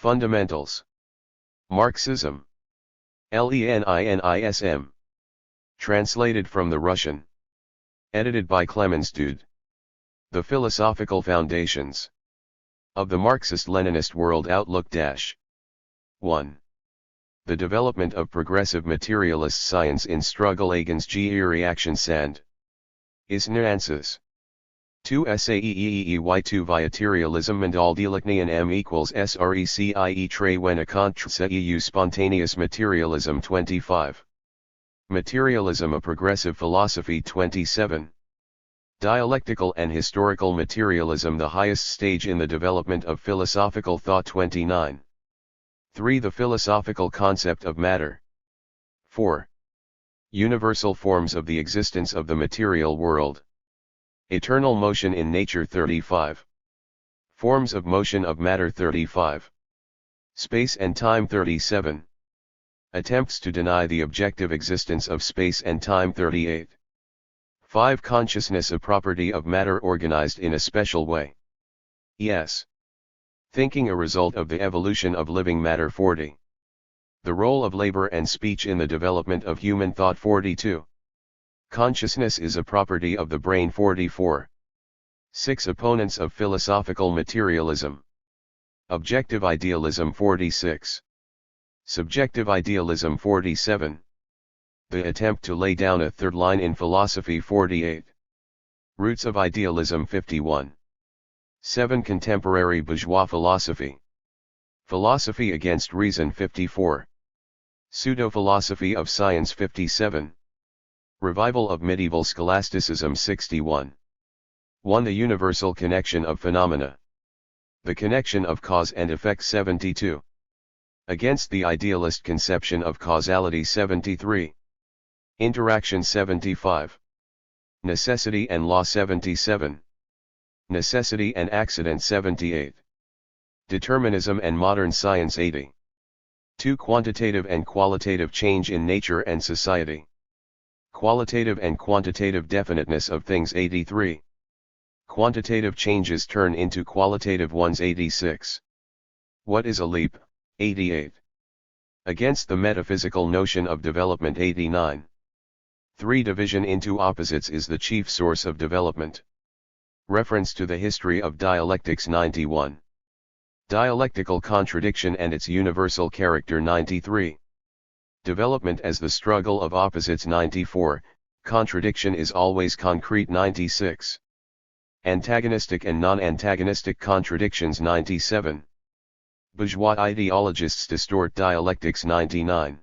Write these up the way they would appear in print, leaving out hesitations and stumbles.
Fundamentals. Marxism. Leninism. Translated from the Russian. Edited by Clemens. Dutt. The Philosophical Foundations of the Marxist-Leninist World Outlook. 1. The development of progressive materialist science in struggle against reaction and its nuances. 2. Saeey2 Viaterialism and Aldeliknian M equals SRECIE Tre when a contra EU Spontaneous Materialism. 25. Materialism, a progressive philosophy. 27. Dialectical and historical materialism, the highest stage in the development of philosophical thought. 29. 3. The philosophical concept of matter. 4. Universal forms of the existence of the material world. Eternal motion in nature. 35. Forms of motion of matter. 35. Space and time. 37. Attempts to deny the objective existence of space and time. 38. 5. Consciousness, a property of matter organized in a special way. Yes. Thinking, a result of the evolution of living matter. 40. The role of labor and speech in the development of human thought. 42. Consciousness is a property of the brain. 44. 6. Opponents of philosophical materialism. Objective idealism. 46. Subjective idealism. 47. The attempt to lay down a third line in philosophy. 48. Roots of idealism. 51. 7. Contemporary bourgeois philosophy. Philosophy against reason. 54. Pseudo-philosophy of science. 57. Revival of medieval scholasticism. 61. 1. The universal connection of phenomena. The connection of cause and effect. 72. Against the idealist conception of causality. 73. Interaction. 75. Necessity and law. 77. Necessity and accident. 78. Determinism and modern science. 80. 2. Quantitative and qualitative change in nature and society. Qualitative and quantitative definiteness of things. 83. Quantitative changes turn into qualitative ones. 86. What is a leap? 88. Against the metaphysical notion of development. 89. 3. Division into opposites is the chief source of development. Reference to the history of dialectics. 91. Dialectical contradiction and its universal character. 93. Development as the struggle of opposites. 94. Contradiction is always concrete. 96. Antagonistic and non-antagonistic contradictions. 97. Bourgeois ideologists distort dialectics. 99.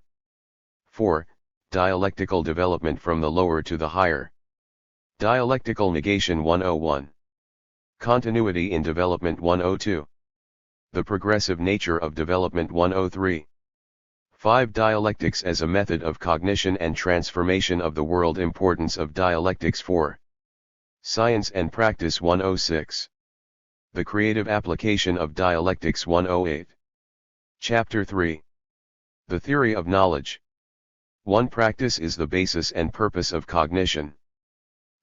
4. Dialectical development from the lower to the higher. Dialectical negation. 101. Continuity in development. 102. The progressive nature of development. 103. 5. Dialectics as a method of cognition and transformation of the world. Importance of dialectics. 4. Science and practice. 106. The creative application of dialectics. 108. Chapter 3. The theory of knowledge. 1. Practice is the basis and purpose of cognition.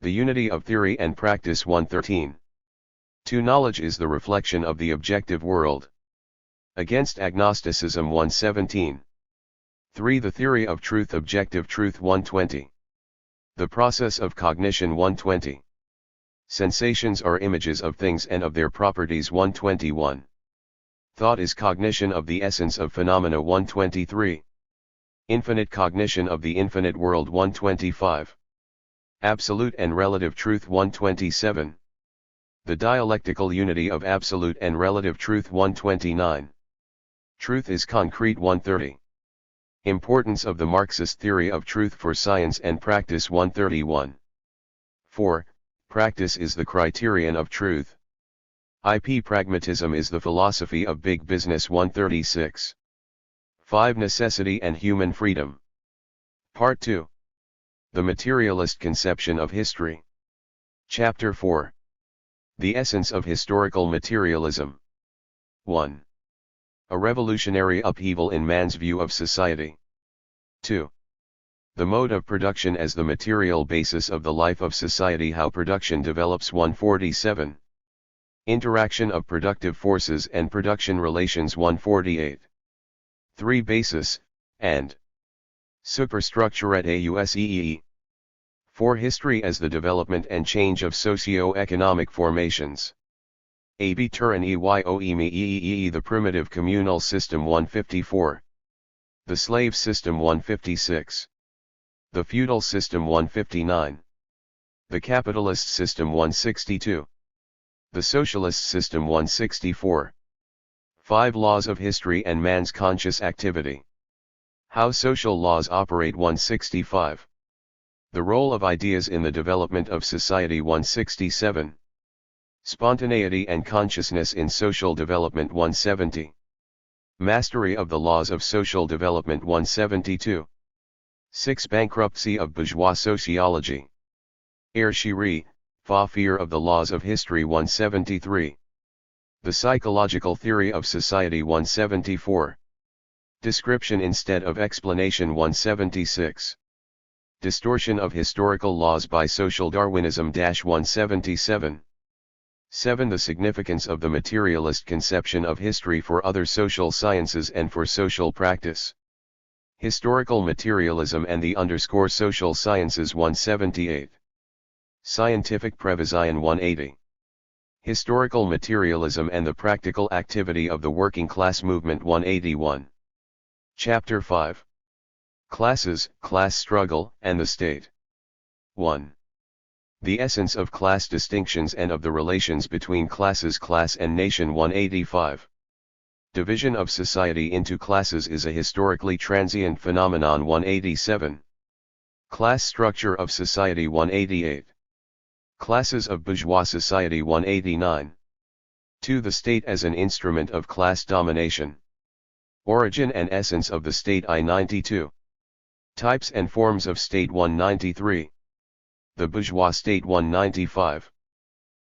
The unity of theory and practice. 113. 2. Knowledge is the reflection of the objective world. Against agnosticism. 117. 3. The theory of truth. Objective truth. 120. The process of cognition. 120. Sensations are images of things and of their properties. 121. Thought is cognition of the essence of phenomena. 123. Infinite cognition of the infinite world. 125. Absolute and relative truth. 127. The dialectical unity of absolute and relative truth. 129. Truth is concrete. 130. Importance of the Marxist theory of truth for science and practice. 131. 4. Practice is the criterion of truth. IP pragmatism is the philosophy of big business. 136. 5. Necessity and human freedom. Part 2. The materialist conception of history. Chapter 4. The essence of historical materialism. 1. A revolutionary upheaval in man's view of society. 2. The mode of production as the material basis of the life of society. How production develops. 147. Interaction of productive forces and production relations 148. 3 Basis, and Superstructure at AUSEE. 4 History as the development and change of socio-economic formations. AB Turin EYOEMEEE The primitive communal system 154. The slave system 156. The feudal system 159. The capitalist system 162. The socialist system 164. 5 Laws of history and man's conscious activity. How social laws operate 165. The role of ideas in the development of society 167. Spontaneity and consciousness in social development 170. Mastery of the laws of social development 172. 6 Bankruptcy of bourgeois sociology. Ershiri, Fa Fear of the laws of history 173. The psychological theory of society 174. Description instead of explanation 176. Distortion of historical laws by social Darwinism 177. 7 The significance of the materialist conception of history for other social sciences and for social practice. Historical materialism and the social sciences 178. Scientific prevision 180. Historical materialism and the practical activity of the working class movement 181. Chapter 5. Classes, Class Struggle, and the State. 1. The essence of class distinctions and of the relations between classes, class and nation 185. Division of society into classes is a historically transient phenomenon 187. Class structure of society 188. Classes of bourgeois society 189. 2. The state as an instrument of class domination. Origin and essence of the state I-92. Types and forms of state 193. The bourgeois state 195.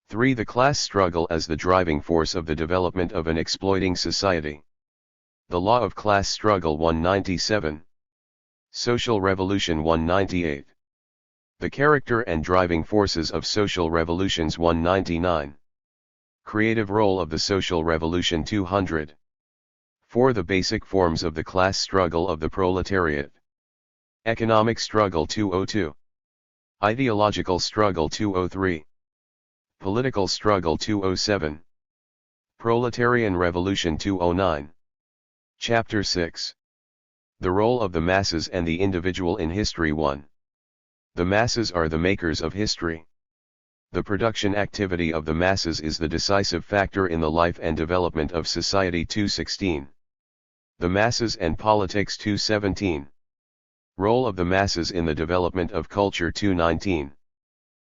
3. The class struggle as the driving force of the development of an exploiting society. The law of class struggle 197. Social revolution 198. The character and driving forces of social revolutions 199. Creative role of the social revolution 200. 4. The basic forms of the class struggle of the proletariat. Economic struggle 202. Ideological struggle 203. Political struggle 207. Proletarian revolution 209. Chapter 6. The role of the masses and the individual in history 1. The masses are the makers of history. The production activity of the masses is the decisive factor in the life and development of society 216. The masses and politics 217. Role of the masses in the development of culture 219.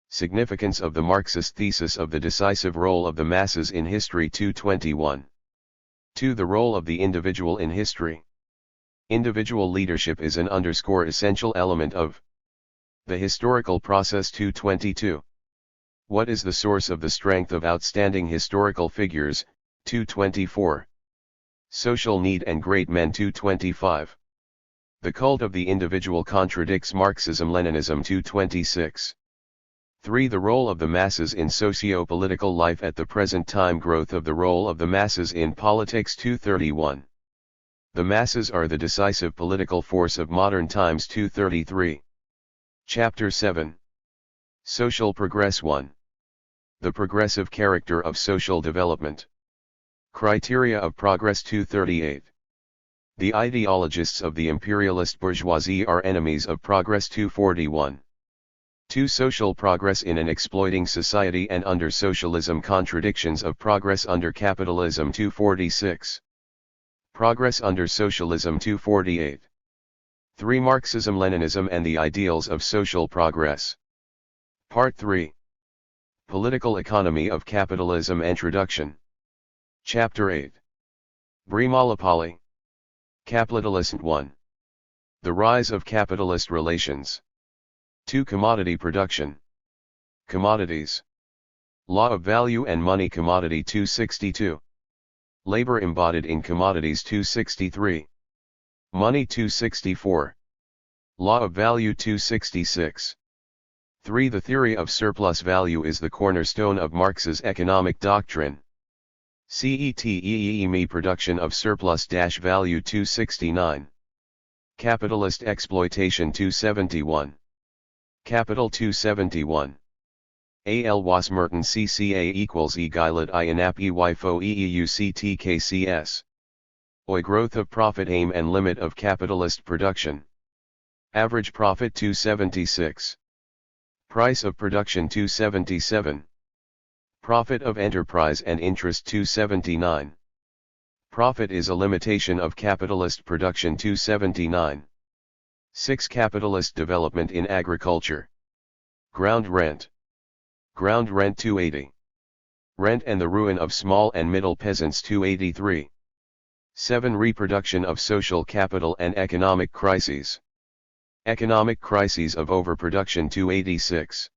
Significance of the Marxist thesis of the decisive role of the masses in history 221. 2. The role of the individual in history. Individual leadership is an essential element of the historical process 222. What is the source of the strength of outstanding historical figures, 224. Social need and great men 225. The cult of the individual contradicts Marxism-Leninism 226. 3. The role of the masses in socio-political life at the present time. Growth of the role of the masses in politics 231. The masses are the decisive political force of modern times 233. Chapter 7. Social progress 1. The progressive character of social development. Criteria of progress 238. The ideologists of the imperialist bourgeoisie are enemies of progress 241. 2. Social progress in an exploiting society and under socialism. Contradictions of progress under capitalism 246. Progress under socialism 248. 3. Marxism-Leninism and the ideals of social progress. Part 3. Political economy of capitalism. Introduction. Chapter 8. Bremalapali. Capitalist 1. The rise of capitalist relations. 2. Commodity production. Commodities. Law of value and money. Commodity 262. Labor embodied in commodities 263. Money 264. Law of value 266. 3. The theory of surplus value is the cornerstone of Marx's economic doctrine. CETEEME production of surplus-value 269. Capitalist exploitation 271. Capital 271. AL Wasmerton CCA equals E Gilad I Inap EYFO EEUCTKCS. OI growth of profit aim and limit of capitalist production. Average profit 276. Price of production 277. Profit of enterprise and interest 279. Profit is a limitation of capitalist production 279. 6. Capitalist development in agriculture. Ground rent. Ground rent 280. Rent and the ruin of small and middle peasants 283. 7. Reproduction of social capital and economic crises. Economic crises of overproduction 286.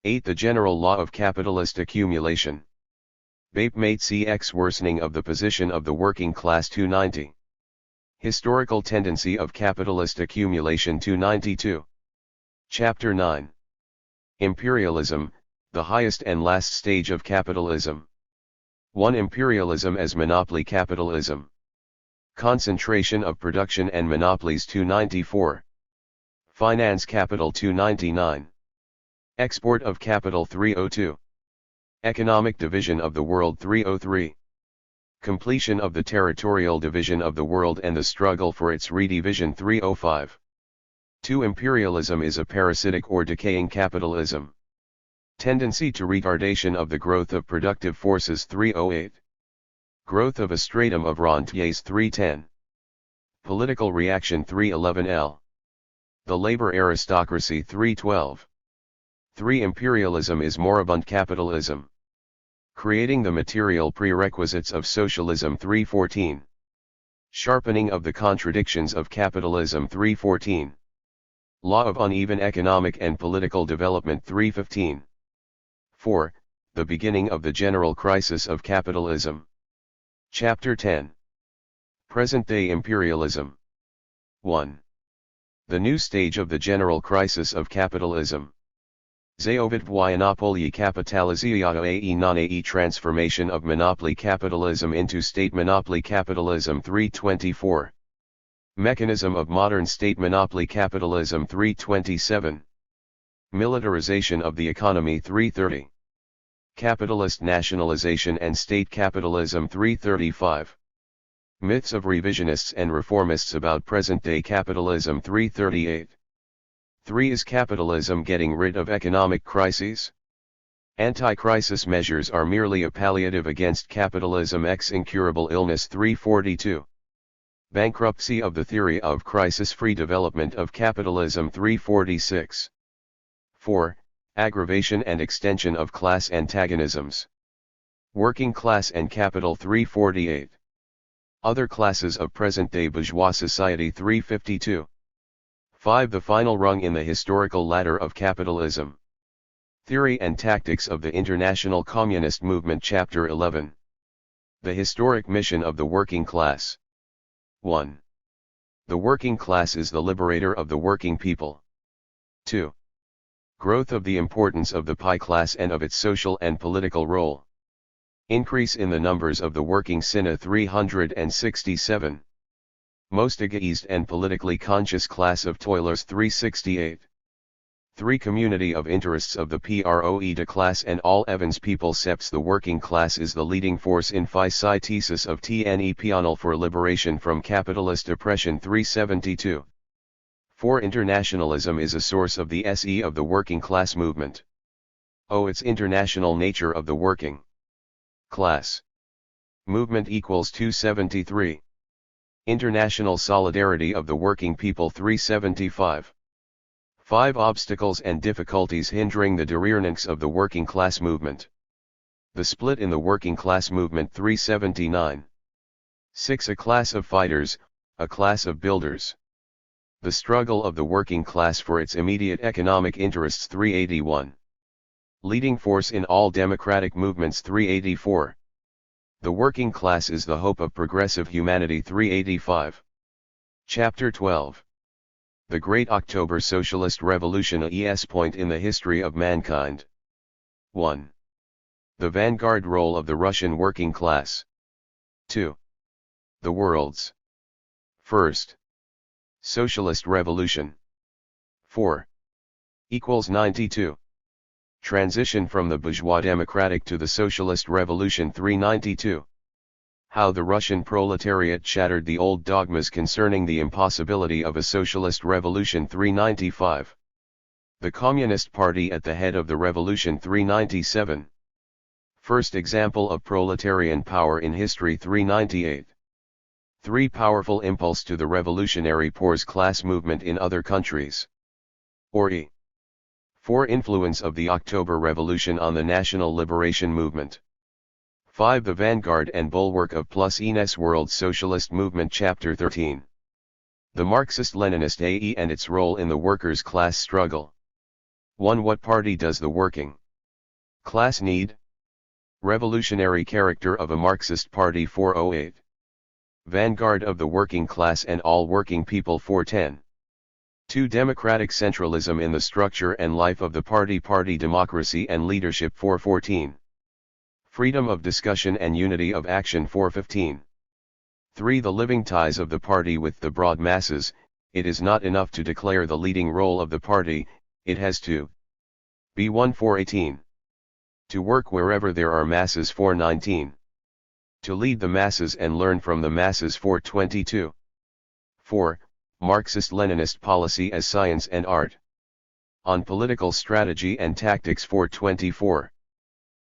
8. The general law of capitalist accumulation. Mate CX worsening of the position of the working class 290. Historical tendency of capitalist accumulation 292. Chapter 9. Imperialism, the highest and last stage of capitalism. 1. Imperialism as monopoly capitalism. Concentration of production and monopolies 294. Finance capital 299. Export of capital 302. Economic division of the world 303. Completion of the territorial division of the world and the struggle for its redivision 305. 2. Imperialism is a parasitic or decaying capitalism. Tendency to retardation of the growth of productive forces 308. Growth of a stratum of rentiers 310. Political reaction 311L. The labor aristocracy 312. 3. Imperialism is moribund capitalism. Creating the material prerequisites of socialism 314. Sharpening of the contradictions of capitalism 314. Law of uneven economic and political development 315. 4. The beginning of the general crisis of capitalism. Chapter 10. Present-day imperialism. 1. The new stage of the general crisis of capitalism. Zaovitvyanopolyi kapitalizato a non-a transformation of monopoly capitalism into state monopoly capitalism 324. Mechanism of modern state monopoly capitalism 327. Militarization of the economy 330. Capitalist nationalization and state capitalism 335. Myths of revisionists and reformists about present-day capitalism 338. 3. Is capitalism getting rid of economic crises? Anti-crisis measures are merely a palliative against capitalism x incurable illness 342. Bankruptcy of the theory of crisis-free development of capitalism 346. 4. Aggravation and extension of class antagonisms. Working class and capital 348. Other classes of present-day bourgeois society 352. 5. The final rung in the historical ladder of capitalism. Theory and tactics of the international communist movement Chapter 11. The historic mission of the working class. 1. The working class is the liberator of the working people. 2. Growth of the importance of the pie class and of its social and political role. Increase in the numbers of the working Sina 367. Most ageist and politically conscious class of toilers 368. 3. Community of interests of the PROE class and all Evans people seps the working class is the leading force in phi psi thesis of TNE Pional for liberation from capitalist oppression 372. 4. Internationalism is a source of the SE of the working class movement. Its international nature of the working class movement equals 273. International solidarity of the working people 375. 5. Obstacles and difficulties hindering the derailments of the working class movement. The split in the working class movement 379. 6. A class of fighters, a class of builders. The struggle of the working class for its immediate economic interests 381. Leading force in all democratic movements 384. The working class is the hope of progressive humanity 385. Chapter 12. The Great October Socialist Revolution, a point in the history of mankind. 1. The vanguard role of the Russian working class. 2. The world's first socialist revolution. 4. 92. Transition from the bourgeois democratic to the socialist revolution. 392. How the Russian proletariat shattered the old dogmas concerning the impossibility of a socialist revolution. 395. The Communist Party at the head of the revolution. 397. First example of proletarian power in history. 398. 3. Powerful impulse to the revolutionary poor's class movement in other countries. Or e. 4. Influence of the October Revolution on the national liberation movement. 5. The vanguard and bulwark of +Ines world socialist movement. Chapter 13. The Marxist-Leninist AE and its role in the workers' class struggle. 1. What party does the working class need? Revolutionary character of a Marxist party. 408. Vanguard of the working class and all working people. 410. 2. Democratic centralism in the structure and life of the party. Party democracy and leadership. 414. Freedom of discussion and unity of action. 415. 3. The living ties of the party with the broad masses. It is not enough to declare the leading role of the party, it has to be one. 418. To work wherever there are masses. 419. To lead the masses and learn from the masses. 422. 4. Marxist-Leninist policy as science and art. On political strategy and tactics. 424.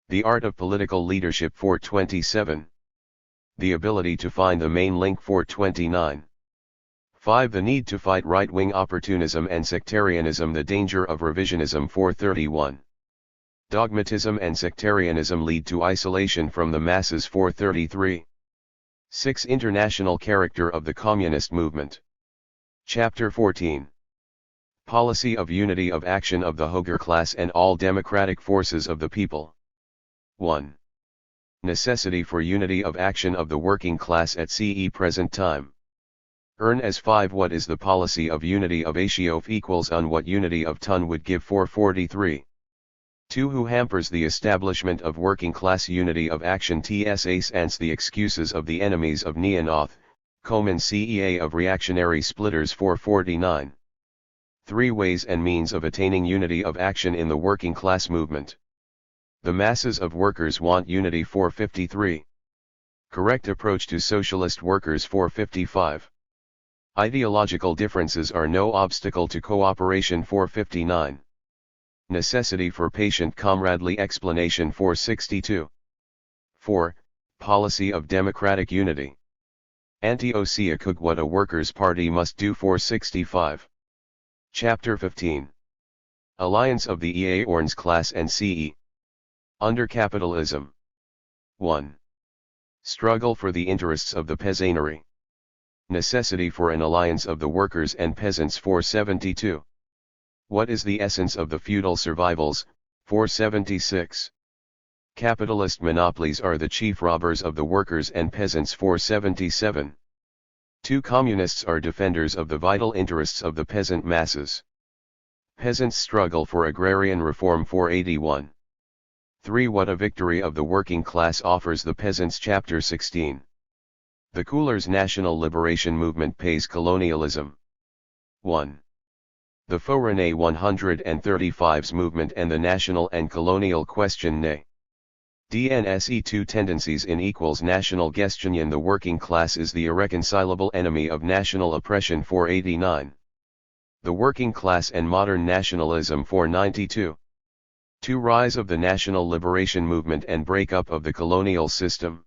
The art of political leadership. 427. The ability to find the main link. 429. 5. The need to fight right-wing opportunism and sectarianism. The danger of revisionism. 431. Dogmatism and sectarianism lead to isolation from the masses. 433. 6. International character of the communist movement. Chapter 14. Policy of unity of action of the Hoger class and all democratic forces of the people. 1. Necessity for unity of action of the working class at CE present time. Earn as 5. What is the policy of unity of ratio equals on what unity of ton would give? 443. 2. Who hampers the establishment of working class unity of action? TS Ants the excuses of the enemies of Neonoth, Clemens CEA of reactionary splitters. 449. 3. Ways and means of attaining unity of action in the working class movement. The masses of workers want unity. 453. Correct approach to socialist workers. 455. Ideological differences are no obstacle to cooperation. 459. Necessity for patient comradely explanation. 462. 4. Policy of democratic unity. Anti-Osia what a workers' party must do. 465. Chapter 15. Alliance of the EA Orange class and CE. Under capitalism. 1. Struggle for the interests of the peasantry. Necessity for an alliance of the workers and peasants. 472. What is the essence of the feudal survivals? 476. Capitalist monopolies are the chief robbers of the workers and peasants. 477. 2. Communists are defenders of the vital interests of the peasant masses. Peasants struggle for agrarian reform. 481. 3. What a victory of the working class offers the peasants. Chapter 16. The Coolers' national liberation movement pays colonialism. 1. The Foreign 135's movement and the national and colonial question. Ne. DNSE 2 tendencies in equals national gestion. The working class is the irreconcilable enemy of national oppression. 489. The working class and modern nationalism. 492. 2. Rise of the national liberation movement and breakup of the colonial system.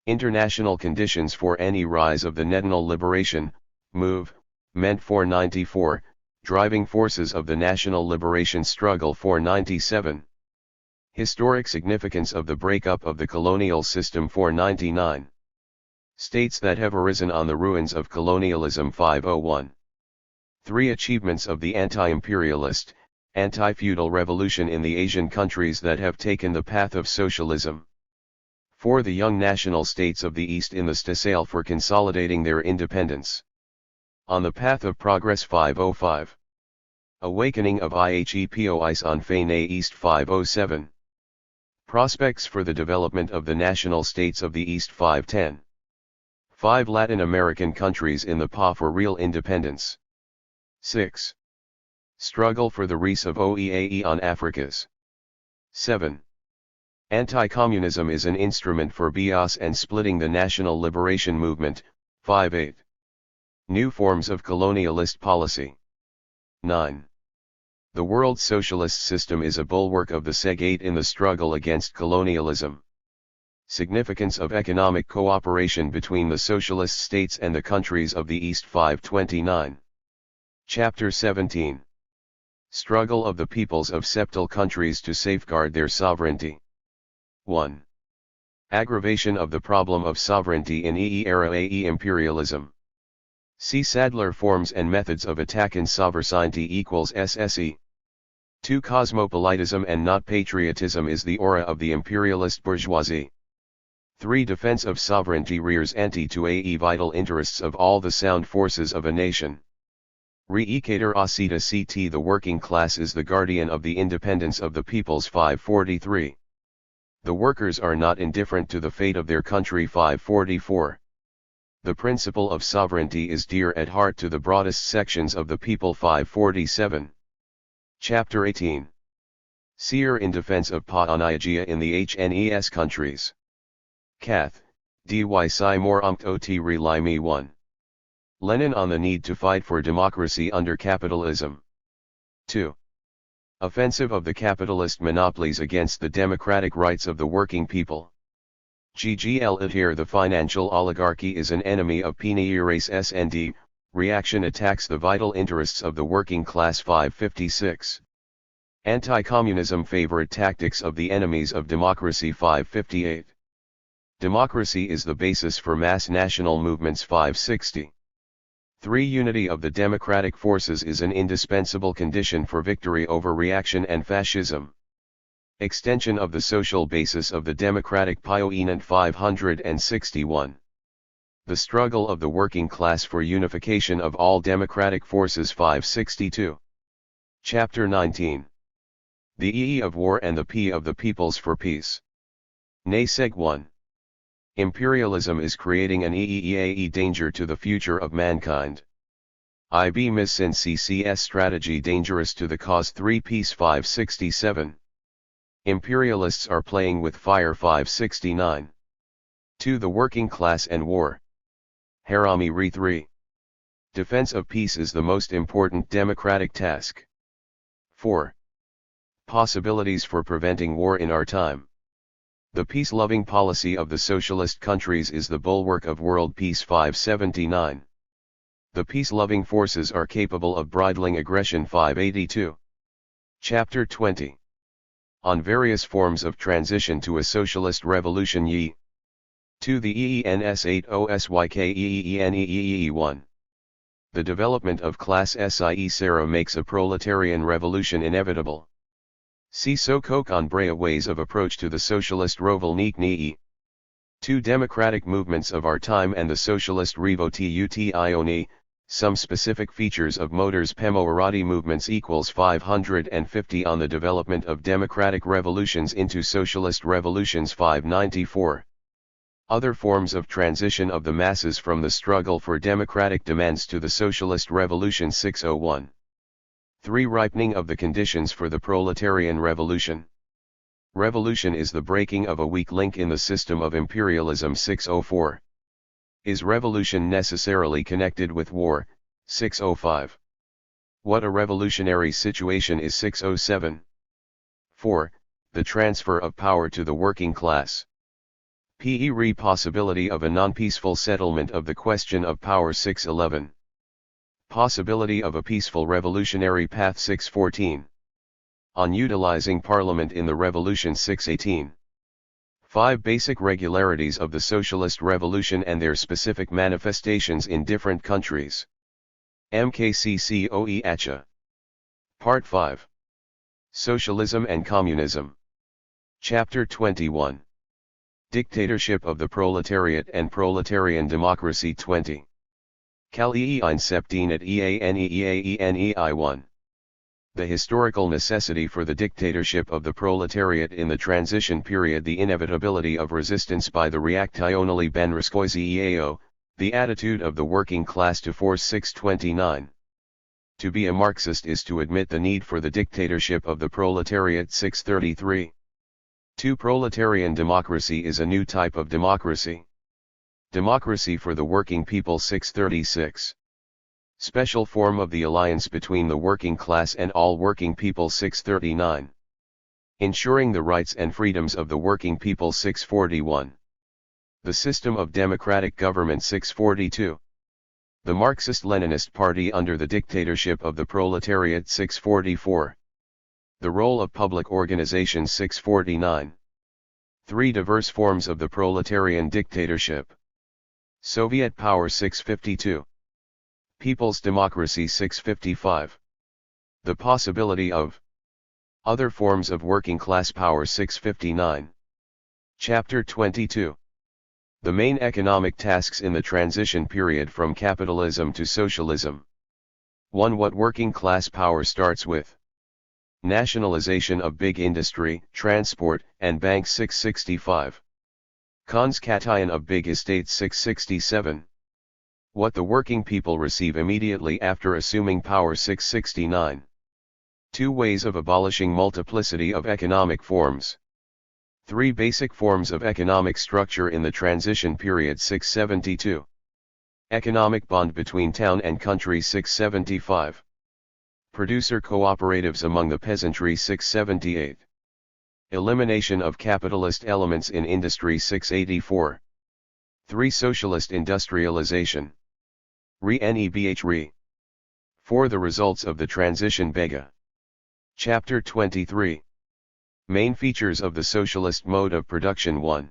International conditions for any rise of the national liberation movement. 494. Driving forces of the national liberation struggle. 497. Historic significance of the breakup of the colonial system. 499. States that have arisen on the ruins of colonialism. 501. 3. Achievements of the anti-imperialist, anti-feudal revolution in the Asian countries that have taken the path of socialism. 4. The young national states of the East in the sale for consolidating their independence. On the Path of Progress 505. Awakening of IHEPOIS on Fane East 507. Prospects for the development of the national states of the East 510. 5 Latin American countries in the PA for real independence. 6. Struggle for the Reis of OEAE on Africas. 7. Anti-communism is an instrument for BIAS and splitting the national liberation movement. 5-8. New forms of colonialist policy. 9. The world socialist system is a bulwark of the Seg-8 in the struggle against colonialism. Significance of economic cooperation between the socialist states and the countries of the East 529. Chapter 17. Struggle of the peoples of septal countries to safeguard their sovereignty. 1. Aggravation of the problem of sovereignty in EE-era AE imperialism. See Sadler Forms and Methods of Attack in Sovereignty equals SSE. 2. Cosmopolitism and not patriotism is the aura of the imperialist bourgeoisie. 3. Defense of sovereignty rears ante to AE vital interests of all the sound forces of a nation. Re-ecator Asita CT The working class is the guardian of the independence of the peoples 543. The workers are not indifferent to the fate of their country 544. The principle of sovereignty is dear at heart to the broadest sections of the people 547. Chapter 18. Seer in defense of Pa-Aniagia in the HNES countries. Cath. Dy Sci More Ot Rely Me 1. Lenin on the need to fight for democracy under capitalism. 2. Offensive of the capitalist monopolies against the democratic rights of the working people. GGL Adhere The financial oligarchy is an enemy of Pneres SND, reaction attacks the vital interests of the working class 556. Anti-communism favorite tactics of the enemies of democracy 558. Democracy is the basis for mass national movements 560. 3. Unity of the democratic forces is an indispensable condition for victory over reaction and fascism. Extension of the social basis of the democratic pioneer 561. The struggle of the working class for unification of all democratic forces 562. Chapter 19. The E of war and the P of the peoples for peace. Seg 1. Imperialism is creating an EEAE danger to the future of mankind. IB Miss and CCS strategy dangerous to the cause 3 Peace 567. Imperialists are playing with fire 569. 2. The working class and war. Harami Re 3. Defense of peace is the most important democratic task. 4. Possibilities for preventing war in our time. The peace-loving policy of the socialist countries is the bulwark of world peace 579. The peace-loving forces are capable of bridling aggression 582. Chapter 20. On various forms of transition to a socialist revolution Ye. 2. The EENS 80SYKEENEEE1. The development of class SIE Sarah makes a proletarian revolution inevitable. See Sokok on Brea ways of approach to the socialist Rovolnik 2. Democratic movements of our time and the socialist Revo-Tut-Ioni, some specific features of Motors Pemo-Arati movements equals 550 on the development of democratic revolutions into socialist revolutions 594. Other forms of transition of the masses from the struggle for democratic demands to the socialist revolution 601. 3. Ripening of the conditions for the proletarian revolution. Revolution is the breaking of a weak link in the system of imperialism 604. Is revolution necessarily connected with war? 605. What a revolutionary situation is 607. 4. The transfer of power to the working class. Re possibility of a non-peaceful settlement of the question of power 611. Possibility of a peaceful revolutionary path 614. On utilizing parliament in the revolution 618. 5. Basic regularities of the socialist revolution and their specific manifestations in different countries. MKCCOE Acha. Part 5. Socialism and Communism. Chapter 21. Dictatorship of the Proletariat and Proletarian Democracy 20. Kal-17 at EANEEAENEI1. The historical necessity for the dictatorship of the proletariat in the transition period, the inevitability of resistance by the reactionally benriscoisieo, the attitude of the working class to force 629. To be a Marxist is to admit the need for the dictatorship of the proletariat 633. 2. Proletarian democracy is a new type of democracy. Democracy for the working people 636. Special form of the alliance between the working class and all working people 639. Ensuring the rights and freedoms of the working people 641. The system of democratic government 642. The Marxist-Leninist Party under the dictatorship of the proletariat 644. The role of public organizations 649. 3 diverse forms of the proletarian dictatorship. Soviet power 652. People's democracy 655. The possibility of other forms of working class power 659. Chapter 22. The main economic tasks in the transition period from capitalism to socialism. 1. What working class power starts with? Nationalization of big industry, transport, and banks 665. Konskation of big estates 667. What the working people receive immediately after assuming power 669. 2 ways of abolishing multiplicity of economic forms. 3 basic forms of economic structure in the transition period 672. Economic bond between town and country 675. Producer cooperatives among the peasantry 678. Elimination of capitalist elements in industry 684. 3 socialist industrialization. Re-NEBH-RE. 4 the results of the transition Bega. Chapter 23. Main features of the socialist mode of production 1.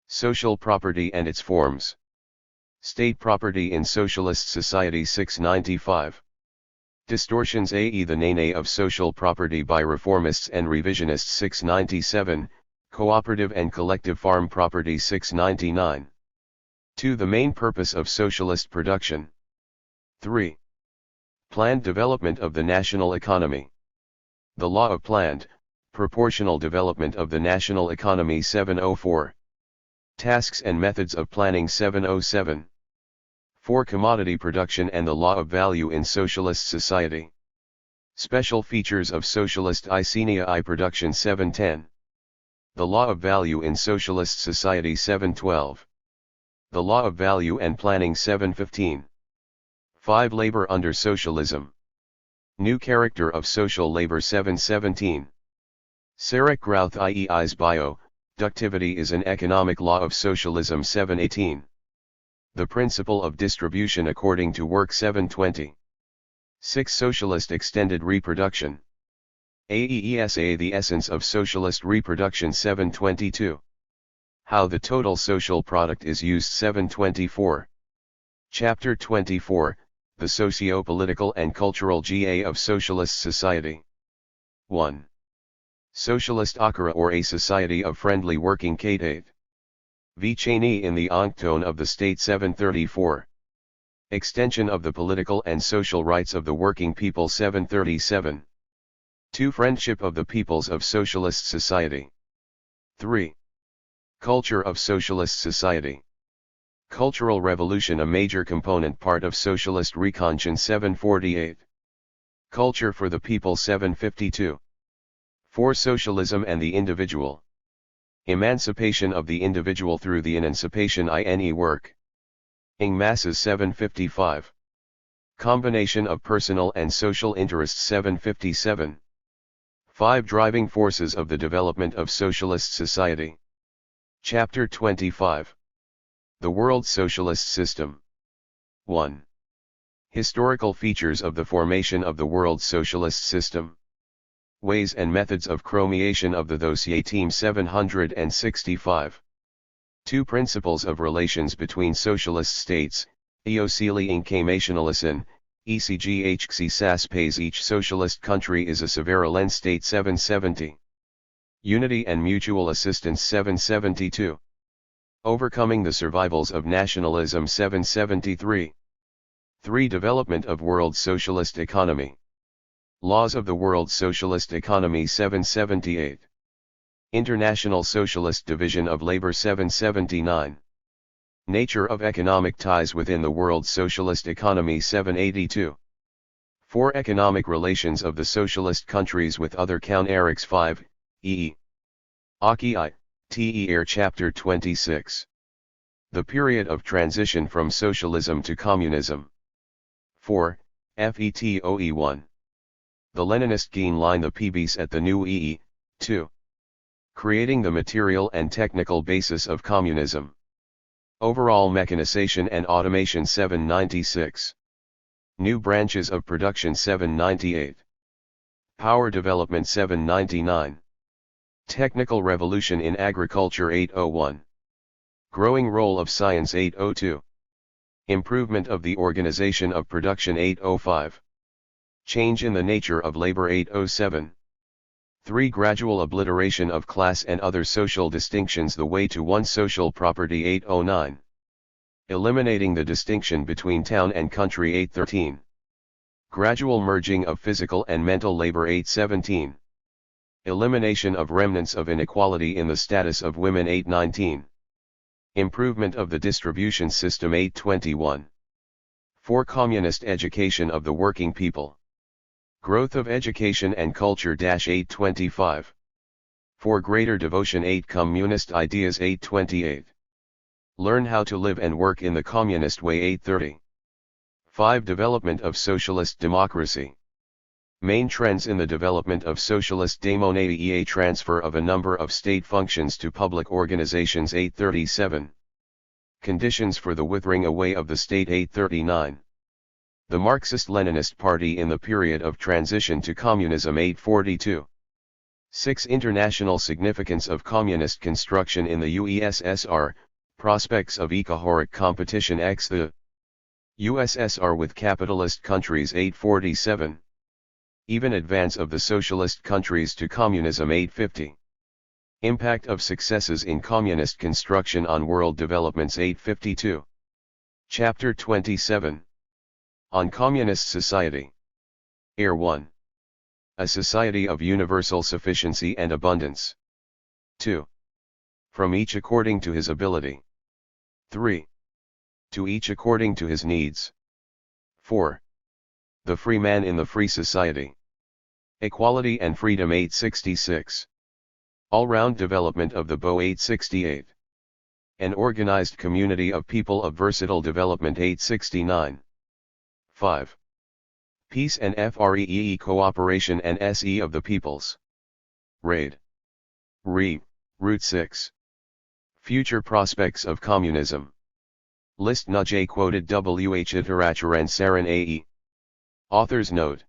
Social property and its forms. State property in socialist society 695. Distortions a.e. the name of social property by reformists and revisionists 697, cooperative and collective farm property 699. 2. The main purpose of socialist production. 3. Planned development of the national economy. The law of planned, proportional development of the national economy 704. Tasks and methods of planning 707. 4. Commodity production and the law of value in socialist society. Special features of socialist Icenia I production 710. The law of value in socialist society 712. The law of value and planning 715. 5. Labor under socialism. New character of social labor 717. Sarek Routh IEI's bio, Ductivity is an economic law of socialism 718. The principle of distribution according to work 720. 6. Socialist extended reproduction. AEESA the essence of socialist reproduction 722. How the total social product is used 724. Chapter 24, the socio-political and cultural GA of socialist society. 1. Socialist Akara or a society of friendly working Katate. V. Cheney in the Onctone of the State 734. Extension of the political and social rights of the working people 737. 2. Friendship of the peoples of socialist society. 3. Culture of socialist society. Cultural revolution a major component part of socialist reconscience 748. Culture for the people 752. 4. Socialism and the individual. Emancipation of the individual through the emancipation in work. Ing masses 755. Combination of personal and social interests 757. 5. Driving forces of the development of socialist society. Chapter 25. The World Socialist System. 1. Historical features of the formation of the World Socialist System. Ways and methods of chromiation of the dossier team 765. 2. Principles of relations between socialist states, eocili incarnationalism, ECGHC SAS pays each socialist country is a sovereign state 770. Unity and mutual assistance 772. Overcoming the survivals of nationalism 773. 3. Development of World Socialist Economy. Laws of the World Socialist Economy 778. International Socialist Division of Labor 779. Nature of economic ties within the World Socialist Economy 782. 4. Economic relations of the socialist countries with other counteracts 5. E. Aki I. Te Air Chapter 26. The period of transition from socialism to communism. 4. FETOE 1. The Leninist gain line the PBs at the new EE. 2. Creating the material and technical basis of communism. Overall mechanization and automation 796. New branches of production 798. Power development 799. Technical revolution in agriculture 801. Growing role of science 802. Improvement of the organization of production 805. Change in the nature of labor 807. 3. Gradual obliteration of class and other social distinctions the way to one social property 809. Eliminating the distinction between town and country 813. Gradual merging of physical and mental labor 817. Elimination of remnants of inequality in the status of women 819. Improvement of the distribution system 821. 4. Communist education of the working people. Growth of education and culture 825. 4. Greater devotion 8. Communist ideas 828. Learn how to live and work in the communist way 830. 5. Development of socialist democracy. Main trends in the development of socialist democracy. Transfer of a number of state functions to public organizations 837. Conditions for the withering away of the state 839. The Marxist-Leninist Party in the period of transition to communism 842. 6. International significance of communist construction in the UESSR, prospects of economic competition x the USSR with capitalist countries 847. Even advance of the socialist countries to communism 850. Impact of successes in communist construction on world developments 852. Chapter 27. On Communist Society. Air 1. A society of universal sufficiency and abundance. 2. From each according to his ability. 3. To each according to his needs. 4. The free man in the free society. Equality and freedom 866. All-round development of the BO 868. An organized community of people of versatile development 869. 5. Peace and FREE cooperation and SE of the peoples. Raid. Route 6. Future prospects of communism. List Naj quoted WH Iteracharan Saran AE. Author's note.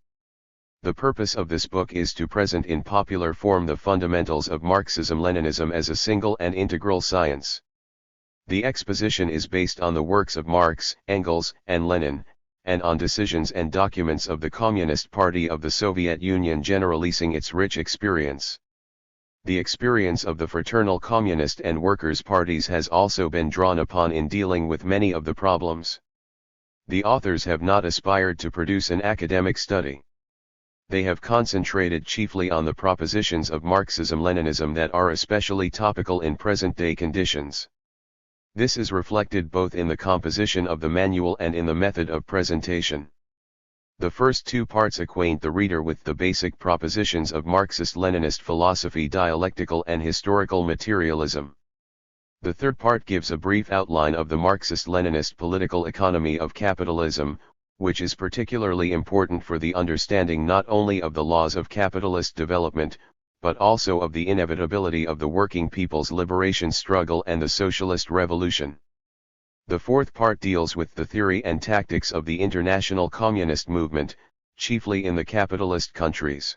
The purpose of this book is to present in popular form the fundamentals of Marxism-Leninism as a single and integral science. The exposition is based on the works of Marx, Engels, and Lenin, and on decisions and documents of the Communist Party of the Soviet Union generalizing its rich experience. The experience of the fraternal Communist and Workers' parties has also been drawn upon in dealing with many of the problems. The authors have not aspired to produce an academic study. They have concentrated chiefly on the propositions of Marxism-Leninism that are especially topical in present-day conditions. This is reflected both in the composition of the manual and in the method of presentation. The first two parts acquaint the reader with the basic propositions of Marxist-Leninist philosophy, dialectical and historical materialism. The third part gives a brief outline of the Marxist-Leninist political economy of capitalism, which is particularly important for the understanding not only of the laws of capitalist development, but also of the inevitability of the working people's liberation struggle and the socialist revolution. The fourth part deals with the theory and tactics of the international communist movement, chiefly in the capitalist countries.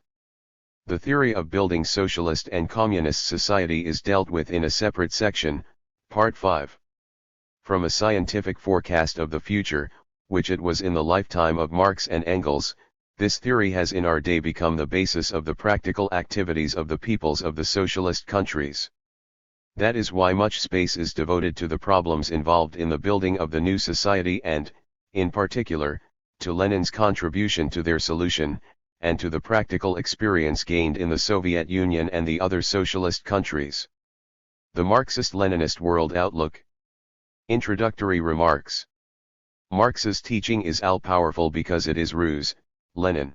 The theory of building socialist and communist society is dealt with in a separate section, Part 5. From a scientific forecast of the future, which it was in the lifetime of Marx and Engels, this theory has in our day become the basis of the practical activities of the peoples of the socialist countries. That is why much space is devoted to the problems involved in the building of the new society and, in particular, to Lenin's contribution to their solution, and to the practical experience gained in the Soviet Union and the other socialist countries. The Marxist-Leninist World Outlook. Introductory remarks. Marx's teaching is all-powerful because it is ruse, Lenin.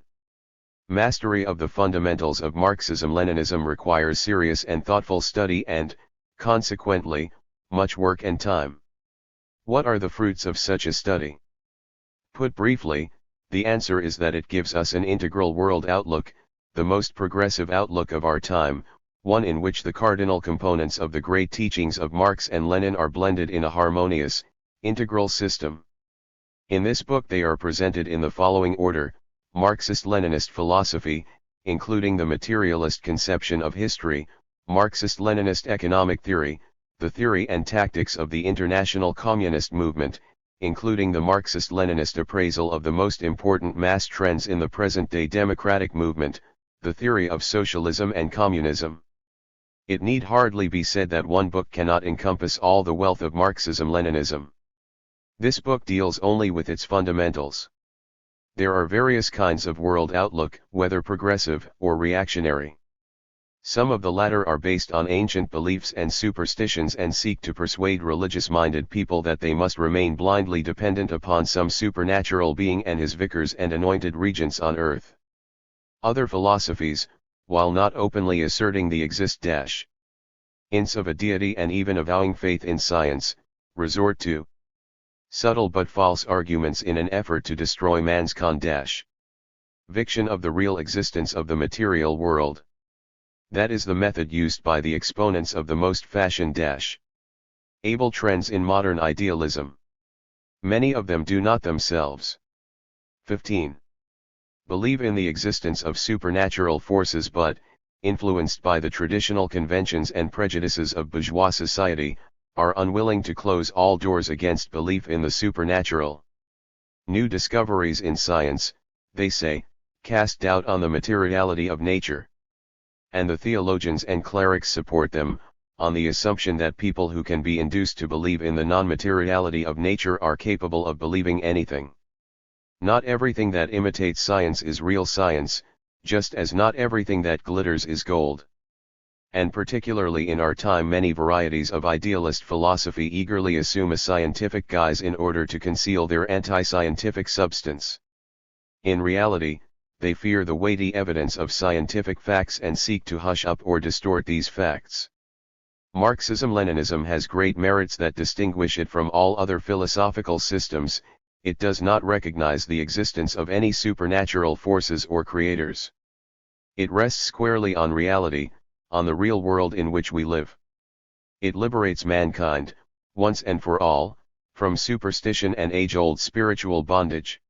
Mastery of the fundamentals of Marxism-Leninism requires serious and thoughtful study and, consequently, much work and time. What are the fruits of such a study? Put briefly, the answer is that it gives us an integral world outlook, the most progressive outlook of our time, one in which the cardinal components of the great teachings of Marx and Lenin are blended in a harmonious, integral system. In this book they are presented in the following order: Marxist-Leninist philosophy, including the materialist conception of history, Marxist-Leninist economic theory, the theory and tactics of the international communist movement, including the Marxist-Leninist appraisal of the most important mass trends in the present-day democratic movement, the theory of socialism and communism. It need hardly be said that one book cannot encompass all the wealth of Marxism-Leninism. This book deals only with its fundamentals. There are various kinds of world outlook, whether progressive or reactionary. Some of the latter are based on ancient beliefs and superstitions and seek to persuade religious-minded people that they must remain blindly dependent upon some supernatural being and his vicars and anointed regents on earth. Other philosophies, while not openly asserting the existence of a deity and even avowing faith in science, resort to subtle but false arguments in an effort to destroy man's conviction of the real existence of the material world. That is the method used by the exponents of the most fashionable trends in modern idealism. Many of them do not themselves 15. Believe in the existence of supernatural forces but, influenced by the traditional conventions and prejudices of bourgeois society, are unwilling to close all doors against belief in the supernatural. New discoveries in science, they say, cast doubt on the materiality of nature. And the theologians and clerics support them, on the assumption that people who can be induced to believe in the non-materiality of nature are capable of believing anything. Not everything that imitates science is real science, just as not everything that glitters is gold. And particularly in our time many varieties of idealist philosophy eagerly assume a scientific guise in order to conceal their anti-scientific substance. In reality, they fear the weighty evidence of scientific facts and seek to hush up or distort these facts. Marxism-Leninism has great merits that distinguish it from all other philosophical systems. It does not recognize the existence of any supernatural forces or creators. It rests squarely on reality, on the real world in which we live. It liberates mankind, once and for all, from superstition and age-old spiritual bondage.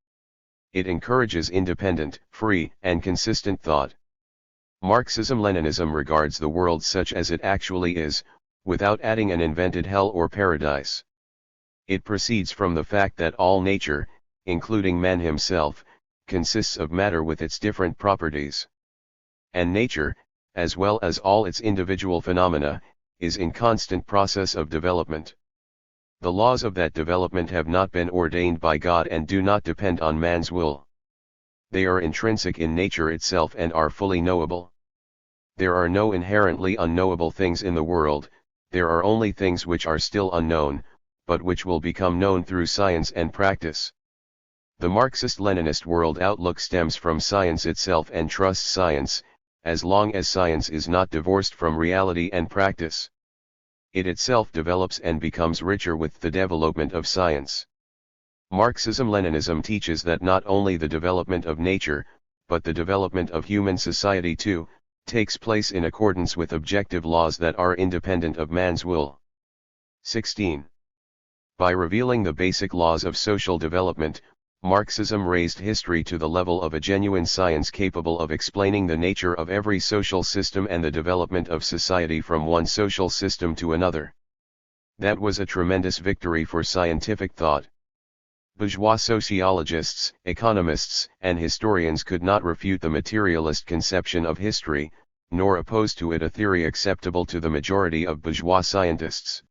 It encourages independent, free, and consistent thought. Marxism-Leninism regards the world such as it actually is, without adding an invented hell or paradise. It proceeds from the fact that all nature, including man himself, consists of matter with its different properties. And nature, as well as all its individual phenomena, is in constant process of development. The laws of that development have not been ordained by God and do not depend on man's will. They are intrinsic in nature itself and are fully knowable. There are no inherently unknowable things in the world, there are only things which are still unknown, but which will become known through science and practice. The Marxist-Leninist world outlook stems from science itself and trusts science, as long as science is not divorced from reality and practice. It itself develops and becomes richer with the development of science. Marxism-Leninism teaches that not only the development of nature, but the development of human society too, takes place in accordance with objective laws that are independent of man's will. 16. By revealing the basic laws of social development, Marxism raised history to the level of a genuine science capable of explaining the nature of every social system and the development of society from one social system to another. That was a tremendous victory for scientific thought. Bourgeois sociologists, economists, and historians could not refute the materialist conception of history, nor oppose to it a theory acceptable to the majority of bourgeois scientists.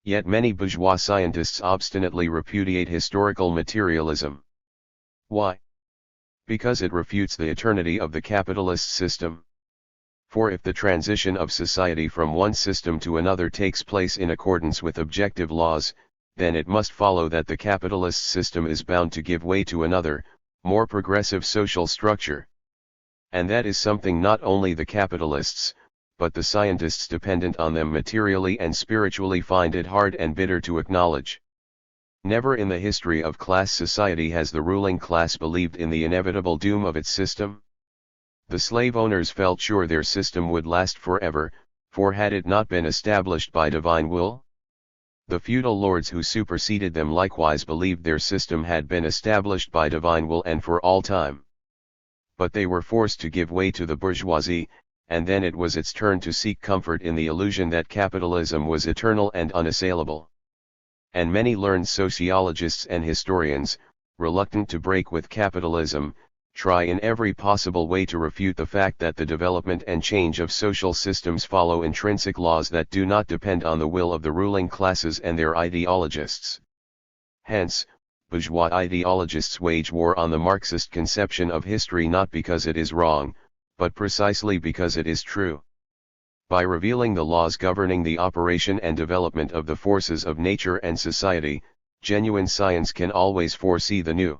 Yet many bourgeois scientists obstinately repudiate historical materialism. Why? Because it refutes the eternity of the capitalist system. For if the transition of society from one system to another takes place in accordance with objective laws, then it must follow that the capitalist system is bound to give way to another, more progressive social structure. And that is something not only the capitalists, but the scientists dependent on them materially and spiritually find it hard and bitter to acknowledge. Never in the history of class society has the ruling class believed in the inevitable doom of its system. The slave owners felt sure their system would last forever, for had it not been established by divine will? The feudal lords who superseded them likewise believed their system had been established by divine will and for all time. But they were forced to give way to the bourgeoisie, and then it was its turn to seek comfort in the illusion that capitalism was eternal and unassailable. And many learned sociologists and historians, reluctant to break with capitalism, try in every possible way to refute the fact that the development and change of social systems follow intrinsic laws that do not depend on the will of the ruling classes and their ideologists. Hence, bourgeois ideologists wage war on the Marxist conception of history not because it is wrong, but precisely because it is true. By revealing the laws governing the operation and development of the forces of nature and society, genuine science can always foresee the new.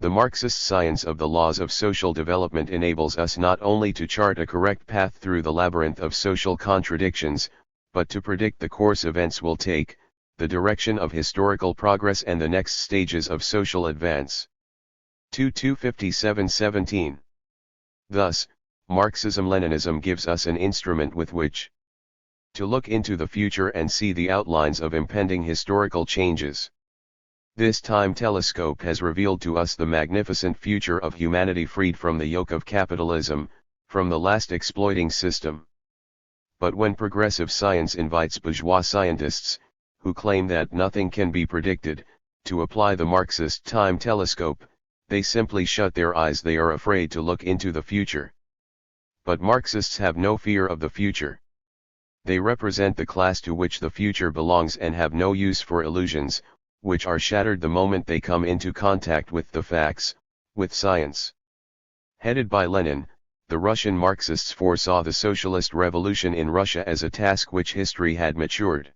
The Marxist science of the laws of social development enables us not only to chart a correct path through the labyrinth of social contradictions, but to predict the course events will take, the direction of historical progress and the next stages of social advance. 257-17. Thus, Marxism-Leninism gives us an instrument with which to look into the future and see the outlines of impending historical changes. This time telescope has revealed to us the magnificent future of humanity freed from the yoke of capitalism, from the last exploiting system. But when progressive science invites bourgeois scientists, who claim that nothing can be predicted, to apply the Marxist time telescope, they simply shut their eyes. They are afraid to look into the future. But Marxists have no fear of the future. They represent the class to which the future belongs and have no use for illusions, which are shattered the moment they come into contact with the facts, with science. Headed by Lenin, the Russian Marxists foresaw the socialist revolution in Russia as a task which history had matured.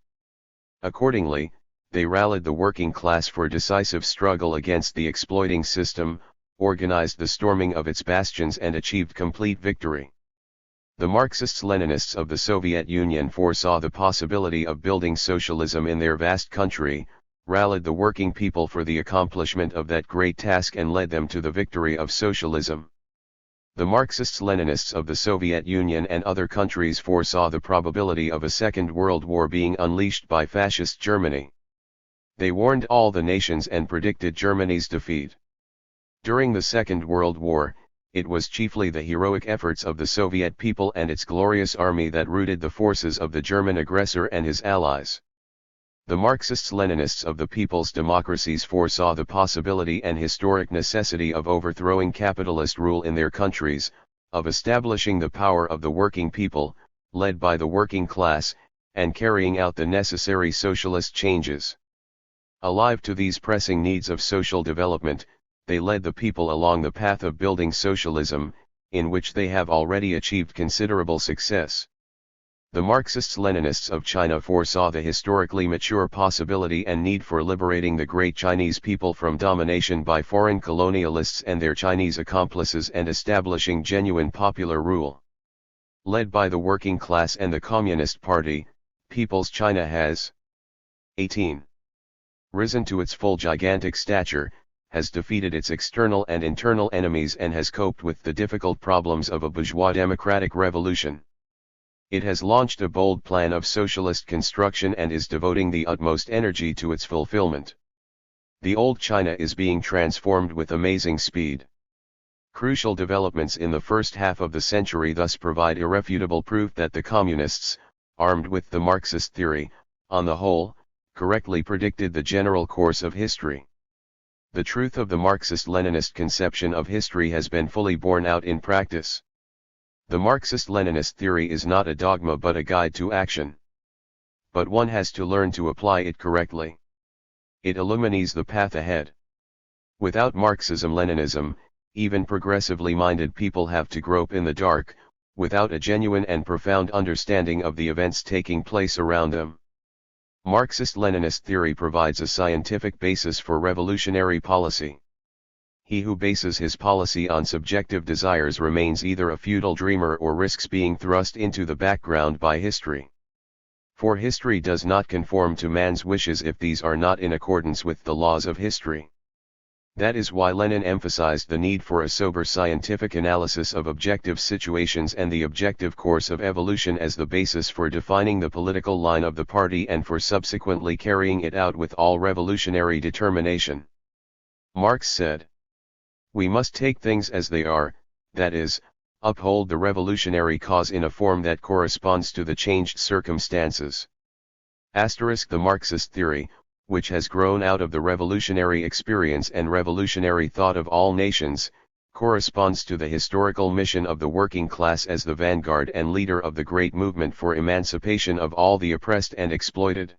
Accordingly, they rallied the working class for decisive struggle against the exploiting system, organized the storming of its bastions and achieved complete victory. The Marxists-Leninists of the Soviet Union foresaw the possibility of building socialism in their vast country, rallied the working people for the accomplishment of that great task and led them to the victory of socialism. The Marxists-Leninists of the Soviet Union and other countries foresaw the probability of a Second World War being unleashed by fascist Germany. They warned all the nations and predicted Germany's defeat. During the Second World War, it was chiefly the heroic efforts of the Soviet people and its glorious army that routed the forces of the German aggressor and his allies. The Marxists-Leninists of the people's democracies foresaw the possibility and historic necessity of overthrowing capitalist rule in their countries, of establishing the power of the working people, led by the working class, and carrying out the necessary socialist changes. Alive to these pressing needs of social development, they led the people along the path of building socialism, in which they have already achieved considerable success. The Marxists-Leninists of China foresaw the historically mature possibility and need for liberating the great Chinese people from domination by foreign colonialists and their Chinese accomplices and establishing genuine popular rule. Led by the working class and the Communist Party, People's China has 18. Risen to its full gigantic stature, has defeated its external and internal enemies and has coped with the difficult problems of a bourgeois democratic revolution. It has launched a bold plan of socialist construction and is devoting the utmost energy to its fulfillment. The old China is being transformed with amazing speed. Crucial developments in the first half of the century thus provide irrefutable proof that the communists, armed with the Marxist theory, on the whole, correctly predicted the general course of history. The truth of the Marxist-Leninist conception of history has been fully borne out in practice. The Marxist-Leninist theory is not a dogma but a guide to action. But one has to learn to apply it correctly. It illumines the path ahead. Without Marxism-Leninism, even progressively minded people have to grope in the dark, without a genuine and profound understanding of the events taking place around them. Marxist-Leninist theory provides a scientific basis for revolutionary policy. He who bases his policy on subjective desires remains either a futile dreamer or risks being thrust into the background by history. For history does not conform to man's wishes if these are not in accordance with the laws of history. That is why Lenin emphasized the need for a sober scientific analysis of objective situations and the objective course of evolution as the basis for defining the political line of the party and for subsequently carrying it out with all revolutionary determination. Marx said, "We must take things as they are, that is, uphold the revolutionary cause in a form that corresponds to the changed circumstances." The Marxist theory, which has grown out of the revolutionary experience and revolutionary thought of all nations, corresponds to the historical mission of the working class as the vanguard and leader of the great movement for emancipation of all the oppressed and exploited.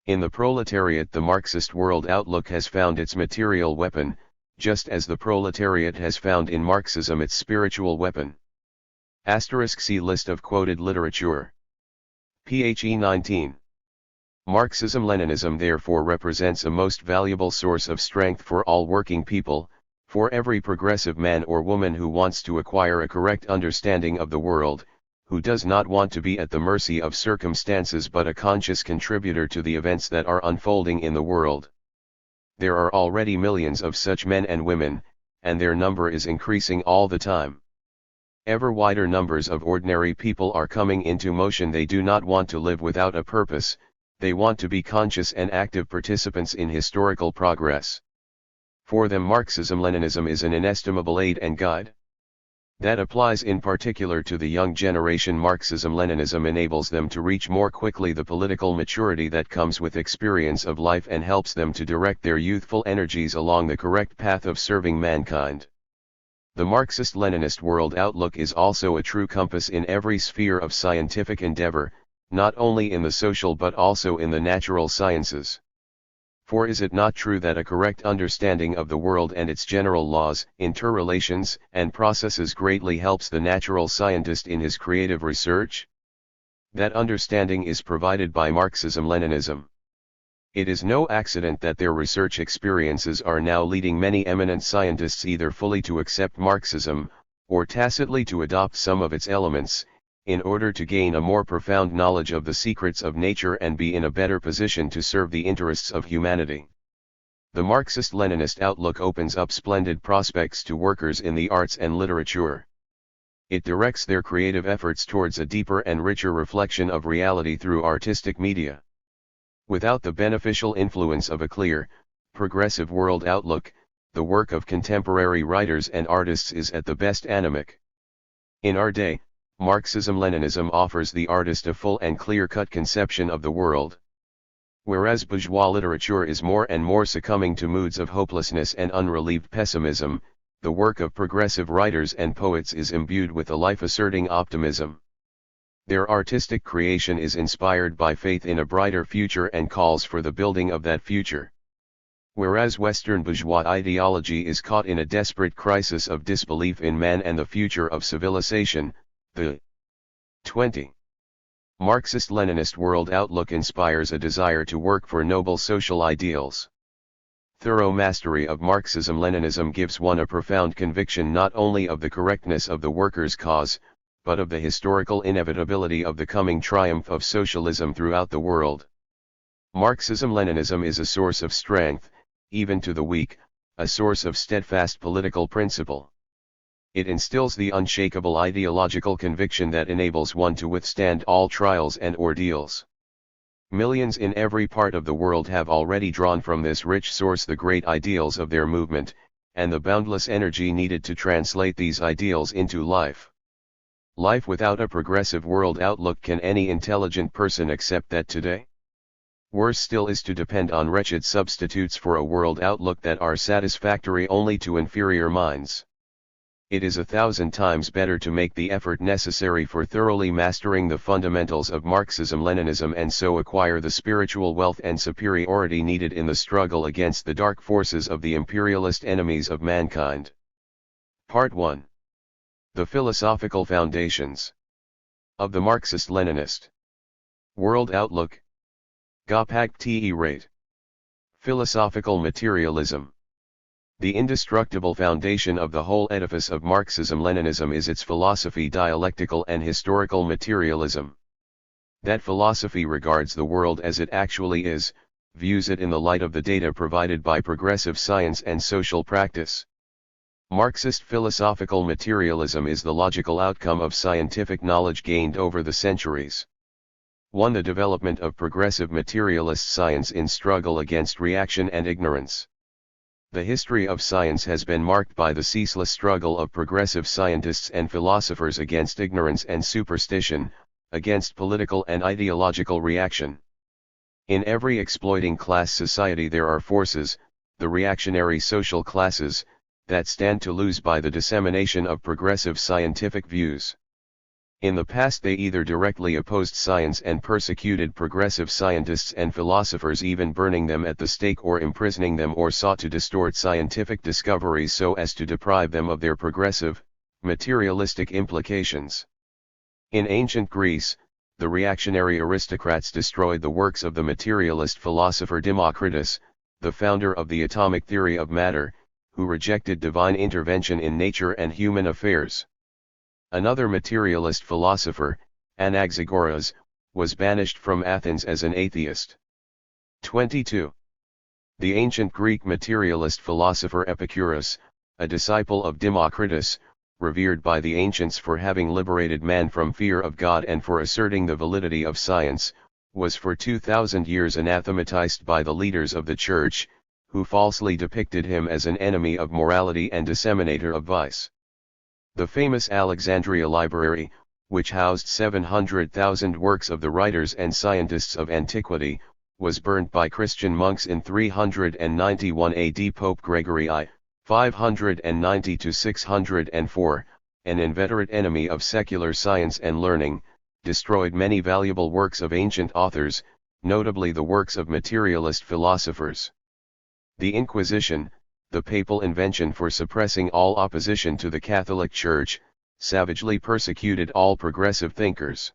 In the proletariat, the Marxist world outlook has found its material weapon, just as the proletariat has found in Marxism its spiritual weapon. See list of quoted literature. Phe 19. Marxism-Leninism therefore represents a most valuable source of strength for all working people, for every progressive man or woman who wants to acquire a correct understanding of the world, who does not want to be at the mercy of circumstances but a conscious contributor to the events that are unfolding in the world. There are already millions of such men and women, and their number is increasing all the time. Ever wider numbers of ordinary people are coming into motion. They do not want to live without a purpose. They want to be conscious and active participants in historical progress. For them, Marxism-Leninism is an inestimable aid and guide. That applies in particular to the young generation. Marxism-Leninism enables them to reach more quickly the political maturity that comes with experience of life and helps them to direct their youthful energies along the correct path of serving mankind. The Marxist-Leninist world outlook is also a true compass in every sphere of scientific endeavor, not only in the social but also in the natural sciences. For is it not true that a correct understanding of the world and its general laws, interrelations, and processes greatly helps the natural scientist in his creative research? That understanding is provided by Marxism-Leninism. It is no accident that their research experiences are now leading many eminent scientists either fully to accept Marxism, or tacitly to adopt some of its elements, in order to gain a more profound knowledge of the secrets of nature and be in a better position to serve the interests of humanity. The Marxist-Leninist outlook opens up splendid prospects to workers in the arts and literature. It directs their creative efforts towards a deeper and richer reflection of reality through artistic media. Without the beneficial influence of a clear, progressive world outlook, the work of contemporary writers and artists is at the best anemic. In our day, Marxism-Leninism offers the artist a full and clear-cut conception of the world. Whereas bourgeois literature is more and more succumbing to moods of hopelessness and unrelieved pessimism, the work of progressive writers and poets is imbued with a life-asserting optimism. Their artistic creation is inspired by faith in a brighter future and calls for the building of that future. Whereas Western bourgeois ideology is caught in a desperate crisis of disbelief in man and the future of civilization, the 20. Marxist-Leninist world outlook inspires a desire to work for noble social ideals. Thorough mastery of Marxism-Leninism gives one a profound conviction not only of the correctness of the workers' cause, but of the historical inevitability of the coming triumph of socialism throughout the world. Marxism-Leninism is a source of strength, even to the weak, a source of steadfast political principle. It instills the unshakable ideological conviction that enables one to withstand all trials and ordeals. Millions in every part of the world have already drawn from this rich source the great ideals of their movement, and the boundless energy needed to translate these ideals into life. Life without a progressive world outlook, can any intelligent person accept that today? Worse still is to depend on wretched substitutes for a world outlook that are satisfactory only to inferior minds. it is 1,000 times better to make the effort necessary for thoroughly mastering the fundamentals of Marxism-Leninism and so acquire the spiritual wealth and superiority needed in the struggle against the dark forces of the imperialist enemies of mankind. Part 1. The Philosophical Foundations of the Marxist-Leninist World Outlook. Gopakt te rate. Philosophical Materialism. The indestructible foundation of the whole edifice of Marxism-Leninism is its philosophy, dialectical and historical materialism. That philosophy regards the world as it actually is, views it in the light of the data provided by progressive science and social practice. Marxist philosophical materialism is the logical outcome of scientific knowledge gained over the centuries. 1. The development of progressive materialist science in struggle against reaction and ignorance. The history of science has been marked by the ceaseless struggle of progressive scientists and philosophers against ignorance and superstition, against political and ideological reaction. In every exploiting class society there are forces, the reactionary social classes, that stand to lose by the dissemination of progressive scientific views. In the past they either directly opposed science and persecuted progressive scientists and philosophers, even burning them at the stake or imprisoning them, or sought to distort scientific discoveries so as to deprive them of their progressive, materialistic implications. In ancient Greece, the reactionary aristocrats destroyed the works of the materialist philosopher Democritus, the founder of the atomic theory of matter, who rejected divine intervention in nature and human affairs. Another materialist philosopher, Anaxagoras, was banished from Athens as an atheist. 22. The ancient Greek materialist philosopher Epicurus, a disciple of Democritus, revered by the ancients for having liberated man from fear of God and for asserting the validity of science, was for 2,000 years anathematized by the leaders of the Church, who falsely depicted him as an enemy of morality and disseminator of vice. The famous Alexandria Library, which housed 700,000 works of the writers and scientists of antiquity, was burnt by Christian monks in 391 AD. Pope Gregory I, 590–604, an inveterate enemy of secular science and learning, destroyed many valuable works of ancient authors, notably the works of materialist philosophers. The Inquisition, the papal invention for suppressing all opposition to the Catholic Church, savagely persecuted all progressive thinkers.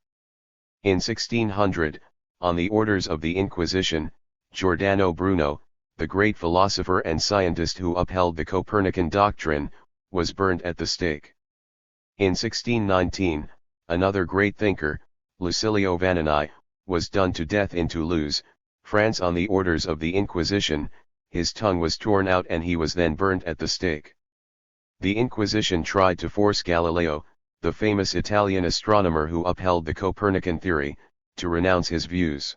In 1600, on the orders of the Inquisition, Giordano Bruno, the great philosopher and scientist who upheld the Copernican doctrine, was burned at the stake. In 1619, another great thinker, Lucilio Vanini, was done to death in Toulouse, France on the orders of the Inquisition. His tongue was torn out and he was then burnt at the stake. The Inquisition tried to force Galileo, the famous Italian astronomer who upheld the Copernican theory, to renounce his views.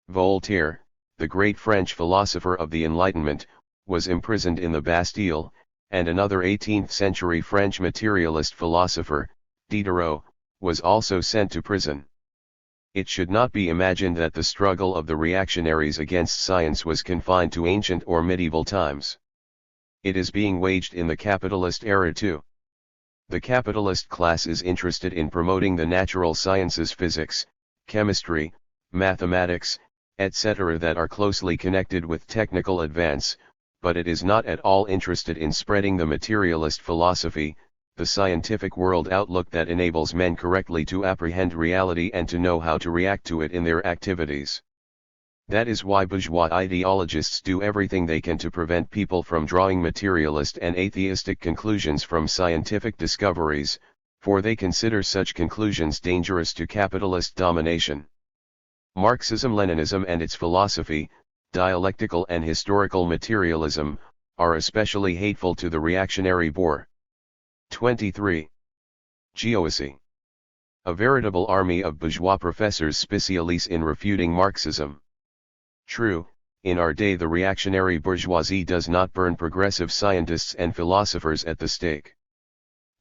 Voltaire, the great French philosopher of the Enlightenment, was imprisoned in the Bastille, and another 18th-century French materialist philosopher, Diderot, was also sent to prison. It should not be imagined that the struggle of the reactionaries against science was confined to ancient or medieval times. It is being waged in the capitalist era too. The capitalist class is interested in promoting the natural sciences, physics, chemistry, mathematics, etc. that are closely connected with technical advance, but it is not at all interested in spreading the materialist philosophy, the scientific world outlook that enables men correctly to apprehend reality and to know how to react to it in their activities. That is why bourgeois ideologists do everything they can to prevent people from drawing materialist and atheistic conclusions from scientific discoveries, for they consider such conclusions dangerous to capitalist domination. Marxism-Leninism and its philosophy, dialectical and historical materialism, are especially hateful to the reactionary Boer. 23. Geoisy. A veritable army of bourgeois professors spécialistes in refuting Marxism. True, in our day the reactionary bourgeoisie does not burn progressive scientists and philosophers at the stake.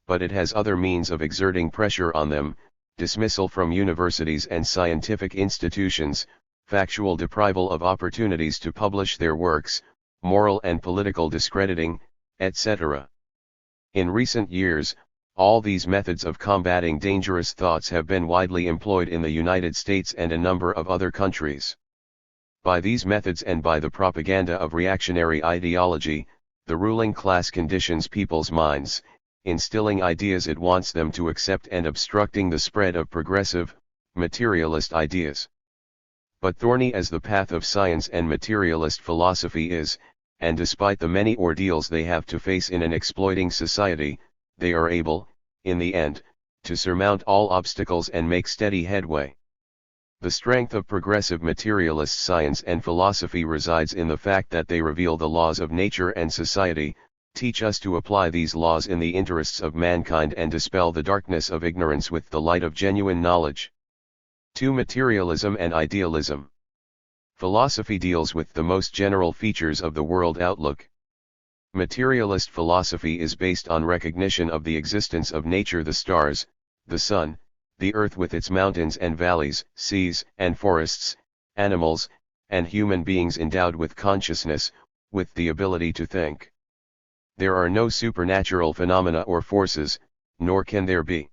But it has other means of exerting pressure on them: dismissal from universities and scientific institutions, factual deprival of opportunities to publish their works, moral and political discrediting, etc. In recent years, all these methods of combating dangerous thoughts have been widely employed in the United States and a number of other countries. By these methods and by the propaganda of reactionary ideology, the ruling class conditions people's minds, instilling ideas it wants them to accept and obstructing the spread of progressive, materialist ideas. But thorny as the path of science and materialist philosophy is, and despite the many ordeals they have to face in an exploiting society, they are able, in the end, to surmount all obstacles and make steady headway. The strength of progressive materialist science and philosophy resides in the fact that they reveal the laws of nature and society, teach us to apply these laws in the interests of mankind and dispel the darkness of ignorance with the light of genuine knowledge. 2. Materialism and idealism. Philosophy deals with the most general features of the world outlook. Materialist philosophy is based on recognition of the existence of nature, the stars, the sun, the earth with its mountains and valleys, seas and forests, animals, and human beings endowed with consciousness, with the ability to think. There are no supernatural phenomena or forces, nor can there be.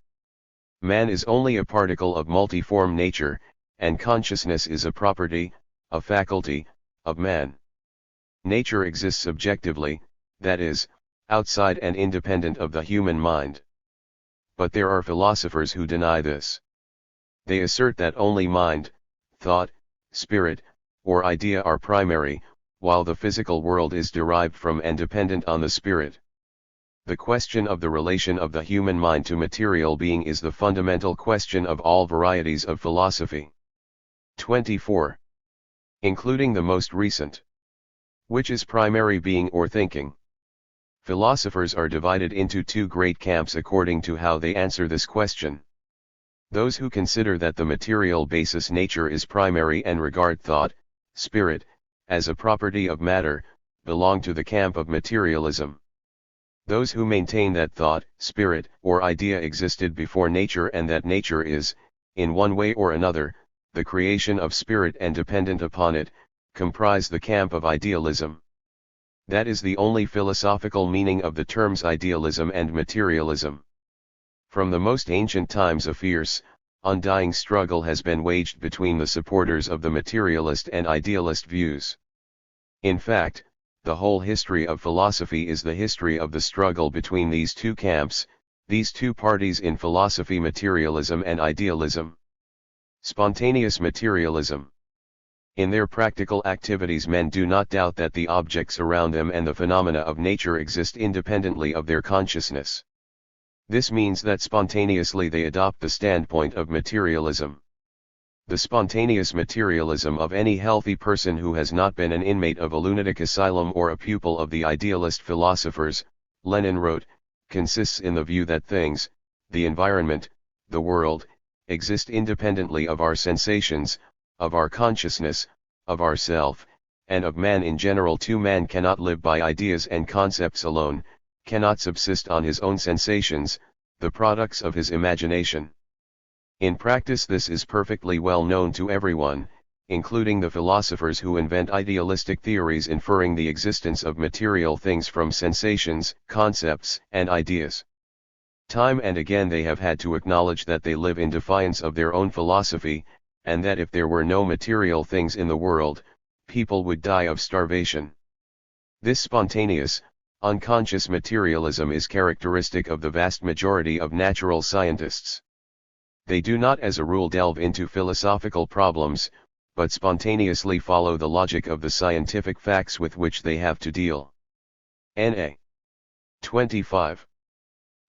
Man is only a particle of multiform nature, and consciousness is a property, a faculty, of man. Nature exists objectively, that is, outside and independent of the human mind. But there are philosophers who deny this. They assert that only mind, thought, spirit, or idea are primary, while the physical world is derived from and dependent on the spirit. The question of the relation of the human mind to material being is the fundamental question of all varieties of philosophy. 24. Including the most recent. Which is primary being or thinking? Philosophers are divided into two great camps according to how they answer this question. Those who consider that the material basis nature is primary and regard thought, spirit, as a property of matter, belong to the camp of materialism. Those who maintain that thought, spirit, or idea existed before nature and that nature is, in one way or another, the creation of spirit and dependent upon it, comprise the camp of idealism. That is the only philosophical meaning of the terms idealism and materialism. From the most ancient times a fierce, undying struggle has been waged between the supporters of the materialist and idealist views. In fact, the whole history of philosophy is the history of the struggle between these two camps, these two parties in philosophy: materialism and idealism. Spontaneous materialism. In their practical activities, men do not doubt that the objects around them and the phenomena of nature exist independently of their consciousness. This means that spontaneously they adopt the standpoint of materialism. The spontaneous materialism of any healthy person who has not been an inmate of a lunatic asylum or a pupil of the idealist philosophers, Lenin wrote, consists in the view that things, the environment, the world, exist independently of our sensations, of our consciousness, of ourself, and of man in general. Too, man cannot live by ideas and concepts alone, cannot subsist on his own sensations, the products of his imagination. In practice this is perfectly well known to everyone, including the philosophers who invent idealistic theories inferring the existence of material things from sensations, concepts, and ideas. Time and again they have had to acknowledge that they live in defiance of their own philosophy, and that if there were no material things in the world, people would die of starvation. This spontaneous, unconscious materialism is characteristic of the vast majority of natural scientists. They do not as a rule delve into philosophical problems, but spontaneously follow the logic of the scientific facts with which they have to deal. N.A. 25.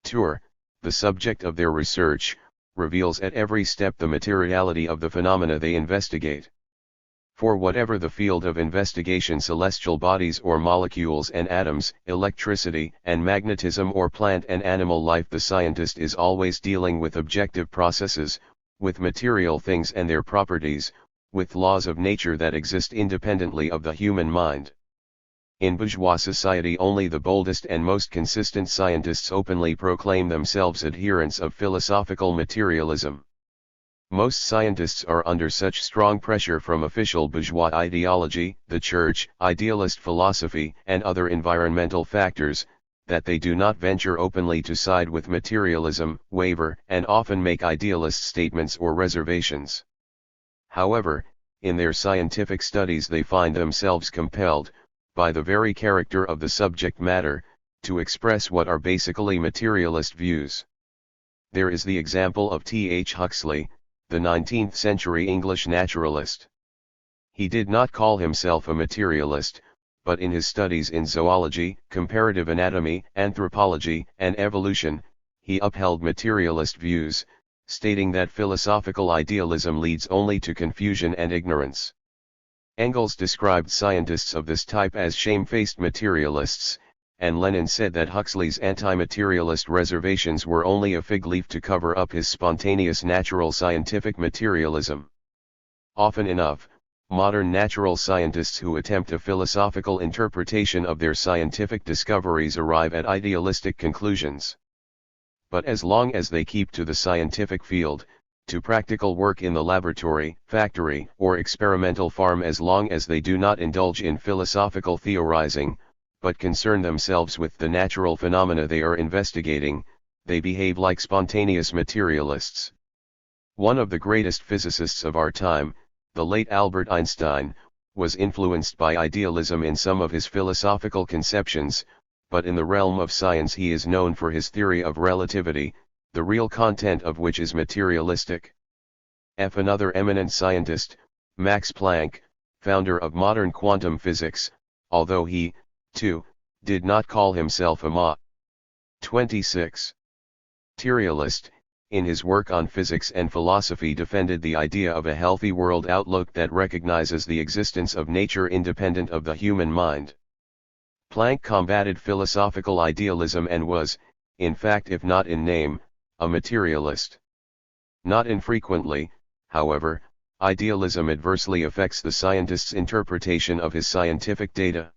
Tour, the subject of their research, reveals at every step the materiality of the phenomena they investigate. For whatever the field of investigation, celestial bodies or molecules and atoms, electricity and magnetism or plant and animal life, the scientist is always dealing with objective processes, with material things and their properties, with laws of nature that exist independently of the human mind. In bourgeois society only the boldest and most consistent scientists openly proclaim themselves adherents of philosophical materialism. Most scientists are under such strong pressure from official bourgeois ideology, the church, idealist philosophy, and other environmental factors, that they do not venture openly to side with materialism, waver, and often make idealist statements or reservations. However, in their scientific studies they find themselves compelled, by the very character of the subject matter, to express what are basically materialist views. There is the example of T.H. Huxley, the 19th-century English naturalist. He did not call himself a materialist, but in his studies in zoology, comparative anatomy, anthropology, and evolution, he upheld materialist views, stating that philosophical idealism leads only to confusion and ignorance. Engels described scientists of this type as shamefaced materialists, and Lenin said that Huxley's anti-materialist reservations were only a fig leaf to cover up his spontaneous natural scientific materialism. Often enough, modern natural scientists who attempt a philosophical interpretation of their scientific discoveries arrive at idealistic conclusions. But as long as they keep to the scientific field, to practical work in the laboratory, factory, or experimental farm, as long as they do not indulge in philosophical theorizing, but concern themselves with the natural phenomena they are investigating, they behave like spontaneous materialists. One of the greatest physicists of our time, the late Albert Einstein, was influenced by idealism in some of his philosophical conceptions, but in the realm of science he is known for his theory of relativity, the real content of which is materialistic. Another eminent scientist, Max Planck, founder of modern quantum physics, although he, too, did not call himself a 26. Materialist, in his work on physics and philosophy defended the idea of a healthy world outlook that recognizes the existence of nature independent of the human mind. Planck combated philosophical idealism and was, in fact if not in name, a materialist. Not infrequently, however, idealism adversely affects the scientist's interpretation of his scientific data.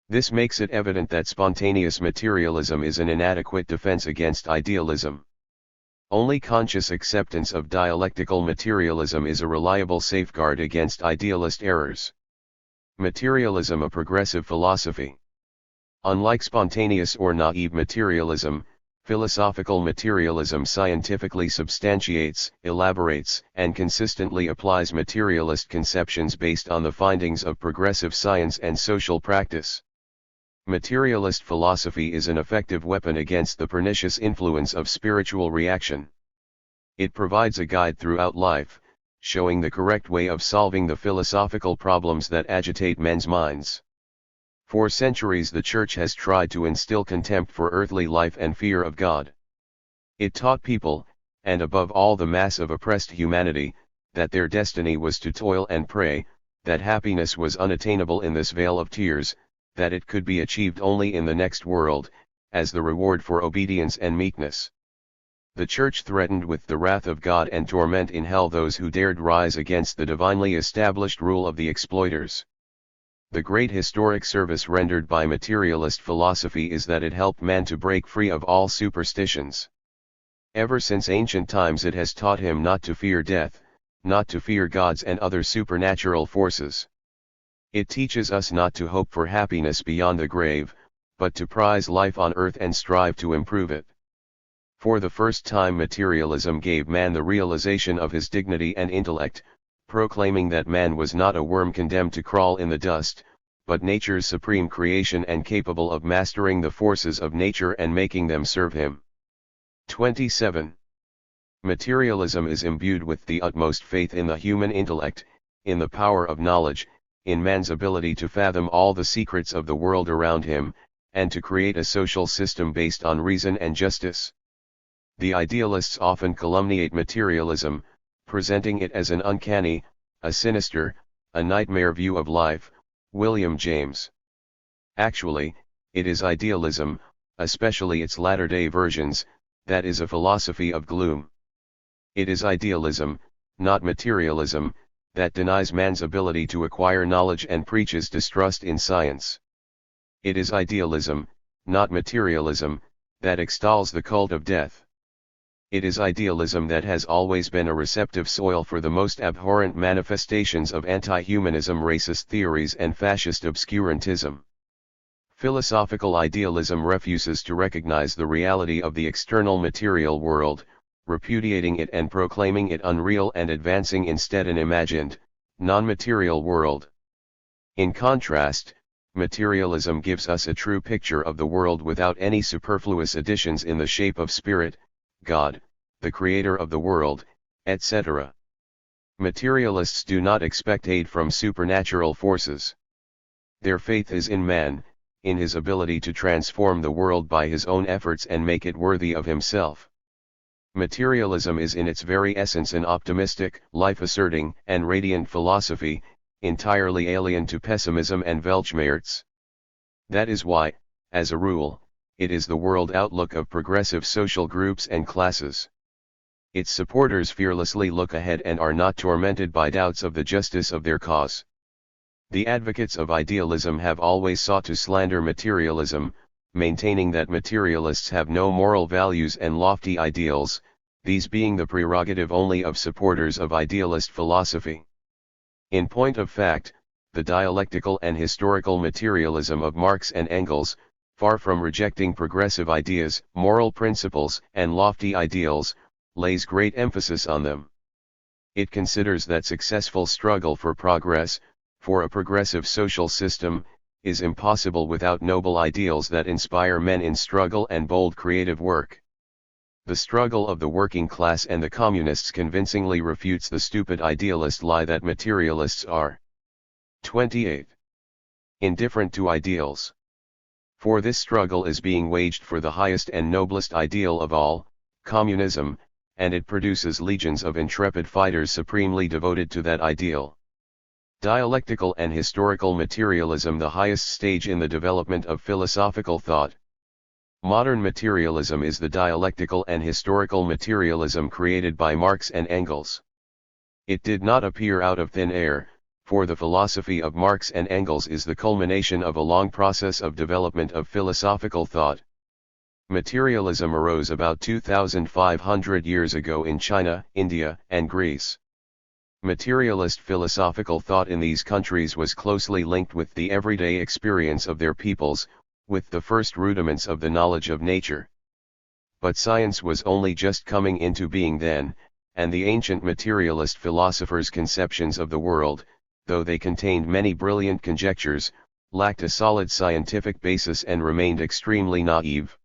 This makes it evident that spontaneous materialism is an inadequate defense against idealism. Only conscious acceptance of dialectical materialism is a reliable safeguard against idealist errors. Materialism, a progressive philosophy. Unlike spontaneous or naive materialism, philosophical materialism scientifically substantiates, elaborates, and consistently applies materialist conceptions based on the findings of progressive science and social practice. Materialist philosophy is an effective weapon against the pernicious influence of spiritual reaction. It provides a guide throughout life, showing the correct way of solving the philosophical problems that agitate men's minds. For centuries the Church has tried to instill contempt for earthly life and fear of God. It taught people, and above all the mass of oppressed humanity, that their destiny was to toil and pray, that happiness was unattainable in this vale of tears, that it could be achieved only in the next world, as the reward for obedience and meekness. The Church threatened with the wrath of God and torment in hell those who dared rise against the divinely established rule of the exploiters. The great historic service rendered by materialist philosophy is that it helped man to break free of all superstitions. Ever since ancient times it has taught him not to fear death, not to fear gods and other supernatural forces. It teaches us not to hope for happiness beyond the grave, but to prize life on earth and strive to improve it. For the first time materialism gave man the realization of his dignity and intellect, proclaiming that man was not a worm condemned to crawl in the dust, but nature's supreme creation and capable of mastering the forces of nature and making them serve him. 27. Materialism is imbued with the utmost faith in the human intellect, in the power of knowledge, in man's ability to fathom all the secrets of the world around him, and to create a social system based on reason and justice. The idealists often calumniate materialism, presenting it as an uncanny, a sinister, a nightmare view of life. William James. Actually, it is idealism, especially its latter-day versions, that is a philosophy of gloom. It is idealism, not materialism, that denies man's ability to acquire knowledge and preaches distrust in science. It is idealism, not materialism, that extols the cult of death. It is idealism that has always been a receptive soil for the most abhorrent manifestations of anti-humanism, racist theories and fascist obscurantism. Philosophical idealism refuses to recognize the reality of the external material world, repudiating it and proclaiming it unreal and advancing instead an imagined, non-material world. In contrast, materialism gives us a true picture of the world without any superfluous additions in the shape of spirit, God, the creator of the world, etc. Materialists do not expect aid from supernatural forces. Their faith is in man, in his ability to transform the world by his own efforts and make it worthy of himself. Materialism is in its very essence an optimistic, life-asserting, and radiant philosophy, entirely alien to pessimism and Weltschmerz. That is why, as a rule, it is the world outlook of progressive social groups and classes. Its supporters fearlessly look ahead and are not tormented by doubts of the justice of their cause. The advocates of idealism have always sought to slander materialism, maintaining that materialists have no moral values and lofty ideals, these being the prerogative only of supporters of idealist philosophy. In point of fact, the dialectical and historical materialism of Marx and Engels, far from rejecting progressive ideas, moral principles, and lofty ideals, lays great emphasis on them. It considers that successful struggle for progress, for a progressive social system, is impossible without noble ideals that inspire men in struggle and bold creative work. The struggle of the working class and the communists convincingly refutes the stupid idealist lie that materialists are 28. Indifferent to ideals. For this struggle is being waged for the highest and noblest ideal of all, communism, and it produces legions of intrepid fighters supremely devoted to that ideal. Dialectical and historical materialism, the highest stage in the development of philosophical thought. Modern materialism is the dialectical and historical materialism created by Marx and Engels. It did not appear out of thin air, for the philosophy of Marx and Engels is the culmination of a long process of development of philosophical thought. Materialism arose about 2,500 years ago in China, India, and Greece. Materialist philosophical thought in these countries was closely linked with the everyday experience of their peoples, with the first rudiments of the knowledge of nature. But science was only just coming into being then, and the ancient materialist philosophers' conceptions of the world, though they contained many brilliant conjectures, lacked a solid scientific basis and remained extremely naive.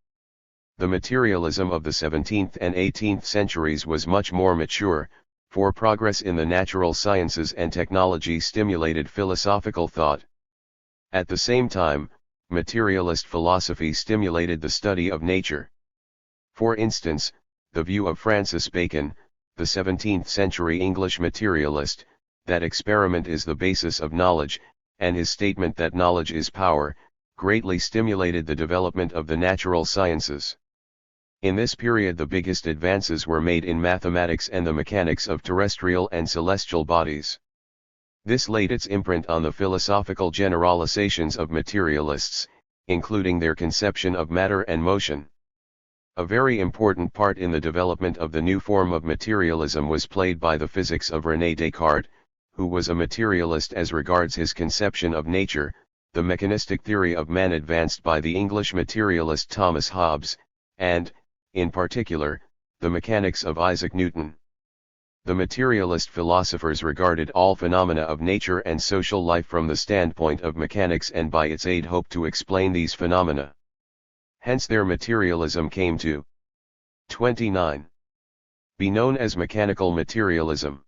The materialism of the 17th and 18th centuries was much more mature, for progress in the natural sciences and technology stimulated philosophical thought. At the same time, materialist philosophy stimulated the study of nature. For instance, the view of Francis Bacon, the 17th century English materialist, that experiment is the basis of knowledge, and his statement that knowledge is power, greatly stimulated the development of the natural sciences. In this period the biggest advances were made in mathematics and the mechanics of terrestrial and celestial bodies. This laid its imprint on the philosophical generalizations of materialists, including their conception of matter and motion. A very important part in the development of the new form of materialism was played by the physics of René Descartes, who was a materialist as regards his conception of nature, the mechanistic theory of man advanced by the English materialist Thomas Hobbes, and, in particular, the mechanics of Isaac Newton. The materialist philosophers regarded all phenomena of nature and social life from the standpoint of mechanics and by its aid hoped to explain these phenomena. Hence their materialism came to 29. Be known as mechanical materialism.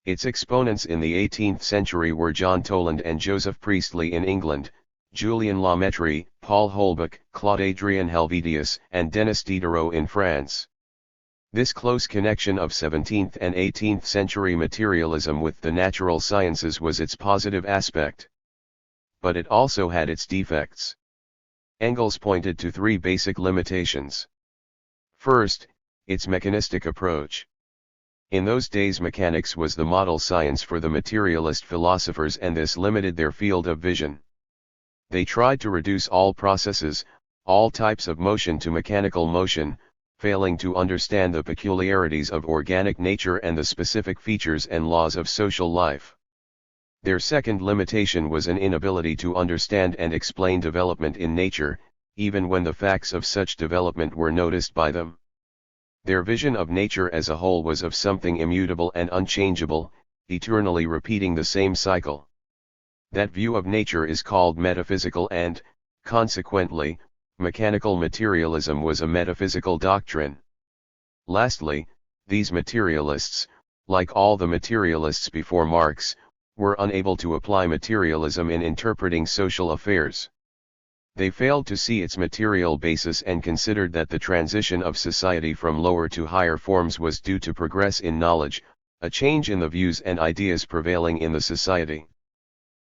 Its exponents in the 18th century were John Toland and Joseph Priestley in England, Julien Lamettrie, Paul Holbach, Claude-Adrien Helvetius, and Denis Diderot in France. This close connection of 17th and 18th century materialism with the natural sciences was its positive aspect. But it also had its defects. Engels pointed to three basic limitations. First, its mechanistic approach. In those days mechanics was the model science for the materialist philosophers, and this limited their field of vision. They tried to reduce all processes, all types of motion to mechanical motion, failing to understand the peculiarities of organic nature and the specific features and laws of social life. Their second limitation was an inability to understand and explain development in nature, even when the facts of such development were noticed by them. Their vision of nature as a whole was of something immutable and unchangeable, eternally repeating the same cycle. That view of nature is called metaphysical and, consequently, mechanical materialism was a metaphysical doctrine. Lastly, these materialists, like all the materialists before Marx, were unable to apply materialism in interpreting social affairs. They failed to see its material basis and considered that the transition of society from lower to higher forms was due to progress in knowledge, a change in the views and ideas prevailing in the society.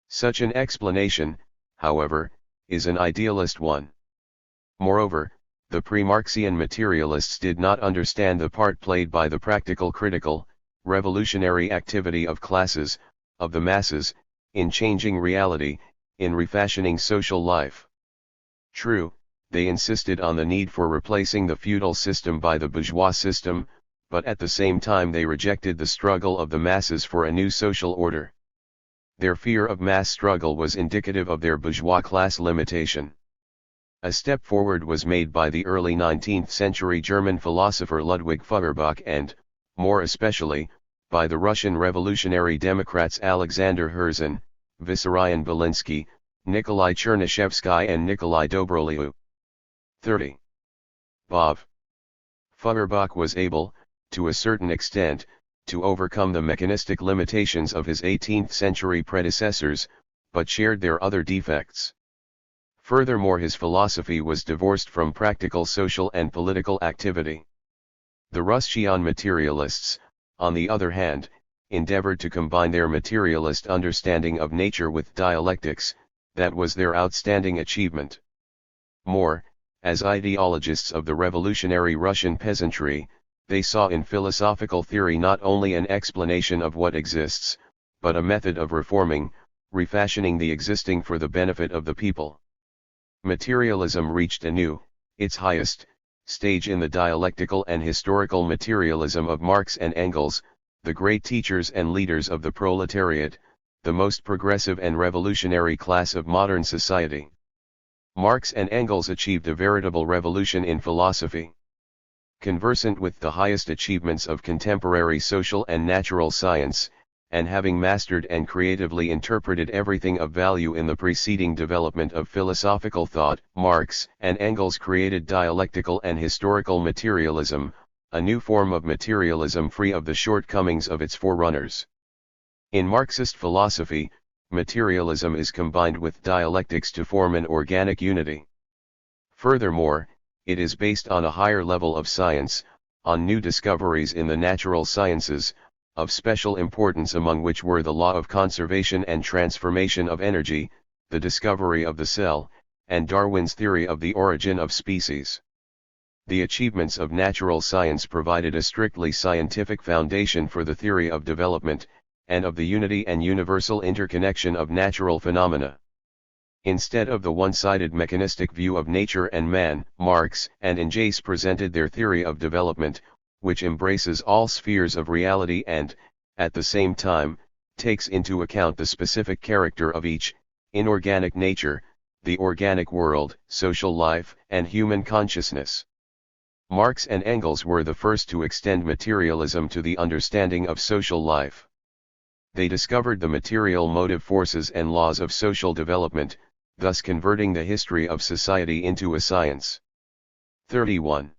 Such an explanation, however, is an idealist one. Moreover, the pre-Marxian materialists did not understand the part played by the practical critical, revolutionary activity of classes, of the masses, in changing reality, in refashioning social life. True, they insisted on the need for replacing the feudal system by the bourgeois system, but at the same time they rejected the struggle of the masses for a new social order. Their fear of mass struggle was indicative of their bourgeois class limitation. A step forward was made by the early 19th century German philosopher Ludwig Feuerbach and, more especially, by the Russian revolutionary Democrats Alexander Herzen, Vissarion Belinsky, Nikolai Chernyshevsky and Nikolai Dobroliu. 30. Bov. Feuerbach was able, to a certain extent, to overcome the mechanistic limitations of his 18th century predecessors, but shared their other defects. Furthermore, his philosophy was divorced from practical social and political activity. The Russian materialists, on the other hand, endeavored to combine their materialist understanding of nature with dialectics. That was their outstanding achievement. More, as ideologists of the revolutionary Russian peasantry, they saw in philosophical theory not only an explanation of what exists, but a method of reforming, refashioning the existing for the benefit of the people. Materialism reached anew, its highest, stage in the dialectical and historical materialism of Marx and Engels, the great teachers and leaders of the proletariat, the most progressive and revolutionary class of modern society. Marx and Engels achieved a veritable revolution in philosophy. Conversant with the highest achievements of contemporary social and natural science, and having mastered and creatively interpreted everything of value in the preceding development of philosophical thought, Marx and Engels created dialectical and historical materialism, a new form of materialism free of the shortcomings of its forerunners. In Marxist philosophy, materialism is combined with dialectics to form an organic unity. Furthermore, it is based on a higher level of science, on new discoveries in the natural sciences, of special importance among which were the law of conservation and transformation of energy, the discovery of the cell, and Darwin's theory of the origin of species. The achievements of natural science provided a strictly scientific foundation for the theory of development, and of the unity and universal interconnection of natural phenomena. Instead of the one-sided mechanistic view of nature and man, Marx and Engels presented their theory of development, which embraces all spheres of reality and, at the same time, takes into account the specific character of each, inorganic nature, the organic world, social life, and human consciousness. Marx and Engels were the first to extend materialism to the understanding of social life. They discovered the material motive forces and laws of social development, thus converting the history of society into a science. 31.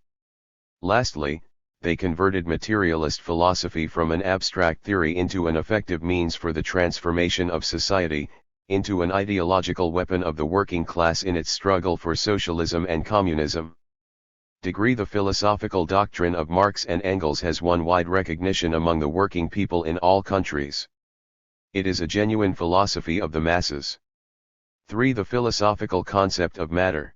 Lastly, they converted materialist philosophy from an abstract theory into an effective means for the transformation of society, into an ideological weapon of the working class in its struggle for socialism and communism. The philosophical doctrine of Marx and Engels has won wide recognition among the working people in all countries. It is a genuine philosophy of the masses. 3. The philosophical concept of matter.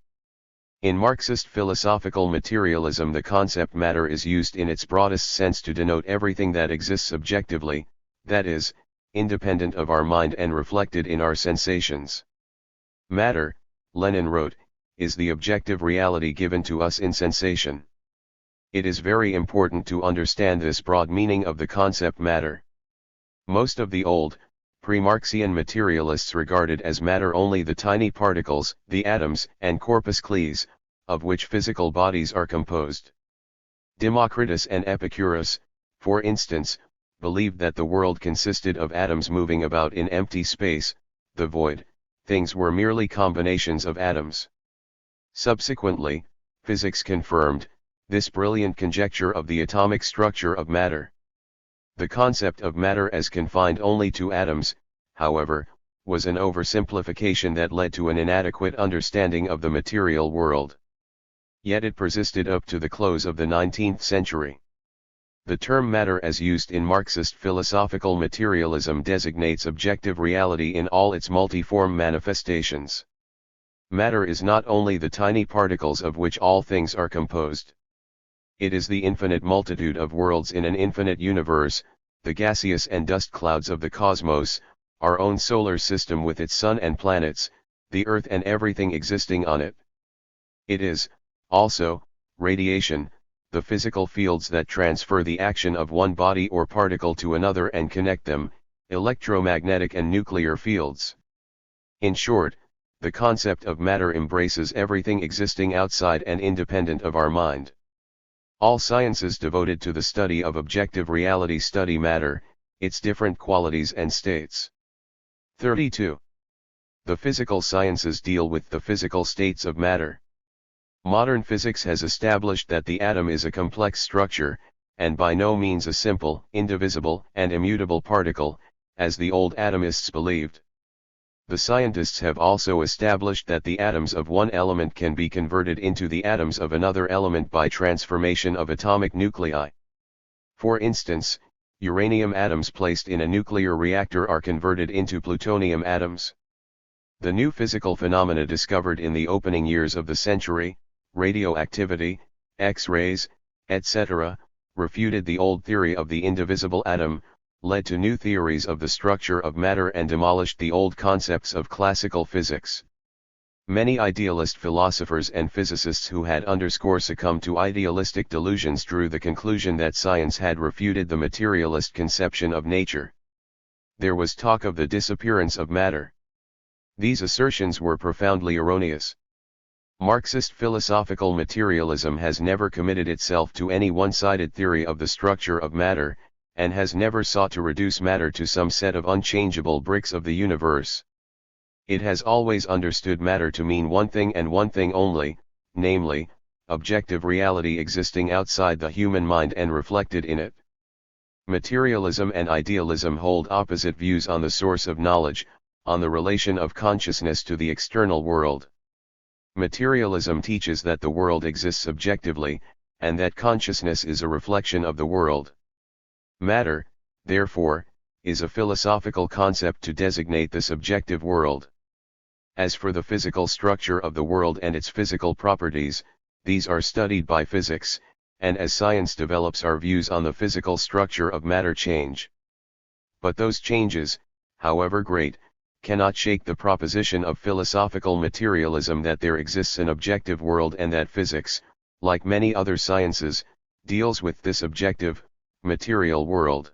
In Marxist philosophical materialism, the concept matter is used in its broadest sense to denote everything that exists objectively, that is, independent of our mind and reflected in our sensations. Matter, Lenin wrote, is the objective reality given to us in sensation. It is very important to understand this broad meaning of the concept matter. Most of the old, Pre-Marxian materialists regarded as matter only the tiny particles, the atoms and corpuscles, of which physical bodies are composed. Democritus and Epicurus, for instance, believed that the world consisted of atoms moving about in empty space, the void. Things were merely combinations of atoms. Subsequently, physics confirmed this brilliant conjecture of the atomic structure of matter. The concept of matter as confined only to atoms, however, was an oversimplification that led to an inadequate understanding of the material world. Yet it persisted up to the close of the 19th century. The term matter as used in Marxist philosophical materialism designates objective reality in all its multiform manifestations. Matter is not only the tiny particles of which all things are composed. It is the infinite multitude of worlds in an infinite universe, the gaseous and dust clouds of the cosmos, our own solar system with its sun and planets, the earth and everything existing on it. It is, also, radiation, the physical fields that transfer the action of one body or particle to another and connect them, electromagnetic and nuclear fields. In short, the concept of matter embraces everything existing outside and independent of our mind. All sciences devoted to the study of objective reality study matter, its different qualities and states. 32. The physical sciences deal with the physical states of matter. Modern physics has established that the atom is a complex structure, and by no means a simple, indivisible, and immutable particle, as the old atomists believed. The scientists have also established that the atoms of one element can be converted into the atoms of another element by transformation of atomic nuclei. For instance, uranium atoms placed in a nuclear reactor are converted into plutonium atoms. The new physical phenomena discovered in the opening years of the century, radioactivity, X-rays, etc., refuted the old theory of the indivisible atom, led to new theories of the structure of matter and demolished the old concepts of classical physics. Many idealist philosophers and physicists who had succumbed to idealistic delusions drew the conclusion that science had refuted the materialist conception of nature. There was talk of the disappearance of matter. These assertions were profoundly erroneous. Marxist philosophical materialism has never committed itself to any one-sided theory of the structure of matter, and has never sought to reduce matter to some set of unchangeable bricks of the universe. It has always understood matter to mean one thing and one thing only, namely, objective reality existing outside the human mind and reflected in it. Materialism and idealism hold opposite views on the source of knowledge, on the relation of consciousness to the external world. Materialism teaches that the world exists objectively, and that consciousness is a reflection of the world. Matter, therefore, is a philosophical concept to designate the subjective world. As for the physical structure of the world and its physical properties, these are studied by physics, and as science develops our views on the physical structure of matter change. But those changes, however great, cannot shake the proposition of philosophical materialism that there exists an objective world and that physics, like many other sciences, deals with this objective, material world.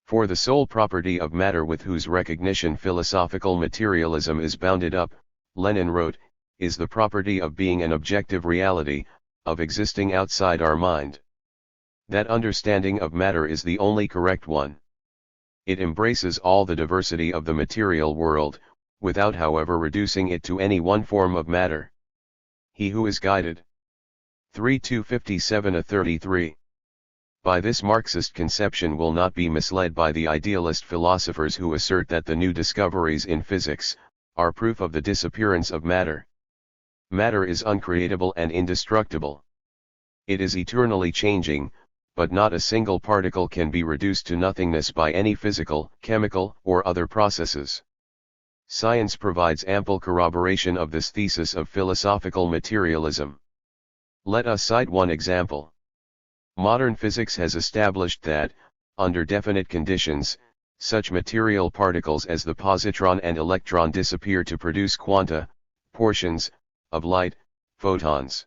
For the sole property of matter with whose recognition philosophical materialism is bounded up, Lenin wrote, is the property of being an objective reality, of existing outside our mind. That understanding of matter is the only correct one. It embraces all the diversity of the material world, without however reducing it to any one form of matter. He who is guided. 3-257-33. By this Marxist conception will not be misled by the idealist philosophers who assert that the new discoveries in physics are proof of the disappearance of matter. Matter is uncreatable and indestructible. It is eternally changing, but not a single particle can be reduced to nothingness by any physical, chemical, or other processes. Science provides ample corroboration of this thesis of philosophical materialism. Let us cite one example. Modern physics has established that, under definite conditions, such material particles as the positron and electron disappear to produce quanta, portions, of light, photons.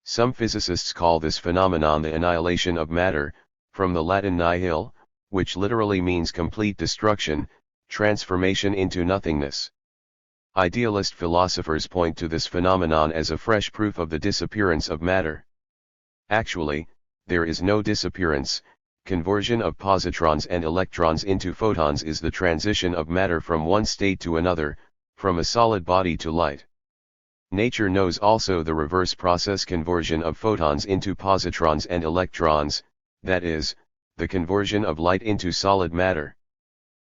Some physicists call this phenomenon the annihilation of matter, from the Latin nihil, which literally means complete destruction, Transformation into nothingness. Idealist philosophers point to this phenomenon as a fresh proof of the disappearance of matter. Actually, there is no disappearance. Conversion of positrons and electrons into photons is the transition of matter from one state to another, from a solid body to light. Nature knows also the reverse process, conversion of photons into positrons and electrons, that is, the conversion of light into solid matter.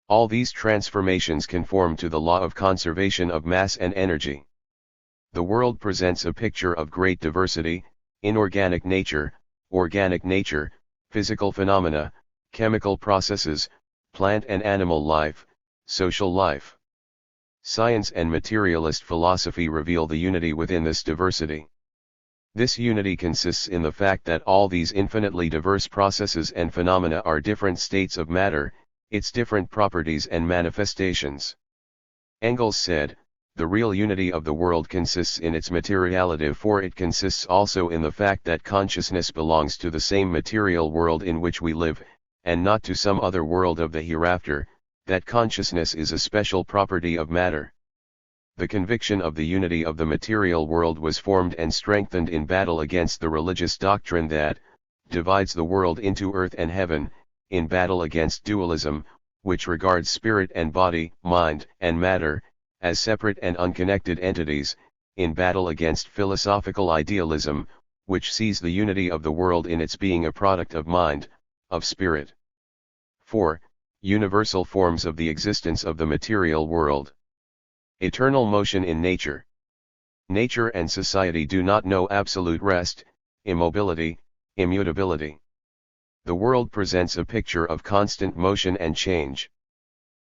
All these transformations conform to the law of conservation of mass and energy. The world presents a picture of great diversity: inorganic nature, organic nature, physical phenomena, chemical processes, plant and animal life, social life. Science and materialist philosophy reveal the unity within this diversity. This unity consists in the fact that all these infinitely diverse processes and phenomena are different states of matter, its different properties and manifestations. Engels said, "The real unity of the world consists in its materiality, for it consists also in the fact that consciousness belongs to the same material world in which we live, and not to some other world of the hereafter, that consciousness is a special property of matter." The conviction of the unity of the material world was formed and strengthened in battle against the religious doctrine that divides the world into earth and heaven, in battle against dualism, which regards spirit and body, mind and matter, as separate and unconnected entities, in battle against philosophical idealism, which sees the unity of the world in its being a product of mind, of spirit. 4. Universal forms of the existence of the material world. Eternal motion in nature. Nature and society do not know absolute rest, immobility, immutability. The world presents a picture of constant motion and change.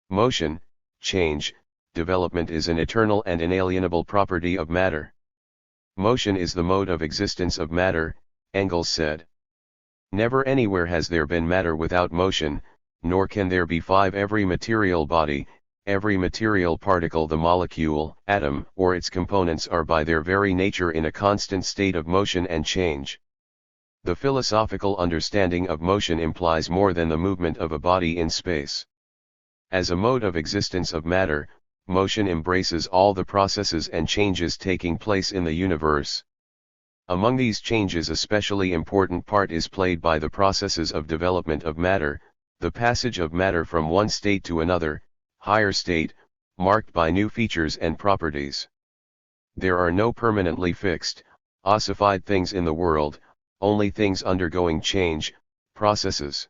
Motion, change, development is an eternal and inalienable property of matter. Motion is the mode of existence of matter, Engels said. Never anywhere has there been matter without motion, nor can there be. 5. Every material body, every material particle, the molecule, atom, or its components are by their very nature in a constant state of motion and change. The philosophical understanding of motion implies more than the movement of a body in space. As a mode of existence of matter, motion embraces all the processes and changes taking place in the universe. Among these changes, a specially important part is played by the processes of development of matter, the passage of matter from one state to another, higher state, marked by new features and properties. There are no permanently fixed, ossified things in the world, only things undergoing change, processes.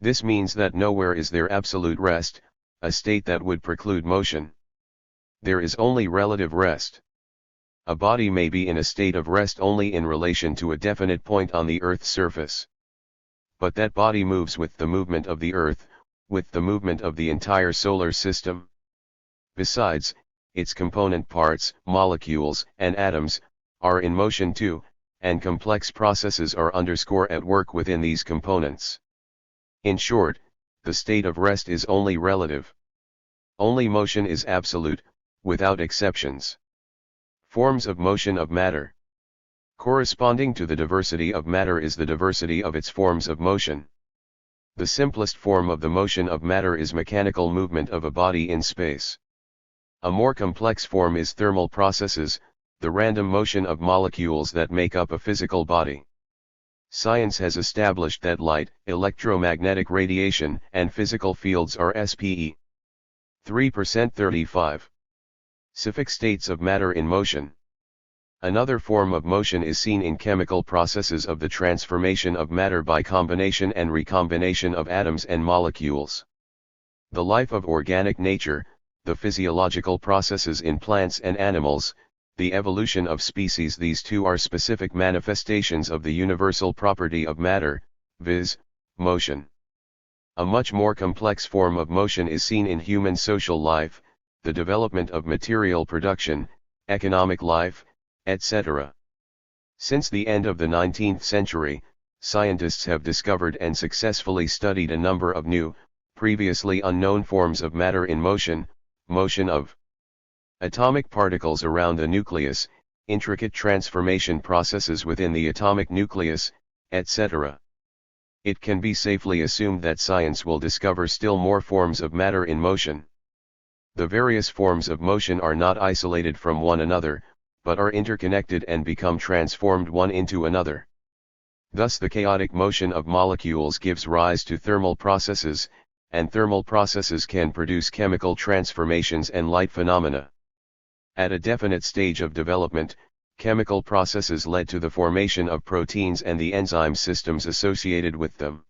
This means that nowhere is there absolute rest, a state that would preclude motion. There is only relative rest. A body may be in a state of rest only in relation to a definite point on the Earth's surface. But that body moves with the movement of the Earth, with the movement of the entire solar system. Besides, its component parts, molecules, and atoms, are in motion too, and complex processes are at work within these components. In short, the state of rest is only relative. Only motion is absolute, without exceptions. Forms of motion of matter. Corresponding to the diversity of matter is the diversity of its forms of motion. The simplest form of the motion of matter is mechanical movement of a body in space. A more complex form is thermal processes, the random motion of molecules that make up a physical body. Science has established that light, electromagnetic radiation, and physical fields are SPE. 3% 35. Specific states of matter in motion. Another form of motion is seen in chemical processes of the transformation of matter by combination and recombination of atoms and molecules. The life of organic nature, the physiological processes in plants and animals, the evolution of species, these two are specific manifestations of the universal property of matter, viz., motion. A much more complex form of motion is seen in human social life, the development of material production, economic life, etc. Since the end of the 19th century, scientists have discovered and successfully studied a number of new, previously unknown forms of matter in motion, motion of atomic particles around the nucleus, intricate transformation processes within the atomic nucleus, etc. it can be safely assumed that science will discover still more forms of matter in motion. The various forms of motion are not isolated from one another, but are interconnected and become transformed one into another. Thus the chaotic motion of molecules gives rise to thermal processes, and thermal processes can produce chemical transformations and light phenomena. At a definite stage of development, chemical processes led to the formation of proteins and the enzyme systems associated with them.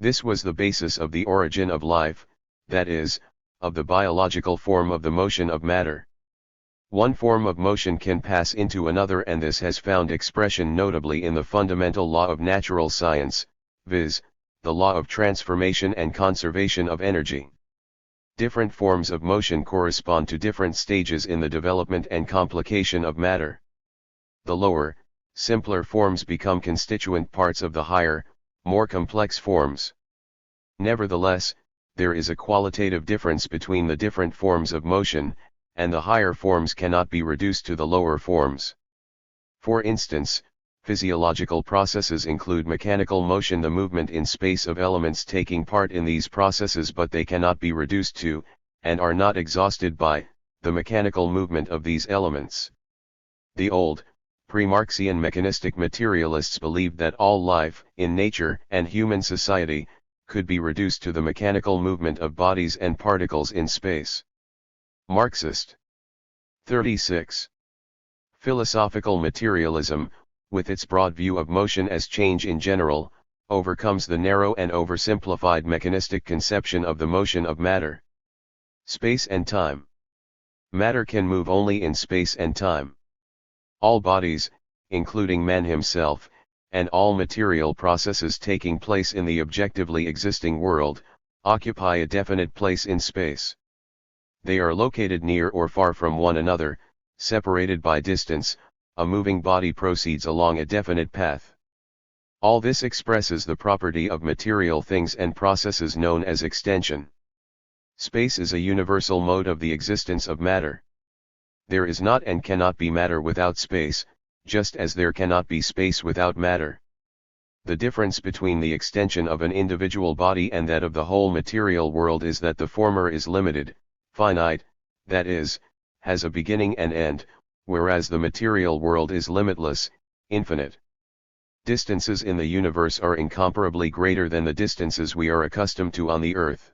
This was the basis of the origin of life, that is, of the biological form of the motion of matter. One form of motion can pass into another, and this has found expression notably in the fundamental law of natural science, viz., the law of transformation and conservation of energy. Different forms of motion correspond to different stages in the development and complication of matter. The lower, simpler forms become constituent parts of the higher, more complex forms. Nevertheless, there is a qualitative difference between the different forms of motion, and the higher forms cannot be reduced to the lower forms. For instance, physiological processes include mechanical motion, the movement in space of elements taking part in these processes, but they cannot be reduced to, and are not exhausted by, the mechanical movement of these elements. The old, pre-Marxian mechanistic materialists believed that all life, in nature and human society, could be reduced to the mechanical movement of bodies and particles in space. Marxist. 36. Philosophical materialism, with its broad view of motion as change in general, overcomes the narrow and oversimplified mechanistic conception of the motion of matter. Space and time. Matter can move only in space and time. All bodies, including man himself, and all material processes taking place in the objectively existing world, occupy a definite place in space. They are located near or far from one another, separated by distance. A moving body proceeds along a definite path. All this expresses the property of material things and processes known as extension. Space is a universal mode of the existence of matter. There is not and cannot be matter without space, just as there cannot be space without matter. The difference between the extension of an individual body and that of the whole material world is that the former is limited, finite, that is, has a beginning and end, whereas the material world is limitless, infinite. Distances in the universe are incomparably greater than the distances we are accustomed to on the Earth.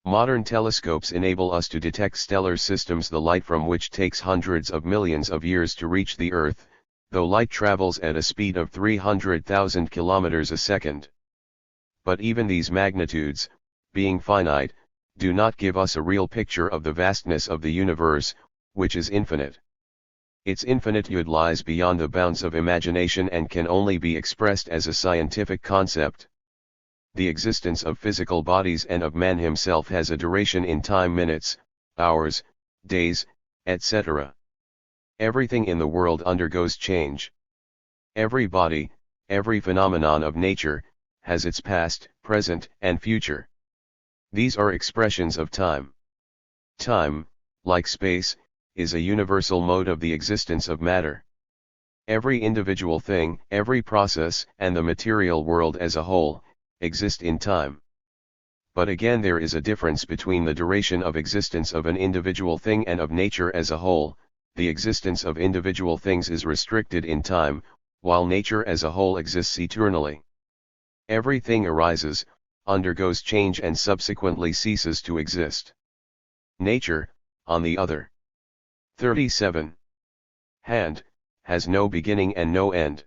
Modern telescopes enable us to detect stellar systems, the light from which takes hundreds of millions of years to reach the Earth, though light travels at a speed of 300,000 kilometers a second. But even these magnitudes, being finite, do not give us a real picture of the vastness of the universe, which is infinite. Its infinitude lies beyond the bounds of imagination and can only be expressed as a scientific concept. The existence of physical bodies and of man himself has a duration in time: minutes, hours, days, etc. Everything in the world undergoes change. Every body, every phenomenon of nature, has its past, present, and future. These are expressions of time. Time, like space, is a universal mode of the existence of matter. Every individual thing, every process, and the material world as a whole, exist in time. But again, there is a difference between the duration of existence of an individual thing and of nature as a whole. The existence of individual things is restricted in time, while nature as a whole exists eternally. Everything arises, undergoes change, and subsequently ceases to exist. Nature, on the other 37. Hand, has no beginning and no end.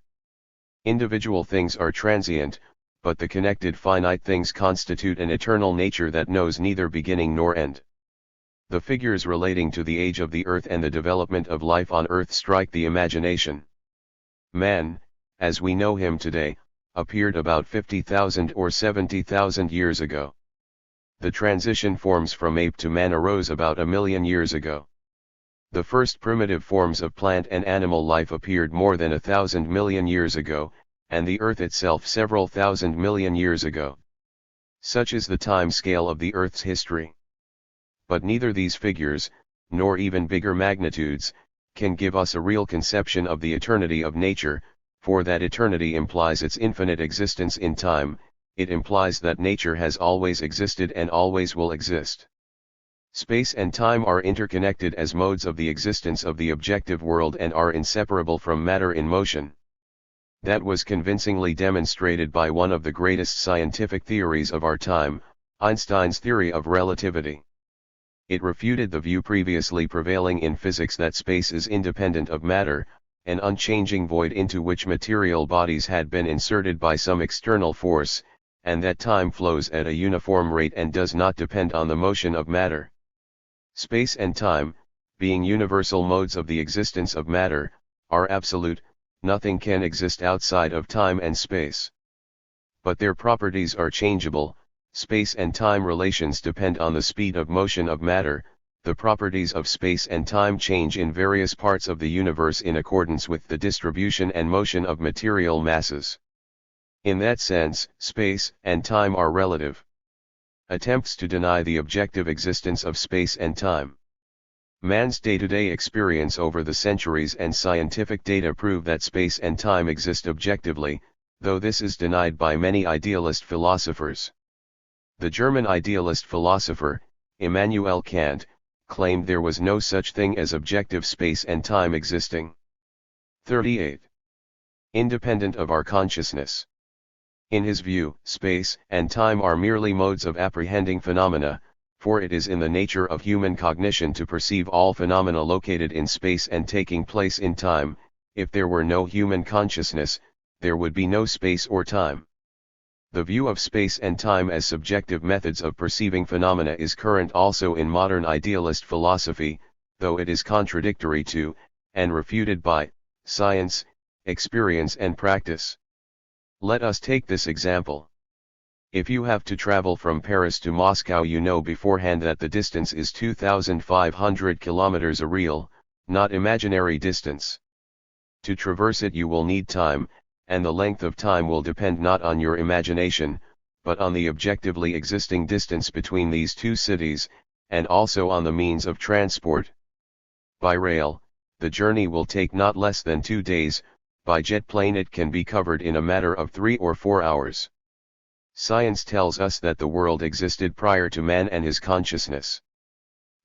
Individual things are transient, but the connected finite things constitute an eternal nature that knows neither beginning nor end. The figures relating to the age of the Earth and the development of life on Earth strike the imagination. Man, as we know him today, appeared about 50,000 or 70,000 years ago. The transition forms from ape to man arose about 1,000,000 years ago. The first primitive forms of plant and animal life appeared more than 1,000 million years ago, and the Earth itself several thousand million years ago. Such is the time scale of the Earth's history. But neither these figures, nor even bigger magnitudes, can give us a real conception of the eternity of nature, for that eternity implies its infinite existence in time, it implies that nature has always existed and always will exist. Space and time are interconnected as modes of the existence of the objective world and are inseparable from matter in motion. That was convincingly demonstrated by one of the greatest scientific theories of our time, Einstein's theory of relativity. It refuted the view previously prevailing in physics that space is independent of matter, an unchanging void into which material bodies had been inserted by some external force, and that time flows at a uniform rate and does not depend on the motion of matter. Space and time, being universal modes of the existence of matter, are absolute, nothing can exist outside of time and space. But their properties are changeable, space and time relations depend on the speed of motion of matter, the properties of space and time change in various parts of the universe in accordance with the distribution and motion of material masses. In that sense, space and time are relative. Attempts to deny the objective existence of space and time. Man's day-to-day experience over the centuries and scientific data prove that space and time exist objectively, though this is denied by many idealist philosophers. The German idealist philosopher, Immanuel Kant, claimed there was no such thing as objective space and time existing. 38. Independent of our consciousness. In his view, space and time are merely modes of apprehending phenomena, for it is in the nature of human cognition to perceive all phenomena located in space and taking place in time. If there were no human consciousness, there would be no space or time. The view of space and time as subjective methods of perceiving phenomena is current also in modern idealist philosophy, though it is contradictory to, and refuted by, science, experience and practice. Let us take this example. If you have to travel from Paris to Moscow, you know beforehand that the distance is 2,500 kilometers, a real, not imaginary distance. To traverse it you will need time, and the length of time will depend not on your imagination, but on the objectively existing distance between these two cities, and also on the means of transport. By rail, the journey will take not less than 2 days, by jet plane it can be covered in a matter of 3 or 4 hours. Science tells us that the world existed prior to man and his consciousness.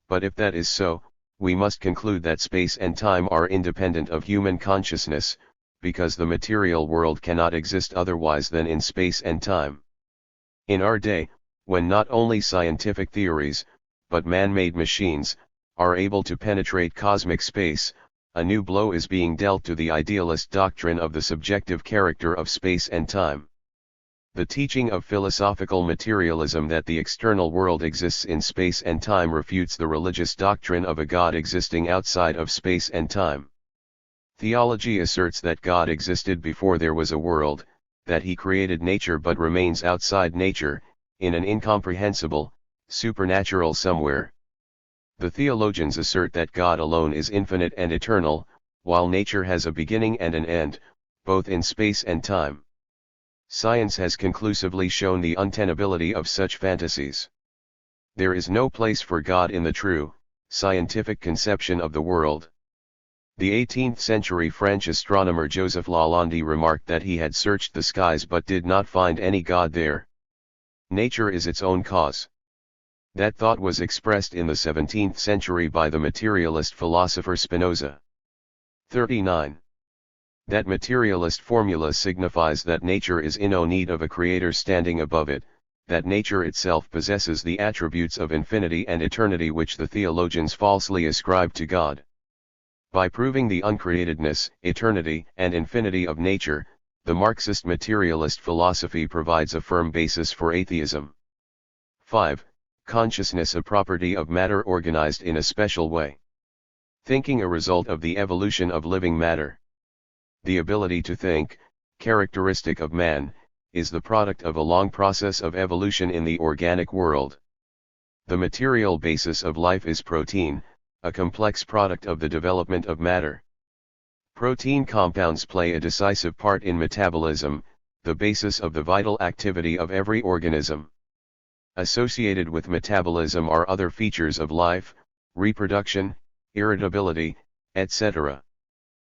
But if that is so, we must conclude that space and time are independent of human consciousness, because the material world cannot exist otherwise than in space and time. In our day, when not only scientific theories, but man-made machines, are able to penetrate cosmic space, a new blow is being dealt to the idealist doctrine of the subjective character of space and time. The teaching of philosophical materialism that the external world exists in space and time refutes the religious doctrine of a God existing outside of space and time. Theology asserts that God existed before there was a world, that he created nature but remains outside nature, in an incomprehensible, supernatural somewhere. The theologians assert that God alone is infinite and eternal, while nature has a beginning and an end, both in space and time. Science has conclusively shown the untenability of such fantasies. There is no place for God in the true, scientific conception of the world. The 18th century French astronomer Joseph Lalande remarked that he had searched the skies but did not find any God there. Nature is its own cause. That thought was expressed in the 17th century by the materialist philosopher Spinoza. 39. That materialist formula signifies that nature is in no need of a creator standing above it, that nature itself possesses the attributes of infinity and eternity which the theologians falsely ascribe to God. By proving the uncreatedness, eternity, and infinity of nature, the Marxist materialist philosophy provides a firm basis for atheism. 5. Consciousness a property of matter organized in a special way. Thinking a result of the evolution of living matter. The ability to think, characteristic of man, is the product of a long process of evolution in the organic world. The material basis of life is protein, a complex product of the development of matter. Protein compounds play a decisive part in metabolism, the basis of the vital activity of every organism. Associated with metabolism are other features of life, reproduction, irritability, etc.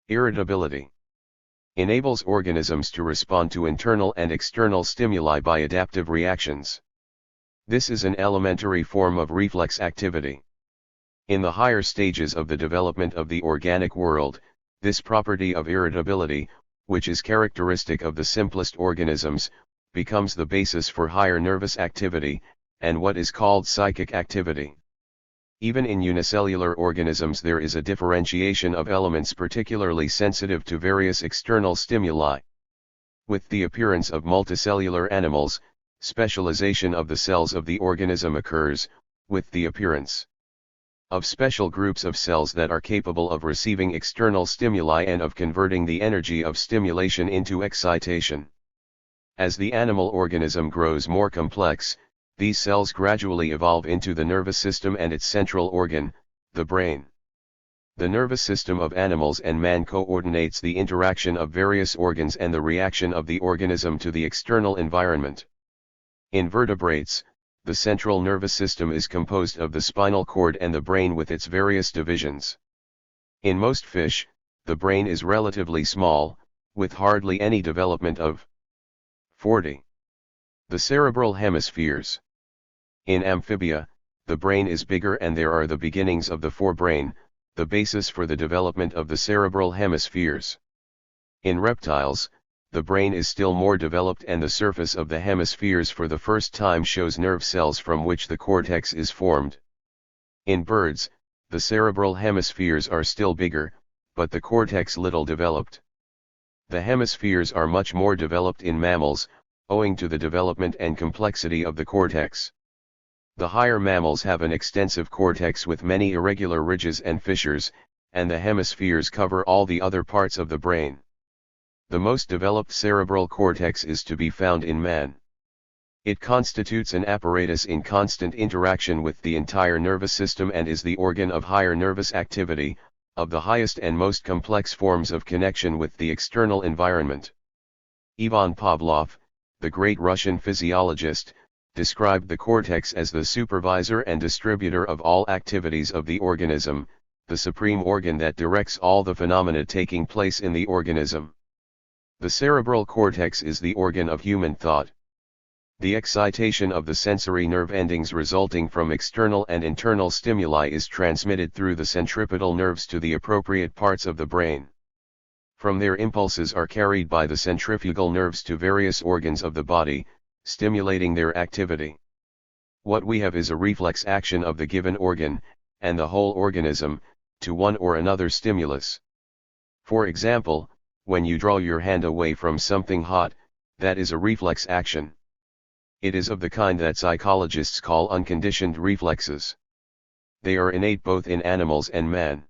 Irritability. Enables organisms to respond to internal and external stimuli by adaptive reactions. This is an elementary form of reflex activity. In the higher stages of the development of the organic world, this property of irritability, which is characteristic of the simplest organisms, becomes the basis for higher nervous activity, and what is called psychic activity. Even in unicellular organisms there is a differentiation of elements particularly sensitive to various external stimuli. With the appearance of multicellular animals, specialization of the cells of the organism occurs, with the appearance of special groups of cells that are capable of receiving external stimuli and of converting the energy of stimulation into excitation. As the animal organism grows more complex, these cells gradually evolve into the nervous system and its central organ, the brain. The nervous system of animals and man coordinates the interaction of various organs and the reaction of the organism to the external environment. In vertebrates, the central nervous system is composed of the spinal cord and the brain with its various divisions. In most fish, the brain is relatively small, with hardly any development of 40. The cerebral hemispheres. In amphibia, the brain is bigger and there are the beginnings of the forebrain, the basis for the development of the cerebral hemispheres. In reptiles, the brain is still more developed and the surface of the hemispheres for the first time shows nerve cells from which the cortex is formed. In birds, the cerebral hemispheres are still bigger, but the cortex little developed. The hemispheres are much more developed in mammals, owing to the development and complexity of the cortex. The higher mammals have an extensive cortex with many irregular ridges and fissures, and the hemispheres cover all the other parts of the brain. The most developed cerebral cortex is to be found in man. It constitutes an apparatus in constant interaction with the entire nervous system and is the organ of higher nervous activity, of the highest and most complex forms of connection with the external environment. Ivan Pavlov, the great Russian physiologist, described the cortex as the supervisor and distributor of all activities of the organism, the supreme organ that directs all the phenomena taking place in the organism. The cerebral cortex is the organ of human thought. The excitation of the sensory nerve endings resulting from external and internal stimuli is transmitted through the centripetal nerves to the appropriate parts of the brain. From there impulses are carried by the centrifugal nerves to various organs of the body, stimulating their activity. What we have is a reflex action of the given organ, and the whole organism, to one or another stimulus. For example, when you draw your hand away from something hot, that is a reflex action. It is of the kind that psychologists call unconditioned reflexes. They are innate both in animals and man.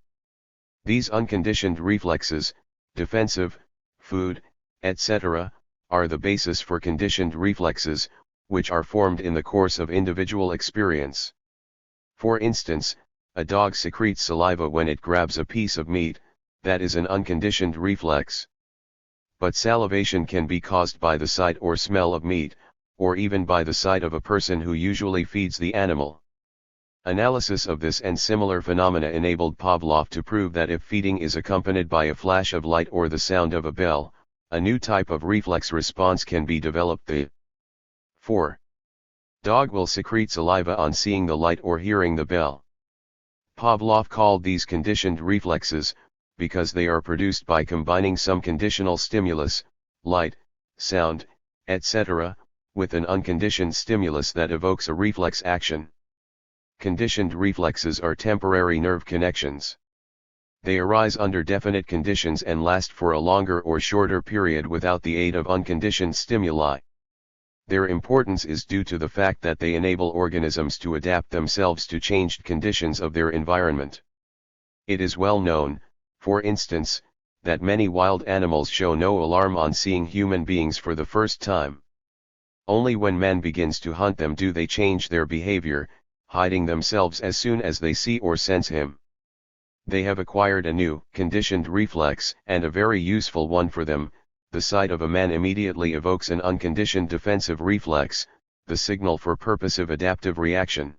These unconditioned reflexes, defensive, food, etc., are the basis for conditioned reflexes, which are formed in the course of individual experience. For instance, a dog secretes saliva when it grabs a piece of meat, that is an unconditioned reflex. But salivation can be caused by the sight or smell of meat, or even by the sight of a person who usually feeds the animal. Analysis of this and similar phenomena enabled Pavlov to prove that if feeding is accompanied by a flash of light or the sound of a bell, a new type of reflex response can be developed. The 4. Dog will secrete saliva on seeing the light or hearing the bell. Pavlov called these conditioned reflexes, because they are produced by combining some conditional stimulus, light, sound, etc., with an unconditioned stimulus that evokes a reflex action. Conditioned reflexes are temporary nerve connections. They arise under definite conditions and last for a longer or shorter period without the aid of unconditioned stimuli. Their importance is due to the fact that they enable organisms to adapt themselves to changed conditions of their environment. It is well known, for instance, that many wild animals show no alarm on seeing human beings for the first time. Only when man begins to hunt them do they change their behavior, hiding themselves as soon as they see or sense him. They have acquired a new, conditioned reflex, and a very useful one for them. The sight of a man immediately evokes an unconditioned defensive reflex, the signal for purposive adaptive reaction.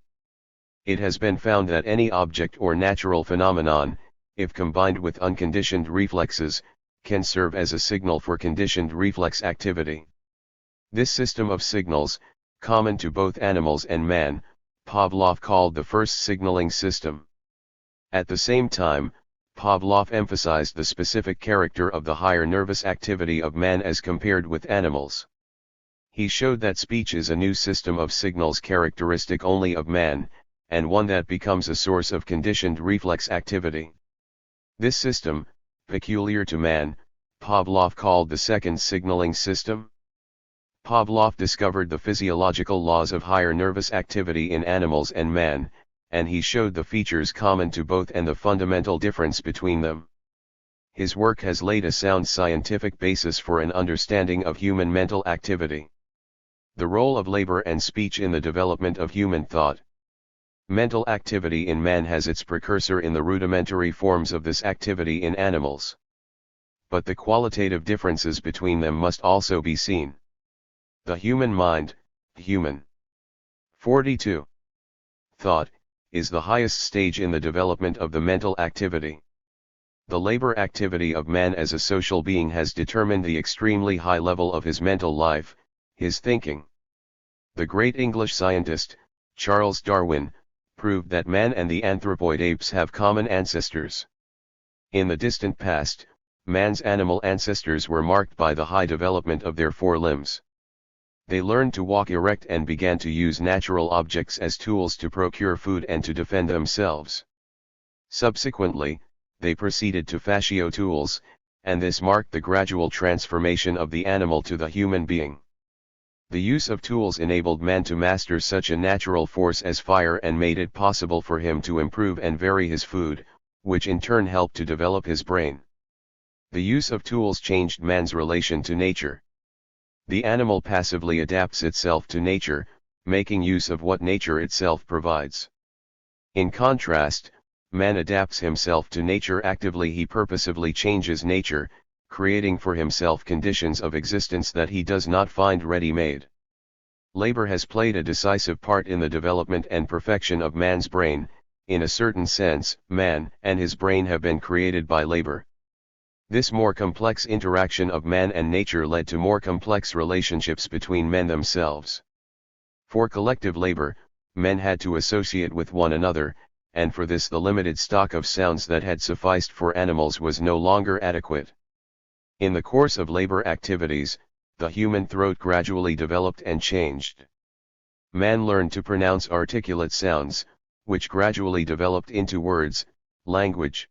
It has been found that any object or natural phenomenon, if combined with unconditioned reflexes, can serve as a signal for conditioned reflex activity. This system of signals, common to both animals and man, Pavlov called the first signaling system. At the same time, Pavlov emphasized the specific character of the higher nervous activity of man as compared with animals. He showed that speech is a new system of signals characteristic only of man, and one that becomes a source of conditioned reflex activity. This system, peculiar to man, Pavlov called the second signaling system. Pavlov discovered the physiological laws of higher nervous activity in animals and man, and he showed the features common to both and the fundamental difference between them. His work has laid a sound scientific basis for an understanding of human mental activity. The role of labor and speech in the development of human thought. Mental activity in man has its precursor in the rudimentary forms of this activity in animals. But the qualitative differences between them must also be seen. The human mind, human. 42. Thought, is the highest stage in the development of the mental activity. The labor activity of man as a social being has determined the extremely high level of his mental life, his thinking. The great English scientist, Charles Darwin, proved that man and the anthropoid apes have common ancestors. In the distant past, man's animal ancestors were marked by the high development of their forelimbs. They learned to walk erect and began to use natural objects as tools to procure food and to defend themselves. Subsequently, they proceeded to fascio tools, and this marked the gradual transformation of the animal to the human being. The use of tools enabled man to master such a natural force as fire and made it possible for him to improve and vary his food, which in turn helped to develop his brain. The use of tools changed man's relation to nature. The animal passively adapts itself to nature, making use of what nature itself provides. In contrast, man adapts himself to nature actively. He purposively changes nature, creating for himself conditions of existence that he does not find ready-made. Labor has played a decisive part in the development and perfection of man's brain. In a certain sense, man and his brain have been created by labor. This more complex interaction of man and nature led to more complex relationships between men themselves. For collective labor, men had to associate with one another, and for this the limited stock of sounds that had sufficed for animals was no longer adequate. In the course of labor activities, the human throat gradually developed and changed. Man learned to pronounce articulate sounds, which gradually developed into words, language.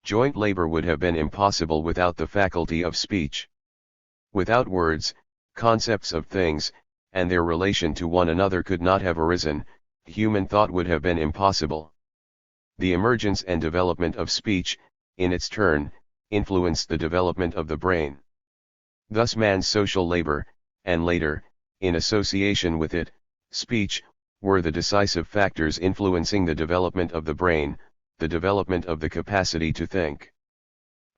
Joint labor would have been impossible without the faculty of speech. Without words, concepts of things, and their relation to one another could not have arisen. Human thought would have been impossible. The emergence and development of speech, in its turn, influenced the development of the brain. Thus man's social labor, and later, in association with it, speech, were the decisive factors influencing the development of the brain, the development of the capacity to think.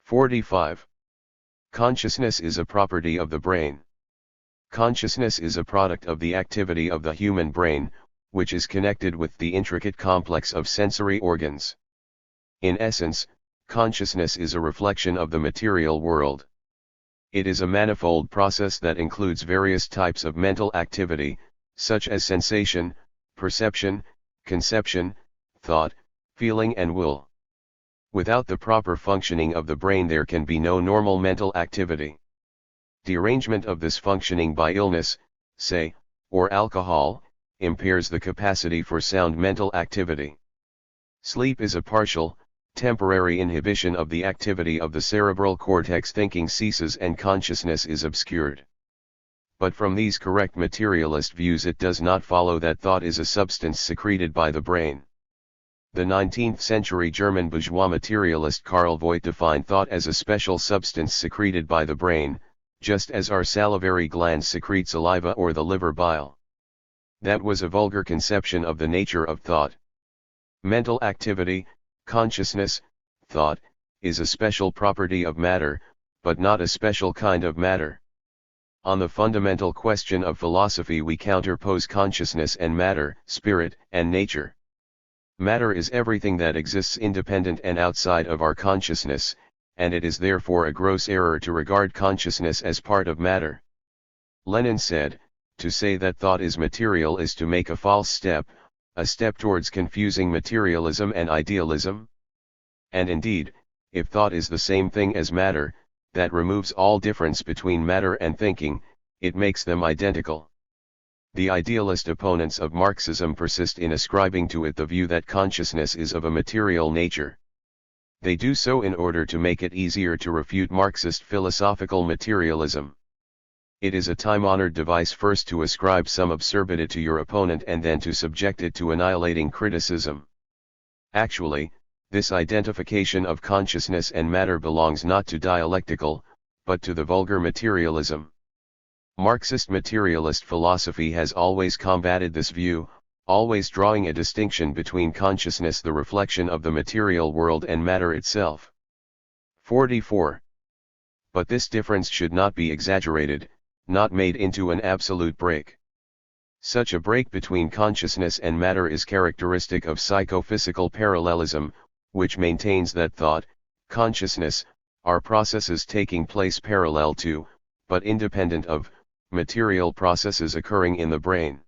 45. Consciousness is a property of the brain. Consciousness is a product of the activity of the human brain, which is connected with the intricate complex of sensory organs. In essence, consciousness is a reflection of the material world. It is a manifold process that includes various types of mental activity, such as sensation, perception, conception, thought, feeling and will. Without the proper functioning of the brain there can be no normal mental activity. Derangement of this functioning by illness, say, or alcohol, impairs the capacity for sound mental activity. Sleep is a partial, temporary inhibition of the activity of the cerebral cortex. Thinking ceases and consciousness is obscured. But from these correct materialist views it does not follow that thought is a substance secreted by the brain. The 19th century German bourgeois materialist Karl Voigt defined thought as a special substance secreted by the brain, just as our salivary glands secrete saliva or the liver bile. That was a vulgar conception of the nature of thought. Mental activity, consciousness, thought, is a special property of matter, but not a special kind of matter. On the fundamental question of philosophy we counterpose consciousness and matter, spirit and nature. Matter is everything that exists independent and outside of our consciousness, and it is therefore a gross error to regard consciousness as part of matter. Lenin said, to say that thought is material is to make a false step, a step towards confusing materialism and idealism. And indeed, if thought is the same thing as matter, that removes all difference between matter and thinking, it makes them identical. The idealist opponents of Marxism persist in ascribing to it the view that consciousness is of a material nature. They do so in order to make it easier to refute Marxist philosophical materialism. It is a time-honored device first to ascribe some absurdity to your opponent and then to subject it to annihilating criticism. Actually, this identification of consciousness and matter belongs not to dialectical, but to the vulgar materialism. Marxist materialist philosophy has always combated this view, always drawing a distinction between consciousness, the reflection of the material world, and matter itself. 44. But this difference should not be exaggerated, not made into an absolute break. Such a break between consciousness and matter is characteristic of psychophysical parallelism, which maintains that thought, consciousness, are processes taking place parallel to, but independent of, material processes occurring in the brain.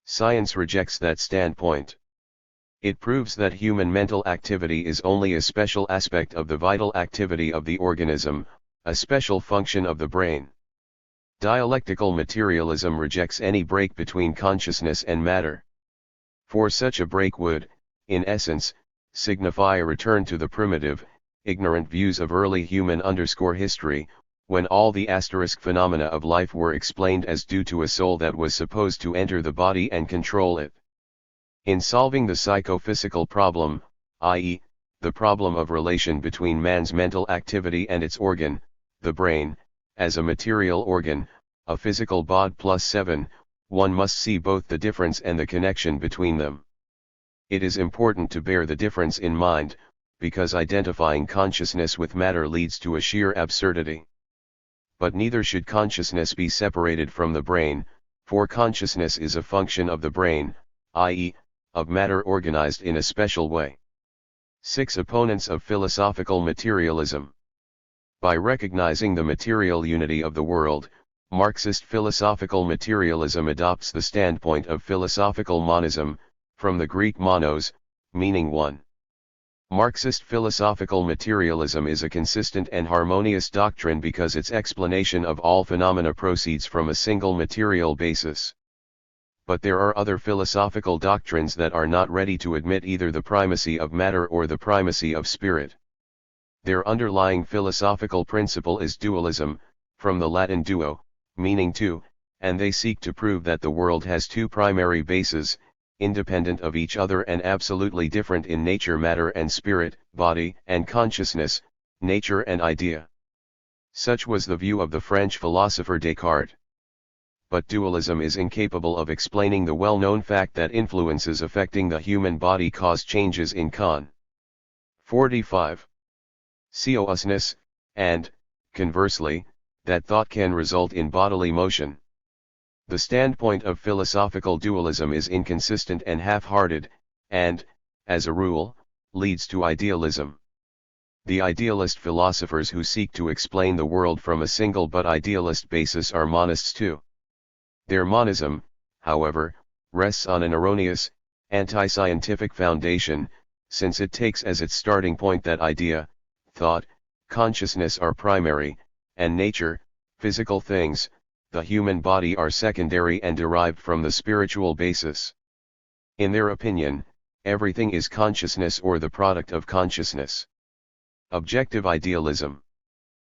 Science rejects that standpoint. It proves that human mental activity is only a special aspect of the vital activity of the organism, a special function of the brain. Dialectical materialism rejects any break between consciousness and matter. For such a break would, in essence, signify a return to the primitive, ignorant views of early human history, when all the phenomena of life were explained as due to a soul that was supposed to enter the body and control it. In solving the psychophysical problem, i.e., the problem of relation between man's mental activity and its organ, the brain, as a material organ, a physical bod plus 7, one must see both the difference and the connection between them. It is important to bear the difference in mind, because identifying consciousness with matter leads to a sheer absurdity. But neither should consciousness be separated from the brain, for consciousness is a function of the brain, i.e., of matter organized in a special way. 6. Opponents of philosophical materialism. By recognizing the material unity of the world, Marxist philosophical materialism adopts the standpoint of philosophical monism, from the Greek monos, meaning one. Marxist philosophical materialism is a consistent and harmonious doctrine because its explanation of all phenomena proceeds from a single material basis. But there are other philosophical doctrines that are not ready to admit either the primacy of matter or the primacy of spirit. Their underlying philosophical principle is dualism, from the Latin duo, meaning two, and they seek to prove that the world has two primary bases, independent of each other and absolutely different in nature: matter and spirit, body and consciousness, nature and idea. Such was the view of the French philosopher Descartes. But dualism is incapable of explaining the well-known fact that influences affecting the human body cause changes in con. 45. Consciousness, and, conversely, that thought can result in bodily motion. The standpoint of philosophical dualism is inconsistent and half-hearted, and, as a rule, leads to idealism. The idealist philosophers who seek to explain the world from a single but idealist basis are monists too. Their monism, however, rests on an erroneous, anti-scientific foundation, since it takes as its starting point that idea, thought, consciousness are primary, and nature, physical things, the human body, are secondary and derived from the spiritual basis. In their opinion, everything is consciousness or the product of consciousness. Objective idealism.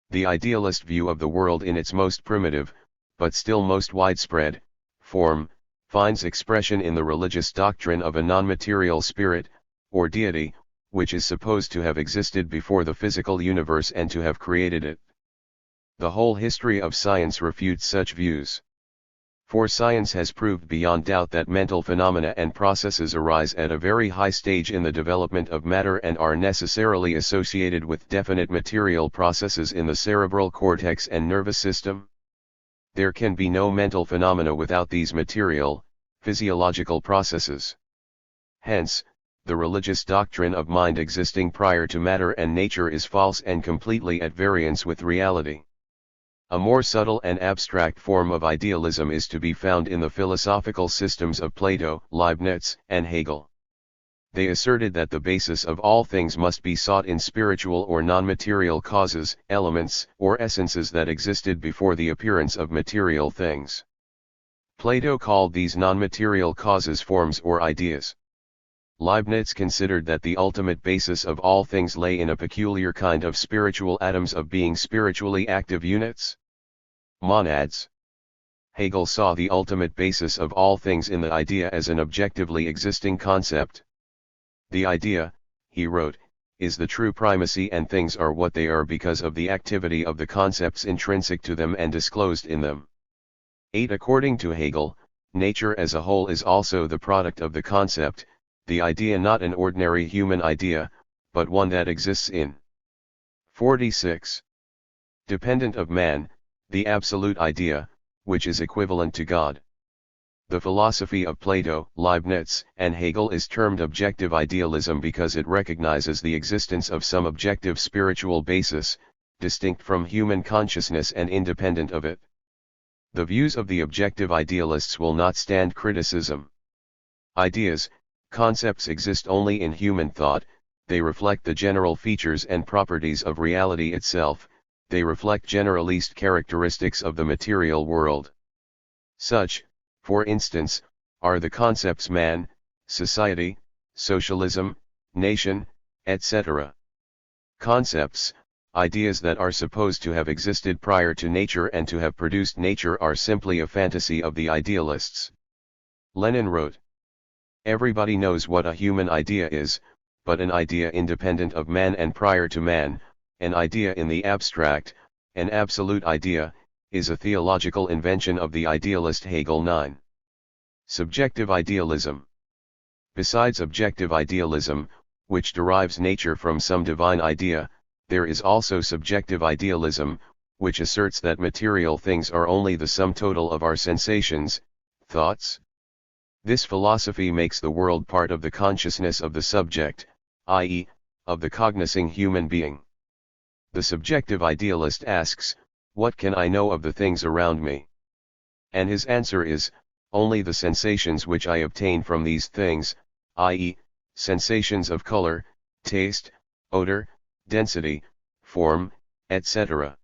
The idealist view of the world in its most primitive, but still most widespread, form, finds expression in the religious doctrine of a non-material spirit, or deity, which is supposed to have existed before the physical universe and to have created it. The whole history of science refutes such views. For science has proved beyond doubt that mental phenomena and processes arise at a very high stage in the development of matter and are necessarily associated with definite material processes in the cerebral cortex and nervous system. There can be no mental phenomena without these material, physiological processes. Hence, the religious doctrine of mind existing prior to matter and nature is false and completely at variance with reality. A more subtle and abstract form of idealism is to be found in the philosophical systems of Plato, Leibniz, and Hegel. They asserted that the basis of all things must be sought in spiritual or non-material causes, elements, or essences that existed before the appearance of material things. Plato called these non-material causes forms or ideas. Leibniz considered that the ultimate basis of all things lay in a peculiar kind of spiritual atoms of being spiritually active units, monads. Hegel saw the ultimate basis of all things in the idea as an objectively existing concept. The idea, he wrote, is the true primacy, and things are what they are because of the activity of the concepts intrinsic to them and disclosed in them. 8. According to Hegel, nature as a whole is also the product of the concept, the idea, not an ordinary human idea, but one that exists in 46. Dependent of man, the absolute idea, which is equivalent to God. The philosophy of Plato, Leibniz, and Hegel is termed objective idealism because it recognizes the existence of some objective spiritual basis, distinct from human consciousness and independent of it. The views of the objective idealists will not stand criticism. Ideas, concepts exist only in human thought, they reflect the general features and properties of reality itself, they reflect generalist characteristics of the material world. Such, for instance, are the concepts man, society, socialism, nation, etc. Concepts, ideas that are supposed to have existed prior to nature and to have produced nature, are simply a fantasy of the idealists. Lenin wrote, "Everybody knows what a human idea is, but an idea independent of man and prior to man, an idea in the abstract, an absolute idea, is a theological invention of the idealist Hegel." 9. Subjective idealism. Besides objective idealism, which derives nature from some divine idea, there is also subjective idealism, which asserts that material things are only the sum total of our sensations, thoughts. This philosophy makes the world part of the consciousness of the subject, i.e., of the cognizing human being. The subjective idealist asks, "What can I know of the things around me?" And his answer is, only the sensations which I obtain from these things, i.e., sensations of color, taste, odor, density, form, etc.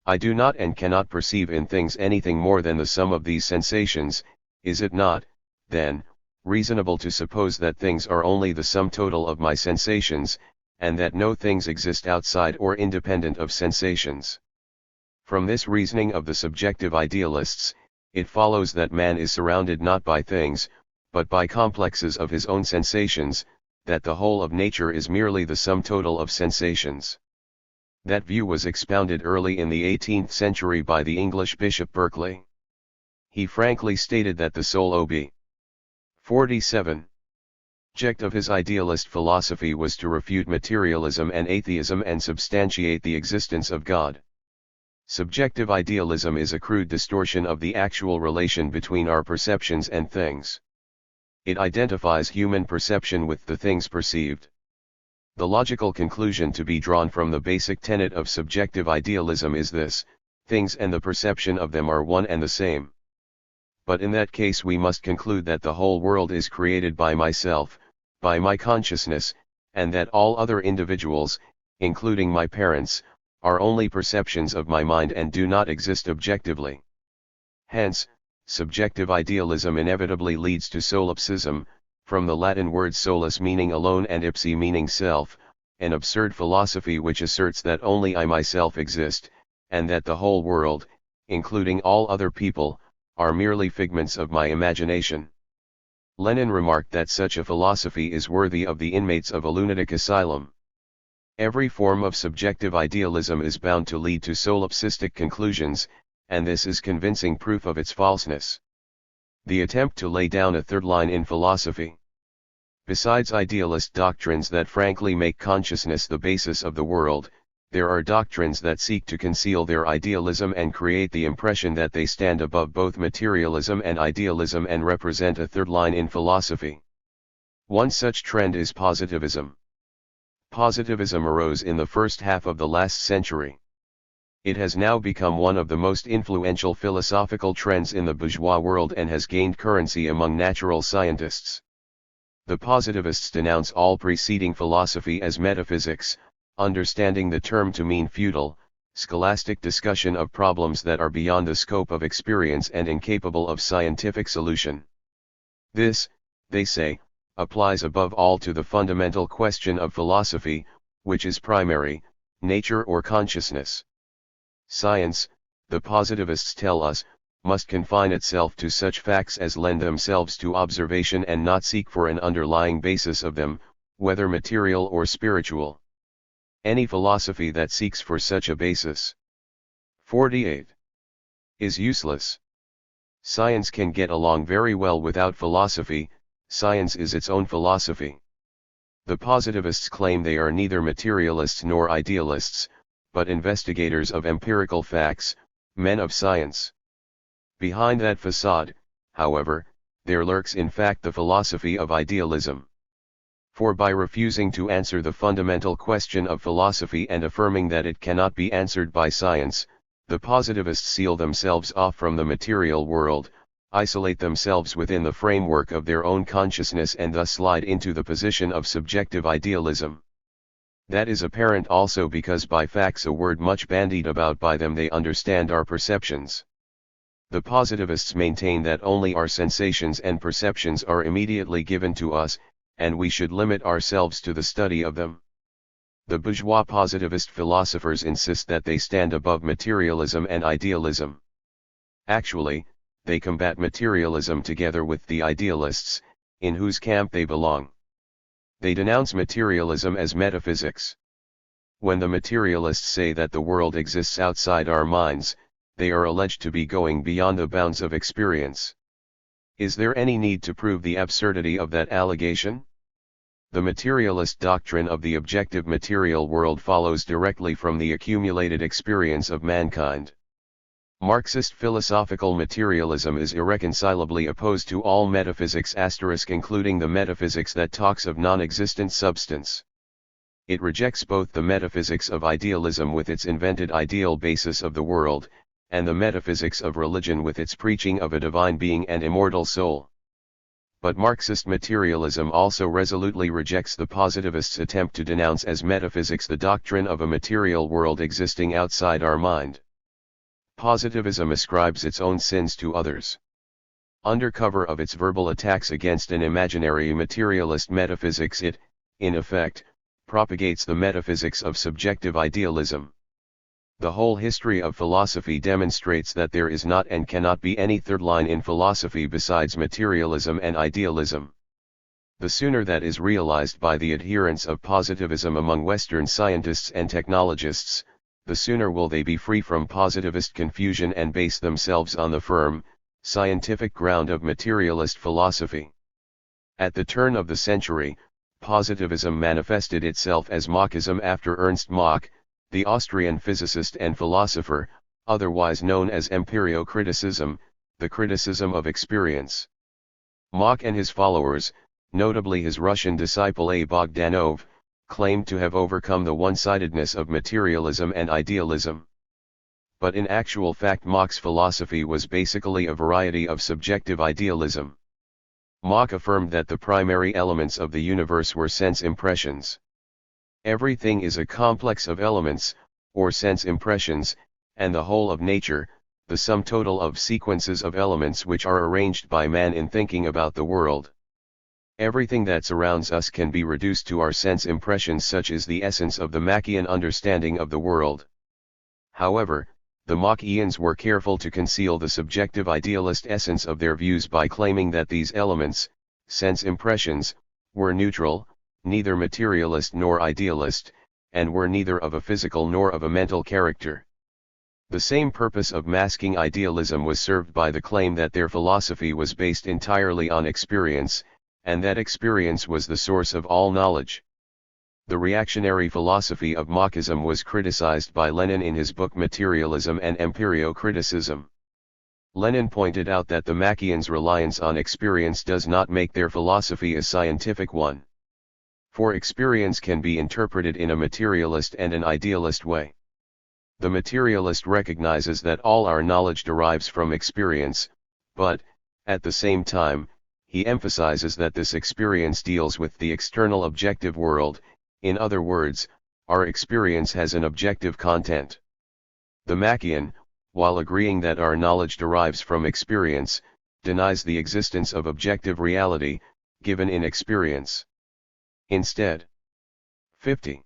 I do not and cannot perceive in things anything more than the sum of these sensations. Is it not, then, reasonable to suppose that things are only the sum total of my sensations, and that no things exist outside or independent of sensations? From this reasoning of the subjective idealists, it follows that man is surrounded not by things, but by complexes of his own sensations, that the whole of nature is merely the sum total of sensations. That view was expounded early in the 18th century by the English Bishop Berkeley. He frankly stated that the sole ob. 47. Object of his idealist philosophy was to refute materialism and atheism and substantiate the existence of God. Subjective idealism is a crude distortion of the actual relation between our perceptions and things. It identifies human perception with the things perceived. The logical conclusion to be drawn from the basic tenet of subjective idealism is this: things and the perception of them are one and the same. But in that case we must conclude that the whole world is created by myself, by my consciousness, and that all other individuals, including my parents, are only perceptions of my mind and do not exist objectively. Hence, subjective idealism inevitably leads to solipsism, from the Latin word solus meaning alone and ipsi meaning self, an absurd philosophy which asserts that only I myself exist, and that the whole world, including all other people, are merely figments of my imagination. Lenin remarked that such a philosophy is worthy of the inmates of a lunatic asylum. Every form of subjective idealism is bound to lead to solipsistic conclusions, and this is convincing proof of its falseness. The attempt to lay down a third line in philosophy. Besides idealist doctrines that frankly make consciousness the basis of the world, there are doctrines that seek to conceal their idealism and create the impression that they stand above both materialism and idealism and represent a third line in philosophy. One such trend is positivism. Positivism arose in the first half of the last century. It has now become one of the most influential philosophical trends in the bourgeois world and has gained currency among natural scientists. The positivists denounce all preceding philosophy as metaphysics, understanding the term to mean futile, scholastic discussion of problems that are beyond the scope of experience and incapable of scientific solution. This, they say, applies above all to the fundamental question of philosophy, which is primary, nature or consciousness. Science, the positivists tell us, must confine itself to such facts as lend themselves to observation and not seek for an underlying basis of them, whether material or spiritual. Any philosophy that seeks for such a basis 48 is useless. Science can get along very well without philosophy. Science is its own philosophy. The positivists claim they are neither materialists nor idealists, but investigators of empirical facts, men of science. Behind that facade, however, there lurks in fact the philosophy of idealism. For by refusing to answer the fundamental question of philosophy and affirming that it cannot be answered by science, the positivists seal themselves off from the material world, isolate themselves within the framework of their own consciousness and thus slide into the position of subjective idealism. That is apparent also because by facts, a word much bandied about by them, they understand our perceptions. The positivists maintain that only our sensations and perceptions are immediately given to us, and we should limit ourselves to the study of them. The bourgeois positivist philosophers insist that they stand above materialism and idealism. Actually, they combat materialism together with the idealists, in whose camp they belong. They denounce materialism as metaphysics. When the materialists say that the world exists outside our minds, they are alleged to be going beyond the bounds of experience. Is there any need to prove the absurdity of that allegation? The materialist doctrine of the objective material world follows directly from the accumulated experience of mankind. Marxist philosophical materialism is irreconcilably opposed to all metaphysics *, including the metaphysics that talks of non-existent substance. It rejects both the metaphysics of idealism with its invented ideal basis of the world, and the metaphysics of religion with its preaching of a divine being and immortal soul. But Marxist materialism also resolutely rejects the positivists' attempt to denounce as metaphysics the doctrine of a material world existing outside our mind. Positivism ascribes its own sins to others. Under cover of its verbal attacks against an imaginary materialist metaphysics, it, in effect, propagates the metaphysics of subjective idealism. The whole history of philosophy demonstrates that there is not and cannot be any third line in philosophy besides materialism and idealism. The sooner that is realized by the adherents of positivism among Western scientists and technologists, the sooner will they be free from positivist confusion and base themselves on the firm, scientific ground of materialist philosophy. At the turn of the century, positivism manifested itself as Machism after Ernst Mach, the Austrian physicist and philosopher, otherwise known as empirio-criticism, the criticism of experience. Mach and his followers, notably his Russian disciple A. Bogdanov, claimed to have overcome the one-sidedness of materialism and idealism. But in actual fact, Mach's philosophy was basically a variety of subjective idealism. Mach affirmed that the primary elements of the universe were sense impressions. Everything is a complex of elements, or sense impressions, and the whole of nature, the sum total of sequences of elements which are arranged by man in thinking about the world. Everything that surrounds us can be reduced to our sense impressions, such is the essence of the Machian understanding of the world. However, the Machians were careful to conceal the subjective idealist essence of their views by claiming that these elements, sense impressions, were neutral, neither materialist nor idealist, and were neither of a physical nor of a mental character. The same purpose of masking idealism was served by the claim that their philosophy was based entirely on experience, and that experience was the source of all knowledge. The reactionary philosophy of Machism was criticized by Lenin in his book Materialism and Empirio-Criticism. Lenin pointed out that the Machians' reliance on experience does not make their philosophy a scientific one. For experience can be interpreted in a materialist and an idealist way. The materialist recognizes that all our knowledge derives from experience, but, at the same time, he emphasizes that this experience deals with the external objective world. In other words, our experience has an objective content. The Machian, while agreeing that our knowledge derives from experience, denies the existence of objective reality, given in experience. Instead, 50.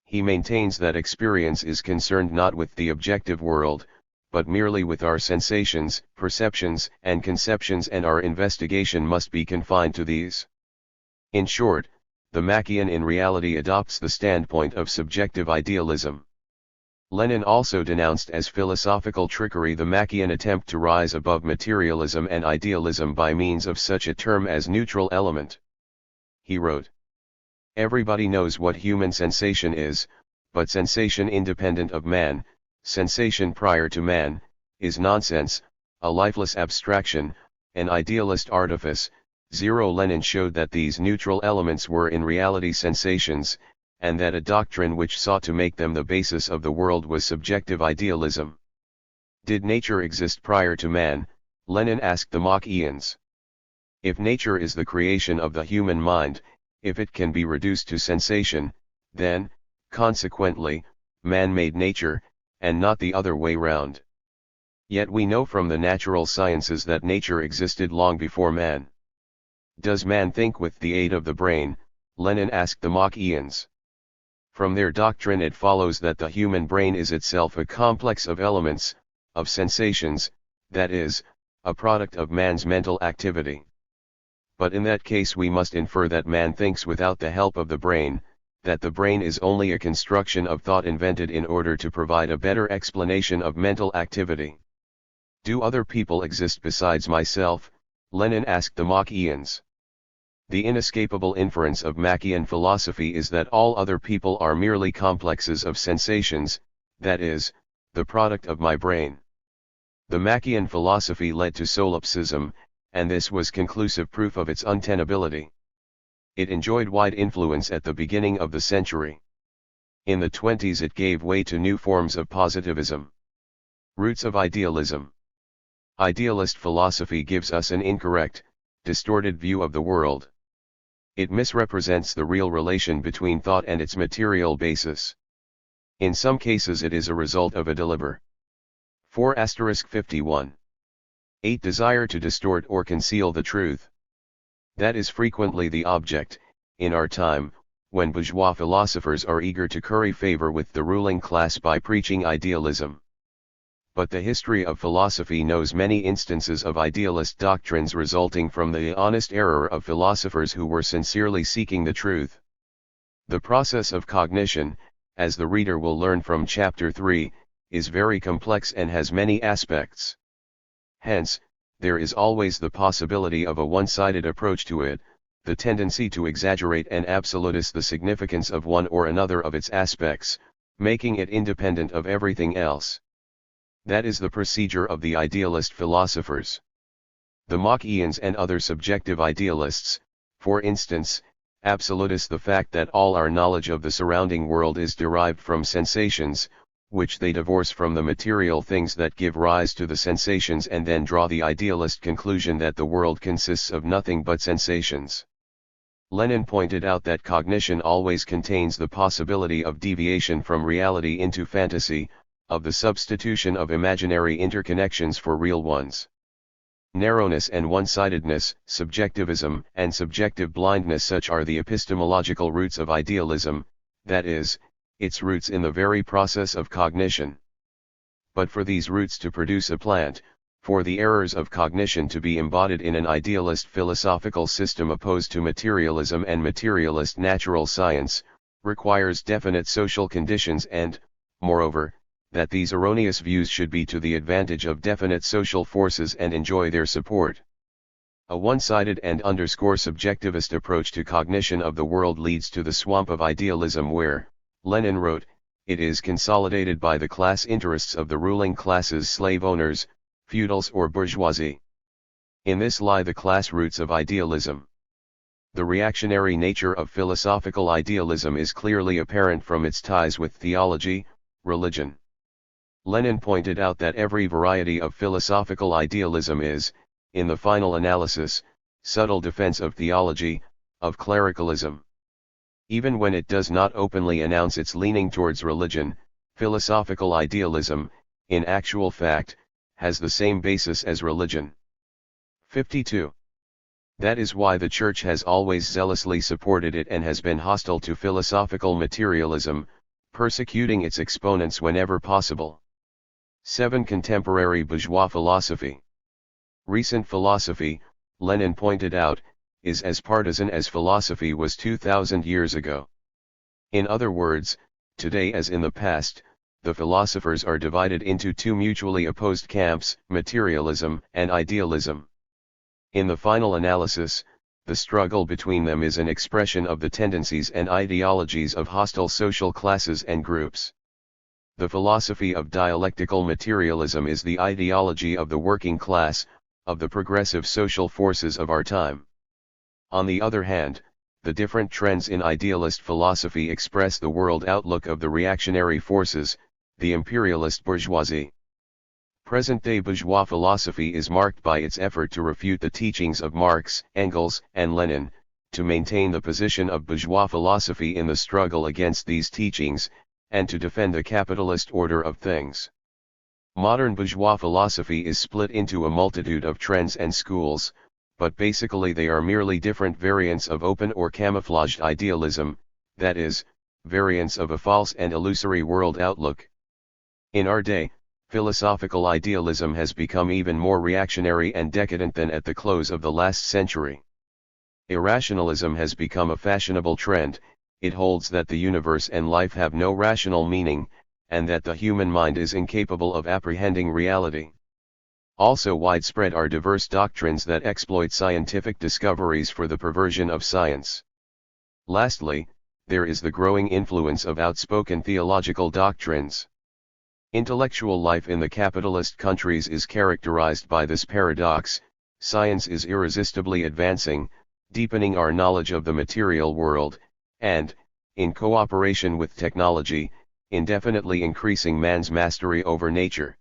He maintains that experience is concerned not with the objective world, but merely with our sensations, perceptions, and conceptions, and our investigation must be confined to these. In short, the Machian in reality adopts the standpoint of subjective idealism. Lenin also denounced as philosophical trickery the Machian attempt to rise above materialism and idealism by means of such a term as neutral element. He wrote, "Everybody knows what human sensation is, but sensation independent of man, sensation prior to man, is nonsense, a lifeless abstraction, an idealist artifice." Lenin showed that these neutral elements were in reality sensations, and that a doctrine which sought to make them the basis of the world was subjective idealism. Did nature exist prior to man? Lenin asked the Machians. If nature is the creation of the human mind, if it can be reduced to sensation, then, consequently, man made nature, and not the other way round. Yet we know from the natural sciences that nature existed long before man. Does man think with the aid of the brain? Lenin asked the Machians. From their doctrine it follows that the human brain is itself a complex of elements, of sensations, that is, a product of man's mental activity. But in that case we must infer that man thinks without the help of the brain, that the brain is only a construction of thought invented in order to provide a better explanation of mental activity. Do other people exist besides myself? Lenin asked the Machians. The inescapable inference of Machian philosophy is that all other people are merely complexes of sensations, that is, the product of my brain. The Machian philosophy led to solipsism, and this was conclusive proof of its untenability. It enjoyed wide influence at the beginning of the century. In the 20s it gave way to new forms of positivism. Roots of idealism. Idealist philosophy gives us an incorrect, distorted view of the world. It misrepresents the real relation between thought and its material basis. In some cases it is a result of a deliberate 4*51. 8. Desire to distort or conceal the truth. That is frequently the object, in our time, when bourgeois philosophers are eager to curry favor with the ruling class by preaching idealism. But the history of philosophy knows many instances of idealist doctrines resulting from the honest error of philosophers who were sincerely seeking the truth. The process of cognition, as the reader will learn from Chapter 3, is very complex and has many aspects. Hence, there is always the possibility of a one-sided approach to it, the tendency to exaggerate and absolutize the significance of one or another of its aspects, making it independent of everything else. That is the procedure of the idealist philosophers. The Machians and other subjective idealists, for instance, absolutize the fact that all our knowledge of the surrounding world is derived from sensations, which they divorce from the material things that give rise to the sensations, and then draw the idealist conclusion that the world consists of nothing but sensations. Lenin pointed out that cognition always contains the possibility of deviation from reality into fantasy, of the substitution of imaginary interconnections for real ones. Narrowness and one-sidedness, subjectivism and subjective blindness, such are the epistemological roots of idealism, that is, its roots in the very process of cognition. But for these roots to produce a plant, for the errors of cognition to be embodied in an idealist philosophical system opposed to materialism and materialist natural science, requires definite social conditions and, moreover, that these erroneous views should be to the advantage of definite social forces and enjoy their support. A one-sided and subjectivist approach to cognition of the world leads to the swamp of idealism where, Lenin wrote, it is consolidated by the class interests of the ruling classes, slave owners, feudals or bourgeoisie. In this lie the class roots of idealism. The reactionary nature of philosophical idealism is clearly apparent from its ties with theology, religion. Lenin pointed out that every variety of philosophical idealism is, in the final analysis, subtle defense of theology, of clericalism. Even when it does not openly announce its leaning towards religion, philosophical idealism, in actual fact, has the same basis as religion. 52. That is why the Church has always zealously supported it and has been hostile to philosophical materialism, persecuting its exponents whenever possible. 7. Contemporary bourgeois philosophy. Recent philosophy, Lenin pointed out, is as partisan as philosophy was 2,000 years ago. In other words, today as in the past, the philosophers are divided into two mutually opposed camps, materialism and idealism. In the final analysis, the struggle between them is an expression of the tendencies and ideologies of hostile social classes and groups. The philosophy of dialectical materialism is the ideology of the working class, of the progressive social forces of our time. On the other hand, the different trends in idealist philosophy express the world outlook of the reactionary forces, the imperialist bourgeoisie. Present-day bourgeois philosophy is marked by its effort to refute the teachings of Marx, Engels, and Lenin, to maintain the position of bourgeois philosophy in the struggle against these teachings, and to defend the capitalist order of things. Modern bourgeois philosophy is split into a multitude of trends and schools, but basically they are merely different variants of open or camouflaged idealism, that is, variants of a false and illusory world outlook. In our day, philosophical idealism has become even more reactionary and decadent than at the close of the last century. Irrationalism has become a fashionable trend. It holds that the universe and life have no rational meaning, and that the human mind is incapable of apprehending reality. Also widespread are diverse doctrines that exploit scientific discoveries for the perversion of science. Lastly, there is the growing influence of outspoken theological doctrines. Intellectual life in the capitalist countries is characterized by this paradox: science is irresistibly advancing, deepening our knowledge of the material world, and, in cooperation with technology, indefinitely increasing man's mastery over nature.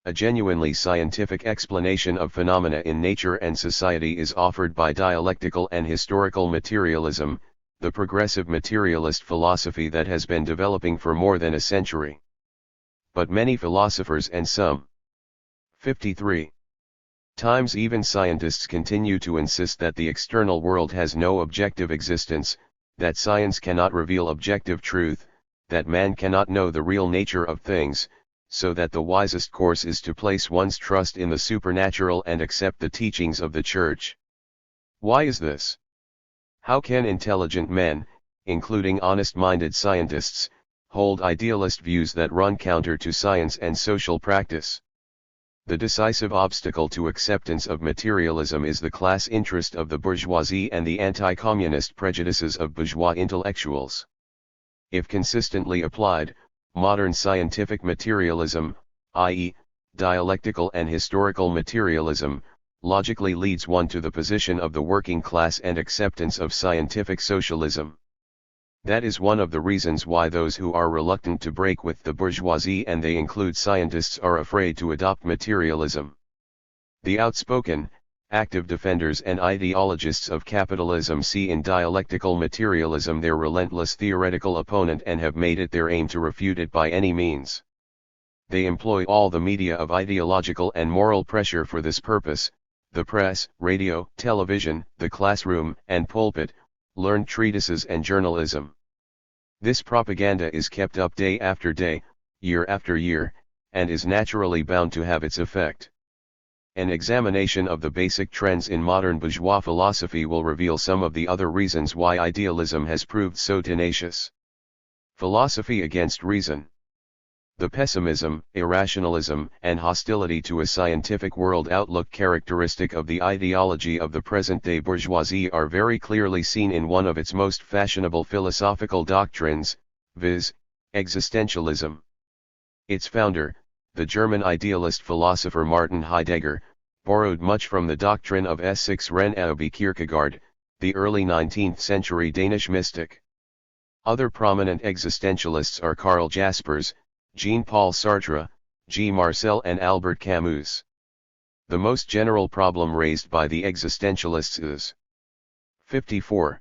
A genuinely scientific explanation of phenomena in nature and society is offered by dialectical and historical materialism, the progressive materialist philosophy that has been developing for more than a century. But many philosophers and some 53 times even scientists continue to insist that the external world has no objective existence, that science cannot reveal objective truth, that man cannot know the real nature of things, so that the wisest course is to place one's trust in the supernatural and accept the teachings of the Church. Why is this? How can intelligent men, including honest-minded scientists, hold idealist views that run counter to science and social practice? The decisive obstacle to acceptance of materialism is the class interest of the bourgeoisie and the anti-communist prejudices of bourgeois intellectuals. If consistently applied, modern scientific materialism, i.e., dialectical and historical materialism, logically leads one to the position of the working class and acceptance of scientific socialism. That is one of the reasons why those who are reluctant to break with the bourgeoisie, and they include scientists, are afraid to adopt materialism. The outspoken, active defenders and ideologists of capitalism see in dialectical materialism their relentless theoretical opponent and have made it their aim to refute it by any means. They employ all the media of ideological and moral pressure for this purpose: the press, radio, television, the classroom and pulpit, learned treatises and journalism. This propaganda is kept up day after day, year after year, and is naturally bound to have its effect. An examination of the basic trends in modern bourgeois philosophy will reveal some of the other reasons why idealism has proved so tenacious. Philosophy against reason. The pessimism, irrationalism, and hostility to a scientific world outlook characteristic of the ideology of the present-day bourgeoisie are very clearly seen in one of its most fashionable philosophical doctrines, viz., existentialism. Its founder, the German idealist philosopher Martin Heidegger, borrowed much from the doctrine of Søren Aaby Kierkegaard, the early 19th century Danish mystic. Other prominent existentialists are Karl Jaspers, Jean-Paul Sartre, G. Marcel and Albert Camus. The most general problem raised by the existentialists is 54.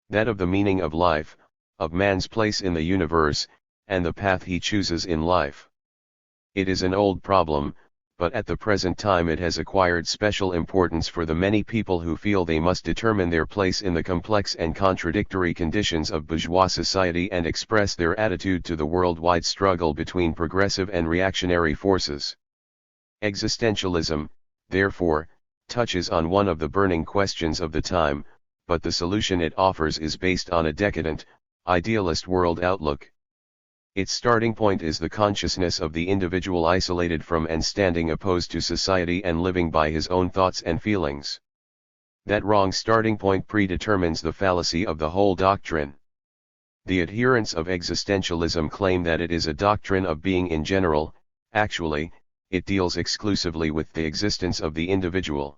That of the meaning of life, of man's place in the universe, and the path he chooses in life. It is an old problem, but at the present time it has acquired special importance for the many people who feel they must determine their place in the complex and contradictory conditions of bourgeois society and express their attitude to the worldwide struggle between progressive and reactionary forces. Existentialism, therefore, touches on one of the burning questions of the time, but the solution it offers is based on a decadent, idealist world outlook. Its starting point is the consciousness of the individual isolated from and standing opposed to society and living by his own thoughts and feelings. That wrong starting point predetermines the fallacy of the whole doctrine. The adherents of existentialism claim that it is a doctrine of being in general. Actually, it deals exclusively with the existence of the individual.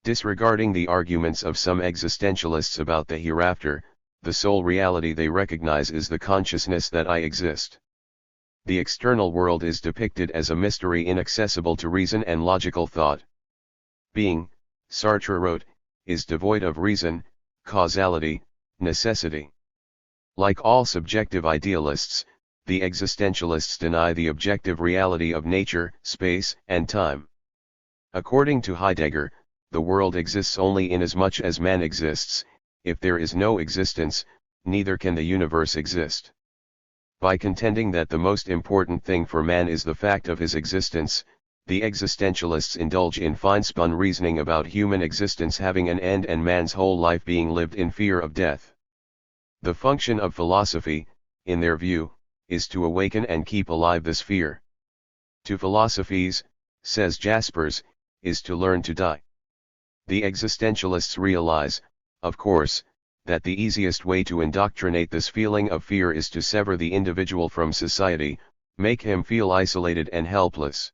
Disregarding the arguments of some existentialists about the hereafter, the sole reality they recognize is the consciousness that I exist. The external world is depicted as a mystery inaccessible to reason and logical thought. Being, Sartre wrote, is devoid of reason, causality, necessity. Like all subjective idealists, the existentialists deny the objective reality of nature, space, and time. According to Heidegger, the world exists only inasmuch as man exists. If there is no existence, neither can the universe exist. By contending that the most important thing for man is the fact of his existence, the existentialists indulge in fine-spun reasoning about human existence having an end and man's whole life being lived in fear of death. The function of philosophy, in their view, is to awaken and keep alive this fear. To philosophize, says Jaspers, is to learn to die. The existentialists realize, of course, that the easiest way to indoctrinate this feeling of fear is to sever the individual from society, make him feel isolated and helpless.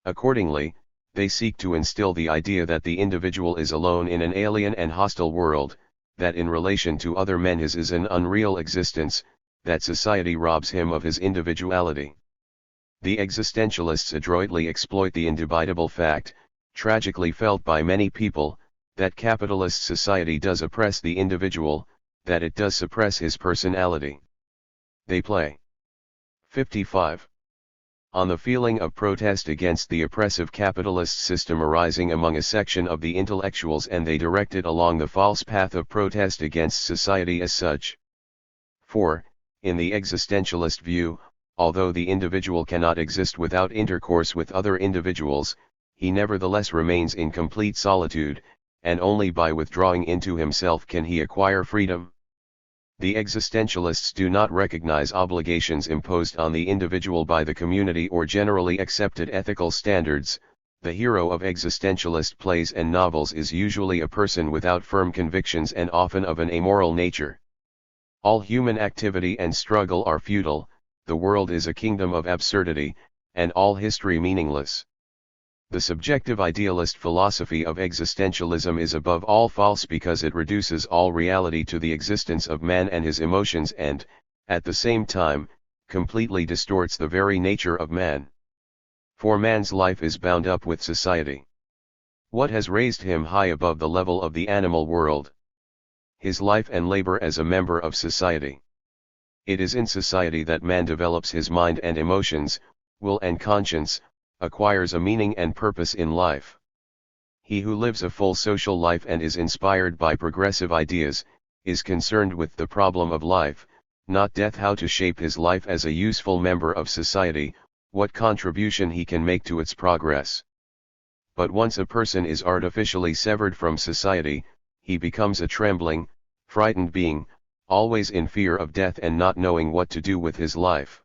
Accordingly, they seek to instill the idea that the individual is alone in an alien and hostile world, that in relation to other men his is an unreal existence, that society robs him of his individuality. The existentialists adroitly exploit the indubitable fact, tragically felt by many people, that capitalist society does oppress the individual, that it does suppress his personality. They play 55. On the feeling of protest against the oppressive capitalist system arising among a section of the intellectuals, and they direct it along the false path of protest against society as such. For, in the existentialist view, although the individual cannot exist without intercourse with other individuals, he nevertheless remains in complete solitude, and only by withdrawing into himself can he acquire freedom. The existentialists do not recognize obligations imposed on the individual by the community or generally accepted ethical standards. The hero of existentialist plays and novels is usually a person without firm convictions and often of an amoral nature. All human activity and struggle are futile, the world is a kingdom of absurdity, and all history meaningless. The subjective idealist philosophy of existentialism is above all false because it reduces all reality to the existence of man and his emotions and, at the same time, completely distorts the very nature of man. For man's life is bound up with society. What has raised him high above the level of the animal world? His life and labor as a member of society. It is in society that man develops his mind and emotions, will and conscience, acquires a meaning and purpose in life. He who lives a full social life and is inspired by progressive ideas, is concerned with the problem of life, not death, how to shape his life as a useful member of society, what contribution he can make to its progress. But once a person is artificially severed from society, he becomes a trembling, frightened being, always in fear of death and not knowing what to do with his life.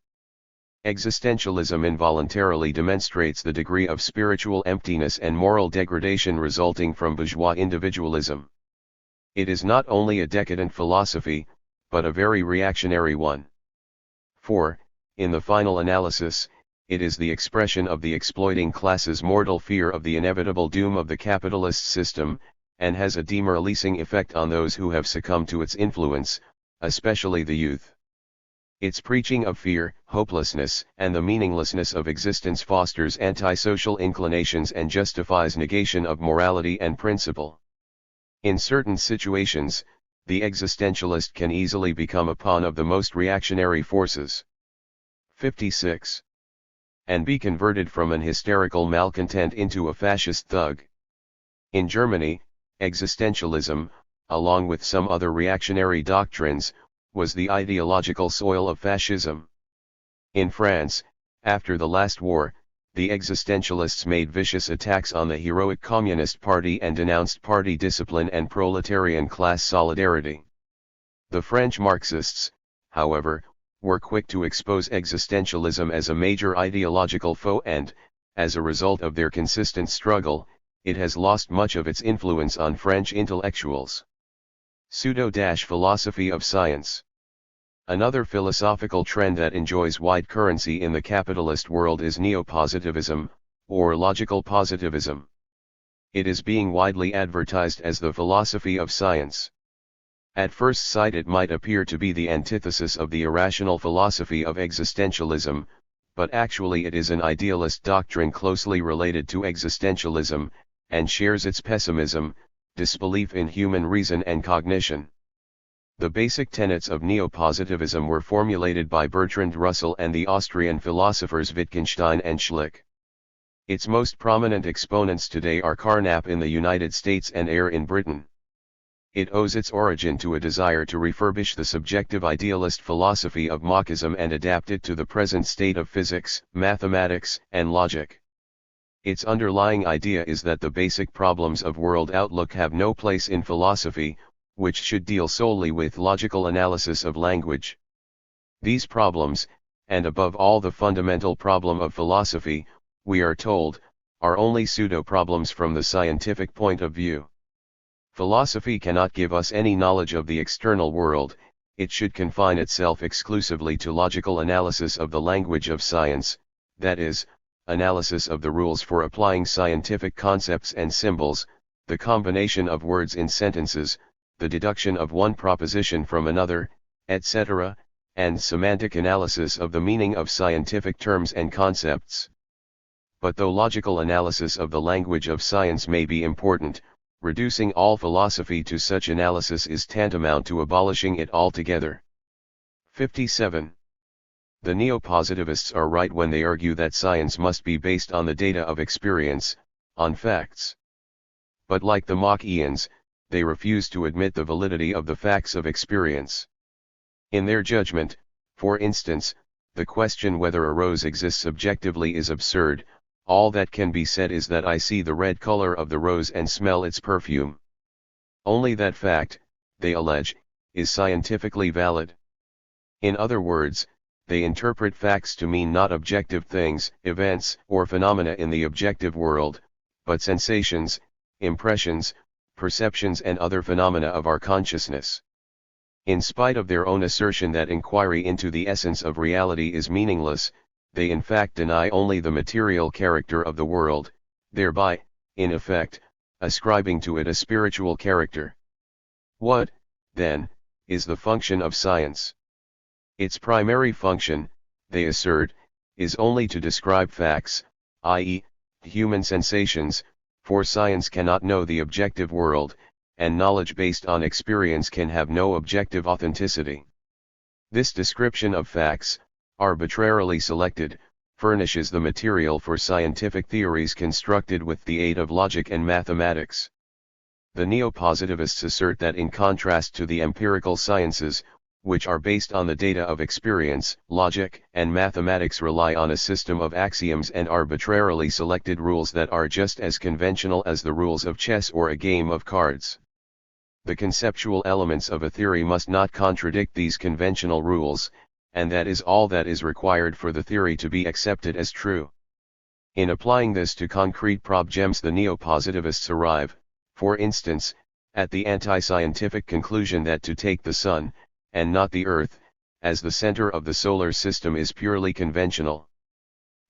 Existentialism involuntarily demonstrates the degree of spiritual emptiness and moral degradation resulting from bourgeois individualism. It is not only a decadent philosophy, but a very reactionary one. For, in the final analysis, it is the expression of the exploiting class's mortal fear of the inevitable doom of the capitalist system, and has a demoralizing effect on those who have succumbed to its influence, especially the youth. Its preaching of fear, hopelessness, and the meaninglessness of existence fosters antisocial inclinations and justifies negation of morality and principle. In certain situations, the existentialist can easily become a pawn of the most reactionary forces. 56. And be converted from an hysterical malcontent into a fascist thug. In Germany, existentialism, along with some other reactionary doctrines, was the ideological soil of fascism. In France, after the last war, the existentialists made vicious attacks on the heroic Communist Party and denounced party discipline and proletarian class solidarity. The French Marxists, however, were quick to expose existentialism as a major ideological foe and, as a result of their consistent struggle, it has lost much of its influence on French intellectuals. Pseudo-philosophy of science. Another philosophical trend that enjoys wide currency in the capitalist world is neopositivism, or logical positivism. It is being widely advertised as the philosophy of science. At first sight it might appear to be the antithesis of the irrational philosophy of existentialism, but actually it is an idealist doctrine closely related to existentialism, and shares its pessimism, disbelief in human reason and cognition. The basic tenets of neopositivism were formulated by Bertrand Russell and the Austrian philosophers Wittgenstein and Schlick. Its most prominent exponents today are Carnap in the United States and Ayer in Britain. It owes its origin to a desire to refurbish the subjective idealist philosophy of Marxism and adapt it to the present state of physics, mathematics, and logic. Its underlying idea is that the basic problems of world outlook have no place in philosophy, which should deal solely with logical analysis of language. These problems, and above all the fundamental problem of philosophy, we are told, are only pseudo-problems from the scientific point of view. Philosophy cannot give us any knowledge of the external world, it should confine itself exclusively to logical analysis of the language of science, that is, analysis of the rules for applying scientific concepts and symbols, the combination of words in sentences, the deduction of one proposition from another, etc., and semantic analysis of the meaning of scientific terms and concepts. But though logical analysis of the language of science may be important, reducing all philosophy to such analysis is tantamount to abolishing it altogether. 57. The neopositivists are right when they argue that science must be based on the data of experience, on facts. But like the Machians, they refuse to admit the validity of the facts of experience. In their judgment, for instance, the question whether a rose exists objectively is absurd. All that can be said is that I see the red color of the rose and smell its perfume. Only that fact, they allege, is scientifically valid. In other words, they interpret facts to mean not objective things, events, or phenomena in the objective world, but sensations, impressions, perceptions and other phenomena of our consciousness. In spite of their own assertion that inquiry into the essence of reality is meaningless, they in fact deny only the material character of the world, thereby, in effect, ascribing to it a spiritual character. What, then, is the function of science? Its primary function, they assert, is only to describe facts, i.e., human sensations, for science cannot know the objective world, and knowledge based on experience can have no objective authenticity. This description of facts, arbitrarily selected, furnishes the material for scientific theories constructed with the aid of logic and mathematics. The neopositivists assert that in contrast to the empirical sciences, which are based on the data of experience, logic and mathematics rely on a system of axioms and arbitrarily selected rules that are just as conventional as the rules of chess or a game of cards. The conceptual elements of a theory must not contradict these conventional rules, and that is all that is required for the theory to be accepted as true. In applying this to concrete problems, the neopositivists arrive, for instance, at the anti-scientific conclusion that to take the Sun, and not the Earth, as the center of the solar system is purely conventional.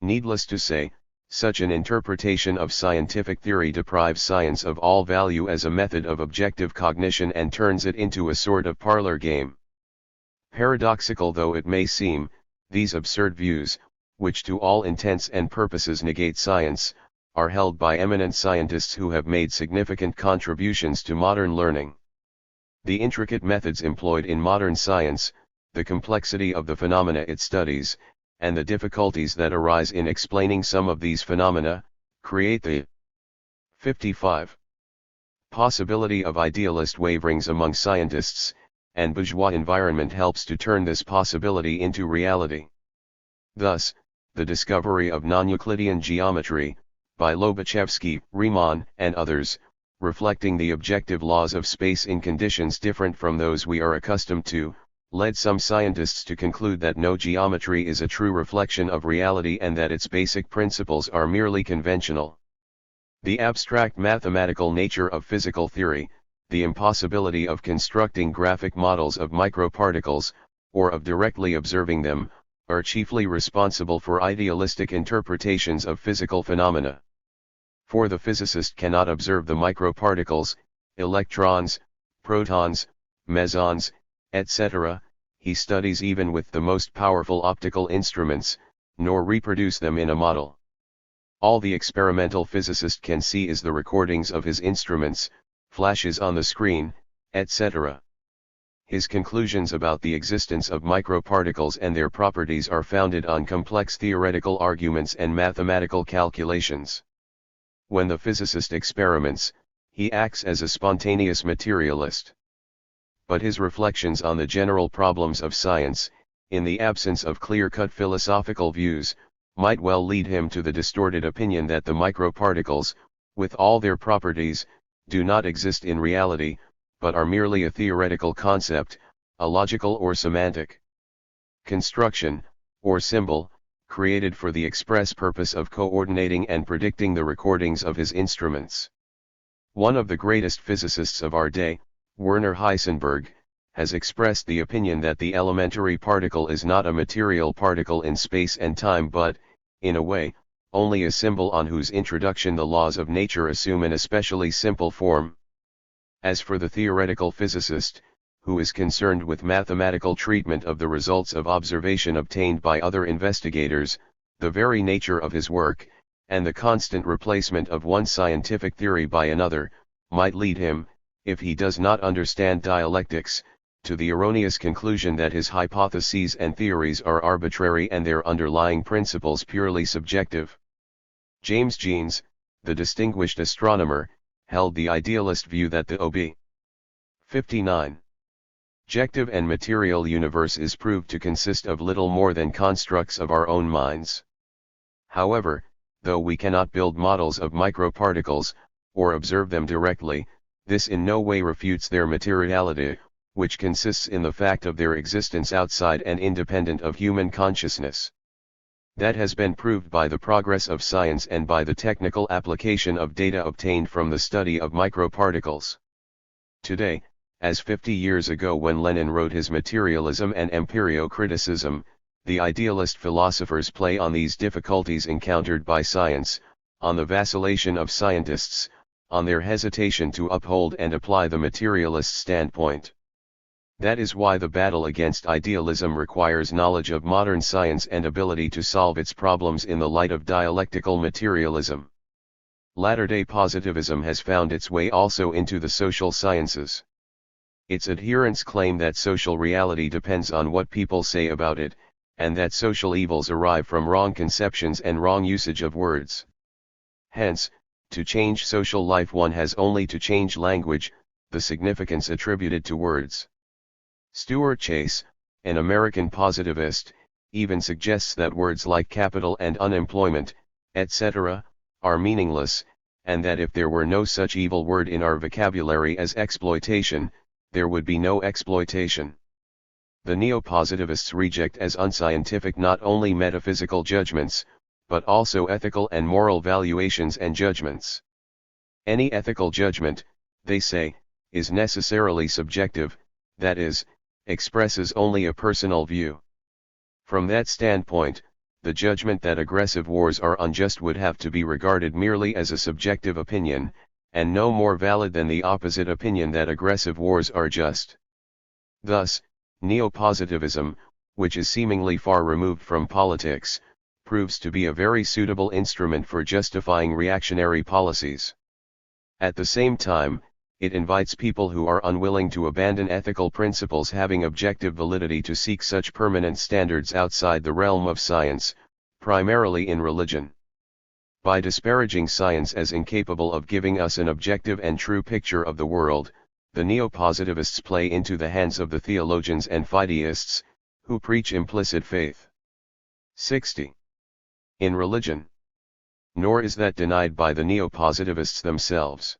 Needless to say, such an interpretation of scientific theory deprives science of all value as a method of objective cognition and turns it into a sort of parlor game. Paradoxical though it may seem, these absurd views, which to all intents and purposes negate science, are held by eminent scientists who have made significant contributions to modern learning. The intricate methods employed in modern science, the complexity of the phenomena it studies, and the difficulties that arise in explaining some of these phenomena, create the 55. Possibility of idealist waverings among scientists, and bourgeois environment helps to turn this possibility into reality. Thus, the discovery of non-Euclidean geometry, by Lobachevsky, Riemann, and others, reflecting the objective laws of space in conditions different from those we are accustomed to, led some scientists to conclude that no geometry is a true reflection of reality and that its basic principles are merely conventional. The abstract mathematical nature of physical theory, the impossibility of constructing graphic models of microparticles, or of directly observing them, are chiefly responsible for idealistic interpretations of physical phenomena. For the physicist cannot observe the microparticles, electrons, protons, mesons, etc., he studies even with the most powerful optical instruments, nor reproduce them in a model. All the experimental physicist can see is the recordings of his instruments, flashes on the screen, etc. His conclusions about the existence of microparticles and their properties are founded on complex theoretical arguments and mathematical calculations. When the physicist experiments, he acts as a spontaneous materialist. But his reflections on the general problems of science, in the absence of clear-cut philosophical views, might well lead him to the distorted opinion that the microparticles, with all their properties, do not exist in reality, but are merely a theoretical concept, a logical or semantic construction, or symbol, created for the express purpose of coordinating and predicting the recordings of his instruments. One of the greatest physicists of our day, Werner Heisenberg, has expressed the opinion that the elementary particle is not a material particle in space and time but, in a way, only a symbol on whose introduction the laws of nature assume an especially simple form. As for the theoretical physicist, who is concerned with mathematical treatment of the results of observation obtained by other investigators, the very nature of his work, and the constant replacement of one scientific theory by another, might lead him, if he does not understand dialectics, to the erroneous conclusion that his hypotheses and theories are arbitrary and their underlying principles purely subjective. James Jeans, the distinguished astronomer, held the idealist view that the ob. 59. Objective and material universe is proved to consist of little more than constructs of our own minds. However, though we cannot build models of microparticles, or observe them directly, this in no way refutes their materiality, which consists in the fact of their existence outside and independent of human consciousness. That has been proved by the progress of science and by the technical application of data obtained from the study of microparticles. Today, as 50 years ago when Lenin wrote his Materialism and Empirio-criticism, the idealist philosophers play on these difficulties encountered by science, on the vacillation of scientists, on their hesitation to uphold and apply the materialist standpoint. That is why the battle against idealism requires knowledge of modern science and ability to solve its problems in the light of dialectical materialism. Latter-day positivism has found its way also into the social sciences. Its adherents claim that social reality depends on what people say about it, and that social evils arrive from wrong conceptions and wrong usage of words. Hence, to change social life one has only to change language, the significance attributed to words. Stuart Chase, an American positivist, even suggests that words like capital and unemployment, etc., are meaningless, and that if there were no such evil word in our vocabulary as exploitation, there would be no exploitation. The neo-positivists reject as unscientific not only metaphysical judgments, but also ethical and moral valuations and judgments. Any ethical judgment, they say, is necessarily subjective, that is, expresses only a personal view. From that standpoint, the judgment that aggressive wars are unjust would have to be regarded merely as a subjective opinion, and no more valid than the opposite opinion that aggressive wars are just. Thus, neo-positivism, which is seemingly far removed from politics, proves to be a very suitable instrument for justifying reactionary policies. At the same time, it invites people who are unwilling to abandon ethical principles having objective validity to seek such permanent standards outside the realm of science, primarily in religion. By disparaging science as incapable of giving us an objective and true picture of the world, the neo-positivists play into the hands of the theologians and fideists, who preach implicit faith. 60. In religion. Nor is that denied by the neo-positivists themselves.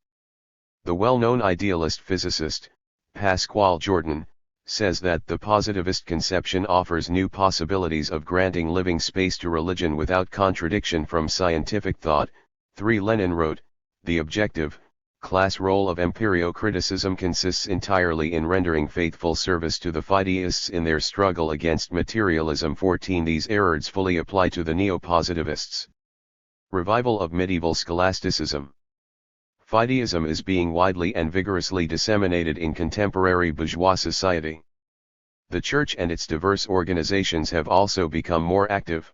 The well-known idealist physicist, Pascual Jordan, says that the positivist conception offers new possibilities of granting living space to religion without contradiction from scientific thought. 3. Lenin wrote, "The objective, class role of empirio-criticism consists entirely in rendering faithful service to the fideists in their struggle against materialism." 14. These errors fully apply to the neo-positivists. Revival of medieval scholasticism. Fideism is being widely and vigorously disseminated in contemporary bourgeois society. The church and its diverse organizations have also become more active.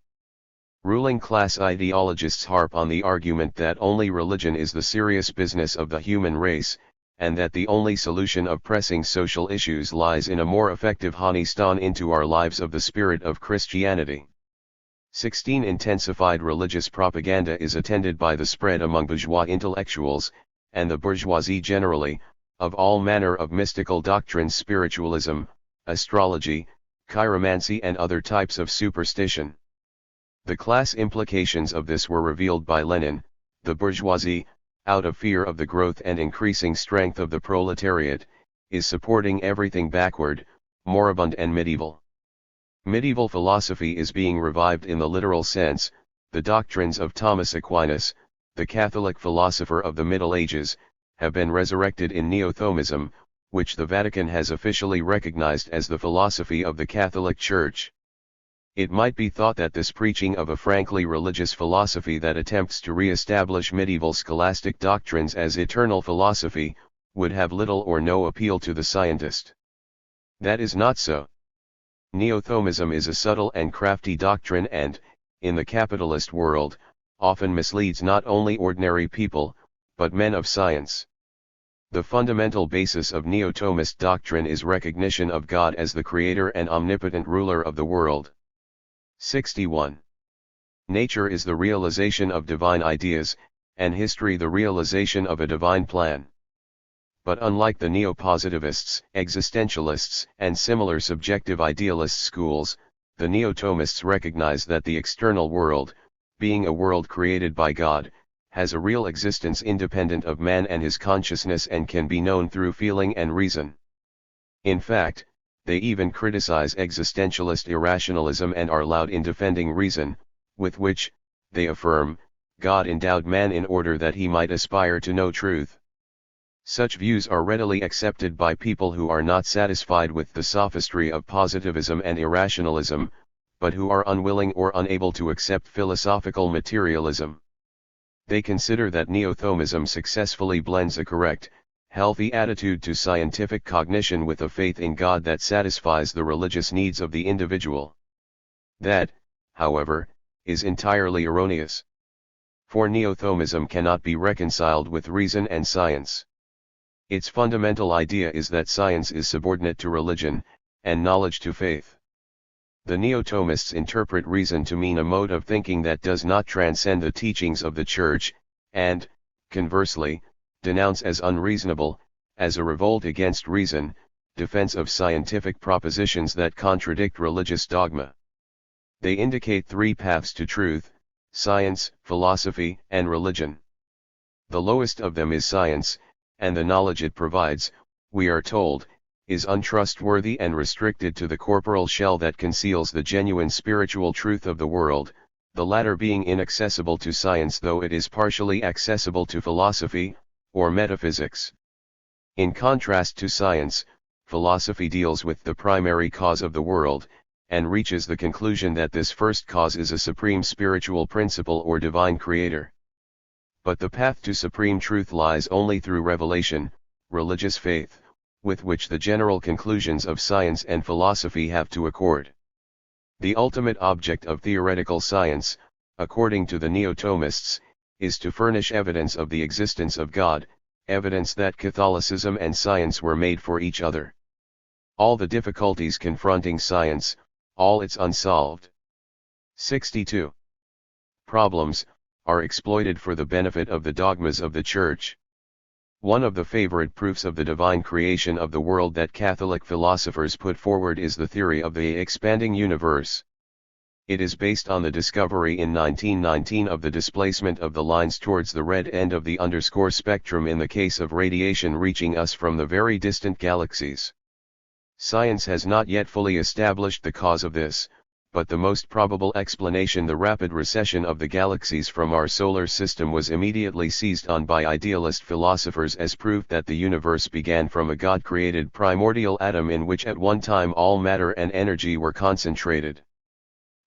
Ruling class ideologists harp on the argument that only religion is the serious business of the human race, and that the only solution of pressing social issues lies in a more effective honestan into our lives of the spirit of Christianity. 16. Intensified religious propaganda is attended by the spread among bourgeois intellectuals, and the bourgeoisie generally, of all manner of mystical doctrines, spiritualism, astrology, chiromancy and other types of superstition. The class implications of this were revealed by Lenin. The bourgeoisie, out of fear of the growth and increasing strength of the proletariat, is supporting everything backward, moribund and medieval. Medieval philosophy is being revived in the literal sense. The doctrines of Thomas Aquinas, the Catholic philosopher of the Middle Ages, have been resurrected in Neo-Thomism, which the Vatican has officially recognized as the philosophy of the Catholic Church. It might be thought that this preaching of a frankly religious philosophy that attempts to re-establish medieval scholastic doctrines as eternal philosophy, would have little or no appeal to the scientist. That is not so. Neo-Thomism is a subtle and crafty doctrine and, in the capitalist world, often misleads not only ordinary people, but men of science. The fundamental basis of Neo-Thomist doctrine is recognition of God as the creator and omnipotent ruler of the world. 61. Nature is the realization of divine ideas, and history the realization of a divine plan. But unlike the neo-positivists, existentialists, and similar subjective idealist schools, the neo-Thomists recognize that the external world, being a world created by God, has a real existence independent of man and his consciousness and can be known through feeling and reason. In fact, they even criticize existentialist irrationalism and are loud in defending reason, with which, they affirm, God endowed man in order that he might aspire to know truth. Such views are readily accepted by people who are not satisfied with the sophistry of positivism and irrationalism, but who are unwilling or unable to accept philosophical materialism. They consider that Neo-Thomism successfully blends a correct, healthy attitude to scientific cognition with a faith in God that satisfies the religious needs of the individual. That, however, is entirely erroneous. For Neo-Thomism cannot be reconciled with reason and science. Its fundamental idea is that science is subordinate to religion, and knowledge to faith. The Neo-Thomists interpret reason to mean a mode of thinking that does not transcend the teachings of the Church, and, conversely, denounce as unreasonable, as a revolt against reason, defense of scientific propositions that contradict religious dogma. They indicate three paths to truth: science, philosophy, and religion. The lowest of them is science, and the knowledge it provides, we are told, is untrustworthy and restricted to the corporal shell that conceals the genuine spiritual truth of the world, the latter being inaccessible to science though it is partially accessible to philosophy, or metaphysics. In contrast to science, philosophy deals with the primary cause of the world, and reaches the conclusion that this first cause is a supreme spiritual principle or divine creator. But the path to supreme truth lies only through revelation, religious faith, with which the general conclusions of science and philosophy have to accord. The ultimate object of theoretical science, according to the Neo-Thomists, is to furnish evidence of the existence of God, evidence that Catholicism and science were made for each other. All the difficulties confronting science, all its unsolved 62 problems, are exploited for the benefit of the dogmas of the Church. One of the favorite proofs of the divine creation of the world that Catholic philosophers put forward is the theory of the expanding universe. It is based on the discovery in 1919 of the displacement of the lines towards the red end of the underscore spectrum in the case of radiation reaching us from the very distant galaxies. Science has not yet fully established the cause of this, but the most probable explanation, the rapid recession of the galaxies from our solar system, was immediately seized on by idealist philosophers as proof that the universe began from a God-created primordial atom in which at one time all matter and energy were concentrated.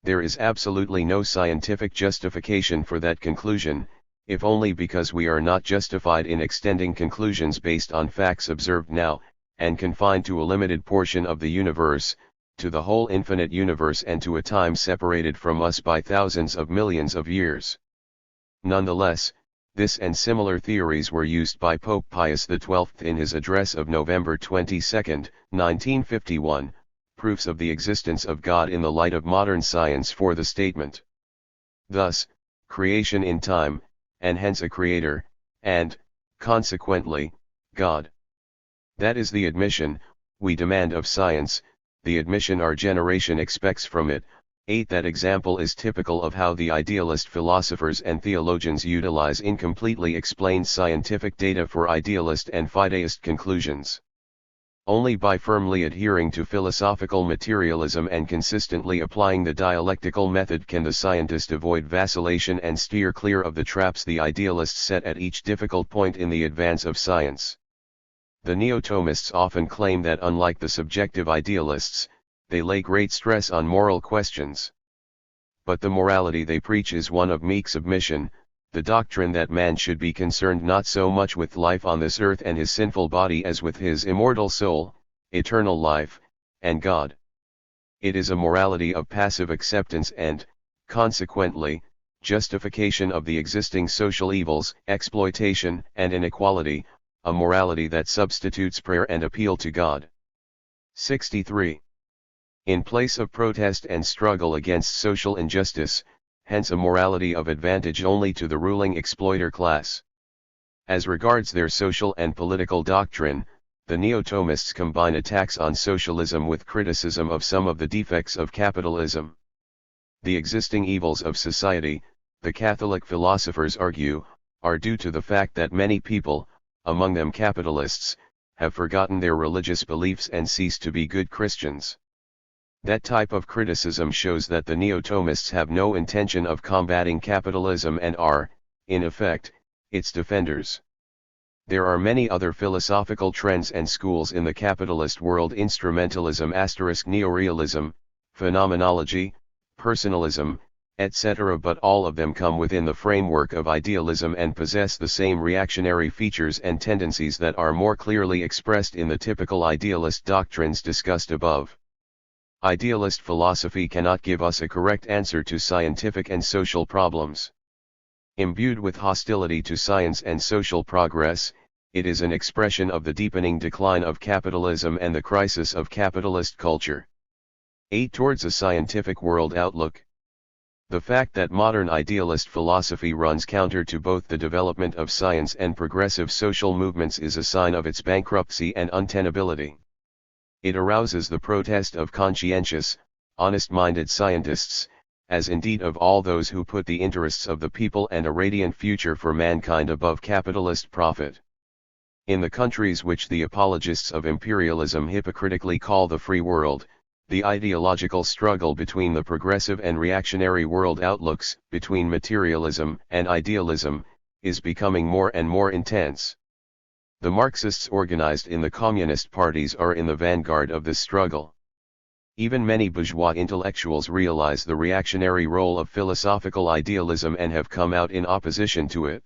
There is absolutely no scientific justification for that conclusion, if only because we are not justified in extending conclusions based on facts observed now, and confined to a limited portion of the universe, to the whole infinite universe and to a time separated from us by thousands of millions of years. Nonetheless, this and similar theories were used by Pope Pius XII in his address of November 22, 1951, proofs of the existence of God in the light of modern science for the statement. Thus, creation in time, and hence a creator, and, consequently, God. That is the admission we demand of science, the admission our generation expects from it. 8. That example is typical of how the idealist philosophers and theologians utilize incompletely explained scientific data for idealist and fideist conclusions. Only by firmly adhering to philosophical materialism and consistently applying the dialectical method can the scientist avoid vacillation and steer clear of the traps the idealists set at each difficult point in the advance of science. The Neo-Thomists often claim that unlike the subjective idealists, they lay great stress on moral questions. But the morality they preach is one of meek submission, the doctrine that man should be concerned not so much with life on this earth and his sinful body as with his immortal soul, eternal life, and God. It is a morality of passive acceptance and, consequently, justification of the existing social evils, exploitation and inequality, a morality that substitutes prayer and appeal to God. 63. In place of protest and struggle against social injustice, hence a morality of advantage only to the ruling exploiter class. As regards their social and political doctrine, the Neo-Thomists combine attacks on socialism with criticism of some of the defects of capitalism. The existing evils of society, the Catholic philosophers argue, are due to the fact that many people, among them capitalists, have forgotten their religious beliefs and ceased to be good Christians. That type of criticism shows that the Neo-Thomists have no intention of combating capitalism and are, in effect, its defenders. There are many other philosophical trends and schools in the capitalist world: instrumentalism *, neorealism, phenomenology, personalism, etc., but all of them come within the framework of idealism and possess the same reactionary features and tendencies that are more clearly expressed in the typical idealist doctrines discussed above. Idealist philosophy cannot give us a correct answer to scientific and social problems. Imbued with hostility to science and social progress, it is an expression of the deepening decline of capitalism and the crisis of capitalist culture. 8. Towards a scientific world outlook. The fact that modern idealist philosophy runs counter to both the development of science and progressive social movements is a sign of its bankruptcy and untenability. It arouses the protest of conscientious, honest-minded scientists, as indeed of all those who put the interests of the people and a radiant future for mankind above capitalist profit. In the countries which the apologists of imperialism hypocritically call the free world, the ideological struggle between the progressive and reactionary world outlooks, between materialism and idealism, is becoming more and more intense. The Marxists organized in the communist parties are in the vanguard of this struggle. Even many bourgeois intellectuals realize the reactionary role of philosophical idealism and have come out in opposition to it.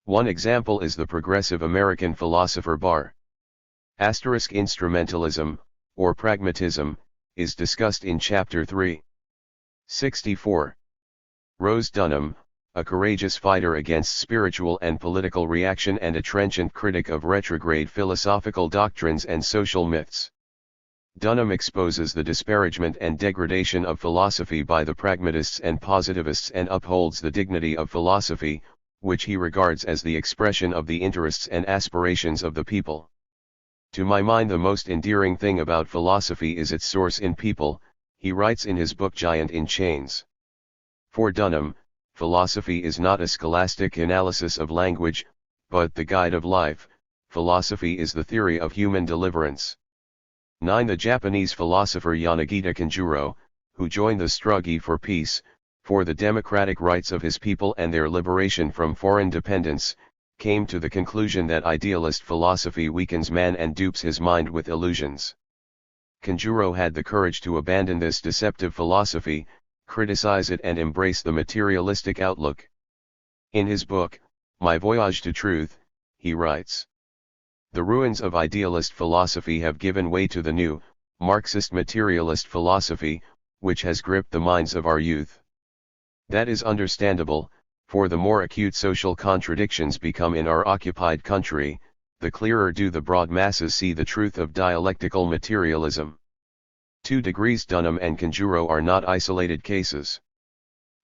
One example is the progressive American philosopher Bar. Instrumentalism, or pragmatism, is discussed in Chapter 3. 64. Rose Dunham, a courageous fighter against spiritual and political reaction and a trenchant critic of retrograde philosophical doctrines and social myths. Dunham exposes the disparagement and degradation of philosophy by the pragmatists and positivists and upholds the dignity of philosophy, which he regards as the expression of the interests and aspirations of the people. To my mind, the most endearing thing about philosophy is its source in people, he writes in his book Giant in Chains. For Dunham, philosophy is not a scholastic analysis of language, but the guide of life. Philosophy is the theory of human deliverance. 9. The Japanese philosopher Yanagita Kanjuro, who joined the struggle for peace, for the democratic rights of his people and their liberation from foreign dependence, came to the conclusion that idealist philosophy weakens man and dupes his mind with illusions. Kanjuro had the courage to abandon this deceptive philosophy, criticize it and embrace the materialistic outlook. In his book, My Voyage to Truth, he writes, "The ruins of idealist philosophy have given way to the new, Marxist materialist philosophy, which has gripped the minds of our youth. That is understandable, for the more acute social contradictions become in our occupied country, the clearer do the broad masses see the truth of dialectical materialism." 2. Dunham and Kanjuro are not isolated cases.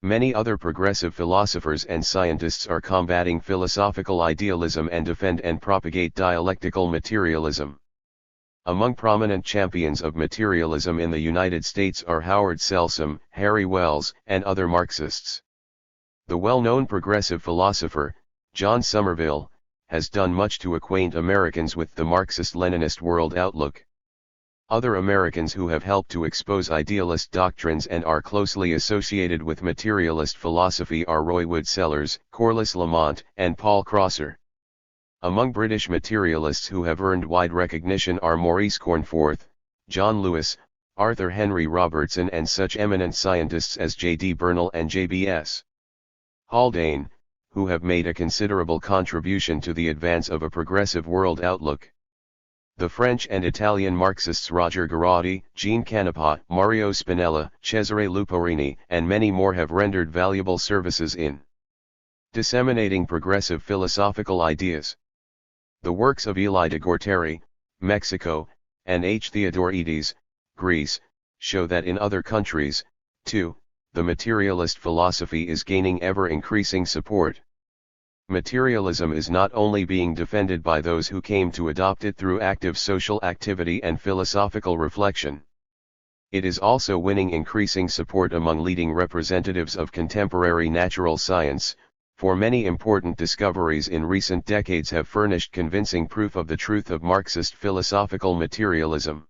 Many other progressive philosophers and scientists are combating philosophical idealism and defend and propagate dialectical materialism. Among prominent champions of materialism in the United States are Howard Selsom, Harry Wells, and other Marxists. The well-known progressive philosopher, John Somerville, has done much to acquaint Americans with the Marxist-Leninist world outlook. Other Americans who have helped to expose idealist doctrines and are closely associated with materialist philosophy are Roy Wood Sellers, Corliss Lamont, and Paul Crosser. Among British materialists who have earned wide recognition are Maurice Cornforth, John Lewis, Arthur Henry Robertson and such eminent scientists as J.D. Bernal and J.B.S. Haldane, who have made a considerable contribution to the advance of a progressive world outlook. The French and Italian Marxists Roger Garotti, Jean Canepa, Mario Spinella, Cesare Luporini, and many more have rendered valuable services in disseminating progressive philosophical ideas. The works of Eli de Gortari, Mexico, and H. Theodorides, Greece, show that in other countries, too, the materialist philosophy is gaining ever-increasing support. Materialism is not only being defended by those who came to adopt it through active social activity and philosophical reflection. It is also winning increasing support among leading representatives of contemporary natural science, for many important discoveries in recent decades have furnished convincing proof of the truth of Marxist philosophical materialism.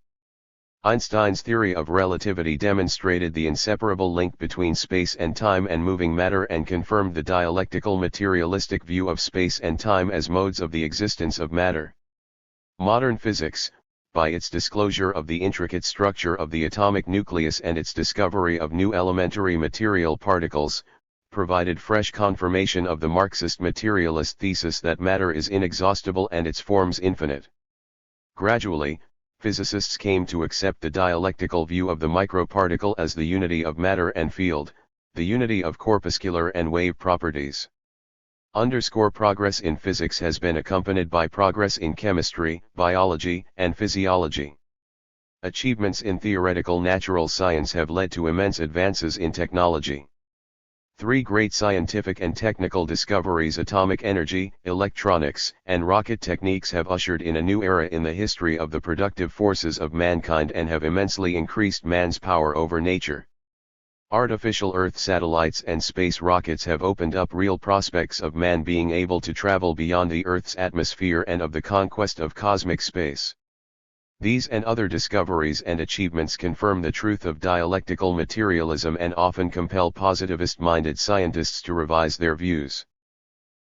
Einstein's theory of relativity demonstrated the inseparable link between space and time and moving matter and confirmed the dialectical materialistic view of space and time as modes of the existence of matter. Modern physics, by its disclosure of the intricate structure of the atomic nucleus and its discovery of new elementary material particles, provided fresh confirmation of the Marxist materialist thesis that matter is inexhaustible and its forms infinite. Gradually, physicists came to accept the dialectical view of the microparticle as the unity of matter and field, the unity of corpuscular and wave properties. Progress in physics has been accompanied by progress in chemistry, biology, and physiology. Achievements in theoretical natural science have led to immense advances in technology. 3 great scientific and technical discoveries: atomic energy, electronics, and rocket techniques have ushered in a new era in the history of the productive forces of mankind and have immensely increased man's power over nature. Artificial Earth satellites and space rockets have opened up real prospects of man being able to travel beyond the Earth's atmosphere and of the conquest of cosmic space. These and other discoveries and achievements confirm the truth of dialectical materialism and often compel positivist-minded scientists to revise their views.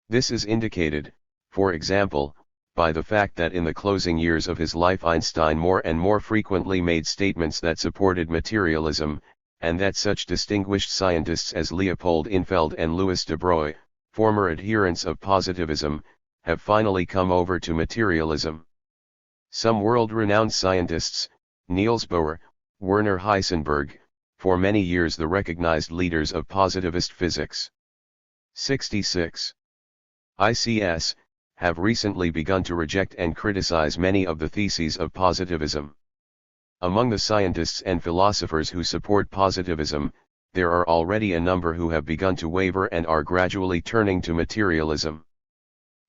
This is indicated, for example, by the fact that in the closing years of his life Einstein more and more frequently made statements that supported materialism, and that such distinguished scientists as Leopold Infeld and Louis de Broglie, former adherents of positivism, have finally come over to materialism. Some world-renowned scientists, Niels Bohr, Werner Heisenberg, for many years the recognized leaders of positivist physics. 66. ICS, have recently begun to reject and criticize many of the theses of positivism. Among the scientists and philosophers who support positivism, there are already a number who have begun to waver and are gradually turning to materialism.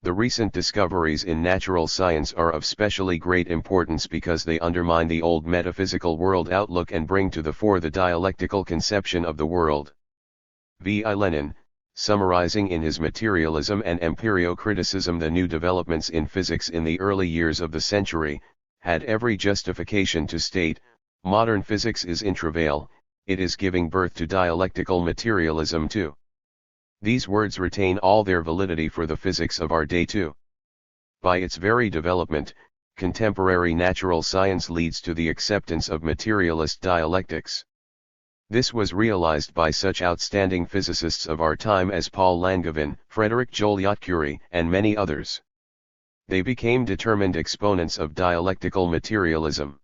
The recent discoveries in natural science are of specially great importance because they undermine the old metaphysical world outlook and bring to the fore the dialectical conception of the world. V.I. Lenin, summarizing in his Materialism and Empirio-Criticism the new developments in physics in the early years of the century, had every justification to state, modern physics is in travail, it is giving birth to dialectical materialism too. These words retain all their validity for the physics of our day too. By its very development, contemporary natural science leads to the acceptance of materialist dialectics. This was realized by such outstanding physicists of our time as Paul Langevin, Frédéric Joliot-Curie, and many others. They became determined exponents of dialectical materialism.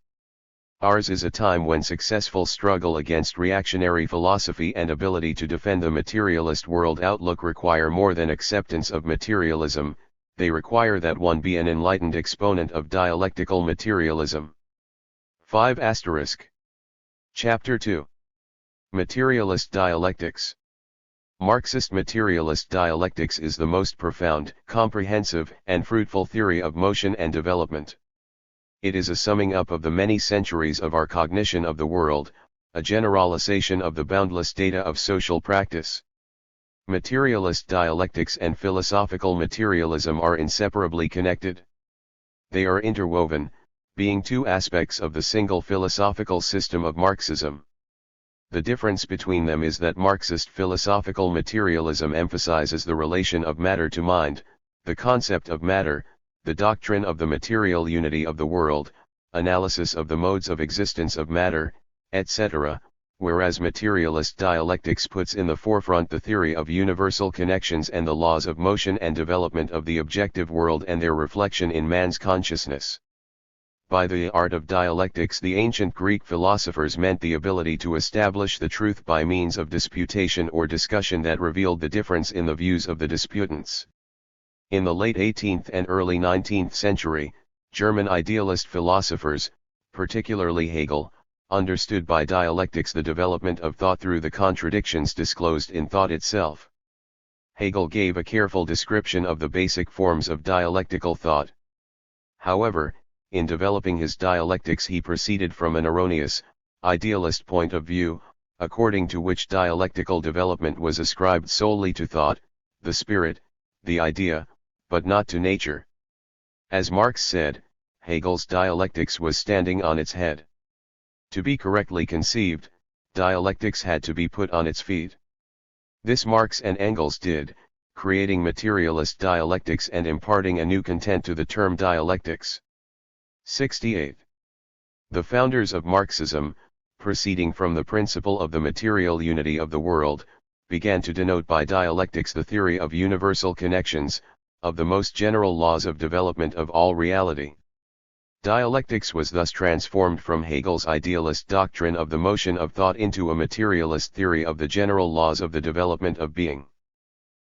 Ours is a time when successful struggle against reactionary philosophy and ability to defend the materialist world outlook require more than acceptance of materialism, they require that one be an enlightened exponent of dialectical materialism. 5 *. Chapter 2. Materialist Dialectics. Marxist materialist dialectics is the most profound, comprehensive, and fruitful theory of motion and development. It is a summing up of the many centuries of our cognition of the world, a generalization of the boundless data of social practice. Materialist dialectics and philosophical materialism are inseparably connected. They are interwoven, being two aspects of the single philosophical system of Marxism. The difference between them is that Marxist philosophical materialism emphasizes the relation of matter to mind, the concept of matter, the doctrine of the material unity of the world, analysis of the modes of existence of matter, etc., whereas materialist dialectics puts in the forefront the theory of universal connections and the laws of motion and development of the objective world and their reflection in man's consciousness. By the art of dialectics the ancient Greek philosophers meant the ability to establish the truth by means of disputation or discussion that revealed the difference in the views of the disputants. In the late 18th and early 19th century, German idealist philosophers, particularly Hegel, understood by dialectics the development of thought through the contradictions disclosed in thought itself. Hegel gave a careful description of the basic forms of dialectical thought. However, in developing his dialectics he proceeded from an erroneous, idealist point of view, according to which dialectical development was ascribed solely to thought, the spirit, the idea, but not to nature. As Marx said, Hegel's dialectics was standing on its head. To be correctly conceived, dialectics had to be put on its feet. This Marx and Engels did, creating materialist dialectics and imparting a new content to the term dialectics. 68. The founders of Marxism, proceeding from the principle of the material unity of the world, began to denote by dialectics the theory of universal connections, of the most general laws of development of all reality. Dialectics was thus transformed from Hegel's idealist doctrine of the motion of thought into a materialist theory of the general laws of the development of being.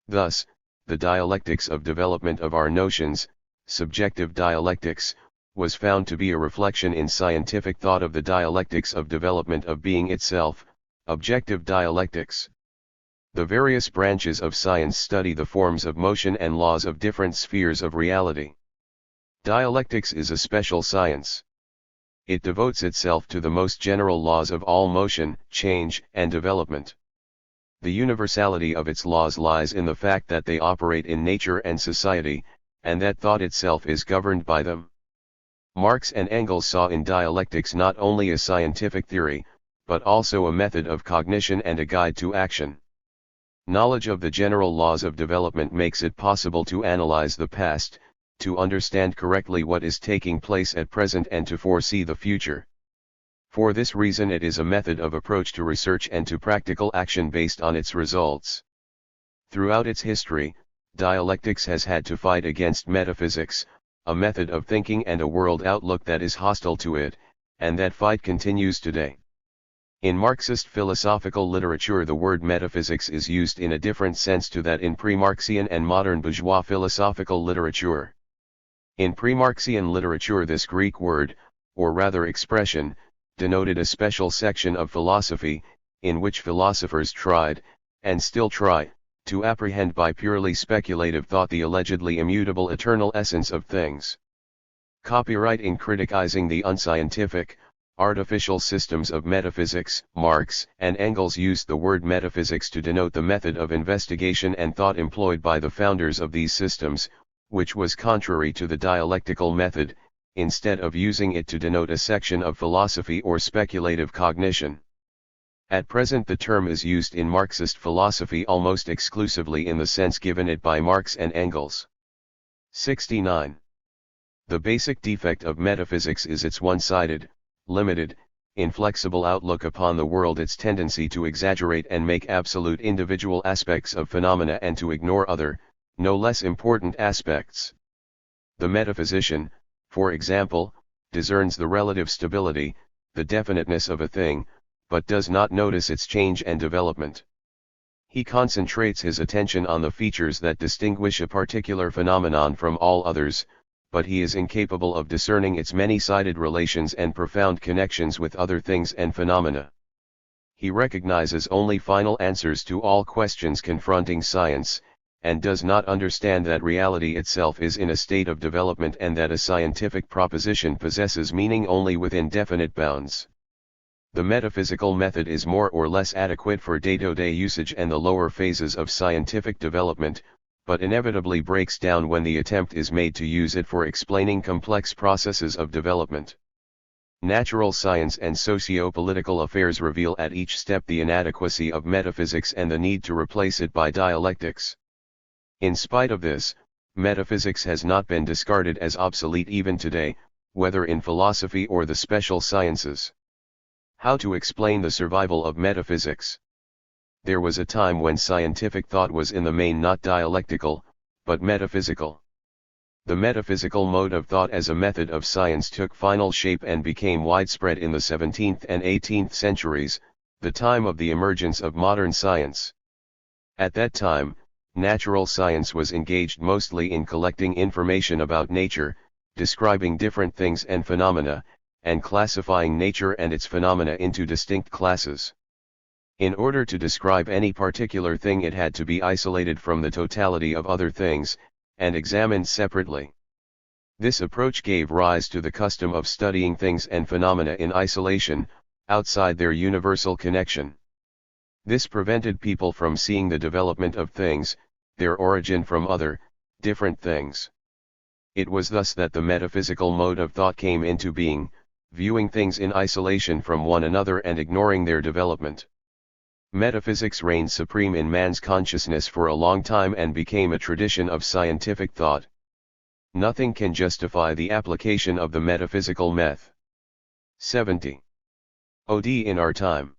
Thus, the dialectics of development of our notions, subjective dialectics, was found to be a reflection in scientific thought of the dialectics of development of being itself, objective dialectics. The various branches of science study the forms of motion and laws of different spheres of reality. Dialectics is a special science. It devotes itself to the most general laws of all motion, change, and development. The universality of its laws lies in the fact that they operate in nature and society, and that thought itself is governed by them. Marx and Engels saw in dialectics not only a scientific theory, but also a method of cognition and a guide to action. Knowledge of the general laws of development makes it possible to analyze the past, to understand correctly what is taking place at present and to foresee the future. For this reason it is a method of approach to research and to practical action based on its results. Throughout its history, dialectics has had to fight against metaphysics, a method of thinking and a world outlook that is hostile to it, and that fight continues today. In Marxist philosophical literature the word metaphysics is used in a different sense to that in pre-Marxian and modern bourgeois philosophical literature. In pre-Marxian literature this Greek word, or rather expression, denoted a special section of philosophy, in which philosophers tried, and still try, to apprehend by purely speculative thought the allegedly immutable eternal essence of things. Copyright in criticizing the unscientific, artificial systems of metaphysics. Marx and Engels used the word metaphysics to denote the method of investigation and thought employed by the founders of these systems, which was contrary to the dialectical method, instead of using it to denote a section of philosophy or speculative cognition. At present the term is used in Marxist philosophy almost exclusively in the sense given it by Marx and Engels. 69. The basic defect of metaphysics is its one-sided, limited, inflexible outlook upon the world, its tendency to exaggerate and make absolute individual aspects of phenomena and to ignore other, no less important aspects. The metaphysician, for example, discerns the relative stability, the definiteness of a thing, but does not notice its change and development. He concentrates his attention on the features that distinguish a particular phenomenon from all others, but he is incapable of discerning its many-sided relations and profound connections with other things and phenomena. He recognizes only final answers to all questions confronting science, and does not understand that reality itself is in a state of development and that a scientific proposition possesses meaning only within definite bounds. The metaphysical method is more or less adequate for day-to-day usage and the lower phases of scientific development, but inevitably breaks down when the attempt is made to use it for explaining complex processes of development. Natural science and socio-political affairs reveal at each step the inadequacy of metaphysics and the need to replace it by dialectics. In spite of this, metaphysics has not been discarded as obsolete even today, whether in philosophy or the special sciences. How to explain the survival of metaphysics? There was a time when scientific thought was in the main not dialectical, but metaphysical. The metaphysical mode of thought as a method of science took final shape and became widespread in the 17th and 18th centuries, the time of the emergence of modern science. At that time, natural science was engaged mostly in collecting information about nature, describing different things and phenomena, and classifying nature and its phenomena into distinct classes. In order to describe any particular thing it had to be isolated from the totality of other things, and examined separately. This approach gave rise to the custom of studying things and phenomena in isolation, outside their universal connection. This prevented people from seeing the development of things, their origin from other, different things. It was thus that the metaphysical mode of thought came into being, viewing things in isolation from one another and ignoring their development. Metaphysics reigned supreme in man's consciousness for a long time and became a tradition of scientific thought. Nothing can justify the application of the metaphysical method. 70. OD in our time.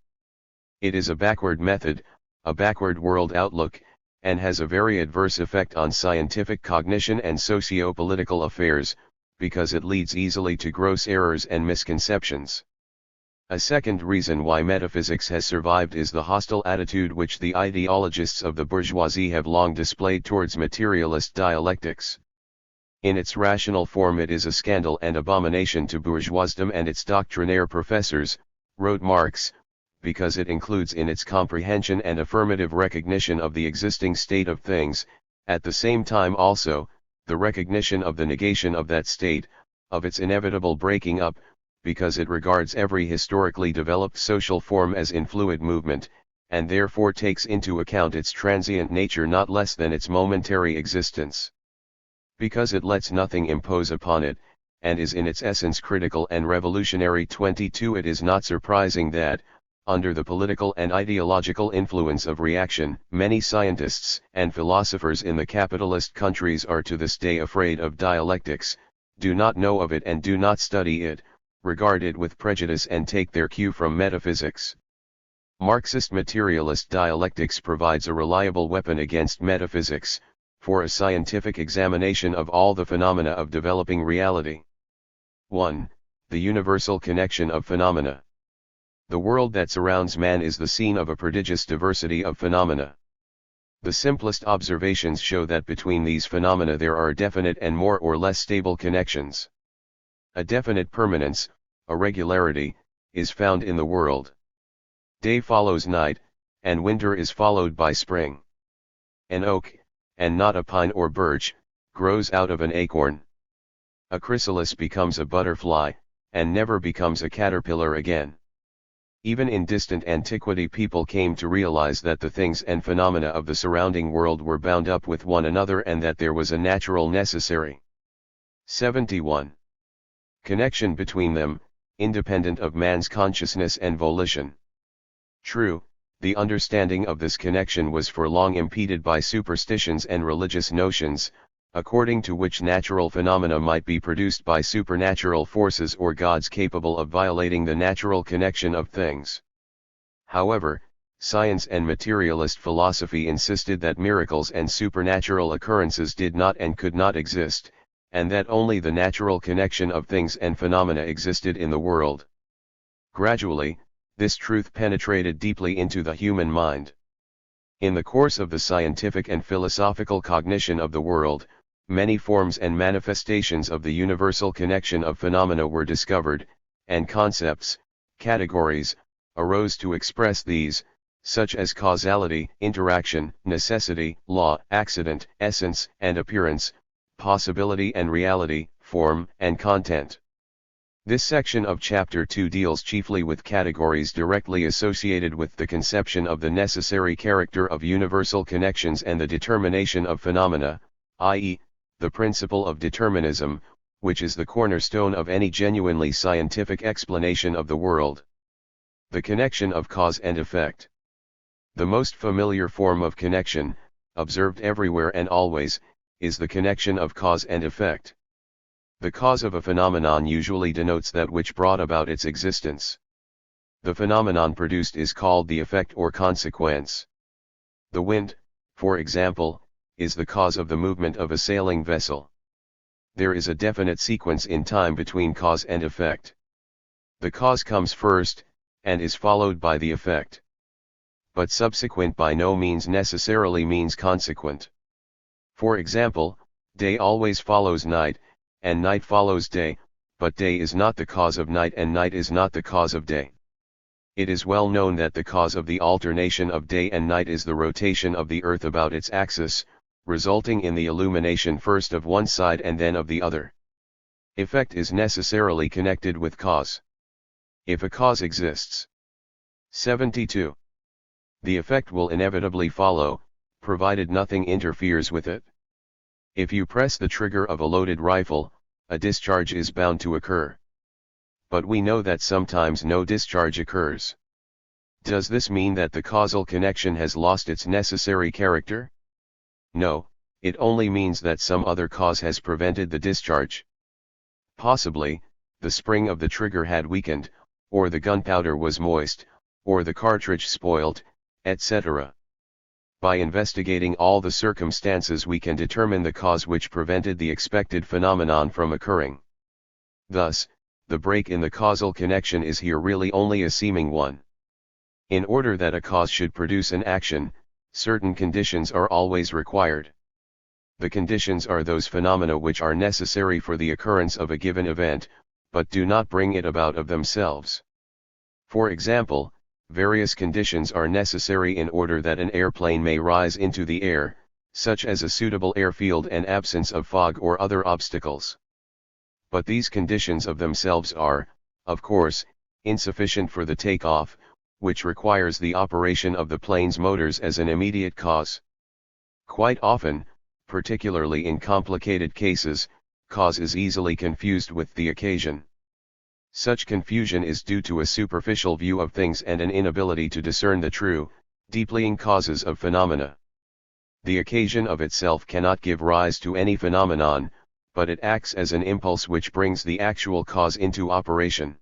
It is a backward method, a backward world outlook, and has a very adverse effect on scientific cognition and socio-political affairs, because it leads easily to gross errors and misconceptions. A second reason why metaphysics has survived is the hostile attitude which the ideologists of the bourgeoisie have long displayed towards materialist dialectics. In its rational form it is a scandal and abomination to bourgeoisdom and its doctrinaire professors, wrote Marx, because it includes in its comprehension and affirmative recognition of the existing state of things, at the same time also, the recognition of the negation of that state, of its inevitable breaking up, because it regards every historically developed social form as in fluid movement, and therefore takes into account its transient nature not less than its momentary existence. Because it lets nothing impose upon it, and is in its essence critical and revolutionary. 22. It is not surprising that, under the political and ideological influence of reaction, many scientists and philosophers in the capitalist countries are to this day afraid of dialectics, do not know of it and do not study it, regard it with prejudice and take their cue from metaphysics. Marxist materialist dialectics provides a reliable weapon against metaphysics, for a scientific examination of all the phenomena of developing reality. 1. The universal connection of phenomena. The world that surrounds man is the scene of a prodigious diversity of phenomena. The simplest observations show that between these phenomena there are definite and more or less stable connections. A definite permanence, a regularity, is found in the world. Day follows night, and winter is followed by spring. An oak, and not a pine or birch, grows out of an acorn. A chrysalis becomes a butterfly, and never becomes a caterpillar again. Even in distant antiquity people came to realize that the things and phenomena of the surrounding world were bound up with one another and that there was a natural necessary. 71. Connection between them, independent of man's consciousness and volition. True, the understanding of this connection was for long impeded by superstitions and religious notions, according to which natural phenomena might be produced by supernatural forces or gods capable of violating the natural connection of things. However, science and materialist philosophy insisted that miracles and supernatural occurrences did not and could not exist, and that only the natural connection of things and phenomena existed in the world. Gradually, this truth penetrated deeply into the human mind. In the course of the scientific and philosophical cognition of the world, many forms and manifestations of the universal connection of phenomena were discovered, and concepts, categories, arose to express these, such as causality, interaction, necessity, law, accident, essence and appearance, possibility and reality, form and content. This section of Chapter 2 deals chiefly with categories directly associated with the conception of the necessary character of universal connections and the determination of phenomena, i.e., the principle of determinism, which is the cornerstone of any genuinely scientific explanation of the world. The connection of cause and effect. The most familiar form of connection, observed everywhere and always, is the connection of cause and effect. The cause of a phenomenon usually denotes that which brought about its existence. The phenomenon produced is called the effect or consequence. The wind, for example, is the cause of the movement of a sailing vessel. There is a definite sequence in time between cause and effect. The cause comes first, and is followed by the effect. But subsequent by no means necessarily means consequent. For example, day always follows night, and night follows day, but day is not the cause of night and night is not the cause of day. It is well known that the cause of the alternation of day and night is the rotation of the earth about its axis, resulting in the illumination first of one side and then of the other. Effect is necessarily connected with cause. If a cause exists. 72. The effect will inevitably follow, provided nothing interferes with it. If you press the trigger of a loaded rifle, a discharge is bound to occur. But we know that sometimes no discharge occurs. Does this mean that the causal connection has lost its necessary character? No, it only means that some other cause has prevented the discharge. Possibly, the spring of the trigger had weakened, or the gunpowder was moist, or the cartridge spoiled, etc. By investigating all the circumstances we can determine the cause which prevented the expected phenomenon from occurring. Thus, the break in the causal connection is here really only a seeming one. In order that a cause should produce an action, certain conditions are always required. The conditions are those phenomena which are necessary for the occurrence of a given event, but do not bring it about of themselves. For example, various conditions are necessary in order that an airplane may rise into the air, such as a suitable airfield and absence of fog or other obstacles. But these conditions of themselves are, of course, insufficient for the takeoff, which requires the operation of the plane's motors as an immediate cause. Quite often, particularly in complicated cases, cause is easily confused with the occasion. Such confusion is due to a superficial view of things and an inability to discern the true, deeplying causes of phenomena. The occasion of itself cannot give rise to any phenomenon, but it acts as an impulse which brings the actual cause into operation.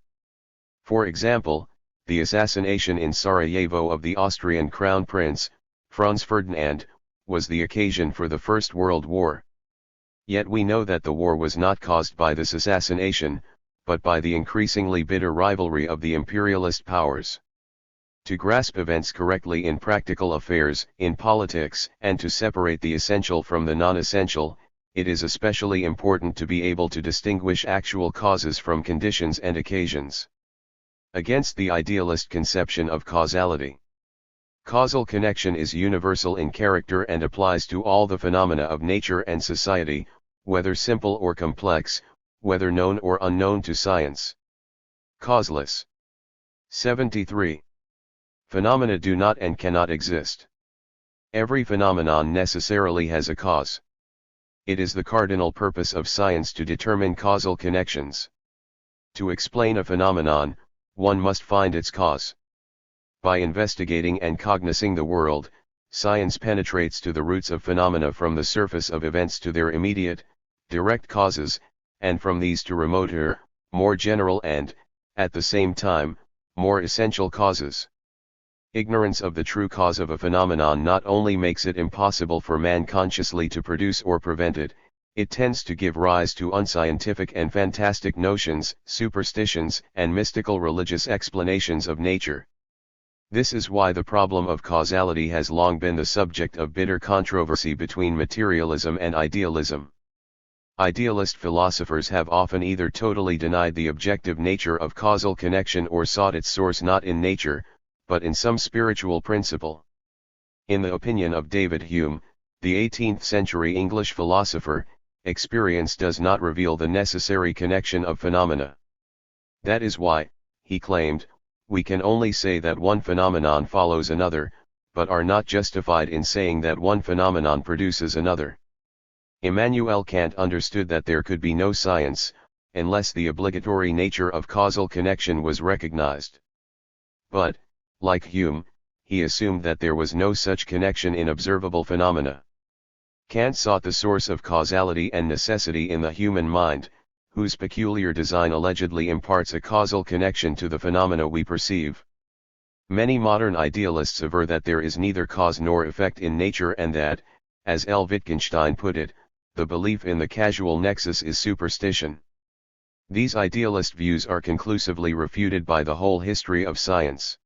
For example, the assassination in Sarajevo of the Austrian Crown Prince, Franz Ferdinand, was the occasion for the First World War. Yet we know that the war was not caused by this assassination, but by the increasingly bitter rivalry of the imperialist powers. To grasp events correctly in practical affairs, in politics, and to separate the essential from the non-essential, it is especially important to be able to distinguish actual causes from conditions and occasions. Against the idealist conception of causality. Causal connection is universal in character and applies to all the phenomena of nature and society, whether simple or complex, whether known or unknown to science. Causeless. 73. Phenomena do not and cannot exist. Every phenomenon necessarily has a cause. It is the cardinal purpose of science to determine causal connections. To explain a phenomenon, one must find its cause. By investigating and cognizing the world, science penetrates to the roots of phenomena from the surface of events to their immediate, direct causes, and from these to remoter, more general and, at the same time, more essential causes. Ignorance of the true cause of a phenomenon not only makes it impossible for man consciously to produce or prevent it, it tends to give rise to unscientific and fantastic notions, superstitions, and mystical religious explanations of nature. This is why the problem of causality has long been the subject of bitter controversy between materialism and idealism. Idealist philosophers have often either totally denied the objective nature of causal connection or sought its source not in nature, but in some spiritual principle. In the opinion of David Hume, the 18th-century English philosopher, experience does not reveal the necessary connection of phenomena. That is why, he claimed, we can only say that one phenomenon follows another, but are not justified in saying that one phenomenon produces another. Immanuel Kant understood that there could be no science, unless the obligatory nature of causal connection was recognized. But, like Hume, he assumed that there was no such connection in observable phenomena. Kant sought the source of causality and necessity in the human mind, whose peculiar design allegedly imparts a causal connection to the phenomena we perceive. Many modern idealists aver that there is neither cause nor effect in nature and that, as L. Wittgenstein put it, the belief in the causal nexus is superstition. These idealist views are conclusively refuted by the whole history of science.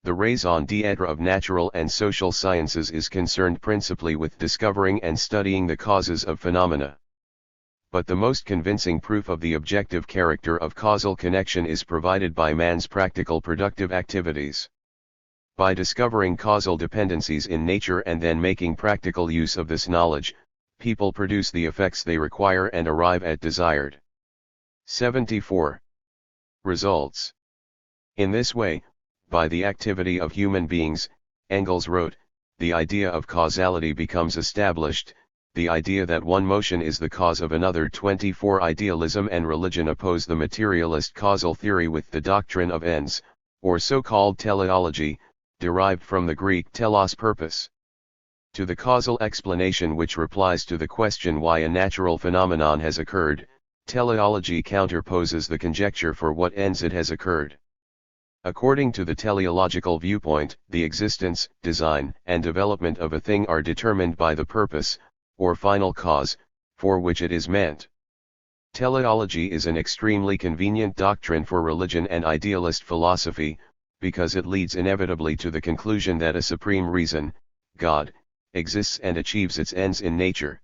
The raison d'être of natural and social sciences is concerned principally with discovering and studying the causes of phenomena. But the most convincing proof of the objective character of causal connection is provided by man's practical productive activities. By discovering causal dependencies in nature and then making practical use of this knowledge, people produce the effects they require and arrive at desired. 74. Results. In this way, by the activity of human beings, Engels wrote, the idea of causality becomes established, the idea that one motion is the cause of another. 24. Idealism and religion oppose the materialist causal theory with the doctrine of ends, or so-called teleology, derived from the Greek telos purpose. To the causal explanation which replies to the question why a natural phenomenon has occurred, teleology counterposes the conjecture for what ends it has occurred. According to the teleological viewpoint, the existence, design, and development of a thing are determined by the purpose, or final cause, for which it is meant. Teleology is an extremely convenient doctrine for religion and idealist philosophy, because it leads inevitably to the conclusion that a supreme reason, God, exists and achieves its ends in nature.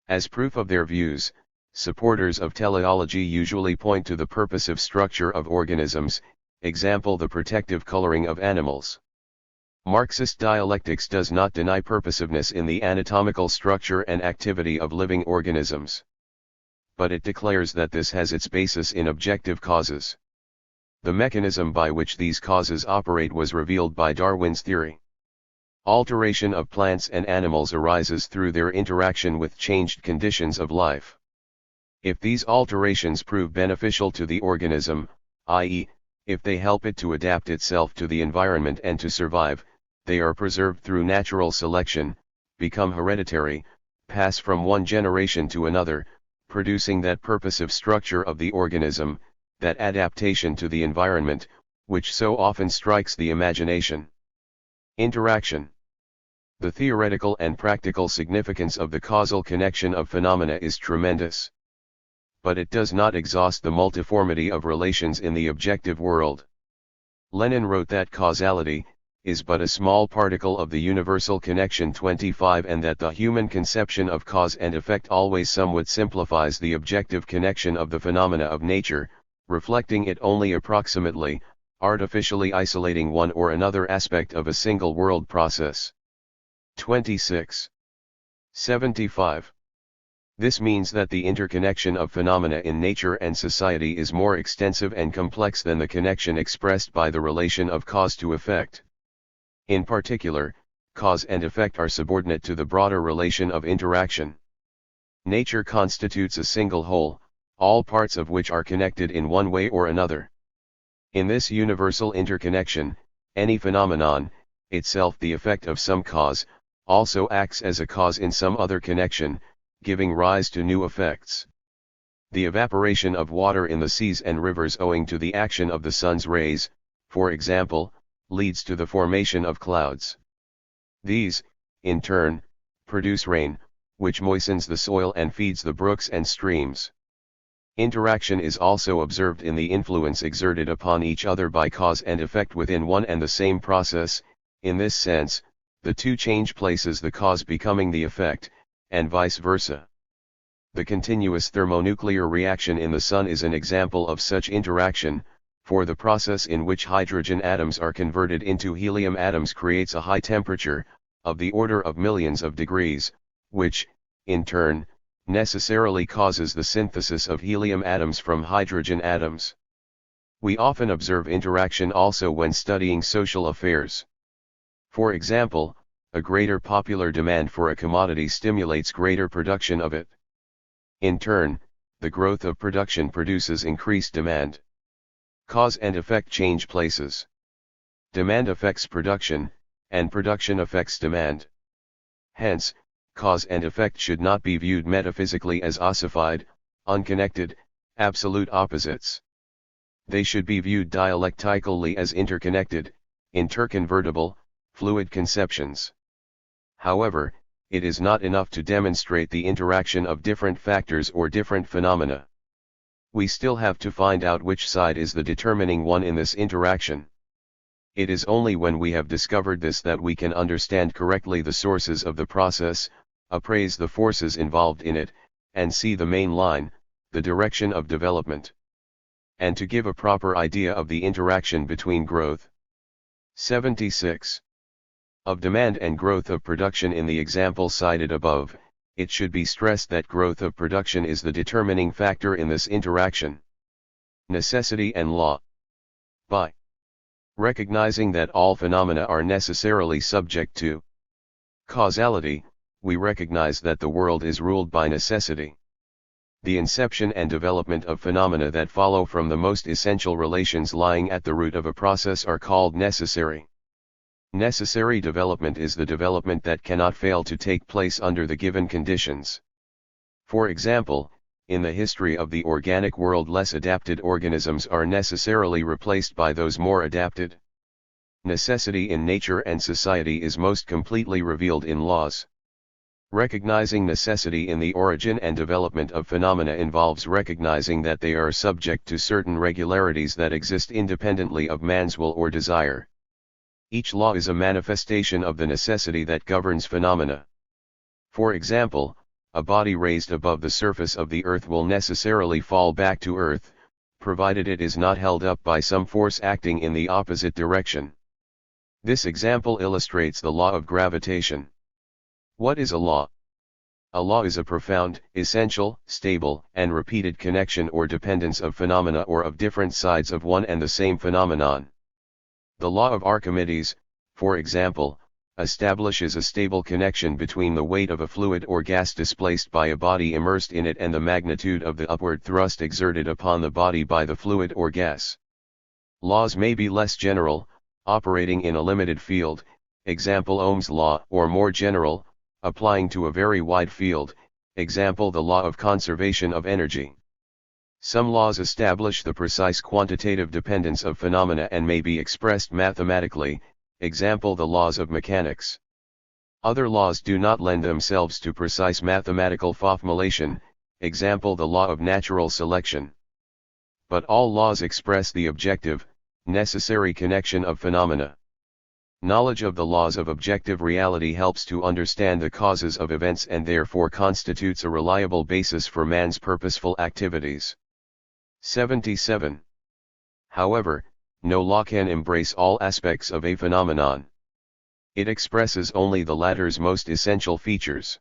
As proof of their views, supporters of teleology usually point to the purposive structure of organisms, example the protective coloring of animals. Marxist dialectics does not deny purposiveness in the anatomical structure and activity of living organisms. But it declares that this has its basis in objective causes. The mechanism by which these causes operate was revealed by Darwin's theory. Alteration of plants and animals arises through their interaction with changed conditions of life. If these alterations prove beneficial to the organism, i.e., if they help it to adapt itself to the environment and to survive, they are preserved through natural selection, become hereditary, pass from one generation to another, producing that purposive structure of the organism, that adaptation to the environment, which so often strikes the imagination. Interaction. The theoretical and practical significance of the causal connection of phenomena is tremendous. But it does not exhaust the multiformity of relations in the objective world. Lenin wrote that causality is but a small particle of the universal connection 25, and that the human conception of cause and effect always somewhat simplifies the objective connection of the phenomena of nature, reflecting it only approximately, artificially isolating one or another aspect of a single world process. 26. 75. This means that the interconnection of phenomena in nature and society is more extensive and complex than the connection expressed by the relation of cause to effect. In particular, cause and effect are subordinate to the broader relation of interaction. Nature constitutes a single whole, all parts of which are connected in one way or another. In this universal interconnection, any phenomenon, itself the effect of some cause, also acts as a cause in some other connection, giving rise to new effects. The evaporation of water in the seas and rivers owing to the action of the sun's rays, for example, leads to the formation of clouds. These, in turn, produce rain, which moistens the soil and feeds the brooks and streams. Interaction is also observed in the influence exerted upon each other by cause and effect within one and the same process. In this sense, the two change places, the cause becoming the effect, and vice versa. The continuous thermonuclear reaction in the sun is an example of such interaction, for the process in which hydrogen atoms are converted into helium atoms creates a high temperature, of the order of millions of degrees, which, in turn, necessarily causes the synthesis of helium atoms from hydrogen atoms. We often observe interaction also when studying social affairs. For example, a greater popular demand for a commodity stimulates greater production of it. In turn, the growth of production produces increased demand. Cause and effect change places. Demand affects production, and production affects demand. Hence, cause and effect should not be viewed metaphysically as ossified, unconnected, absolute opposites. They should be viewed dialectically as interconnected, interconvertible, fluid conceptions. However, it is not enough to demonstrate the interaction of different factors or different phenomena. We still have to find out which side is the determining one in this interaction. It is only when we have discovered this that we can understand correctly the sources of the process, appraise the forces involved in it, and see the main line, the direction of development. And to give a proper idea of the interaction between growth. 76. Of demand and growth of production in the example cited above, it should be stressed that growth of production is the determining factor in this interaction. Necessity and law. By recognizing that all phenomena are necessarily subject to causality, we recognize that the world is ruled by necessity. The inception and development of phenomena that follow from the most essential relations lying at the root of a process are called necessary. Necessary development is the development that cannot fail to take place under the given conditions. For example, in the history of the organic world, less adapted organisms are necessarily replaced by those more adapted. Necessity in nature and society is most completely revealed in laws. Recognizing necessity in the origin and development of phenomena involves recognizing that they are subject to certain regularities that exist independently of man's will or desire. Each law is a manifestation of the necessity that governs phenomena. For example, a body raised above the surface of the earth will necessarily fall back to earth, provided it is not held up by some force acting in the opposite direction. This example illustrates the law of gravitation. What is a law? A law is a profound, essential, stable, and repeated connection or dependence of phenomena or of different sides of one and the same phenomenon. The law of Archimedes, for example, establishes a stable connection between the weight of a fluid or gas displaced by a body immersed in it and the magnitude of the upward thrust exerted upon the body by the fluid or gas. Laws may be less general, operating in a limited field, example Ohm's law, or more general, applying to a very wide field, example the law of conservation of energy. Some laws establish the precise quantitative dependence of phenomena and may be expressed mathematically, example the laws of mechanics. Other laws do not lend themselves to precise mathematical formulation, example the law of natural selection. But all laws express the objective, necessary connection of phenomena. Knowledge of the laws of objective reality helps to understand the causes of events and therefore constitutes a reliable basis for man's purposeful activities. 77. However, no law can embrace all aspects of a phenomenon. It expresses only the latter's most essential features.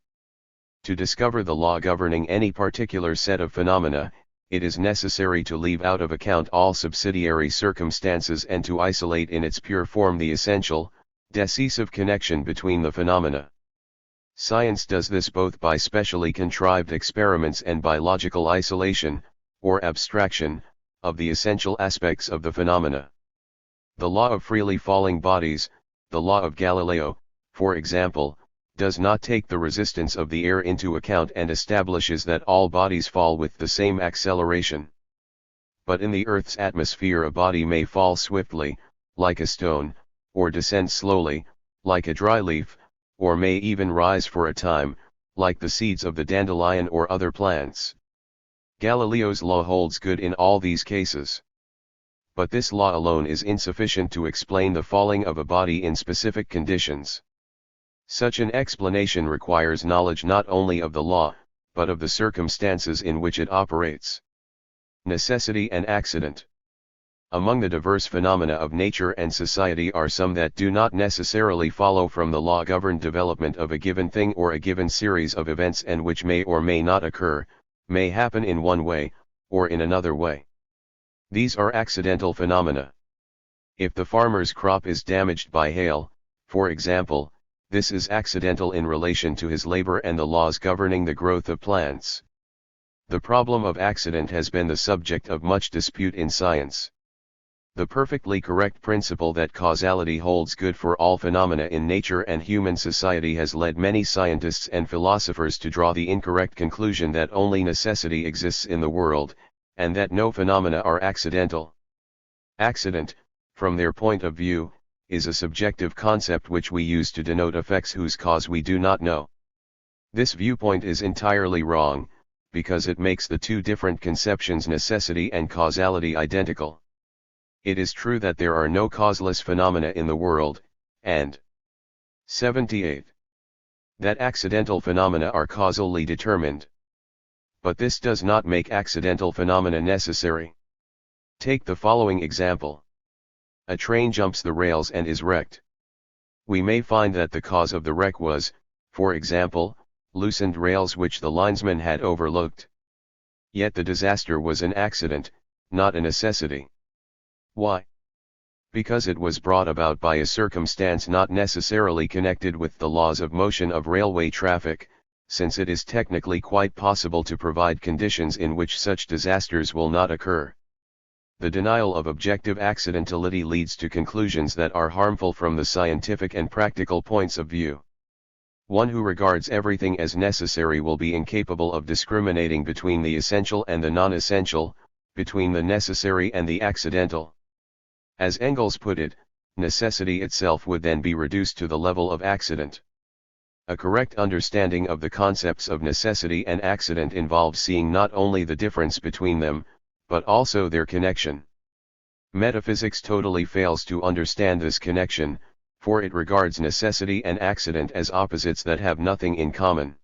To discover the law governing any particular set of phenomena, it is necessary to leave out of account all subsidiary circumstances and to isolate in its pure form the essential, decisive connection between the phenomena. Science does this both by specially contrived experiments and by logical isolation, or abstraction, of the essential aspects of the phenomena. The law of freely falling bodies, the law of Galileo, for example, does not take the resistance of the air into account and establishes that all bodies fall with the same acceleration. But in the Earth's atmosphere a body may fall swiftly, like a stone, or descend slowly, like a dry leaf, or may even rise for a time, like the seeds of the dandelion or other plants. Galileo's law holds good in all these cases. But this law alone is insufficient to explain the falling of a body in specific conditions. Such an explanation requires knowledge not only of the law, but of the circumstances in which it operates. Necessity and accident. Among the diverse phenomena of nature and society are some that do not necessarily follow from the law-governed development of a given thing or a given series of events and which may or may not occur, may happen in one way, or in another way. These are accidental phenomena. If the farmer's crop is damaged by hail, for example, this is accidental in relation to his labor and the laws governing the growth of plants. The problem of accident has been the subject of much dispute in science. The perfectly correct principle that causality holds good for all phenomena in nature and human society has led many scientists and philosophers to draw the incorrect conclusion that only necessity exists in the world, and that no phenomena are accidental. Accident, from their point of view, is a subjective concept which we use to denote effects whose cause we do not know. This viewpoint is entirely wrong, because it makes the two different conceptions necessity and causality identical. It is true that there are no causeless phenomena in the world, and 78. That accidental phenomena are causally determined. But this does not make accidental phenomena necessary. Take the following example. A train jumps the rails and is wrecked. We may find that the cause of the wreck was, for example, loosened rails which the linesman had overlooked. Yet the disaster was an accident, not a necessity. Why? Because it was brought about by a circumstance not necessarily connected with the laws of motion of railway traffic, since it is technically quite possible to provide conditions in which such disasters will not occur. The denial of objective accidentality leads to conclusions that are harmful from the scientific and practical points of view. One who regards everything as necessary will be incapable of discriminating between the essential and the non-essential, between the necessary and the accidental. As Engels put it, necessity itself would then be reduced to the level of accident. A correct understanding of the concepts of necessity and accident involves seeing not only the difference between them, but also their connection. Metaphysics totally fails to understand this connection, for it regards necessity and accident as opposites that have nothing in common.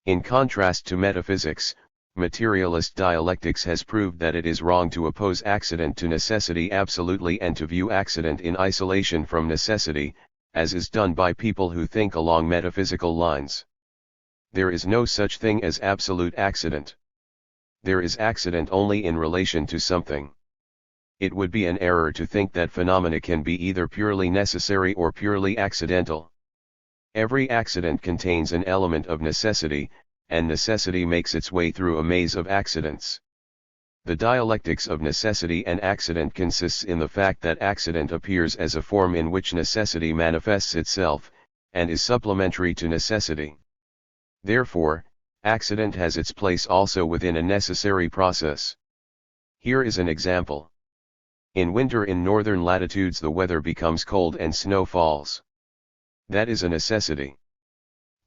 In contrast to metaphysics, materialist dialectics has proved that it is wrong to oppose accident to necessity absolutely and to view accident in isolation from necessity, as is done by people who think along metaphysical lines. There is no such thing as absolute accident. There is accident only in relation to something. It would be an error to think that phenomena can be either purely necessary or purely accidental. Every accident contains an element of necessity, and necessity makes its way through a maze of accidents. The dialectics of necessity and accident consists in the fact that accident appears as a form in which necessity manifests itself, and is supplementary to necessity. Therefore, accident has its place also within a necessary process. Here is an example. In winter in northern latitudes the weather becomes cold and snow falls. That is a necessity.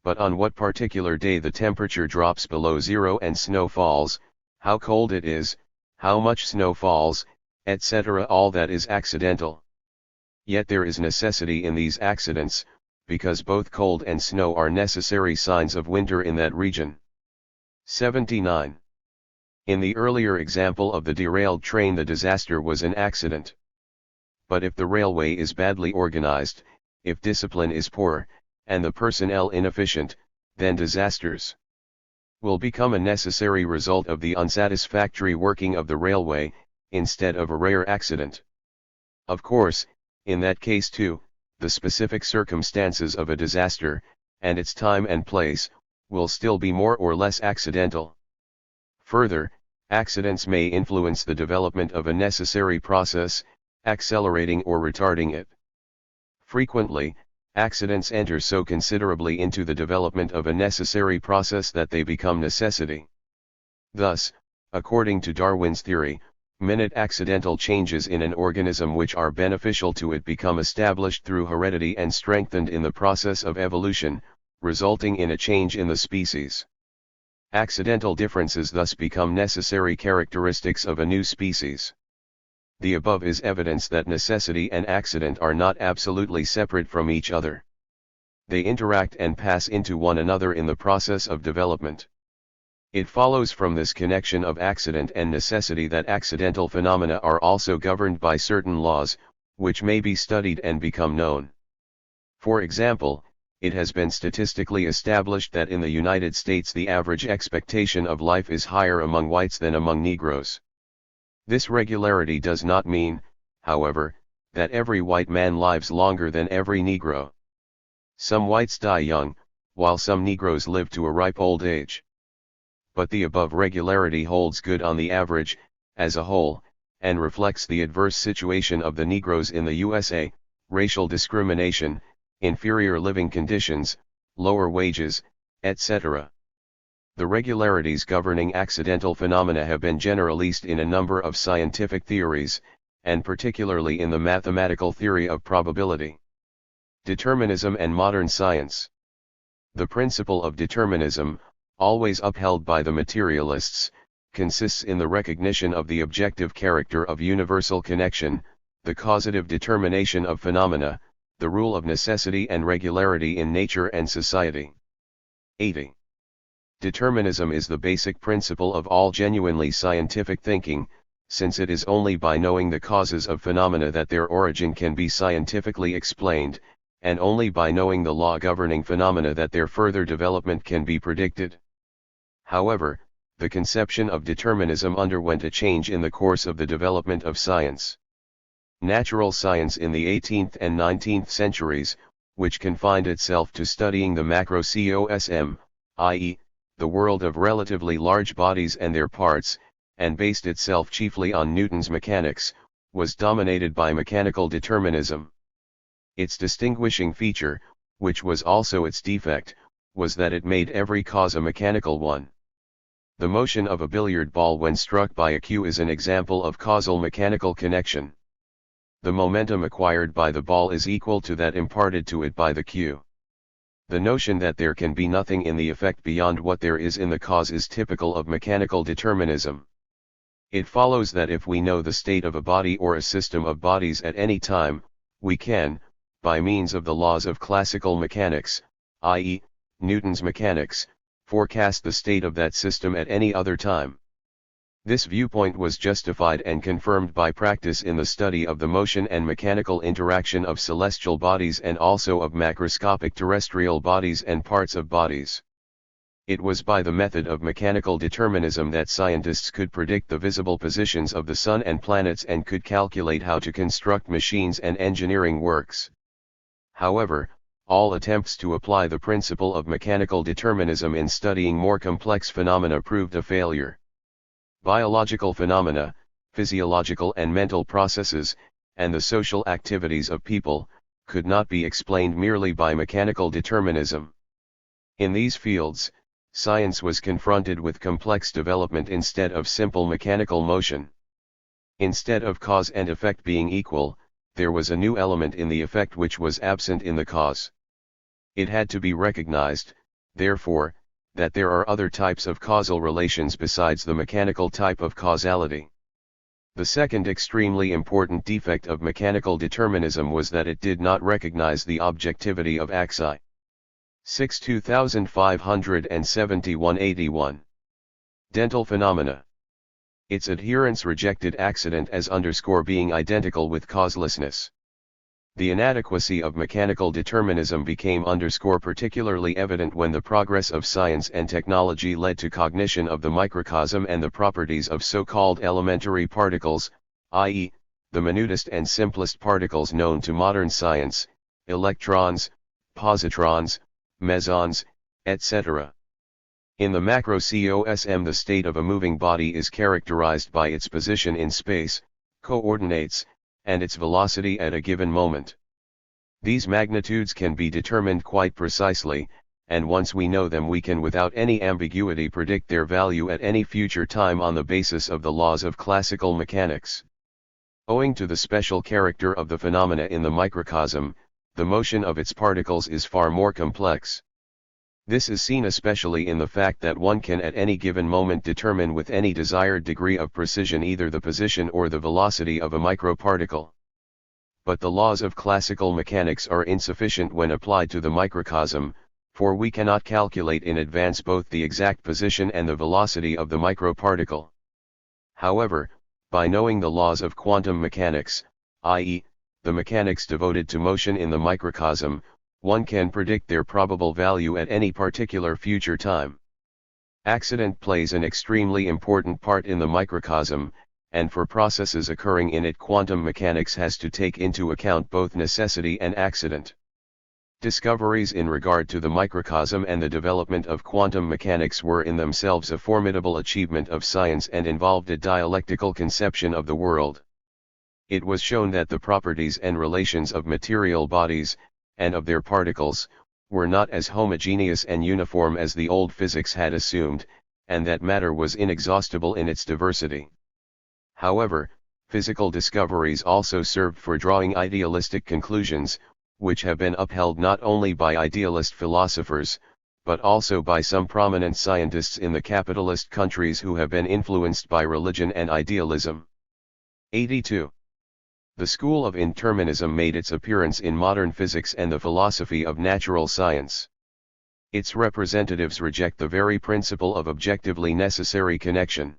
But on what particular day the temperature drops below zero and snow falls, how cold it is, how much snow falls, etc., all that is accidental. Yet there is necessity in these accidents, because both cold and snow are necessary signs of winter in that region. 79. In the earlier example of the derailed train the disaster was an accident. But if the railway is badly organized, if discipline is poor, and the personnel inefficient, then disasters will become a necessary result of the unsatisfactory working of the railway, instead of a rare accident. Of course, in that case too, the specific circumstances of a disaster, and its time and place, will still be more or less accidental. Further, accidents may influence the development of a necessary process, accelerating or retarding it. Frequently, accidents enter so considerably into the development of a necessary process that they become necessity. Thus, according to Darwin's theory, minute accidental changes in an organism which are beneficial to it become established through heredity and strengthened in the process of evolution, resulting in a change in the species. Accidental differences thus become necessary characteristics of a new species. The above is evidence that necessity and accident are not absolutely separate from each other. They interact and pass into one another in the process of development. It follows from this connection of accident and necessity that accidental phenomena are also governed by certain laws, which may be studied and become known. For example, it has been statistically established that in the United States the average expectation of life is higher among whites than among Negroes. This regularity does not mean, however, that every white man lives longer than every Negro. Some whites die young, while some Negroes live to a ripe old age. But the above regularity holds good on the average, as a whole, and reflects the adverse situation of the Negroes in the USA, racial discrimination, inferior living conditions, lower wages, etc. The regularities governing accidental phenomena have been generalized in a number of scientific theories, and particularly in the mathematical theory of probability. Determinism and modern science. The principle of determinism, always upheld by the materialists, consists in the recognition of the objective character of universal connection, the causative determination of phenomena, the rule of necessity and regularity in nature and society. 80. Determinism is the basic principle of all genuinely scientific thinking, since it is only by knowing the causes of phenomena that their origin can be scientifically explained, and only by knowing the law governing phenomena that their further development can be predicted. However, the conception of determinism underwent a change in the course of the development of science. Natural science in the 18th and 19th centuries, which confined itself to studying the macrocosm, i.e., the world of relatively large bodies and their parts, and based itself chiefly on Newton's mechanics, was dominated by mechanical determinism. Its distinguishing feature, which was also its defect, was that it made every cause a mechanical one. The motion of a billiard ball when struck by a cue is an example of causal mechanical connection. The momentum acquired by the ball is equal to that imparted to it by the cue. The notion that there can be nothing in the effect beyond what there is in the cause is typical of mechanical determinism. It follows that if we know the state of a body or a system of bodies at any time, we can, by means of the laws of classical mechanics, i.e., Newton's mechanics, forecast the state of that system at any other time. This viewpoint was justified and confirmed by practice in the study of the motion and mechanical interaction of celestial bodies and also of macroscopic terrestrial bodies and parts of bodies. It was by the method of mechanical determinism that scientists could predict the visible positions of the sun and planets and could calculate how to construct machines and engineering works. However, all attempts to apply the principle of mechanical determinism in studying more complex phenomena proved a failure. Biological phenomena, physiological and mental processes, and the social activities of people, could not be explained merely by mechanical determinism. In these fields, science was confronted with complex development instead of simple mechanical motion. Instead of cause and effect being equal, there was a new element in the effect which was absent in the cause. It had to be recognized, therefore, that there are other types of causal relations besides the mechanical type of causality. The second extremely important defect of mechanical determinism was that it did not recognize the objectivity of axi. 6 2571-81. Dental phenomena. Its adherents rejected accident as being identical with causelessness. The inadequacy of mechanical determinism became particularly evident when the progress of science and technology led to cognition of the microcosm and the properties of so-called elementary particles, i.e., the minutest and simplest particles known to modern science, electrons, positrons, mesons, etc. In the macrocosm, the state of a moving body is characterized by its position in space, coordinates, and its velocity at a given moment. These magnitudes can be determined quite precisely, and once we know them we can without any ambiguity predict their value at any future time on the basis of the laws of classical mechanics. Owing to the special character of the phenomena in the microcosm, the motion of its particles is far more complex. This is seen especially in the fact that one can at any given moment determine with any desired degree of precision either the position or the velocity of a microparticle. But the laws of classical mechanics are insufficient when applied to the microcosm, for we cannot calculate in advance both the exact position and the velocity of the microparticle. However, by knowing the laws of quantum mechanics, i.e., the mechanics devoted to motion in the microcosm, one can predict their probable value at any particular future time. Accident plays an extremely important part in the microcosm, and for processes occurring in it quantum mechanics has to take into account both necessity and accident. Discoveries in regard to the microcosm and the development of quantum mechanics were in themselves a formidable achievement of science and involved a dialectical conception of the world. It was shown that the properties and relations of material bodies, and of their particles, were not as homogeneous and uniform as the old physics had assumed, and that matter was inexhaustible in its diversity. However, physical discoveries also served for drawing idealistic conclusions, which have been upheld not only by idealist philosophers, but also by some prominent scientists in the capitalist countries who have been influenced by religion and idealism. 82. The school of indeterminism made its appearance in modern physics and the philosophy of natural science. Its representatives reject the very principle of objectively necessary connection.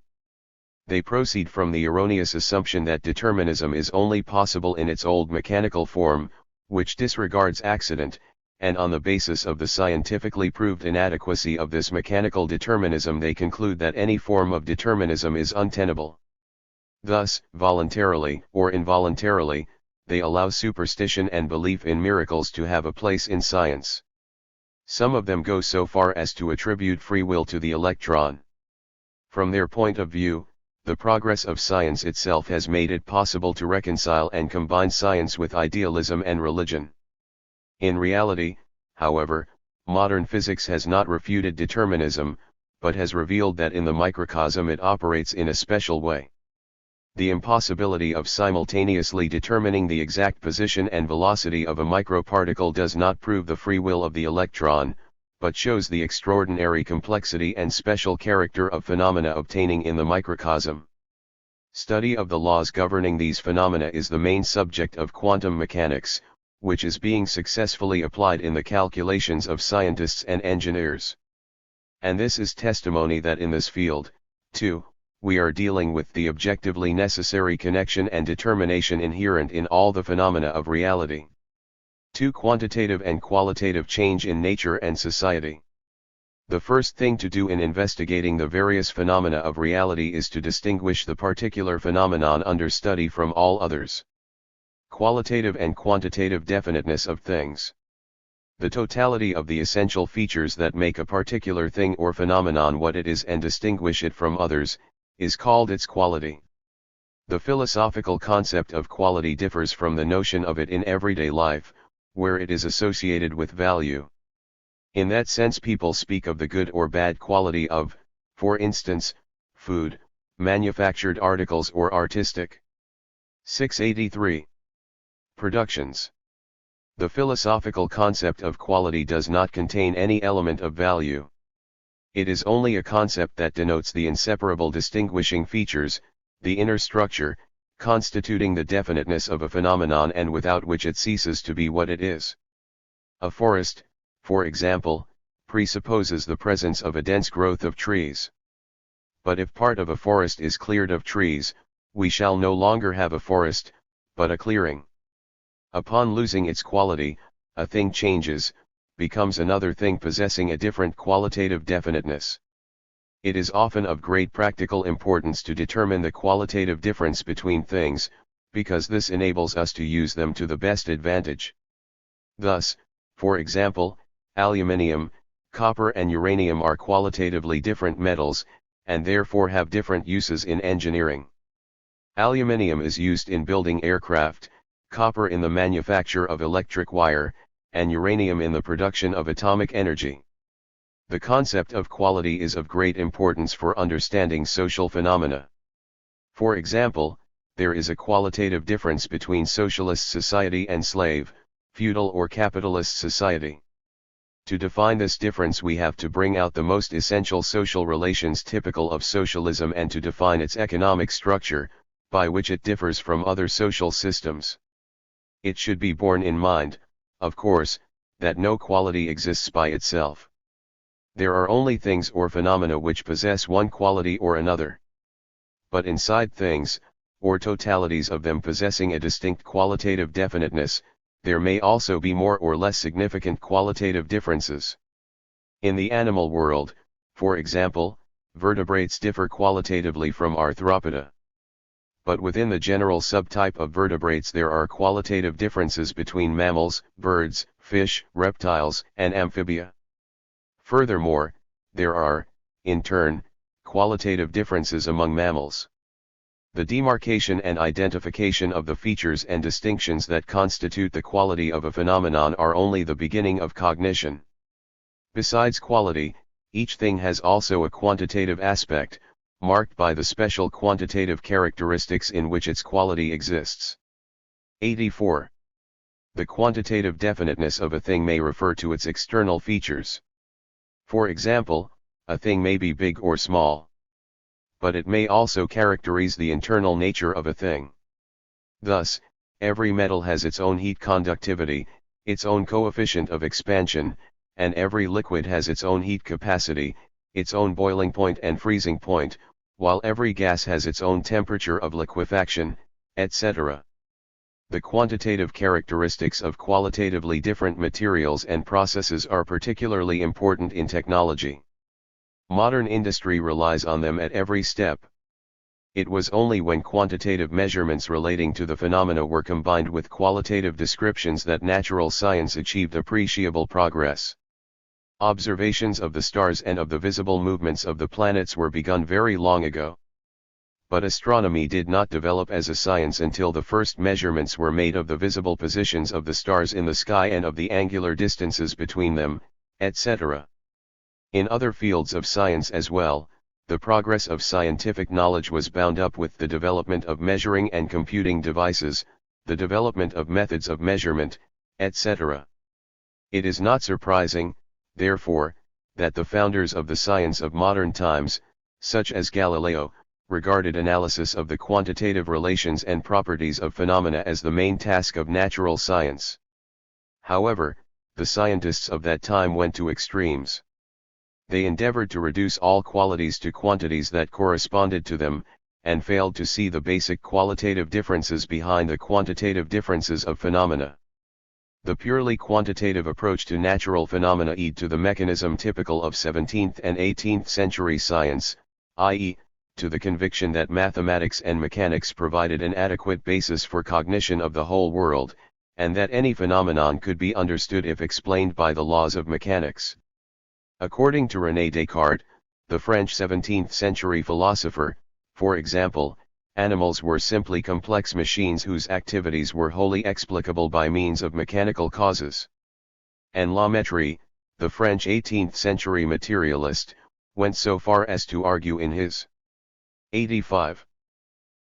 They proceed from the erroneous assumption that determinism is only possible in its old mechanical form, which disregards accident, and on the basis of the scientifically proved inadequacy of this mechanical determinism they conclude that any form of determinism is untenable. Thus, voluntarily or involuntarily, they allow superstition and belief in miracles to have a place in science. Some of them go so far as to attribute free will to the electron. From their point of view, the progress of science itself has made it possible to reconcile and combine science with idealism and religion. In reality, however, modern physics has not refuted determinism, but has revealed that in the microcosm it operates in a special way. The impossibility of simultaneously determining the exact position and velocity of a microparticle does not prove the free will of the electron, but shows the extraordinary complexity and special character of phenomena obtaining in the microcosm. Study of the laws governing these phenomena is the main subject of quantum mechanics, which is being successfully applied in the calculations of scientists and engineers. And this is testimony that in this field, too, we are dealing with the objectively necessary connection and determination inherent in all the phenomena of reality. 2. Quantitative and qualitative change in nature and society. The first thing to do in investigating the various phenomena of reality is to distinguish the particular phenomenon under study from all others. Qualitative and quantitative definiteness of things. The totality of the essential features that make a particular thing or phenomenon what it is and distinguish it from others, is called its quality. The philosophical concept of quality differs from the notion of it in everyday life, where it is associated with value. In that sense, people speak of the good or bad quality of, for instance, food, manufactured articles or artistic. 683. Productions. The philosophical concept of quality does not contain any element of value. It is only a concept that denotes the inseparable distinguishing features, the inner structure, constituting the definiteness of a phenomenon and without which it ceases to be what it is. A forest, for example, presupposes the presence of a dense growth of trees. But if part of a forest is cleared of trees, we shall no longer have a forest, but a clearing. Upon losing its quality, a thing changes, becomes another thing possessing a different qualitative definiteness. It is often of great practical importance to determine the qualitative difference between things, because this enables us to use them to the best advantage. Thus, for example, aluminium, copper and uranium are qualitatively different metals, and therefore have different uses in engineering. Aluminium is used in building aircraft, copper in the manufacture of electric wire, and uranium in the production of atomic energy. The concept of quality is of great importance for understanding social phenomena. For example, there is a qualitative difference between socialist society and slave, feudal or capitalist society. To define this difference, we have to bring out the most essential social relations typical of socialism and to define its economic structure, by which it differs from other social systems. It should be borne in mind, of course, that no quality exists by itself. There are only things or phenomena which possess one quality or another. But inside things, or totalities of them possessing a distinct qualitative definiteness, there may also be more or less significant qualitative differences. In the animal world, for example, vertebrates differ qualitatively from arthropoda. But within the general subtype of vertebrates there are qualitative differences between mammals, birds, fish, reptiles, and amphibia. Furthermore, there are, in turn, qualitative differences among mammals. The demarcation and identification of the features and distinctions that constitute the quality of a phenomenon are only the beginning of cognition. Besides quality, each thing has also a quantitative aspect, marked by the special quantitative characteristics in which its quality exists. 84. The quantitative definiteness of a thing may refer to its external features. For example, a thing may be big or small. But it may also characterize the internal nature of a thing. Thus, every metal has its own heat conductivity, its own coefficient of expansion, and every liquid has its own heat capacity, its own boiling point and freezing point, while every gas has its own temperature of liquefaction, etc. The quantitative characteristics of qualitatively different materials and processes are particularly important in technology. Modern industry relies on them at every step. It was only when quantitative measurements relating to the phenomena were combined with qualitative descriptions that natural science achieved appreciable progress. Observations of the stars and of the visible movements of the planets were begun very long ago. But astronomy did not develop as a science until the first measurements were made of the visible positions of the stars in the sky and of the angular distances between them, etc. In other fields of science as well, the progress of scientific knowledge was bound up with the development of measuring and computing devices, the development of methods of measurement, etc. It is not surprising, therefore, that the founders of the science of modern times, such as Galileo, regarded analysis of the quantitative relations and properties of phenomena as the main task of natural science. However, the scientists of that time went to extremes. They endeavored to reduce all qualities to quantities that corresponded to them, and failed to see the basic qualitative differences behind the quantitative differences of phenomena. The purely quantitative approach to natural phenomena led to the mechanism typical of 17th and 18th century science, i.e., to the conviction that mathematics and mechanics provided an adequate basis for cognition of the whole world, and that any phenomenon could be understood if explained by the laws of mechanics. According to René Descartes, the French 17th-century philosopher, for example, animals were simply complex machines whose activities were wholly explicable by means of mechanical causes. And La Mettrie, the French 18th-century materialist, went so far as to argue in his 85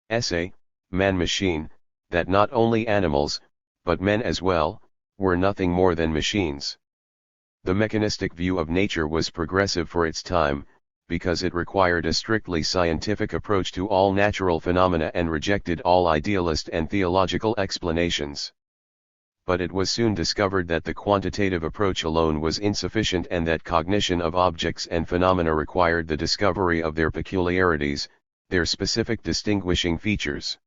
essay, Man-Machine, that not only animals, but men as well, were nothing more than machines. The mechanistic view of nature was progressive for its time, because it required a strictly scientific approach to all natural phenomena and rejected all idealist and theological explanations. But it was soon discovered that the quantitative approach alone was insufficient and that cognition of objects and phenomena required the discovery of their peculiarities, their specific distinguishing features.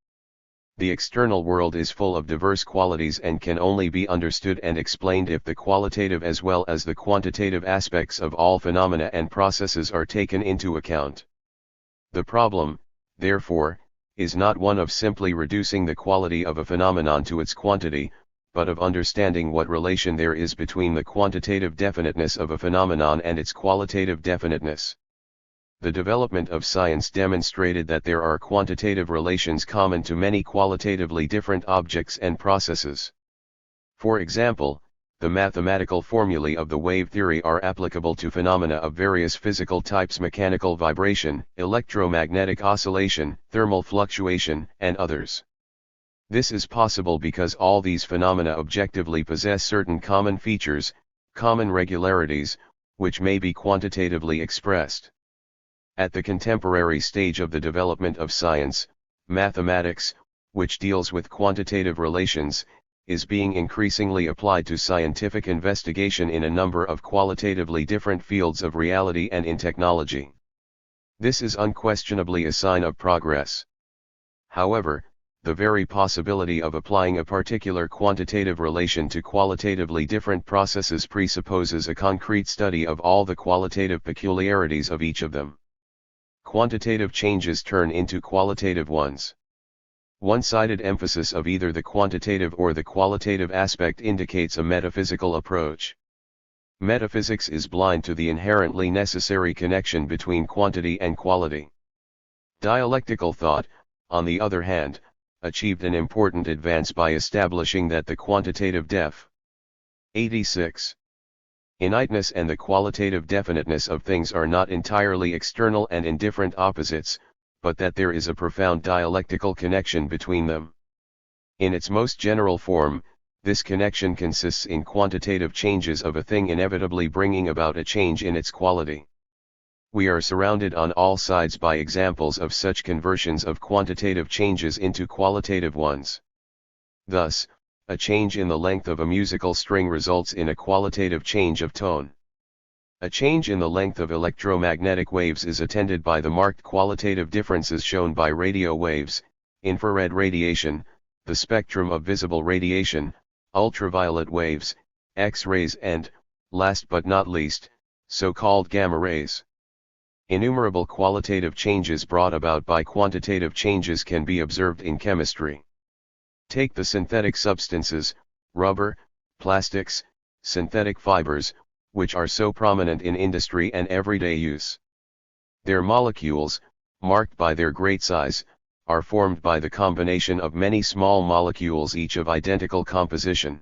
The external world is full of diverse qualities and can only be understood and explained if the qualitative as well as the quantitative aspects of all phenomena and processes are taken into account. The problem, therefore, is not one of simply reducing the quality of a phenomenon to its quantity, but of understanding what relation there is between the quantitative definiteness of a phenomenon and its qualitative definiteness. The development of science demonstrated that there are quantitative relations common to many qualitatively different objects and processes. For example, the mathematical formulae of the wave theory are applicable to phenomena of various physical types: mechanical vibration, electromagnetic oscillation, thermal fluctuation, and others. This is possible because all these phenomena objectively possess certain common features, common regularities, which may be quantitatively expressed. At the contemporary stage of the development of science, mathematics, which deals with quantitative relations, is being increasingly applied to scientific investigation in a number of qualitatively different fields of reality and in technology. This is unquestionably a sign of progress. However, the very possibility of applying a particular quantitative relation to qualitatively different processes presupposes a concrete study of all the qualitative peculiarities of each of them. Quantitative changes turn into qualitative ones. One-sided emphasis of either the quantitative or the qualitative aspect indicates a metaphysical approach. Metaphysics is blind to the inherently necessary connection between quantity and quality. Dialectical thought, on the other hand, achieved an important advance by establishing that the quantitative def. 86. Inniteness and the qualitative definiteness of things are not entirely external and indifferent opposites, but that there is a profound dialectical connection between them. In its most general form, this connection consists in quantitative changes of a thing inevitably bringing about a change in its quality. We are surrounded on all sides by examples of such conversions of quantitative changes into qualitative ones. Thus, a change in the length of a musical string results in a qualitative change of tone. A change in the length of electromagnetic waves is attended by the marked qualitative differences shown by radio waves, infrared radiation, the spectrum of visible radiation, ultraviolet waves, X-rays and, last but not least, so-called gamma rays. Innumerable qualitative changes brought about by quantitative changes can be observed in chemistry. Take the synthetic substances, rubber, plastics, synthetic fibers, which are so prominent in industry and everyday use. Their molecules, marked by their great size, are formed by the combination of many small molecules each of identical composition.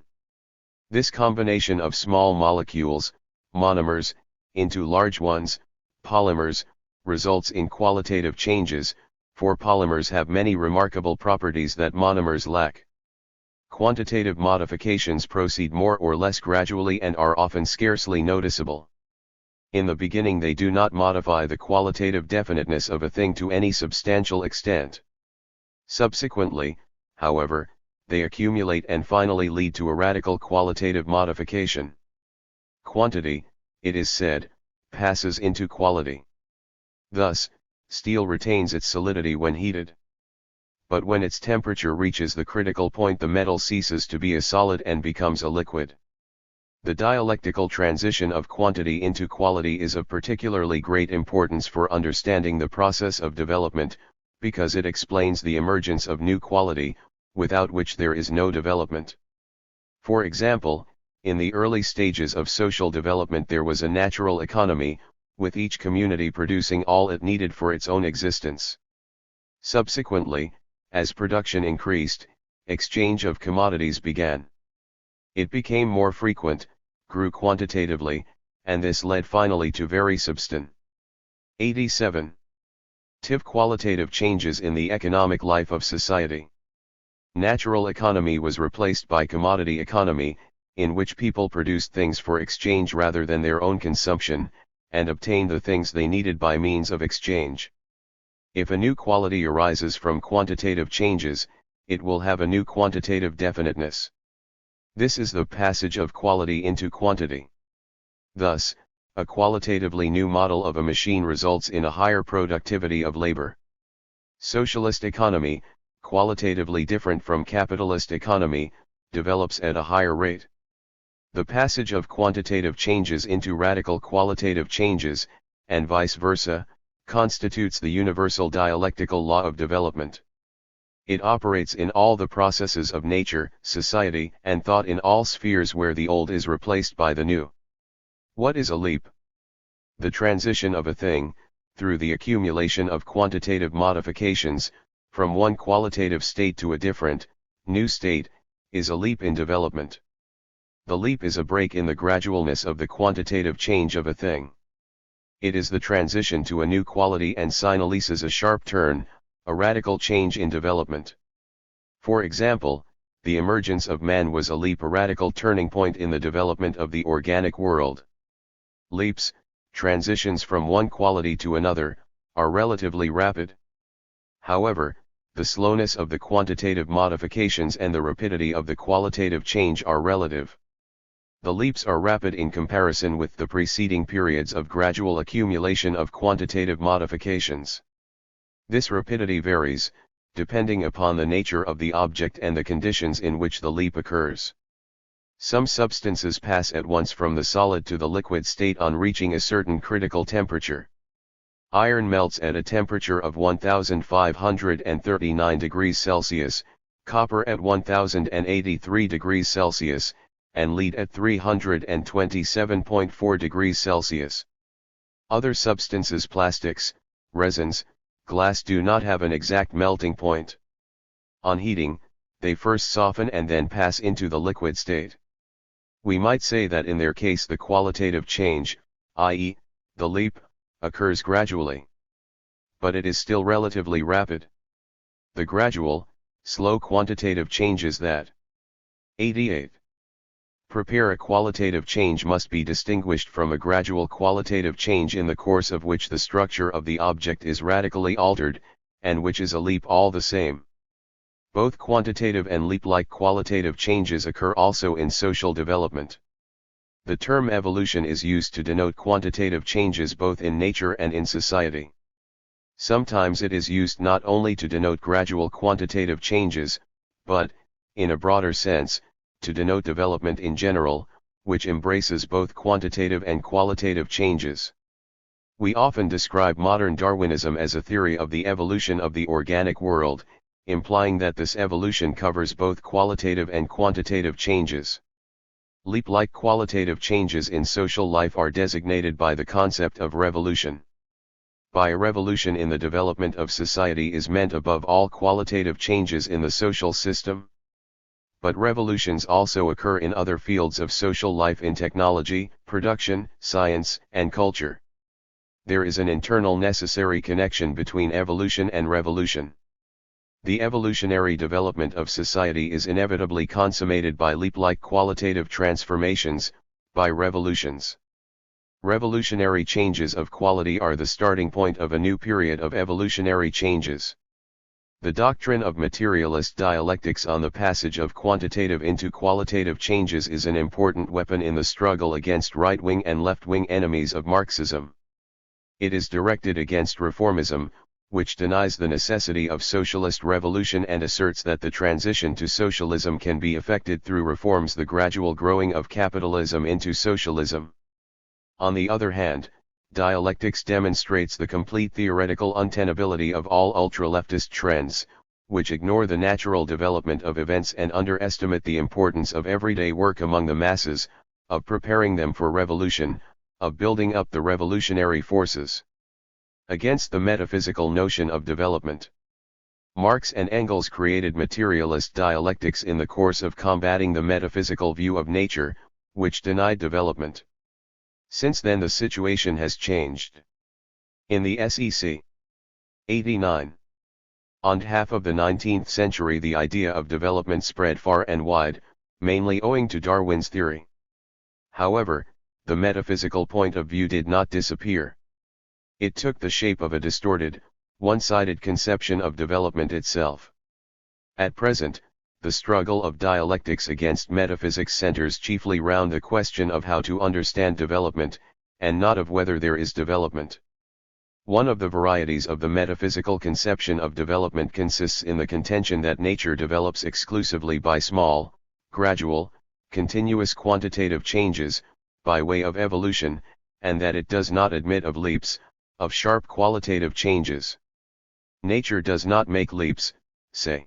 This combination of small molecules, monomers, into large ones, polymers, results in qualitative changes, for polymers have many remarkable properties that monomers lack. Quantitative modifications proceed more or less gradually and are often scarcely noticeable. In the beginning they do not modify the qualitative definiteness of a thing to any substantial extent. Subsequently, however, they accumulate and finally lead to a radical qualitative modification. Quantity, it is said, passes into quality. Thus, steel retains its solidity when heated. But when its temperature reaches the critical point, the metal ceases to be a solid and becomes a liquid. The dialectical transition of quantity into quality is of particularly great importance for understanding the process of development, because it explains the emergence of new quality, without which there is no development. For example, in the early stages of social development there was a natural economy, with each community producing all it needed for its own existence. Subsequently, as production increased, exchange of commodities began. It became more frequent, grew quantitatively, and this led finally to very substantive 87. Qualitative changes in the economic life of society. Natural economy was replaced by commodity economy, in which people produced things for exchange rather than their own consumption, and obtained the things they needed by means of exchange. If a new quality arises from quantitative changes, it will have a new quantitative definiteness. This is the passage of quality into quantity. Thus, a qualitatively new model of a machine results in a higher productivity of labor. Socialist economy, qualitatively different from capitalist economy, develops at a higher rate. The passage of quantitative changes into radical qualitative changes, and vice versa, constitutes the universal dialectical law of development. It operates in all the processes of nature, society, and thought in all spheres where the old is replaced by the new. What is a leap? The transition of a thing, through the accumulation of quantitative modifications, from one qualitative state to a different, new state, is a leap in development. The leap is a break in the gradualness of the quantitative change of a thing. It is the transition to a new quality, and synalesis a sharp turn, a radical change in development. For example, the emergence of man was a leap, a radical turning point in the development of the organic world. Leaps, transitions from one quality to another, are relatively rapid. However, the slowness of the quantitative modifications and the rapidity of the qualitative change are relative. The leaps are rapid in comparison with the preceding periods of gradual accumulation of quantitative modifications. This rapidity varies, depending upon the nature of the object and the conditions in which the leap occurs. Some substances pass at once from the solid to the liquid state on reaching a certain critical temperature. Iron melts at a temperature of 1539 degrees Celsius, copper at 1083 degrees Celsius, and lead at 327.4 degrees Celsius. Other substances, plastics, resins, glass, do not have an exact melting point. On heating, they first soften and then pass into the liquid state. We might say that in their case the qualitative change, i.e., the leap, occurs gradually. But it is still relatively rapid. The gradual, slow quantitative changes that 88. Prepare a qualitative change must be distinguished from a gradual qualitative change in the course of which the structure of the object is radically altered, and which is a leap all the same. Both quantitative and leap-like qualitative changes occur also in social development. The term evolution is used to denote quantitative changes both in nature and in society. Sometimes it is used not only to denote gradual quantitative changes, but, in a broader sense, to denote development in general, which embraces both quantitative and qualitative changes. We often describe modern Darwinism as a theory of the evolution of the organic world, implying that this evolution covers both qualitative and quantitative changes. Leap-like qualitative changes in social life are designated by the concept of revolution. By a revolution in the development of society is meant above all qualitative changes in the social system. But revolutions also occur in other fields of social life, in technology, production, science, and culture. There is an internal necessary connection between evolution and revolution. The evolutionary development of society is inevitably consummated by leap-like qualitative transformations, by revolutions. Revolutionary changes of quality are the starting point of a new period of evolutionary changes. The doctrine of materialist dialectics on the passage of quantitative into qualitative changes is an important weapon in the struggle against right-wing and left-wing enemies of Marxism. It is directed against reformism, which denies the necessity of socialist revolution and asserts that the transition to socialism can be effected through reforms, the gradual growing of capitalism into socialism. On the other hand, dialectics demonstrates the complete theoretical untenability of all ultra-leftist trends, which ignore the natural development of events and underestimate the importance of everyday work among the masses, of preparing them for revolution, of building up the revolutionary forces. Against the metaphysical notion of development, Marx and Engels created materialist dialectics in the course of combating the metaphysical view of nature, which denied development. Since then the situation has changed. In the SEC. 89. On half of the 19th century the idea of development spread far and wide, mainly owing to Darwin's theory. However, the metaphysical point of view did not disappear. It took the shape of a distorted, one-sided conception of development itself. At present, the struggle of dialectics against metaphysics centers chiefly round the question of how to understand development, and not of whether there is development. One of the varieties of the metaphysical conception of development consists in the contention that nature develops exclusively by small, gradual, continuous quantitative changes, by way of evolution, and that it does not admit of leaps, of sharp qualitative changes. Nature does not make leaps, say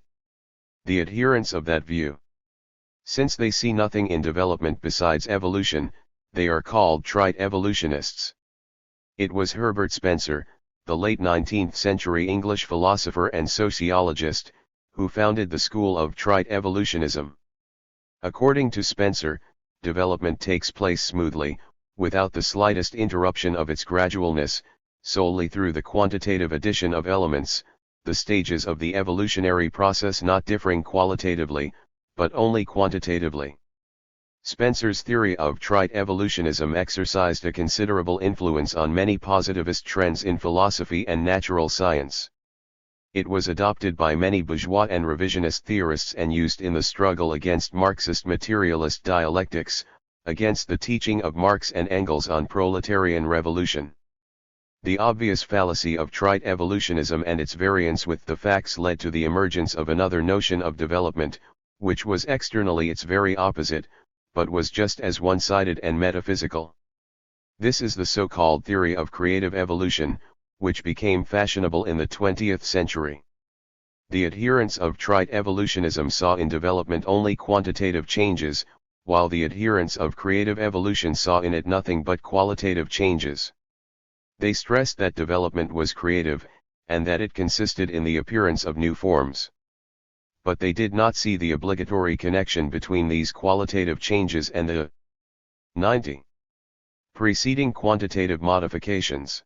the adherents of that view. Since they see nothing in development besides evolution, they are called trite evolutionists. It was Herbert Spencer, the late 19th century English philosopher and sociologist, who founded the school of trite evolutionism. According to Spencer, development takes place smoothly, without the slightest interruption of its gradualness, solely through the quantitative addition of elements, the stages of the evolutionary process not differing qualitatively, but only quantitatively. Spencer's theory of trite evolutionism exercised a considerable influence on many positivist trends in philosophy and natural science. It was adopted by many bourgeois and revisionist theorists and used in the struggle against Marxist materialist dialectics, against the teaching of Marx and Engels on proletarian revolution. The obvious fallacy of trite evolutionism and its variance with the facts led to the emergence of another notion of development, which was externally its very opposite, but was just as one-sided and metaphysical. This is the so-called theory of creative evolution, which became fashionable in the 20th century. The adherents of trite evolutionism saw in development only quantitative changes, while the adherents of creative evolution saw in it nothing but qualitative changes. They stressed that development was creative, and that it consisted in the appearance of new forms. But they did not see the obligatory connection between these qualitative changes and the 90 preceding quantitative modifications.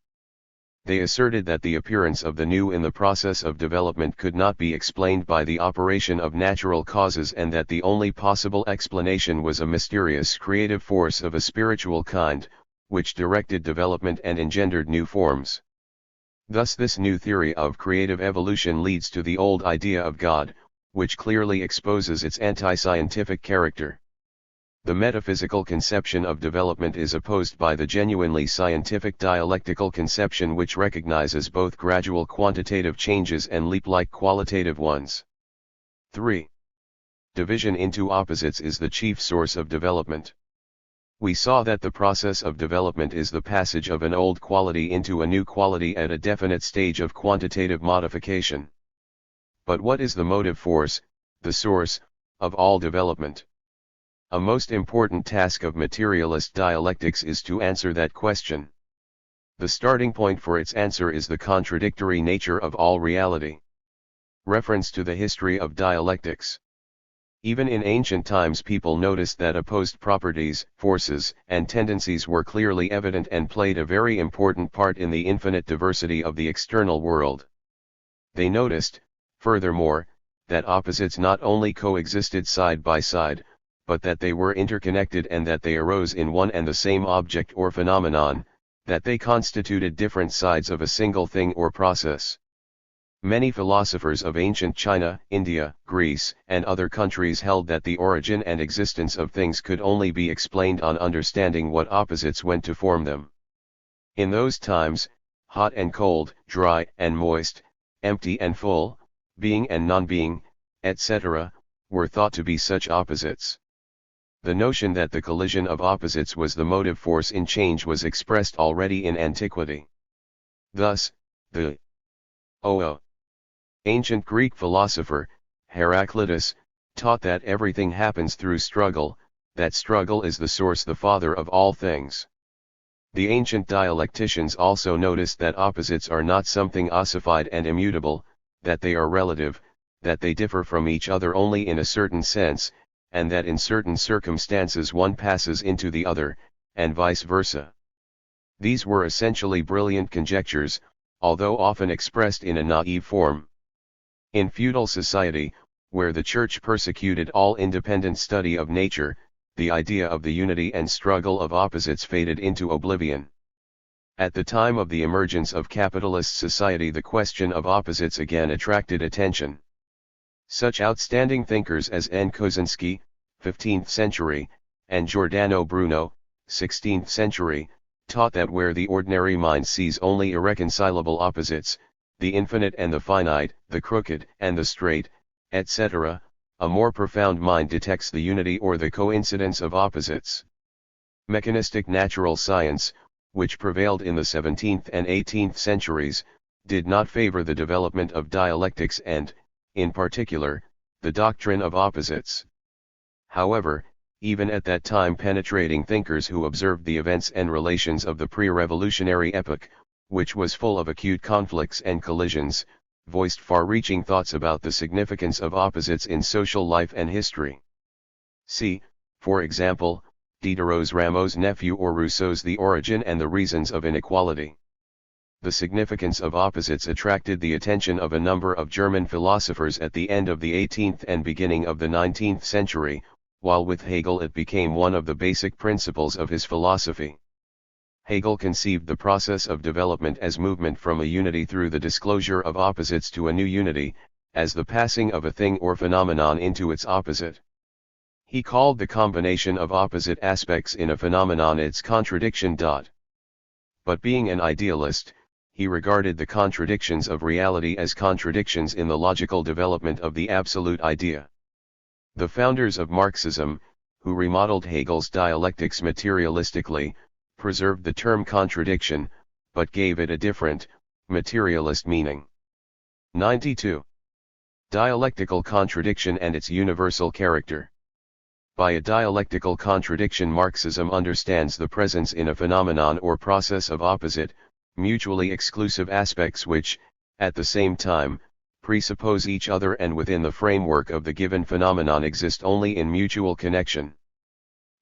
They asserted that the appearance of the new in the process of development could not be explained by the operation of natural causes and that the only possible explanation was a mysterious creative force of a spiritual kind, which directed development and engendered new forms. Thus this new theory of creative evolution leads to the old idea of God, which clearly exposes its anti-scientific character. The metaphysical conception of development is opposed by the genuinely scientific dialectical conception which recognizes both gradual quantitative changes and leap-like qualitative ones. 3. Division into opposites is the chief source of development. We saw that the process of development is the passage of an old quality into a new quality at a definite stage of quantitative modification. But what is the motive force, the source, of all development? A most important task of materialist dialectics is to answer that question. The starting point for its answer is the contradictory nature of all reality. Reference to the history of dialectics. Even in ancient times people noticed that opposed properties, forces, and tendencies were clearly evident and played a very important part in the infinite diversity of the external world. They noticed, furthermore, that opposites not only coexisted side by side, but that they were interconnected and that they arose in one and the same object or phenomenon, that they constituted different sides of a single thing or process. Many philosophers of ancient China, India, Greece, and other countries held that the origin and existence of things could only be explained on understanding what opposites went to form them. In those times, hot and cold, dry and moist, empty and full, being and non-being, etc., were thought to be such opposites. The notion that the collision of opposites was the motive force in change was expressed already in antiquity. Thus, the Ancient Greek philosopher, Heraclitus, taught that everything happens through struggle, that struggle is the source, the father of all things. The ancient dialecticians also noticed that opposites are not something ossified and immutable, that they are relative, that they differ from each other only in a certain sense, and that in certain circumstances one passes into the other, and vice versa. These were essentially brilliant conjectures, although often expressed in a naive form. In feudal society, where the church persecuted all independent study of nature, the idea of the unity and struggle of opposites faded into oblivion. At the time of the emergence of capitalist society, the question of opposites again attracted attention. Such outstanding thinkers as N. Kosinski, 15th century, and Giordano Bruno, 16th century, taught that where the ordinary mind sees only irreconcilable opposites, the infinite and the finite, the crooked and the straight, etc., a more profound mind detects the unity or the coincidence of opposites. Mechanistic natural science, which prevailed in the 17th and 18th centuries, did not favor the development of dialectics and, in particular, the doctrine of opposites. However, even at that time, penetrating thinkers who observed the events and relations of the pre-revolutionary epoch, which was full of acute conflicts and collisions, voiced far-reaching thoughts about the significance of opposites in social life and history. See, for example, Diderot's Rameau's nephew or Rousseau's The Origin and the Reasons of Inequality. The significance of opposites attracted the attention of a number of German philosophers at the end of the 18th and beginning of the 19th century, while with Hegel it became one of the basic principles of his philosophy. Hegel conceived the process of development as movement from a unity through the disclosure of opposites to a new unity, as the passing of a thing or phenomenon into its opposite. He called the combination of opposite aspects in a phenomenon its contradiction. But being an idealist, he regarded the contradictions of reality as contradictions in the logical development of the absolute idea. The founders of Marxism, who remodeled Hegel's dialectics materialistically, preserved the term contradiction, but gave it a different, materialist meaning. 92. Dialectical contradiction and its universal character. By a dialectical contradiction, Marxism understands the presence in a phenomenon or process of opposite, mutually exclusive aspects which, at the same time, presuppose each other and within the framework of the given phenomenon exist only in mutual connection.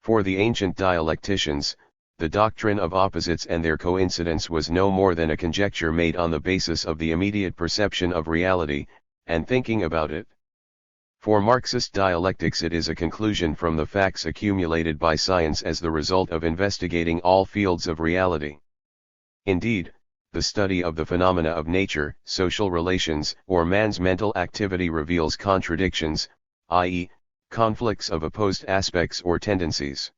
For the ancient dialecticians, the doctrine of opposites and their coincidence was no more than a conjecture made on the basis of the immediate perception of reality, and thinking about it. For Marxist dialectics, it is a conclusion from the facts accumulated by science as the result of investigating all fields of reality. Indeed, the study of the phenomena of nature, social relations, or man's mental activity reveals contradictions, i.e., conflicts of opposed aspects or tendencies.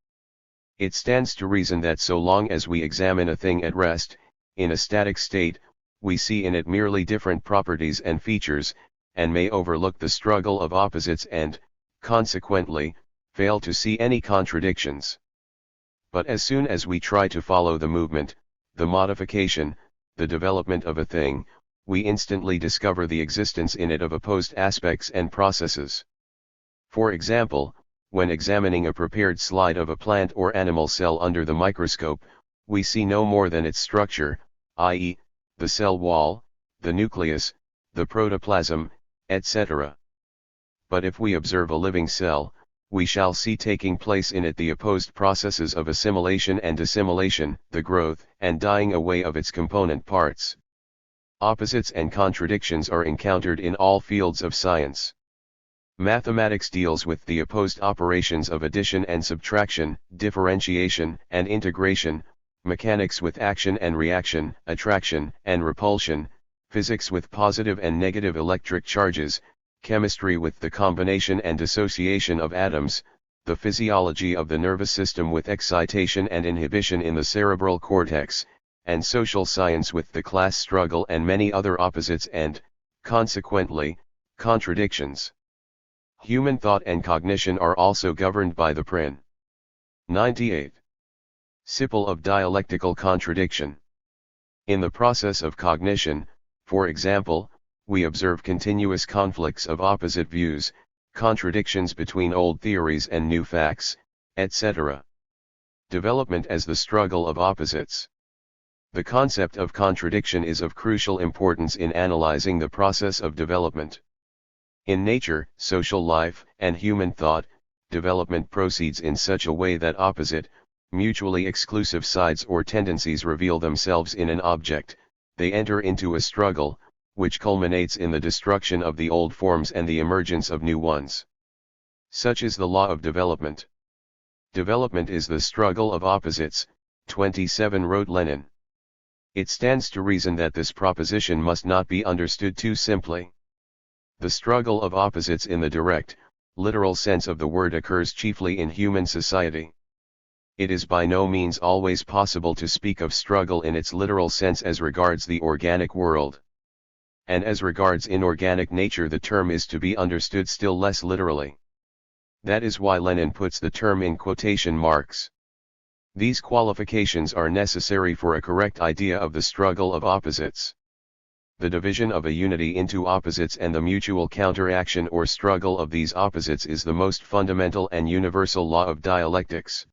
It stands to reason that so long as we examine a thing at rest, in a static state, we see in it merely different properties and features, and may overlook the struggle of opposites and, consequently, fail to see any contradictions. But as soon as we try to follow the movement, the modification, the development of a thing, we instantly discover the existence in it of opposed aspects and processes. For example, when examining a prepared slide of a plant or animal cell under the microscope, we see no more than its structure, i.e., the cell wall, the nucleus, the protoplasm, etc. But if we observe a living cell, we shall see taking place in it the opposed processes of assimilation and dissimilation, the growth and dying away of its component parts. Opposites and contradictions are encountered in all fields of science. Mathematics deals with the opposed operations of addition and subtraction, differentiation and integration, mechanics with action and reaction, attraction and repulsion, physics with positive and negative electric charges, chemistry with the combination and dissociation of atoms, the physiology of the nervous system with excitation and inhibition in the cerebral cortex, and social science with the class struggle and many other opposites and, consequently, contradictions. Human thought and cognition are also governed by the Prin. 98. Simple of dialectical contradiction. In the process of cognition, for example, we observe continuous conflicts of opposite views, contradictions between old theories and new facts, etc. Development as the struggle of opposites. The concept of contradiction is of crucial importance in analyzing the process of development. In nature, social life, and human thought, development proceeds in such a way that opposite, mutually exclusive sides or tendencies reveal themselves in an object, they enter into a struggle, which culminates in the destruction of the old forms and the emergence of new ones. Such is the law of development. Development is the struggle of opposites, 27 wrote Lenin. It stands to reason that this proposition must not be understood too simply. The struggle of opposites in the direct, literal sense of the word occurs chiefly in human society. It is by no means always possible to speak of struggle in its literal sense as regards the organic world. And as regards inorganic nature, the term is to be understood still less literally. That is why Lenin puts the term in quotation marks. These qualifications are necessary for a correct idea of the struggle of opposites. The division of a unity into opposites and the mutual counteraction or struggle of these opposites is the most fundamental and universal law of dialectics.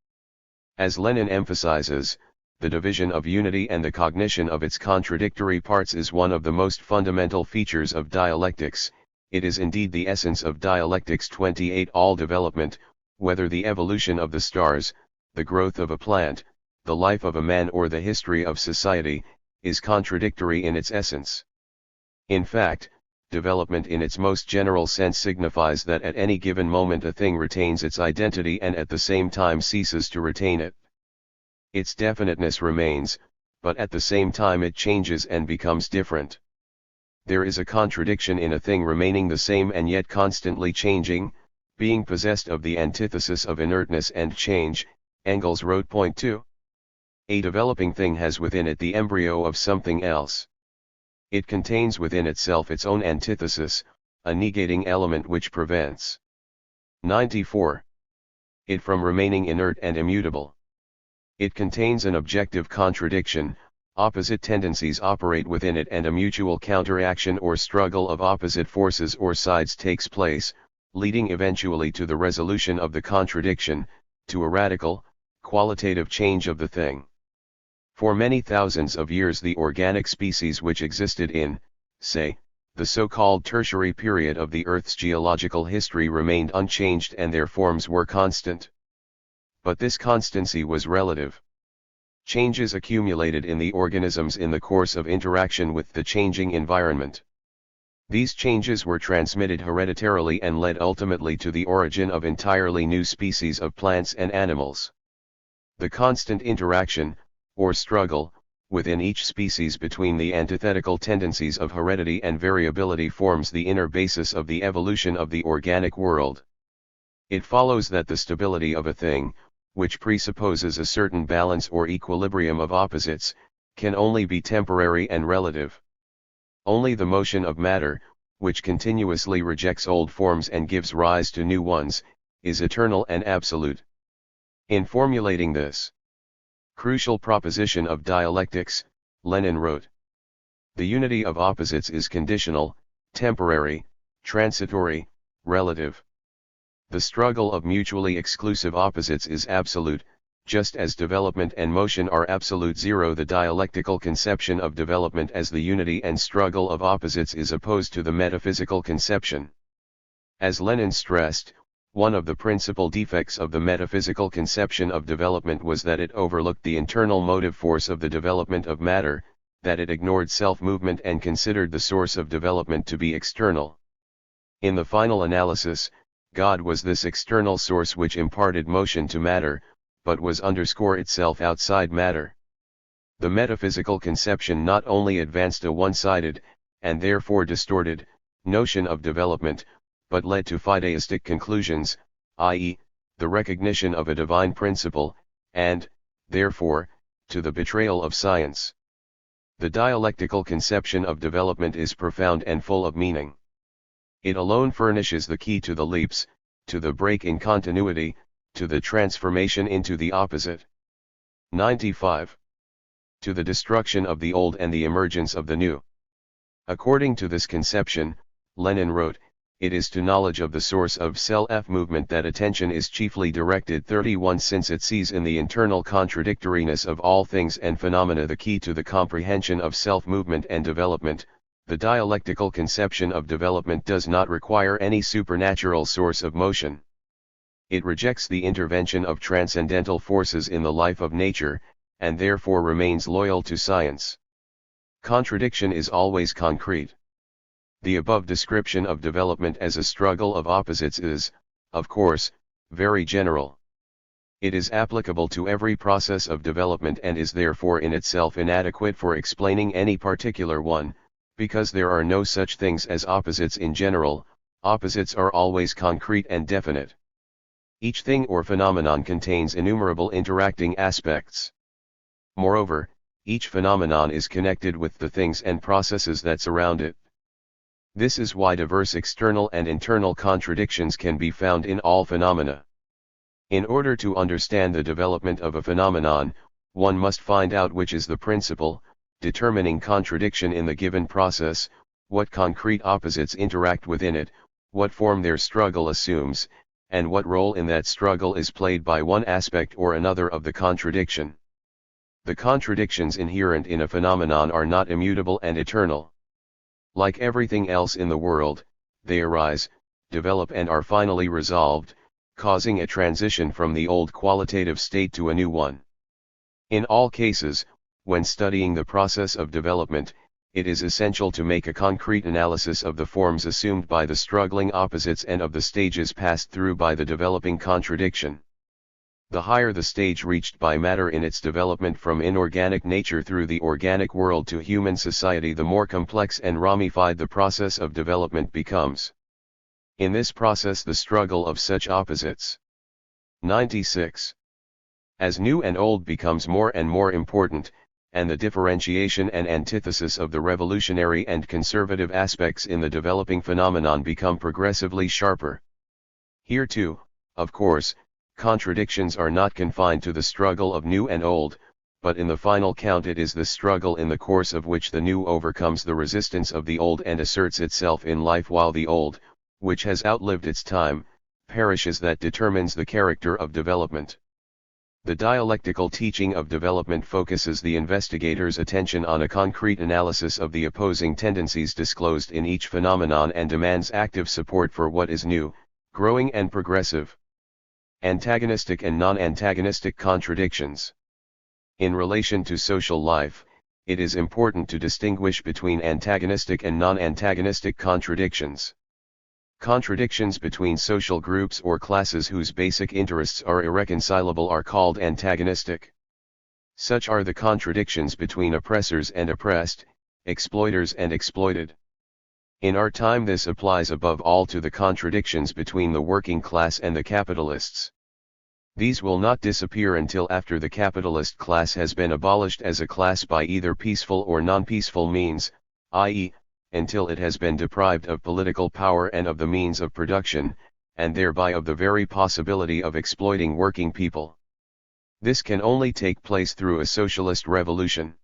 As Lenin emphasizes, the division of unity and the cognition of its contradictory parts is one of the most fundamental features of dialectics. It is indeed the essence of dialectics. 28 All development, whether the evolution of the stars, the growth of a plant, the life of a man or the history of society, is contradictory in its essence. In fact, development in its most general sense signifies that at any given moment a thing retains its identity and at the same time ceases to retain it. Its definiteness remains, but at the same time it changes and becomes different. There is a contradiction in a thing remaining the same and yet constantly changing, being possessed of the antithesis of inertness and change. Engels wrote. Point 2. A developing thing has within it the embryo of something else. It contains within itself its own antithesis, a negating element which prevents 94. It from remaining inert and immutable. It contains an objective contradiction, opposite tendencies operate within it and a mutual counteraction or struggle of opposite forces or sides takes place, leading eventually to the resolution of the contradiction, to a radical, qualitative change of the thing. For many thousands of years the organic species which existed in, say, the so-called tertiary period of the Earth's geological history remained unchanged and their forms were constant. But this constancy was relative. Changes accumulated in the organisms in the course of interaction with the changing environment. These changes were transmitted hereditarily and led ultimately to the origin of entirely new species of plants and animals. The constant interaction, or struggle, within each species between the antithetical tendencies of heredity and variability forms the inner basis of the evolution of the organic world. It follows that the stability of a thing, which presupposes a certain balance or equilibrium of opposites, can only be temporary and relative. Only the motion of matter, which continuously rejects old forms and gives rise to new ones, is eternal and absolute. In formulating this crucial proposition of dialectics, Lenin wrote, "The unity of opposites is conditional, temporary, transitory, relative. The struggle of mutually exclusive opposites is absolute, just as development and motion are absolute zero. The dialectical conception of development as the unity and struggle of opposites is opposed to the metaphysical conception. As Lenin stressed, one of the principal defects of the metaphysical conception of development was that it overlooked the internal motive force of the development of matter, that it ignored self-movement and considered the source of development to be external. In the final analysis, God was this external source which imparted motion to matter, but was underscore itself outside matter. The metaphysical conception not only advanced a one-sided, and therefore distorted, notion of development, but led to fideistic conclusions, i.e., the recognition of a divine principle, and, therefore, to the betrayal of science. The dialectical conception of development is profound and full of meaning. It alone furnishes the key to the leaps, to the break in continuity, to the transformation into the opposite. 95. To the destruction of the old and the emergence of the new. According to this conception, Lenin wrote, it is to knowledge of the source of self movement that attention is chiefly directed. 31 Since it sees in the internal contradictoriness of all things and phenomena the key to the comprehension of self-movement and development, the dialectical conception of development does not require any supernatural source of motion. It rejects the intervention of transcendental forces in the life of nature, and therefore remains loyal to science. Contradiction is always concrete. The above description of development as a struggle of opposites is, of course, very general. It is applicable to every process of development and is therefore in itself inadequate for explaining any particular one, because there are no such things as opposites in general. Opposites are always concrete and definite. Each thing or phenomenon contains innumerable interacting aspects. Moreover, each phenomenon is connected with the things and processes that surround it. This is why diverse external and internal contradictions can be found in all phenomena. In order to understand the development of a phenomenon, one must find out which is the principle, determining contradiction in the given process, what concrete opposites interact within it, what form their struggle assumes, and what role in that struggle is played by one aspect or another of the contradiction. The contradictions inherent in a phenomenon are not immutable and eternal. Like everything else in the world, they arise, develop and are finally resolved, causing a transition from the old qualitative state to a new one. In all cases, when studying the process of development, it is essential to make a concrete analysis of the forms assumed by the struggling opposites and of the stages passed through by the developing contradiction. The higher the stage reached by matter in its development from inorganic nature through the organic world to human society, the more complex and ramified the process of development becomes. In this process the struggle of such opposites. 96. As new and old becomes more and more important, and the differentiation and antithesis of the revolutionary and conservative aspects in the developing phenomenon become progressively sharper. Here too, of course, contradictions are not confined to the struggle of new and old, but in the final count it is the struggle in the course of which the new overcomes the resistance of the old and asserts itself in life, while the old, which has outlived its time, perishes, that determines the character of development. The dialectical teaching of development focuses the investigator's attention on a concrete analysis of the opposing tendencies disclosed in each phenomenon and demands active support for what is new, growing and progressive. Antagonistic and non-antagonistic contradictions. In relation to social life, it is important to distinguish between antagonistic and non-antagonistic contradictions. Contradictions between social groups or classes whose basic interests are irreconcilable are called antagonistic. Such are the contradictions between oppressors and oppressed, exploiters and exploited. In our time this applies above all to the contradictions between the working class and the capitalists. These will not disappear until after the capitalist class has been abolished as a class by either peaceful or non-peaceful means, i.e., until it has been deprived of political power and of the means of production, and thereby of the very possibility of exploiting working people. This can only take place through a socialist revolution.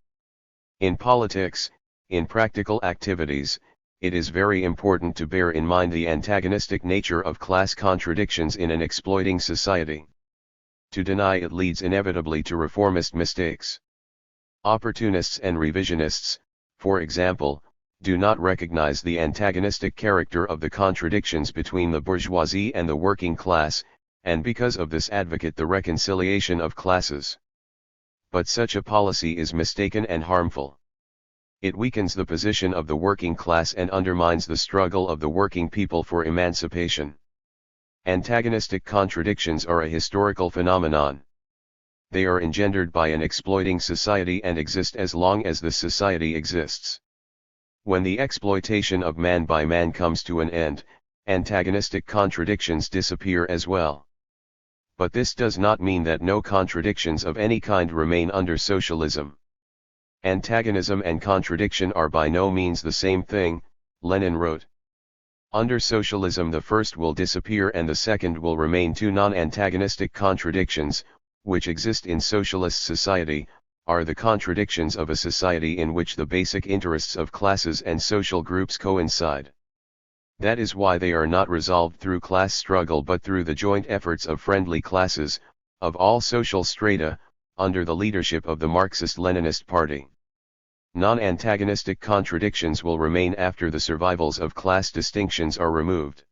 In politics, in practical activities, it is very important to bear in mind the antagonistic nature of class contradictions in an exploiting society. To deny it leads inevitably to reformist mistakes. Opportunists and revisionists, for example, do not recognize the antagonistic character of the contradictions between the bourgeoisie and the working class, and because of this advocate the reconciliation of classes. But such a policy is mistaken and harmful. It weakens the position of the working class and undermines the struggle of the working people for emancipation. Antagonistic contradictions are a historical phenomenon. They are engendered by an exploiting society and exist as long as the society exists. When the exploitation of man by man comes to an end, antagonistic contradictions disappear as well. But this does not mean that no contradictions of any kind remain under socialism. Antagonism and contradiction are by no means the same thing, Lenin wrote. Under socialism the first will disappear and the second will remain. Two non-antagonistic contradictions, which exist in socialist society, are the contradictions of a society in which the basic interests of classes and social groups coincide. That is why they are not resolved through class struggle but through the joint efforts of friendly classes, of all social strata, under the leadership of the Marxist-Leninist Party. Non-antagonistic contradictions will remain after the survivals of class distinctions are removed.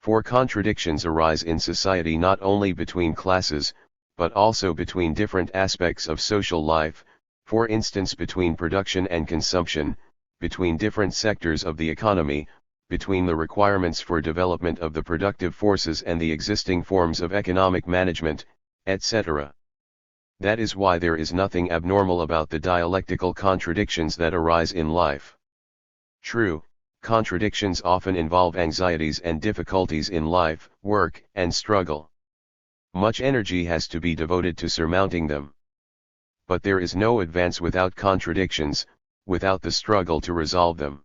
For contradictions arise in society not only between classes, but also between different aspects of social life, for instance between production and consumption, between different sectors of the economy, between the requirements for development of the productive forces and the existing forms of economic management, etc. That is why there is nothing abnormal about the dialectical contradictions that arise in life. True, contradictions often involve anxieties and difficulties in life, work, and struggle. Much energy has to be devoted to surmounting them. But there is no advance without contradictions, without the struggle to resolve them.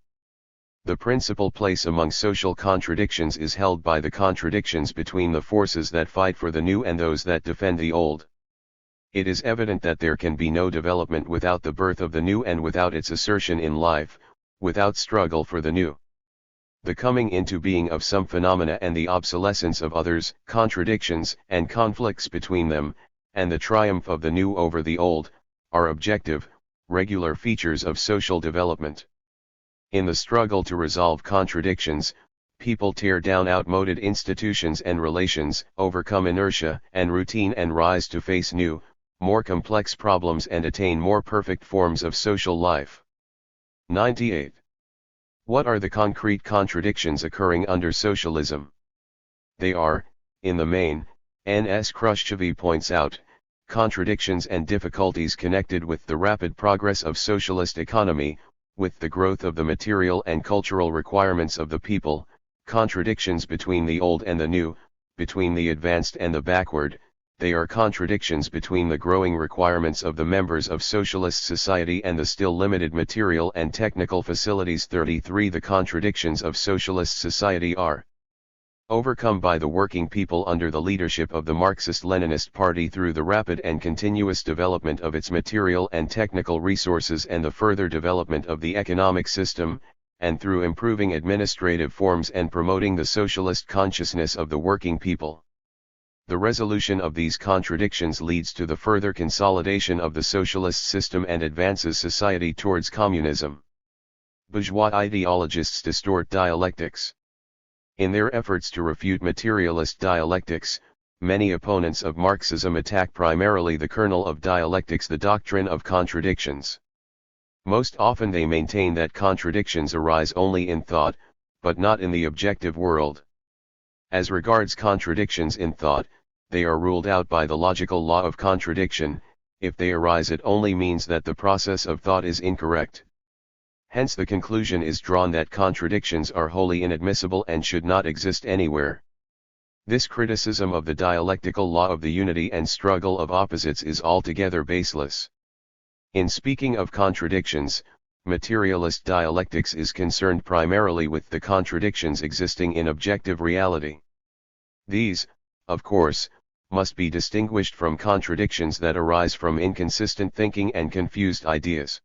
The principal place among social contradictions is held by the contradictions between the forces that fight for the new and those that defend the old. It is evident that there can be no development without the birth of the new and without its assertion in life, without struggle for the new. The coming into being of some phenomena and the obsolescence of others, contradictions and conflicts between them, and the triumph of the new over the old, are objective, regular features of social development. In the struggle to resolve contradictions, people tear down outmoded institutions and relations, overcome inertia and routine and rise to face new, more complex problems and attain more perfect forms of social life. 98. What are the concrete contradictions occurring under socialism? They are, in the main, N.S. Khrushchev points out, contradictions and difficulties connected with the rapid progress of socialist economy, with the growth of the material and cultural requirements of the people, contradictions between the old and the new, between the advanced and the backward. They are contradictions between the growing requirements of the members of socialist society and the still limited material and technical facilities. 33. The contradictions of socialist society are overcome by the working people under the leadership of the Marxist-Leninist Party through the rapid and continuous development of its material and technical resources and the further development of the economic system, and through improving administrative forms and promoting the socialist consciousness of the working people. The resolution of these contradictions leads to the further consolidation of the socialist system and advances society towards communism. Bourgeois ideologists distort dialectics. In their efforts to refute materialist dialectics, many opponents of Marxism attack primarily the kernel of dialectics, the doctrine of contradictions. Most often they maintain that contradictions arise only in thought, but not in the objective world. As regards contradictions in thought, they are ruled out by the logical law of contradiction. If they arise, it only means that the process of thought is incorrect. Hence the conclusion is drawn that contradictions are wholly inadmissible and should not exist anywhere. This criticism of the dialectical law of the unity and struggle of opposites is altogether baseless. In speaking of contradictions, materialist dialectics is concerned primarily with the contradictions existing in objective reality. These, of course, must be distinguished from contradictions that arise from inconsistent thinking and confused ideas.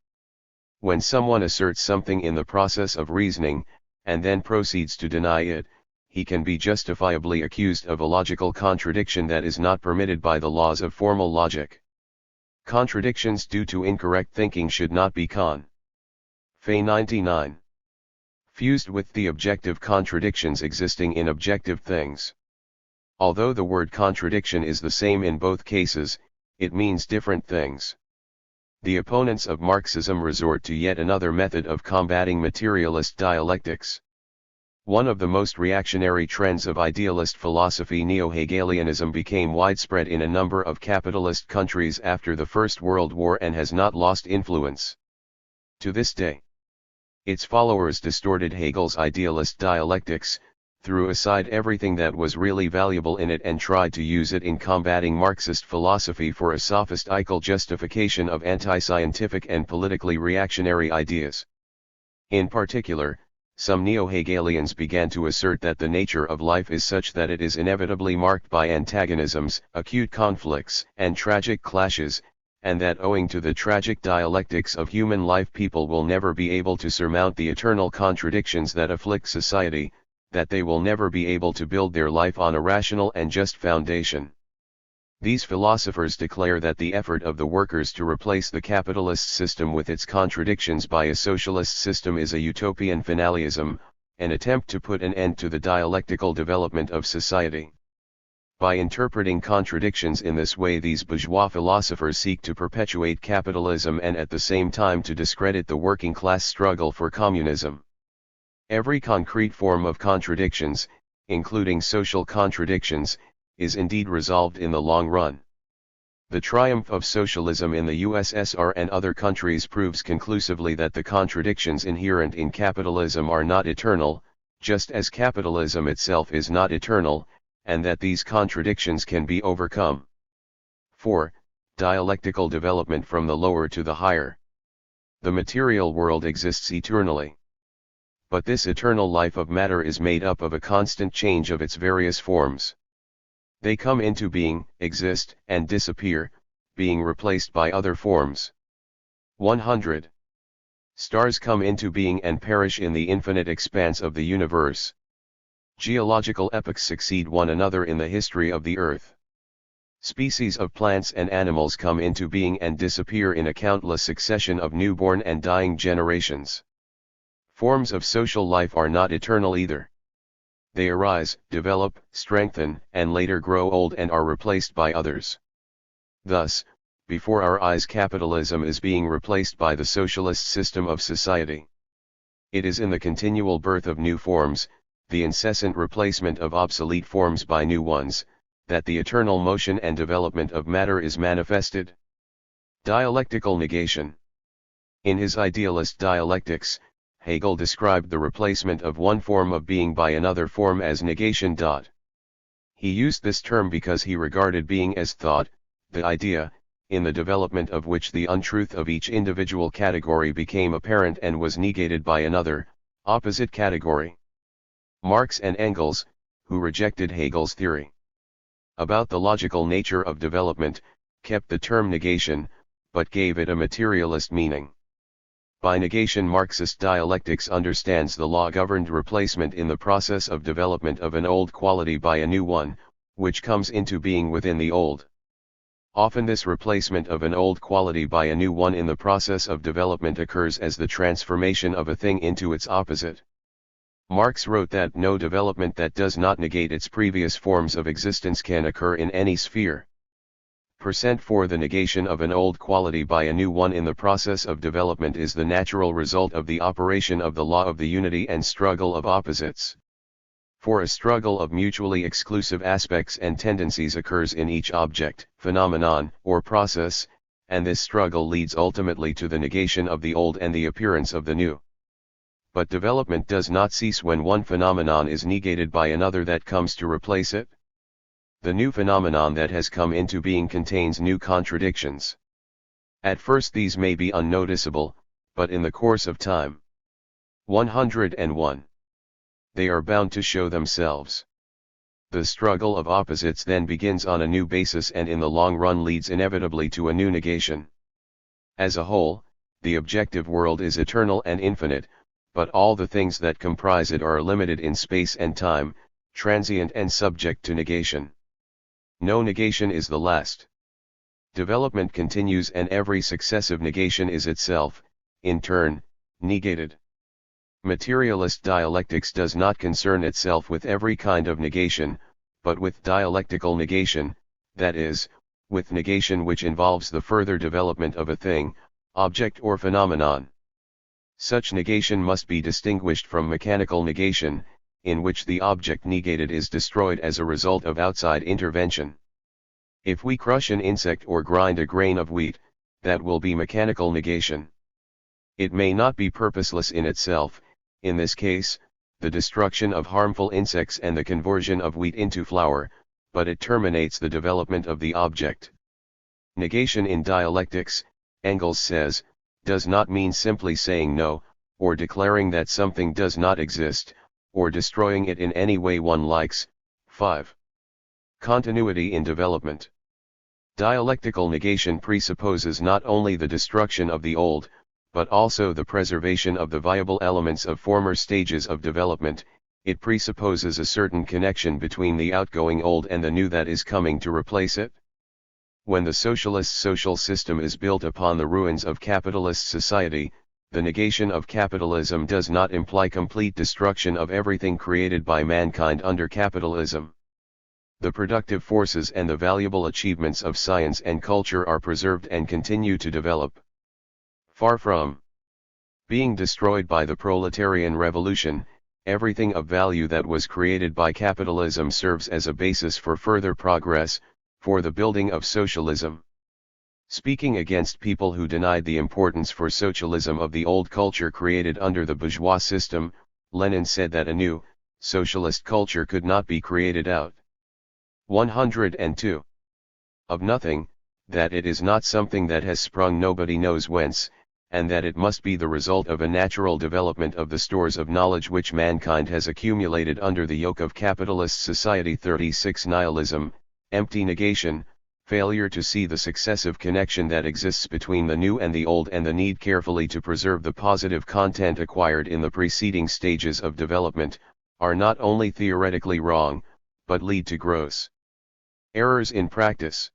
When someone asserts something in the process of reasoning, and then proceeds to deny it, he can be justifiably accused of a logical contradiction that is not permitted by the laws of formal logic. Contradictions due to incorrect thinking should not be Fe 99. Fused with the objective contradictions existing in objective things. Although the word contradiction is the same in both cases, it means different things. The opponents of Marxism resort to yet another method of combating materialist dialectics. One of the most reactionary trends of idealist philosophy, neo-Hegelianism, became widespread in a number of capitalist countries after the First World War and has not lost influence to this day. Its followers distorted Hegel's idealist dialectics, threw aside everything that was really valuable in it and tried to use it in combating Marxist philosophy for a sophistical justification of anti-scientific and politically reactionary ideas. In particular, some neo-Hegelians began to assert that the nature of life is such that it is inevitably marked by antagonisms, acute conflicts, and tragic clashes, and that owing to the tragic dialectics of human life people will never be able to surmount the eternal contradictions that afflict society, that they will never be able to build their life on a rational and just foundation. These philosophers declare that the effort of the workers to replace the capitalist system with its contradictions by a socialist system is a utopian finalism, an attempt to put an end to the dialectical development of society. By interpreting contradictions in this way, these bourgeois philosophers seek to perpetuate capitalism and at the same time to discredit the working class struggle for communism. Every concrete form of contradictions, including social contradictions, is indeed resolved in the long run. The triumph of socialism in the USSR and other countries proves conclusively that the contradictions inherent in capitalism are not eternal, just as capitalism itself is not eternal, and that these contradictions can be overcome. 4. Dialectical development from the lower to the higher. The material world exists eternally. But this eternal life of matter is made up of a constant change of its various forms. They come into being, exist, and disappear, being replaced by other forms. 100. Stars come into being and perish in the infinite expanse of the universe. Geological epochs succeed one another in the history of the earth. Species of plants and animals come into being and disappear in a countless succession of newborn and dying generations. Forms of social life are not eternal either. They arise, develop, strengthen, and later grow old and are replaced by others. Thus, before our eyes capitalism is being replaced by the socialist system of society. It is in the continual birth of new forms, the incessant replacement of obsolete forms by new ones, that the eternal motion and development of matter is manifested. Dialectical negation. In his idealist dialectics, Hegel described the replacement of one form of being by another form as negation. He used this term because he regarded being as thought, the idea, in the development of which the untruth of each individual category became apparent and was negated by another, opposite category. Marx and Engels, who rejected Hegel's theory about the logical nature of development, kept the term negation, but gave it a materialist meaning. By negation, Marxist dialectics understands the law-governed replacement in the process of development of an old quality by a new one, which comes into being within the old. Often this replacement of an old quality by a new one in the process of development occurs as the transformation of a thing into its opposite. Marx wrote that no development that does not negate its previous forms of existence can occur in any sphere. For the negation of an old quality by a new one in the process of development is the natural result of the operation of the law of the unity and struggle of opposites. For a struggle of mutually exclusive aspects and tendencies occurs in each object, phenomenon, or process, and this struggle leads ultimately to the negation of the old and the appearance of the new. But development does not cease when one phenomenon is negated by another that comes to replace it. The new phenomenon that has come into being contains new contradictions. At first these may be unnoticeable, but in the course of time. 101. They are bound to show themselves. The struggle of opposites then begins on a new basis and in the long run leads inevitably to a new negation. As a whole, the objective world is eternal and infinite, but all the things that comprise it are limited in space and time, transient and subject to negation. No negation is the last. Development continues and every successive negation is itself, in turn, negated. Materialist dialectics does not concern itself with every kind of negation, but with dialectical negation, that is, with negation which involves the further development of a thing, object or phenomenon. Such negation must be distinguished from mechanical negation, in which the object negated is destroyed as a result of outside intervention. If we crush an insect or grind a grain of wheat, that will be mechanical negation. It may not be purposeless in itself, in this case, the destruction of harmful insects and the conversion of wheat into flour, but it terminates the development of the object. Negation in dialectics, Engels says, does not mean simply saying no, or declaring that something does not exist, or destroying it in any way one likes. 5. Continuity in development. Dialectical negation presupposes not only the destruction of the old, but also the preservation of the viable elements of former stages of development. It presupposes a certain connection between the outgoing old and the new that is coming to replace it. When the socialist social system is built upon the ruins of capitalist society, the negation of capitalism does not imply complete destruction of everything created by mankind under capitalism. The productive forces and the valuable achievements of science and culture are preserved and continue to develop. Far from being destroyed by the proletarian revolution, everything of value that was created by capitalism serves as a basis for further progress, for the building of socialism. Speaking against people who denied the importance for socialism of the old culture created under the bourgeois system, Lenin said that a new, socialist culture could not be created out 102. Of nothing, that it is not something that has sprung nobody knows whence, and that it must be the result of a natural development of the stores of knowledge which mankind has accumulated under the yoke of capitalist society. 36. Nihilism, empty negation, failure to see the successive connection that exists between the new and the old and the need carefully to preserve the positive content acquired in the preceding stages of development, are not only theoretically wrong, but lead to gross errors in practice.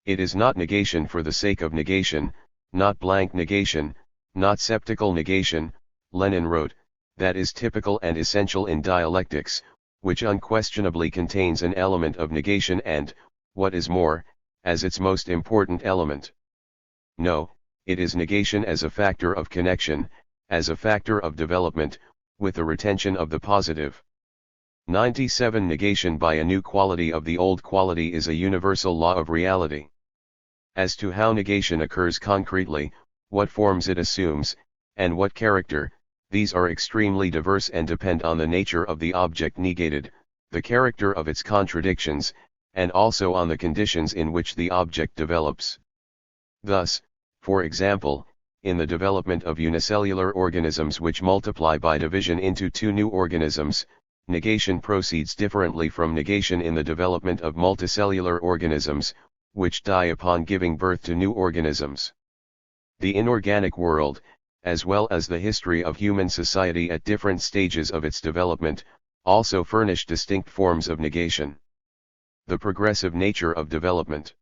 It is not negation for the sake of negation, not blank negation, not septical negation, Lenin wrote, that is typical and essential in dialectics, which unquestionably contains an element of negation and, what is more, as its most important element. No, it is negation as a factor of connection, as a factor of development, with the retention of the positive. 97. Negation by a new quality of the old quality is a universal law of reality. As to how negation occurs concretely, what forms it assumes, and what character, these are extremely diverse and depend on the nature of the object negated, the character of its contradictions, and also on the conditions in which the object develops. Thus, for example, in the development of unicellular organisms which multiply by division into two new organisms, negation proceeds differently from negation in the development of multicellular organisms, which die upon giving birth to new organisms. The inorganic world, as well as the history of human society at different stages of its development, also furnish distinct forms of negation. The progressive nature of development.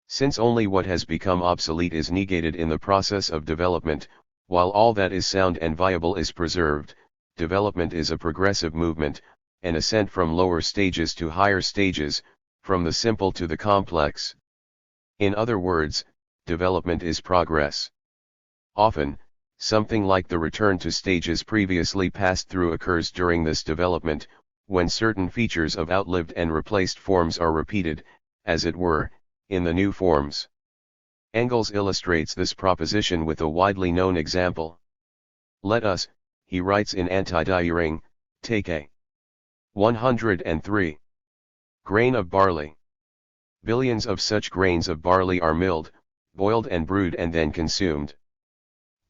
Since only what has become obsolete is negated in the process of development, while all that is sound and viable is preserved, development is a progressive movement, an ascent from lower stages to higher stages, from the simple to the complex. In other words, development is progress. Often, something like the return to stages previously passed through occurs during this development, when certain features of outlived and replaced forms are repeated, as it were, in the new forms. Engels illustrates this proposition with a widely known example. Let us, he writes in Anti-Diering, take a 103 grain of barley. Billions of such grains of barley are milled, boiled and brewed and then consumed.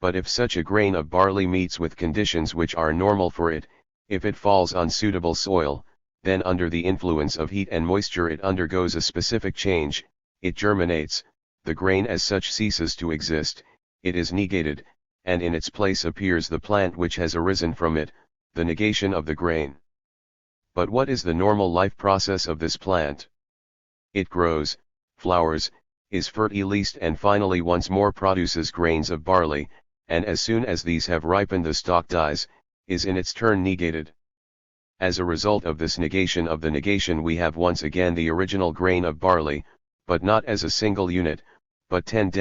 But if such a grain of barley meets with conditions which are normal for it, if it falls on suitable soil, then under the influence of heat and moisture it undergoes a specific change, it germinates, the grain as such ceases to exist, it is negated, and in its place appears the plant which has arisen from it, the negation of the grain. But what is the normal life process of this plant? It grows, flowers, is fertilized and finally once more produces grains of barley, and as soon as these have ripened the stalk dies, is in its turn negated. As a result of this negation of the negation we have once again the original grain of barley, but not as a single unit, but 10,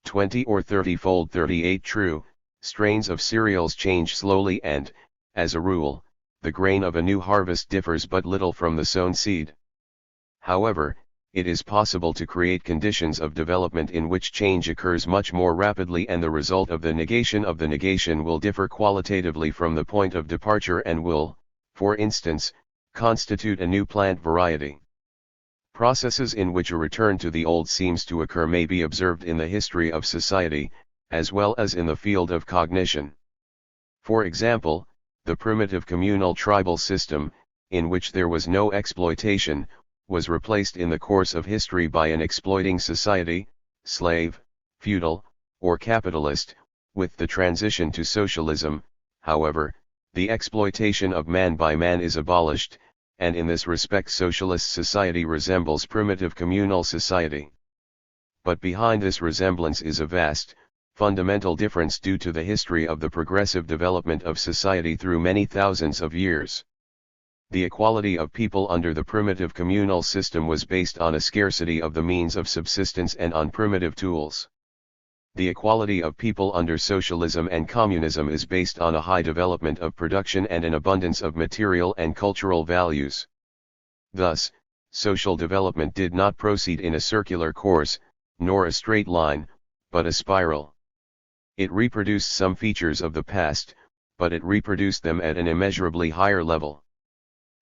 20 or 30-fold 38 true, strains of cereals change slowly and, as a rule, the grain of a new harvest differs but little from the sown seed. However, it is possible to create conditions of development in which change occurs much more rapidly and the result of the negation will differ qualitatively from the point of departure and will, for instance, constitute a new plant variety. Processes in which a return to the old seems to occur may be observed in the history of society, as well as in the field of cognition. For example, the primitive communal tribal system, in which there was no exploitation, was replaced in the course of history by an exploiting society, slave, feudal, or capitalist. With the transition to socialism, however, the exploitation of man by man is abolished, and in this respect socialist society resembles primitive communal society. But behind this resemblance is a vast, fundamental difference due to the history of the progressive development of society through many thousands of years. The equality of people under the primitive communal system was based on a scarcity of the means of subsistence and on primitive tools. The equality of people under socialism and communism is based on a high development of production and an abundance of material and cultural values. Thus, social development did not proceed in a circular course, nor a straight line, but a spiral. It reproduced some features of the past, but it reproduced them at an immeasurably higher level.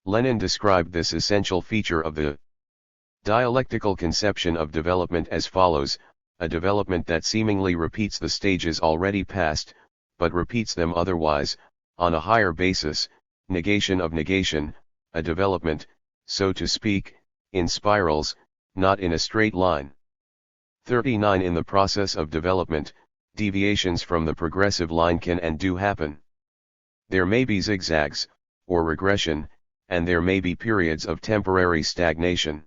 Lenin described this essential feature of the dialectical conception of development as follows: a development that seemingly repeats the stages already passed, but repeats them otherwise, on a higher basis, negation of negation, a development, so to speak, in spirals, not in a straight line. 39 In the process of development, deviations from the progressive line can and do happen. There may be zigzags, or regression, and there may be periods of temporary stagnation.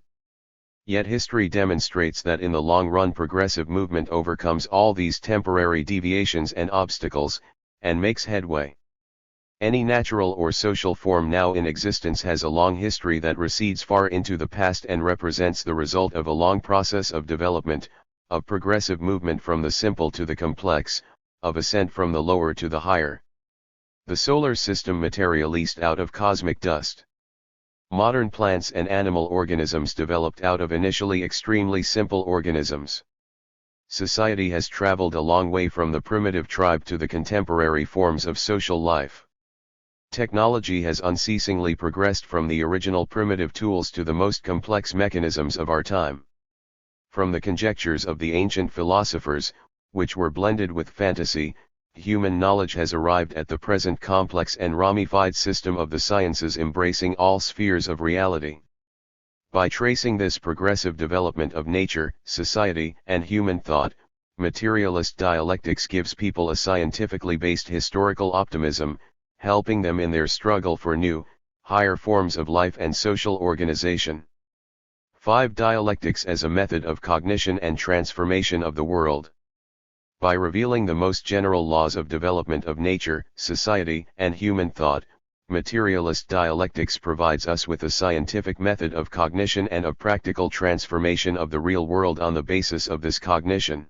Yet history demonstrates that in the long run progressive movement overcomes all these temporary deviations and obstacles, and makes headway. Any natural or social form now in existence has a long history that recedes far into the past and represents the result of a long process of development, of progressive movement from the simple to the complex, of ascent from the lower to the higher. The solar system materialized out of cosmic dust. Modern plants and animal organisms developed out of initially extremely simple organisms. Society has traveled a long way from the primitive tribe to the contemporary forms of social life. Technology has unceasingly progressed from the original primitive tools to the most complex mechanisms of our time. From the conjectures of the ancient philosophers, which were blended with fantasy, human knowledge has arrived at the present complex and ramified system of the sciences embracing all spheres of reality. By tracing this progressive development of nature, society, and human thought, materialist dialectics gives people a scientifically based historical optimism, helping them in their struggle for new, higher forms of life and social organization. 5. Dialectics as a method of cognition and transformation of the world. By revealing the most general laws of development of nature, society, and human thought, materialist dialectics provides us with a scientific method of cognition and of practical transformation of the real world on the basis of this cognition.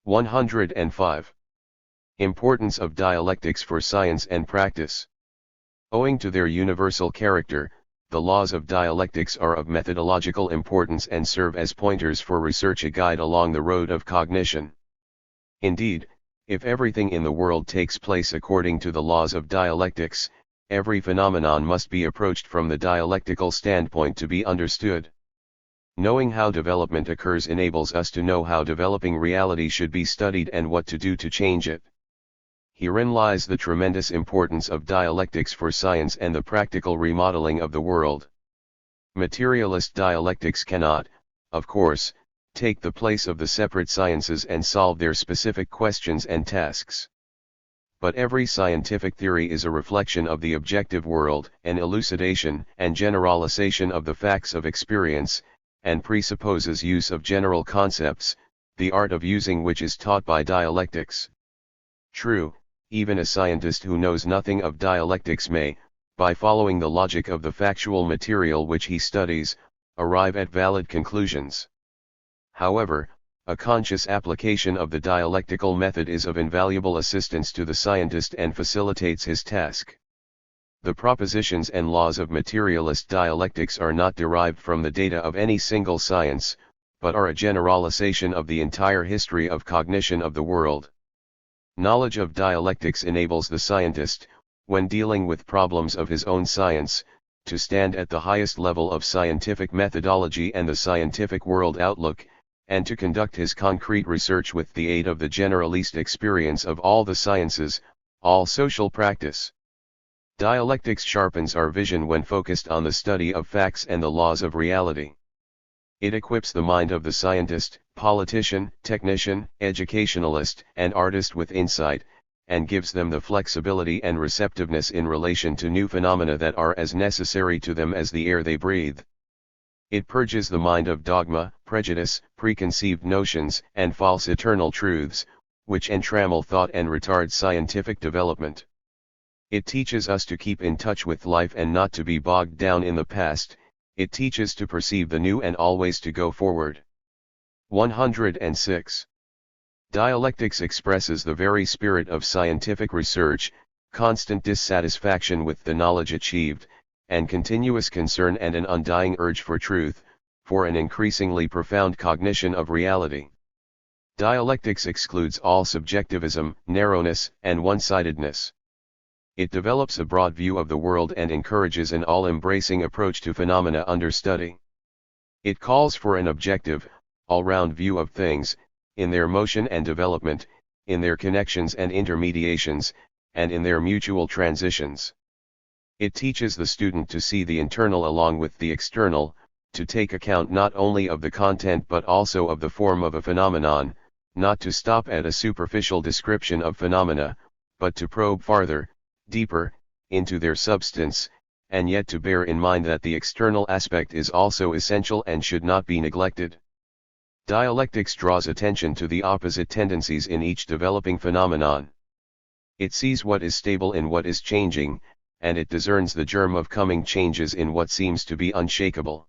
105. Importance of dialectics for science and practice. Owing to their universal character, the laws of dialectics are of methodological importance and serve as pointers for research, a guide along the road of cognition. Indeed, if everything in the world takes place according to the laws of dialectics, every phenomenon must be approached from the dialectical standpoint to be understood. Knowing how development occurs enables us to know how developing reality should be studied and what to do to change it. Herein lies the tremendous importance of dialectics for science and the practical remodeling of the world. Materialist dialectics cannot, of course, take the place of the separate sciences and solve their specific questions and tasks. But every scientific theory is a reflection of the objective world, an elucidation and generalization of the facts of experience, and presupposes use of general concepts, the art of using which is taught by dialectics. True, even a scientist who knows nothing of dialectics may, by following the logic of the factual material which he studies, arrive at valid conclusions. However, a conscious application of the dialectical method is of invaluable assistance to the scientist and facilitates his task. The propositions and laws of materialist dialectics are not derived from the data of any single science, but are a generalization of the entire history of cognition of the world. Knowledge of dialectics enables the scientist, when dealing with problems of his own science, to stand at the highest level of scientific methodology and the scientific world outlook, and to conduct his concrete research with the aid of the generalist experience of all the sciences, all social practice. Dialectics sharpens our vision when focused on the study of facts and the laws of reality. It equips the mind of the scientist, politician, technician, educationalist, and artist with insight, and gives them the flexibility and receptiveness in relation to new phenomena that are as necessary to them as the air they breathe. It purges the mind of dogma, prejudice, preconceived notions, and false eternal truths, which entrammel thought and retard scientific development. It teaches us to keep in touch with life and not to be bogged down in the past. It teaches to perceive the new and always to go forward. 106. Dialectics expresses the very spirit of scientific research, constant dissatisfaction with the knowledge achieved, and continuous concern and an undying urge for truth, for an increasingly profound cognition of reality. Dialectics excludes all subjectivism, narrowness, and one-sidedness. It develops a broad view of the world and encourages an all-embracing approach to phenomena under study. It calls for an objective, all-round view of things, in their motion and development, in their connections and intermediations, and in their mutual transitions. It teaches the student to see the internal along with the external, to take account not only of the content but also of the form of a phenomenon, not to stop at a superficial description of phenomena, but to probe farther, deeper, into their substance, and yet to bear in mind that the external aspect is also essential and should not be neglected. Dialectics draws attention to the opposite tendencies in each developing phenomenon. It sees what is stable in what is changing, and it discerns the germ of coming changes in what seems to be unshakable.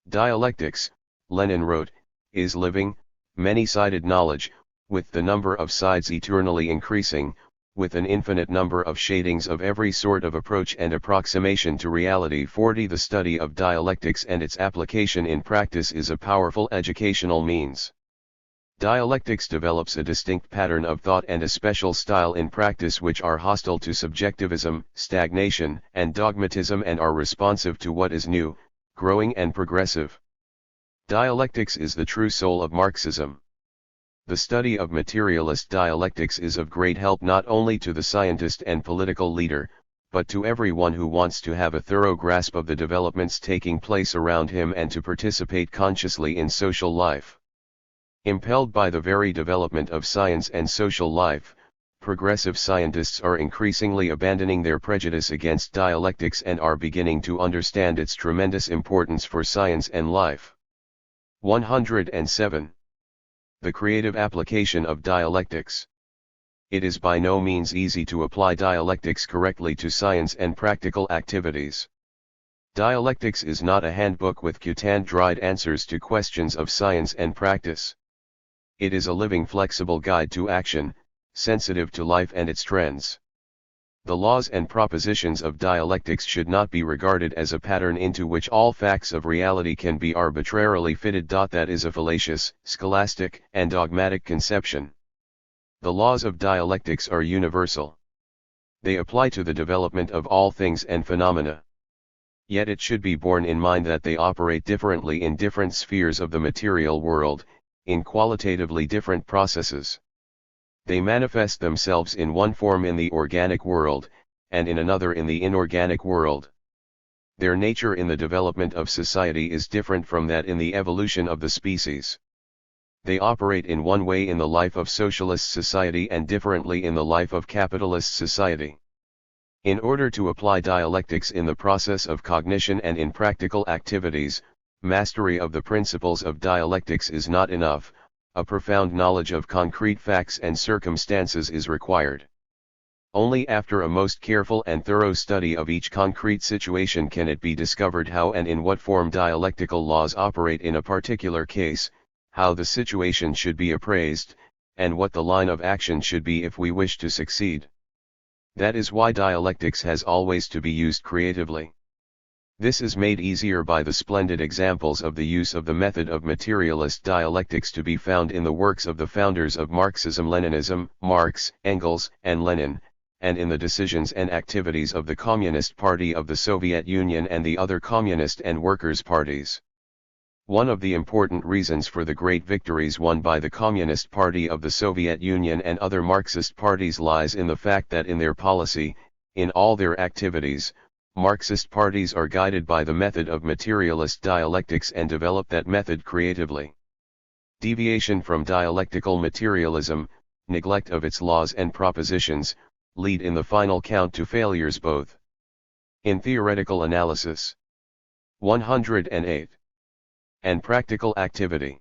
Dialectics, Lenin wrote, is living, many-sided knowledge, with the number of sides eternally increasing, with an infinite number of shadings of every sort of approach and approximation to reality. 40. The study of dialectics and its application in practice is a powerful educational means. Dialectics develops a distinct pattern of thought and a special style in practice which are hostile to subjectivism, stagnation, and dogmatism and are responsive to what is new, growing and progressive. Dialectics is the true soul of Marxism. The study of materialist dialectics is of great help not only to the scientist and political leader, but to everyone who wants to have a thorough grasp of the developments taking place around him and to participate consciously in social life. Impelled by the very development of science and social life, progressive scientists are increasingly abandoning their prejudice against dialectics and are beginning to understand its tremendous importance for science and life. 107. The creative application of dialectics. It is by no means easy to apply dialectics correctly to science and practical activities. Dialectics is not a handbook with cut-and-dried answers to questions of science and practice. It is a living flexible guide to action, sensitive to life and its trends. The laws and propositions of dialectics should not be regarded as a pattern into which all facts of reality can be arbitrarily fitted. That is a fallacious, scholastic, and dogmatic conception. The laws of dialectics are universal. They apply to the development of all things and phenomena. Yet it should be borne in mind that they operate differently in different spheres of the material world, in qualitatively different processes. They manifest themselves in one form in the organic world, and in another in the inorganic world. Their nature in the development of society is different from that in the evolution of the species. They operate in one way in the life of socialist society and differently in the life of capitalist society. In order to apply dialectics in the process of cognition and in practical activities, mastery of the principles of dialectics is not enough. A profound knowledge of concrete facts and circumstances is required. Only after a most careful and thorough study of each concrete situation can it be discovered how and in what form dialectical laws operate in a particular case, how the situation should be appraised, and what the line of action should be if we wish to succeed. That is why dialectics has always to be used creatively. This is made easier by the splendid examples of the use of the method of materialist dialectics to be found in the works of the founders of Marxism-Leninism, Marx, Engels, and Lenin, and in the decisions and activities of the Communist Party of the Soviet Union and the other communist and workers' parties. One of the important reasons for the great victories won by the Communist Party of the Soviet Union and other Marxist parties lies in the fact that in their policy, In all their activities, Marxist parties are guided by the method of materialist dialectics and develop that method creatively. Deviation from dialectical materialism, neglect of its laws and propositions, lead in the final count to failures both in theoretical analysis 108 and practical activity.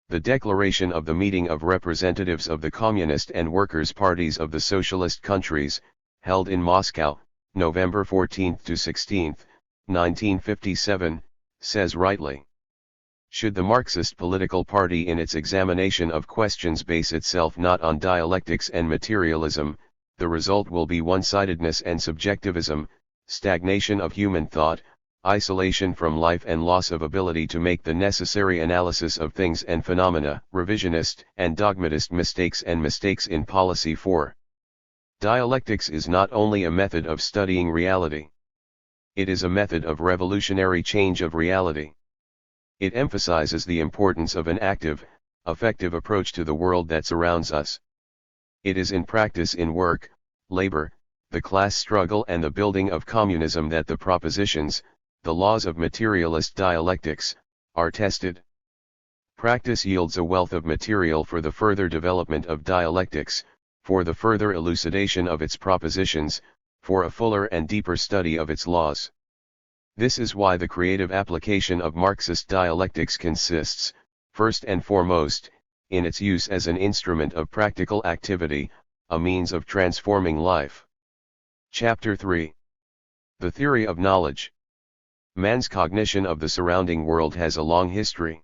The declaration of the meeting of representatives of the Communist and Workers' Parties of the Socialist countries, held in Moscow, November 14 to 16, 1957, says rightly: should the Marxist political party in its examination of questions base itself not on dialectics and materialism, the result will be one-sidedness and subjectivism, stagnation of human thought, isolation from life and loss of ability to make the necessary analysis of things and phenomena, revisionist and dogmatist mistakes and mistakes in policy. 4. Dialectics is not only a method of studying reality. It is a method of revolutionary change of reality. It emphasizes the importance of an active, effective approach to the world that surrounds us. It is in practice in work, labor, the class struggle and the building of communism that the propositions, the laws of materialist dialectics, are tested. Practice yields a wealth of material for the further development of dialectics, for the further elucidation of its propositions, for a fuller and deeper study of its laws. This is why the creative application of Marxist dialectics consists, first and foremost, in its use as an instrument of practical activity, a means of transforming life. Chapter 3. The Theory of Knowledge. Man's cognition of the surrounding world has a long history.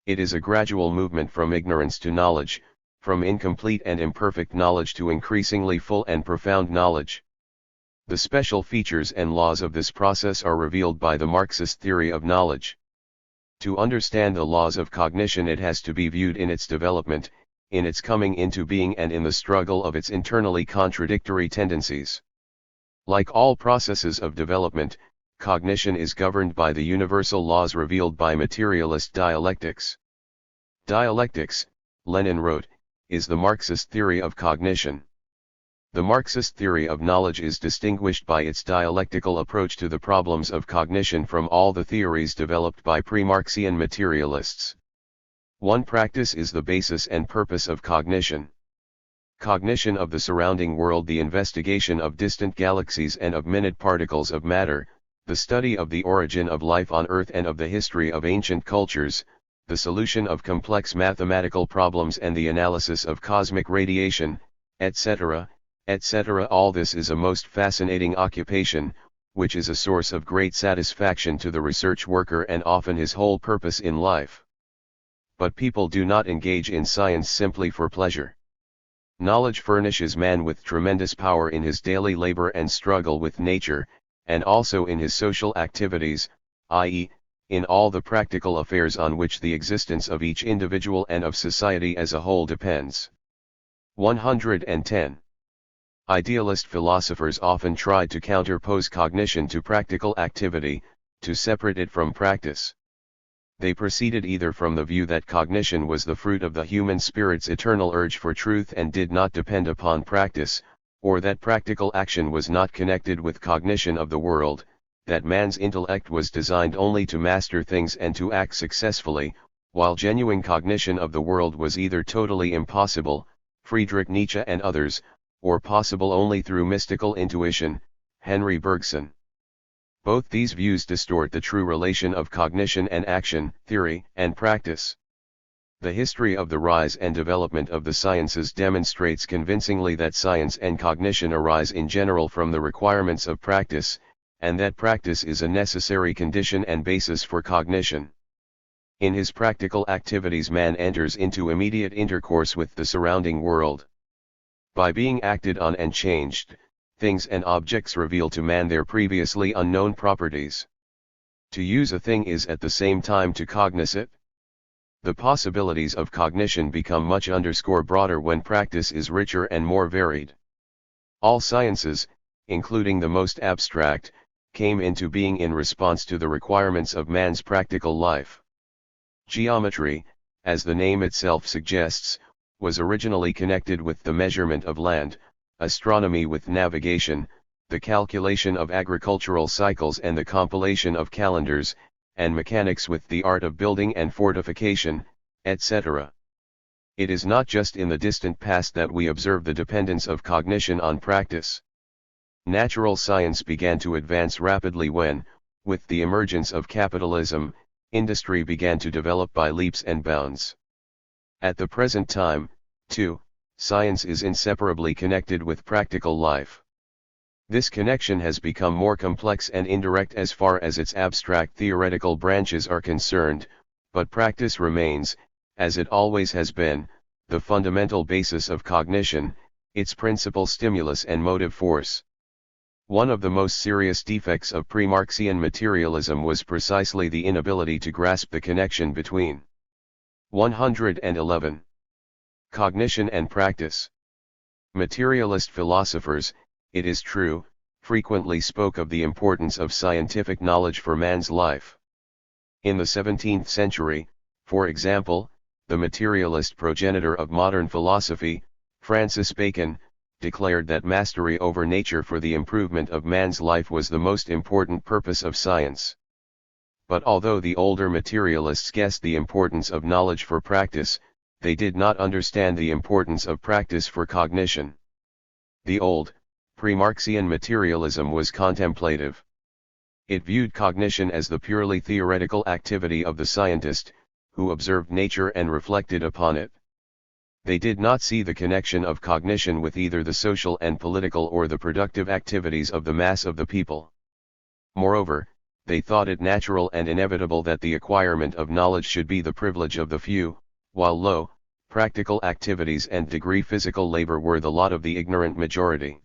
It is a gradual movement from ignorance to knowledge, from incomplete and imperfect knowledge to increasingly full and profound knowledge. The special features and laws of this process are revealed by the Marxist theory of knowledge. To understand the laws of cognition, it has to be viewed in its development, in its coming into being, and in the struggle of its internally contradictory tendencies. Like all processes of development, cognition is governed by the universal laws revealed by materialist dialectics. Dialectics, Lenin wrote, is the Marxist theory of cognition. The Marxist theory of knowledge is distinguished by its dialectical approach to the problems of cognition from all the theories developed by pre-Marxian materialists. One practice is the basis and purpose of cognition. Cognition of the surrounding world, the investigation of distant galaxies and of minute particles of matter, the study of the origin of life on Earth and of the history of ancient cultures, the solution of complex mathematical problems and the analysis of cosmic radiation, etc., etc. All this is a most fascinating occupation, which is a source of great satisfaction to the research worker and often his whole purpose in life. But people do not engage in science simply for pleasure. Knowledge furnishes man with tremendous power in his daily labor and struggle with nature, and also in his social activities, i.e., in all the practical affairs on which the existence of each individual and of society as a whole depends. 110. Idealist philosophers often tried to counterpose cognition to practical activity, to separate it from practice. They proceeded either from the view that cognition was the fruit of the human spirit's eternal urge for truth and did not depend upon practice, or that practical action was not connected with cognition of the world, that man's intellect was designed only to master things and to act successfully, while genuine cognition of the world was either totally impossible, Friedrich Nietzsche and others, or possible only through mystical intuition, Henry Bergson. Both these views distort the true relation of cognition and action, theory and practice. The history of the rise and development of the sciences demonstrates convincingly that science and cognition arise in general from the requirements of practice, and that practice is a necessary condition and basis for cognition. In his practical activities, man enters into immediate intercourse with the surrounding world. By being acted on and changed, things and objects reveal to man their previously unknown properties. To use a thing is at the same time to cognize it. The possibilities of cognition become much broader when practice is richer and more varied. All sciences, including the most abstract, came into being in response to the requirements of man's practical life. Geometry, as the name itself suggests, was originally connected with the measurement of land, astronomy with navigation, the calculation of agricultural cycles and the compilation of calendars, and mechanics with the art of building and fortification, etc. It is not just in the distant past that we observe the dependence of cognition on practice. Natural science began to advance rapidly when, with the emergence of capitalism, industry began to develop by leaps and bounds. At the present time, too, science is inseparably connected with practical life. This connection has become more complex and indirect as far as its abstract theoretical branches are concerned, but practice remains, as it always has been, the fundamental basis of cognition, its principal stimulus and motive force. One of the most serious defects of pre-Marxian materialism was precisely the inability to grasp the connection between 111. Cognition and practice. Materialist philosophers, it is true, frequently spoke of the importance of scientific knowledge for man's life. In the 17th century, for example, the materialist progenitor of modern philosophy, Francis Bacon, declared that mastery over nature for the improvement of man's life was the most important purpose of science. But although the older materialists guessed the importance of knowledge for practice, they did not understand the importance of practice for cognition. The old, pre-Marxian materialism was contemplative. It viewed cognition as the purely theoretical activity of the scientist, who observed nature and reflected upon it. They did not see the connection of cognition with either the social and political or the productive activities of the mass of the people. Moreover, they thought it natural and inevitable that the acquirement of knowledge should be the privilege of the few, while low, practical activities and degree physical labor were the lot of the ignorant majority.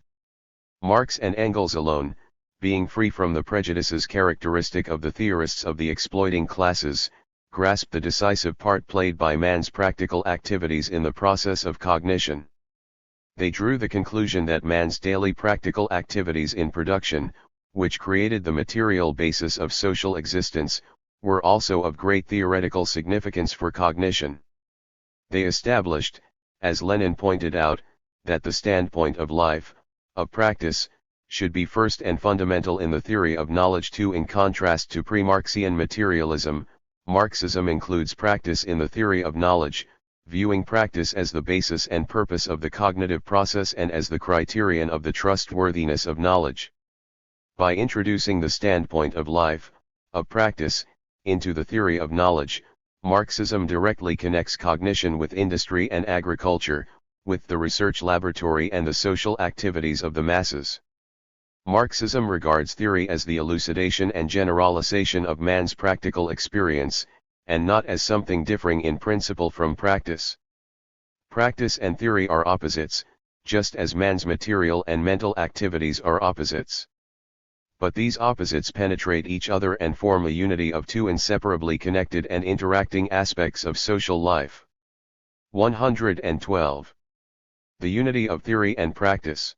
Marx and Engels alone, being free from the prejudices characteristic of the theorists of the exploiting classes, grasped the decisive part played by man's practical activities in the process of cognition. They drew the conclusion that man's daily practical activities in production, which created the material basis of social existence, were also of great theoretical significance for cognition. They established, as Lenin pointed out, that the standpoint of life, of practice, should be first and fundamental in the theory of knowledge too. In contrast to pre-Marxian materialism, Marxism includes practice in the theory of knowledge, viewing practice as the basis and purpose of the cognitive process and as the criterion of the trustworthiness of knowledge. By introducing the standpoint of life, of practice, into the theory of knowledge, Marxism directly connects cognition with industry and agriculture, with the research laboratory and the social activities of the masses. Marxism regards theory as the elucidation and generalization of man's practical experience, and not as something differing in principle from practice. Practice and theory are opposites, just as man's material and mental activities are opposites. But these opposites penetrate each other and form a unity of two inseparably connected and interacting aspects of social life. 112. The unity of theory and practice.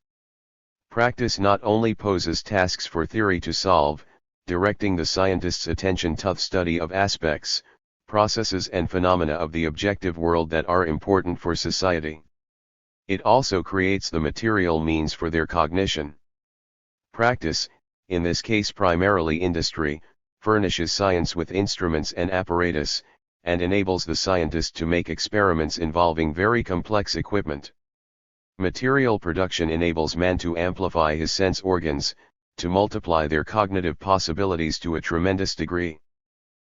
Practice not only poses tasks for theory to solve, directing the scientist's attention to the study of aspects, processes and phenomena of the objective world that are important for society. It also creates the material means for their cognition. Practice, in this case primarily industry, furnishes science with instruments and apparatus, and enables the scientist to make experiments involving very complex equipment. Material production enables man to amplify his sense organs, to multiply their cognitive possibilities to a tremendous degree.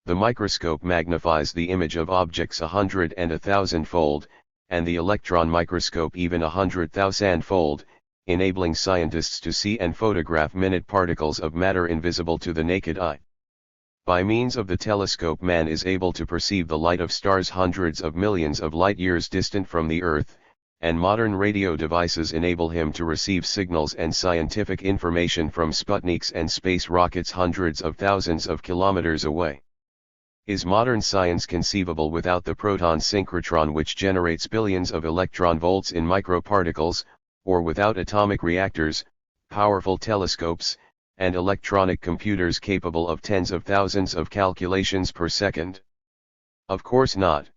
The microscope magnifies the image of objects 100 and 1,000-fold, and the electron microscope even 100,000-fold, enabling scientists to see and photograph minute particles of matter invisible to the naked eye. By means of the telescope man is able to perceive the light of stars hundreds of millions of light-years distant from the Earth, and modern radio devices enable him to receive signals and scientific information from Sputniks and space rockets hundreds of thousands of kilometers away. Is modern science conceivable without the proton synchrotron, which generates billions of electron volts in microparticles, or without atomic reactors, powerful telescopes, and electronic computers capable of tens of thousands of calculations per second? Of course not.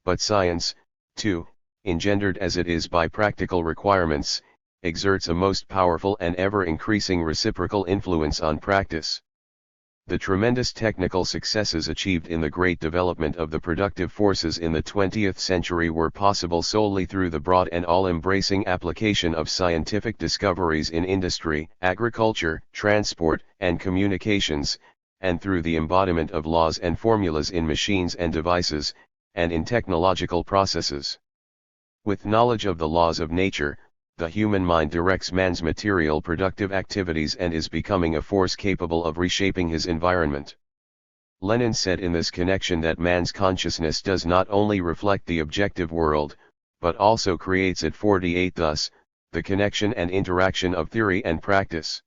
But science, too, engendered as it is by practical requirements, exerts a most powerful and ever-increasing reciprocal influence on practice. The tremendous technical successes achieved in the great development of the productive forces in the 20th century were possible solely through the broad and all-embracing application of scientific discoveries in industry, agriculture, transport, and communications, and through the embodiment of laws and formulas in machines and devices, and in technological processes. With knowledge of the laws of nature, the human mind directs man's material productive activities and is becoming a force capable of reshaping his environment. Lenin said in this connection that man's consciousness does not only reflect the objective world, but also creates it. 48 Thus, the connection and interaction of theory and practice.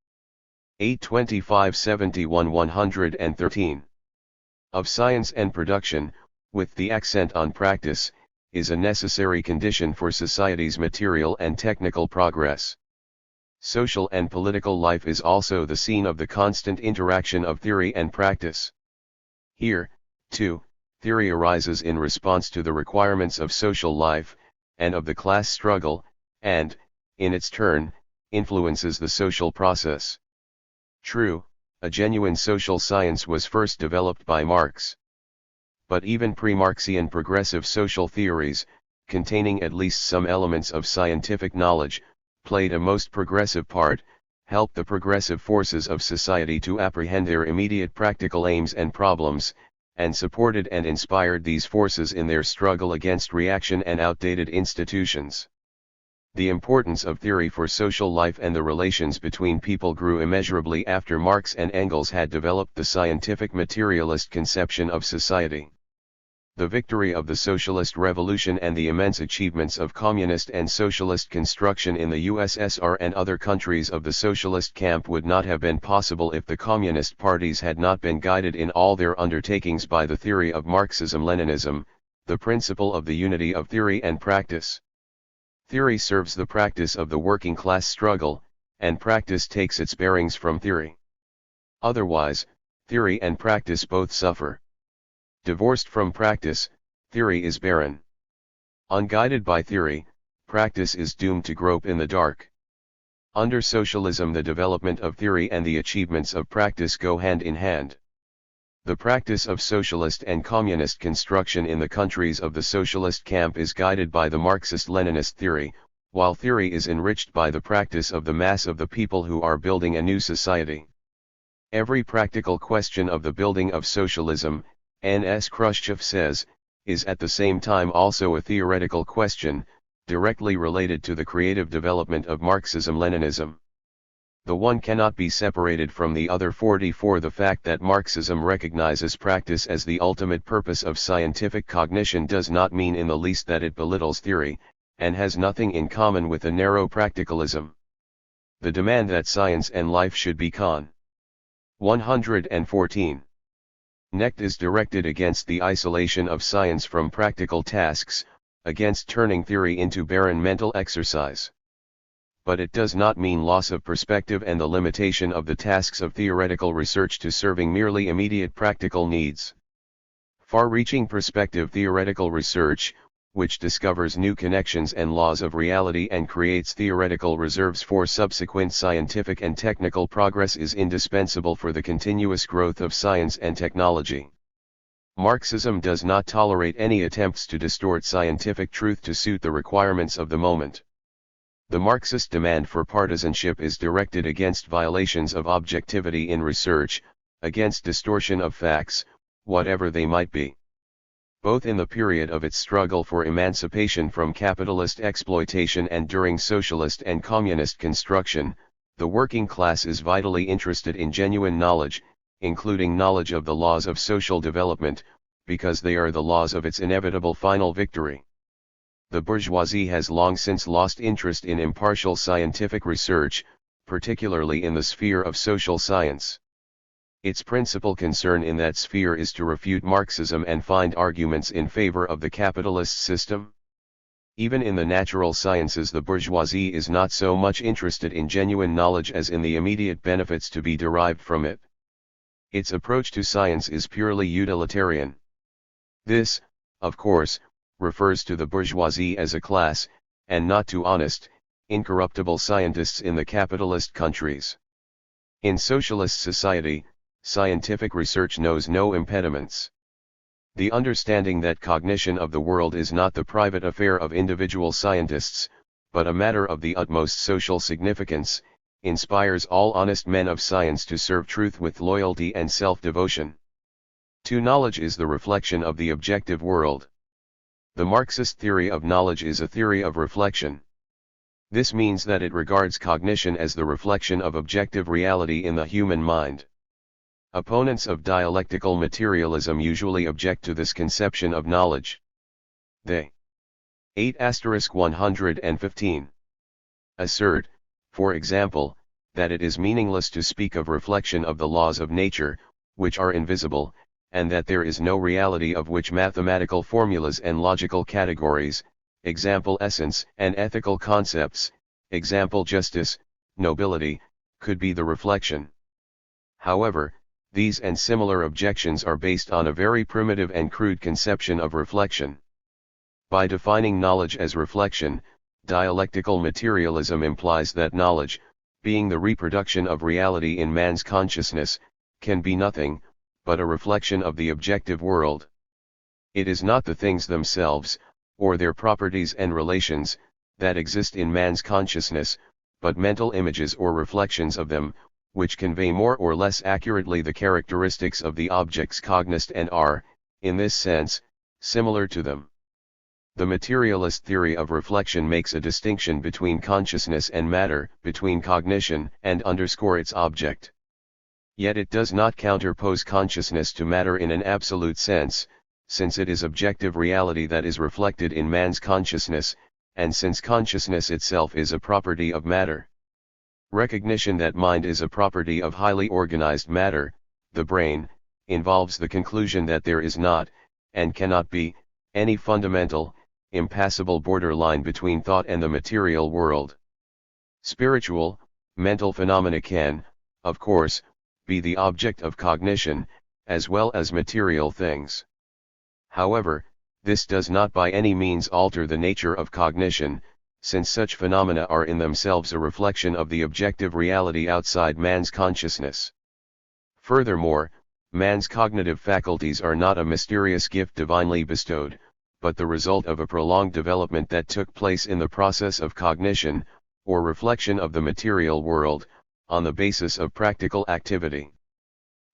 825-71-113. Of science and production, with the accent on practice, is a necessary condition for society's material and technical progress. Social and political life is also the scene of the constant interaction of theory and practice. Here, too, theory arises in response to the requirements of social life, and of the class struggle, and, in its turn, influences the social process. True, a genuine social science was first developed by Marx. But even pre-Marxian progressive social theories, containing at least some elements of scientific knowledge, played a most progressive part, helped the progressive forces of society to apprehend their immediate practical aims and problems, and supported and inspired these forces in their struggle against reaction and outdated institutions. The importance of theory for social life and the relations between people grew immeasurably after Marx and Engels had developed the scientific materialist conception of society. The victory of the socialist revolution and the immense achievements of communist and socialist construction in the USSR and other countries of the socialist camp would not have been possible if the communist parties had not been guided in all their undertakings by the theory of Marxism-Leninism, the principle of the unity of theory and practice. Theory serves the practice of the working class struggle, and practice takes its bearings from theory. Otherwise, theory and practice both suffer. Divorced from practice, theory is barren. Unguided by theory, practice is doomed to grope in the dark. Under socialism, the development of theory and the achievements of practice go hand in hand. The practice of socialist and communist construction in the countries of the socialist camp is guided by the Marxist-Leninist theory, while theory is enriched by the practice of the mass of the people who are building a new society. Every practical question of the building of socialism, N.S. Khrushchev says, is at the same time also a theoretical question, directly related to the creative development of Marxism-Leninism. The one cannot be separated from the other. 44 The fact that Marxism recognizes practice as the ultimate purpose of scientific cognition does not mean in the least that it belittles theory, and has nothing in common with a narrow practicalism. The demand that science and life should be 114. Necht is directed against the isolation of science from practical tasks, against turning theory into barren mental exercise. But it does not mean loss of perspective and the limitation of the tasks of theoretical research to serving merely immediate practical needs. Far-reaching perspective theoretical research, which discovers new connections and laws of reality and creates theoretical reserves for subsequent scientific and technical progress, is indispensable for the continuous growth of science and technology. Marxism does not tolerate any attempts to distort scientific truth to suit the requirements of the moment. The Marxist demand for partisanship is directed against violations of objectivity in research, against distortion of facts, whatever they might be. Both in the period of its struggle for emancipation from capitalist exploitation and during socialist and communist construction, the working class is vitally interested in genuine knowledge, including knowledge of the laws of social development, because they are the laws of its inevitable final victory. The bourgeoisie has long since lost interest in impartial scientific research, particularly in the sphere of social science. Its principal concern in that sphere is to refute Marxism and find arguments in favor of the capitalist system. Even in the natural sciences, the bourgeoisie is not so much interested in genuine knowledge as in the immediate benefits to be derived from it. Its approach to science is purely utilitarian. This, of course, refers to the bourgeoisie as a class, and not to honest, incorruptible scientists in the capitalist countries. In socialist society, scientific research knows no impediments. The understanding that cognition of the world is not the private affair of individual scientists, but a matter of the utmost social significance, inspires all honest men of science to serve truth with loyalty and self-devotion. To knowledge is the reflection of the objective world. The Marxist theory of knowledge is a theory of reflection. This means that it regards cognition as the reflection of objective reality in the human mind. Opponents of dialectical materialism usually object to this conception of knowledge. They 8*115 assert, for example, that it is meaningless to speak of reflection of the laws of nature, which are invisible, and that there is no reality of which mathematical formulas and logical categories, example essence and ethical concepts, example justice, nobility, could be the reflection. However, these and similar objections are based on a very primitive and crude conception of reflection. By defining knowledge as reflection, dialectical materialism implies that knowledge, being the reproduction of reality in man's consciousness, can be nothing but a reflection of the objective world. It is not the things themselves, or their properties and relations, that exist in man's consciousness, but mental images or reflections of them, which convey more or less accurately the characteristics of the objects cognized and are, in this sense, similar to them. The materialist theory of reflection makes a distinction between consciousness and matter, between cognition and its object. Yet it does not counterpose consciousness to matter in an absolute sense, since it is objective reality that is reflected in man's consciousness, and since consciousness itself is a property of matter. Recognition that mind is a property of highly organized matter, the brain, involves the conclusion that there is not, and cannot be, any fundamental, impassable borderline between thought and the material world. Spiritual, mental phenomena can, of course, be the object of cognition, as well as material things. However, this does not by any means alter the nature of cognition, since such phenomena are in themselves a reflection of the objective reality outside man's consciousness. Furthermore, man's cognitive faculties are not a mysterious gift divinely bestowed, but the result of a prolonged development that took place in the process of cognition, or reflection of the material world, on the basis of practical activity.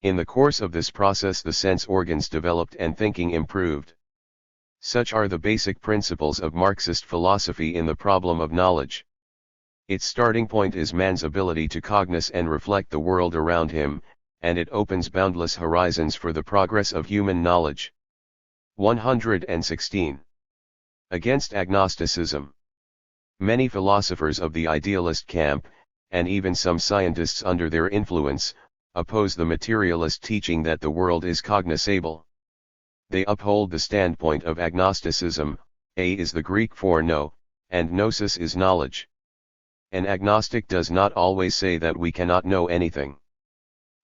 In the course of this process the sense organs developed and thinking improved. Such are the basic principles of Marxist philosophy in the problem of knowledge. Its starting point is man's ability to cognize and reflect the world around him, and it opens boundless horizons for the progress of human knowledge. 116. Against agnosticism. Many philosophers of the idealist camp, and even some scientists under their influence, oppose the materialist teaching that the world is cognizable. They uphold the standpoint of agnosticism. A is the Greek for no, and gnosis is knowledge. An agnostic does not always say that we cannot know anything.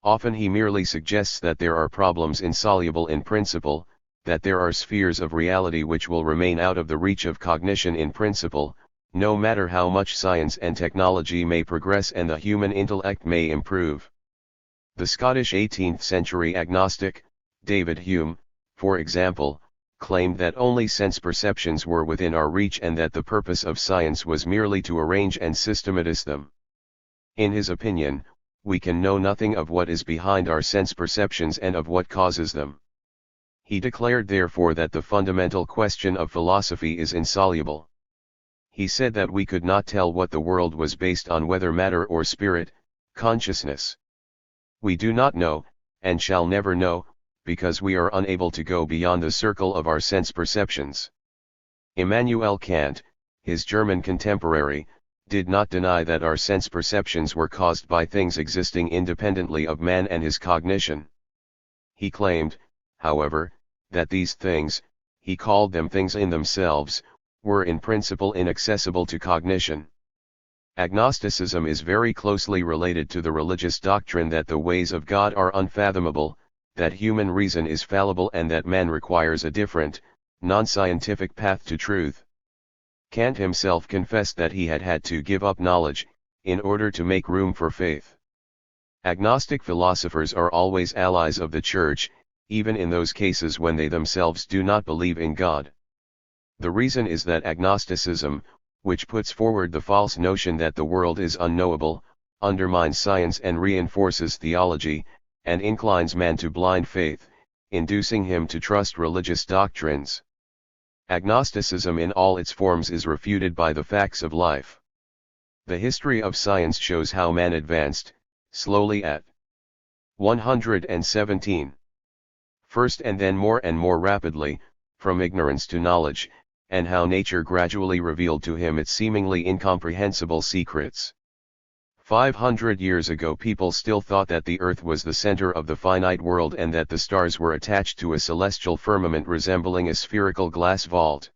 Often he merely suggests that there are problems insoluble in principle, that there are spheres of reality which will remain out of the reach of cognition in principle, no matter how much science and technology may progress and the human intellect may improve. The Scottish 18th century agnostic, David Hume, for example, claimed that only sense perceptions were within our reach and that the purpose of science was merely to arrange and systematize them. In his opinion, we can know nothing of what is behind our sense perceptions and of what causes them. He declared therefore that the fundamental question of philosophy is insoluble. He said that we could not tell what the world was based on, whether matter or spirit, consciousness. We do not know, and shall never know, because we are unable to go beyond the circle of our sense perceptions. Immanuel Kant, his German contemporary, did not deny that our sense perceptions were caused by things existing independently of man and his cognition. He claimed, however, that these things, he called them things in themselves, were in principle inaccessible to cognition. Agnosticism is very closely related to the religious doctrine that the ways of God are unfathomable, that human reason is fallible and that man requires a different, non-scientific path to truth. Kant himself confessed that he had had to give up knowledge, in order to make room for faith. Agnostic philosophers are always allies of the Church, even in those cases when they themselves do not believe in God. The reason is that agnosticism, which puts forward the false notion that the world is unknowable, undermines science and reinforces theology, and inclines man to blind faith, inducing him to trust religious doctrines. Agnosticism in all its forms is refuted by the facts of life. The history of science shows how man advanced, slowly at 117. First and then more and more rapidly, from ignorance to knowledge, and how nature gradually revealed to him its seemingly incomprehensible secrets. 500 years ago people still thought that the earth was the center of the finite world and that the stars were attached to a celestial firmament resembling a spherical glass vault.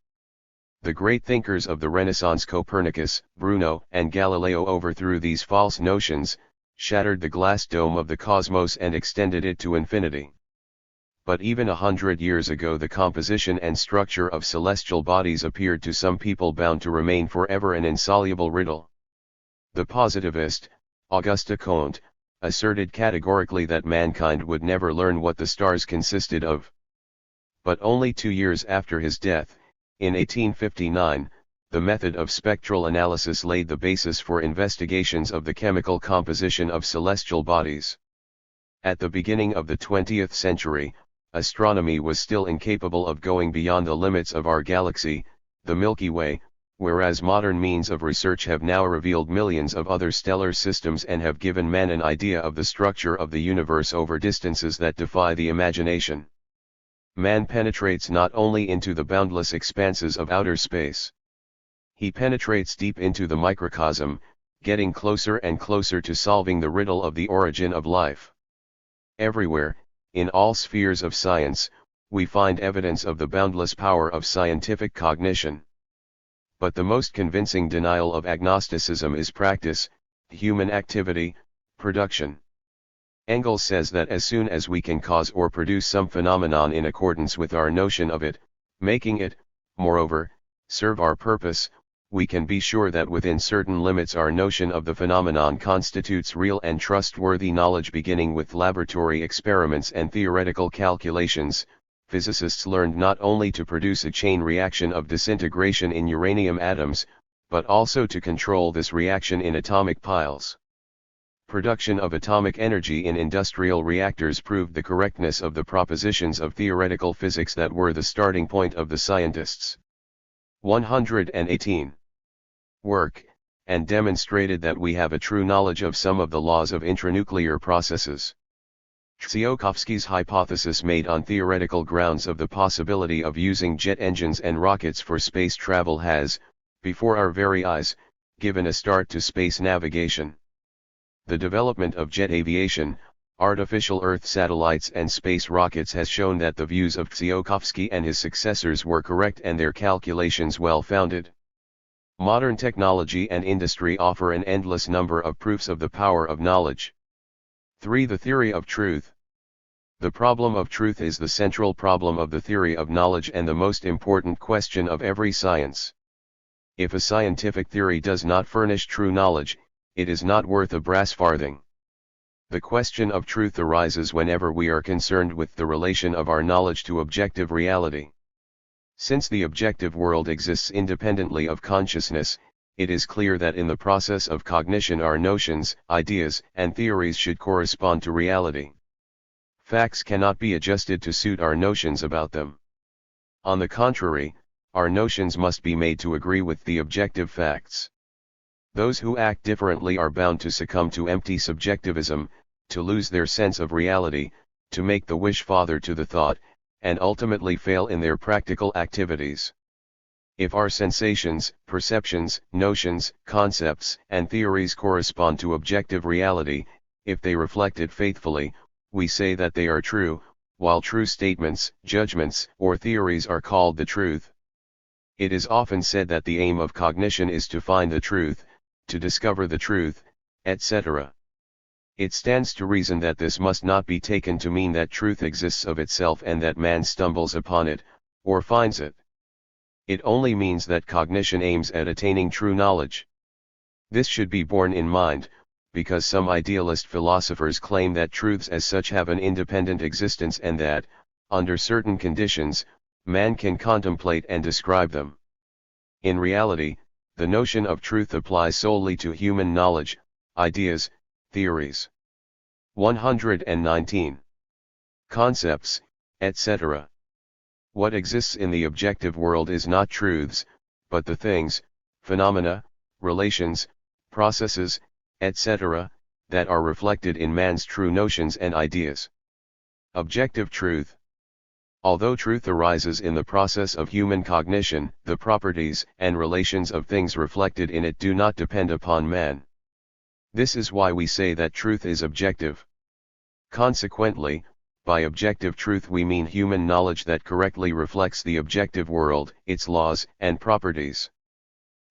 The great thinkers of the Renaissance Copernicus, Bruno, and Galileo overthrew these false notions, shattered the glass dome of the cosmos and extended it to infinity. But even 100 years ago the composition and structure of celestial bodies appeared to some people bound to remain forever an insoluble riddle. The positivist, Auguste Comte, asserted categorically that mankind would never learn what the stars consisted of. But only 2 years after his death, in 1859, the method of spectral analysis laid the basis for investigations of the chemical composition of celestial bodies. At the beginning of the 20th century, astronomy was still incapable of going beyond the limits of our galaxy, the Milky Way, whereas modern means of research have now revealed millions of other stellar systems and have given man an idea of the structure of the universe over distances that defy the imagination. Man penetrates not only into the boundless expanses of outer space. He penetrates deep into the microcosm, getting closer and closer to solving the riddle of the origin of life. Everywhere, in all spheres of science, we find evidence of the boundless power of scientific cognition. But the most convincing denial of agnosticism is practice, human activity, production. Engels says that as soon as we can cause or produce some phenomenon in accordance with our notion of it, making it, moreover, serve our purpose, we can be sure that within certain limits our notion of the phenomenon constitutes real and trustworthy knowledge. Beginning with laboratory experiments and theoretical calculations, physicists learned not only to produce a chain reaction of disintegration in uranium atoms, but also to control this reaction in atomic piles. Production of atomic energy in industrial reactors proved the correctness of the propositions of theoretical physics that were the starting point of the scientists. 118. Work, and demonstrated that we have a true knowledge of some of the laws of intranuclear processes. Tsiolkovsky's hypothesis made on theoretical grounds of the possibility of using jet engines and rockets for space travel has, before our very eyes, given a start to space navigation. The development of jet aviation, artificial Earth satellites and space rockets has shown that the views of Tsiolkovsky and his successors were correct and their calculations well-founded. Modern technology and industry offer an endless number of proofs of the power of knowledge. 3. The theory of truth. The problem of truth is the central problem of the theory of knowledge and the most important question of every science. If a scientific theory does not furnish true knowledge, it is not worth a brass farthing. The question of truth arises whenever we are concerned with the relation of our knowledge to objective reality. Since the objective world exists independently of consciousness, it is clear that in the process of cognition our notions, ideas, and theories should correspond to reality. Facts cannot be adjusted to suit our notions about them. On the contrary, our notions must be made to agree with the objective facts. Those who act differently are bound to succumb to empty subjectivism, to lose their sense of reality, to make the wish father to the thought, and ultimately fail in their practical activities. If our sensations, perceptions, notions, concepts, and theories correspond to objective reality, if they reflect it faithfully, we say that they are true, while true statements, judgments, or theories are called the truth. It is often said that the aim of cognition is to find the truth, to discover the truth, etc. It stands to reason that this must not be taken to mean that truth exists of itself and that man stumbles upon it, or finds it. It only means that cognition aims at attaining true knowledge. This should be borne in mind, because some idealist philosophers claim that truths as such have an independent existence and that, under certain conditions, man can contemplate and describe them. In reality, the notion of truth applies solely to human knowledge, ideas, theories. 119. Concepts, etc. What exists in the objective world is not truths, but the things, phenomena, relations, processes, etc., that are reflected in man's true notions and ideas. Objective truth. Although truth arises in the process of human cognition, the properties and relations of things reflected in it do not depend upon man. This is why we say that truth is objective. Consequently, by objective truth we mean human knowledge that correctly reflects the objective world, its laws and properties.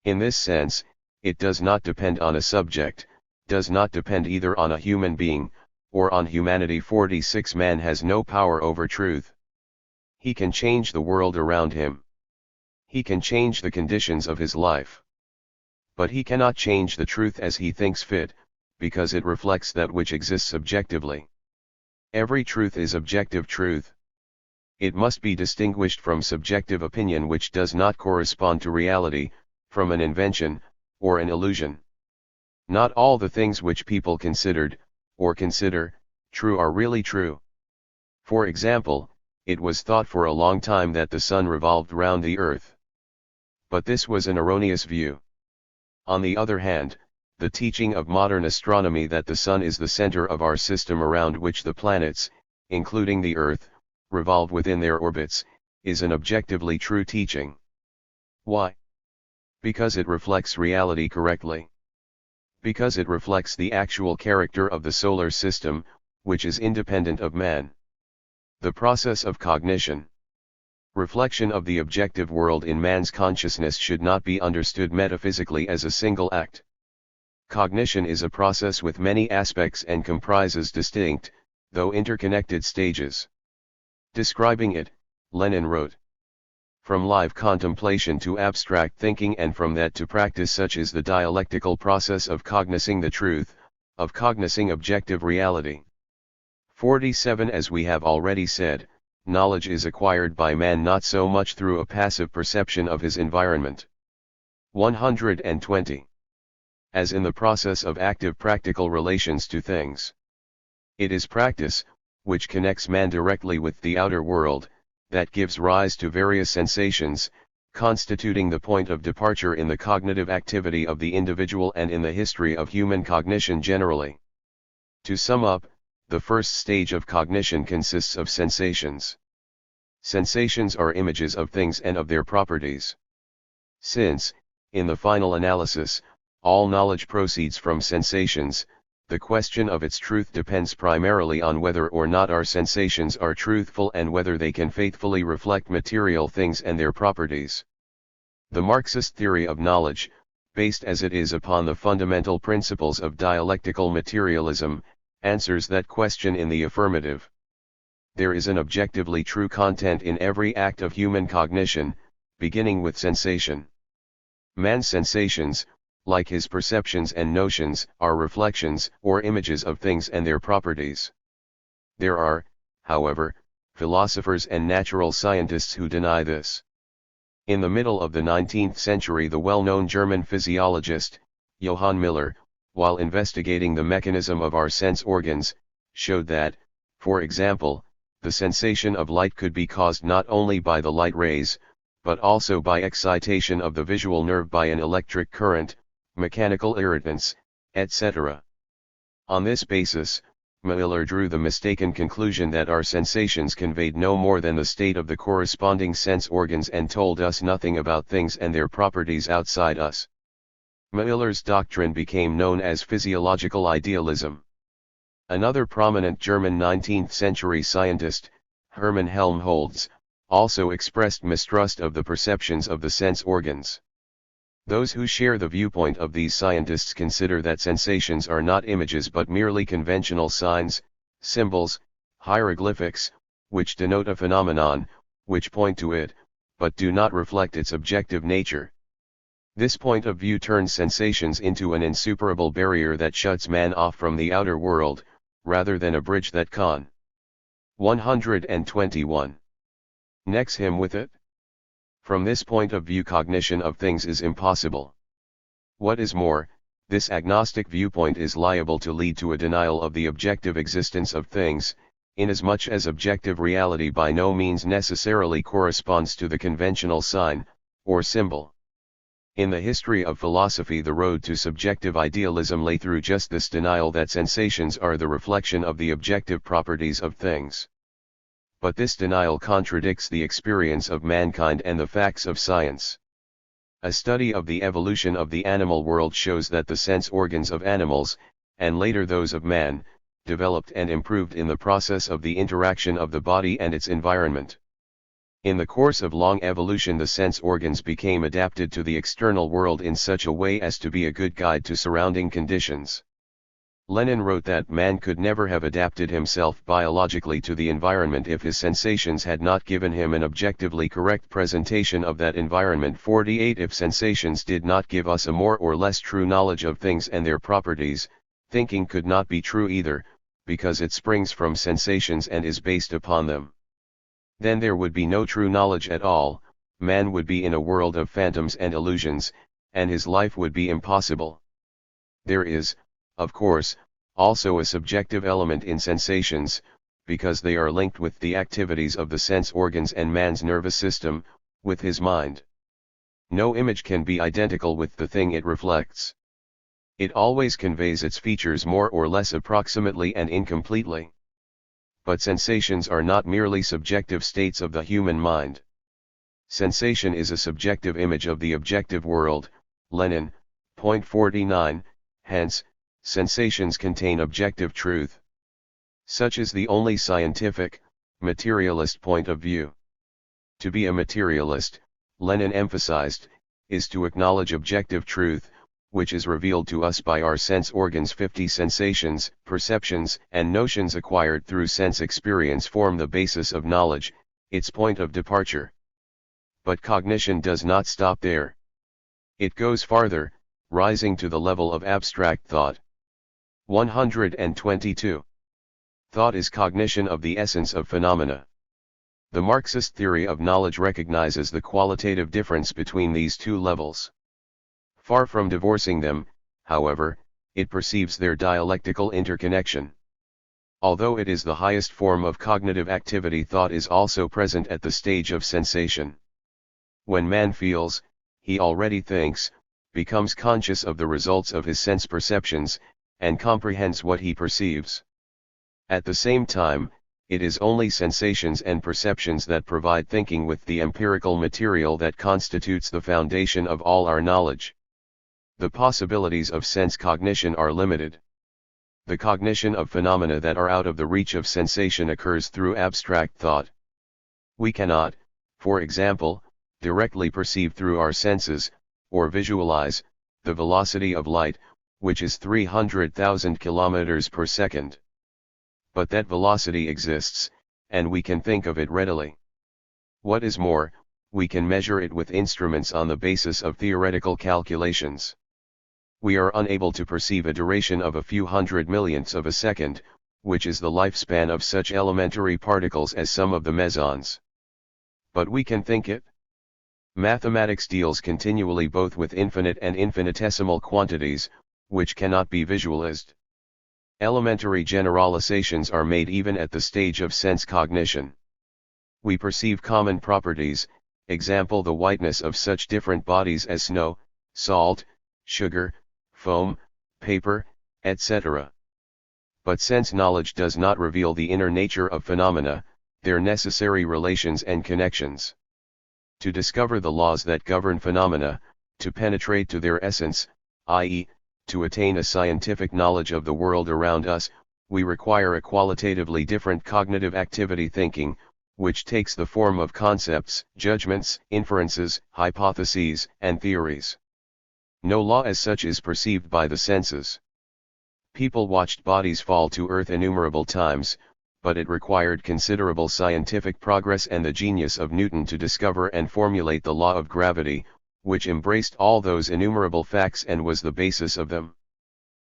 In this sense, it does not depend on a subject, does not depend either on a human being, or on humanity. 46 Man has no power over truth. He can change the world around him. He can change the conditions of his life. But he cannot change the truth as he thinks fit, because it reflects that which exists objectively. Every truth is objective truth. It must be distinguished from subjective opinion which does not correspond to reality, from an invention, or an illusion. Not all the things which people considered, or consider, true are really true. For example, it was thought for a long time that the sun revolved round the earth. But this was an erroneous view. On the other hand, the teaching of modern astronomy that the sun is the center of our system around which the planets, including the earth, revolve within their orbits, is an objectively true teaching. Why? Because it reflects reality correctly. Because it reflects the actual character of the solar system, which is independent of man. The process of cognition. Reflection of the objective world in man's consciousness should not be understood metaphysically as a single act. Cognition is a process with many aspects and comprises distinct, though interconnected stages. Describing it, Lenin wrote, "From live contemplation to abstract thinking and from that to practice, such is the dialectical process of cognizing the truth, of cognizing objective reality." 47 As we have already said, knowledge is acquired by man not so much through a passive perception of his environment. 120. As in the process of active practical relations to things. It is practice, which connects man directly with the outer world, that gives rise to various sensations, constituting the point of departure in the cognitive activity of the individual and in the history of human cognition generally. To sum up, the first stage of cognition consists of sensations. Sensations are images of things and of their properties. Since, in the final analysis, all knowledge proceeds from sensations, the question of its truth depends primarily on whether or not our sensations are truthful and whether they can faithfully reflect material things and their properties. The Marxist theory of knowledge, based as it is upon the fundamental principles of dialectical materialism, answers that question in the affirmative. There is an objectively true content in every act of human cognition, beginning with sensation. Man's sensations, like his perceptions and notions, are reflections or images of things and their properties. There are, however, philosophers and natural scientists who deny this. In the middle of the 19th century, the well-known German physiologist, Johann Müller, while investigating the mechanism of our sense organs, showed that, for example, the sensation of light could be caused not only by the light rays, but also by excitation of the visual nerve by an electric current, mechanical irritants, etc. On this basis, Müller drew the mistaken conclusion that our sensations conveyed no more than the state of the corresponding sense organs and told us nothing about things and their properties outside us. Müller's doctrine became known as physiological idealism. Another prominent German 19th century scientist, Hermann Helmholtz, also expressed mistrust of the perceptions of the sense organs. Those who share the viewpoint of these scientists consider that sensations are not images but merely conventional signs, symbols, hieroglyphics, which denote a phenomenon, which point to it, but do not reflect its objective nature. This point of view turns sensations into an insuperable barrier that shuts man off from the outer world, rather than a bridge that can. 121. Next him with it. From this point of view cognition of things is impossible. What is more, this agnostic viewpoint is liable to lead to a denial of the objective existence of things, inasmuch as objective reality by no means necessarily corresponds to the conventional sign, or symbol. In the history of philosophy, the road to subjective idealism lay through just this denial that sensations are the reflection of the objective properties of things. But this denial contradicts the experience of mankind and the facts of science. A study of the evolution of the animal world shows that the sense organs of animals, and later those of man, developed and improved in the process of the interaction of the body and its environment. In the course of long evolution, the sense organs became adapted to the external world in such a way as to be a good guide to surrounding conditions. Lenin wrote that man could never have adapted himself biologically to the environment if his sensations had not given him an objectively correct presentation of that environment. 48. If sensations did not give us a more or less true knowledge of things and their properties, thinking could not be true either, because it springs from sensations and is based upon them. Then there would be no true knowledge at all, man would be in a world of phantoms and illusions, and his life would be impossible. There is, of course, also a subjective element in sensations, because they are linked with the activities of the sense organs and man's nervous system, with his mind. No image can be identical with the thing it reflects. It always conveys its features more or less approximately and incompletely. But sensations are not merely subjective states of the human mind. Sensation is a subjective image of the objective world, Lenin, point 49, hence, sensations contain objective truth. Such is the only scientific, materialist point of view. To be a materialist, Lenin emphasized, is to acknowledge objective truth, which is revealed to us by our sense organs. 50 sensations, perceptions, and notions acquired through sense experience form the basis of knowledge, its point of departure. But cognition does not stop there. It goes farther, rising to the level of abstract thought. 122. Thought is cognition of the essence of phenomena. The Marxist theory of knowledge recognizes the qualitative difference between these two levels. Far from divorcing them, however, it perceives their dialectical interconnection. Although it is the highest form of cognitive activity, thought is also present at the stage of sensation. When man feels, he already thinks, becomes conscious of the results of his sense perceptions, and comprehends what he perceives. At the same time, it is only sensations and perceptions that provide thinking with the empirical material that constitutes the foundation of all our knowledge. The possibilities of sense cognition are limited. The cognition of phenomena that are out of the reach of sensation occurs through abstract thought. We cannot, for example, directly perceive through our senses, or visualize, the velocity of light, which is 300,000 kilometers per second. But that velocity exists, and we can think of it readily. What is more, we can measure it with instruments on the basis of theoretical calculations. We are unable to perceive a duration of a few hundred millionths of a second, which is the lifespan of such elementary particles as some of the mesons. But we can think it. Mathematics deals continually both with infinite and infinitesimal quantities, which cannot be visualized. Elementary generalizations are made even at the stage of sense cognition. We perceive common properties, example the whiteness of such different bodies as snow, salt, sugar, foam, paper, etc. But sense knowledge does not reveal the inner nature of phenomena, their necessary relations and connections. To discover the laws that govern phenomena, to penetrate to their essence, i.e., to attain a scientific knowledge of the world around us, we require a qualitatively different cognitive activity, thinking, which takes the form of concepts, judgments, inferences, hypotheses, and theories. No law as such is perceived by the senses. People watched bodies fall to earth innumerable times, but it required considerable scientific progress and the genius of Newton to discover and formulate the law of gravity, which embraced all those innumerable facts and was the basis of them.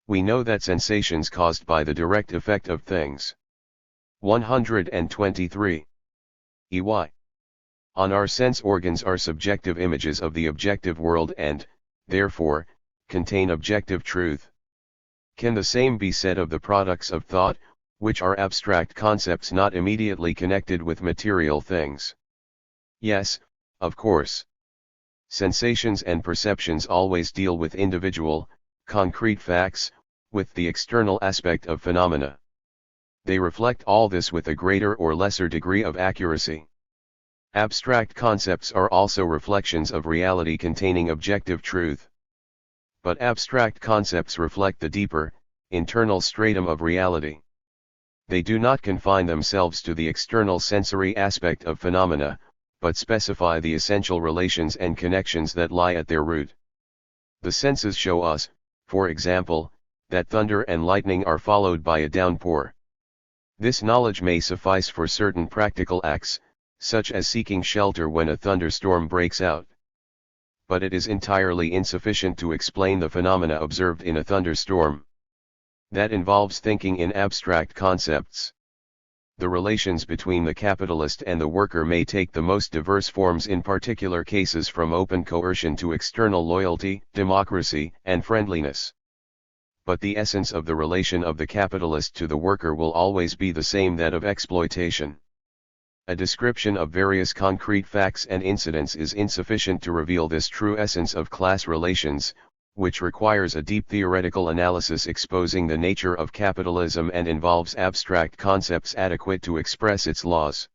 We know that sensations caused by the direct effect of things. 123. EY. On our sense organs are subjective images of the objective world and, therefore, contain objective truth. Can the same be said of the products of thought, which are abstract concepts not immediately connected with material things? Yes, of course. Sensations and perceptions always deal with individual, concrete facts, with the external aspect of phenomena. They reflect all this with a greater or lesser degree of accuracy. Abstract concepts are also reflections of reality containing objective truth. But abstract concepts reflect the deeper, internal stratum of reality. They do not confine themselves to the external sensory aspect of phenomena, but specify the essential relations and connections that lie at their root. The senses show us, for example, that thunder and lightning are followed by a downpour. This knowledge may suffice for certain practical acts, such as seeking shelter when a thunderstorm breaks out. But it is entirely insufficient to explain the phenomena observed in a thunderstorm. That involves thinking in abstract concepts. The relations between the capitalist and the worker may take the most diverse forms in particular cases, from open coercion to external loyalty, democracy, and friendliness. But the essence of the relation of the capitalist to the worker will always be the same, that of exploitation. A description of various concrete facts and incidents is insufficient to reveal this true essence of class relations, which requires a deep theoretical analysis exposing the nature of capitalism and involves abstract concepts adequate to express its laws.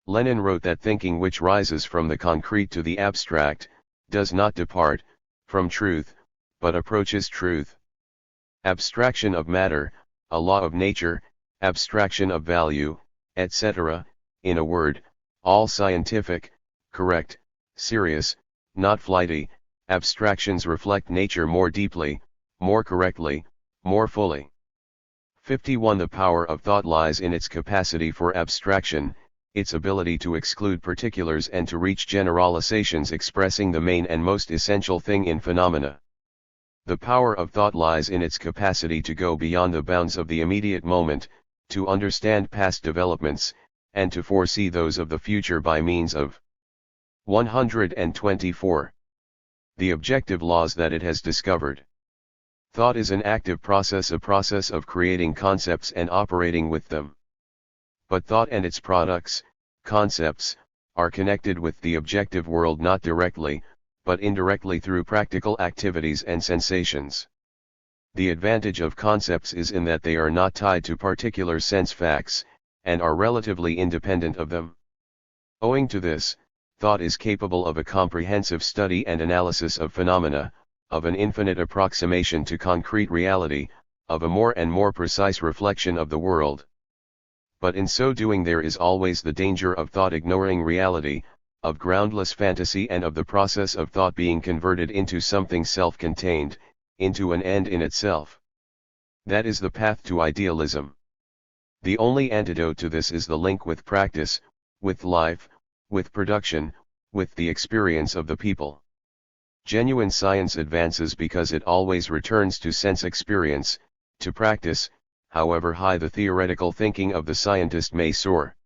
Lenin wrote that thinking which rises from the concrete to the abstract, does not depart from truth, but approaches truth. Abstraction of matter, a law of nature, abstraction of value, etc., in a word, all scientific, correct, serious, not flighty, abstractions reflect nature more deeply, more correctly, more fully. 51. The power of thought lies in its capacity for abstraction, its ability to exclude particulars and to reach generalizations expressing the main and most essential thing in phenomena. The power of thought lies in its capacity to go beyond the bounds of the immediate moment, to understand past developments, and to foresee those of the future by means of 124. The objective laws that it has discovered. Thought is an active process, a process of creating concepts and operating with them. But thought and its products, concepts, are connected with the objective world not directly, but indirectly through practical activities and sensations. The advantage of concepts is in that they are not tied to particular sense facts, and are relatively independent of them. Owing to this, thought is capable of a comprehensive study and analysis of phenomena, of an infinite approximation to concrete reality, of a more and more precise reflection of the world. But in so doing there is always the danger of thought ignoring reality, of groundless fantasy, and of the process of thought being converted into something self-contained, into an end in itself. That is the path to idealism. The only antidote to this is the link with practice, with life, with production, with the experience of the people. Genuine science advances because it always returns to sense experience, to practice, however high the theoretical thinking of the scientist may soar.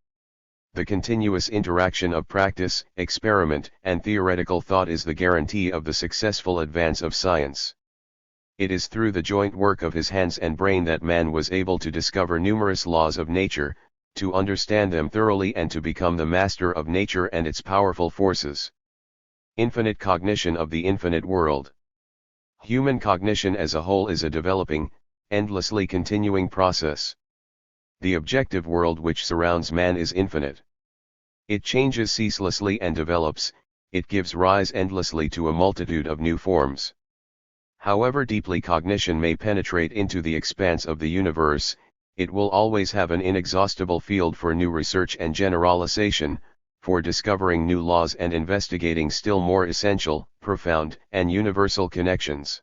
The continuous interaction of practice, experiment, and theoretical thought is the guarantee of the successful advance of science. It is through the joint work of his hands and brain that man was able to discover numerous laws of nature, to understand them thoroughly, and to become the master of nature and its powerful forces. Infinite cognition of the infinite world. Human cognition as a whole is a developing, endlessly continuing process. The objective world which surrounds man is infinite. It changes ceaselessly and develops, it gives rise endlessly to a multitude of new forms. However deeply cognition may penetrate into the expanse of the universe, it will always have an inexhaustible field for new research and generalization, for discovering new laws and investigating still more essential, profound, and universal connections.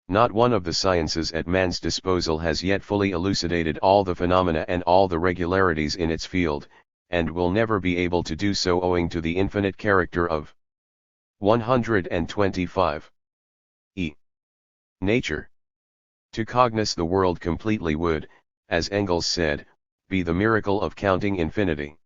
Not one of the sciences at man's disposal has yet fully elucidated all the phenomena and all the regularities in its field, and will never be able to do so owing to the infinite character of 125. Nature. To cognize the world completely would, as Engels said, be the miracle of counting infinity.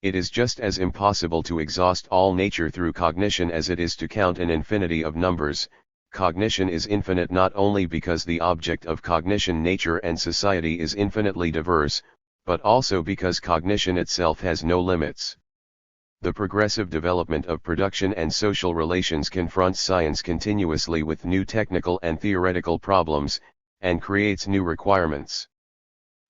It is just as impossible to exhaust all nature through cognition as it is to count an infinity of numbers. Cognition is infinite not only because the object of cognition, nature and society, is infinitely diverse, but also because cognition itself has no limits. The progressive development of production and social relations confronts science continuously with new technical and theoretical problems, and creates new requirements.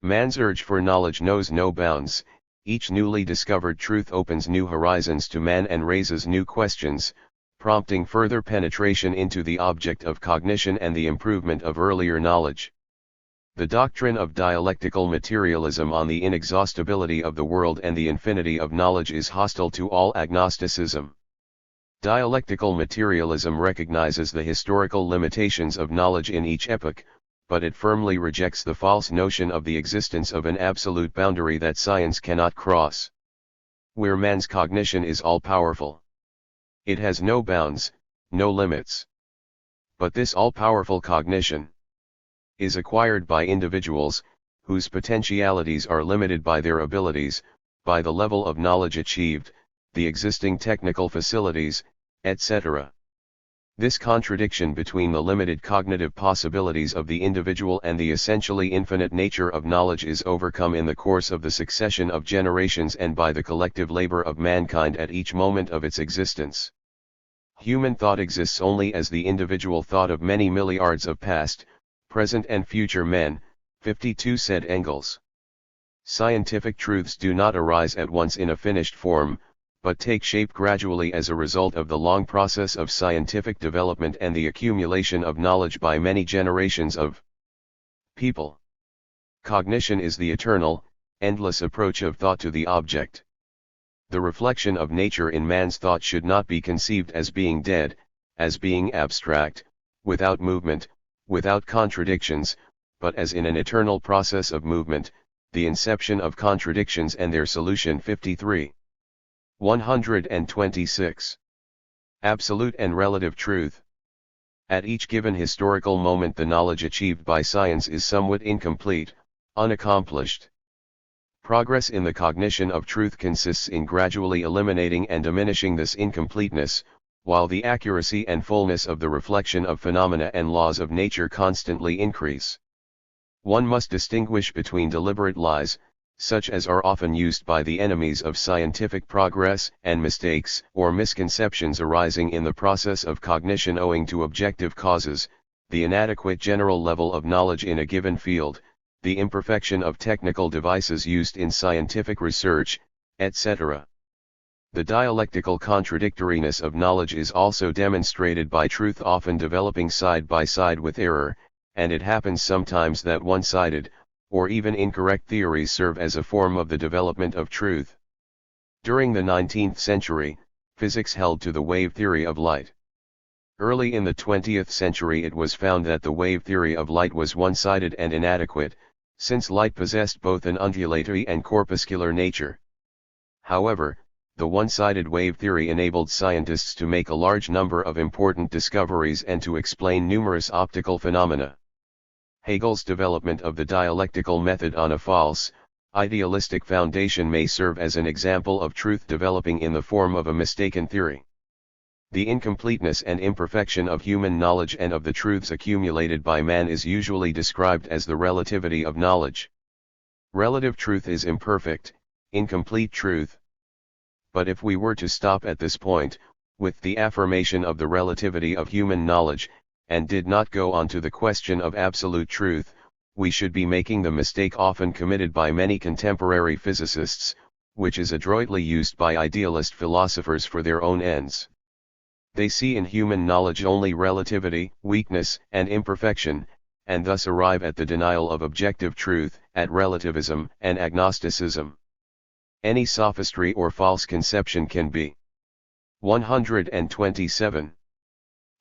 Man's urge for knowledge knows no bounds. Each newly discovered truth opens new horizons to man and raises new questions, prompting further penetration into the object of cognition and the improvement of earlier knowledge. The doctrine of dialectical materialism on the inexhaustibility of the world and the infinity of knowledge is hostile to all agnosticism. Dialectical materialism recognizes the historical limitations of knowledge in each epoch, but it firmly rejects the false notion of the existence of an absolute boundary that science cannot cross. Where man's cognition is all-powerful, it has no bounds, no limits. But this all-powerful cognition is acquired by individuals, whose potentialities are limited by their abilities, by the level of knowledge achieved, the existing technical facilities, etc. This contradiction between the limited cognitive possibilities of the individual and the essentially infinite nature of knowledge is overcome in the course of the succession of generations and by the collective labor of mankind at each moment of its existence. Human thought exists only as the individual thought of many milliards of past, present and future men. 52 said Engels. Scientific truths do not arise at once in a finished form, but take shape gradually as a result of the long process of scientific development and the accumulation of knowledge by many generations of people. Cognition is the eternal, endless approach of thought to the object. The reflection of nature in man's thought should not be conceived as being dead, as being abstract, without movement, without contradictions, but as in an eternal process of movement, the inception of contradictions and their solution. 53. 126. Absolute and relative truth. At each given historical moment the knowledge achieved by science is somewhat incomplete, unaccomplished. Progress in the cognition of truth consists in gradually eliminating and diminishing this incompleteness, while the accuracy and fullness of the reflection of phenomena and laws of nature constantly increase. One must distinguish between deliberate lies, such as are often used by the enemies of scientific progress, and mistakes or misconceptions arising in the process of cognition owing to objective causes, the inadequate general level of knowledge in a given field, the imperfection of technical devices used in scientific research, etc. The dialectical contradictoriness of knowledge is also demonstrated by truth often developing side by side with error, and it happens sometimes that one-sided, or even incorrect theories serve as a form of the development of truth. During the 19th century, physics held to the wave theory of light. Early in the 20th century it was found that the wave theory of light was one-sided and inadequate, since light possessed both an undulatory and corpuscular nature. However, the one-sided wave theory enabled scientists to make a large number of important discoveries and to explain numerous optical phenomena. Hegel's development of the dialectical method on a false, idealistic foundation may serve as an example of truth developing in the form of a mistaken theory. The incompleteness and imperfection of human knowledge and of the truths accumulated by man is usually described as the relativity of knowledge. Relative truth is imperfect, incomplete truth. But if we were to stop at this point, with the affirmation of the relativity of human knowledge, and did not go on to the question of absolute truth, we should be making the mistake often committed by many contemporary physicists, which is adroitly used by idealist philosophers for their own ends. They see in human knowledge only relativity, weakness, and imperfection, and thus arrive at the denial of objective truth, at relativism and agnosticism. Any sophistry or false conception can be. 127.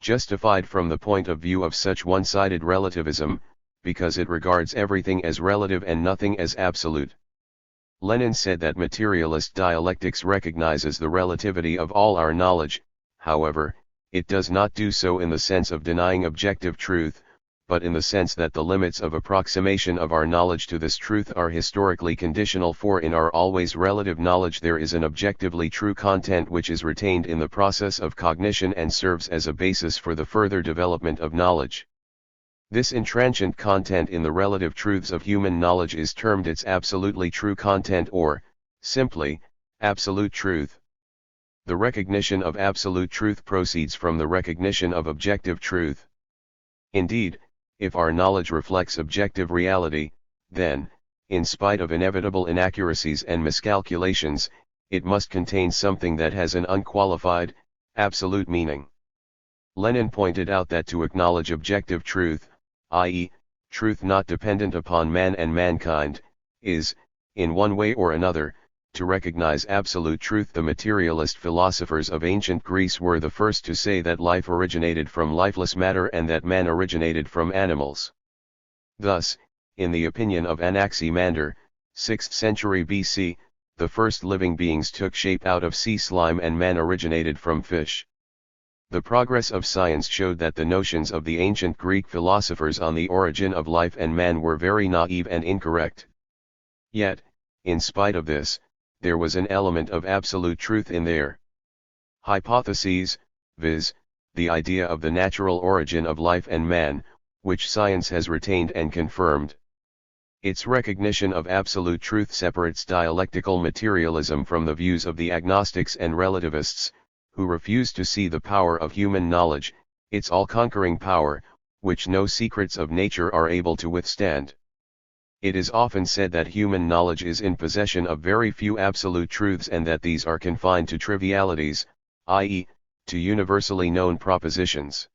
justified from the point of view of such one-sided relativism, because it regards everything as relative and nothing as absolute. Lenin said that materialist dialectics recognizes the relativity of all our knowledge. However, it does not do so in the sense of denying objective truth, but in the sense that the limits of approximation of our knowledge to this truth are historically conditional, for in our always relative knowledge there is an objectively true content which is retained in the process of cognition and serves as a basis for the further development of knowledge. This intransient content in the relative truths of human knowledge is termed its absolutely true content, or, simply, absolute truth. The recognition of absolute truth proceeds from the recognition of objective truth. Indeed, if our knowledge reflects objective reality, then, in spite of inevitable inaccuracies and miscalculations, it must contain something that has an unqualified, absolute meaning. Lenin pointed out that to acknowledge objective truth, i.e., truth not dependent upon man and mankind, is, in one way or another, to recognize absolute truth. The materialist philosophers of ancient Greece were the first to say that life originated from lifeless matter and that man originated from animals. Thus, in the opinion of Anaximander, 6th century BC, the first living beings took shape out of sea slime and man originated from fish. The progress of science showed that the notions of the ancient Greek philosophers on the origin of life and man were very naive and incorrect. Yet, in spite of this, there was an element of absolute truth in their hypotheses, viz., the idea of the natural origin of life and man, which science has retained and confirmed. Its recognition of absolute truth separates dialectical materialism from the views of the agnostics and relativists, who refuse to see the power of human knowledge, its all-conquering power, which no secrets of nature are able to withstand. It is often said that human knowledge is in possession of very few absolute truths and that these are confined to trivialities, i.e., to universally known propositions.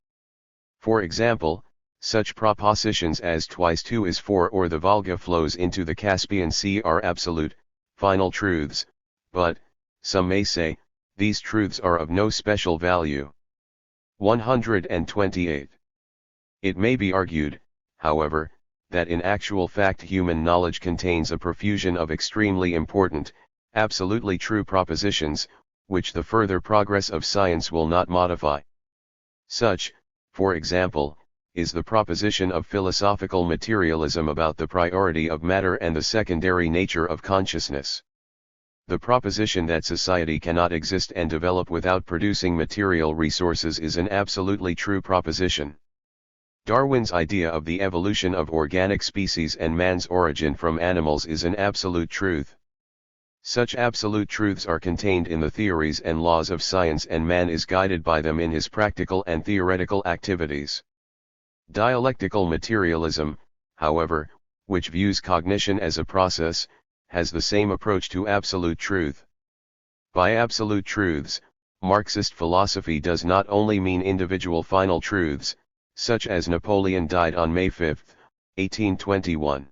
For example, such propositions as twice 2 is 4 or the Volga flows into the Caspian Sea are absolute, final truths, but, some may say, these truths are of no special value. 128. It may be argued, however, that in actual fact human knowledge contains a profusion of extremely important, absolutely true propositions, which the further progress of science will not modify. Such, for example, is the proposition of philosophical materialism about the priority of matter and the secondary nature of consciousness. The proposition that society cannot exist and develop without producing material resources is an absolutely true proposition. Darwin's idea of the evolution of organic species and man's origin from animals is an absolute truth. Such absolute truths are contained in the theories and laws of science, and man is guided by them in his practical and theoretical activities. Dialectical materialism, however, which views cognition as a process, has the same approach to absolute truth. By absolute truths, Marxist philosophy does not only mean individual final truths, such as Napoleon died on May 5, 1821.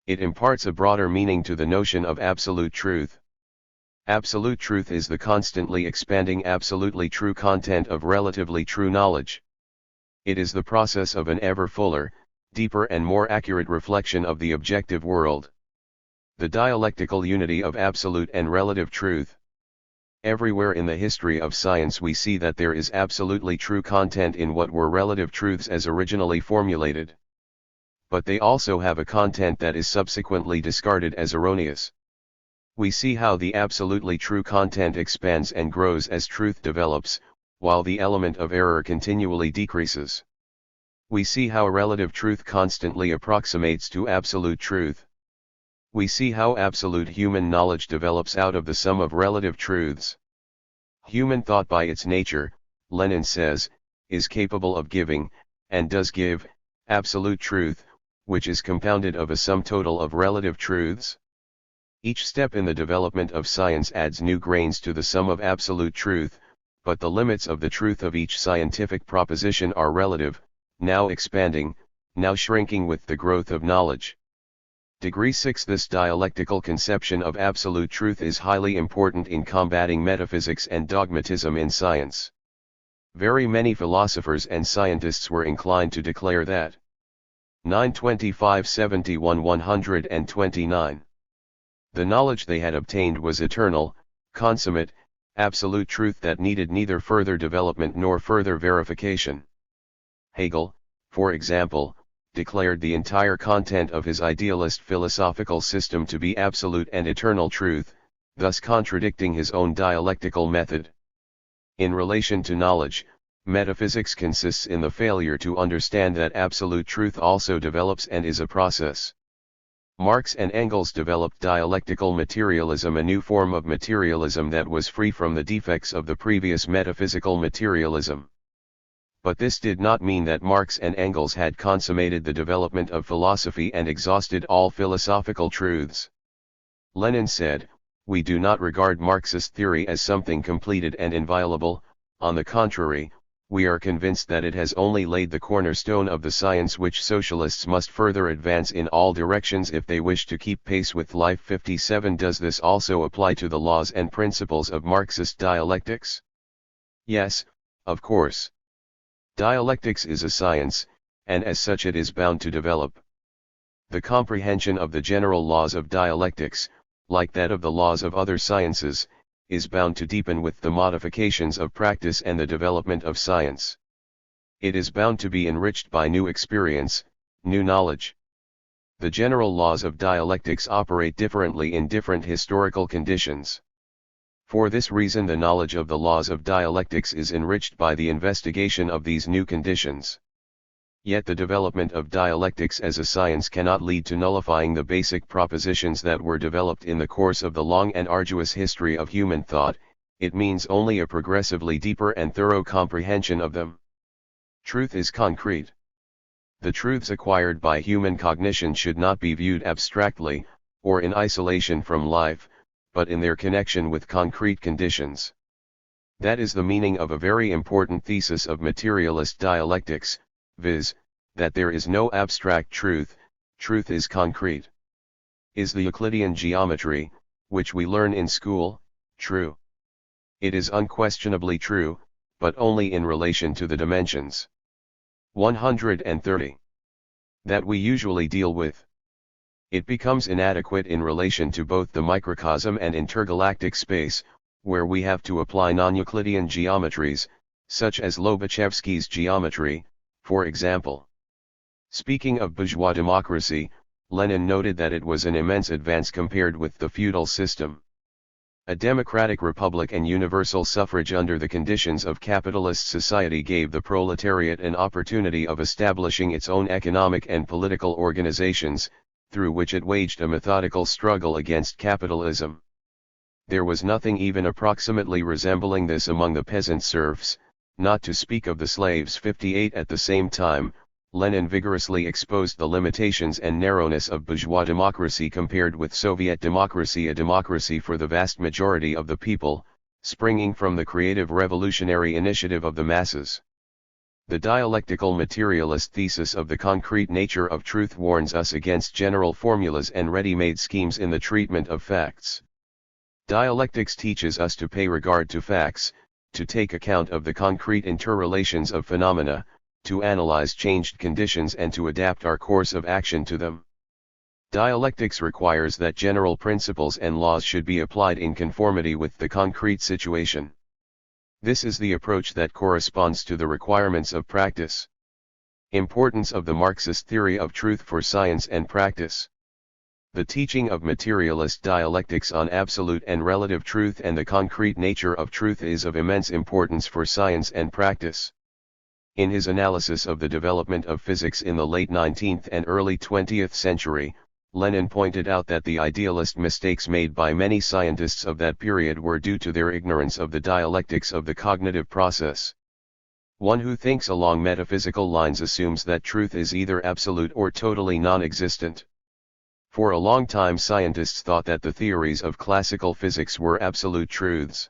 It imparts a broader meaning to the notion of absolute truth. Absolute truth is the constantly expanding absolutely true content of relatively true knowledge. It is the process of an ever fuller, deeper and more accurate reflection of the objective world. The dialectical unity of absolute and relative truth. Everywhere in the history of science we see that there is absolutely true content in what were relative truths as originally formulated. But they also have a content that is subsequently discarded as erroneous. We see how the absolutely true content expands and grows as truth develops, while the element of error continually decreases. We see how relative truth constantly approximates to absolute truth. We see how absolute human knowledge develops out of the sum of relative truths. Human thought by its nature, Lenin says, is capable of giving, and does give, absolute truth, which is compounded of a sum total of relative truths. Each step in the development of science adds new grains to the sum of absolute truth, but the limits of the truth of each scientific proposition are relative, now expanding, now shrinking with the growth of knowledge. Degree 6. This dialectical conception of absolute truth is highly important in combating metaphysics and dogmatism in science. Very many philosophers and scientists were inclined to declare that 925-71-129. The knowledge they had obtained was eternal, consummate, absolute truth that needed neither further development nor further verification. Hegel, for example, declared the entire content of his idealist philosophical system to be absolute and eternal truth, thus contradicting his own dialectical method. In relation to knowledge, metaphysics consists in the failure to understand that absolute truth also develops and is a process. Marx and Engels developed dialectical materialism, a new form of materialism that was free from the defects of the previous metaphysical materialism. But this did not mean that Marx and Engels had consummated the development of philosophy and exhausted all philosophical truths. Lenin said, "We do not regard Marxist theory as something completed and inviolable, on the contrary, we are convinced that it has only laid the cornerstone of the science which socialists must further advance in all directions if they wish to keep pace with life." 57. Does this also apply to the laws and principles of Marxist dialectics? Yes, of course. Dialectics is a science, and as such it is bound to develop. The comprehension of the general laws of dialectics, like that of the laws of other sciences, is bound to deepen with the modifications of practice and the development of science. It is bound to be enriched by new experience, new knowledge. The general laws of dialectics operate differently in different historical conditions. For this reason the knowledge of the laws of dialectics is enriched by the investigation of these new conditions. Yet the development of dialectics as a science cannot lead to nullifying the basic propositions that were developed in the course of the long and arduous history of human thought, it means only a progressively deeper and thorough comprehension of them. Truth is concrete. The truths acquired by human cognition should not be viewed abstractly, or in isolation from life, but in their connection with concrete conditions. That is the meaning of a very important thesis of materialist dialectics, viz., that there is no abstract truth, truth is concrete. Is the Euclidean geometry, which we learn in school, true? It is unquestionably true, but only in relation to the dimensions 130 that we usually deal with. It becomes inadequate in relation to both the microcosm and intergalactic space, where we have to apply non-Euclidean geometries, such as Lobachevsky's geometry, for example. Speaking of bourgeois democracy, Lenin noted that it was an immense advance compared with the feudal system. A democratic republic and universal suffrage under the conditions of capitalist society gave the proletariat an opportunity of establishing its own economic and political organizations, through which it waged a methodical struggle against capitalism. There was nothing even approximately resembling this among the peasant serfs, not to speak of the slaves. 58. At the same time, Lenin vigorously exposed the limitations and narrowness of bourgeois democracy compared with Soviet democracy, a democracy for the vast majority of the people, springing from the creative revolutionary initiative of the masses. The dialectical materialist thesis of the concrete nature of truth warns us against general formulas and ready-made schemes in the treatment of facts. Dialectics teaches us to pay regard to facts, to take account of the concrete interrelations of phenomena, to analyze changed conditions and to adapt our course of action to them. Dialectics requires that general principles and laws should be applied in conformity with the concrete situation. This is the approach that corresponds to the requirements of practice. Importance of the Marxist theory of truth for science and practice. The teaching of materialist dialectics on absolute and relative truth and the concrete nature of truth is of immense importance for science and practice. In his analysis of the development of physics in the late 19th and early 20th century, Lenin pointed out that the idealist mistakes made by many scientists of that period were due to their ignorance of the dialectics of the cognitive process. One who thinks along metaphysical lines assumes that truth is either absolute or totally non-existent. For a long time scientists thought that the theories of classical physics were absolute truths.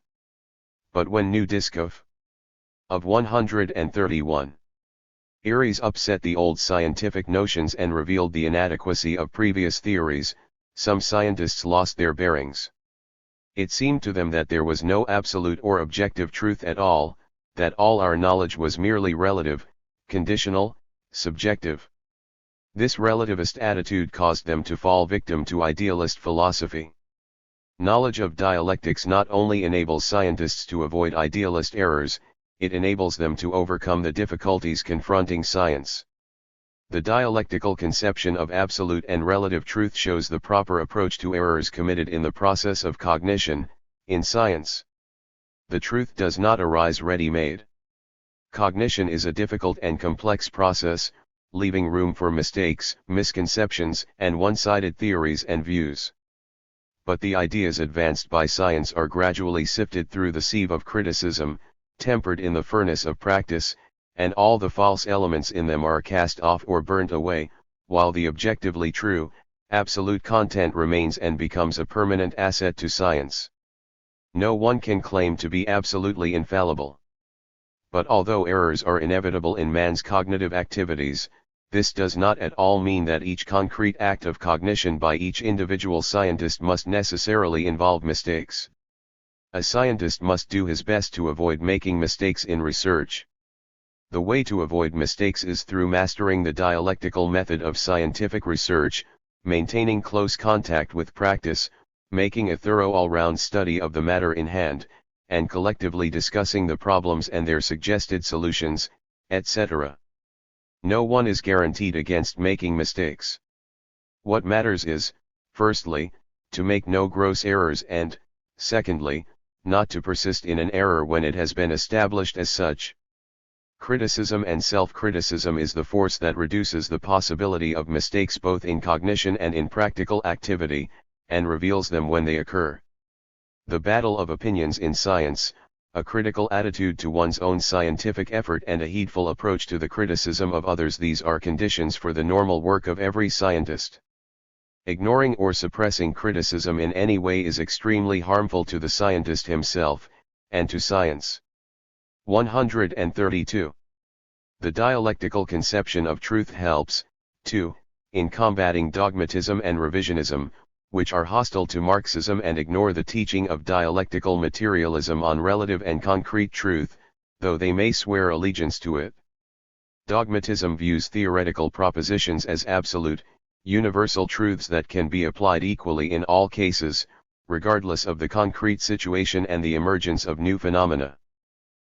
But when new disc of 131 Aries upset the old scientific notions and revealed the inadequacy of previous theories, some scientists lost their bearings. It seemed to them that there was no absolute or objective truth at all, that all our knowledge was merely relative, conditional, subjective. This relativist attitude caused them to fall victim to idealist philosophy. Knowledge of dialectics not only enables scientists to avoid idealist errors, it enables them to overcome the difficulties confronting science. The dialectical conception of absolute and relative truth shows the proper approach to errors committed in the process of cognition, in science. The truth does not arise ready-made. Cognition is a difficult and complex process, leaving room for mistakes, misconceptions, and one-sided theories and views. But the ideas advanced by science are gradually sifted through the sieve of criticism, tempered in the furnace of practice, and all the false elements in them are cast off or burnt away, while the objectively true, absolute content remains and becomes a permanent asset to science. No one can claim to be absolutely infallible. But although errors are inevitable in man's cognitive activities, this does not at all mean that each concrete act of cognition by each individual scientist must necessarily involve mistakes. A scientist must do his best to avoid making mistakes in research. The way to avoid mistakes is through mastering the dialectical method of scientific research, maintaining close contact with practice, making a thorough all-round study of the matter in hand, and collectively discussing the problems and their suggested solutions, etc. No one is guaranteed against making mistakes. What matters is, firstly, to make no gross errors and, secondly, not to persist in an error when it has been established as such. Criticism and self-criticism is the force that reduces the possibility of mistakes both in cognition and in practical activity, and reveals them when they occur. The battle of opinions in science, a critical attitude to one's own scientific effort and a heedful approach to the criticism of others, these are conditions for the normal work of every scientist. Ignoring or suppressing criticism in any way is extremely harmful to the scientist himself, and to science. 132. The dialectical conception of truth helps, too, in combating dogmatism and revisionism, which are hostile to Marxism and ignore the teaching of dialectical materialism on relative and concrete truth, though they may swear allegiance to it. Dogmatism views theoretical propositions as absolute, universal truths that can be applied equally in all cases, regardless of the concrete situation and the emergence of new phenomena.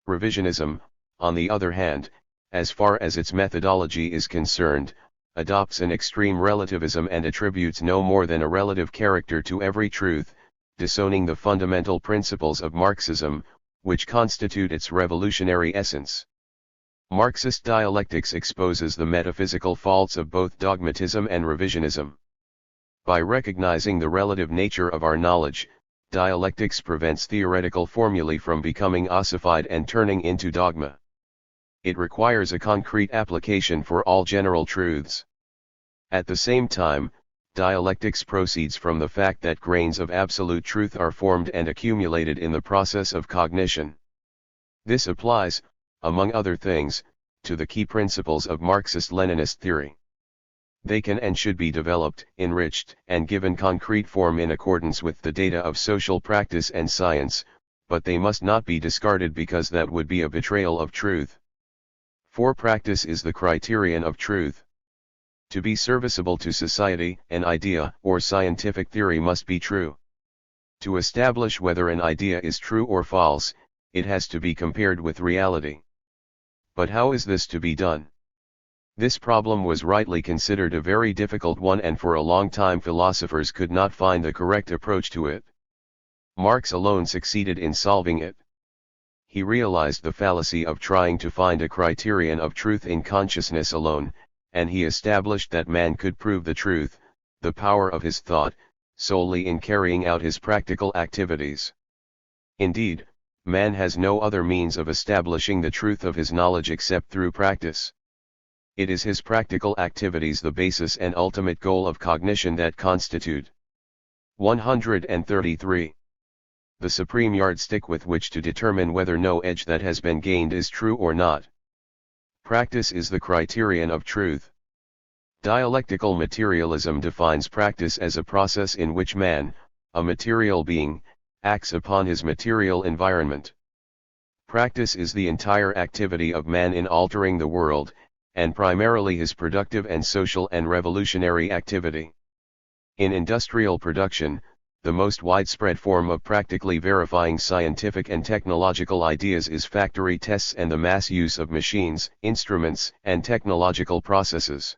Revisionism, on the other hand, as far as its methodology is concerned, adopts an extreme relativism and attributes no more than a relative character to every truth, disowning the fundamental principles of Marxism, which constitute its revolutionary essence. Marxist dialectics exposes the metaphysical faults of both dogmatism and revisionism. By recognizing the relative nature of our knowledge, dialectics prevents theoretical formulae from becoming ossified and turning into dogma. It requires a concrete application for all general truths. At the same time, dialectics proceeds from the fact that grains of absolute truth are formed and accumulated in the process of cognition. This applies, among other things, to the key principles of Marxist-Leninist theory. They can and should be developed, enriched, and given concrete form in accordance with the data of social practice and science, but they must not be discarded because that would be a betrayal of truth. For practice is the criterion of truth. To be serviceable to society, an idea or scientific theory must be true. To establish whether an idea is true or false, it has to be compared with reality. But how is this to be done? This problem was rightly considered a very difficult one, and for a long time philosophers could not find the correct approach to it. Marx alone succeeded in solving it. He realized the fallacy of trying to find a criterion of truth in consciousness alone, and he established that man could prove the truth, the power of his thought, solely in carrying out his practical activities. Indeed, man has no other means of establishing the truth of his knowledge except through practice. It is his practical activities, the basis and ultimate goal of cognition, that constitute 133. The supreme yardstick with which to determine whether no edge that has been gained is true or not. Practice is the criterion of truth. Dialectical materialism defines practice as a process in which man, a material being, acts upon his material environment. Practice is the entire activity of man in altering the world, and primarily his productive and social and revolutionary activity. In industrial production, the most widespread form of practically verifying scientific and technological ideas is factory tests and the mass use of machines, instruments, and technological processes.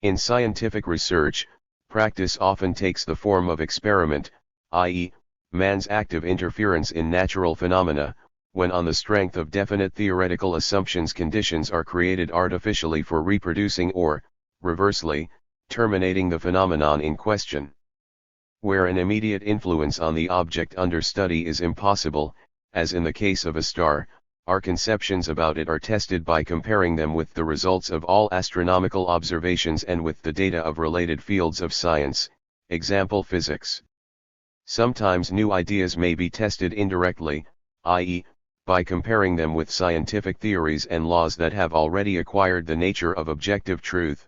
In scientific research, practice often takes the form of experiment, i.e., man's active interference in natural phenomena, when on the strength of definite theoretical assumptions conditions are created artificially for reproducing or, reversely, terminating the phenomenon in question. Where an immediate influence on the object under study is impossible, as in the case of a star, our conceptions about it are tested by comparing them with the results of all astronomical observations and with the data of related fields of science, example physics. Sometimes new ideas may be tested indirectly, i.e., by comparing them with scientific theories and laws that have already acquired the nature of objective truth.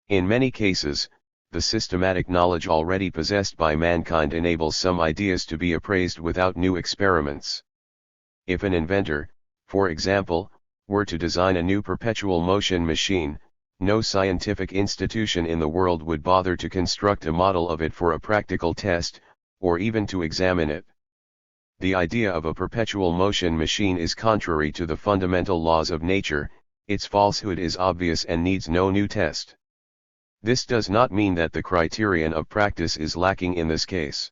In many cases, the systematic knowledge already possessed by mankind enables some ideas to be appraised without new experiments. If an inventor, for example, were to design a new perpetual motion machine, no scientific institution in the world would bother to construct a model of it for a practical test, or even to examine it. The idea of a perpetual motion machine is contrary to the fundamental laws of nature, its falsehood is obvious and needs no new test. This does not mean that the criterion of practice is lacking in this case.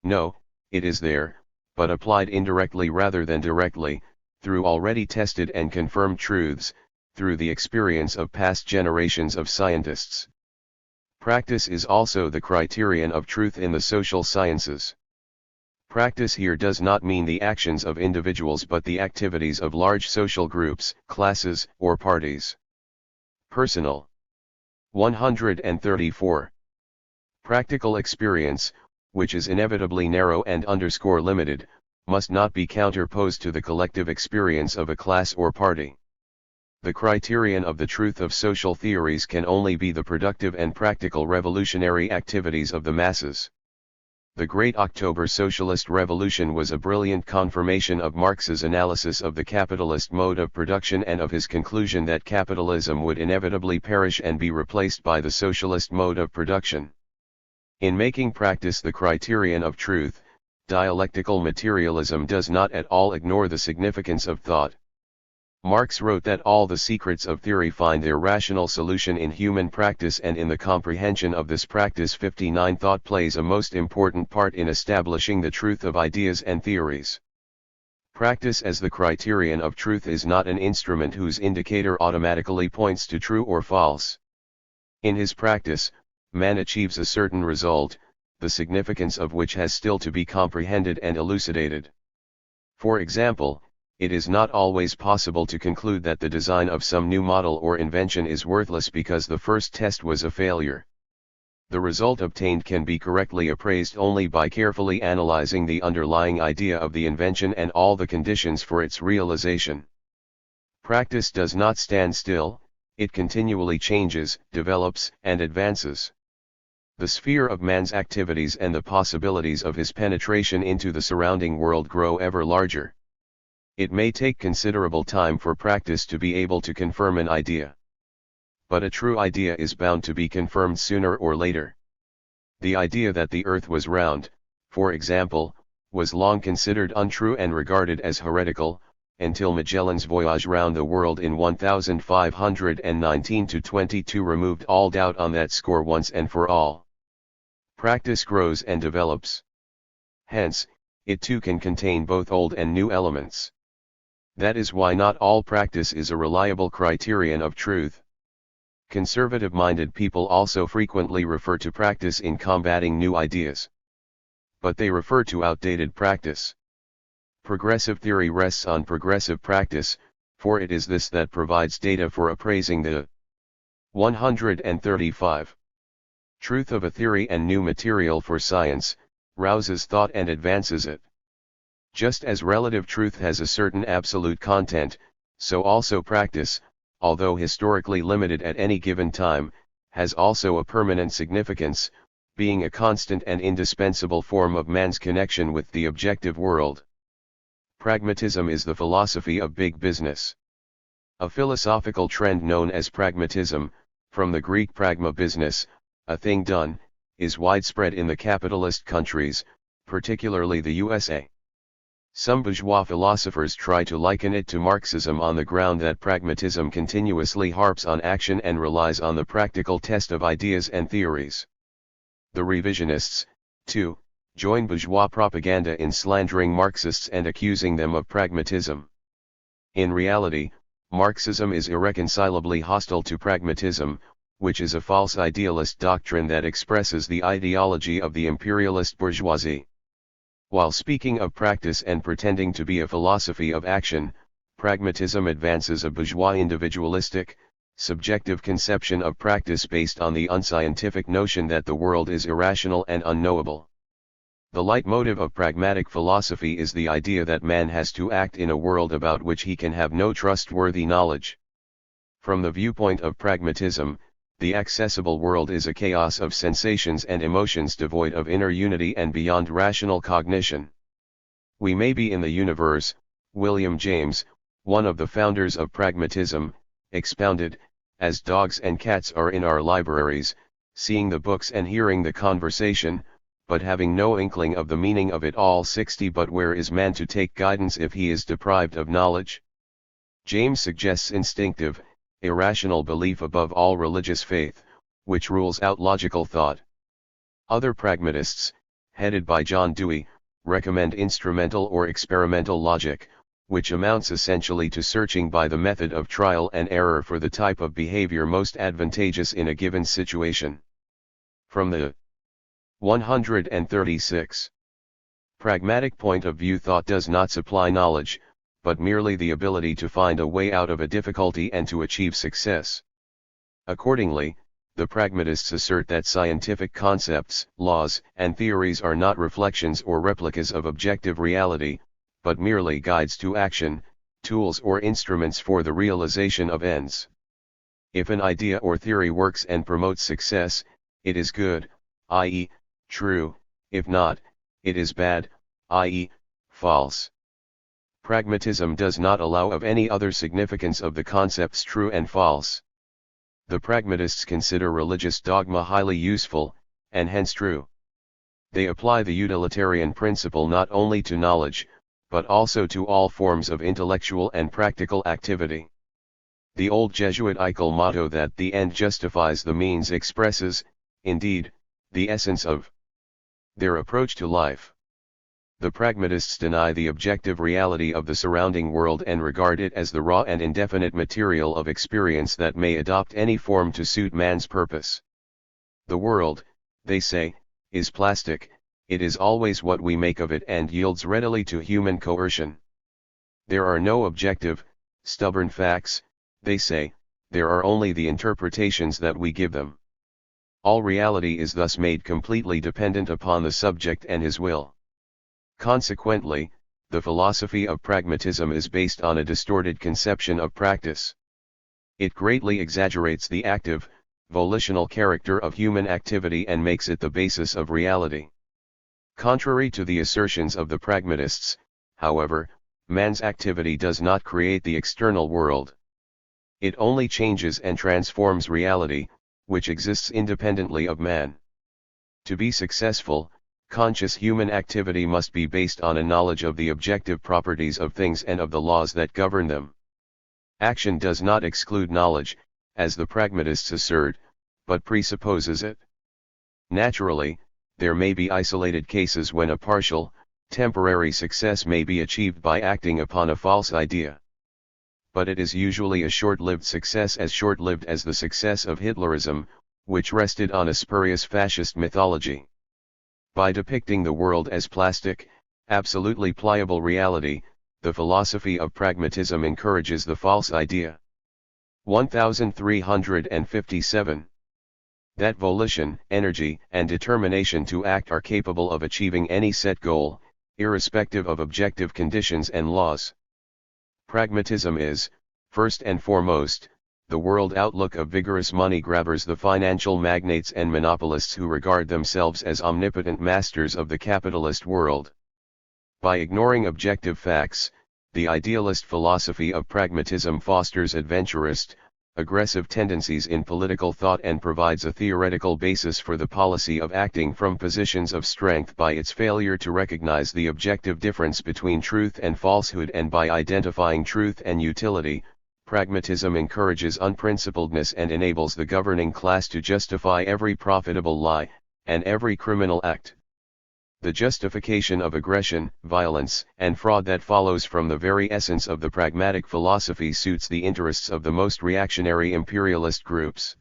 No, it is there, but applied indirectly rather than directly, through already tested and confirmed truths, through the experience of past generations of scientists. Practice is also the criterion of truth in the social sciences. Practice here does not mean the actions of individuals but the activities of large social groups, classes, or parties. Personal. 134. Practical experience, which is inevitably narrow and limited, must not be counterposed to the collective experience of a class or party. The criterion of the truth of social theories can only be the productive and practical revolutionary activities of the masses. The Great October Socialist Revolution was a brilliant confirmation of Marx's analysis of the capitalist mode of production and of his conclusion that capitalism would inevitably perish and be replaced by the socialist mode of production. In making practice the criterion of truth, dialectical materialism does not at all ignore the significance of thought. Marx wrote that all the secrets of theory find their rational solution in human practice, and in the comprehension of this practice 59 thought plays a most important part in establishing the truth of ideas and theories. Practice as the criterion of truth is not an instrument whose indicator automatically points to true or false. In his practice, man achieves a certain result, the significance of which has still to be comprehended and elucidated. For example, it is not always possible to conclude that the design of some new model or invention is worthless because the first test was a failure. The result obtained can be correctly appraised only by carefully analyzing the underlying idea of the invention and all the conditions for its realization. Practice does not stand still, it continually changes, develops, and advances. The sphere of man's activities and the possibilities of his penetration into the surrounding world grow ever larger. It may take considerable time for practice to be able to confirm an idea. But a true idea is bound to be confirmed sooner or later. The idea that the earth was round, for example, was long considered untrue and regarded as heretical, until Magellan's voyage round the world in 1519-22 removed all doubt on that score once and for all. Practice grows and develops. Hence, it too can contain both old and new elements. That is why not all practice is a reliable criterion of truth. Conservative-minded people also frequently refer to practice in combating new ideas. But they refer to outdated practice. Progressive theory rests on progressive practice, for it is this that provides data for appraising the 135. Truth of a theory and new material for science, rouses thought and advances it. Just as relative truth has a certain absolute content, so also practice, although historically limited at any given time, has also a permanent significance, being a constant and indispensable form of man's connection with the objective world. Pragmatism is the philosophy of big business. A philosophical trend known as pragmatism, from the Greek pragma business, a thing done, is widespread in the capitalist countries, particularly the USA. Some bourgeois philosophers try to liken it to Marxism on the ground that pragmatism continuously harps on action and relies on the practical test of ideas and theories. The revisionists, too, join bourgeois propaganda in slandering Marxists and accusing them of pragmatism. In reality, Marxism is irreconcilably hostile to pragmatism, which is a false idealist doctrine that expresses the ideology of the imperialist bourgeoisie. While speaking of practice and pretending to be a philosophy of action, pragmatism advances a bourgeois individualistic, subjective conception of practice based on the unscientific notion that the world is irrational and unknowable. The leitmotif of pragmatic philosophy is the idea that man has to act in a world about which he can have no trustworthy knowledge. From the viewpoint of pragmatism, the accessible world is a chaos of sensations and emotions devoid of inner unity and beyond rational cognition. We may be in the universe, William James, one of the founders of pragmatism, expounded, as dogs and cats are in our libraries, seeing the books and hearing the conversation, but having no inkling of the meaning of it all. 60 But where is man to take guidance if he is deprived of knowledge? James suggests instinctive, irrational belief above all religious faith, which rules out logical thought. Other pragmatists, headed by John Dewey, recommend instrumental or experimental logic, which amounts essentially to searching by the method of trial and error for the type of behavior most advantageous in a given situation. From the 136. Pragmatic point of view, thought does not supply knowledge, but merely the ability to find a way out of a difficulty and to achieve success. Accordingly, the pragmatists assert that scientific concepts, laws, and theories are not reflections or replicas of objective reality, but merely guides to action, tools or instruments for the realization of ends. If an idea or theory works and promotes success, it is good, i.e., true; if not, it is bad, i.e., false. Pragmatism does not allow of any other significance of the concepts true and false. The pragmatists consider religious dogma highly useful, and hence true. They apply the utilitarian principle not only to knowledge, but also to all forms of intellectual and practical activity. The old Jesuitical motto that the end justifies the means expresses, indeed, the essence of their approach to life. The pragmatists deny the objective reality of the surrounding world and regard it as the raw and indefinite material of experience that may adopt any form to suit man's purpose. The world, they say, is plastic, it is always what we make of it and yields readily to human coercion. There are no objective, stubborn facts, they say, there are only the interpretations that we give them. All reality is thus made completely dependent upon the subject and his will. Consequently, the philosophy of pragmatism is based on a distorted conception of practice. It greatly exaggerates the active, volitional character of human activity and makes it the basis of reality. Contrary to the assertions of the pragmatists, however, man's activity does not create the external world. It only changes and transforms reality, which exists independently of man. To be successful, conscious human activity must be based on a knowledge of the objective properties of things and of the laws that govern them. Action does not exclude knowledge, as the pragmatists assert, but presupposes it. Naturally, there may be isolated cases when a partial, temporary success may be achieved by acting upon a false idea. But it is usually a short-lived success, as short-lived as the success of Hitlerism, which rested on a spurious fascist mythology. By depicting the world as plastic, absolutely pliable reality, the philosophy of pragmatism encourages the false idea. 1357. That volition, energy, and determination to act are capable of achieving any set goal, irrespective of objective conditions and laws. Pragmatism is, first and foremost, the world outlook of vigorous money grabbers, the financial magnates and monopolists who regard themselves as omnipotent masters of the capitalist world. By ignoring objective facts, the idealist philosophy of pragmatism fosters adventurist, aggressive tendencies in political thought and provides a theoretical basis for the policy of acting from positions of strength by its failure to recognize the objective difference between truth and falsehood, and by identifying truth and utility. Pragmatism encourages unprincipledness and enables the governing class to justify every profitable lie, and every criminal act. The justification of aggression, violence, and fraud that follows from the very essence of the pragmatic philosophy suits the interests of the most reactionary imperialist groups.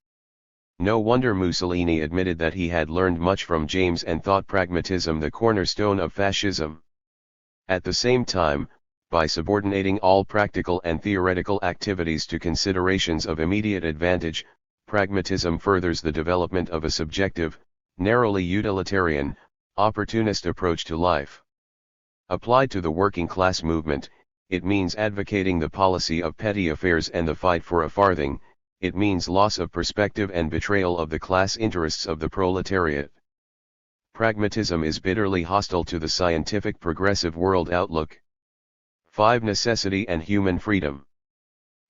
No wonder Mussolini admitted that he had learned much from James and thought pragmatism the cornerstone of fascism. At the same time, by subordinating all practical and theoretical activities to considerations of immediate advantage, pragmatism furthers the development of a subjective, narrowly utilitarian, opportunist approach to life. Applied to the working class movement, it means advocating the policy of petty affairs and the fight for a farthing. It means loss of perspective and betrayal of the class interests of the proletariat. Pragmatism is bitterly hostile to the scientific progressive world outlook. 5. Necessity and human freedom.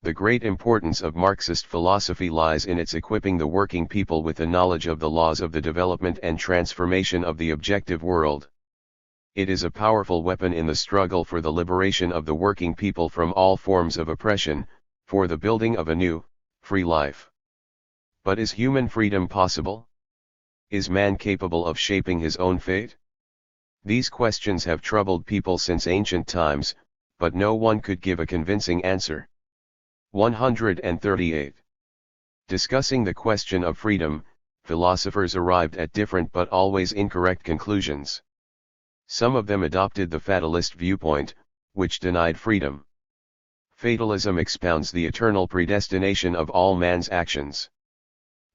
The great importance of Marxist philosophy lies in its equipping the working people with the knowledge of the laws of the development and transformation of the objective world. It is a powerful weapon in the struggle for the liberation of the working people from all forms of oppression, for the building of a new, free life. But is human freedom possible? Is man capable of shaping his own fate? These questions have troubled people since ancient times, but no one could give a convincing answer. 138. Discussing the question of freedom, philosophers arrived at different but always incorrect conclusions. Some of them adopted the fatalist viewpoint, which denied freedom. Fatalism expounds the eternal predestination of all man's actions.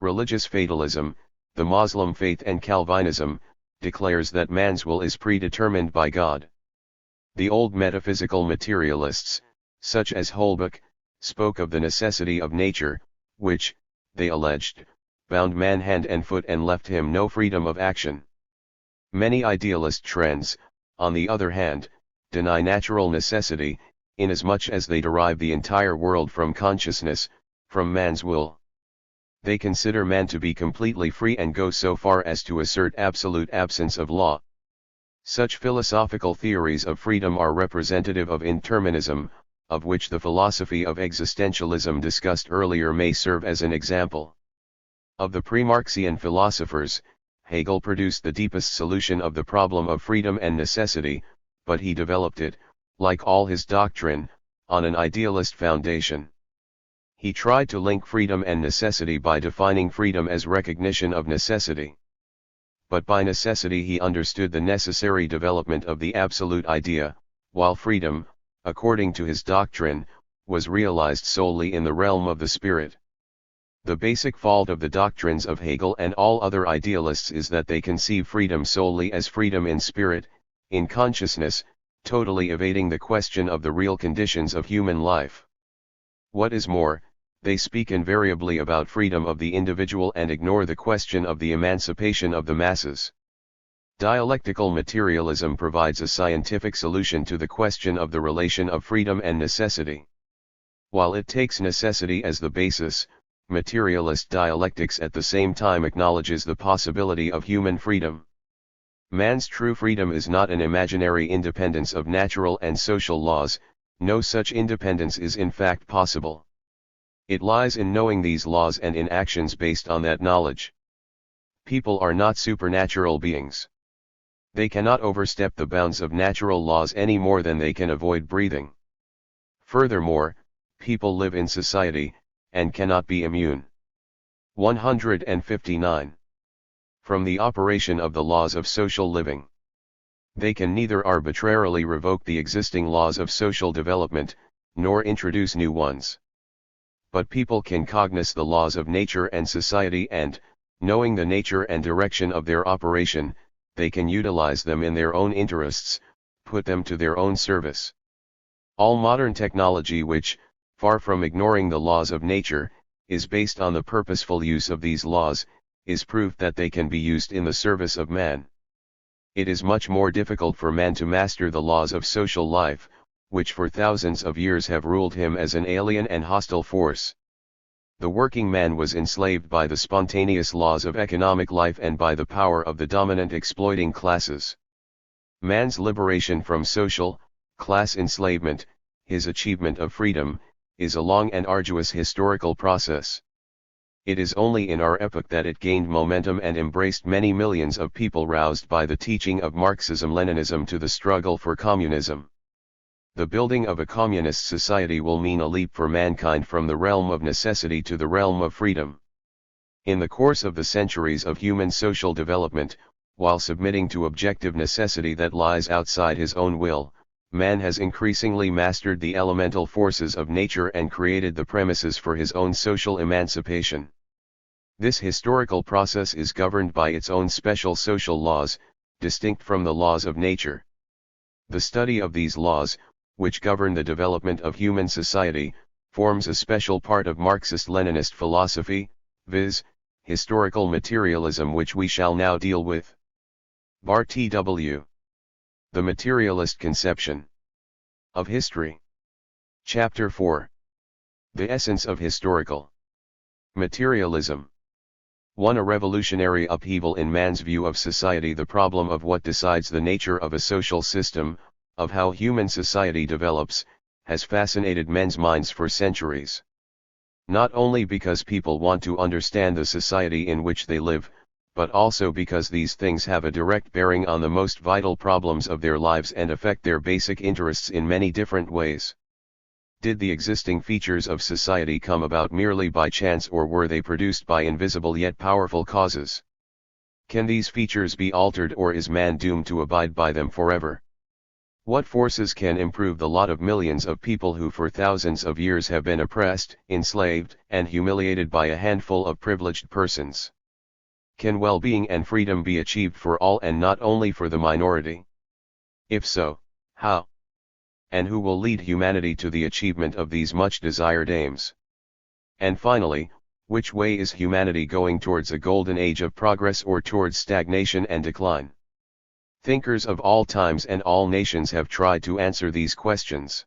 Religious fatalism, the Muslim faith and Calvinism, declares that man's will is predetermined by God. The old metaphysical materialists, such as Holbach, spoke of the necessity of nature, which, they alleged, bound man hand and foot and left him no freedom of action. Many idealist trends, on the other hand, deny natural necessity, inasmuch as they derive the entire world from consciousness, from man's will. They consider man to be completely free and go so far as to assert absolute absence of law. Such philosophical theories of freedom are representative of indeterminism, of which the philosophy of existentialism discussed earlier may serve as an example. Of the pre-Marxian philosophers, Hegel produced the deepest solution of the problem of freedom and necessity, but he developed it, like all his doctrine, on an idealist foundation. He tried to link freedom and necessity by defining freedom as recognition of necessity. But by necessity he understood the necessary development of the absolute idea, while freedom, according to his doctrine, was realized solely in the realm of the spirit. The basic fault of the doctrines of Hegel and all other idealists is that they conceive freedom solely as freedom in spirit, in consciousness, totally evading the question of the real conditions of human life. What is more, they speak invariably about freedom of the individual and ignore the question of the emancipation of the masses. Dialectical materialism provides a scientific solution to the question of the relation of freedom and necessity. While it takes necessity as the basis, materialist dialectics at the same time acknowledges the possibility of human freedom. Man's true freedom is not an imaginary independence of natural and social laws, no such independence is in fact possible. It lies in knowing these laws and in actions based on that knowledge. People are not supernatural beings. They cannot overstep the bounds of natural laws any more than they can avoid breathing. Furthermore, people live in society, and cannot be immune. 159. From the operation of the laws of social living. They can neither arbitrarily revoke the existing laws of social development, nor introduce new ones. But people can cognize the laws of nature and society and, knowing the nature and direction of their operation, they can utilize them in their own interests, put them to their own service. All modern technology which, far from ignoring the laws of nature, is based on the purposeful use of these laws, is proof that they can be used in the service of man. It is much more difficult for man to master the laws of social life, which for thousands of years have ruled him as an alien and hostile force. The working man was enslaved by the spontaneous laws of economic life and by the power of the dominant exploiting classes. Man's liberation from social, class enslavement, his achievement of freedom, is a long and arduous historical process. It is only in our epoch that it gained momentum and embraced many millions of people roused by the teaching of Marxism-Leninism to the struggle for communism. The building of a communist society will mean a leap for mankind from the realm of necessity to the realm of freedom. In the course of the centuries of human social development, while submitting to objective necessity that lies outside his own will, man has increasingly mastered the elemental forces of nature and created the premises for his own social emancipation. This historical process is governed by its own special social laws, distinct from the laws of nature. The study of these laws, which govern the development of human society, forms a special part of Marxist-Leninist philosophy, viz., historical materialism, which we shall now deal with. Bar TW. The Materialist Conception of History. Chapter 4. The Essence of Historical Materialism. 1. A revolutionary upheaval in man's view of society. The problem of what decides the nature of a social system, of how human society develops, has fascinated men's minds for centuries. Not only because people want to understand the society in which they live, but also because these things have a direct bearing on the most vital problems of their lives and affect their basic interests in many different ways. Did the existing features of society come about merely by chance, or were they produced by invisible yet powerful causes? Can these features be altered, or is man doomed to abide by them forever? What forces can improve the lot of millions of people who for thousands of years have been oppressed, enslaved, and humiliated by a handful of privileged persons? Can well-being and freedom be achieved for all and not only for the minority? If so, how? And who will lead humanity to the achievement of these much-desired aims? And finally, which way is humanity going, towards a golden age of progress or towards stagnation and decline? Thinkers of all times and all nations have tried to answer these questions.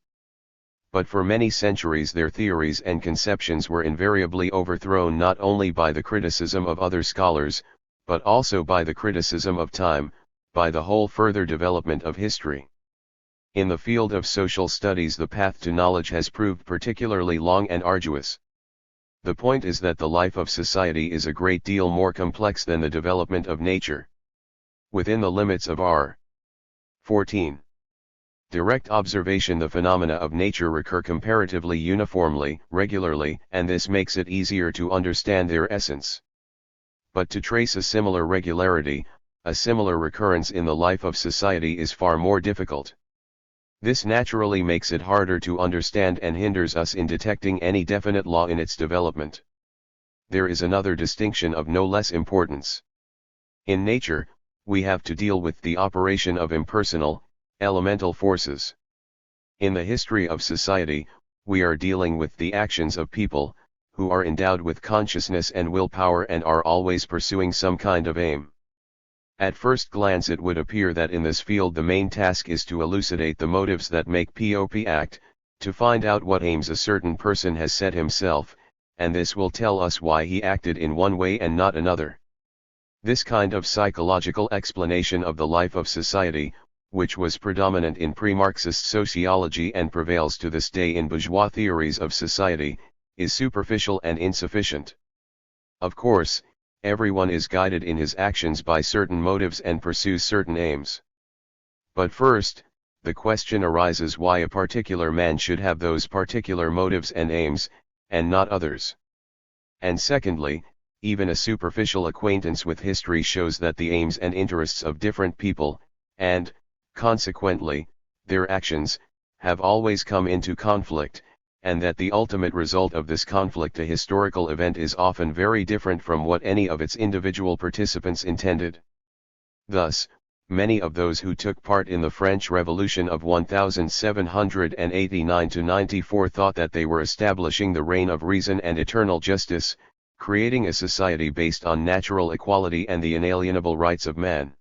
But for many centuries their theories and conceptions were invariably overthrown, not only by the criticism of other scholars, but also by the criticism of time, by the whole further development of history. In the field of social studies the path to knowledge has proved particularly long and arduous. The point is that the life of society is a great deal more complex than the development of nature. Within the limits of our 14. Direct observation, the phenomena of nature recur comparatively uniformly, regularly, and this makes it easier to understand their essence. But to trace a similar regularity, a similar recurrence in the life of society is far more difficult. This naturally makes it harder to understand and hinders us in detecting any definite law in its development. There is another distinction of no less importance. In nature, we have to deal with the operation of impersonal, elemental forces. In the history of society, we are dealing with the actions of people, who are endowed with consciousness and willpower and are always pursuing some kind of aim. At first glance it would appear that in this field the main task is to elucidate the motives that make POP act, to find out what aims a certain person has set himself, and this will tell us why he acted in one way and not another. This kind of psychological explanation of the life of society, which was predominant in pre-Marxist sociology and prevails to this day in bourgeois theories of society, is superficial and insufficient. Of course, everyone is guided in his actions by certain motives and pursues certain aims. But first, the question arises why a particular man should have those particular motives and aims, and not others. And secondly, even a superficial acquaintance with history shows that the aims and interests of different people, and, consequently, their actions, have always come into conflict, and that the ultimate result of this conflict, a historical event, is often very different from what any of its individual participants intended. Thus, many of those who took part in the French Revolution of 1789–94 thought that they were establishing the reign of reason and eternal justice, creating a society based on natural equality and the inalienable rights of man.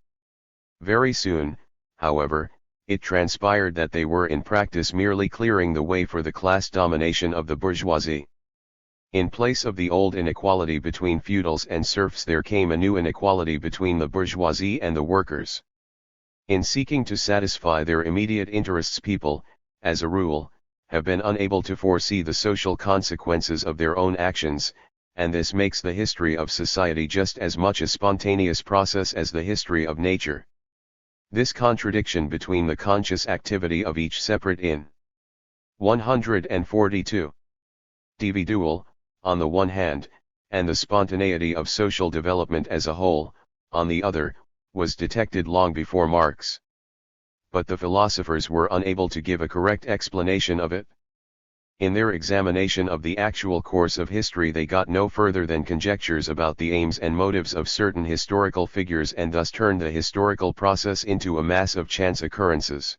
Very soon, however, it transpired that they were in practice merely clearing the way for the class domination of the bourgeoisie. In place of the old inequality between feudals and serfs, there came a new inequality between the bourgeoisie and the workers. In seeking to satisfy their immediate interests, people, as a rule, have been unable to foresee the social consequences of their own actions, and this makes the history of society just as much a spontaneous process as the history of nature. This contradiction between the conscious activity of each separate in 142 individual, on the one hand, and the spontaneity of social development as a whole, on the other, was detected long before Marx. But the philosophers were unable to give a correct explanation of it. In their examination of the actual course of history, they got no further than conjectures about the aims and motives of certain historical figures, and thus turned the historical process into a mass of chance occurrences.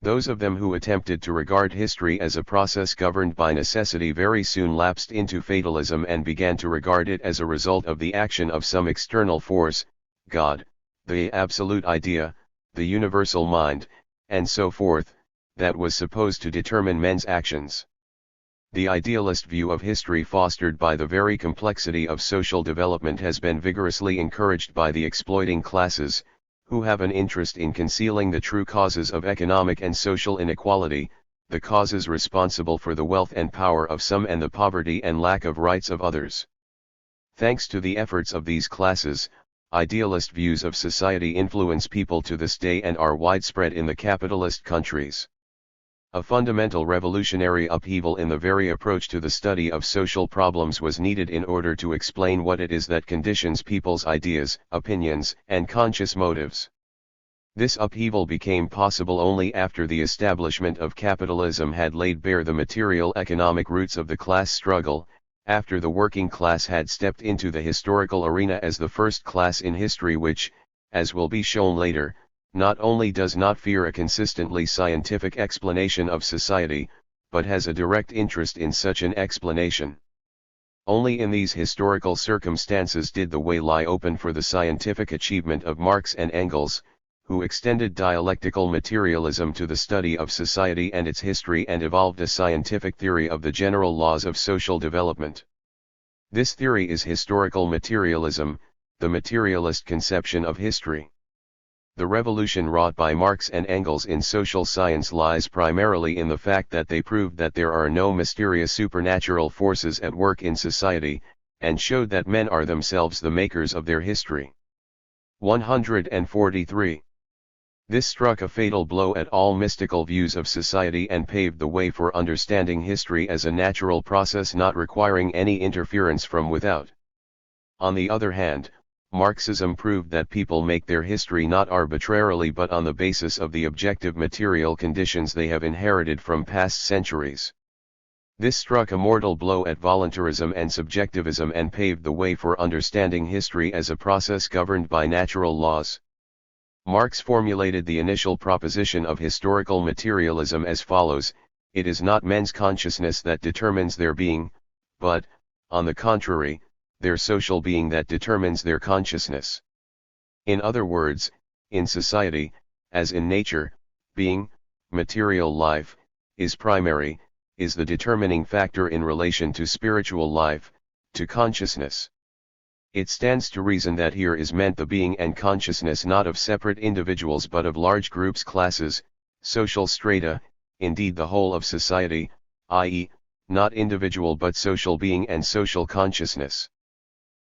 Those of them who attempted to regard history as a process governed by necessity very soon lapsed into fatalism and began to regard it as a result of the action of some external force, God, the absolute idea, the universal mind, and so forth, that was supposed to determine men's actions. The idealist view of history, fostered by the very complexity of social development, has been vigorously encouraged by the exploiting classes, who have an interest in concealing the true causes of economic and social inequality, the causes responsible for the wealth and power of some and the poverty and lack of rights of others. Thanks to the efforts of these classes, idealist views of society influence people to this day and are widespread in the capitalist countries. A fundamental revolutionary upheaval in the very approach to the study of social problems was needed in order to explain what it is that conditions people's ideas, opinions, and conscious motives. This upheaval became possible only after the establishment of capitalism had laid bare the material economic roots of the class struggle, after the working class had stepped into the historical arena as the first class in history which, as will be shown later, not only does not fear a consistently scientific explanation of society, but has a direct interest in such an explanation. Only in these historical circumstances did the way lie open for the scientific achievement of Marx and Engels, who extended dialectical materialism to the study of society and its history and evolved a scientific theory of the general laws of social development. This theory is historical materialism, the materialist conception of history. The revolution wrought by Marx and Engels in social science lies primarily in the fact that they proved that there are no mysterious supernatural forces at work in society, and showed that men are themselves the makers of their history. 143. This struck a fatal blow at all mystical views of society and paved the way for understanding history as a natural process not requiring any interference from without. On the other hand, Marxism proved that people make their history not arbitrarily but on the basis of the objective material conditions they have inherited from past centuries. This struck a mortal blow at voluntarism and subjectivism and paved the way for understanding history as a process governed by natural laws. Marx formulated the initial proposition of historical materialism as follows: it is not men's consciousness that determines their being, but, on the contrary, their social being that determines their consciousness. In other words, in society, as in nature, being, material life, is primary, is the determining factor in relation to spiritual life, to consciousness. It stands to reason that here is meant the being and consciousness not of separate individuals but of large groups, classes, social strata, indeed the whole of society, i.e., not individual but social being and social consciousness.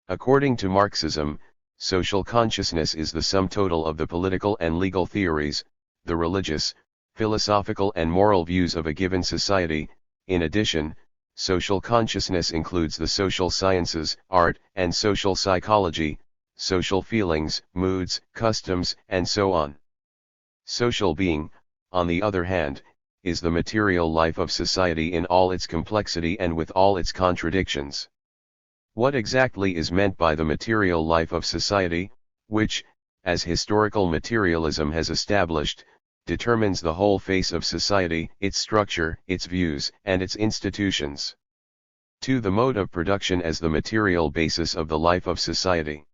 According to Marxism, social consciousness is the sum total of the political and legal theories, the religious, philosophical and moral views of a given society. In addition, social consciousness includes the social sciences, art, and social psychology, social feelings, moods, customs, and so on. Social being, on the other hand, is the material life of society in all its complexity and with all its contradictions. What exactly is meant by the material life of society, which, as historical materialism has established, determines the whole face of society, its structure, its views, and its institutions? 2. The mode of production as the material basis of the life of society.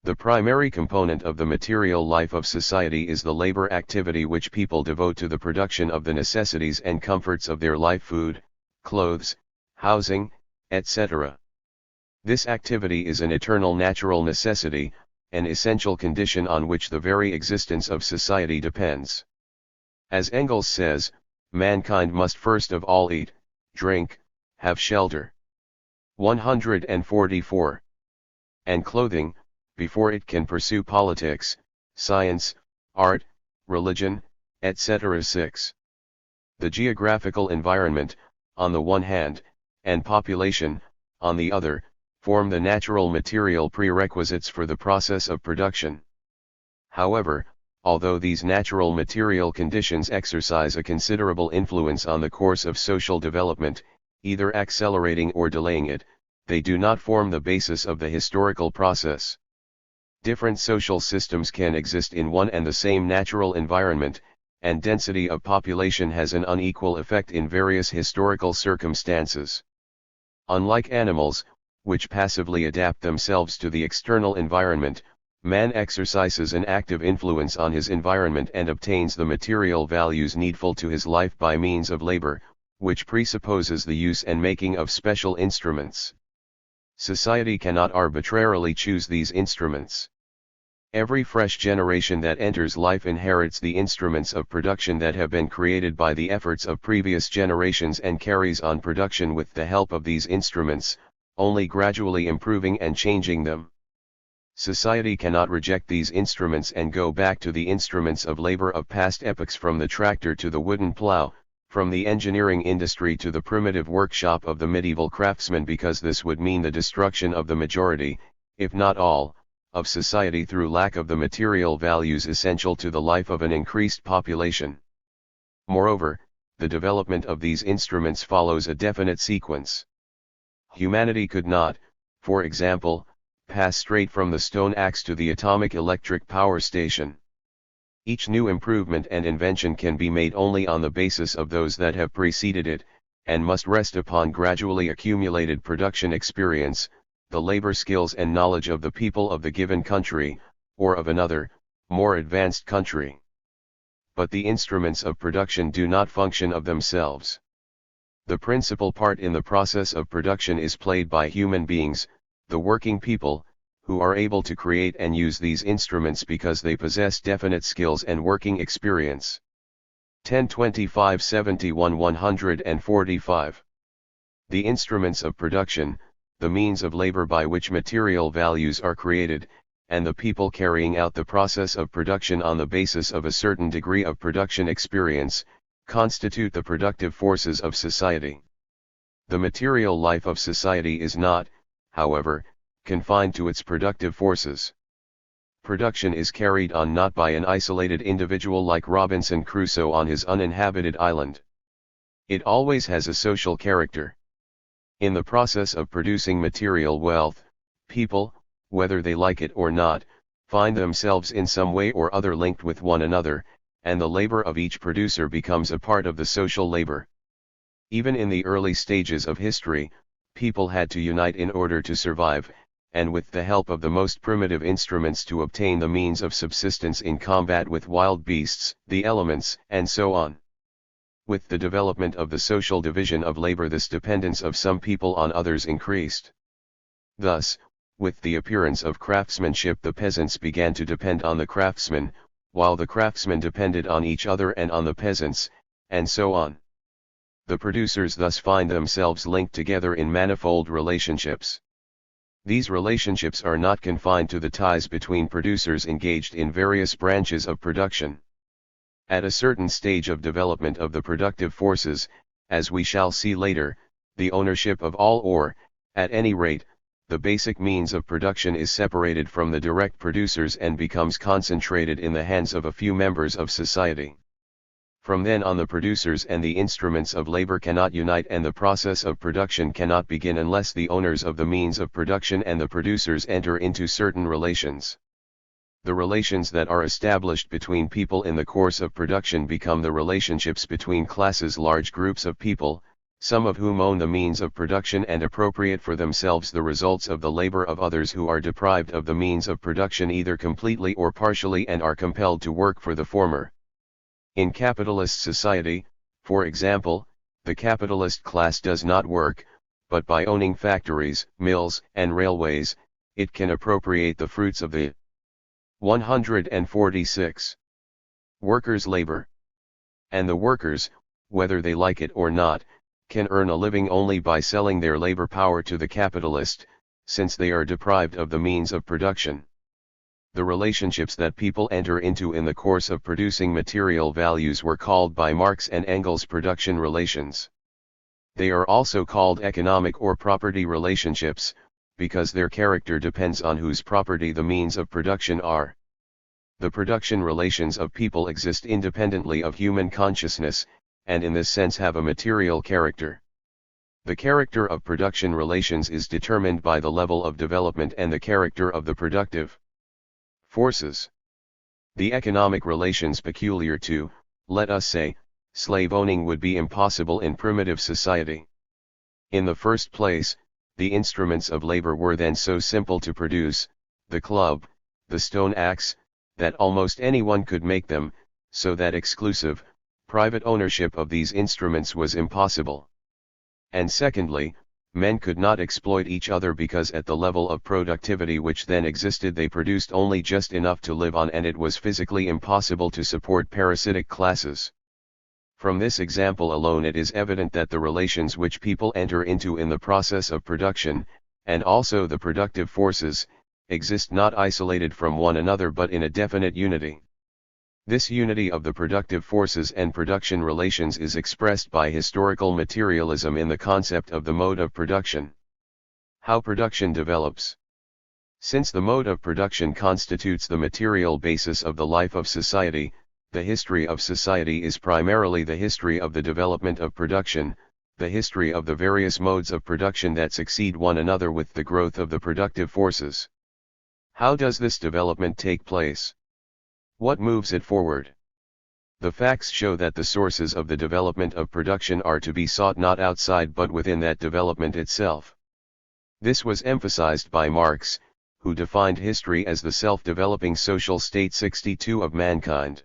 The primary component of the material life of society is the labor activity which people devote to the production of the necessities and comforts of their life: food, clothes, housing, etc. This activity is an eternal natural necessity, an essential condition on which the very existence of society depends. As Engels says, mankind must first of all eat, drink, have shelter. 144. And clothing, before it can pursue politics, science, art, religion, etc. 6. The geographical environment, on the one hand, and population, on the other, form the natural material prerequisites for the process of production. However, although these natural material conditions exercise a considerable influence on the course of social development, either accelerating or delaying it, they do not form the basis of the historical process. Different social systems can exist in one and the same natural environment, and density of population has an unequal effect in various historical circumstances. Unlike animals, which passively adapt themselves to the external environment, man exercises an active influence on his environment and obtains the material values needful to his life by means of labor, which presupposes the use and making of special instruments. Society cannot arbitrarily choose these instruments. Every fresh generation that enters life inherits the instruments of production that have been created by the efforts of previous generations and carries on production with the help of these instruments, only gradually improving and changing them. Society cannot reject these instruments and go back to the instruments of labor of past epochs, from the tractor to the wooden plow, from the engineering industry to the primitive workshop of the medieval craftsman, because this would mean the destruction of the majority, if not all, of society through lack of the material values essential to the life of an increased population. Moreover, the development of these instruments follows a definite sequence. Humanity could not, for example, pass straight from the stone axe to the atomic electric power station. Each new improvement and invention can be made only on the basis of those that have preceded it, and must rest upon gradually accumulated production experience, the labor skills and knowledge of the people of the given country, or of another, more advanced country. But the instruments of production do not function of themselves. The principal part in the process of production is played by human beings, the working people, who are able to create and use these instruments because they possess definite skills and working experience. 1025-71 145. The instruments of production, the means of labor by which material values are created, and the people carrying out the process of production on the basis of a certain degree of production experience, constitute the productive forces of society. The material life of society is not, however, confined to its productive forces. Production is carried on not by an isolated individual like Robinson Crusoe on his uninhabited island. It always has a social character. In the process of producing material wealth, people, whether they like it or not, find themselves in some way or other linked with one another, and the labor of each producer becomes a part of the social labor. Even in the early stages of history, people had to unite in order to survive, and with the help of the most primitive instruments to obtain the means of subsistence in combat with wild beasts, the elements, and so on. With the development of the social division of labor, this dependence of some people on others increased. Thus, with the appearance of craftsmanship, the peasants began to depend on the craftsmen, while the craftsmen depended on each other and on the peasants, and so on. The producers thus find themselves linked together in manifold relationships. These relationships are not confined to the ties between producers engaged in various branches of production. At a certain stage of development of the productive forces, as we shall see later, the ownership of all, or, at any rate, the basic means of production is separated from the direct producers and becomes concentrated in the hands of a few members of society. From then on, the producers and the instruments of labor cannot unite, and the process of production cannot begin unless the owners of the means of production and the producers enter into certain relations. The relations that are established between people in the course of production become the relationships between classes, large groups of people, some of whom own the means of production and appropriate for themselves the results of the labor of others who are deprived of the means of production either completely or partially and are compelled to work for the former. In capitalist society, for example, the capitalist class does not work, but by owning factories, mills, and railways, it can appropriate the fruits of the 146 workers' labor. And the workers, whether they like it or not, can earn a living only by selling their labor power to the capitalist, since they are deprived of the means of production. The relationships that people enter into in the course of producing material values were called by Marx and Engels production relations. They are also called economic or property relationships, because their character depends on whose property the means of production are. The production relations of people exist independently of human consciousness, and in this sense have a material character. The character of production relations is determined by the level of development and the character of the productive forces. The economic relations peculiar to, let us say, slave owning would be impossible in primitive society. In the first place, the instruments of labor were then so simple to produce, the club, the stone axe, that almost anyone could make them, so that exclusive, private ownership of these instruments was impossible. And secondly, men could not exploit each other because at the level of productivity which then existed they produced only just enough to live on, and it was physically impossible to support parasitic classes. From this example alone it is evident that the relations which people enter into in the process of production, and also the productive forces, exist not isolated from one another but in a definite unity. This unity of the productive forces and production relations is expressed by historical materialism in the concept of the mode of production. How production develops. Since the mode of production constitutes the material basis of the life of society, the history of society is primarily the history of the development of production, the history of the various modes of production that succeed one another with the growth of the productive forces. How does this development take place? What moves it forward? The facts show that the sources of the development of production are to be sought not outside but within that development itself. This was emphasized by Marx, who defined history as the self-developing social state 62 of mankind.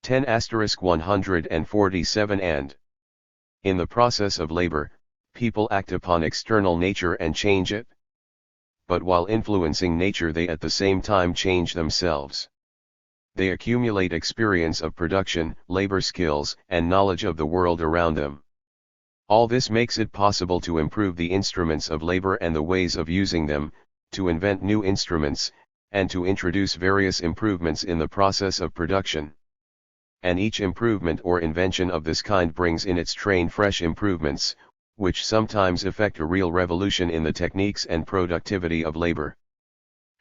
10*147 and in the process of labor, people act upon external nature and change it. But while influencing nature they at the same time change themselves. They accumulate experience of production, labor skills, and knowledge of the world around them. All this makes it possible to improve the instruments of labor and the ways of using them, to invent new instruments, and to introduce various improvements in the process of production. And each improvement or invention of this kind brings in its train fresh improvements, which sometimes effect a real revolution in the techniques and productivity of labor.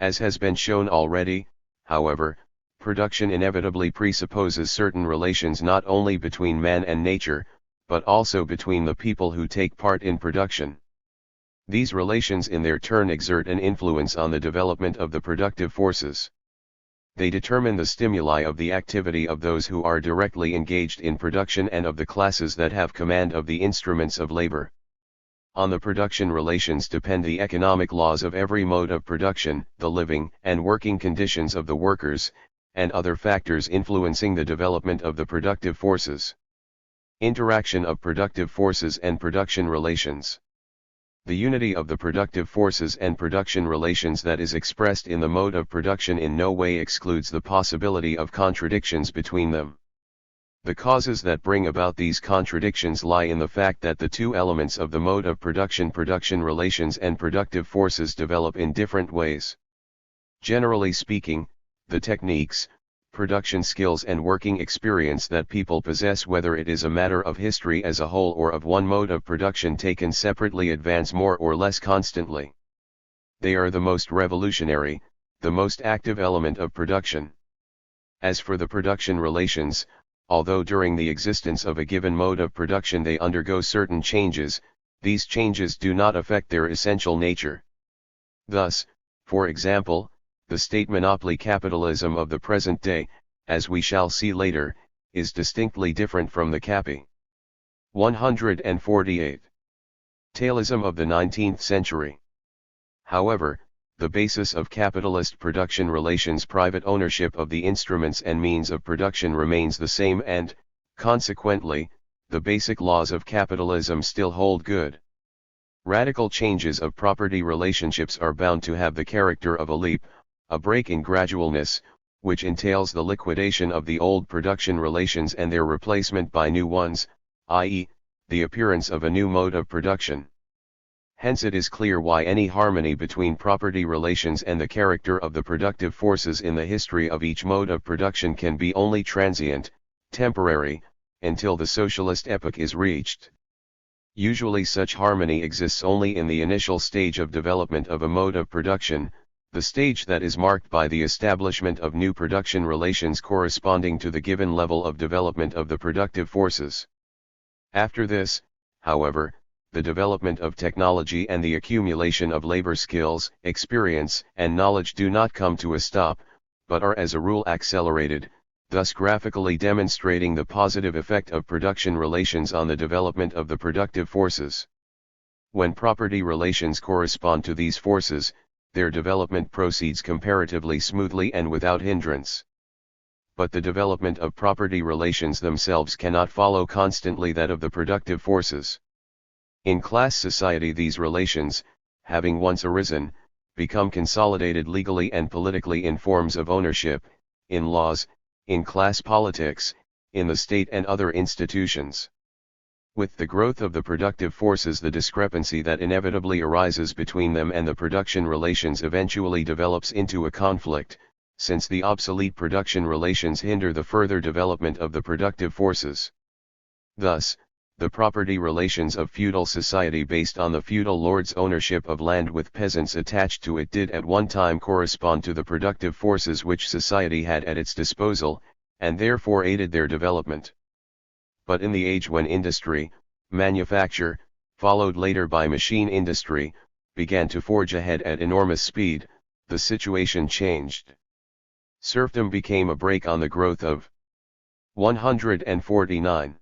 As has been shown already, however, production inevitably presupposes certain relations not only between man and nature, but also between the people who take part in production. These relations in their turn exert an influence on the development of the productive forces. They determine the stimuli of the activity of those who are directly engaged in production and of the classes that have command of the instruments of labor. On the production relations depend the economic laws of every mode of production, the living and working conditions of the workers, and other factors influencing the development of the productive forces. Interaction of productive forces and production relations. The unity of the productive forces and production relations that is expressed in the mode of production in no way excludes the possibility of contradictions between them. The causes that bring about these contradictions lie in the fact that the two elements of the mode of production relations and productive forces develop in different ways. Generally speaking, the techniques, production skills and working experience that people possess, whether it is a matter of history as a whole or of one mode of production taken separately, advance more or less constantly. They are the most revolutionary, the most active element of production. As for the production relations, although during the existence of a given mode of production they undergo certain changes, these changes do not affect their essential nature. Thus, for example, the state monopoly capitalism of the present day, as we shall see later, is distinctly different from the 148. Taylism of the 19th century. However, the basis of capitalist production relations, private ownership of the instruments and means of production, remains the same and, consequently, the basic laws of capitalism still hold good. Radical changes of property relationships are bound to have the character of a leap, a break in gradualness, which entails the liquidation of the old production relations and their replacement by new ones, i.e., the appearance of a new mode of production. Hence it is clear why any harmony between property relations and the character of the productive forces in the history of each mode of production can be only transient, temporary, until the socialist epoch is reached. Usually such harmony exists only in the initial stage of development of a mode of production, the stage that is marked by the establishment of new production relations corresponding to the given level of development of the productive forces. After this, however, the development of technology and the accumulation of labor skills, experience, and knowledge do not come to a stop, but are as a rule accelerated, thus graphically demonstrating the positive effect of production relations on the development of the productive forces. When property relations correspond to these forces, their development proceeds comparatively smoothly and without hindrance. But the development of property relations themselves cannot follow constantly that of the productive forces. In class society, these relations, having once arisen, become consolidated legally and politically in forms of ownership, in laws, in class politics, in the state and other institutions. With the growth of the productive forces, the discrepancy that inevitably arises between them and the production relations eventually develops into a conflict, since the obsolete production relations hinder the further development of the productive forces. Thus, the property relations of feudal society based on the feudal lord's ownership of land with peasants attached to it did at one time correspond to the productive forces which society had at its disposal, and therefore aided their development. But in the age when industry, manufacture, followed later by machine industry, began to forge ahead at enormous speed, the situation changed. Serfdom became a brake on the growth of 149.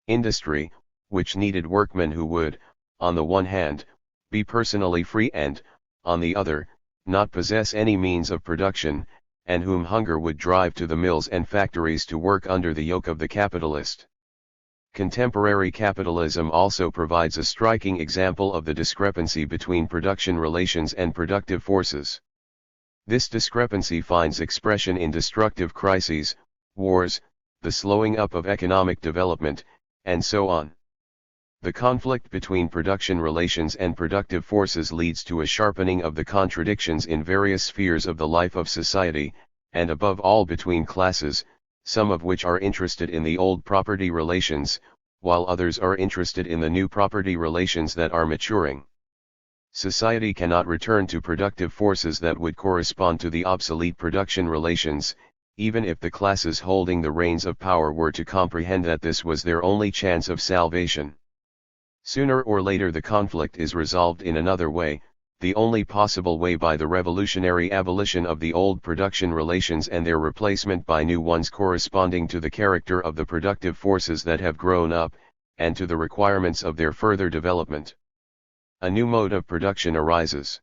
Industry, which needed workmen who would, on the one hand, be personally free and, on the other, not possess any means of production, and whom hunger would drive to the mills and factories to work under the yoke of the capitalist. Contemporary capitalism also provides a striking example of the discrepancy between production relations and productive forces. This discrepancy finds expression in destructive crises, wars, the slowing up of economic development, and so on. The conflict between production relations and productive forces leads to a sharpening of the contradictions in various spheres of the life of society, and above all between classes, some of which are interested in the old property relations, while others are interested in the new property relations that are maturing. Society cannot return to productive forces that would correspond to the obsolete production relations, even if the classes holding the reins of power were to comprehend that this was their only chance of salvation. Sooner or later the conflict is resolved in another way, the only possible way, by the revolutionary abolition of the old production relations and their replacement by new ones corresponding to the character of the productive forces that have grown up, and to the requirements of their further development. A new mode of production arises.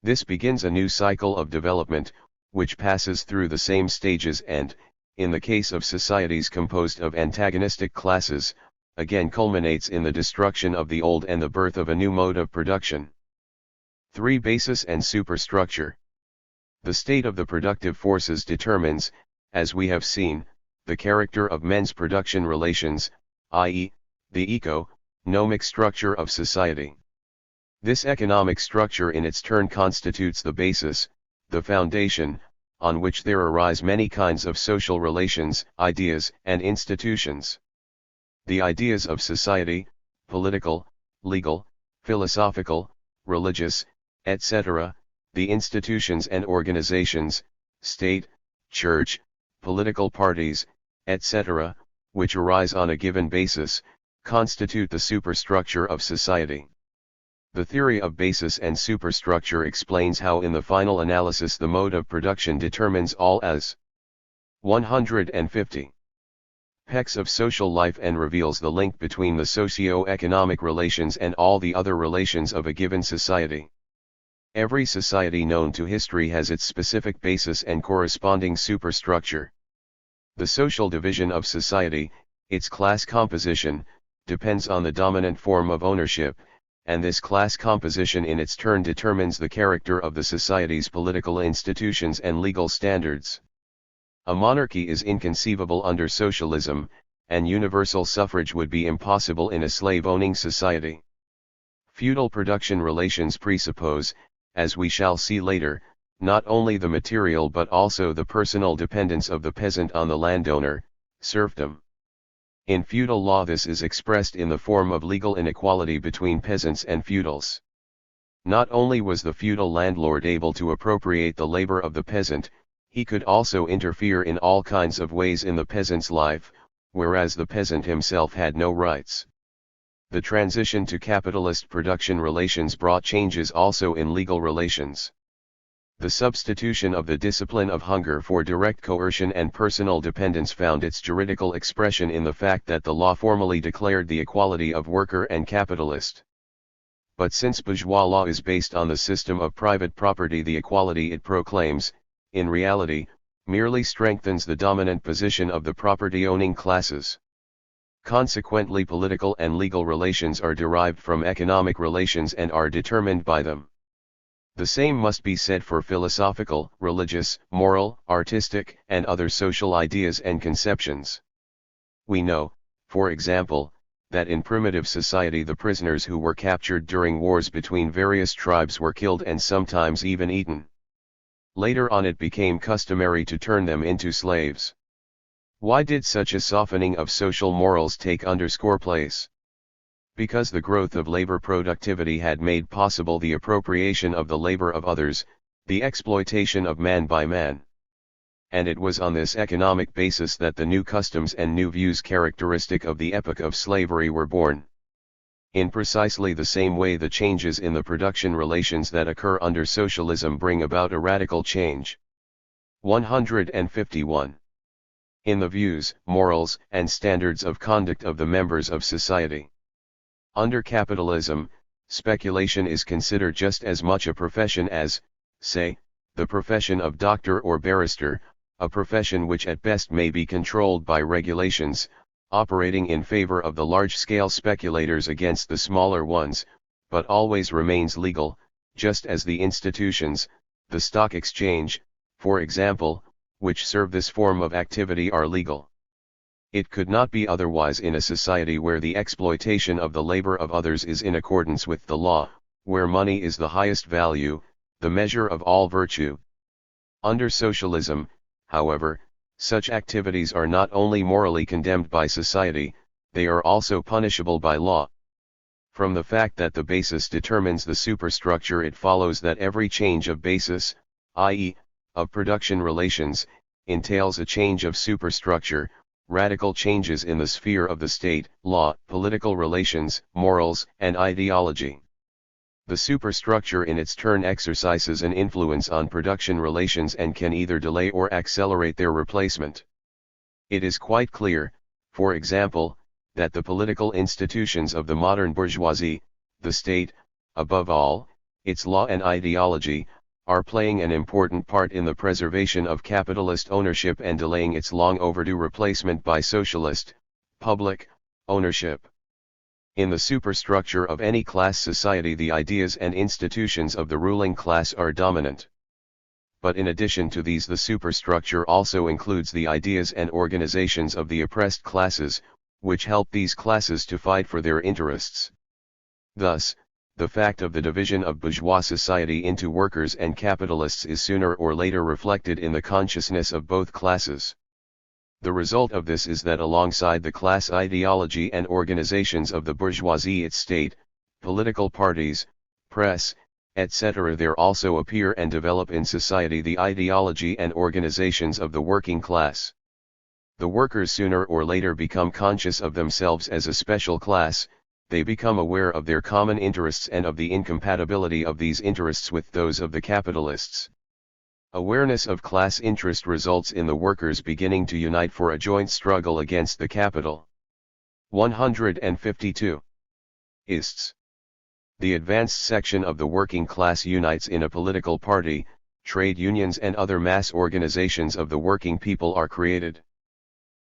This begins a new cycle of development, which passes through the same stages and, in the case of societies composed of antagonistic classes, again culminates in the destruction of the old and the birth of a new mode of production. 3. Basis and superstructure. The state of the productive forces determines, as we have seen, the character of men's production relations, i.e., the economic structure of society. This economic structure in its turn constitutes the basis, the foundation, on which there arise many kinds of social relations, ideas, and institutions. The ideas of society, political, legal, philosophical, religious, etc., the institutions and organizations, state, church, political parties, etc., which arise on a given basis, constitute the superstructure of society. The theory of basis and superstructure explains how in the final analysis the mode of production determines all as 150. aspects of social life and reveals the link between the socio-economic relations and all the other relations of a given society. Every society known to history has its specific basis and corresponding superstructure. The social division of society, its class composition, depends on the dominant form of ownership, and this class composition in its turn determines the character of the society's political institutions and legal standards. A monarchy is inconceivable under socialism, and universal suffrage would be impossible in a slave-owning society. Feudal production relations presuppose, as we shall see later, not only the material but also the personal dependence of the peasant on the landowner, serfdom. In feudal law this is expressed in the form of legal inequality between peasants and feudals. Not only was the feudal landlord able to appropriate the labor of the peasant, he could also interfere in all kinds of ways in the peasant's life, whereas the peasant himself had no rights. The transition to capitalist production relations brought changes also in legal relations. The substitution of the discipline of hunger for direct coercion and personal dependence found its juridical expression in the fact that the law formally declared the equality of worker and capitalist. But since bourgeois law is based on the system of private property, the equality it proclaims, in reality, merely strengthens the dominant position of the property-owning classes. Consequently, political and legal relations are derived from economic relations and are determined by them. The same must be said for philosophical, religious, moral, artistic, and other social ideas and conceptions. We know, for example, that in primitive society the prisoners who were captured during wars between various tribes were killed and sometimes even eaten. Later on it became customary to turn them into slaves. Why did such a softening of social morals take place? Because the growth of labor productivity had made possible the appropriation of the labor of others, the exploitation of man by man. And it was on this economic basis that the new customs and new views characteristic of the epoch of slavery were born. In precisely the same way the changes in the production relations that occur under socialism bring about a radical change. 151. In the views, morals, and standards of conduct of the members of society. Under capitalism, speculation is considered just as much a profession as, say, the profession of doctor or barrister, a profession which at best may be controlled by regulations, operating in favor of the large-scale speculators against the smaller ones, but always remains legal, just as the institutions, the stock exchange, for example, which serve this form of activity are legal. It could not be otherwise in a society where the exploitation of the labor of others is in accordance with the law, where money is the highest value, the measure of all virtue. Under socialism, however, such activities are not only morally condemned by society, they are also punishable by law. From the fact that the basis determines the superstructure, it follows that every change of basis, i.e., of production relations, entails a change of superstructure, radical changes in the sphere of the state, law, political relations, morals, and ideology. The superstructure in its turn exercises an influence on production relations and can either delay or accelerate their replacement. It is quite clear, for example, that the political institutions of the modern bourgeoisie, the state, above all, its law and ideology, are playing an important part in the preservation of capitalist ownership and delaying its long overdue replacement by socialist, public, ownership. In the superstructure of any class society, the ideas and institutions of the ruling class are dominant. But in addition to these, the superstructure also includes the ideas and organizations of the oppressed classes, which help these classes to fight for their interests. Thus, the fact of the division of bourgeois society into workers and capitalists is sooner or later reflected in the consciousness of both classes. The result of this is that alongside the class ideology and organizations of the bourgeoisie, its state, political parties, press, etc., there also appear and develop in society the ideology and organizations of the working class. The workers sooner or later become conscious of themselves as a special class, they become aware of their common interests and of the incompatibility of these interests with those of the capitalists. Awareness of class interest results in the workers beginning to unite for a joint struggle against the capital. 152. Ists. The advanced section of the working class unites in a political party, trade unions and other mass organizations of the working people are created.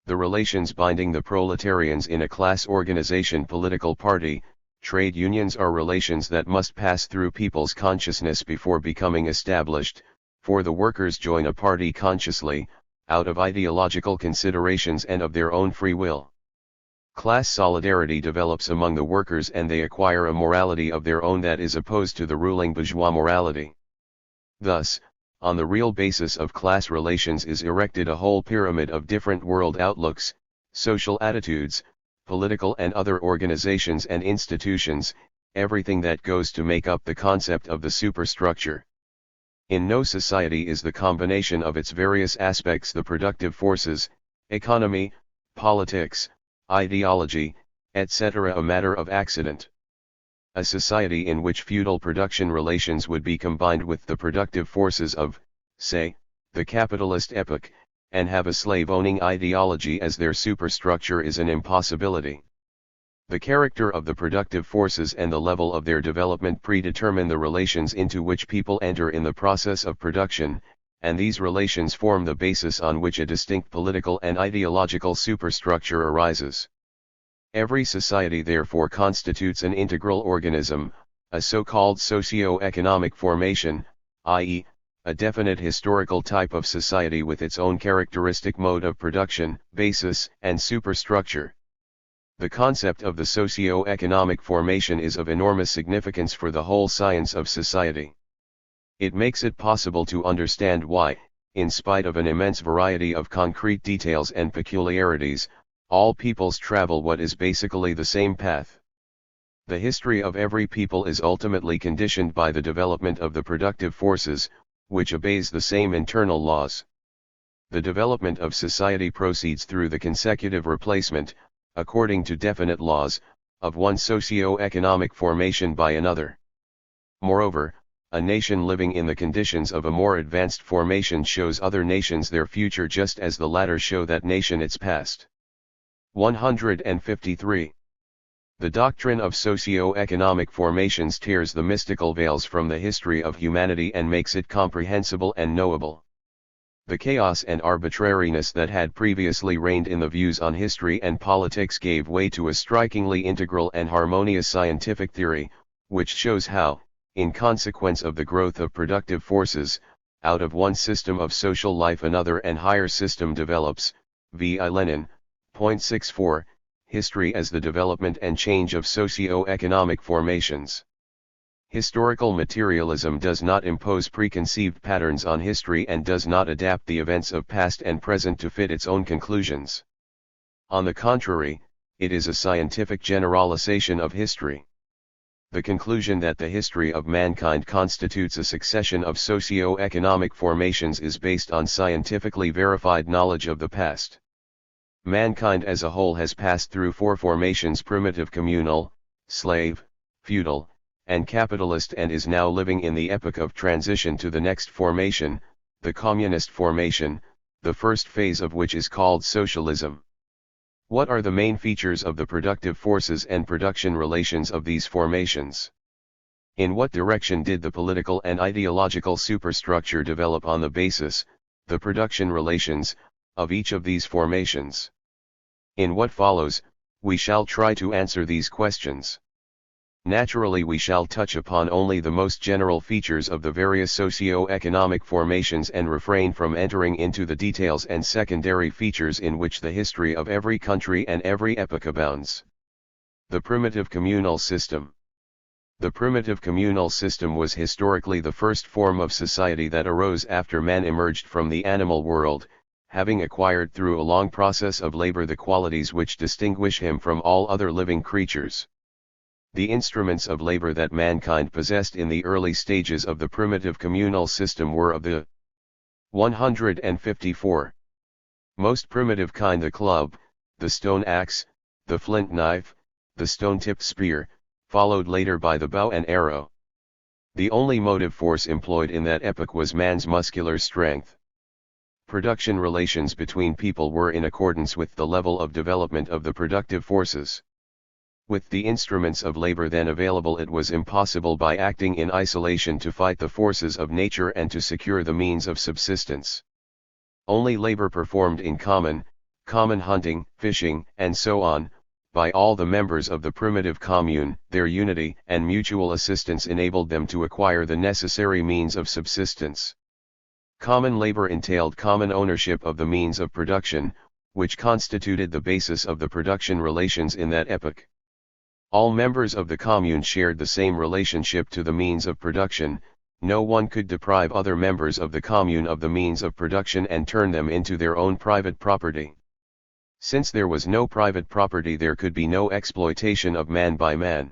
The relations binding the proletarians in a class organization political party, trade unions are relations that must pass through people's consciousness before becoming established, for the workers join a party consciously, out of ideological considerations and of their own free will. Class solidarity develops among the workers and they acquire a morality of their own that is opposed to the ruling bourgeois morality. Thus, on the real basis of class relations is erected a whole pyramid of different world outlooks, social attitudes, political and other organizations and institutions, everything that goes to make up the concept of the superstructure. In no society is the combination of its various aspects, the productive forces, economy, politics, ideology, etc., a matter of accident. A society in which feudal production relations would be combined with the productive forces of, say, the capitalist epoch, and have a slave-owning ideology as their superstructure is an impossibility. The character of the productive forces and the level of their development predetermine the relations into which people enter in the process of production, and these relations form the basis on which a distinct political and ideological superstructure arises. Every society therefore constitutes an integral organism, a so-called socio-economic formation, i.e., a definite historical type of society with its own characteristic mode of production, basis, and superstructure. The concept of the socio-economic formation is of enormous significance for the whole science of society. It makes it possible to understand why, in spite of an immense variety of concrete details and peculiarities, all peoples travel what is basically the same path. The history of every people is ultimately conditioned by the development of the productive forces, which obeys the same internal laws. The development of society proceeds through the consecutive replacement, according to definite laws, of one socio-economic formation by another. Moreover, a nation living in the conditions of a more advanced formation shows other nations their future just as the latter show that nation its past. 153. The doctrine of socio-economic formations tears the mystical veils from the history of humanity and makes it comprehensible and knowable. The chaos and arbitrariness that had previously reigned in the views on history and politics gave way to a strikingly integral and harmonious scientific theory, which shows how, in consequence of the growth of productive forces, out of one system of social life another and higher system develops, v.i. Lenin, point 64, history as the development and change of socio-economic formations. Historical materialism does not impose preconceived patterns on history and does not adapt the events of past and present to fit its own conclusions. On the contrary, it is a scientific generalization of history. The conclusion that the history of mankind constitutes a succession of socio-economic formations is based on scientifically verified knowledge of the past. Mankind as a whole has passed through four formations: primitive, communal, slave, feudal, and capitalist, and is now living in the epoch of transition to the next formation, the communist formation, the first phase of which is called socialism. What are the main features of the productive forces and production relations of these formations? In what direction did the political and ideological superstructure develop on the basis, the production relations, of each of these formations? In what follows, we shall try to answer these questions. Naturally, we shall touch upon only the most general features of the various socio-economic formations and refrain from entering into the details and secondary features in which the history of every country and every epoch abounds. The primitive communal system. The primitive communal system was historically the first form of society that arose after man emerged from the animal world, having acquired through a long process of labor the qualities which distinguish him from all other living creatures. The instruments of labor that mankind possessed in the early stages of the primitive communal system were of the 154 most primitive kind: the club, the stone axe, the flint knife, the stone-tipped spear, followed later by the bow and arrow. The only motive force employed in that epoch was man's muscular strength. Production relations between people were in accordance with the level of development of the productive forces. With the instruments of labor then available, it was impossible by acting in isolation to fight the forces of nature and to secure the means of subsistence. Only labor performed in common hunting, fishing, and so on, by all the members of the primitive commune, their unity and mutual assistance enabled them to acquire the necessary means of subsistence. Common labor entailed common ownership of the means of production, which constituted the basis of the production relations in that epoch. All members of the commune shared the same relationship to the means of production. No one could deprive other members of the commune of the means of production and turn them into their own private property. Since there was no private property, there could be no exploitation of man by man.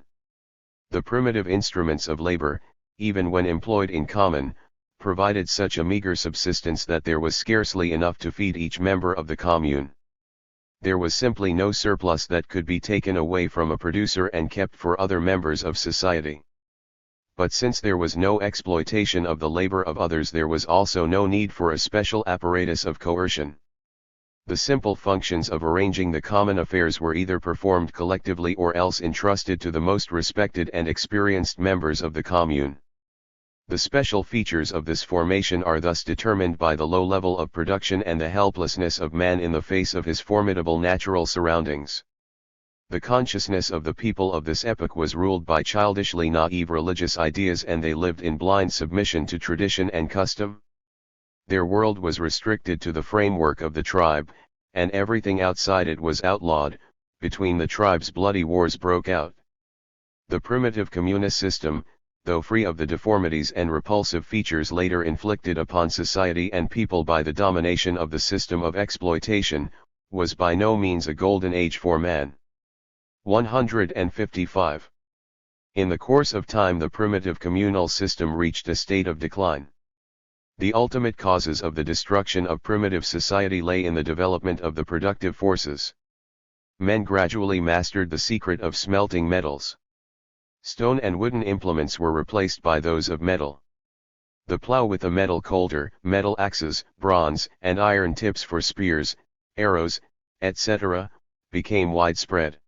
The primitive instruments of labor, even when employed in common, provided such a meager subsistence that there was scarcely enough to feed each member of the commune. There was simply no surplus that could be taken away from a producer and kept for other members of society. But since there was no exploitation of the labor of others, there was also no need for a special apparatus of coercion. The simple functions of arranging the common affairs were either performed collectively or else entrusted to the most respected and experienced members of the commune. The special features of this formation are thus determined by the low level of production and the helplessness of man in the face of his formidable natural surroundings. The consciousness of the people of this epoch was ruled by childishly naive religious ideas, and they lived in blind submission to tradition and custom. Their world was restricted to the framework of the tribe, and everything outside it was outlawed. Between the tribes bloody wars broke out. The primitive communist system, though free of the deformities and repulsive features later inflicted upon society and people by the domination of the system of exploitation, was by no means a golden age for man. 155. In the course of time, the primitive communal system reached a state of decline. The ultimate causes of the destruction of primitive society lay in the development of the productive forces. Men gradually mastered the secret of smelting metals. Stone and wooden implements were replaced by those of metal. The plough with a metal coulter, metal axes, bronze and iron tips for spears, arrows, etc., became widespread.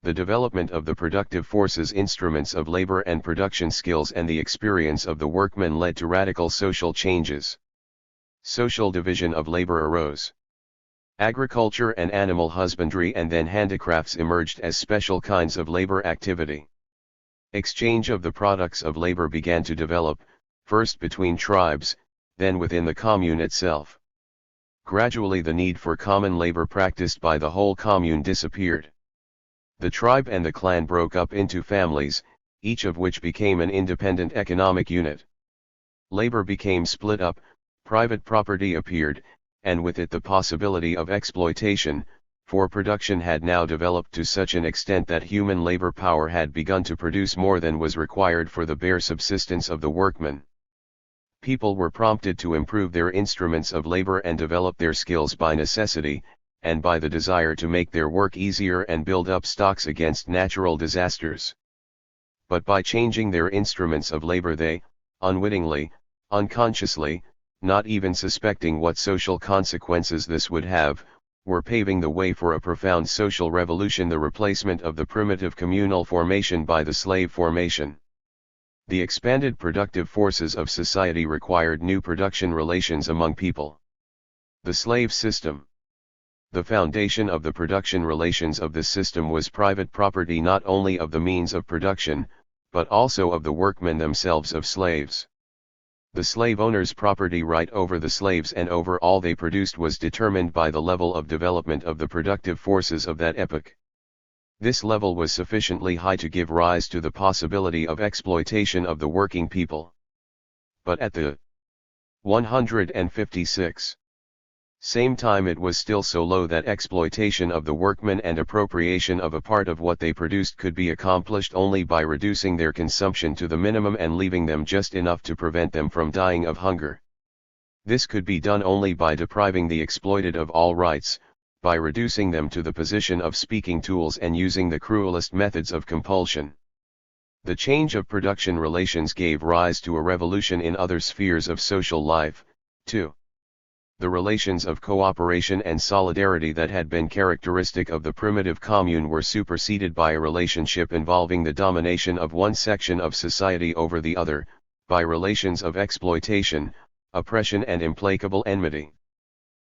The development of the productive forces, instruments of labor and production skills, and the experience of the workmen led to radical social changes. Social division of labor arose. Agriculture and animal husbandry and then handicrafts emerged as special kinds of labor activity. Exchange of the products of labor began to develop, first between tribes, then within the commune itself. Gradually the need for common labor practiced by the whole commune disappeared. The tribe and the clan broke up into families, each of which became an independent economic unit. Labor became split up, private property appeared, and with it the possibility of exploitation, for production had now developed to such an extent that human labor power had begun to produce more than was required for the bare subsistence of the workman. People were prompted to improve their instruments of labor and develop their skills by necessity, and by the desire to make their work easier and build up stocks against natural disasters. But by changing their instruments of labor they, unwittingly, unconsciously, not even suspecting what social consequences this would have, were paving the way for a profound social revolution, the replacement of the primitive communal formation by the slave formation. The expanded productive forces of society required new production relations among people. The slave system. The foundation of the production relations of this system was private property, not only of the means of production, but also of the workmen themselves, of slaves. The slave owner's property right over the slaves and over all they produced was determined by the level of development of the productive forces of that epoch. This level was sufficiently high to give rise to the possibility of exploitation of the working people. But at the 156. Same time it was still so low that exploitation of the workmen and appropriation of a part of what they produced could be accomplished only by reducing their consumption to the minimum and leaving them just enough to prevent them from dying of hunger. This could be done only by depriving the exploited of all rights, by reducing them to the position of speaking tools and using the cruelest methods of compulsion. The change of production relations gave rise to a revolution in other spheres of social life, too. The relations of cooperation and solidarity that had been characteristic of the primitive commune were superseded by a relationship involving the domination of one section of society over the other, by relations of exploitation, oppression and implacable enmity.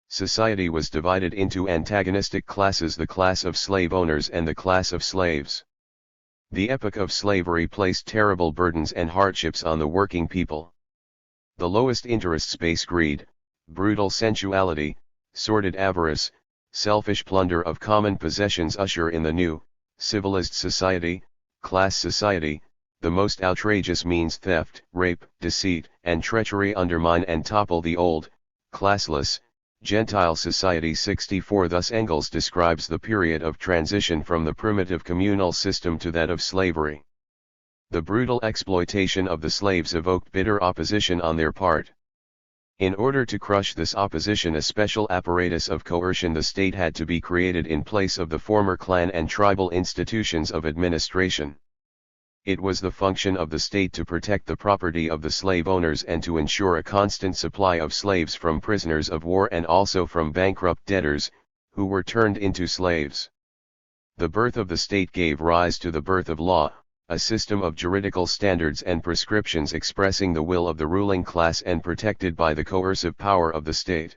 Society was divided into antagonistic classes: the class of slave owners and the class of slaves. The epoch of slavery placed terrible burdens and hardships on the working people. The lowest interests: base greed, brutal sensuality, sordid avarice, selfish plunder of common possessions usher in the new, civilized society, class society. The most outrageous means: theft, rape, deceit, and treachery undermine and topple the old, classless, Gentile society. 64 Thus Engels describes the period of transition from the primitive communal system to that of slavery. The brutal exploitation of the slaves evoked bitter opposition on their part. In order to crush this opposition, a special apparatus of coercion, the state, had to be created in place of the former clan and tribal institutions of administration. It was the function of the state to protect the property of the slave owners and to ensure a constant supply of slaves from prisoners of war and also from bankrupt debtors, who were turned into slaves. The birth of the state gave rise to the birth of law, a system of juridical standards and prescriptions expressing the will of the ruling class and protected by the coercive power of the state.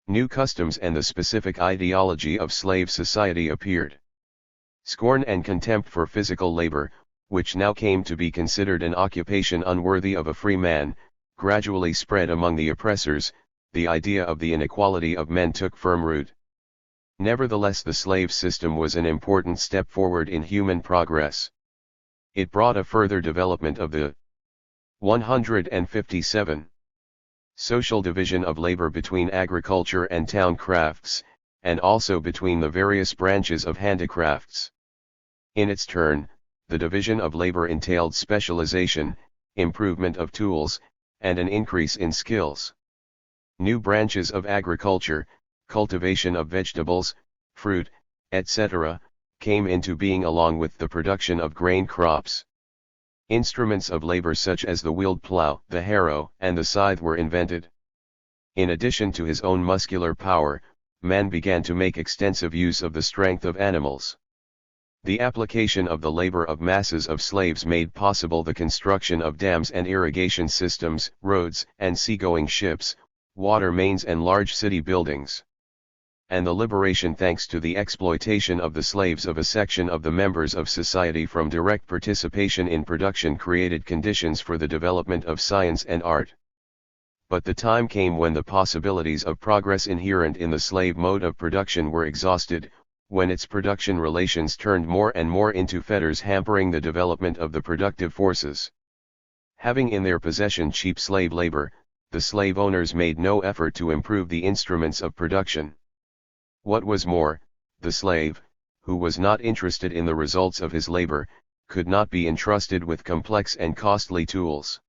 New customs and the specific ideology of slave society appeared. Scorn and contempt for physical labor, which now came to be considered an occupation unworthy of a free man, gradually spread among the oppressors. The idea of the inequality of men took firm root. Nevertheless, the slave system was an important step forward in human progress. It brought a further development of the 157 social division of labor between agriculture and town crafts, and also between the various branches of handicrafts. In its turn, the division of labor entailed specialization, improvement of tools, and an increase in skills. New branches of agriculture, cultivation of vegetables, fruit, etc., came into being along with the production of grain crops. Instruments of labor such as the wheeled plow, the harrow, and the scythe were invented. In addition to his own muscular power, man began to make extensive use of the strength of animals. The application of the labor of masses of slaves made possible the construction of dams and irrigation systems, roads and seagoing ships, water mains and large city buildings. And the liberation, thanks to the exploitation of the slaves, of a section of the members of society from direct participation in production, created conditions for the development of science and art. But the time came when the possibilities of progress inherent in the slave mode of production were exhausted, when its production relations turned more and more into fetters hampering the development of the productive forces. Having in their possession cheap slave labor, the slave owners made no effort to improve the instruments of production. What was more, the slave, who was not interested in the results of his labor, could not be entrusted with complex and costly tools.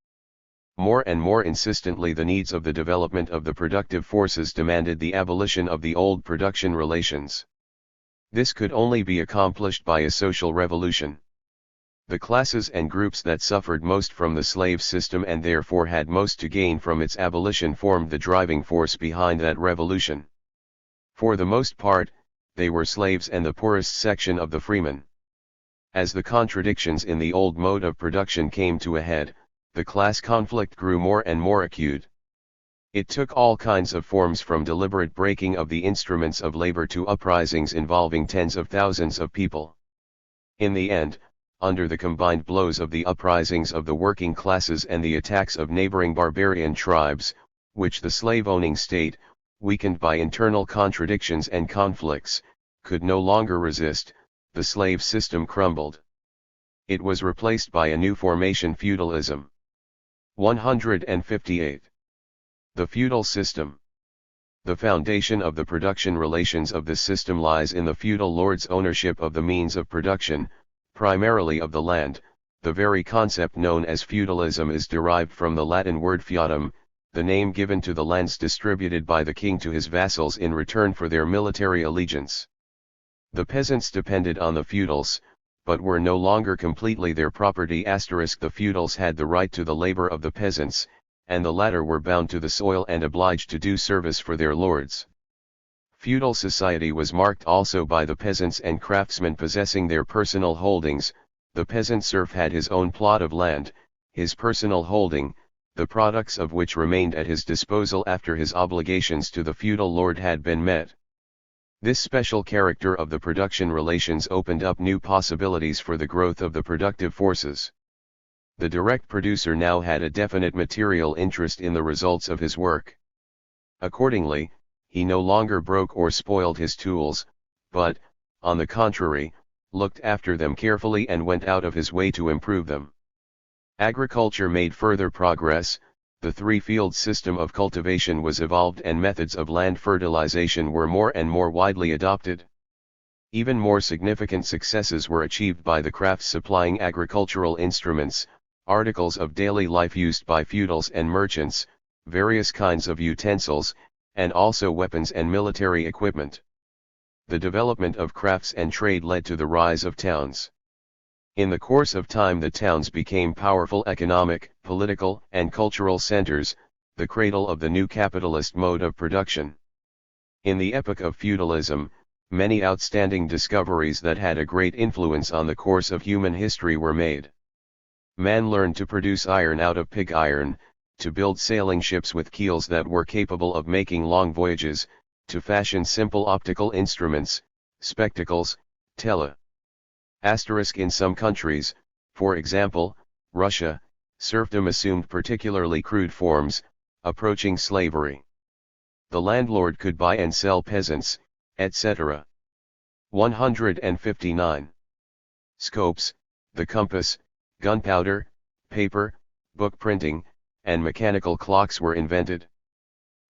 More and more insistently, the needs of the development of the productive forces demanded the abolition of the old production relations. This could only be accomplished by a social revolution. The classes and groups that suffered most from the slave system and therefore had most to gain from its abolition formed the driving force behind that revolution. For the most part, they were slaves and the poorest section of the freemen. As the contradictions in the old mode of production came to a head, the class conflict grew more and more acute. It took all kinds of forms, from deliberate breaking of the instruments of labor to uprisings involving tens of thousands of people. In the end, under the combined blows of the uprisings of the working classes and the attacks of neighboring barbarian tribes, which the slave-owning state, weakened by internal contradictions and conflicts, could no longer resist, the slave system crumbled. It was replaced by a new formation, feudalism. 158. The feudal system. The foundation of the production relations of this system lies in the feudal lord's ownership of the means of production, primarily of the land. The very concept known as feudalism is derived from the Latin word feudum, the name given to the lands distributed by the king to his vassals in return for their military allegiance. The peasants depended on the feudals, but were no longer completely their property. The feudals had the right to the labor of the peasants, and the latter were bound to the soil and obliged to do service for their lords. Feudal society was marked also by the peasants and craftsmen possessing their personal holdings. The peasant serf had his own plot of land, his personal holding, the products of which remained at his disposal after his obligations to the feudal lord had been met. This special character of the production relations opened up new possibilities for the growth of the productive forces. The direct producer now had a definite material interest in the results of his work. Accordingly, he no longer broke or spoiled his tools, but, on the contrary, looked after them carefully and went out of his way to improve them. Agriculture made further progress. The three-field system of cultivation was evolved and methods of land fertilization were more and more widely adopted. Even more significant successes were achieved by the crafts supplying agricultural instruments, articles of daily life used by feudals and merchants, various kinds of utensils, and also weapons and military equipment. The development of crafts and trade led to the rise of towns. In the course of time the towns became powerful economic, political, and cultural centers, the cradle of the new capitalist mode of production. In the epoch of feudalism, many outstanding discoveries that had a great influence on the course of human history were made. Man learned to produce iron out of pig iron, to build sailing ships with keels that were capable of making long voyages, to fashion simple optical instruments, spectacles, tele. In some countries, for example, Russia, serfdom assumed particularly crude forms, approaching slavery. The landlord could buy and sell peasants, etc. 159. Scopes, the compass, gunpowder, paper, book printing, and mechanical clocks were invented.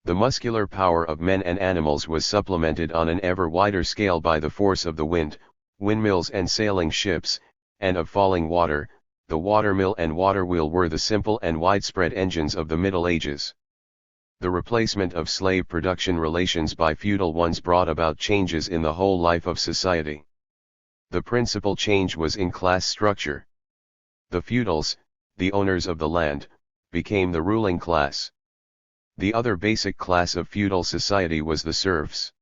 The muscular power of men and animals was supplemented on an ever wider scale by the force of the wind, windmills and sailing ships, and of falling water. The watermill and waterwheel were the simple and widespread engines of the Middle Ages. The replacement of slave production relations by feudal ones brought about changes in the whole life of society. The principal change was in class structure. The feudals, the owners of the land, became the ruling class. The other basic class of feudal society was the serfs.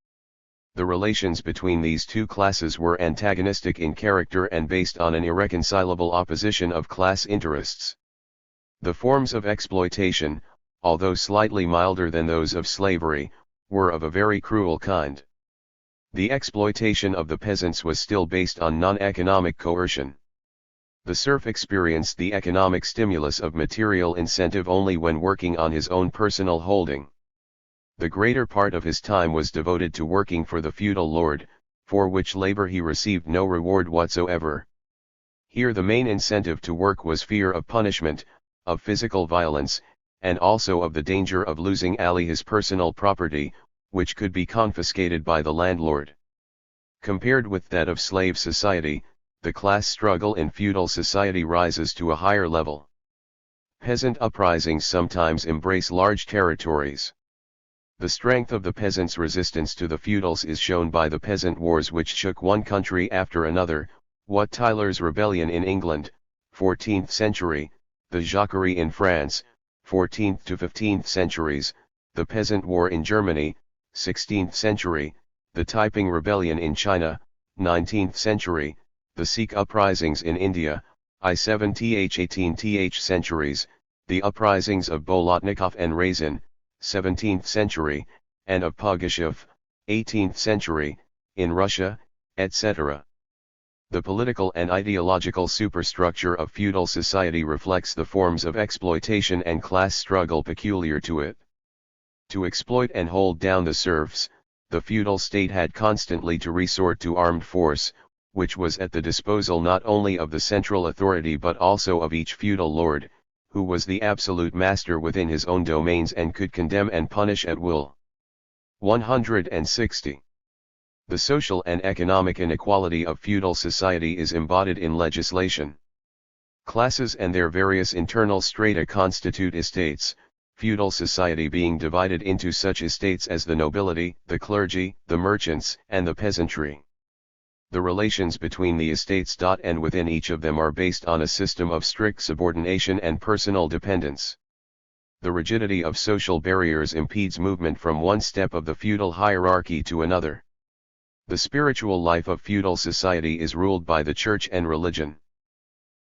The relations between these two classes were antagonistic in character and based on an irreconcilable opposition of class interests. The forms of exploitation, although slightly milder than those of slavery, were of a very cruel kind. The exploitation of the peasants was still based on non-economic coercion. The serf experienced the economic stimulus of material incentive only when working on his own personal holding. The greater part of his time was devoted to working for the feudal lord, for which labor he received no reward whatsoever. Here the main incentive to work was fear of punishment, of physical violence, and also of the danger of losing his personal property, which could be confiscated by the landlord. Compared with that of slave society, the class struggle in feudal society rises to a higher level. Peasant uprisings sometimes embrace large territories. The strength of the peasants' resistance to the feudals is shown by the peasant wars which shook one country after another. Wat Tyler's rebellion in England, 14th century, the Jacquerie in France, 14th to 15th centuries, the Peasant War in Germany, 16th century, the Taiping Rebellion in China, 19th century, the Sikh uprisings in India, I-17th-18th centuries, the uprisings of Bolotnikov and Razin, 17th century, and of Pugachev, 18th century, in Russia, etc. The political and ideological superstructure of feudal society reflects the forms of exploitation and class struggle peculiar to it. To exploit and hold down the serfs, the feudal state had constantly to resort to armed force, which was at the disposal not only of the central authority but also of each feudal lord, who was the absolute master within his own domains and could condemn and punish at will. 160. The social and economic inequality of feudal society is embodied in legislation. Classes and their various internal strata constitute estates, feudal society being divided into such estates as the nobility, the clergy, the merchants, and the peasantry. The relations between the estates. And within each of them are based on a system of strict subordination and personal dependence. The rigidity of social barriers impedes movement from one step of the feudal hierarchy to another. The spiritual life of feudal society is ruled by the church and religion.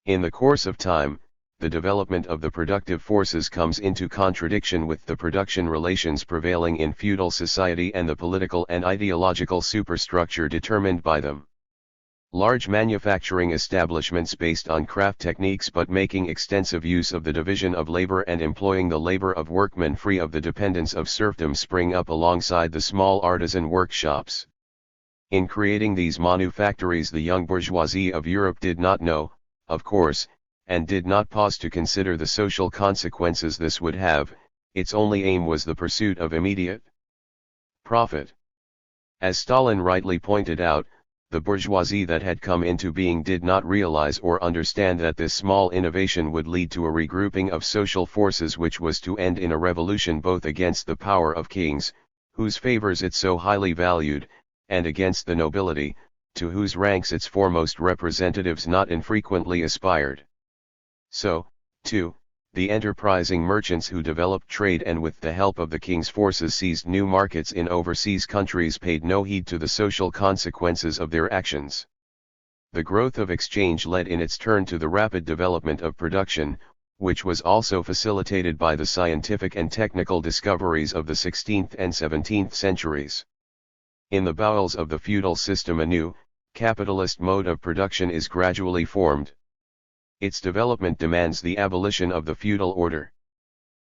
In the course of time, the development of the productive forces comes into contradiction with the production relations prevailing in feudal society and the political and ideological superstructure determined by them. Large manufacturing establishments based on craft techniques but making extensive use of the division of labor and employing the labor of workmen free of the dependence of serfdom spring up alongside the small artisan workshops. In creating these manufactories, the young bourgeoisie of Europe did not know, of course, and did not pause to consider the social consequences this would have. Its only aim was the pursuit of immediate profit. As Stalin rightly pointed out, the bourgeoisie that had come into being did not realize or understand that this small innovation would lead to a regrouping of social forces which was to end in a revolution both against the power of kings, whose favors it so highly valued, and against the nobility, to whose ranks its foremost representatives not infrequently aspired. So, too, the enterprising merchants who developed trade and with the help of the king's forces seized new markets in overseas countries paid no heed to the social consequences of their actions. The growth of exchange led in its turn to the rapid development of production, which was also facilitated by the scientific and technical discoveries of the 16th and 17th centuries. In the bowels of the feudal system a new, capitalist mode of production is gradually formed. Its development demands the abolition of the feudal order.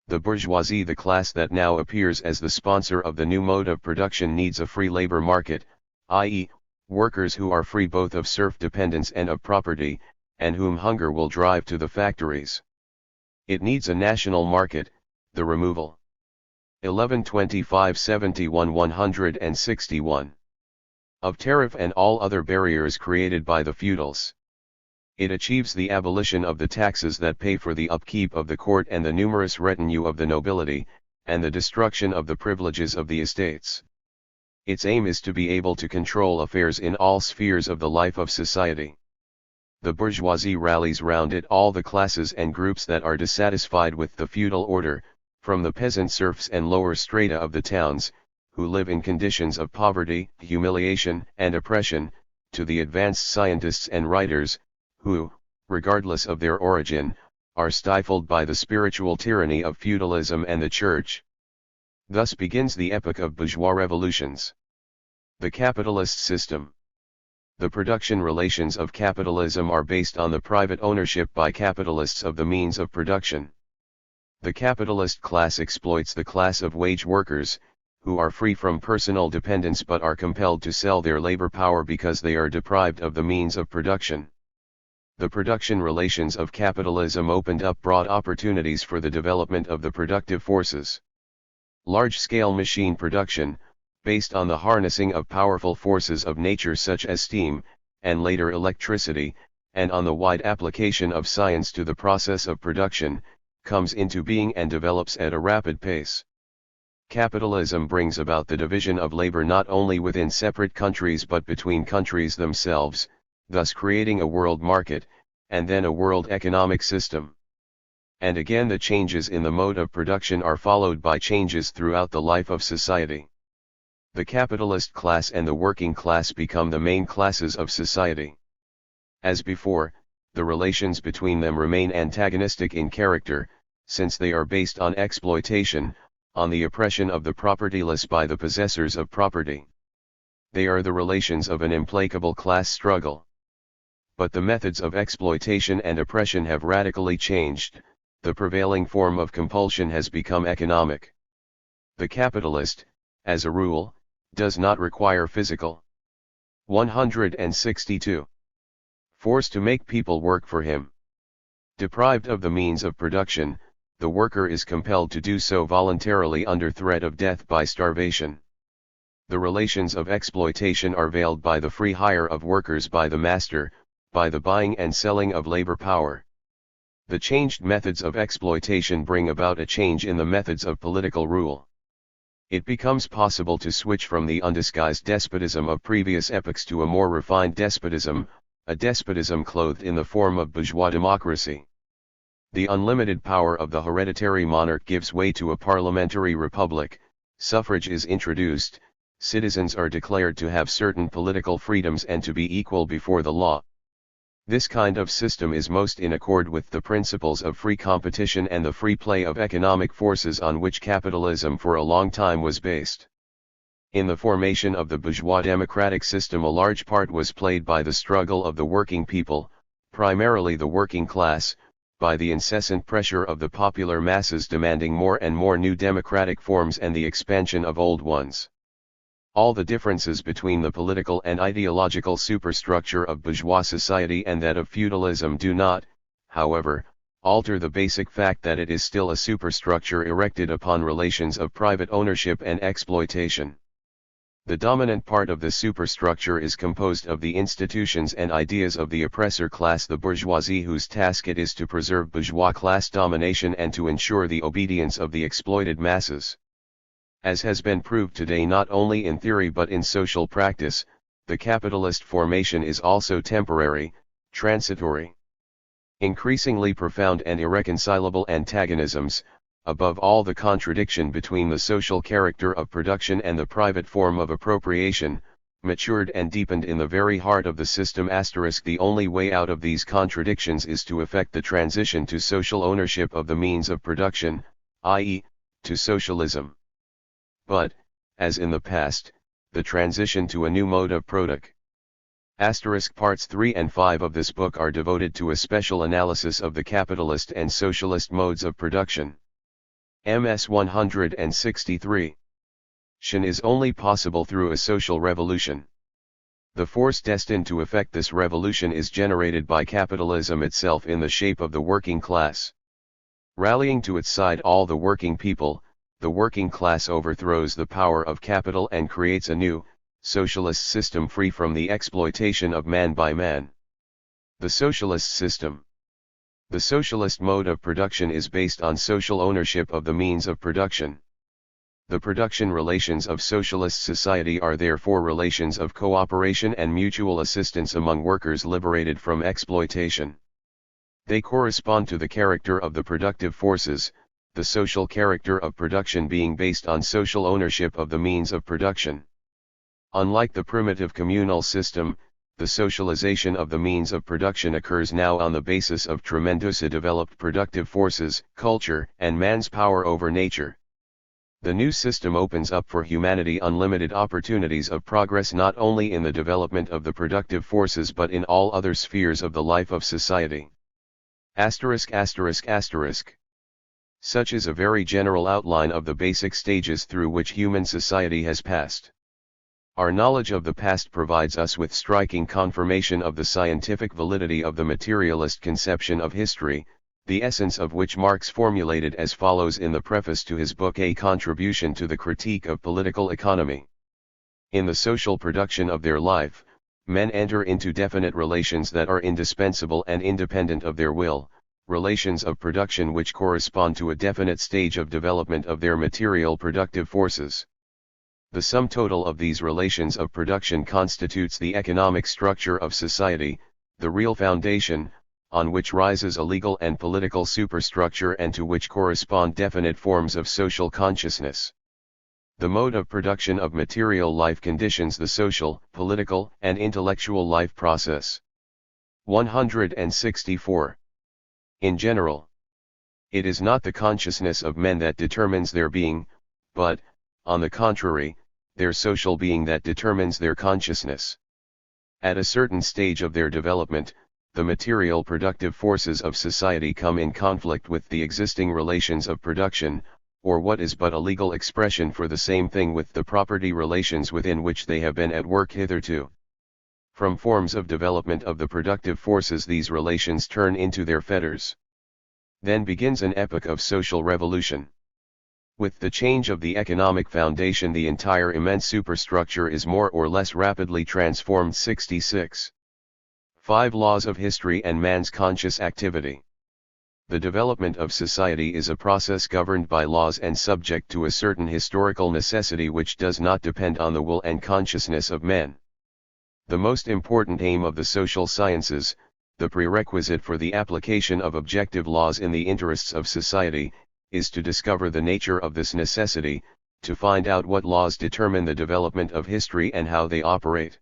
The bourgeoisie, the class that now appears as the sponsor of the new mode of production, needs a free labor market, i.e., workers who are free both of serf dependence and of property, and whom hunger will drive to the factories. It needs a national market, the removal. 1125-71-161. Of tariff and all other barriers created by the feudals. It achieves the abolition of the taxes that pay for the upkeep of the court and the numerous retinue of the nobility, and the destruction of the privileges of the estates. Its aim is to be able to control affairs in all spheres of the life of society. The bourgeoisie rallies round it all the classes and groups that are dissatisfied with the feudal order, from the peasant serfs and lower strata of the towns, who live in conditions of poverty, humiliation, and oppression, to the advanced scientists and writers, who, regardless of their origin, are stifled by the spiritual tyranny of feudalism and the church. Thus begins the epoch of bourgeois revolutions. The capitalist system. The production relations of capitalism are based on the private ownership by capitalists of the means of production. The capitalist class exploits the class of wage workers, who are free from personal dependence but are compelled to sell their labor power because they are deprived of the means of production. The production relations of capitalism opened up broad opportunities for the development of the productive forces. Large-scale machine production, based on the harnessing of powerful forces of nature such as steam, and later electricity, and on the wide application of science to the process of production, comes into being and develops at a rapid pace. Capitalism brings about the division of labor not only within separate countries but between countries themselves, thus creating a world market, and then a world economic system. And again the changes in the mode of production are followed by changes throughout the life of society. The capitalist class and the working class become the main classes of society. As before, the relations between them remain antagonistic in character, since they are based on exploitation, on the oppression of the propertyless by the possessors of property. They are the relations of an implacable class struggle. But the methods of exploitation and oppression have radically changed. The prevailing form of compulsion has become economic. The capitalist, as a rule, does not require physical 162 force to make people work for him. Deprived of the means of production, the worker is compelled to do so voluntarily under threat of death by starvation. The relations of exploitation are veiled by the free hire of workers by the master, by the buying and selling of labor power. The changed methods of exploitation bring about a change in the methods of political rule. It becomes possible to switch from the undisguised despotism of previous epochs to a more refined despotism, a despotism clothed in the form of bourgeois democracy. The unlimited power of the hereditary monarch gives way to a parliamentary republic, suffrage is introduced, citizens are declared to have certain political freedoms and to be equal before the law. This kind of system is most in accord with the principles of free competition and the free play of economic forces on which capitalism for a long time was based. In the formation of the bourgeois democratic system, a large part was played by the struggle of the working people, primarily the working class, by the incessant pressure of the popular masses demanding more and more new democratic forms and the expansion of old ones. All the differences between the political and ideological superstructure of bourgeois society and that of feudalism do not, however, alter the basic fact that it is still a superstructure erected upon relations of private ownership and exploitation. The dominant part of the superstructure is composed of the institutions and ideas of the oppressor class, the bourgeoisie, whose task it is to preserve bourgeois class domination and to ensure the obedience of the exploited masses. As has been proved today not only in theory but in social practice, the capitalist formation is also temporary, transitory. Increasingly profound and irreconcilable antagonisms, above all the contradiction between the social character of production and the private form of appropriation, matured and deepened in the very heart of the system. The only way out of these contradictions is to effect the transition to social ownership of the means of production, i.e., to socialism. But, as in the past, the transition to a new mode of production. Parts 3 and 5 of this book are devoted to a special analysis of the capitalist and socialist modes of production. MS 163. Tion is only possible through a social revolution. The force destined to effect this revolution is generated by capitalism itself in the shape of the working class. Rallying to its side all the working people, the working class overthrows the power of capital and creates a new, socialist system free from the exploitation of man by man. The socialist system. The socialist mode of production is based on social ownership of the means of production. The production relations of socialist society are therefore relations of cooperation and mutual assistance among workers liberated from exploitation. They correspond to the character of the productive forces, the social character of production being based on social ownership of the means of production. Unlike the primitive communal system, the socialization of the means of production occurs now on the basis of tremendously developed productive forces, culture, and man's power over nature. The new system opens up for humanity unlimited opportunities of progress not only in the development of the productive forces but in all other spheres of the life of society. Such is a very general outline of the basic stages through which human society has passed. Our knowledge of the past provides us with striking confirmation of the scientific validity of the materialist conception of history, the essence of which Marx formulated as follows in the preface to his book A Contribution to the Critique of Political Economy. In the social production of their life, men enter into definite relations that are indispensable and independent of their will, relations of production which correspond to a definite stage of development of their material productive forces. The sum total of these relations of production constitutes the economic structure of society, the real foundation, on which rises a legal and political superstructure and to which correspond definite forms of social consciousness. The mode of production of material life conditions the social, political, and intellectual life process. 164. In general, it is not the consciousness of men that determines their being, but, on the contrary, their social being that determines their consciousness. At a certain stage of their development, the material productive forces of society come in conflict with the existing relations of production, or what is but a legal expression for the same thing with the property relations within which they have been at work hitherto. From forms of development of the productive forces these relations turn into their fetters. Then begins an epoch of social revolution. With the change of the economic foundation the entire immense superstructure is more or less rapidly transformed. 66. 5 Laws of History and Man's Conscious Activity. The development of society is a process governed by laws and subject to a certain historical necessity which does not depend on the will and consciousness of men. The most important aim of the social sciences, the prerequisite for the application of objective laws in the interests of society, is to discover the nature of this necessity, to find out what laws determine the development of history and how they operate.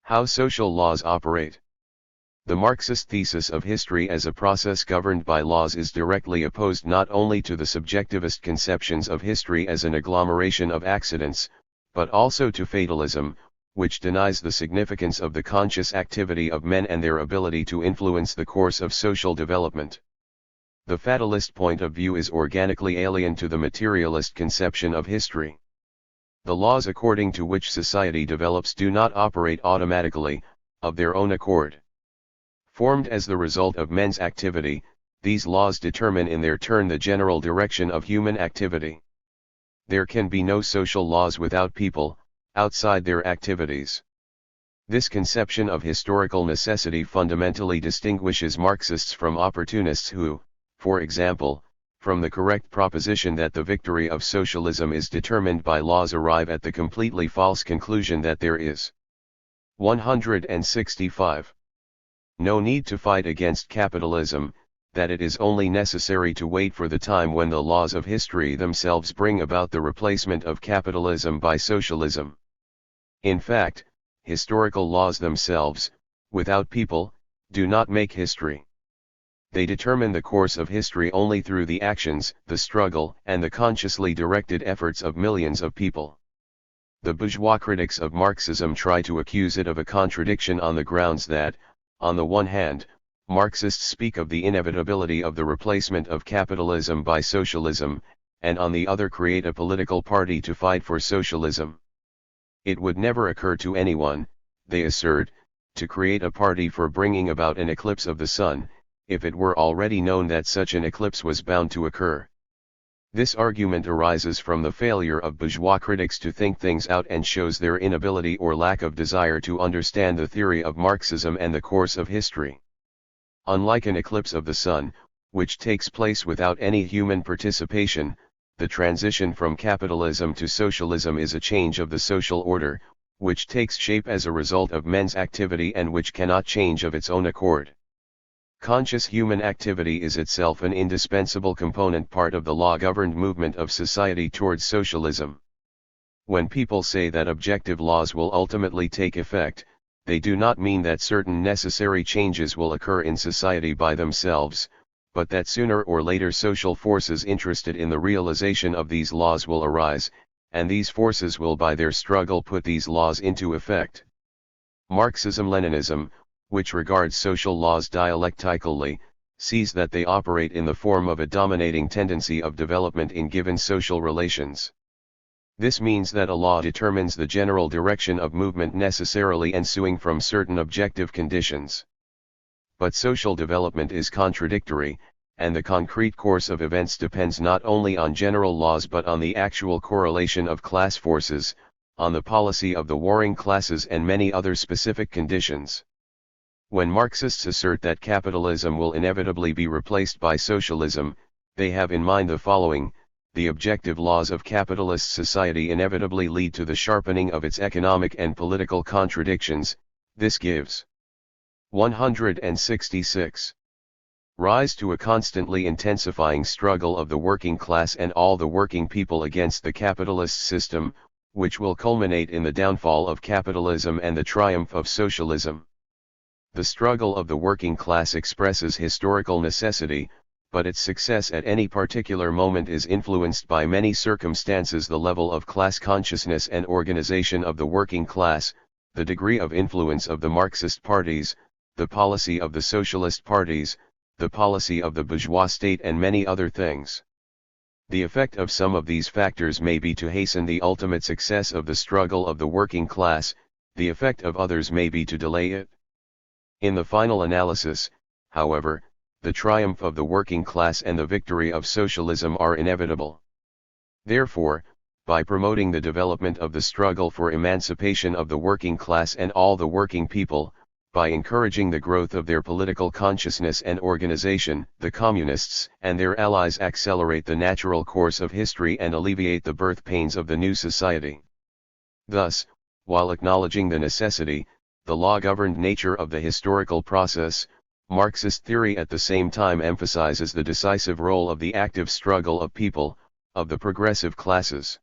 How social laws operate. The Marxist thesis of history as a process governed by laws is directly opposed not only to the subjectivist conceptions of history as an agglomeration of accidents, but also to fatalism, which denies the significance of the conscious activity of men and their ability to influence the course of social development. The fatalist point of view is organically alien to the materialist conception of history. The laws according to which society develops do not operate automatically, of their own accord. Formed as the result of men's activity, these laws determine in their turn the general direction of human activity. There can be no social laws without people, outside their activities. This conception of historical necessity fundamentally distinguishes Marxists from opportunists who, for example, from the correct proposition that the victory of socialism is determined by laws arrive at the completely false conclusion that there is 165. No need to fight against capitalism, that it is only necessary to wait for the time when the laws of history themselves bring about the replacement of capitalism by socialism. In fact, historical laws themselves, without people, do not make history. They determine the course of history only through the actions, the struggle, and the consciously directed efforts of millions of people. The bourgeois critics of Marxism try to accuse it of a contradiction on the grounds that, on the one hand, Marxists speak of the inevitability of the replacement of capitalism by socialism, and on the other create a political party to fight for socialism. It would never occur to anyone, they assert, to create a party for bringing about an eclipse of the sun, if it were already known that such an eclipse was bound to occur. This argument arises from the failure of bourgeois critics to think things out and shows their inability or lack of desire to understand the theory of Marxism and the course of history. Unlike an eclipse of the sun, which takes place without any human participation, the transition from capitalism to socialism is a change of the social order, which takes shape as a result of men's activity and which cannot change of its own accord. Conscious human activity is itself an indispensable component part of the law-governed movement of society towards socialism. When people say that objective laws will ultimately take effect, they do not mean that certain necessary changes will occur in society by themselves, but that sooner or later social forces interested in the realization of these laws will arise, and these forces will by their struggle put these laws into effect. Marxism-Leninism, which regards social laws dialectically, sees that they operate in the form of a dominating tendency of development in given social relations. This means that a law determines the general direction of movement necessarily ensuing from certain objective conditions. But social development is contradictory, and the concrete course of events depends not only on general laws but on the actual correlation of class forces, on the policy of the warring classes and many other specific conditions. When Marxists assert that capitalism will inevitably be replaced by socialism, they have in mind the following: the objective laws of capitalist society inevitably lead to the sharpening of its economic and political contradictions. This gives 166. Rise to a constantly intensifying struggle of the working class and all the working people against the capitalist system, which will culminate in the downfall of capitalism and the triumph of socialism. The struggle of the working class expresses historical necessity, but its success at any particular moment is influenced by many circumstances: the level of class consciousness and organization of the working class, the degree of influence of the Marxist parties, the policy of the socialist parties, the policy of the bourgeois state, and many other things. The effect of some of these factors may be to hasten the ultimate success of the struggle of the working class, the effect of others may be to delay it. In the final analysis, however, the triumph of the working class and the victory of socialism are inevitable. Therefore, by promoting the development of the struggle for emancipation of the working class and all the working people, by encouraging the growth of their political consciousness and organization, the communists and their allies accelerate the natural course of history and alleviate the birth pains of the new society. Thus, while acknowledging the necessity, the law-governed nature of the historical process, Marxist theory at the same time emphasizes the decisive role of the active struggle of people, of the progressive classes.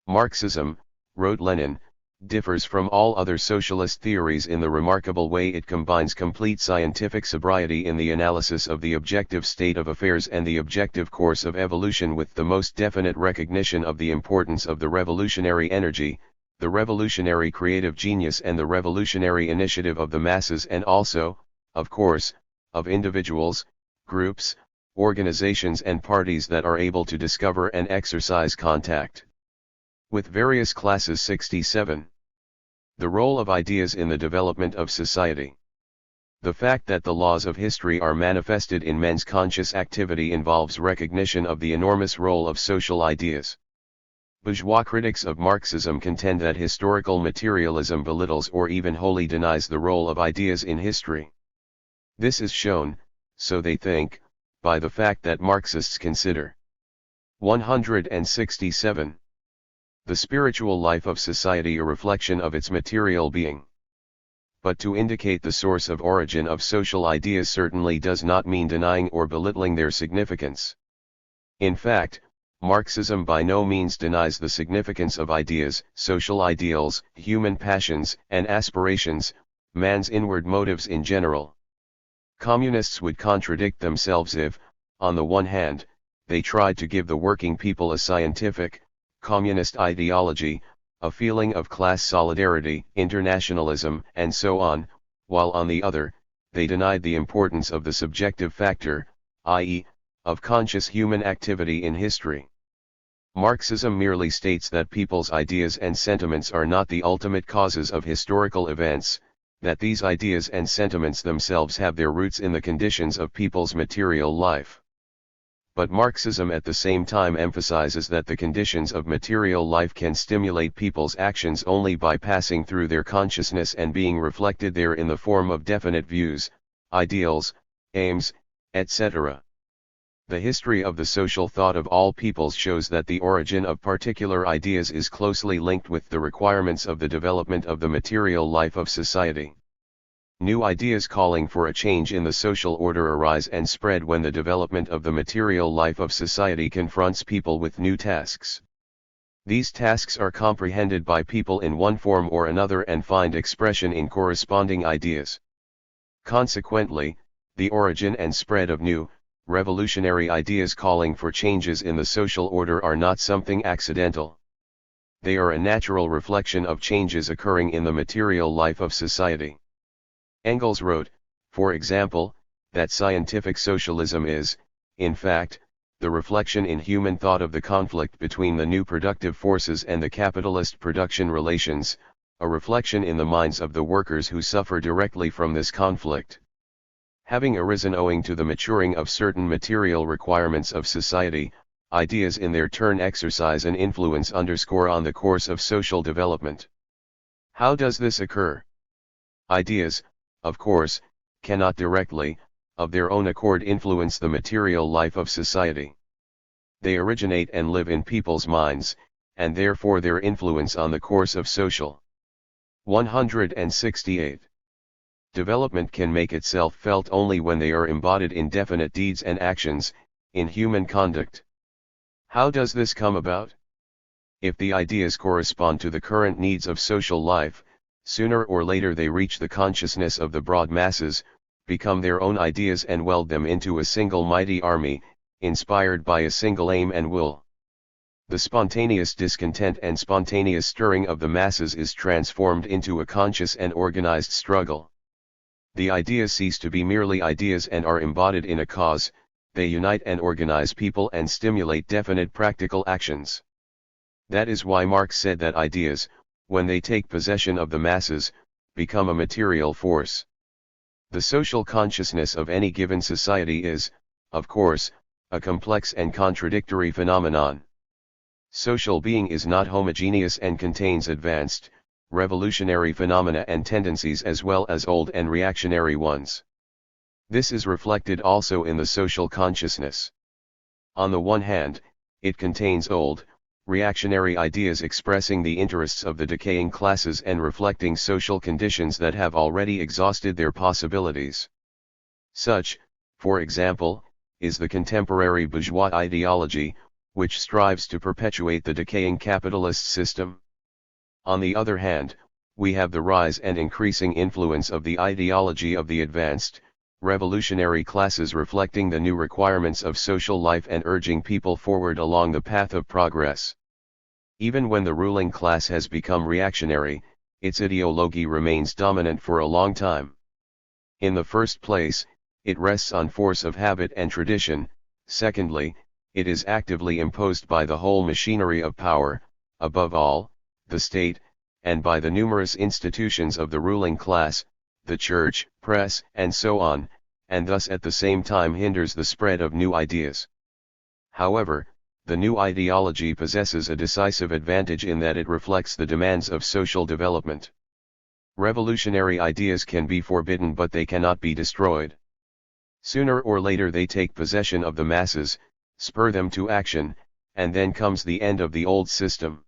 Marxism, wrote Lenin, differs from all other socialist theories in the remarkable way it combines complete scientific sobriety in the analysis of the objective state of affairs and the objective course of evolution with the most definite recognition of the importance of the revolutionary energy, the revolutionary creative genius and the revolutionary initiative of the masses and also, of course, of individuals, groups, organizations and parties that are able to discover and exercise contact with various classes. 67. The role of ideas in the development of society. The fact that the laws of history are manifested in men's conscious activity involves recognition of the enormous role of social ideas. Bourgeois critics of Marxism contend that historical materialism belittles or even wholly denies the role of ideas in history. This is shown, so they think, by the fact that Marxists consider 167. The spiritual life of society a reflection of its material being. But to indicate the source of origin of social ideas certainly does not mean denying or belittling their significance. In fact, Marxism by no means denies the significance of ideas, social ideals, human passions and aspirations, man's inward motives in general. Communists would contradict themselves if, on the one hand, they tried to give the working people a scientific, communist ideology, a feeling of class solidarity, internationalism, and so on, while on the other, they denied the importance of the subjective factor, i.e., of conscious human activity in history. Marxism merely states that people's ideas and sentiments are not the ultimate causes of historical events, that these ideas and sentiments themselves have their roots in the conditions of people's material life. But Marxism at the same time emphasizes that the conditions of material life can stimulate people's actions only by passing through their consciousness and being reflected there in the form of definite views, ideals, aims, etc. The history of the social thought of all peoples shows that the origin of particular ideas is closely linked with the requirements of the development of the material life of society. New ideas calling for a change in the social order arise and spread when the development of the material life of society confronts people with new tasks. These tasks are comprehended by people in one form or another and find expression in corresponding ideas. Consequently, the origin and spread of new, revolutionary ideas calling for changes in the social order are not something accidental. They are a natural reflection of changes occurring in the material life of society. Engels wrote, for example, that scientific socialism is, in fact, the reflection in human thought of the conflict between the new productive forces and the capitalist production relations, a reflection in the minds of the workers who suffer directly from this conflict. Having arisen owing to the maturing of certain material requirements of society, ideas in their turn exercise an influence on the course of social development. How does this occur? Ideas, of course, cannot directly, of their own accord influence the material life of society. They originate and live in people's minds, and therefore their influence on the course of social. 168. Development can make itself felt only when they are embodied in definite deeds and actions, in human conduct. How does this come about? If the ideas correspond to the current needs of social life, sooner or later they reach the consciousness of the broad masses, become their own ideas and weld them into a single mighty army, inspired by a single aim and will. The spontaneous discontent and spontaneous stirring of the masses is transformed into a conscious and organized struggle. The ideas cease to be merely ideas and are embodied in a cause, they unite and organize people and stimulate definite practical actions. That is why Marx said that ideas, when they take possession of the masses, become a material force. The social consciousness of any given society is, of course, a complex and contradictory phenomenon. Social being is not homogeneous and contains advanced, revolutionary phenomena and tendencies as well as old and reactionary ones. This is reflected also in the social consciousness. On the one hand, it contains old, reactionary ideas expressing the interests of the decaying classes and reflecting social conditions that have already exhausted their possibilities. Such, for example, is the contemporary bourgeois ideology, which strives to perpetuate the decaying capitalist system. On the other hand, we have the rise and increasing influence of the ideology of the advanced, revolutionary classes reflecting the new requirements of social life and urging people forward along the path of progress. Even when the ruling class has become reactionary, its ideology remains dominant for a long time. In the first place, it rests on force of habit and tradition. Secondly, it is actively imposed by the whole machinery of power, above all, the state, and by the numerous institutions of the ruling class, the church, press, and so on, and thus at the same time hinders the spread of new ideas. However, the new ideology possesses a decisive advantage in that it reflects the demands of social development. Revolutionary ideas can be forbidden but they cannot be destroyed. Sooner or later they take possession of the masses, spur them to action, and then comes the end of the old system.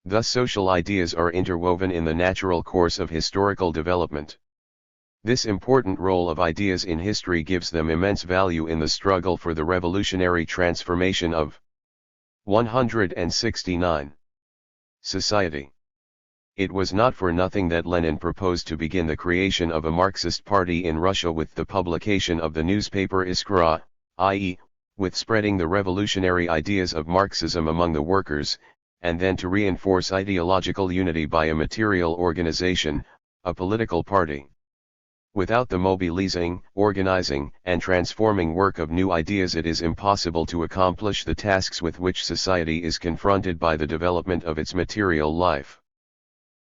Thus social ideas are interwoven in the natural course of historical development. This important role of ideas in history gives them immense value in the struggle for the revolutionary transformation of 169. Society. It was not for nothing that Lenin proposed to begin the creation of a Marxist party in Russia with the publication of the newspaper Iskra, i.e., with spreading the revolutionary ideas of Marxism among the workers, and then to reinforce ideological unity by a material organization, a political party. Without the mobilizing, organizing, and transforming work of new ideas it is impossible to accomplish the tasks with which society is confronted by the development of its material life.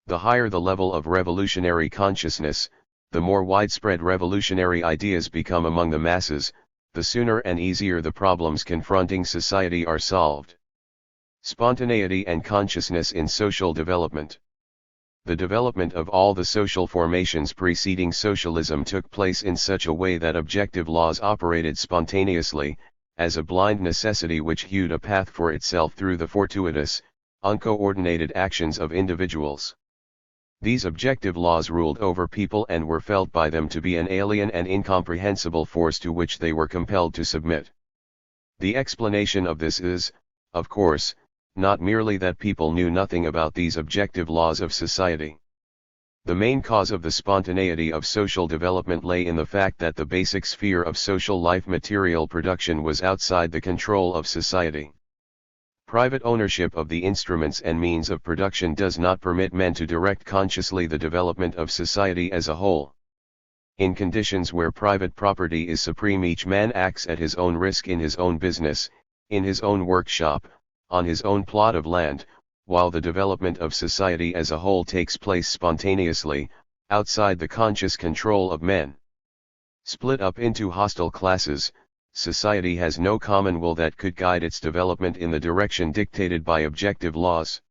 The higher the level of revolutionary consciousness, the more widespread revolutionary ideas become among the masses, the sooner and easier the problems confronting society are solved. Spontaneity and consciousness in social development. The development of all the social formations preceding socialism took place in such a way that objective laws operated spontaneously, as a blind necessity which hewed a path for itself through the fortuitous, uncoordinated actions of individuals. These objective laws ruled over people and were felt by them to be an alien and incomprehensible force to which they were compelled to submit. The explanation of this is, of course, not merely that people knew nothing about these objective laws of society. The main cause of the spontaneity of social development lay in the fact that the basic sphere of social life, material production, was outside the control of society. Private ownership of the instruments and means of production does not permit men to direct consciously the development of society as a whole. In conditions where private property is supreme, each man acts at his own risk in his own business, in his own workshop, on his own plot of land, while the development of society as a whole takes place spontaneously, outside the conscious control of men. Split up into hostile classes, society has no common will that could guide its development in the direction dictated by objective laws.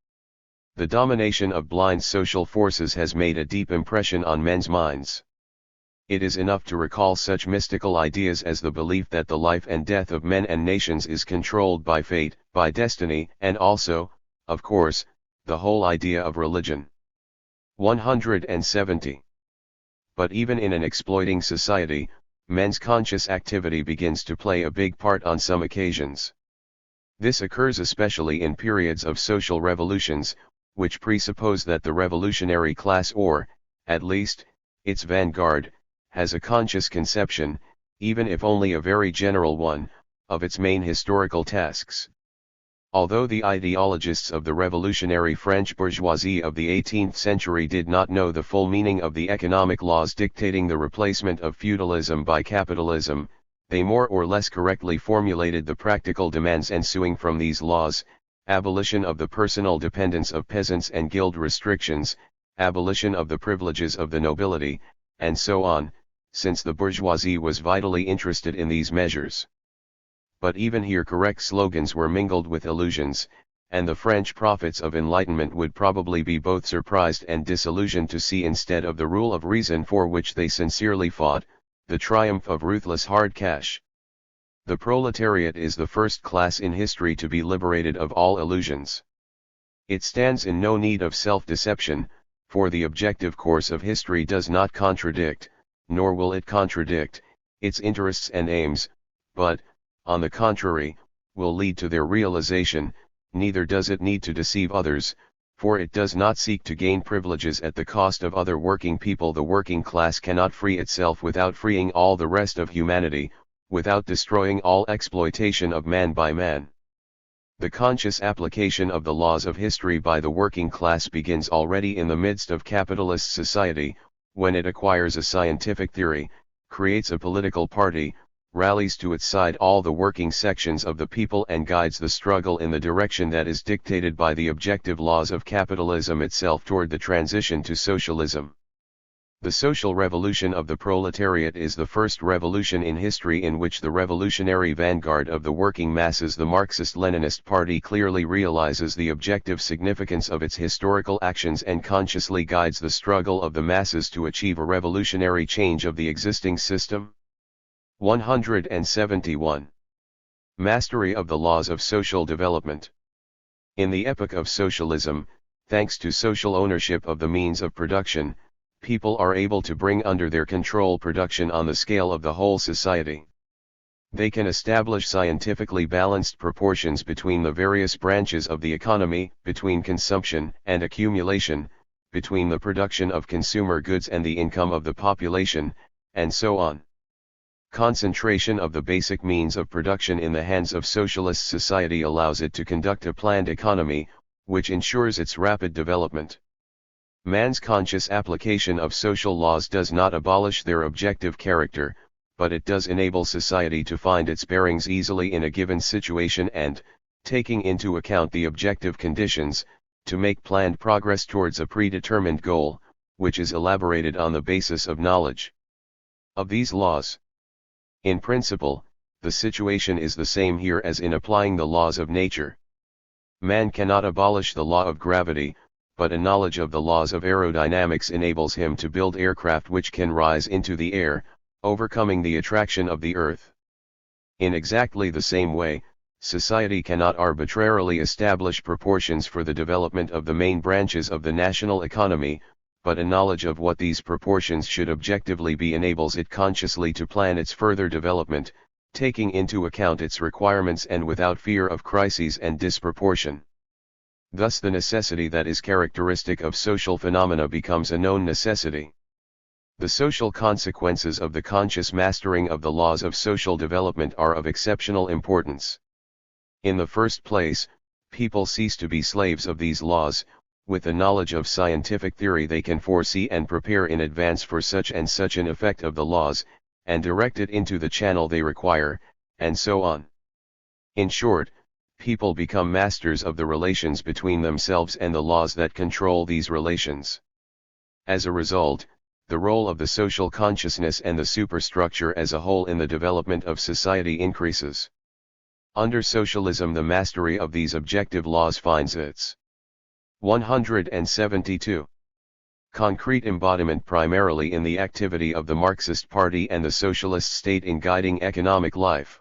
The domination of blind social forces has made a deep impression on men's minds. It is enough to recall such mystical ideas as the belief that the life and death of men and nations is controlled by fate, by destiny, and also, of course, the whole idea of religion. 170. But even in an exploiting society, men's conscious activity begins to play a big part on some occasions. This occurs especially in periods of social revolutions, which presuppose that the revolutionary class, or, at least, its vanguard, has a conscious conception, even if only a very general one, of its main historical tasks. Although the ideologists of the revolutionary French bourgeoisie of the 18th century did not know the full meaning of the economic laws dictating the replacement of feudalism by capitalism, they more or less correctly formulated the practical demands ensuing from these laws: abolition of the personal dependence of peasants and guild restrictions, abolition of the privileges of the nobility, and so on, since the bourgeoisie was vitally interested in these measures. But even here correct slogans were mingled with illusions, and the French prophets of enlightenment would probably be both surprised and disillusioned to see, instead of the rule of reason for which they sincerely fought, the triumph of ruthless hard cash. The proletariat is the first class in history to be liberated of all illusions. It stands in no need of self-deception, for the objective course of history does not contradict, nor will it contradict, its interests and aims, but, on the contrary, will lead to their realization. Neither does it need to deceive others, for it does not seek to gain privileges at the cost of other working people. The working class cannot free itself without freeing all the rest of humanity, without destroying all exploitation of man by man. The conscious application of the laws of history by the working class begins already in the midst of capitalist society, when it acquires a scientific theory, creates a political party, rallies to its side all the working sections of the people and guides the struggle in the direction that is dictated by the objective laws of capitalism itself toward the transition to socialism. The social revolution of the proletariat is the first revolution in history in which the revolutionary vanguard of the working masses, the Marxist-Leninist Party, clearly realizes the objective significance of its historical actions and consciously guides the struggle of the masses to achieve a revolutionary change of the existing system. 171. Mastery of the laws of social development. In the epoch of socialism, thanks to social ownership of the means of production, people are able to bring under their control production on the scale of the whole society. They can establish scientifically balanced proportions between the various branches of the economy, between consumption and accumulation, between the production of consumer goods and the income of the population, and so on. Concentration of the basic means of production in the hands of socialist society allows it to conduct a planned economy, which ensures its rapid development. Man's conscious application of social laws does not abolish their objective character, but it does enable society to find its bearings easily in a given situation and, taking into account the objective conditions, to make planned progress towards a predetermined goal, which is elaborated on the basis of knowledge of these laws. In principle, the situation is the same here as in applying the laws of nature. Man cannot abolish the law of gravity, but a knowledge of the laws of aerodynamics enables him to build aircraft which can rise into the air, overcoming the attraction of the earth. In exactly the same way, society cannot arbitrarily establish proportions for the development of the main branches of the national economy, but a knowledge of what these proportions should objectively be enables it consciously to plan its further development, taking into account its requirements and without fear of crises and disproportion. Thus the necessity that is characteristic of social phenomena becomes a known necessity. The social consequences of the conscious mastering of the laws of social development are of exceptional importance. In the first place, people cease to be slaves of these laws. With the knowledge of scientific theory they can foresee and prepare in advance for such and such an effect of the laws, and direct it into the channel they require, and so on. In short, people become masters of the relations between themselves and the laws that control these relations. As a result, the role of the social consciousness and the superstructure as a whole in the development of society increases. Under socialism, the mastery of these objective laws finds its 172. Concrete embodiment primarily in the activity of the Marxist Party and the socialist state in guiding economic life.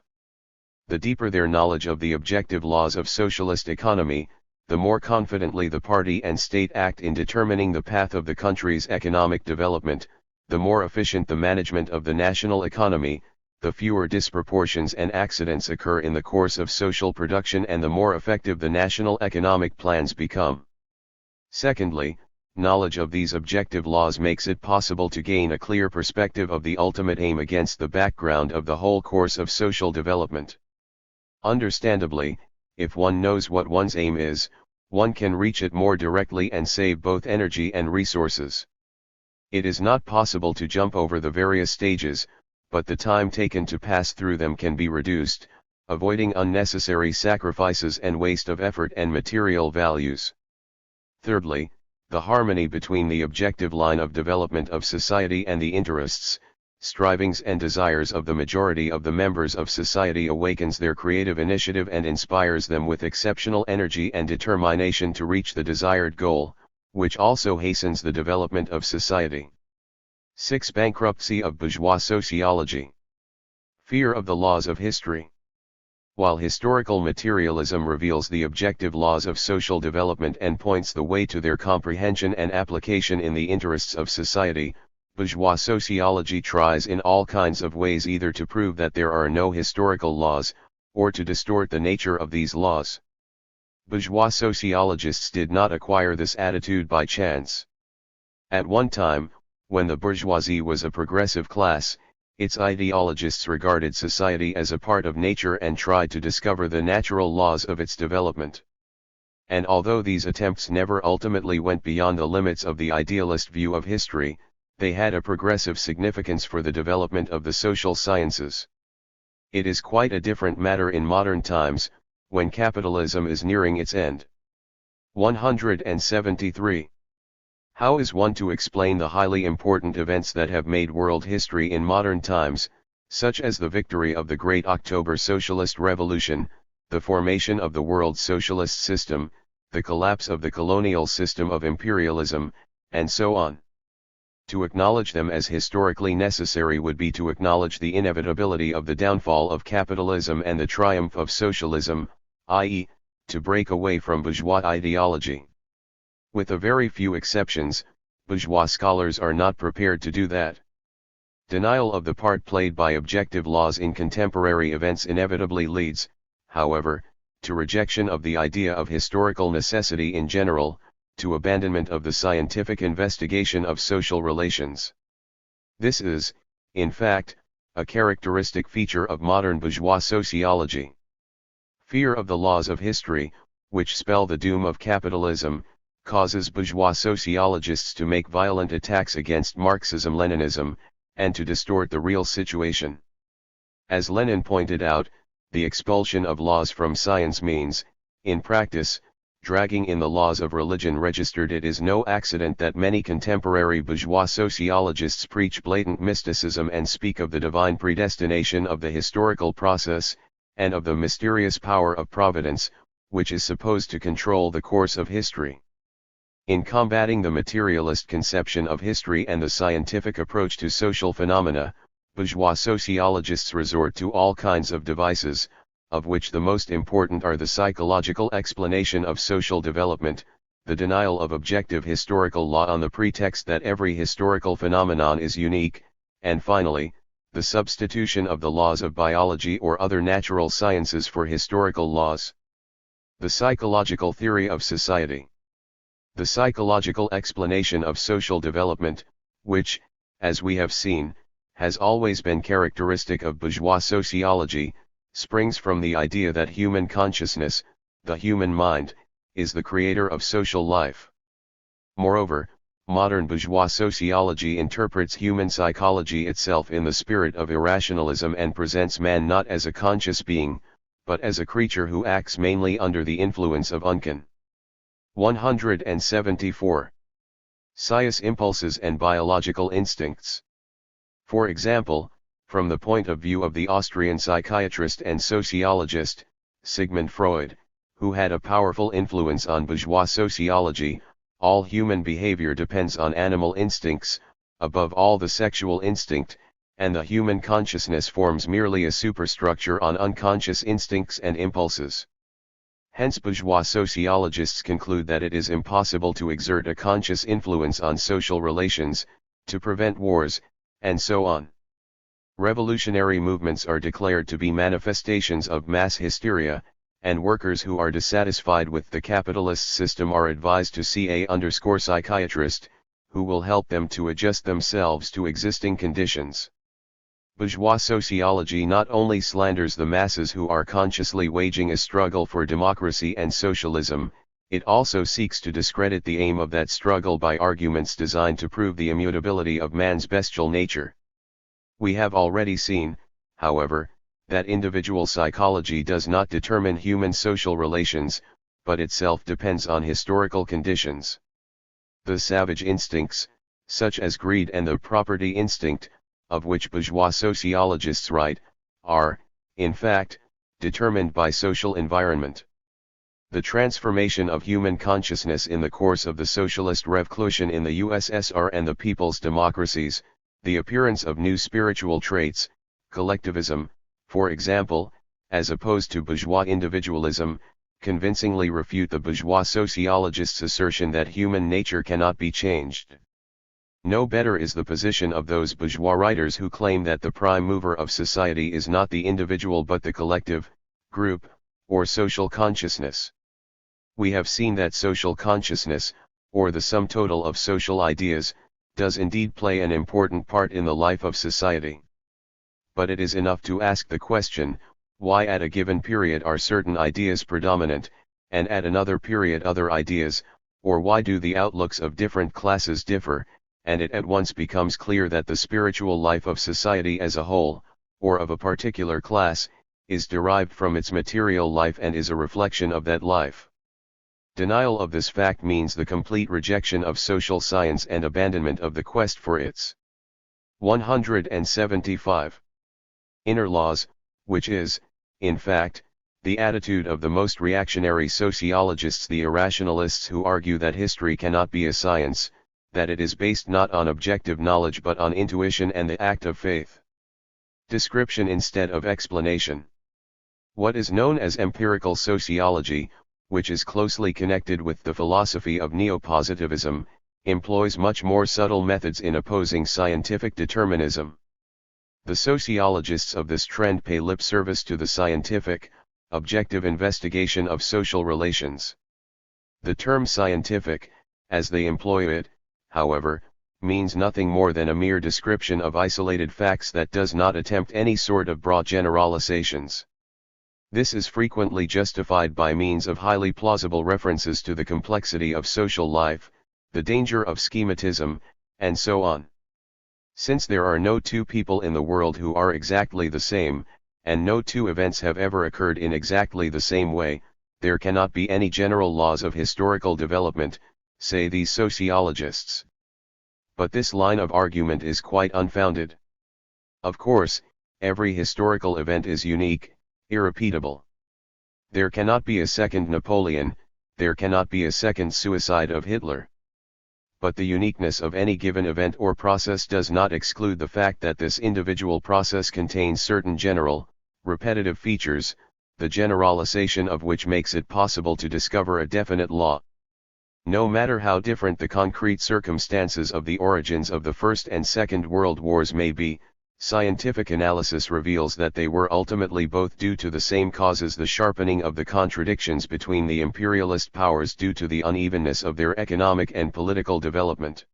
The deeper their knowledge of the objective laws of socialist economy, the more confidently the party and state act in determining the path of the country's economic development, the more efficient the management of the national economy, the fewer disproportions and accidents occur in the course of social production, and the more effective the national economic plans become. Secondly, knowledge of these objective laws makes it possible to gain a clear perspective of the ultimate aim against the background of the whole course of social development. Understandably, if one knows what one's aim is, one can reach it more directly and save both energy and resources. It is not possible to jump over the various stages, but the time taken to pass through them can be reduced, avoiding unnecessary sacrifices and waste of effort and material values. Thirdly, the harmony between the objective line of development of society and the interests, strivings and desires of the majority of the members of society awakens their creative initiative and inspires them with exceptional energy and determination to reach the desired goal, which also hastens the development of society. 6. Bankruptcy of bourgeois sociology. Fear of the laws of history. While historical materialism reveals the objective laws of social development and points the way to their comprehension and application in the interests of society, bourgeois sociology tries in all kinds of ways either to prove that there are no historical laws, or to distort the nature of these laws. Bourgeois sociologists did not acquire this attitude by chance. At one time, when the bourgeoisie was a progressive class, its ideologists regarded society as a part of nature and tried to discover the natural laws of its development. And although these attempts never ultimately went beyond the limits of the idealist view of history, they had a progressive significance for the development of the social sciences. It is quite a different matter in modern times, when capitalism is nearing its end. 173. How is one to explain the highly important events that have made world history in modern times, such as the victory of the Great October Socialist Revolution, the formation of the world socialist system, the collapse of the colonial system of imperialism, and so on? To acknowledge them as historically necessary would be to acknowledge the inevitability of the downfall of capitalism and the triumph of socialism, i.e., to break away from bourgeois ideology. With a very few exceptions, bourgeois scholars are not prepared to do that. Denial of the part played by objective laws in contemporary events inevitably leads, however, to rejection of the idea of historical necessity in general, to abandonment of the scientific investigation of social relations. This is, in fact, a characteristic feature of modern bourgeois sociology. Fear of the laws of history, which spell the doom of capitalism, causes bourgeois sociologists to make violent attacks against Marxism-Leninism, and to distort the real situation. As Lenin pointed out, the expulsion of laws from science means, in practice, dragging in the laws of religion registered. It is no accident that many contemporary bourgeois sociologists preach blatant mysticism and speak of the divine predestination of the historical process, and of the mysterious power of providence, which is supposed to control the course of history. In combating the materialist conception of history and the scientific approach to social phenomena, bourgeois sociologists resort to all kinds of devices, of which the most important are the psychological explanation of social development, the denial of objective historical law on the pretext that every historical phenomenon is unique, and finally, the substitution of the laws of biology or other natural sciences for historical laws. The psychological theory of society. The psychological explanation of social development, which, as we have seen, has always been characteristic of bourgeois sociology, springs from the idea that human consciousness, the human mind, is the creator of social life. Moreover, modern bourgeois sociology interprets human psychology itself in the spirit of irrationalism and presents man not as a conscious being, but as a creature who acts mainly under the influence of uncon. 174. Scious impulses and biological instincts. For example, from the point of view of the Austrian psychiatrist and sociologist, Sigmund Freud, who had a powerful influence on bourgeois sociology, all human behavior depends on animal instincts, above all the sexual instinct, and the human consciousness forms merely a superstructure on unconscious instincts and impulses. Hence bourgeois sociologists conclude that it is impossible to exert a conscious influence on social relations, to prevent wars, and so on. Revolutionary movements are declared to be manifestations of mass hysteria, and workers who are dissatisfied with the capitalist system are advised to see a psychiatrist, who will help them to adjust themselves to existing conditions. Bourgeois sociology not only slanders the masses who are consciously waging a struggle for democracy and socialism, it also seeks to discredit the aim of that struggle by arguments designed to prove the immutability of man's bestial nature. We have already seen, however, that individual psychology does not determine human social relations, but itself depends on historical conditions. The savage instincts, such as greed and the property instinct, of which bourgeois sociologists write, are, in fact, determined by social environment. The transformation of human consciousness in the course of the socialist revolution in the USSR and the people's democracies, the appearance of new spiritual traits, collectivism, for example, as opposed to bourgeois individualism, convincingly refute the bourgeois sociologists' assertion that human nature cannot be changed. No better is the position of those bourgeois writers who claim that the prime mover of society is not the individual but the collective, group, or social consciousness. We have seen that social consciousness, or the sum total of social ideas, does indeed play an important part in the life of society. But it is enough to ask the question, why at a given period are certain ideas predominant, and at another period other ideas, or why do the outlooks of different classes differ, and it at once becomes clear that the spiritual life of society as a whole, or of a particular class, is derived from its material life and is a reflection of that life. Denial of this fact means the complete rejection of social science and abandonment of the quest for its 175 inner laws, which is, in fact, the attitude of the most reactionary sociologists, the irrationalists who argue that history cannot be a science, that it is based not on objective knowledge but on intuition and the act of faith. Description instead of explanation. What is known as empirical sociology, which is closely connected with the philosophy of neopositivism, employs much more subtle methods in opposing scientific determinism. The sociologists of this trend pay lip service to the scientific, objective investigation of social relations. The term scientific, as they employ it, however, means nothing more than a mere description of isolated facts that does not attempt any sort of broad generalizations. This is frequently justified by means of highly plausible references to the complexity of social life, the danger of schematism, and so on. Since there are no two people in the world who are exactly the same, and no two events have ever occurred in exactly the same way, there cannot be any general laws of historical development, say these sociologists. But this line of argument is quite unfounded. Of course, every historical event is unique, irrepeatable. There cannot be a second Napoleon, there cannot be a second suicide of Hitler. But the uniqueness of any given event or process does not exclude the fact that this individual process contains certain general, repetitive features, the generalization of which makes it possible to discover a definite law. No matter how different the concrete circumstances of the origins of the First and Second World Wars may be, scientific analysis reveals that they were ultimately both due to the same causes: the sharpening of the contradictions between the imperialist powers due to the unevenness of their economic and political development.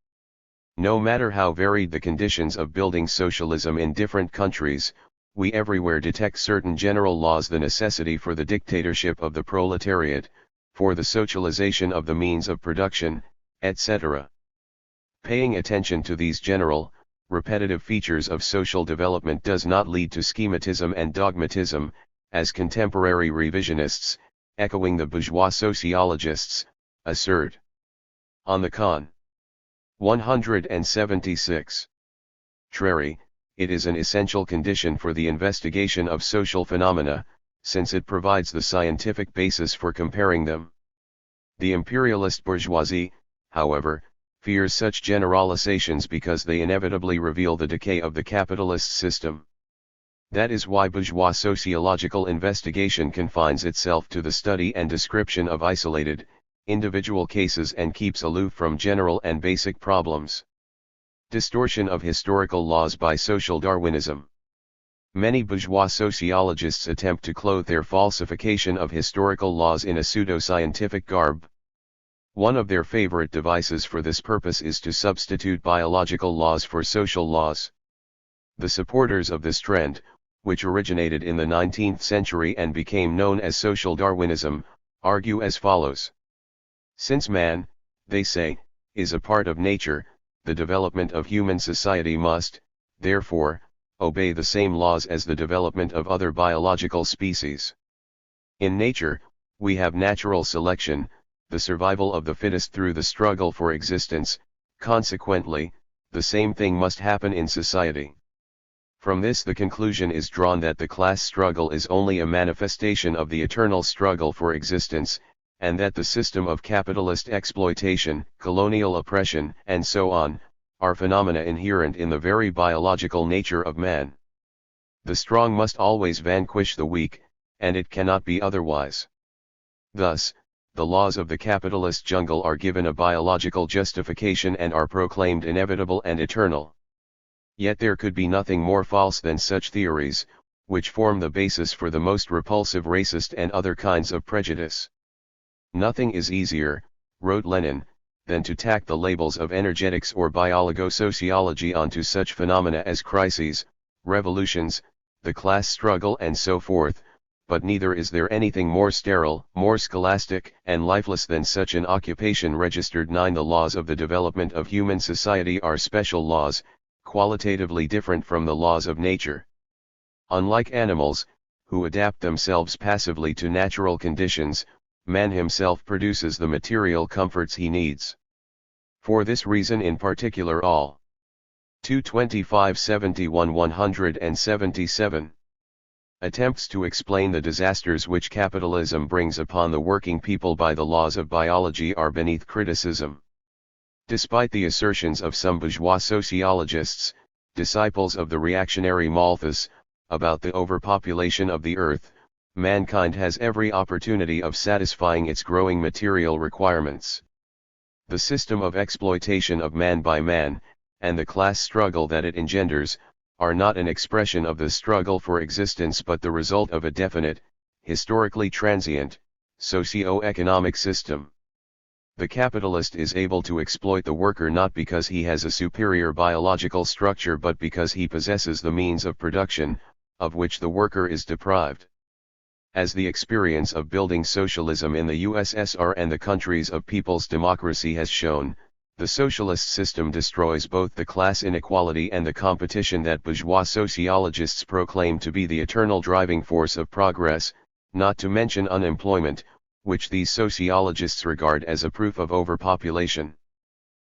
No matter how varied the conditions of building socialism in different countries, we everywhere detect certain general laws: the necessity for the dictatorship of the proletariat, for the socialization of the means of production, etc. Paying attention to these general, repetitive features of social development does not lead to schematism and dogmatism, as contemporary revisionists, echoing the bourgeois sociologists, assert. On the con. 176. Contrary, it is an essential condition for the investigation of social phenomena, since it provides the scientific basis for comparing them. The imperialist bourgeoisie, however, fears such generalizations because they inevitably reveal the decay of the capitalist system. That is why bourgeois sociological investigation confines itself to the study and description of isolated, individual cases and keeps aloof from general and basic problems. Distortion of historical laws by social Darwinism. Many bourgeois sociologists attempt to clothe their falsification of historical laws in a pseudo-scientific garb. One of their favorite devices for this purpose is to substitute biological laws for social laws. The supporters of this trend, which originated in the 19th century and became known as social Darwinism, argue as follows. Since man, they say, is a part of nature, the development of human society must, therefore, obey the same laws as the development of other biological species. In nature, we have natural selection, the survival of the fittest through the struggle for existence. Consequently, the same thing must happen in society. From this the conclusion is drawn that the class struggle is only a manifestation of the eternal struggle for existence, and that the system of capitalist exploitation, colonial oppression, and so on, are phenomena inherent in the very biological nature of man. The strong must always vanquish the weak, and it cannot be otherwise. Thus, the laws of the capitalist jungle are given a biological justification and are proclaimed inevitable and eternal. Yet there could be nothing more false than such theories, which form the basis for the most repulsive racist and other kinds of prejudice. Nothing is easier, wrote Lenin, than to tack the labels of energetics or biologo-sociology onto such phenomena as crises, revolutions, the class struggle and so forth, but neither is there anything more sterile, more scholastic, and lifeless than such an occupation. Registered 9. The laws of the development of human society are special laws, qualitatively different from the laws of nature. Unlike animals, who adapt themselves passively to natural conditions, man himself produces the material comforts he needs. For this reason in particular all. 225-71-177. Attempts to explain the disasters which capitalism brings upon the working people by the laws of biology are beneath criticism. Despite the assertions of some bourgeois sociologists, disciples of the reactionary Malthus, about the overpopulation of the earth, mankind has every opportunity of satisfying its growing material requirements. The system of exploitation of man by man, and the class struggle that it engenders, are not an expression of the struggle for existence but the result of a definite, historically transient, socio-economic system. The capitalist is able to exploit the worker not because he has a superior biological structure but because he possesses the means of production, of which the worker is deprived. As the experience of building socialism in the USSR and the countries of people's democracy has shown, the socialist system destroys both the class inequality and the competition that bourgeois sociologists proclaim to be the eternal driving force of progress, not to mention unemployment, which these sociologists regard as a proof of overpopulation.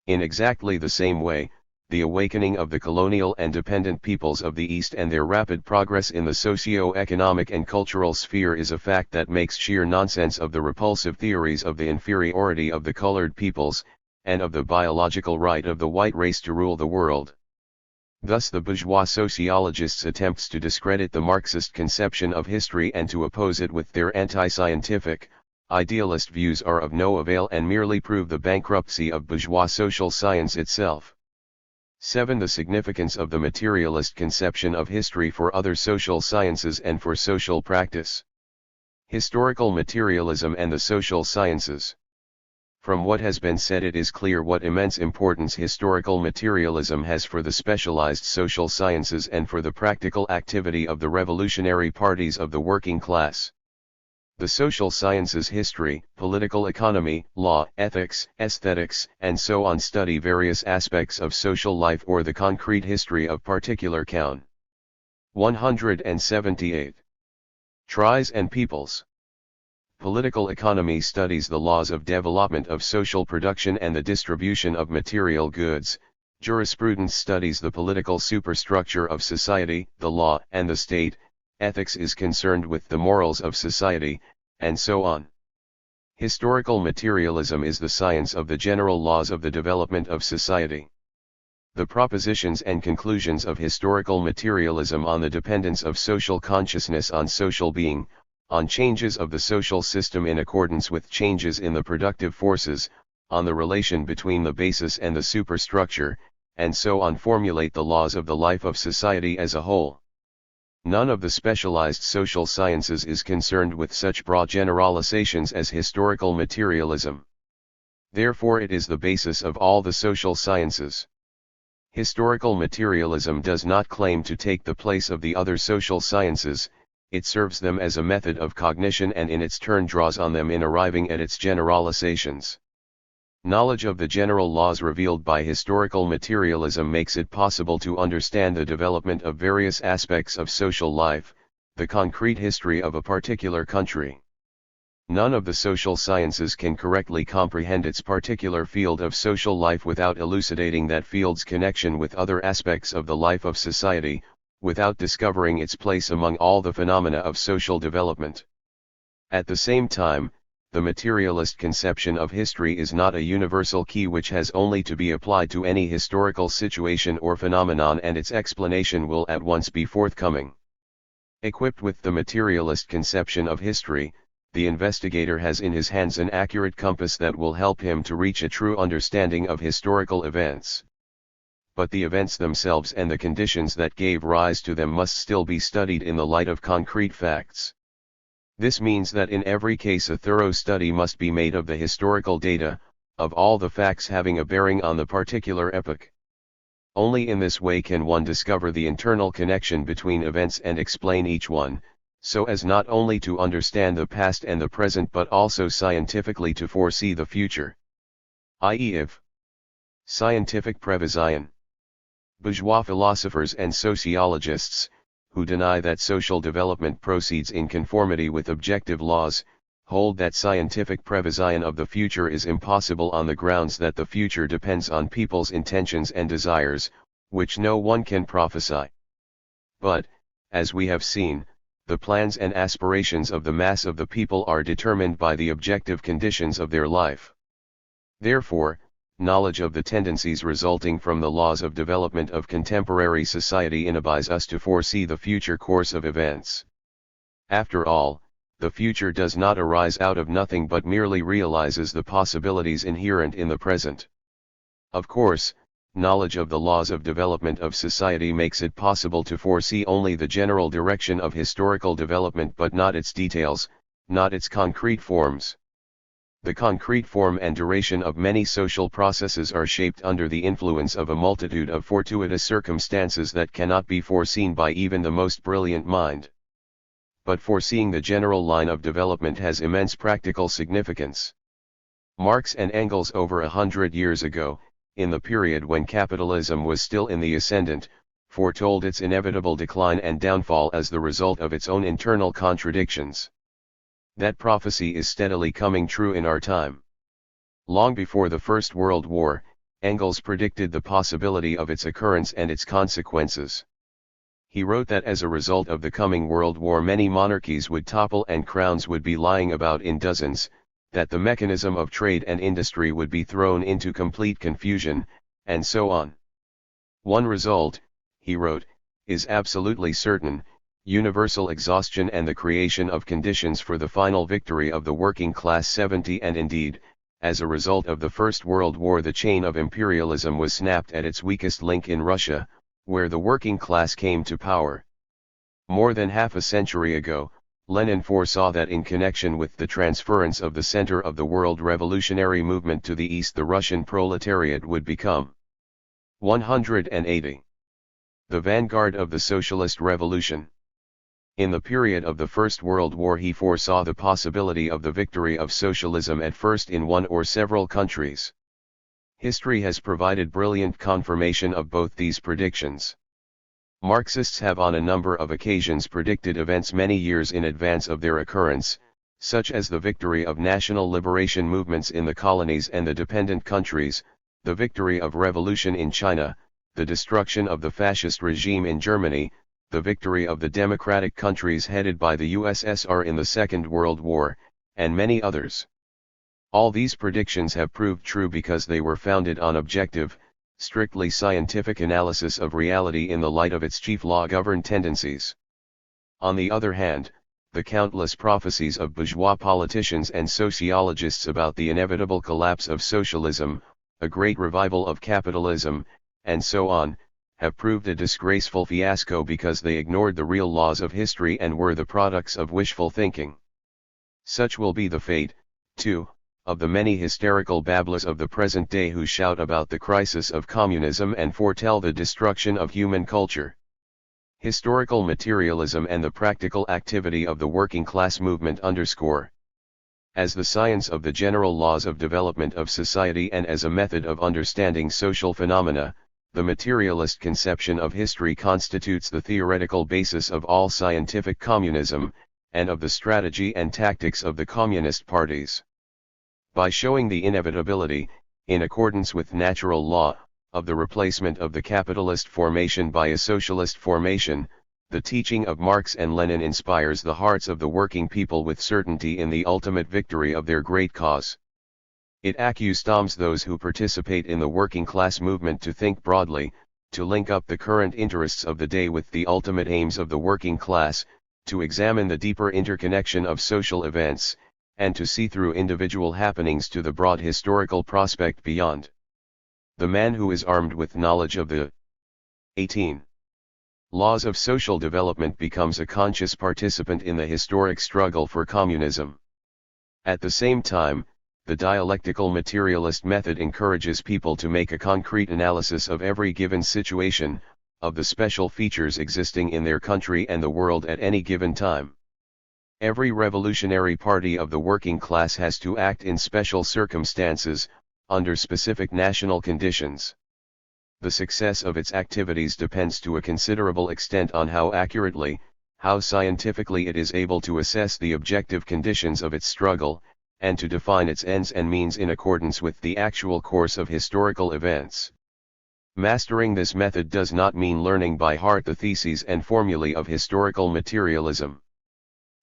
In exactly the same way, the awakening of the colonial and dependent peoples of the East and their rapid progress in the socio-economic and cultural sphere is a fact that makes sheer nonsense of the repulsive theories of the inferiority of the colored peoples, and of the biological right of the white race to rule the world. Thus the bourgeois sociologists' attempts to discredit the Marxist conception of history and to oppose it with their anti-scientific, idealist views are of no avail and merely prove the bankruptcy of bourgeois social science itself. 7. The significance of the materialist conception of history for other social sciences and for social practice. Historical materialism and the social sciences. From what has been said it is clear what immense importance historical materialism has for the specialized social sciences and for the practical activity of the revolutionary parties of the working class. The social sciences history, political economy, law, ethics, aesthetics, and so on study various aspects of social life or the concrete history of particular count. 178. Tries and peoples. Political economy studies the laws of development of social production and the distribution of material goods. Jurisprudence studies the political superstructure of society, the law and the state. Ethics is concerned with the morals of society, and so on. Historical materialism is the science of the general laws of the development of society. The propositions and conclusions of historical materialism on the dependence of social consciousness on social being, on changes of the social system in accordance with changes in the productive forces, on the relation between the basis and the superstructure, and so on formulate the laws of the life of society as a whole. None of the specialized social sciences is concerned with such broad generalizations as historical materialism. Therefore it is the basis of all the social sciences. Historical materialism does not claim to take the place of the other social sciences, it serves them as a method of cognition and in its turn draws on them in arriving at its generalizations. Knowledge of the general laws revealed by historical materialism makes it possible to understand the development of various aspects of social life, the concrete history of a particular country. None of the social sciences can correctly comprehend its particular field of social life without elucidating that field's connection with other aspects of the life of society, without discovering its place among all the phenomena of social development. At the same time, the materialist conception of history is not a universal key which has only to be applied to any historical situation or phenomenon and its explanation will at once be forthcoming. Equipped with the materialist conception of history, the investigator has in his hands an accurate compass that will help him to reach a true understanding of historical events. But the events themselves and the conditions that gave rise to them must still be studied in the light of concrete facts. This means that in every case a thorough study must be made of the historical data, of all the facts having a bearing on the particular epoch. Only in this way can one discover the internal connection between events and explain each one, so as not only to understand the past and the present but also scientifically to foresee the future. I.e. if scientific prevision. Bourgeois philosophers and sociologists, who deny that social development proceeds in conformity with objective laws, hold that scientific prevision of the future is impossible on the grounds that the future depends on people's intentions and desires, which no one can prophesy. But, as we have seen, the plans and aspirations of the mass of the people are determined by the objective conditions of their life. Therefore, knowledge of the tendencies resulting from the laws of development of contemporary society enables us to foresee the future course of events. After all, the future does not arise out of nothing but merely realizes the possibilities inherent in the present. Of course, knowledge of the laws of development of society makes it possible to foresee only the general direction of historical development but not its details, not its concrete forms. The concrete form and duration of many social processes are shaped under the influence of a multitude of fortuitous circumstances that cannot be foreseen by even the most brilliant mind. But foreseeing the general line of development has immense practical significance. Marx and Engels over 100 years ago, in the period when capitalism was still in the ascendant, foretold its inevitable decline and downfall as the result of its own internal contradictions. That prophecy is steadily coming true in our time. Long before the First World War, Engels predicted the possibility of its occurrence and its consequences. He wrote that as a result of the coming World War many monarchies would topple and crowns would be lying about in dozens, that the mechanism of trade and industry would be thrown into complete confusion, and so on. One result, he wrote, is absolutely certain: universal exhaustion and the creation of conditions for the final victory of the working class. 70 And indeed, as a result of the First World War the chain of imperialism was snapped at its weakest link in Russia, where the working class came to power. More than half a century ago, Lenin foresaw that in connection with the transference of the center of the world revolutionary movement to the east the Russian proletariat would become 180. The vanguard of the socialist revolution. In the period of the First World War he foresaw the possibility of the victory of socialism at first in one or several countries. History has provided brilliant confirmation of both these predictions. Marxists have on a number of occasions predicted events many years in advance of their occurrence, such as the victory of national liberation movements in the colonies and the dependent countries, the victory of revolution in China, the destruction of the fascist regime in Germany, the victory of the democratic countries headed by the USSR in the Second World War, and many others. All these predictions have proved true because they were founded on objective, strictly scientific analysis of reality in the light of its chief law-governed tendencies. On the other hand, the countless prophecies of bourgeois politicians and sociologists about the inevitable collapse of socialism, a great revival of capitalism, and so on, have proved a disgraceful fiasco because they ignored the real laws of history and were the products of wishful thinking. Such will be the fate, too, of the many hysterical babblers of the present day who shout about the crisis of communism and foretell the destruction of human culture. Historical materialism and the practical activity of the working class movement underscore, as the science of the general laws of development of society and as a method of understanding social phenomena, the materialist conception of history constitutes the theoretical basis of all scientific communism, and of the strategy and tactics of the communist parties. By showing the inevitability, in accordance with natural law, of the replacement of the capitalist formation by a socialist formation, the teaching of Marx and Lenin inspires the hearts of the working people with certainty in the ultimate victory of their great cause. It accustoms those who participate in the working class movement to think broadly, to link up the current interests of the day with the ultimate aims of the working class, to examine the deeper interconnection of social events, and to see through individual happenings to the broad historical prospect beyond. The man who is armed with knowledge of the 18 laws of social development becomes a conscious participant in the historic struggle for communism. At the same time, the dialectical materialist method encourages people to make a concrete analysis of every given situation, of the special features existing in their country and the world at any given time. Every revolutionary party of the working class has to act in special circumstances, under specific national conditions. The success of its activities depends to a considerable extent on how accurately, how scientifically it is able to assess the objective conditions of its struggle, and to define its ends and means in accordance with the actual course of historical events. Mastering this method does not mean learning by heart the theses and formulae of historical materialism.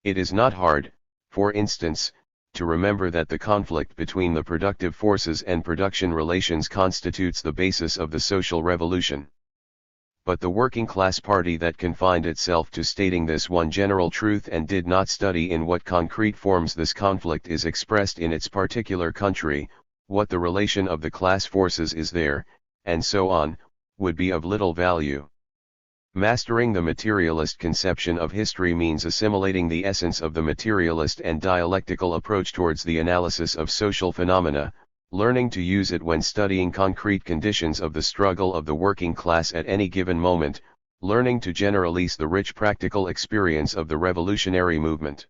It is not hard, for instance, to remember that the conflict between the productive forces and production relations constitutes the basis of the social revolution. But the working class party that confined itself to stating this one general truth and did not study in what concrete forms this conflict is expressed in its particular country, what the relation of the class forces is there, and so on, would be of little value. Mastering the materialist conception of history means assimilating the essence of the materialist and dialectical approach towards the analysis of social phenomena, learning to use it when studying concrete conditions of the struggle of the working class at any given moment, learning to generalize the rich practical experience of the revolutionary movement.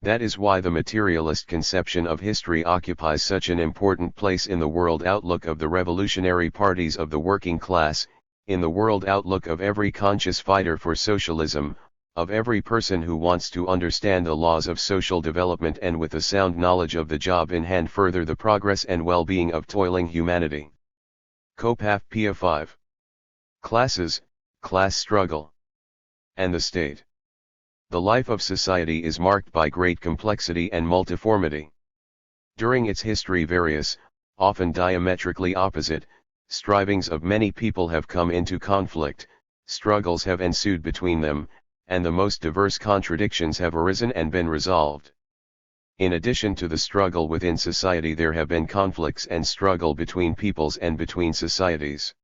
That is why the materialist conception of history occupies such an important place in the world outlook of the revolutionary parties of the working class, in the world outlook of every conscious fighter for socialism, of every person who wants to understand the laws of social development and with a sound knowledge of the job in hand further the progress and well-being of toiling humanity. Copaf Pia 5. Classes, class struggle, and the state. The life of society is marked by great complexity and multiformity. During its history various, often diametrically opposite, strivings of many people have come into conflict, struggles have ensued between them, and the most diverse contradictions have arisen and been resolved. In addition to the struggle within society there have been conflicts and struggle between peoples and between societies.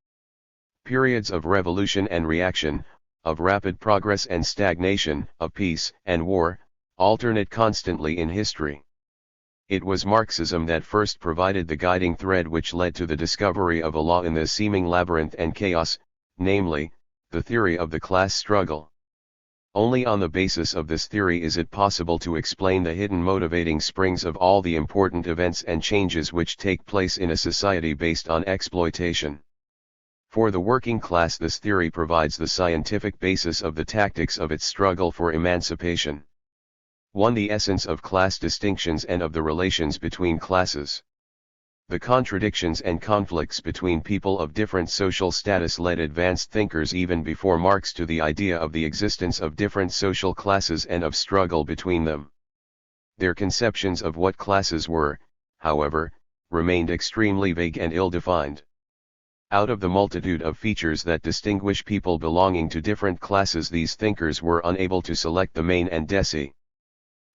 Periods of revolution and reaction, of rapid progress and stagnation, of peace and war, alternate constantly in history. It was Marxism that first provided the guiding thread which led to the discovery of a law in this seeming labyrinth and chaos, namely, the theory of the class struggle. Only on the basis of this theory is it possible to explain the hidden motivating springs of all the important events and changes which take place in a society based on exploitation. For the working class this theory provides the scientific basis of the tactics of its struggle for emancipation. 1. The essence of class distinctions and of the relations between classes. The contradictions and conflicts between people of different social status led advanced thinkers even before Marx to the idea of the existence of different social classes and of struggle between them. Their conceptions of what classes were, however, remained extremely vague and ill-defined. Out of the multitude of features that distinguish people belonging to different classes these thinkers were unable to select the main and deci.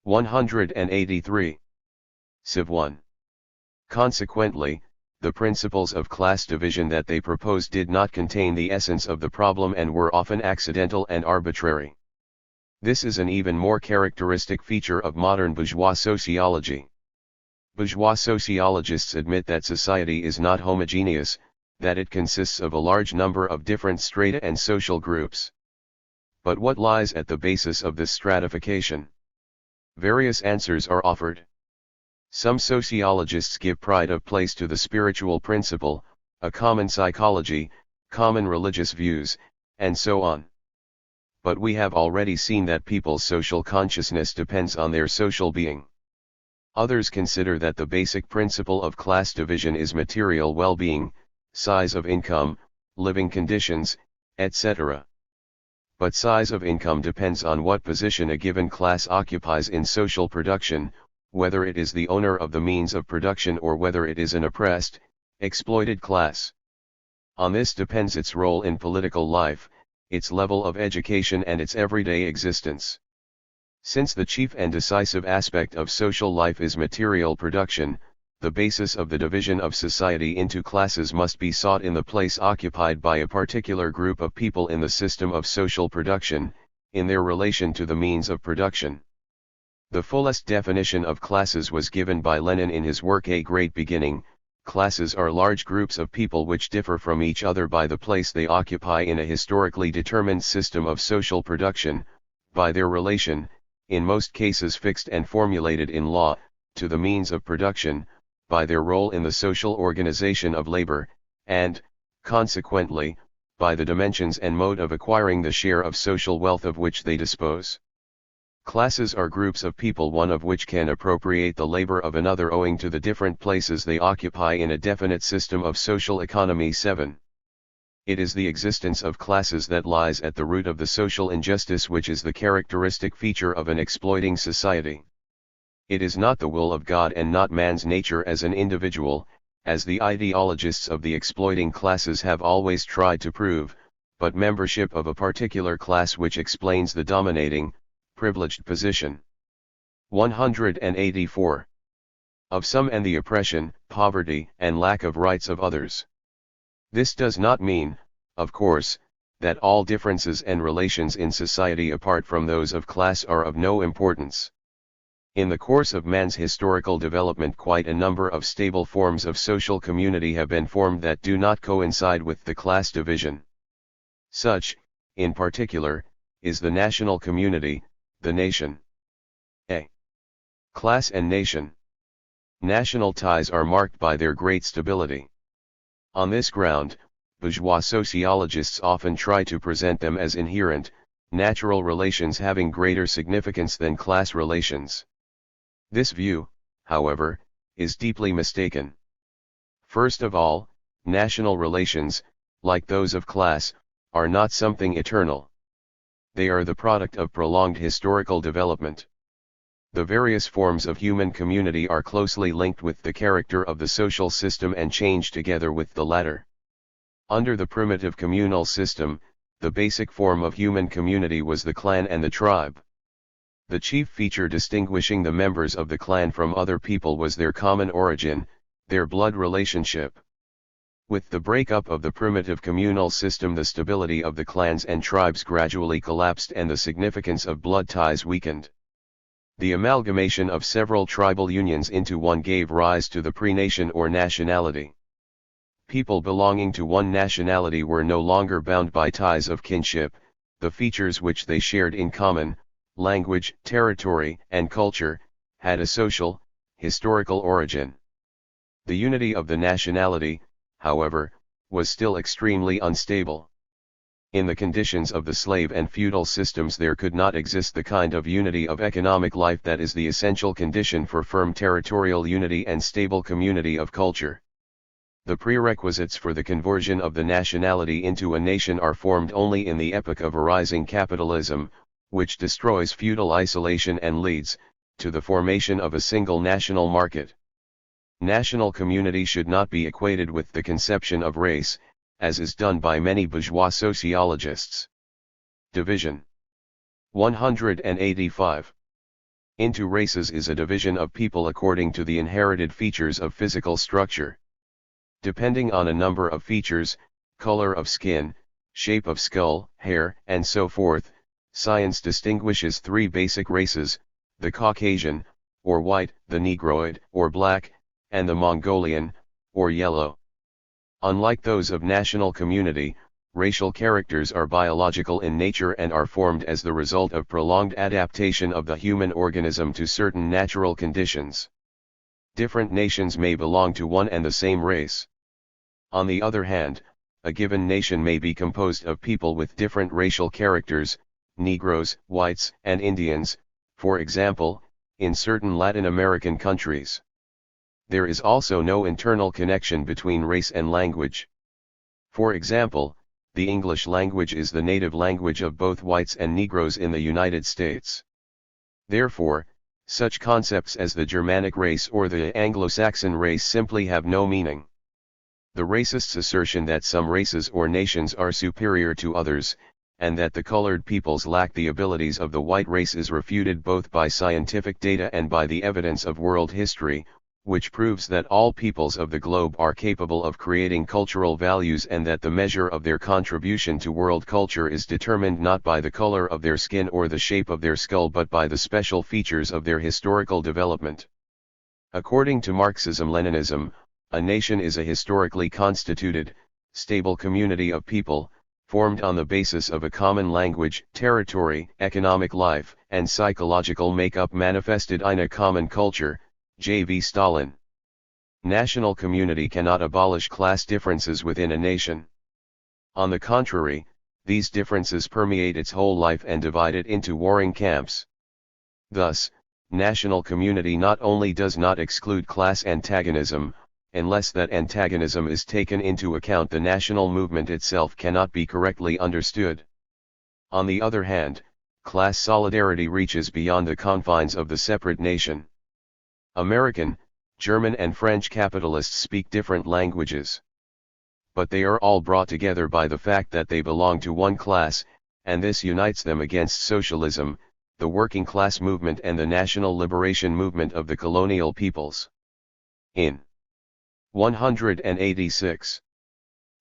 183. Civ 1. Consequently, the principles of class division that they proposed did not contain the essence of the problem and were often accidental and arbitrary. This is an even more characteristic feature of modern bourgeois sociology. Bourgeois sociologists admit that society is not homogeneous, that it consists of a large number of different strata and social groups. But what lies at the basis of this stratification? Various answers are offered. Some sociologists give pride of place to the spiritual principle, a common psychology, common religious views, and so on. But we have already seen that people's social consciousness depends on their social being. Others consider that the basic principle of class division is material well-being, size of income, living conditions, etc. But size of income depends on what position a given class occupies in social production, whether it is the owner of the means of production or whether it is an oppressed, exploited class. On this depends its role in political life, its level of education and its everyday existence. Since the chief and decisive aspect of social life is material production, the basis of the division of society into classes must be sought in the place occupied by a particular group of people in the system of social production, in their relation to the means of production. The fullest definition of classes was given by Lenin in his work A Great Beginning. Classes are large groups of people which differ from each other by the place they occupy in a historically determined system of social production, by their relation, in most cases fixed and formulated in law, to the means of production, by their role in the social organization of labor, and, consequently, by the dimensions and mode of acquiring the share of social wealth of which they dispose. Classes are groups of people one of which can appropriate the labor of another owing to the different places they occupy in a definite system of social economy. 7. It is the existence of classes that lies at the root of the social injustice which is the characteristic feature of an exploiting society. It is not the will of God and not man's nature as an individual, as the ideologists of the exploiting classes have always tried to prove, but membership of a particular class which explains the dominating, privileged position. 184. Of some and the oppression, poverty, and lack of rights of others. This does not mean, of course, that all differences and relations in society apart from those of class are of no importance. In the course of man's historical development quite a number of stable forms of social community have been formed that do not coincide with the class division. Such, in particular, is the national community, the nation. A. Class and nation. National ties are marked by their great stability. On this ground, bourgeois sociologists often try to present them as inherent, natural relations having greater significance than class relations. This view, however, is deeply mistaken. First of all, national relations, like those of class, are not something eternal. They are the product of prolonged historical development. The various forms of human community are closely linked with the character of the social system and change together with the latter. Under the primitive communal system, the basic form of human community was the clan and the tribe. The chief feature distinguishing the members of the clan from other people was their common origin, their blood relationship. With the breakup of the primitive communal system, the stability of the clans and tribes gradually collapsed and the significance of blood ties weakened. The amalgamation of several tribal unions into one gave rise to the pre-nation or nationality. People belonging to one nationality were no longer bound by ties of kinship, the features which they shared in common, language, territory, and culture, had a social, historical origin. The unity of the nationality, however, was still extremely unstable. In the conditions of the slave and feudal systems there could not exist the kind of unity of economic life that is the essential condition for firm territorial unity and stable community of culture. The prerequisites for the conversion of the nationality into a nation are formed only in the epoch of arising capitalism, which destroys feudal isolation and leads to the formation of a single national market. National community should not be equated with the conception of race, as is done by many bourgeois sociologists. Division. 185. Into races is a division of people according to the inherited features of physical structure. Depending on a number of features, color of skin, shape of skull, hair, and so forth, science distinguishes three basic races: the Caucasian, or white, the Negroid, or black, and the Mongolian, or yellow. Unlike those of national community, racial characters are biological in nature and are formed as the result of prolonged adaptation of the human organism to certain natural conditions. Different nations may belong to one and the same race. On the other hand, a given nation may be composed of people with different racial characters, Negroes, whites, and Indians, for example, in certain Latin American countries. There is also no internal connection between race and language. For example, the English language is the native language of both whites and Negroes in the United States. Therefore, such concepts as the Germanic race or the Anglo-Saxon race simply have no meaning. The racists' assertion that some races or nations are superior to others, and that the colored peoples lack the abilities of the white race is refuted both by scientific data and by the evidence of world history, which proves that all peoples of the globe are capable of creating cultural values and that the measure of their contribution to world culture is determined not by the color of their skin or the shape of their skull but by the special features of their historical development. According to Marxism-Leninism, a nation is a historically constituted, stable community of people, formed on the basis of a common language, territory, economic life, and psychological makeup manifested in a common culture. J.V. Stalin. National community cannot abolish class differences within a nation. On the contrary, these differences permeate its whole life and divide it into warring camps. Thus, national community not only does not exclude class antagonism, unless that antagonism is taken into account, the national movement itself cannot be correctly understood. On the other hand, class solidarity reaches beyond the confines of the separate nation. American, German and French capitalists speak different languages. But they are all brought together by the fact that they belong to one class, and this unites them against socialism, the working class movement and the national liberation movement of the colonial peoples. In 186.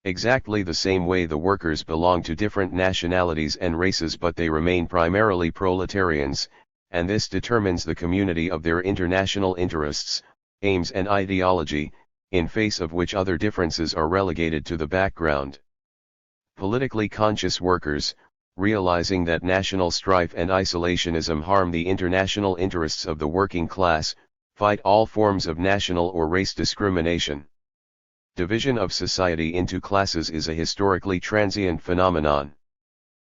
Exactly the same way the workers belong to different nationalities and races but they remain primarily proletarians, and this determines the community of their international interests, aims and ideology, in face of which other differences are relegated to the background. Politically conscious workers, realizing that national strife and isolationism harm the international interests of the working class, fight all forms of national or race discrimination. Division of society into classes is a historically transient phenomenon.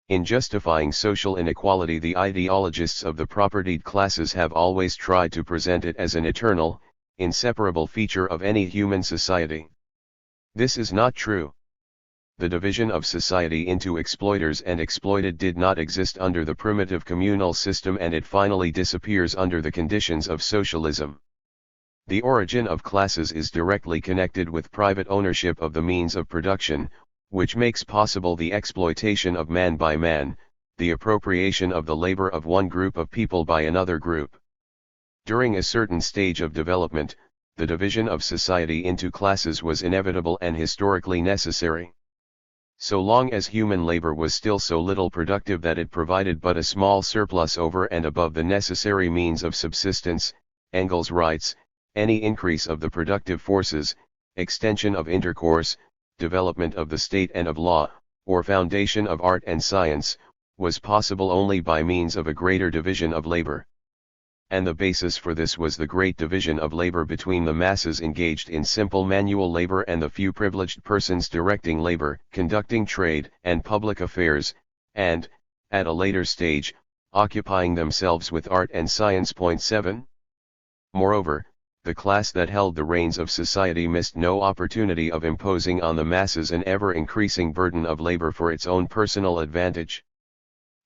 In justifying social inequality, the ideologists of the propertied classes have always tried to present it as an eternal, inseparable feature of any human society. This is not true. The division of society into exploiters and exploited did not exist under the primitive communal system, and it finally disappears under the conditions of socialism. The origin of classes is directly connected with private ownership of the means of production, which makes possible the exploitation of man by man, the appropriation of the labor of one group of people by another group. During a certain stage of development, the division of society into classes was inevitable and historically necessary. So long as human labor was still so little productive that it provided but a small surplus over and above the necessary means of subsistence, Engels writes, any increase of the productive forces, extension of intercourse, development of the state and of law, or foundation of art and science, was possible only by means of a greater division of labor. And the basis for this was the great division of labor between the masses engaged in simple manual labor and the few privileged persons directing labor, conducting trade and public affairs, and, at a later stage, occupying themselves with art and science. 7. Moreover, the class that held the reins of society missed no opportunity of imposing on the masses an ever-increasing burden of labor for its own personal advantage.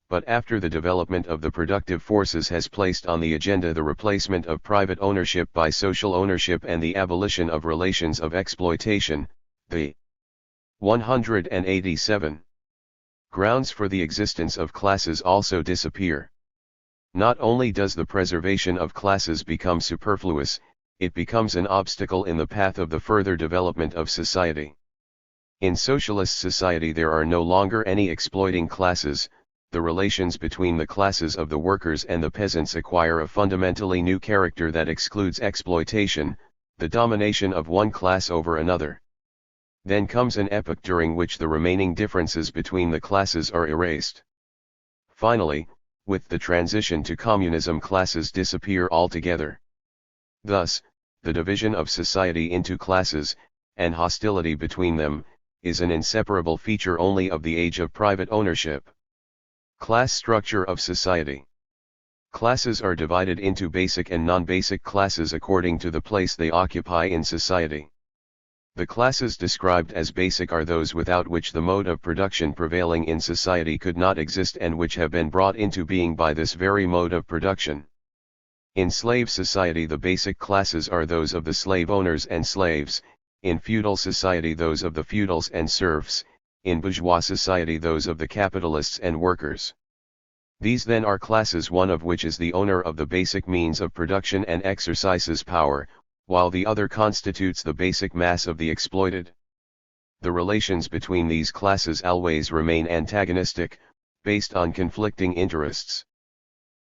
But after the development of the productive forces has placed on the agenda the replacement of private ownership by social ownership and the abolition of relations of exploitation, the 187 grounds for the existence of classes also disappear. Not only does the preservation of classes become superfluous, it becomes an obstacle in the path of the further development of society. In socialist society there are no longer any exploiting classes. The relations between the classes of the workers and the peasants acquire a fundamentally new character that excludes exploitation, the domination of one class over another. Then comes an epoch during which the remaining differences between the classes are erased. Finally, with the transition to communism, classes disappear altogether. Thus, the division of society into classes, and hostility between them, is an inseparable feature only of the age of private ownership. Class structure of society. Classes are divided into basic and non-basic classes according to the place they occupy in society. The classes described as basic are those without which the mode of production prevailing in society could not exist and which have been brought into being by this very mode of production. In slave society the basic classes are those of the slave owners and slaves, in feudal society those of the feudals and serfs, in bourgeois society those of the capitalists and workers. These then are classes, one of which is the owner of the basic means of production and exercises power, while the other constitutes the basic mass of the exploited. The relations between these classes always remain antagonistic, based on conflicting interests.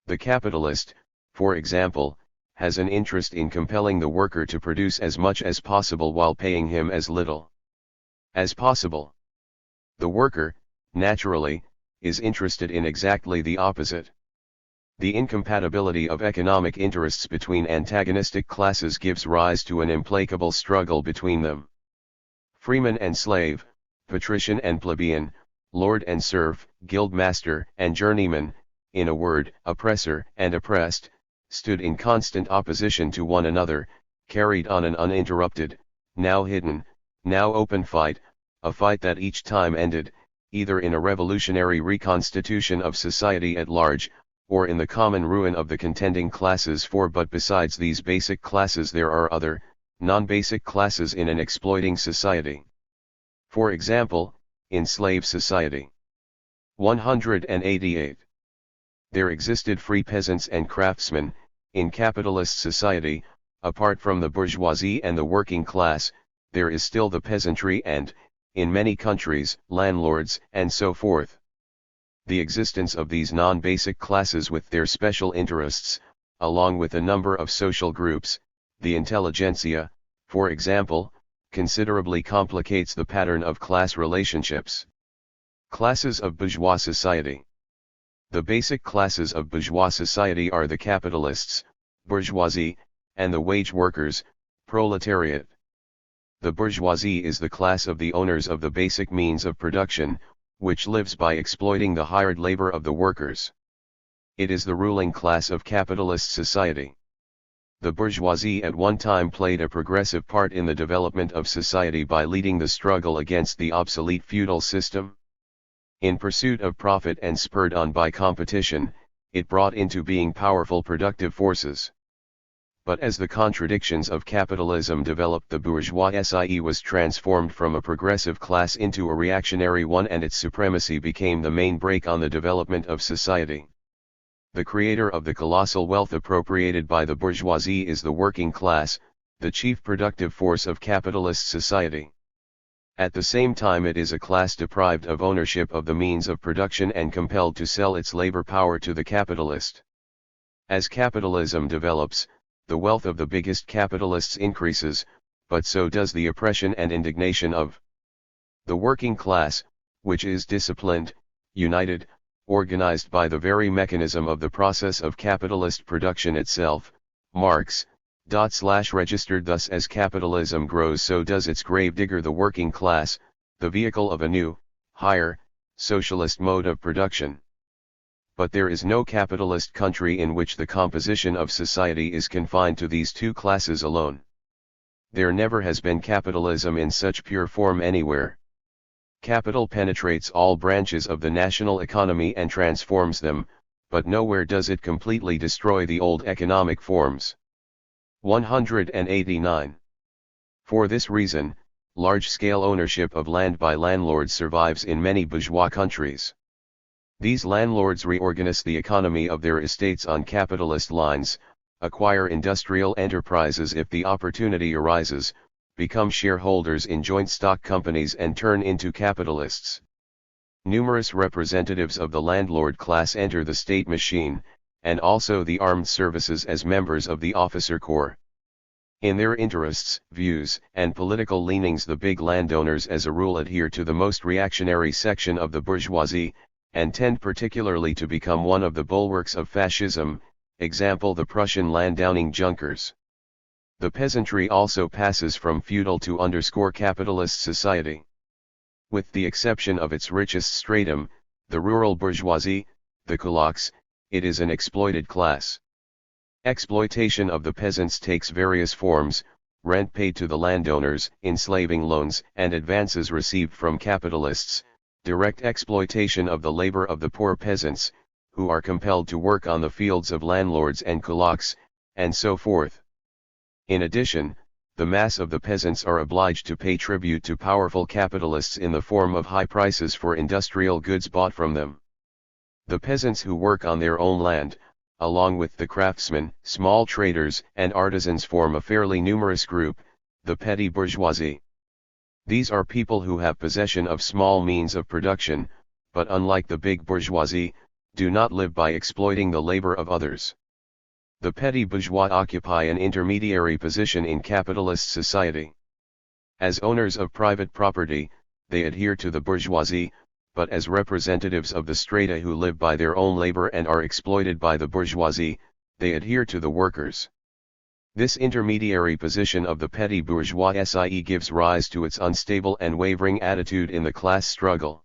The capitalist, for example, has an interest in compelling the worker to produce as much as possible while paying him as little as possible. The worker, naturally, is interested in exactly the opposite. The incompatibility of economic interests between antagonistic classes gives rise to an implacable struggle between them. Freeman and slave, patrician and plebeian, lord and serf, guildmaster and journeyman, in a word, oppressor and oppressed, stood in constant opposition to one another, carried on an uninterrupted, now hidden, now open fight, a fight that each time ended, either in a revolutionary reconstitution of society at large, or in the common ruin of the contending classes. But besides these basic classes there are other, non-basic classes in an exploiting society. For example, in slave society. 188. There existed free peasants and craftsmen. In capitalist society, apart from the bourgeoisie and the working class, there is still the peasantry and, in many countries, landlords, and so forth. The existence of these non-basic classes with their special interests, along with a number of social groups, the intelligentsia, for example, considerably complicates the pattern of class relationships. Classes of bourgeois society. The basic classes of bourgeois society are the capitalists, bourgeoisie, and the wage workers, proletariat. The bourgeoisie is the class of the owners of the basic means of production, which lives by exploiting the hired labor of the workers. It is the ruling class of capitalist society. The bourgeoisie at one time played a progressive part in the development of society by leading the struggle against the obsolete feudal system. In pursuit of profit and spurred on by competition, it brought into being powerful productive forces. But as the contradictions of capitalism developed, the bourgeoisie was transformed from a progressive class into a reactionary one, and its supremacy became the main brake on the development of society. The creator of the colossal wealth appropriated by the bourgeoisie is the working class, the chief productive force of capitalist society. At the same time it is a class deprived of ownership of the means of production and compelled to sell its labor power to the capitalist. As capitalism develops, the wealth of the biggest capitalists increases, but so does the oppression and indignation of the working class, which is disciplined, united, organized by the very mechanism of the process of capitalist production itself. Marx. Registered thus: as capitalism grows, so does its gravedigger, the working class, the vehicle of a new, higher, socialist mode of production. But there is no capitalist country in which the composition of society is confined to these two classes alone. There never has been capitalism in such pure form anywhere. Capital penetrates all branches of the national economy and transforms them, but nowhere does it completely destroy the old economic forms. 189. For this reason, large-scale ownership of land by landlords survives in many bourgeois countries. These landlords reorganize the economy of their estates on capitalist lines, acquire industrial enterprises if the opportunity arises, become shareholders in joint stock companies and turn into capitalists. Numerous representatives of the landlord class enter the state machine, and also the armed services as members of the officer corps. In their interests, views, and political leanings, the big landowners as a rule adhere to the most reactionary section of the bourgeoisie, and tend particularly to become one of the bulwarks of fascism, example the Prussian Landowning Junkers. The peasantry also passes from feudal to capitalist society. With the exception of its richest stratum, the rural bourgeoisie, the kulaks, it is an exploited class. Exploitation of the peasants takes various forms, rent paid to the landowners, enslaving loans and advances received from capitalists, direct exploitation of the labor of the poor peasants, who are compelled to work on the fields of landlords and kulaks, and so forth. In addition, the mass of the peasants are obliged to pay tribute to powerful capitalists in the form of high prices for industrial goods bought from them. The peasants who work on their own land, along with the craftsmen, small traders and artisans, form a fairly numerous group, the petty bourgeoisie. These are people who have possession of small means of production, but unlike the big bourgeoisie, do not live by exploiting the labor of others. The petty bourgeois occupy an intermediary position in capitalist society. As owners of private property, they adhere to the bourgeoisie, but as representatives of the strata who live by their own labor and are exploited by the bourgeoisie, they adhere to the workers. This intermediary position of the petty bourgeoisie gives rise to its unstable and wavering attitude in the class struggle.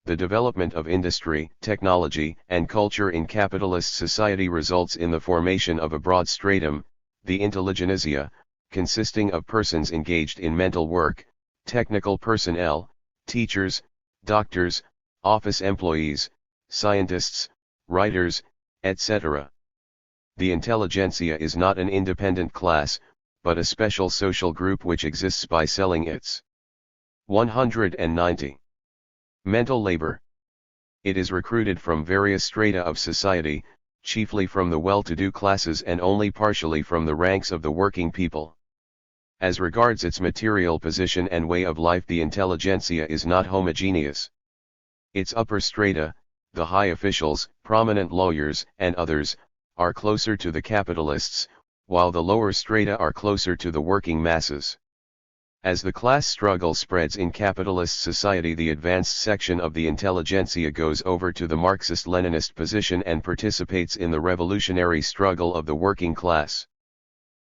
The development of industry, technology, and culture in capitalist society results in the formation of a broad stratum, the intelligentsia, consisting of persons engaged in mental work, technical personnel, teachers, doctors, office employees, scientists, writers, etc. The intelligentsia is not an independent class, but a special social group which exists by selling its 190. Mental labor. It is recruited from various strata of society, chiefly from the well-to-do classes and only partially from the ranks of the working people. As regards its material position and way of life, the intelligentsia is not homogeneous. Its upper strata, the high officials, prominent lawyers, and others, are closer to the capitalists, while the lower strata are closer to the working masses. As the class struggle spreads in capitalist society, the advanced section of the intelligentsia goes over to the Marxist-Leninist position and participates in the revolutionary struggle of the working class.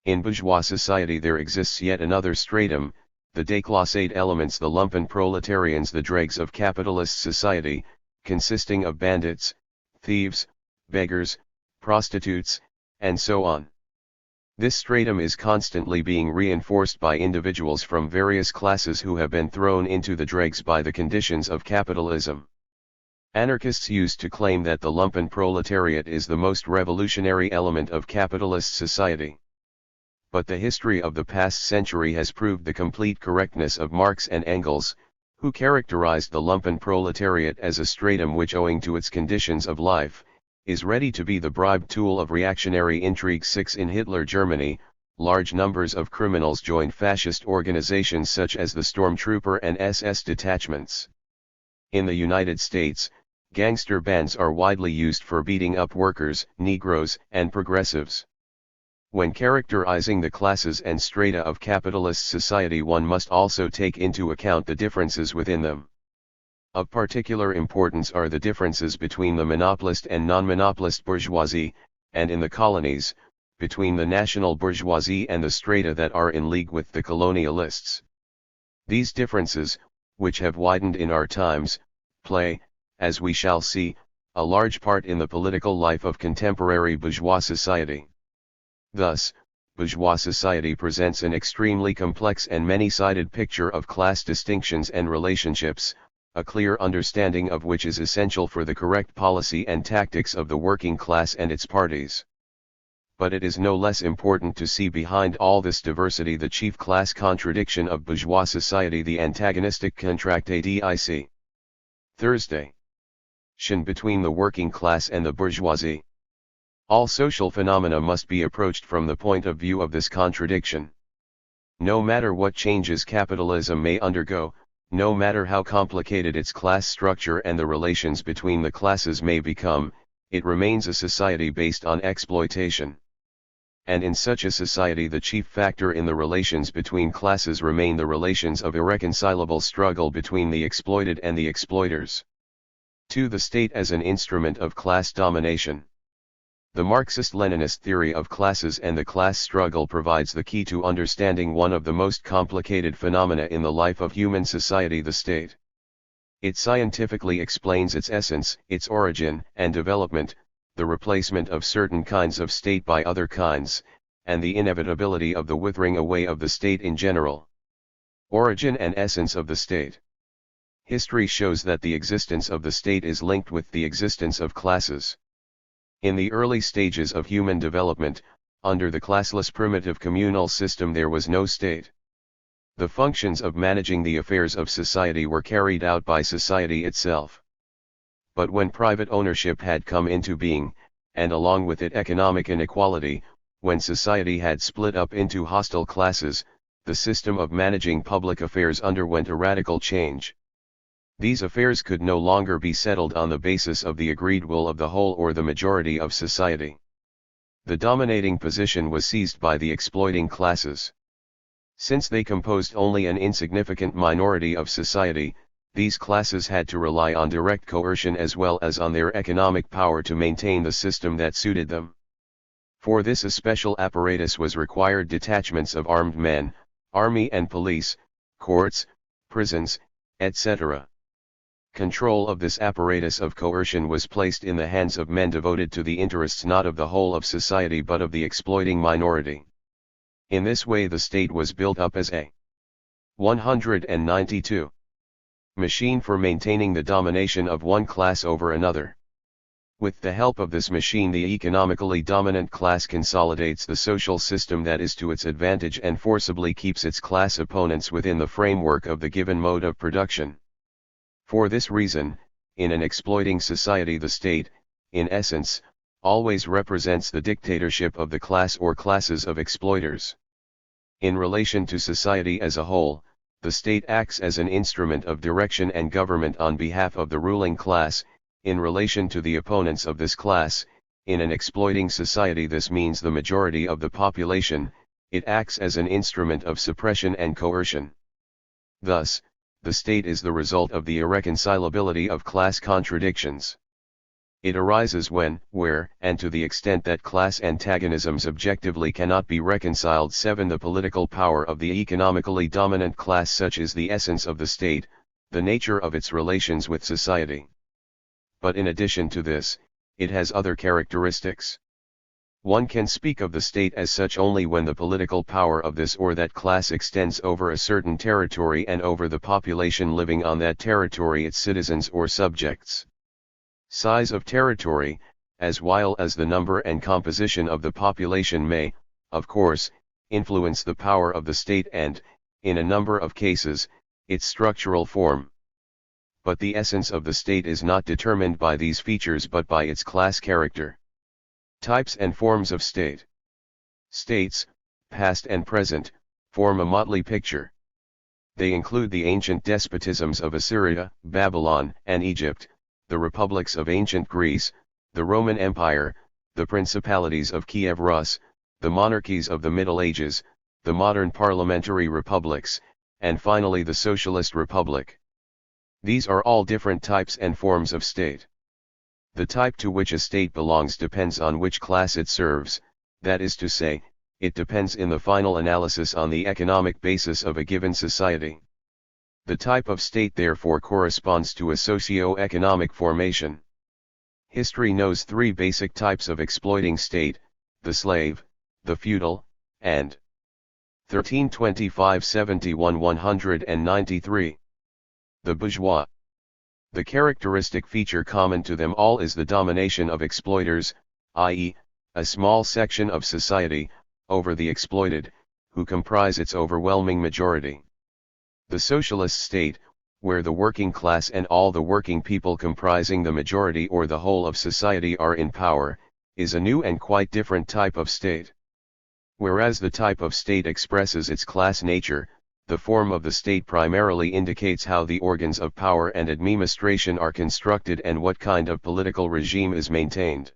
In bourgeois society there exists yet another stratum, the déclassé elements, the lumpen proletarians, the dregs of capitalist society, consisting of bandits, thieves, beggars, prostitutes, and so on. This stratum is constantly being reinforced by individuals from various classes who have been thrown into the dregs by the conditions of capitalism. Anarchists used to claim that the lumpen proletariat is the most revolutionary element of capitalist society. But the history of the past century has proved the complete correctness of Marx and Engels, who characterized the lumpen proletariat as a stratum which, owing to its conditions of life, is ready to be the bribe tool of reactionary intrigue. 6. In Hitler Germany, large numbers of criminals joined fascist organizations such as the Stormtrooper and SS detachments. In the United States, gangster bands are widely used for beating up workers, Negroes, and progressives. When characterizing the classes and strata of capitalist society, one must also take into account the differences within them. Of particular importance are the differences between the monopolist and non-monopolist bourgeoisie, and in the colonies, between the national bourgeoisie and the strata that are in league with the colonialists. These differences, which have widened in our times, play, as we shall see, a large part in the political life of contemporary bourgeois society. Thus, bourgeois society presents an extremely complex and many-sided picture of class distinctions and relationships, a clear understanding of which is essential for the correct policy and tactics of the working class and its parties. But it is no less important to see behind all this diversity the chief class contradiction of bourgeois society, the antagonistic contradiction. Thursday. Between the working class and the bourgeoisie. All social phenomena must be approached from the point of view of this contradiction. No matter what changes capitalism may undergo, no matter how complicated its class structure and the relations between the classes may become, it remains a society based on exploitation. And in such a society the chief factor in the relations between classes remain the relations of irreconcilable struggle between the exploited and the exploiters. 2. The state as an instrument of class domination. The Marxist-Leninist theory of classes and the class struggle provides the key to understanding one of the most complicated phenomena in the life of human society, the state. It scientifically explains its essence, its origin and development, the replacement of certain kinds of state by other kinds, and the inevitability of the withering away of the state in general. Origin and essence of the state. History shows that the existence of the state is linked with the existence of classes. In the early stages of human development, under the classless primitive communal system there was no state. The functions of managing the affairs of society were carried out by society itself. But when private ownership had come into being, and along with it economic inequality, when society had split up into hostile classes, the system of managing public affairs underwent a radical change. These affairs could no longer be settled on the basis of the agreed will of the whole or the majority of society. The dominating position was seized by the exploiting classes. Since they composed only an insignificant minority of society, these classes had to rely on direct coercion as well as on their economic power to maintain the system that suited them. For this a special apparatus was required: detachments of armed men, army and police, courts, prisons, etc. Control of this apparatus of coercion was placed in the hands of men devoted to the interests not of the whole of society but of the exploiting minority. In this way the state was built up as a 192 machine for maintaining the domination of one class over another. With the help of this machine the economically dominant class consolidates the social system that is to its advantage and forcibly keeps its class opponents within the framework of the given mode of production. For this reason, in an exploiting society the state, in essence, always represents the dictatorship of the class or classes of exploiters. In relation to society as a whole, the state acts as an instrument of direction and government on behalf of the ruling class. In relation to the opponents of this class, in an exploiting society this means the majority of the population, it acts as an instrument of suppression and coercion. Thus, the state is the result of the irreconcilability of class contradictions. It arises when, where, and to the extent that class antagonisms objectively cannot be reconciled. 7. The political power of the economically dominant class. Such is the essence of the state, the nature of its relations with society. But in addition to this, it has other characteristics. One can speak of the state as such only when the political power of this or that class extends over a certain territory and over the population living on that territory, its citizens or subjects. Size of territory, as well as the number and composition of the population may, of course, influence the power of the state and, in a number of cases, its structural form. But the essence of the state is not determined by these features but by its class character. Types and forms of state. States, past and present, form a motley picture. They include the ancient despotisms of Assyria, Babylon, and Egypt, the republics of ancient Greece, the Roman Empire, the principalities of Kiev Rus, the monarchies of the Middle Ages, the modern parliamentary republics, and finally the socialist republic. These are all different types and forms of state. The type to which a state belongs depends on which class it serves, that is to say, it depends in the final analysis on the economic basis of a given society. The type of state therefore corresponds to a socio-economic formation. History knows three basic types of exploiting state: the slave, the feudal, and 1325-71-193. The bourgeois. The characteristic feature common to them all is the domination of exploiters, i.e., a small section of society, over the exploited, who comprise its overwhelming majority. The socialist state, where the working class and all the working people comprising the majority or the whole of society are in power, is a new and quite different type of state. Whereas the type of state expresses its class nature, the form of the state primarily indicates how the organs of power and administration are constructed and what kind of political regime is maintained.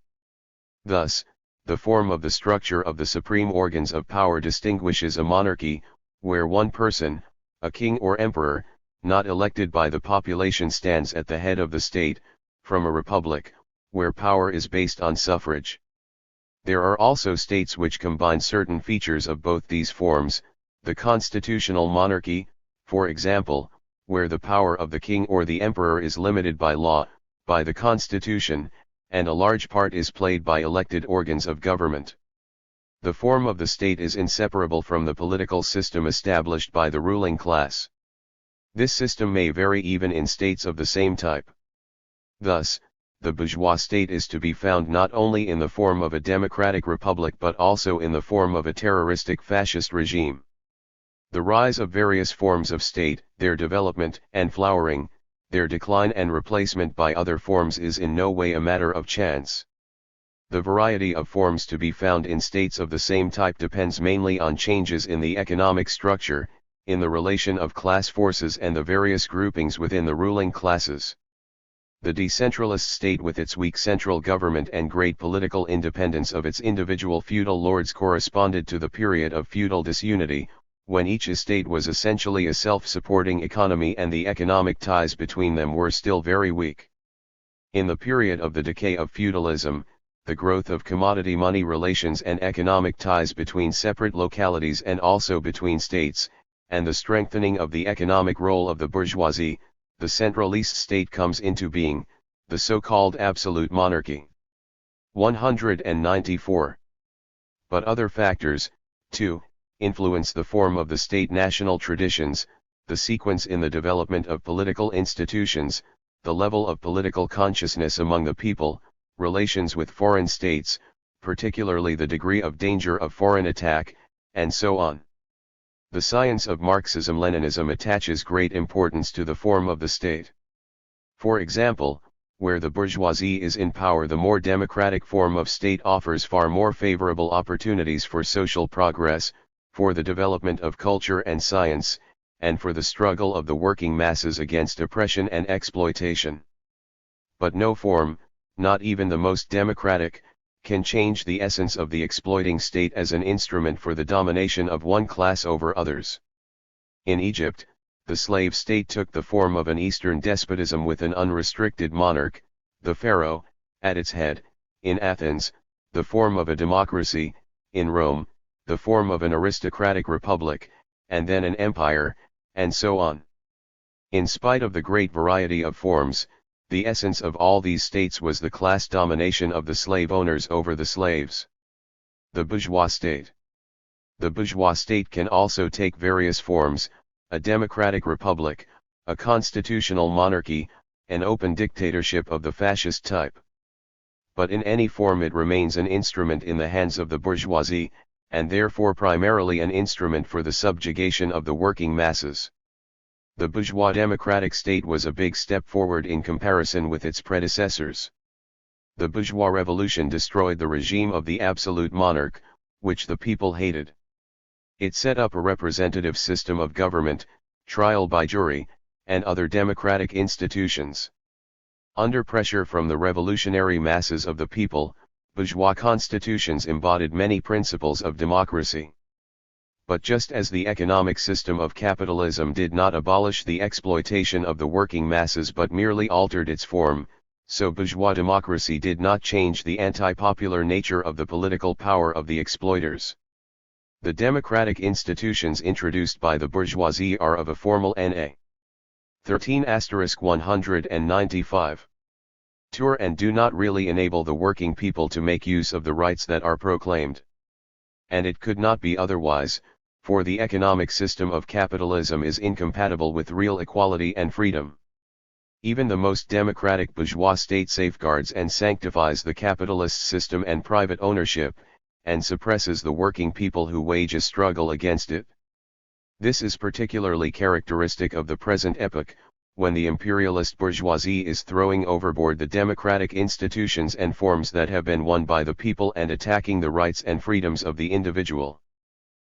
Thus, the form of the structure of the supreme organs of power distinguishes a monarchy, where one person, a king or emperor, not elected by the population stands at the head of the state, from a republic, where power is based on suffrage. There are also states which combine certain features of both these forms: the constitutional monarchy, for example, where the power of the king or the emperor is limited by law, by the constitution, and a large part is played by elected organs of government. The form of the state is inseparable from the political system established by the ruling class. This system may vary even in states of the same type. Thus, the bourgeois state is to be found not only in the form of a democratic republic but also in the form of a terroristic fascist regime. The rise of various forms of state, their development and flowering, their decline and replacement by other forms is in no way a matter of chance. The variety of forms to be found in states of the same type depends mainly on changes in the economic structure, in the relation of class forces and the various groupings within the ruling classes. The decentralist state with its weak central government and great political independence of its individual feudal lords corresponded to the period of feudal disunity, when each estate was essentially a self-supporting economy and the economic ties between them were still very weak. In the period of the decay of feudalism, the growth of commodity money relations and economic ties between separate localities and also between states, and the strengthening of the economic role of the bourgeoisie, the centralist state comes into being, the so-called absolute monarchy. 194. But other factors, too, influence the form of the state: national traditions, the sequence in the development of political institutions, the level of political consciousness among the people, relations with foreign states, particularly the degree of danger of foreign attack, and so on. The science of Marxism-Leninism attaches great importance to the form of the state. For example, where the bourgeoisie is in power, the more democratic form of state offers far more favorable opportunities for social progress, for the development of culture and science, and for the struggle of the working masses against oppression and exploitation. But no form, not even the most democratic, can change the essence of the exploiting state as an instrument for the domination of one class over others. In Egypt, the slave state took the form of an Eastern despotism with an unrestricted monarch, the pharaoh, at its head; in Athens, the form of a democracy; in Rome, the form of an aristocratic republic, and then an empire, and so on. In spite of the great variety of forms, the essence of all these states was the class domination of the slave owners over the slaves. The bourgeois state. The bourgeois state can also take various forms: a democratic republic, a constitutional monarchy, an open dictatorship of the fascist type. But in any form it remains an instrument in the hands of the bourgeoisie, and therefore primarily an instrument for the subjugation of the working masses. The bourgeois democratic state was a big step forward in comparison with its predecessors. The bourgeois revolution destroyed the regime of the absolute monarch, which the people hated. It set up a representative system of government, trial by jury, and other democratic institutions. Under pressure from the revolutionary masses of the people, bourgeois constitutions embodied many principles of democracy. But just as the economic system of capitalism did not abolish the exploitation of the working masses but merely altered its form, so bourgeois democracy did not change the anti-popular nature of the political power of the exploiters. The democratic institutions introduced by the bourgeoisie are of a formal Na. 13*195 tour and do not really enable the working people to make use of the rights that are proclaimed. And it could not be otherwise, for the economic system of capitalism is incompatible with real equality and freedom. Even the most democratic bourgeois state safeguards and sanctifies the capitalist system and private ownership, and suppresses the working people who wage a struggle against it. This is particularly characteristic of the present epoch, when the imperialist bourgeoisie is throwing overboard the democratic institutions and forms that have been won by the people and attacking the rights and freedoms of the individual.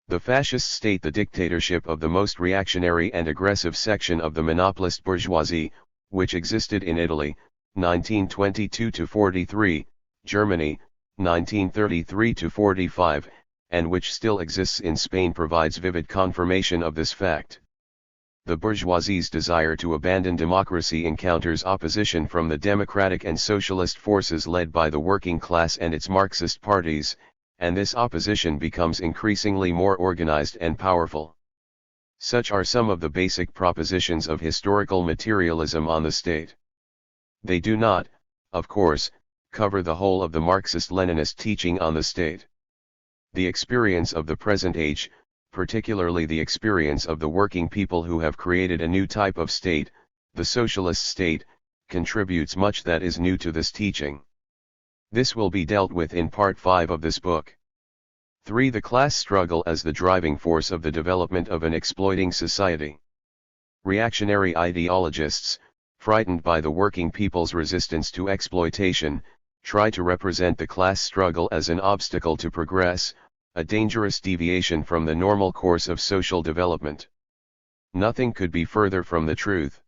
The fascist state, the dictatorship of the most reactionary and aggressive section of the monopolist bourgeoisie, which existed in Italy, 1922–43, Germany, 1933–45, and which still exists in Spain, provides vivid confirmation of this fact. The bourgeoisie's desire to abandon democracy encounters opposition from the democratic and socialist forces led by the working class and its Marxist parties, and this opposition becomes increasingly more organized and powerful. Such are some of the basic propositions of historical materialism on the state. They do not, of course, cover the whole of the Marxist-Leninist teaching on the state. The experience of the present age, particularly the experience of the working people who have created a new type of state, the socialist state, contributes much that is new to this teaching. This will be dealt with in Part 5 of this book. 3. The class struggle as the driving force of the development of an exploiting society. Reactionary ideologists, frightened by the working people's resistance to exploitation, try to represent the class struggle as an obstacle to progress, a dangerous deviation from the normal course of social development. Nothing could be further from the truth.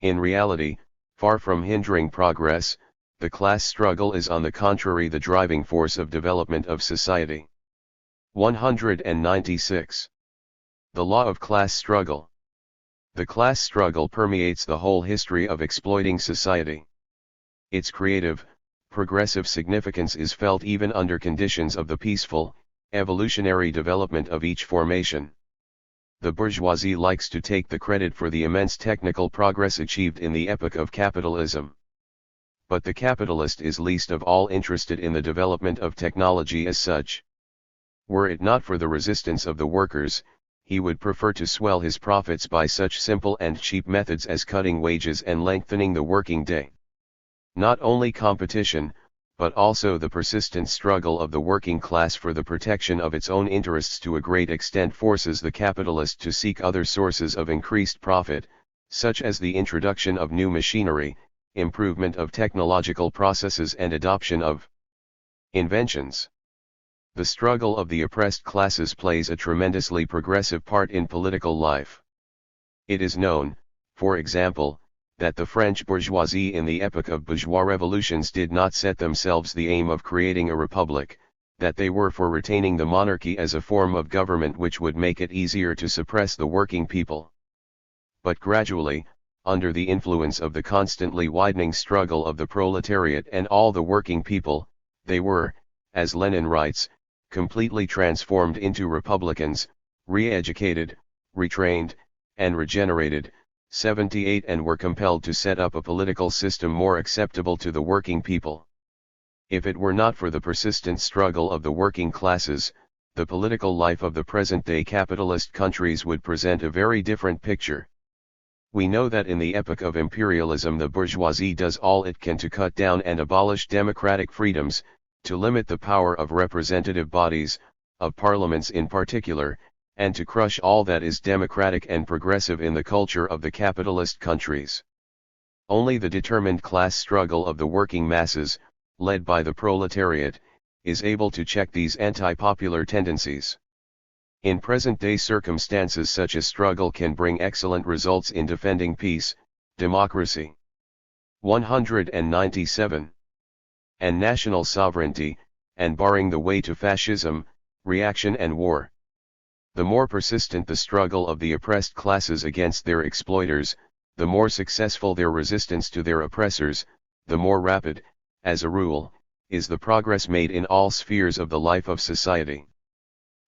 In reality, far from hindering progress, the class struggle is on the contrary the driving force of development of society. 196. The law of class struggle. The class struggle permeates the whole history of exploiting society. Its creative, progressive significance is felt even under conditions of the peaceful, evolutionary development of each formation. The bourgeoisie likes to take the credit for the immense technical progress achieved in the epoch of capitalism. But the capitalist is least of all interested in the development of technology as such. Were it not for the resistance of the workers, he would prefer to swell his profits by such simple and cheap methods as cutting wages and lengthening the working day. Not only competition, but also the persistent struggle of the working class for the protection of its own interests to a great extent forces the capitalist to seek other sources of increased profit, such as the introduction of new machinery, improvement of technological processes and adoption of inventions. The struggle of the oppressed classes plays a tremendously progressive part in political life. It is known, for example, that the French bourgeoisie in the epoch of bourgeois revolutions did not set themselves the aim of creating a republic, that they were for retaining the monarchy as a form of government which would make it easier to suppress the working people. But gradually, under the influence of the constantly widening struggle of the proletariat and all the working people, they were, as Lenin writes, completely transformed into republicans, re-educated, retrained, and regenerated, 78 and were compelled to set up a political system more acceptable to the working people. If it were not for the persistent struggle of the working classes, the political life of the present-day capitalist countries would present a very different picture. We know that in the epoch of imperialism the bourgeoisie does all it can to cut down and abolish democratic freedoms, to limit the power of representative bodies, of parliaments in particular, and to crush all that is democratic and progressive in the culture of the capitalist countries. Only the determined class struggle of the working masses, led by the proletariat, is able to check these anti-popular tendencies. In present-day circumstances such a struggle can bring excellent results in defending peace, democracy. 197. And national sovereignty, and barring the way to fascism, reaction and war. The more persistent the struggle of the oppressed classes against their exploiters, the more successful their resistance to their oppressors, the more rapid, as a rule, is the progress made in all spheres of the life of society.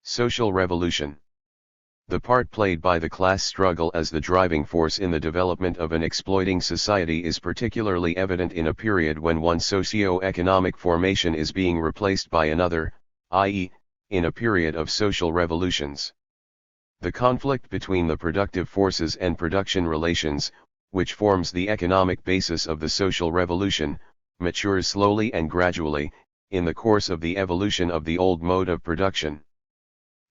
Social revolution. The part played by the class struggle as the driving force in the development of an exploiting society is particularly evident in a period when one socio-economic formation is being replaced by another, i.e., in a period of social revolutions. The conflict between the productive forces and production relations, which forms the economic basis of the social revolution, matures slowly and gradually, in the course of the evolution of the old mode of production.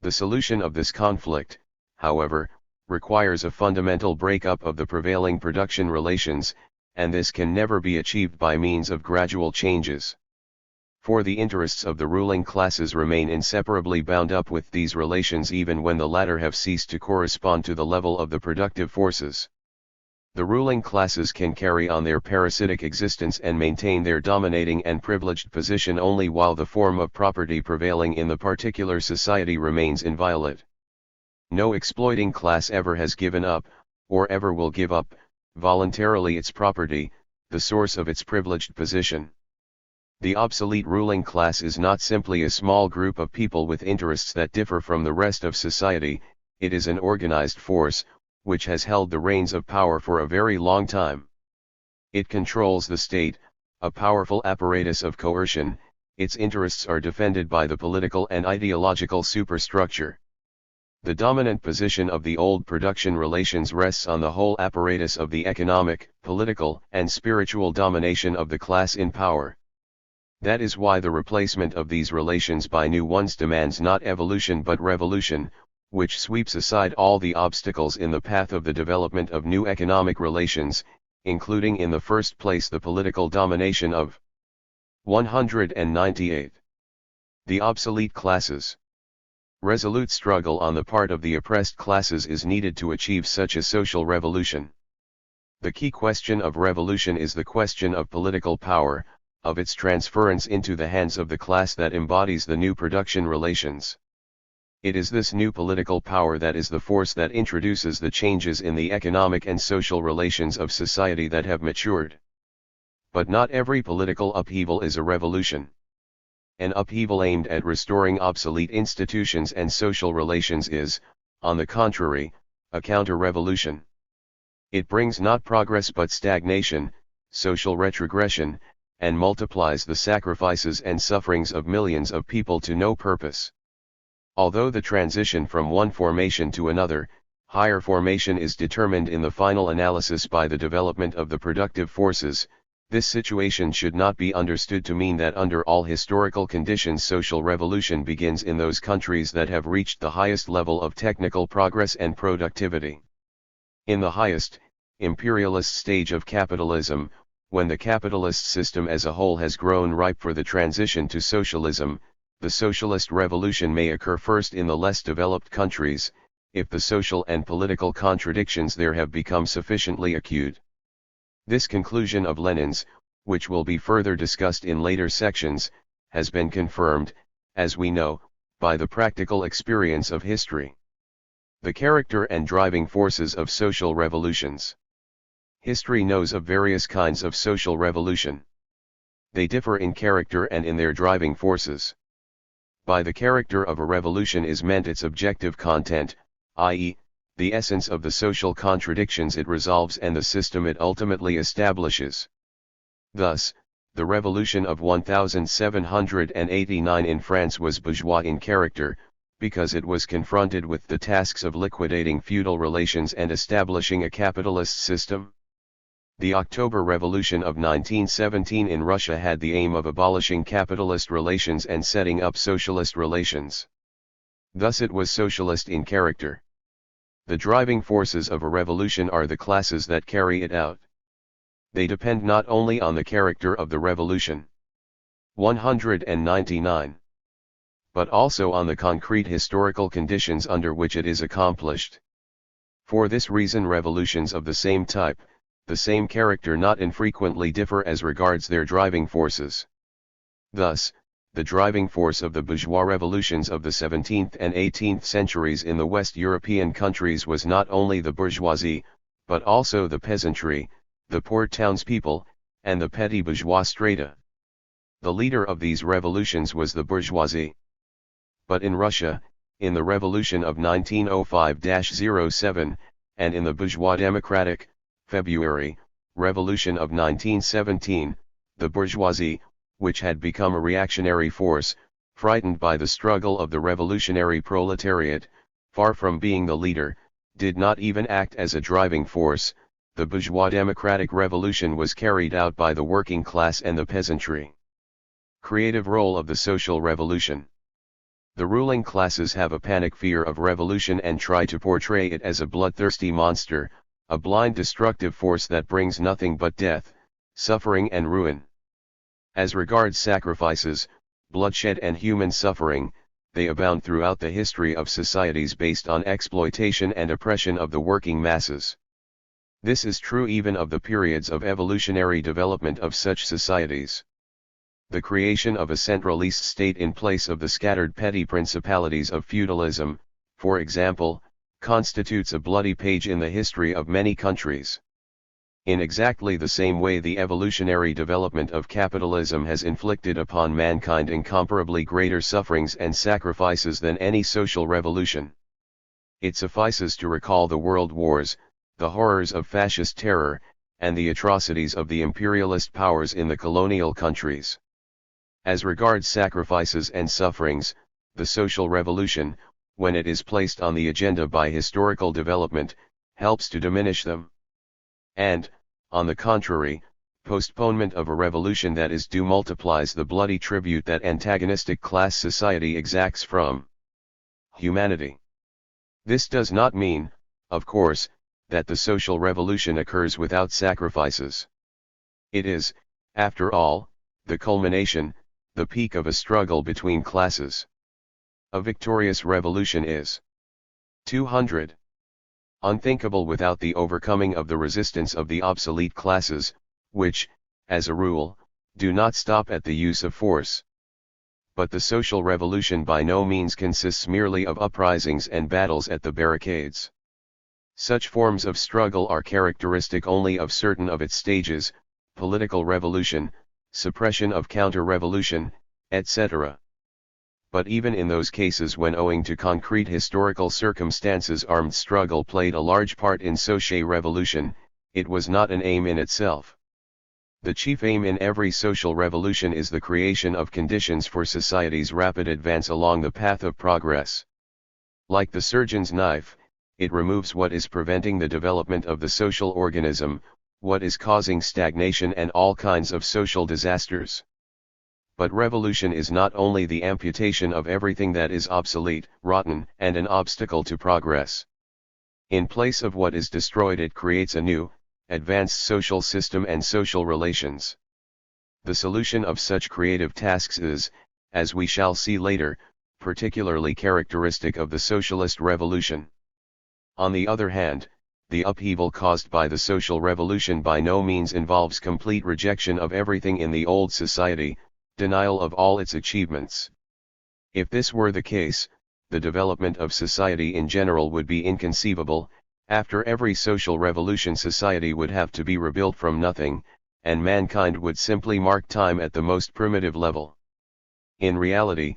The solution of this conflict, however, requires a fundamental breakup of the prevailing production relations, and this can never be achieved by means of gradual changes. For the interests of the ruling classes remain inseparably bound up with these relations even when the latter have ceased to correspond to the level of the productive forces. The ruling classes can carry on their parasitic existence and maintain their dominating and privileged position only while the form of property prevailing in the particular society remains inviolate. No exploiting class ever has given up, or ever will give up, voluntarily its property, the source of its privileged position. The obsolete ruling class is not simply a small group of people with interests that differ from the rest of society, it is an organized force, which has held the reins of power for a very long time. It controls the state, a powerful apparatus of coercion, its interests are defended by the political and ideological superstructure. The dominant position of the old production relations rests on the whole apparatus of the economic, political, and spiritual domination of the class in power. That is why the replacement of these relations by new ones demands not evolution but revolution, which sweeps aside all the obstacles in the path of the development of new economic relations, including in the first place the political domination of 198. The obsolete classes. Resolute struggle on the part of the oppressed classes is needed to achieve such a social revolution. The key question of revolution is the question of political power, of its transference into the hands of the class that embodies the new production relations. It is this new political power that is the force that introduces the changes in the economic and social relations of society that have matured. But not every political upheaval is a revolution. An upheaval aimed at restoring obsolete institutions and social relations is, on the contrary, a counter-revolution. It brings not progress but stagnation, social retrogression, and multiplies the sacrifices and sufferings of millions of people to no purpose. Although the transition from one formation to another, higher formation is determined in the final analysis by the development of the productive forces, this situation should not be understood to mean that under all historical conditions social revolution begins in those countries that have reached the highest level of technical progress and productivity. In the highest, imperialist stage of capitalism, when the capitalist system as a whole has grown ripe for the transition to socialism, the socialist revolution may occur first in the less developed countries, if the social and political contradictions there have become sufficiently acute. This conclusion of Lenin's, which will be further discussed in later sections, has been confirmed, as we know, by the practical experience of history. The character and driving forces of social revolutions. History knows of various kinds of social revolution. They differ in character and in their driving forces. By the character of a revolution is meant its objective content, i.e., the essence of the social contradictions it resolves and the system it ultimately establishes. Thus, the revolution of 1789 in France was bourgeois in character, because it was confronted with the tasks of liquidating feudal relations and establishing a capitalist system. The October Revolution of 1917 in Russia had the aim of abolishing capitalist relations and setting up socialist relations. Thus it was socialist in character. The driving forces of a revolution are the classes that carry it out. They depend not only on the character of the revolution, 199, but also on the concrete historical conditions under which it is accomplished. For this reason revolutions of the same type, the same character not infrequently differ as regards their driving forces. Thus, the driving force of the bourgeois revolutions of the 17th and 18th centuries in the West European countries was not only the bourgeoisie, but also the peasantry, the poor townspeople, and the petty bourgeois strata. The leader of these revolutions was the bourgeoisie. But in Russia, in the revolution of 1905-07, and in the bourgeois democratic, February, revolution of 1917, the bourgeoisie, which had become a reactionary force, frightened by the struggle of the revolutionary proletariat, far from being the leader, did not even act as a driving force. The bourgeois democratic revolution was carried out by the working class and the peasantry. Creative role of the social revolution. The ruling classes have a panic fear of revolution and try to portray it as a bloodthirsty monster, a blind destructive force that brings nothing but death, suffering and ruin. As regards sacrifices, bloodshed and human suffering, they abound throughout the history of societies based on exploitation and oppression of the working masses. This is true even of the periods of evolutionary development of such societies. The creation of a centralist state in place of the scattered petty principalities of feudalism, for example, constitutes a bloody page in the history of many countries. In exactly the same way the evolutionary development of capitalism has inflicted upon mankind incomparably greater sufferings and sacrifices than any social revolution. It suffices to recall the world wars, the horrors of fascist terror, and the atrocities of the imperialist powers in the colonial countries. As regards sacrifices and sufferings, the social revolution, when it is placed on the agenda by historical development, helps to diminish them. And, on the contrary, postponement of a revolution that is due multiplies the bloody tribute that antagonistic class society exacts from humanity. This does not mean, of course, that the social revolution occurs without sacrifices. It is, after all, the culmination, the peak of a struggle between classes. A victorious revolution is 200. Unthinkable without the overcoming of the resistance of the obsolete classes, which, as a rule, do not stop at the use of force. But the social revolution by no means consists merely of uprisings and battles at the barricades. Such forms of struggle are characteristic only of certain of its stages: political revolution, suppression of counter-revolution, etc. But even in those cases when owing to concrete historical circumstances armed struggle played a large part in social revolution, it was not an aim in itself. The chief aim in every social revolution is the creation of conditions for society's rapid advance along the path of progress. Like the surgeon's knife, it removes what is preventing the development of the social organism, what is causing stagnation and all kinds of social disasters. But revolution is not only the amputation of everything that is obsolete, rotten, and an obstacle to progress. In place of what is destroyed, it creates a new, advanced social system and social relations. The solution of such creative tasks is, as we shall see later, particularly characteristic of the socialist revolution. On the other hand, the upheaval caused by the social revolution by no means involves complete rejection of everything in the old society, denial of all its achievements. If this were the case, the development of society in general would be inconceivable. After every social revolution, society would have to be rebuilt from nothing, and mankind would simply mark time at the most primitive level. In reality,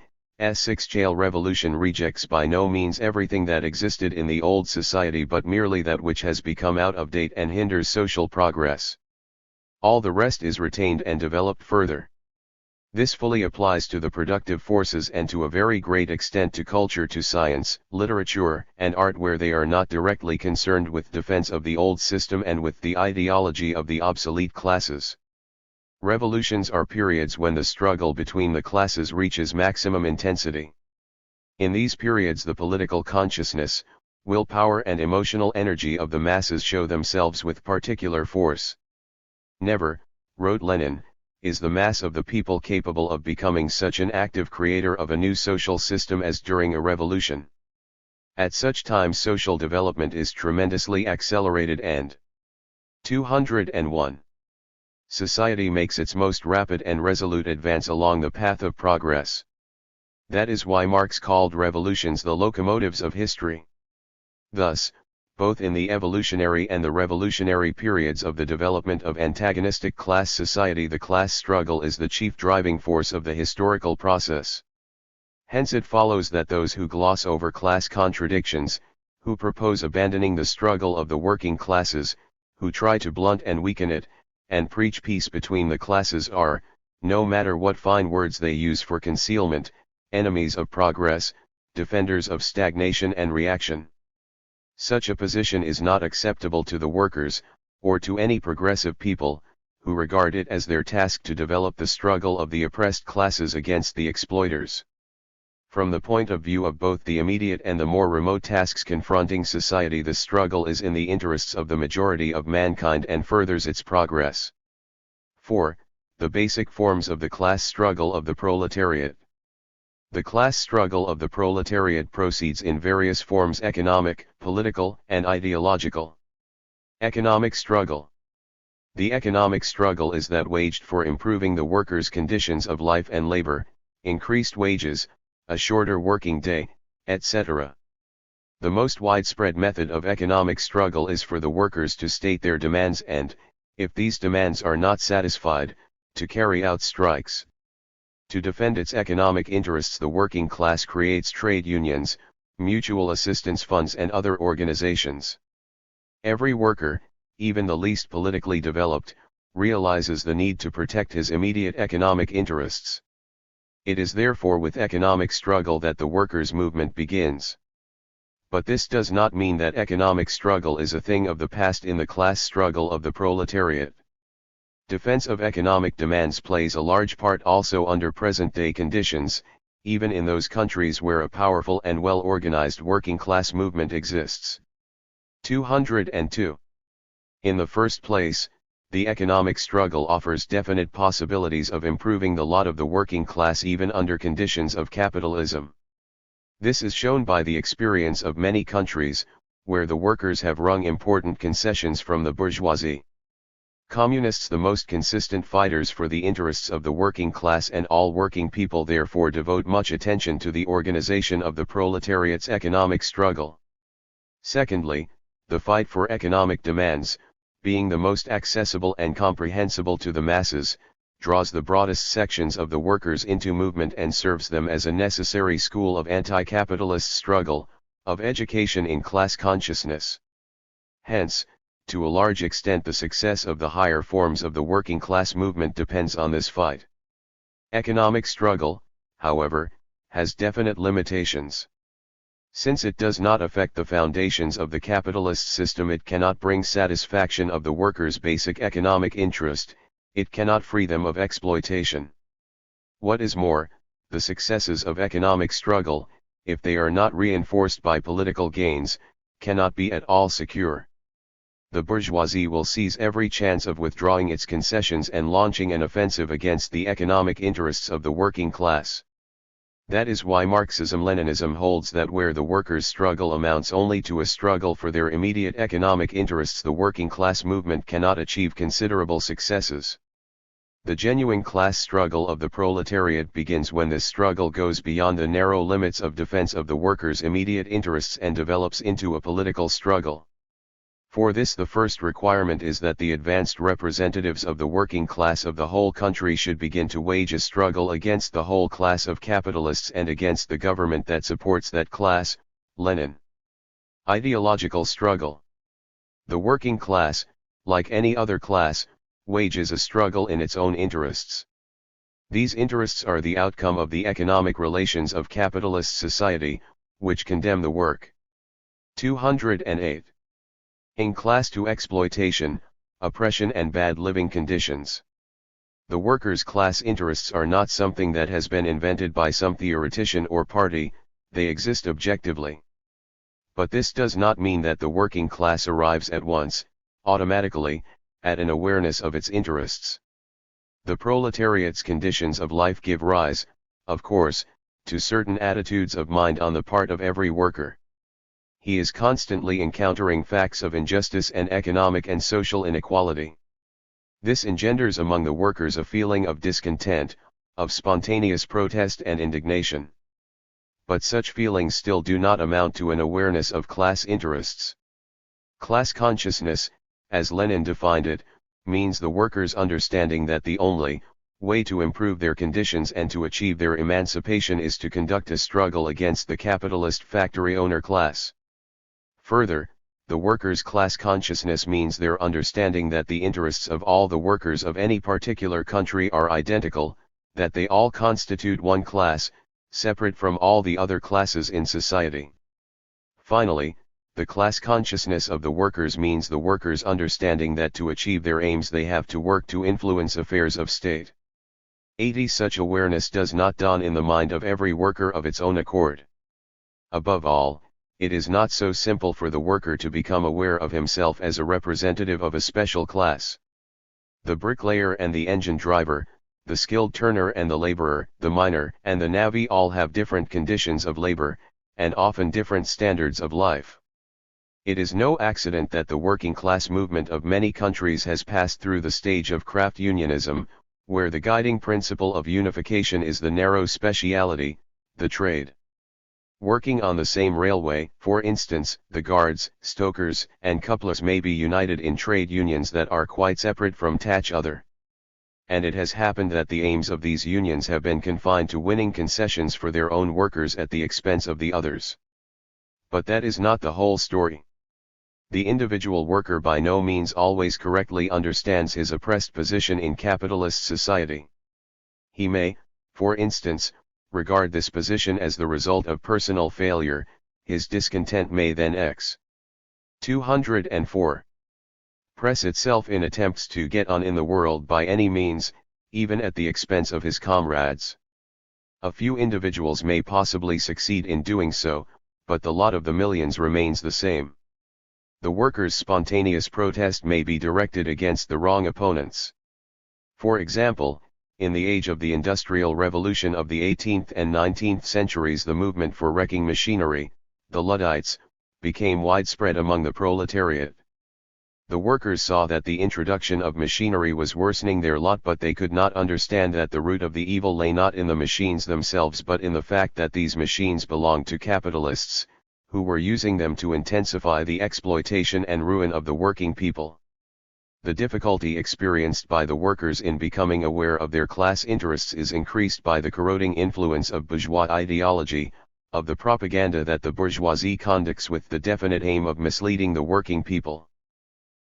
social revolution rejects by no means everything that existed in the old society, but merely that which has become out of date and hinders social progress. All the rest is retained and developed further. This fully applies to the productive forces and to a very great extent to culture, to science, literature, and art, where they are not directly concerned with defense of the old system and with the ideology of the obsolete classes. Revolutions are periods when the struggle between the classes reaches maximum intensity. In these periods the political consciousness, willpower and emotional energy of the masses show themselves with particular force. Never, wrote Lenin, is the mass of the people capable of becoming such an active creator of a new social system as during a revolution. At such times social development is tremendously accelerated and 201. Society makes its most rapid and resolute advance along the path of progress. That is why Marx called revolutions the locomotives of history. Thus, both in the evolutionary and the revolutionary periods of the development of antagonistic class society, the class struggle is the chief driving force of the historical process. Hence it follows that those who gloss over class contradictions, who propose abandoning the struggle of the working classes, who try to blunt and weaken it, and preach peace between the classes are, no matter what fine words they use for concealment, enemies of progress, defenders of stagnation and reaction. Such a position is not acceptable to the workers, or to any progressive people, who regard it as their task to develop the struggle of the oppressed classes against the exploiters. From the point of view of both the immediate and the more remote tasks confronting society, the struggle is in the interests of the majority of mankind and furthers its progress. 4. The basic forms of the class struggle of the proletariat. The class struggle of the proletariat proceeds in various forms: economic, political, and ideological. Economic struggle. The economic struggle is that waged for improving the workers' conditions of life and labor, increased wages, a shorter working day, etc. The most widespread method of economic struggle is for the workers to state their demands and, if these demands are not satisfied, to carry out strikes. To defend its economic interests, the working class creates trade unions, mutual assistance funds and other organizations. Every worker, even the least politically developed, realizes the need to protect his immediate economic interests. It is therefore with economic struggle that the workers' movement begins. But this does not mean that economic struggle is a thing of the past in the class struggle of the proletariat. Defense of economic demands plays a large part also under present-day conditions, even in those countries where a powerful and well-organized working class movement exists. 202. In the first place, the economic struggle offers definite possibilities of improving the lot of the working class even under conditions of capitalism. This is shown by the experience of many countries, where the workers have wrung important concessions from the bourgeoisie. Communists, the most consistent fighters for the interests of the working class and all working people, therefore devote much attention to the organization of the proletariat's economic struggle. Secondly, the fight for economic demands, being the most accessible and comprehensible to the masses, draws the broadest sections of the workers into movement and serves them as a necessary school of anti-capitalist struggle, of education in class consciousness. Hence, to a large extent the success of the higher forms of the working class movement depends on this fight. Economic struggle, however, has definite limitations. Since it does not affect the foundations of the capitalist system, it cannot bring satisfaction of the workers' basic economic interest, it cannot free them of exploitation. What is more, the successes of economic struggle, if they are not reinforced by political gains, cannot be at all secure. The bourgeoisie will seize every chance of withdrawing its concessions and launching an offensive against the economic interests of the working class. That is why Marxism-Leninism holds that where the workers' struggle amounts only to a struggle for their immediate economic interests, the working class movement cannot achieve considerable successes. The genuine class struggle of the proletariat begins when this struggle goes beyond the narrow limits of defense of the workers' immediate interests and develops into a political struggle. For this, the first requirement is that the advanced representatives of the working class of the whole country should begin to wage a struggle against the whole class of capitalists and against the government that supports that class. Lenin. Ideological struggle. The working class, like any other class, wages a struggle in its own interests. These interests are the outcome of the economic relations of capitalist society, which condemn the work. 208. In class to exploitation, oppression and bad living conditions. The workers' class interests are not something that has been invented by some theoretician or party, they exist objectively. But this does not mean that the working class arrives at once, automatically, at an awareness of its interests. The proletariat's conditions of life give rise, of course, to certain attitudes of mind on the part of every worker. He is constantly encountering facts of injustice and economic and social inequality. This engenders among the workers a feeling of discontent, of spontaneous protest and indignation. But such feelings still do not amount to an awareness of class interests. Class consciousness, as Lenin defined it, means the workers understanding that the only way to improve their conditions and to achieve their emancipation is to conduct a struggle against the capitalist factory owner class. Further, the workers' class consciousness means their understanding that the interests of all the workers of any particular country are identical, that they all constitute one class, separate from all the other classes in society. Finally, the class consciousness of the workers means the workers understanding that to achieve their aims they have to work to influence affairs of state. 80. Such awareness does not dawn in the mind of every worker of its own accord. Above all, it is not so simple for the worker to become aware of himself as a representative of a special class. The bricklayer and the engine driver, the skilled turner and the laborer, the miner and the navvy all have different conditions of labor, and often different standards of life. It is no accident that the working class movement of many countries has passed through the stage of craft unionism, where the guiding principle of unification is the narrow speciality, the trade. Working on the same railway, for instance, the guards, stokers, and couplers may be united in trade unions that are quite separate from each other. And it has happened that the aims of these unions have been confined to winning concessions for their own workers at the expense of the others. But that is not the whole story. The individual worker by no means always correctly understands his oppressed position in capitalist society. He may, for instance, regard this position as the result of personal failure, his discontent may then x. 204. Press itself in attempts to get on in the world by any means, even at the expense of his comrades. A few individuals may possibly succeed in doing so, but the lot of the millions remains the same. The workers' spontaneous protest may be directed against the wrong opponents. For example, in the age of the Industrial Revolution of the 18th and 19th centuries, the movement for wrecking machinery, the Luddites, became widespread among the proletariat. The workers saw that the introduction of machinery was worsening their lot, but they could not understand that the root of the evil lay not in the machines themselves but in the fact that these machines belonged to capitalists, who were using them to intensify the exploitation and ruin of the working people. The difficulty experienced by the workers in becoming aware of their class interests is increased by the corroding influence of bourgeois ideology, of the propaganda that the bourgeoisie conducts with the definite aim of misleading the working people.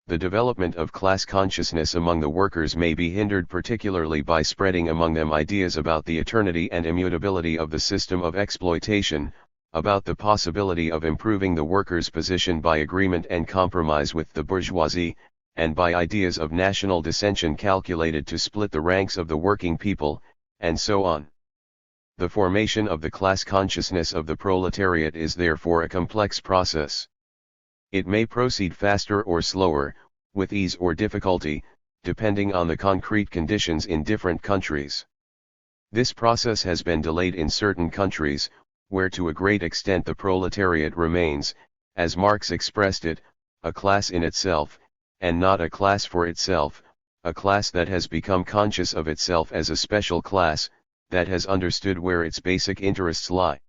The development of class consciousness among the workers may be hindered particularly by spreading among them ideas about the eternity and immutability of the system of exploitation, about the possibility of improving the workers' position by agreement and compromise with the bourgeoisie, and by ideas of national dissension calculated to split the ranks of the working people, and so on. The formation of the class consciousness of the proletariat is therefore a complex process. It may proceed faster or slower, with ease or difficulty, depending on the concrete conditions in different countries. This process has been delayed in certain countries, where to a great extent the proletariat remains, as Marx expressed it, a class in itself, and not a class for itself, a class that has become conscious of itself as a special class, that has understood where its basic interests lie.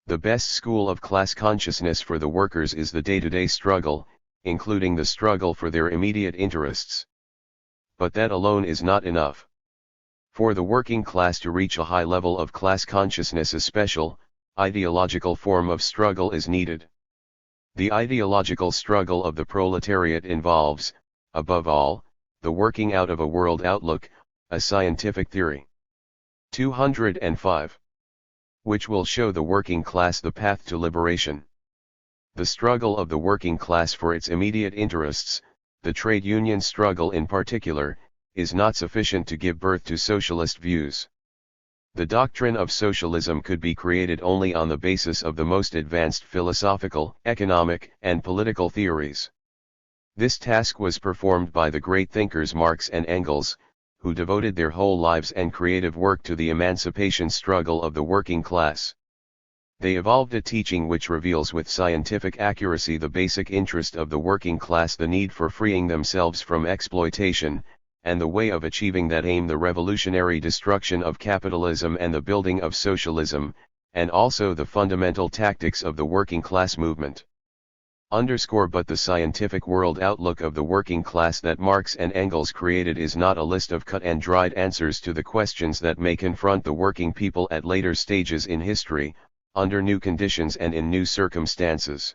The best school of class consciousness for the workers is the day-to-day struggle, including the struggle for their immediate interests. But that alone is not enough. For the working class to reach a high level of class consciousness, a special, ideological form of struggle is needed. The ideological struggle of the proletariat involves, above all, the working out of a world outlook, a scientific theory. 205. Which will show the working class the path to liberation. The struggle of the working class for its immediate interests, the trade union struggle in particular, is not sufficient to give birth to socialist views. The doctrine of socialism could be created only on the basis of the most advanced philosophical, economic, and political theories. This task was performed by the great thinkers Marx and Engels, who devoted their whole lives and creative work to the emancipation struggle of the working class. They evolved a teaching which reveals with scientific accuracy the basic interest of the working class, the need for freeing themselves from exploitation, and the way of achieving that aim, the revolutionary destruction of capitalism and the building of socialism, and also the fundamental tactics of the working class movement. But the scientific world outlook of the working class that Marx and Engels created is not a list of cut and dried answers to the questions that may confront the working people at later stages in history, under new conditions and in new circumstances.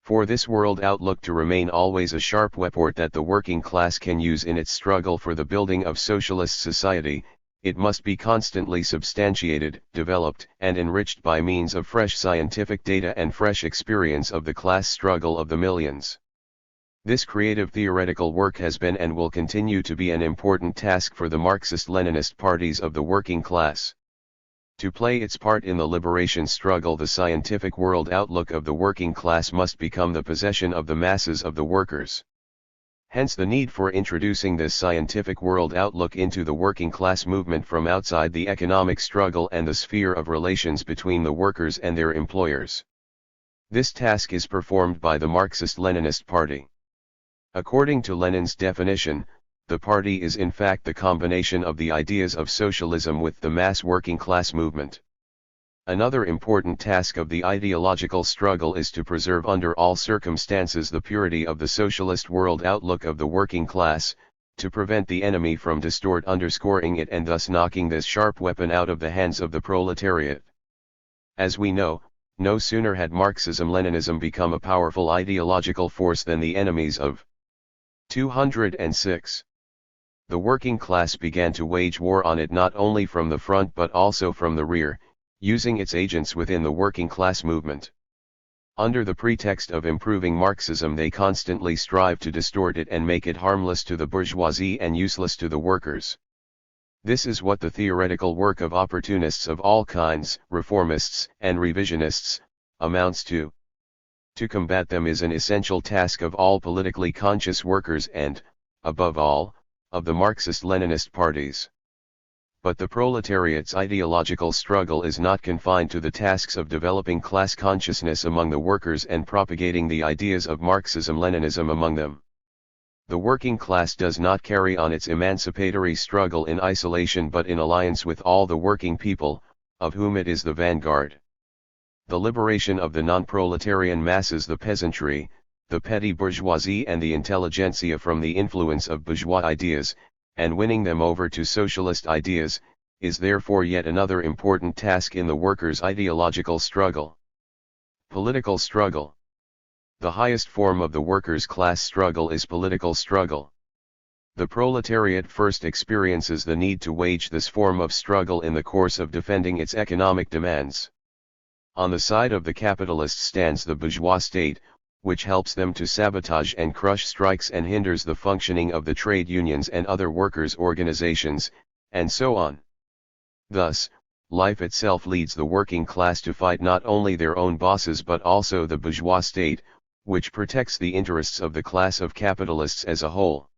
For this world outlook to remain always a sharp weapon that the working class can use in its struggle for the building of socialist society, it must be constantly substantiated, developed, and enriched by means of fresh scientific data and fresh experience of the class struggle of the millions. This creative theoretical work has been and will continue to be an important task for the Marxist-Leninist parties of the working class. To play its part in the liberation struggle, the scientific world outlook of the working class must become the possession of the masses of the workers. Hence the need for introducing this scientific world outlook into the working class movement from outside the economic struggle and the sphere of relations between the workers and their employers. This task is performed by the Marxist-Leninist Party. According to Lenin's definition, the party is in fact the combination of the ideas of socialism with the mass working class movement. Another important task of the ideological struggle is to preserve under all circumstances the purity of the socialist world outlook of the working class, to prevent the enemy from underscoring it and thus knocking this sharp weapon out of the hands of the proletariat. As we know, no sooner had Marxism-Leninism become a powerful ideological force than the enemies of 206 The working class began to wage war on it not only from the front but also from the rear, using its agents within the working class movement. Under the pretext of improving Marxism, they constantly strive to distort it and make it harmless to the bourgeoisie and useless to the workers. This is what the theoretical work of opportunists of all kinds, reformists and revisionists, amounts to. To combat them is an essential task of all politically conscious workers and, above all, of the Marxist-Leninist parties. But the proletariat's ideological struggle is not confined to the tasks of developing class consciousness among the workers and propagating the ideas of Marxism-Leninism among them. The working class does not carry on its emancipatory struggle in isolation but in alliance with all the working people, of whom it is the vanguard. The liberation of the non-proletarian masses, the peasantry, the petty bourgeoisie and the intelligentsia from the influence of bourgeois ideas, and winning them over to socialist ideas, is therefore yet another important task in the workers' ideological struggle. Political struggle. The highest form of the workers' class struggle is political struggle. The proletariat first experiences the need to wage this form of struggle in the course of defending its economic demands. On the side of the capitalists stands the bourgeois state, which helps them to sabotage and crush strikes and hinders the functioning of the trade unions and other workers' organizations, and so on. Thus, life itself leads the working class to fight not only their own bosses but also the bourgeois state, which protects the interests of the class of capitalists as a whole.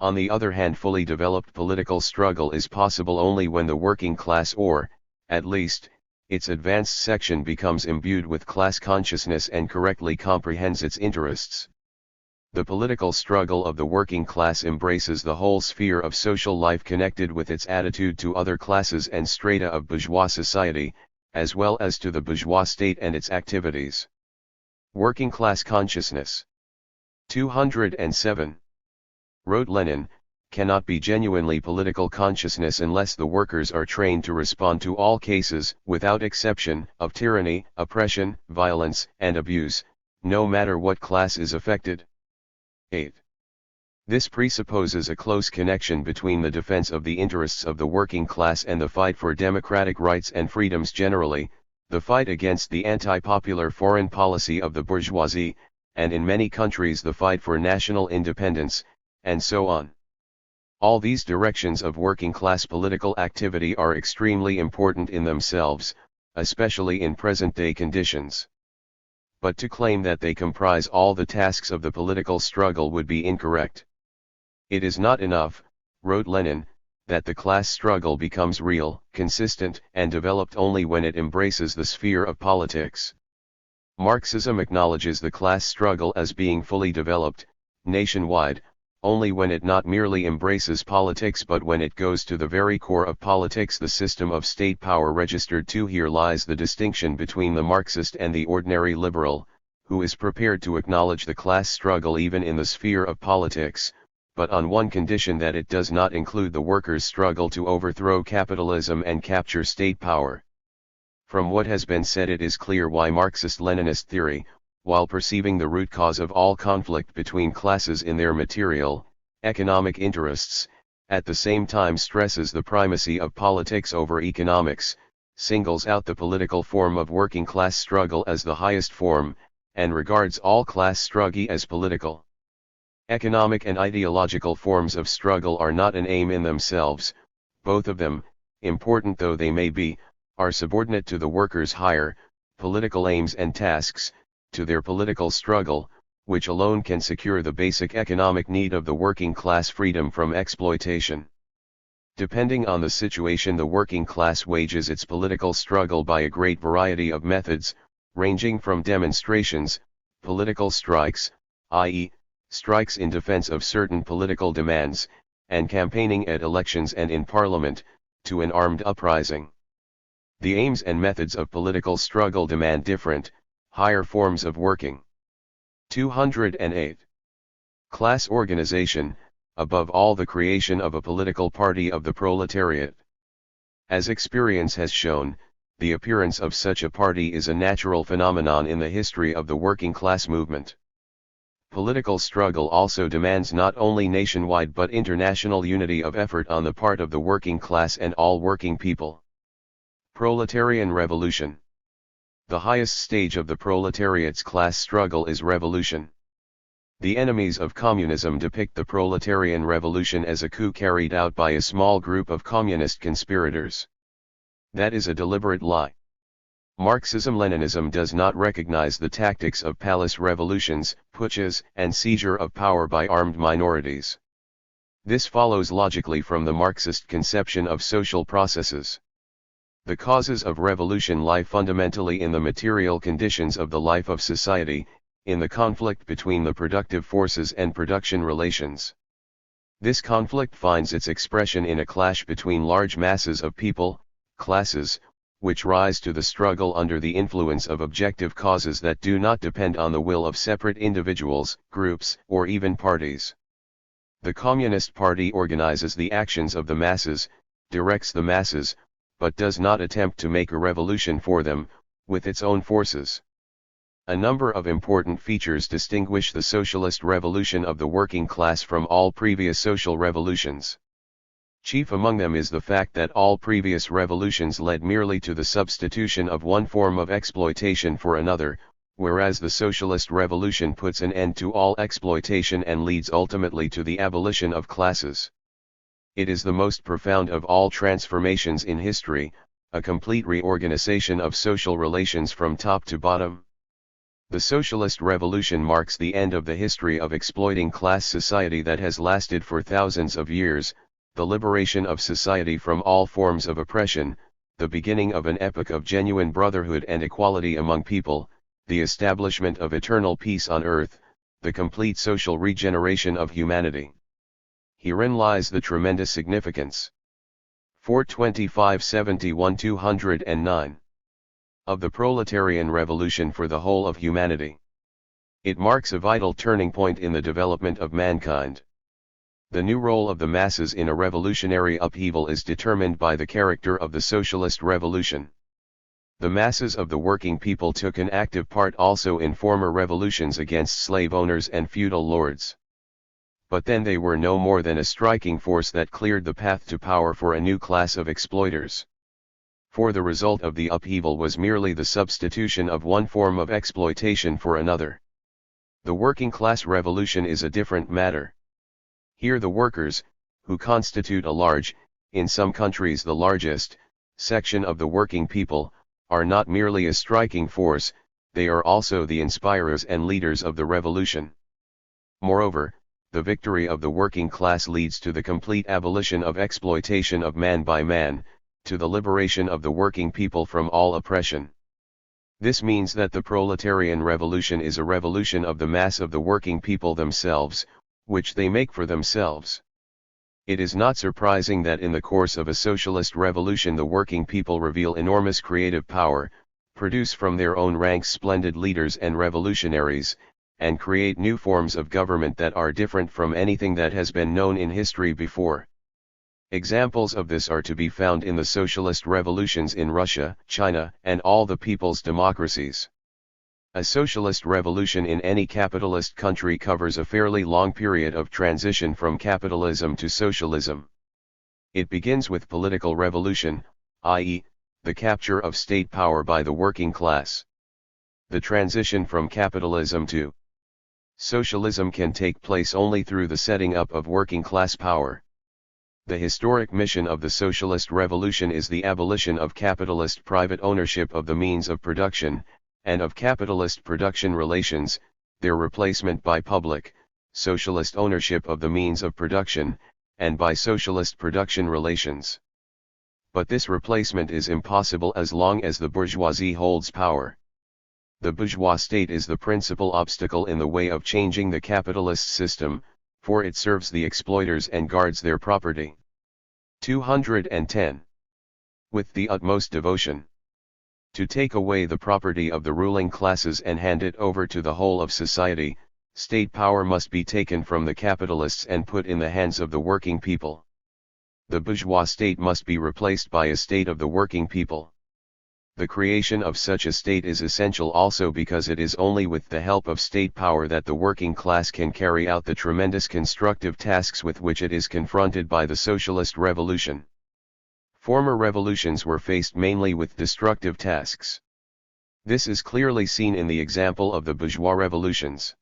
On the other hand, fully developed political struggle is possible only when the working class, or, at least, its advanced section, becomes imbued with class consciousness and correctly comprehends its interests. The political struggle of the working class embraces the whole sphere of social life connected with its attitude to other classes and strata of bourgeois society, as well as to the bourgeois state and its activities. Working class consciousness. 207. Wrote Lenin, cannot be genuinely political consciousness unless the workers are trained to respond to all cases, without exception, of tyranny, oppression, violence, and abuse, no matter what class is affected. 8. This presupposes a close connection between the defense of the interests of the working class and the fight for democratic rights and freedoms generally, the fight against the anti-popular foreign policy of the bourgeoisie, and in many countries the fight for national independence, and so on. All these directions of working class political activity are extremely important in themselves, especially in present-day conditions. But to claim that they comprise all the tasks of the political struggle would be incorrect. It is not enough, wrote Lenin, that the class struggle becomes real, consistent, and developed only when it embraces the sphere of politics. Marxism acknowledges the class struggle as being fully developed, nationwide, only when it not merely embraces politics but when it goes to the very core of politics, the system of state power registered to. Here lies the distinction between the Marxist and the ordinary liberal, who is prepared to acknowledge the class struggle even in the sphere of politics, but on one condition, that it does not include the workers' struggle to overthrow capitalism and capture state power. From what has been said, it is clear why Marxist-Leninist theory, while perceiving the root cause of all conflict between classes in their material, economic interests, at the same time stresses the primacy of politics over economics, singles out the political form of working class struggle as the highest form, and regards all class struggle as political. Economic and ideological forms of struggle are not an aim in themselves, both of them, important though they may be, are subordinate to the workers' higher, political aims and tasks, to their political struggle, which alone can secure the basic economic need of the working class, freedom from exploitation. Depending on the situation, the working class wages its political struggle by a great variety of methods, ranging from demonstrations, political strikes, i.e., strikes in defense of certain political demands, and campaigning at elections and in parliament, to an armed uprising. The aims and methods of political struggle demand different, higher forms of working. 208. Class organization, above all the creation of a political party of the proletariat. As experience has shown, the appearance of such a party is a natural phenomenon in the history of the working class movement. political struggle also demands not only nationwide but international unity of effort on the part of the working class and all working people. Proletarian Revolution. The highest stage of the proletariat's class struggle is revolution. The enemies of communism depict the proletarian revolution as a coup carried out by a small group of communist conspirators. That is a deliberate lie. Marxism-Leninism does not recognize the tactics of palace revolutions, putsches, and seizure of power by armed minorities. This follows logically from the Marxist conception of social processes. The causes of revolution lie fundamentally in the material conditions of the life of society, in the conflict between the productive forces and production relations. This conflict finds its expression in a clash between large masses of people, classes, which rise to the struggle under the influence of objective causes that do not depend on the will of separate individuals, groups, or even parties. The Communist Party organizes the actions of the masses, directs the masses, but does not attempt to make a revolution for them, with its own forces. A number of important features distinguish the socialist revolution of the working class from all previous social revolutions. Chief among them is the fact that all previous revolutions led merely to the substitution of one form of exploitation for another, whereas the socialist revolution puts an end to all exploitation and leads ultimately to the abolition of classes. It is the most profound of all transformations in history, a complete reorganization of social relations from top to bottom. The socialist revolution marks the end of the history of exploiting class society that has lasted for thousands of years, the liberation of society from all forms of oppression, the beginning of an epoch of genuine brotherhood and equality among people, the establishment of eternal peace on earth, the complete social regeneration of humanity. Herein lies the tremendous significance. 425-71-209. Of the proletarian revolution for the whole of humanity. It marks a vital turning point in the development of mankind. The new role of the masses in a revolutionary upheaval is determined by the character of the socialist revolution. The masses of the working people took an active part also in former revolutions against slave owners and feudal lords. But then they were no more than a striking force that cleared the path to power for a new class of exploiters. For the result of the upheaval was merely the substitution of one form of exploitation for another. The working class revolution is a different matter. Here the workers, who constitute a large, in some countries the largest, section of the working people, are not merely a striking force, they are also the inspirers and leaders of the revolution. Moreover, the victory of the working class leads to the complete abolition of exploitation of man by man, to the liberation of the working people from all oppression. This means that the proletarian revolution is a revolution of the mass of the working people themselves, which they make for themselves. It is not surprising that in the course of a socialist revolution the working people reveal enormous creative power, produce from their own ranks splendid leaders and revolutionaries, and create new forms of government that are different from anything that has been known in history before. Examples of this are to be found in the socialist revolutions in Russia, China, and all the people's democracies. A socialist revolution in any capitalist country covers a fairly long period of transition from capitalism to socialism. It begins with political revolution, i.e., the capture of state power by the working class. The transition from capitalism to socialism can take place only through the setting up of working class power. The historic mission of the socialist revolution is the abolition of capitalist private ownership of the means of production, and of capitalist production relations, their replacement by public, socialist ownership of the means of production, and by socialist production relations. But this replacement is impossible as long as the bourgeoisie holds power. The bourgeois state is the principal obstacle in the way of changing the capitalist system, for it serves the exploiters and guards their property. 210. With the utmost devotion. To take away the property of the ruling classes and hand it over to the whole of society, state power must be taken from the capitalists and put in the hands of the working people. The bourgeois state must be replaced by a state of the working people. The creation of such a state is essential also because it is only with the help of state power that the working class can carry out the tremendous constructive tasks with which it is confronted by the socialist revolution. Former revolutions were faced mainly with destructive tasks. This is clearly seen in the example of the bourgeois revolutions.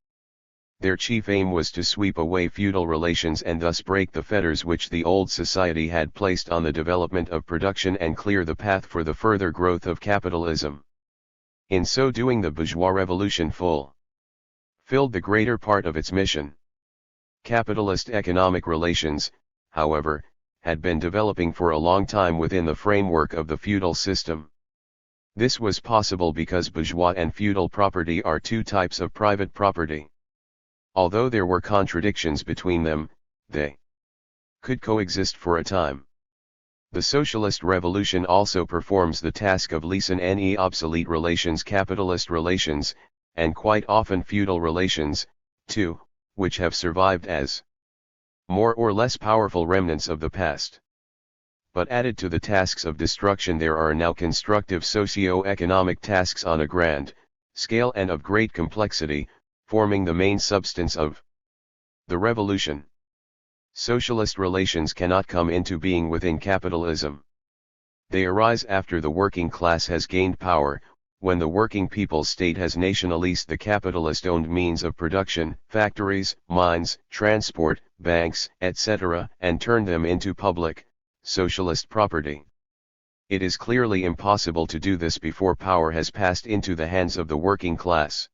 Their chief aim was to sweep away feudal relations and thus break the fetters which the old society had placed on the development of production and clear the path for the further growth of capitalism. In so doing, the bourgeois revolution fulfilled the greater part of its mission. Capitalist economic relations, however, had been developing for a long time within the framework of the feudal system. This was possible because bourgeois and feudal property are two types of private property. Although there were contradictions between them, they could coexist for a time. The socialist revolution also performs the task of lessen obsolete relations, capitalist relations, and quite often feudal relations, too, which have survived as more or less powerful remnants of the past. But added to the tasks of destruction, there are now constructive socio-economic tasks on a grand scale and of great complexity, forming the main substance of the revolution. Socialist relations cannot come into being within capitalism. They arise after the working class has gained power, when the working people's state has nationalized the capitalist-owned means of production, factories, mines, transport, banks, etc., and turned them into public, socialist property. It is clearly impossible to do this before power has passed into the hands of the working class.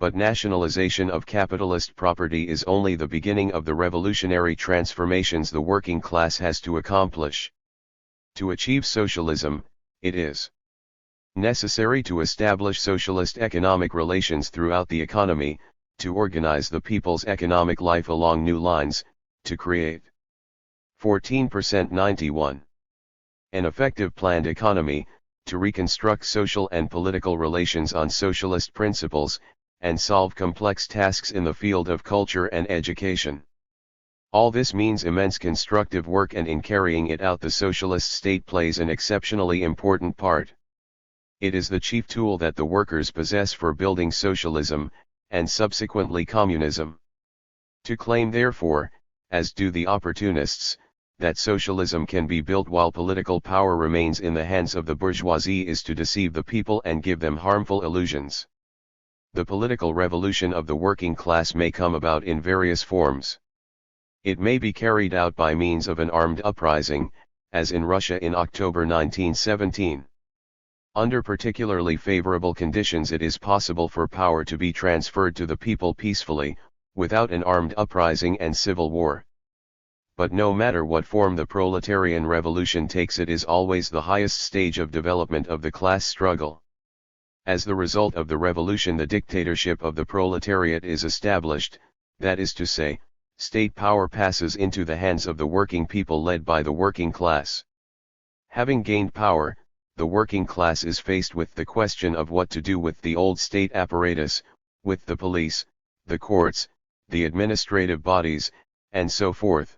But nationalization of capitalist property is only the beginning of the revolutionary transformations the working class has to accomplish. To achieve socialism, it is necessary to establish socialist economic relations throughout the economy, to organize the people's economic life along new lines, to create 14% 91. An effective planned economy, to reconstruct social and political relations on socialist principles, and solve complex tasks in the field of culture and education. All this means immense constructive work, and in carrying it out the socialist state plays an exceptionally important part. It is the chief tool that the workers possess for building socialism, and subsequently communism. To claim therefore, as do the opportunists, that socialism can be built while political power remains in the hands of the bourgeoisie is to deceive the people and give them harmful illusions. The political revolution of the working class may come about in various forms. It may be carried out by means of an armed uprising, as in Russia in October 1917. Under particularly favorable conditions it is possible for power to be transferred to the people peacefully, without an armed uprising and civil war. But no matter what form the proletarian revolution takes, it is always the highest stage of development of the class struggle. As the result of the revolution, the dictatorship of the proletariat is established, that is to say, state power passes into the hands of the working people led by the working class. Having gained power, the working class is faced with the question of what to do with the old state apparatus, with the police, the courts, the administrative bodies, and so forth.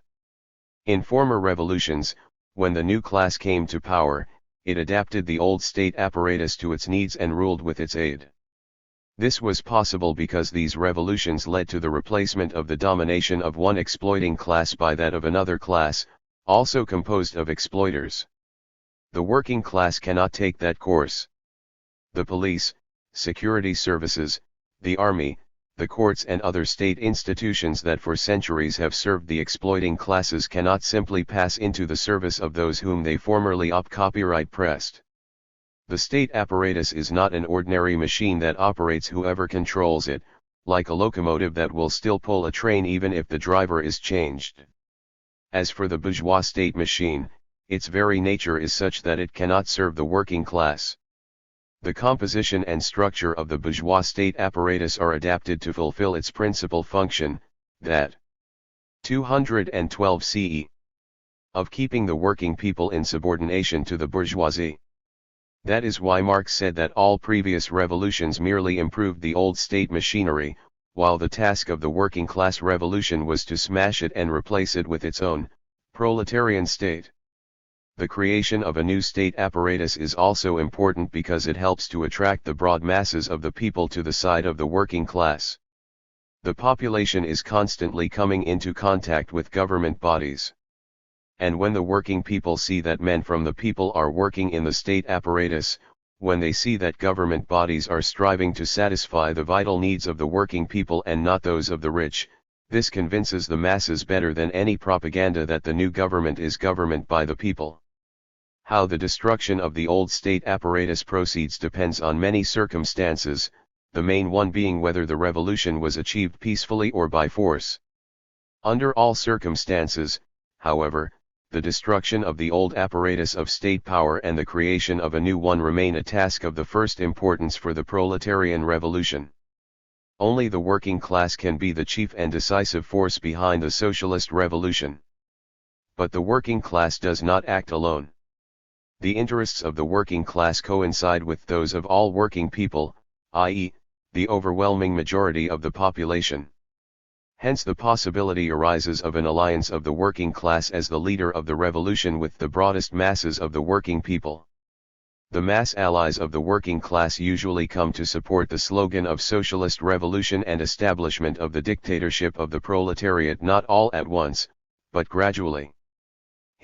In former revolutions, when the new class came to power, it adapted the old state apparatus to its needs and ruled with its aid. This was possible because these revolutions led to the replacement of the domination of one exploiting class by that of another class, also composed of exploiters. The working class cannot take that course. The police, security services, the army, the courts and other state institutions that for centuries have served the exploiting classes cannot simply pass into the service of those whom they formerly copyright pressed. The state apparatus is not an ordinary machine that operates whoever controls it, like a locomotive that will still pull a train even if the driver is changed. As for the bourgeois state machine, its very nature is such that it cannot serve the working class. The composition and structure of the bourgeois state apparatus are adapted to fulfill its principal function, that 212 CE of keeping the working people in subordination to the bourgeoisie. That is why Marx said that all previous revolutions merely improved the old state machinery, while the task of the working class revolution was to smash it and replace it with its own proletarian state. The creation of a new state apparatus is also important because it helps to attract the broad masses of the people to the side of the working class. The population is constantly coming into contact with government bodies. And when the working people see that men from the people are working in the state apparatus, when they see that government bodies are striving to satisfy the vital needs of the working people and not those of the rich, this convinces the masses better than any propaganda that the new government is government by the people. How the destruction of the old state apparatus proceeds depends on many circumstances, the main one being whether the revolution was achieved peacefully or by force. Under all circumstances, however, the destruction of the old apparatus of state power and the creation of a new one remain a task of the first importance for the proletarian revolution. Only the working class can be the chief and decisive force behind the socialist revolution. But the working class does not act alone. The interests of the working class coincide with those of all working people, i.e., the overwhelming majority of the population. Hence the possibility arises of an alliance of the working class as the leader of the revolution with the broadest masses of the working people. The mass allies of the working class usually come to support the slogan of socialist revolution and establishment of the dictatorship of the proletariat, not all at once, but gradually.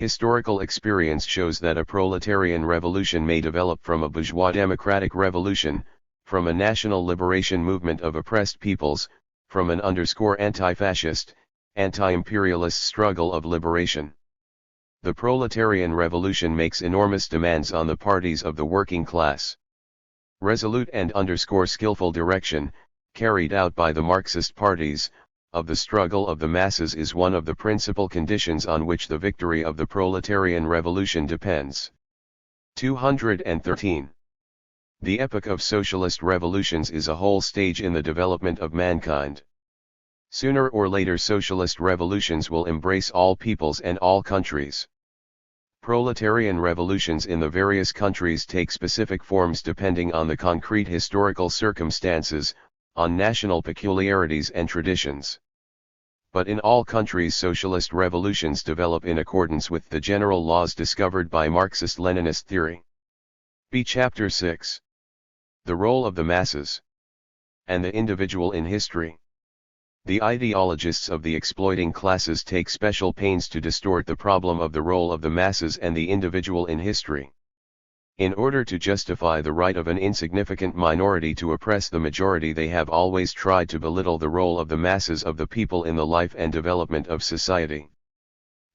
Historical experience shows that a proletarian revolution may develop from a bourgeois democratic revolution, from a national liberation movement of oppressed peoples, from an anti-fascist, anti-imperialist struggle of liberation. The proletarian revolution makes enormous demands on the parties of the working class. Resolute and skillful direction, carried out by the Marxist parties, of the struggle of the masses is one of the principal conditions on which the victory of the proletarian revolution depends. 213. The epoch of socialist revolutions is a whole stage in the development of mankind. Sooner or later socialist revolutions will embrace all peoples and all countries. Proletarian revolutions in the various countries take specific forms depending on the concrete historical circumstances, on national peculiarities and traditions. But in all countries socialist revolutions develop in accordance with the general laws discovered by Marxist-Leninist theory. B. Chapter 6. The role of the masses and the individual in history. The ideologists of the exploiting classes take special pains to distort the problem of the role of the masses and the individual in history. In order to justify the right of an insignificant minority to oppress the majority, they have always tried to belittle the role of the masses of the people in the life and development of society.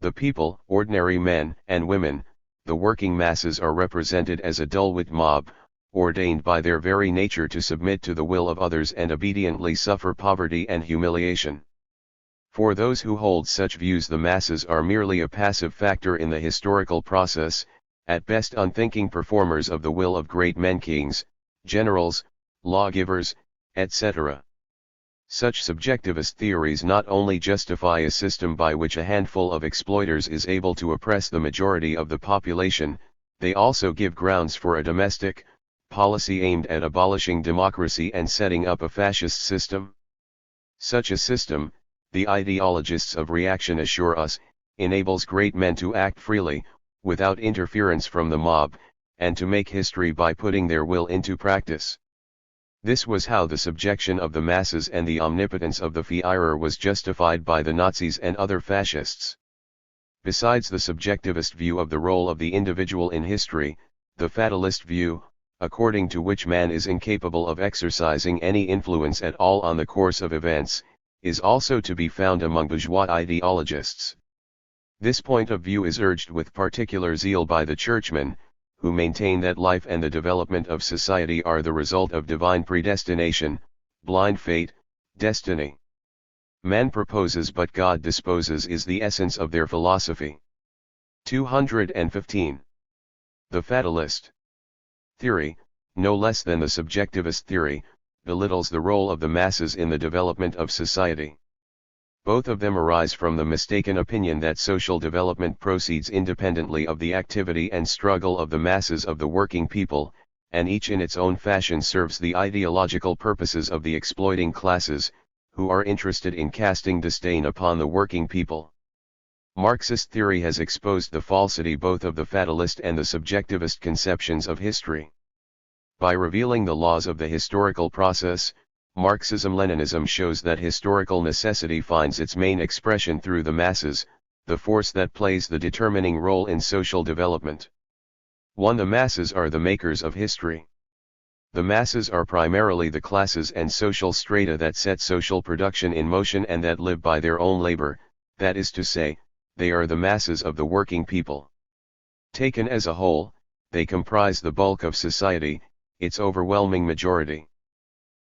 The people, ordinary men and women, the working masses, are represented as a dull-witted mob, ordained by their very nature to submit to the will of others and obediently suffer poverty and humiliation. For those who hold such views, the masses are merely a passive factor in the historical process, at best unthinking performers of the will of great men, kings, generals, lawgivers, etc. Such subjectivist theories not only justify a system by which a handful of exploiters is able to oppress the majority of the population, they also give grounds for a domestic policy aimed at abolishing democracy and setting up a fascist system. Such a system, the ideologists of reaction assure us, enables great men to act freely, without interference from the mob, and to make history by putting their will into practice. This was how the subjection of the masses and the omnipotence of the Führer was justified by the Nazis and other fascists. Besides the subjectivist view of the role of the individual in history, the fatalist view, according to which man is incapable of exercising any influence at all on the course of events, is also to be found among bourgeois ideologists. This point of view is urged with particular zeal by the churchmen, who maintain that life and the development of society are the result of divine predestination, blind fate, destiny. Man proposes but God disposes is the essence of their philosophy. 215. The fatalist theory, no less than the subjectivist theory, belittles the role of the masses in the development of society. Both of them arise from the mistaken opinion that social development proceeds independently of the activity and struggle of the masses of the working people, and each in its own fashion serves the ideological purposes of the exploiting classes, who are interested in casting disdain upon the working people. Marxist theory has exposed the falsity both of the fatalist and the subjectivist conceptions of history. By revealing the laws of the historical process, Marxism-Leninism shows that historical necessity finds its main expression through the masses, the force that plays the determining role in social development. 1. The masses are the makers of history. The masses are primarily the classes and social strata that set social production in motion and that live by their own labor, that is to say, they are the masses of the working people. Taken as a whole, they comprise the bulk of society, its overwhelming majority.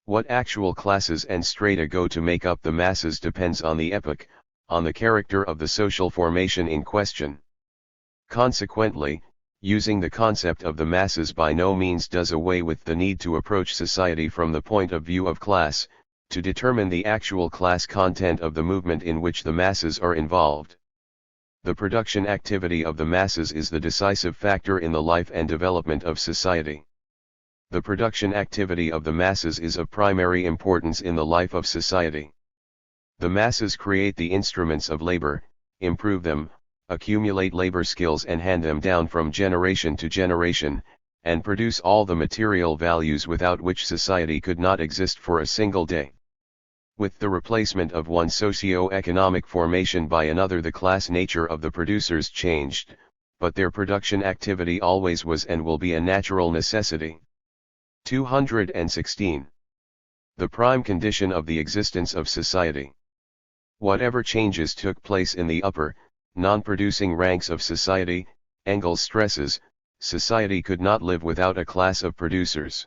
What actual classes and strata go to make up the masses depends on the epoch, on the character of the social formation in question. Consequently, using the concept of the masses by no means does away with the need to approach society from the point of view of class, to determine the actual class content of the movement in which the masses are involved. The production activity of the masses is the decisive factor in the life and development of society. The production activity of the masses is of primary importance in the life of society. The masses create the instruments of labor, improve them, accumulate labor skills and hand them down from generation to generation, and produce all the material values without which society could not exist for a single day. With the replacement of one socio-economic formation by another, the class nature of the producers changed, but their production activity always was and will be a natural necessity. 216. The prime condition of the existence of society. Whatever changes took place in the upper, non-producing ranks of society, Engels stresses, society could not live without a class of producers.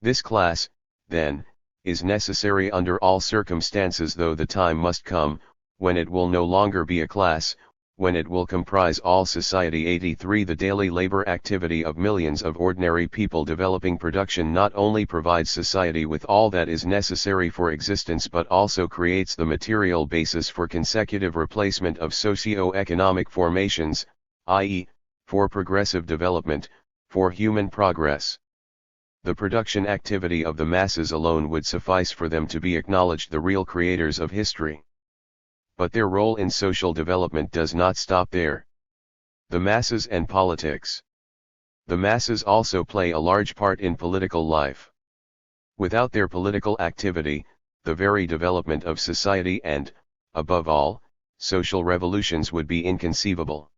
This class, then, is necessary under all circumstances, though the time must come, when it will no longer be a class, when it will comprise all society. 83. The daily labor activity of millions of ordinary people developing production not only provides society with all that is necessary for existence but also creates the material basis for consecutive replacement of socio-economic formations, i.e., for progressive development, for human progress. The production activity of the masses alone would suffice for them to be acknowledged the real creators of history. But their role in social development does not stop there. The masses and politics. The masses also play a large part in political life. Without their political activity, the very development of society and, above all, social revolutions would be inconceivable.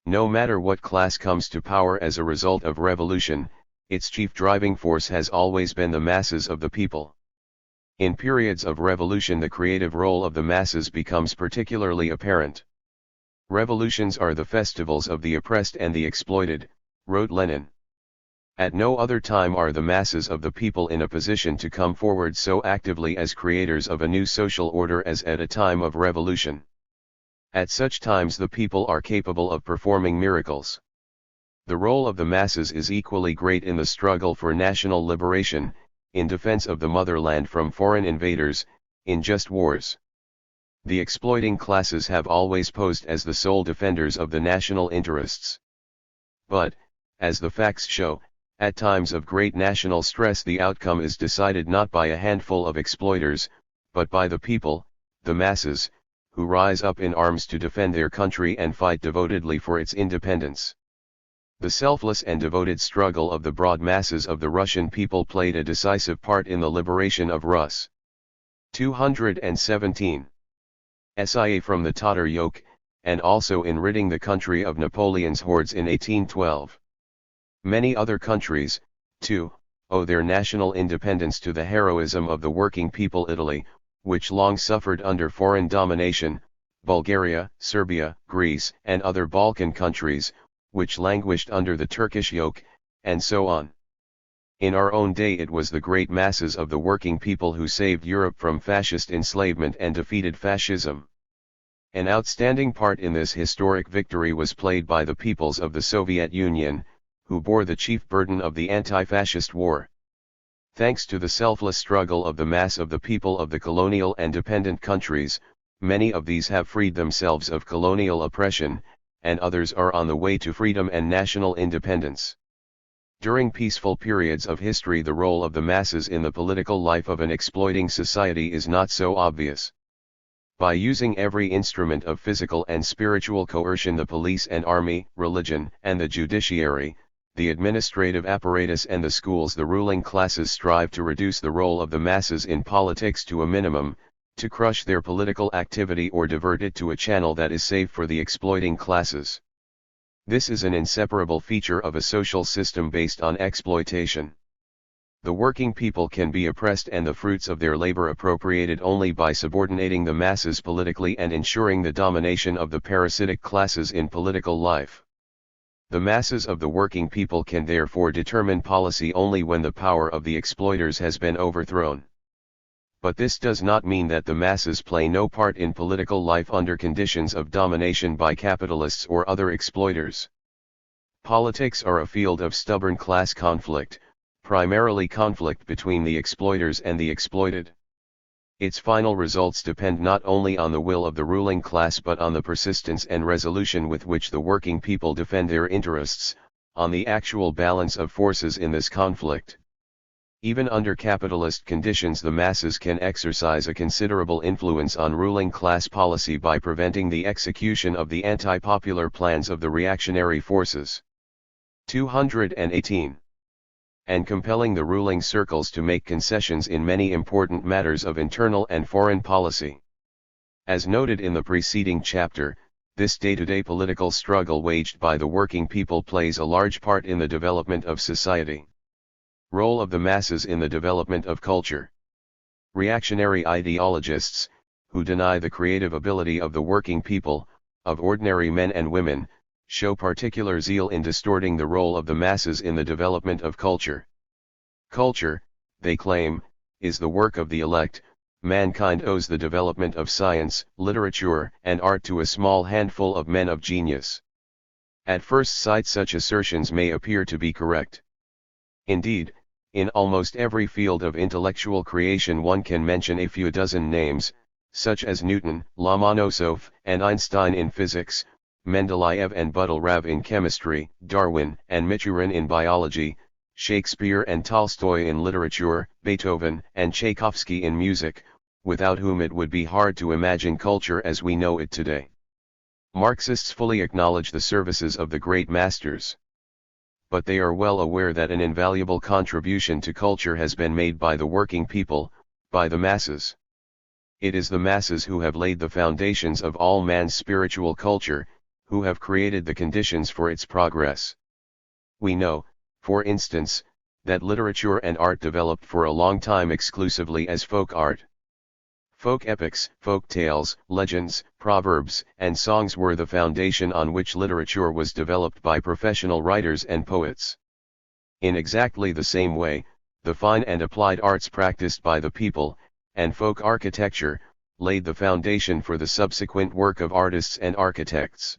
No matter what class comes to power as a result of revolution, its chief driving force has always been the masses of the people. In periods of revolution, the creative role of the masses becomes particularly apparent. Revolutions are the festivals of the oppressed and the exploited, wrote Lenin. At no other time are the masses of the people in a position to come forward so actively as creators of a new social order as at a time of revolution. At such times the people are capable of performing miracles. The role of the masses is equally great in the struggle for national liberation, in defense of the motherland from foreign invaders, in just wars. The exploiting classes have always posed as the sole defenders of the national interests. But, as the facts show, at times of great national stress the outcome is decided not by a handful of exploiters, but by the people, the masses, who rise up in arms to defend their country and fight devotedly for its independence. The selfless and devoted struggle of the broad masses of the Russian people played a decisive part in the liberation of Rus. 217. SIA from the Tatar yoke, and also in ridding the country of Napoleon's hordes in 1812. Many other countries, too, owe their national independence to the heroism of the working people. Italy, which long suffered under foreign domination, Bulgaria, Serbia, Greece, and other Balkan countries, which languished under the Turkish yoke, and so on. In our own day it was the great masses of the working people who saved Europe from fascist enslavement and defeated fascism. An outstanding part in this historic victory was played by the peoples of the Soviet Union, who bore the chief burden of the anti-fascist war. Thanks to the selfless struggle of the mass of the people of the colonial and dependent countries, many of these have freed themselves of colonial oppression, and others are on the way to freedom and national independence. During peaceful periods of history, the role of the masses in the political life of an exploiting society is not so obvious. By using every instrument of physical and spiritual coercion, the police and army, religion and the judiciary, the administrative apparatus and the schools, the ruling classes strive to reduce the role of the masses in politics to a minimum, to crush their political activity or divert it to a channel that is safe for the exploiting classes. This is an inseparable feature of a social system based on exploitation. The working people can be oppressed and the fruits of their labor appropriated only by subordinating the masses politically and ensuring the domination of the parasitic classes in political life. The masses of the working people can therefore determine policy only when the power of the exploiters has been overthrown. But this does not mean that the masses play no part in political life under conditions of domination by capitalists or other exploiters. Politics are a field of stubborn class conflict, primarily conflict between the exploiters and the exploited. Its final results depend not only on the will of the ruling class but on the persistence and resolution with which the working people defend their interests, on the actual balance of forces in this conflict. Even under capitalist conditions, the masses can exercise a considerable influence on ruling class policy by preventing the execution of the anti-popular plans of the reactionary forces. 218. And compelling the ruling circles to make concessions in many important matters of internal and foreign policy. As noted in the preceding chapter, this day-to-day political struggle waged by the working people plays a large part in the development of society. Role of the masses in the development of culture. Reactionary ideologists, who deny the creative ability of the working people, of ordinary men and women, show particular zeal in distorting the role of the masses in the development of culture. Culture, they claim, is the work of the elect. Mankind owes the development of science, literature, and art to a small handful of men of genius. At first sight, such assertions may appear to be correct. Indeed, in almost every field of intellectual creation one can mention a few dozen names, such as Newton, Lomonosov, and Einstein in physics, Mendeleev and Butylrev in chemistry, Darwin and Michurin in biology, Shakespeare and Tolstoy in literature, Beethoven and Tchaikovsky in music, without whom it would be hard to imagine culture as we know it today. Marxists fully acknowledge the services of the great masters. But they are well aware that an invaluable contribution to culture has been made by the working people, by the masses. It is the masses who have laid the foundations of all man's spiritual culture, who have created the conditions for its progress. We know, for instance, that literature and art developed for a long time exclusively as folk art. Folk epics, folk tales, legends, proverbs, and songs were the foundation on which literature was developed by professional writers and poets. In exactly the same way, the fine and applied arts practiced by the people, and folk architecture, laid the foundation for the subsequent work of artists and architects.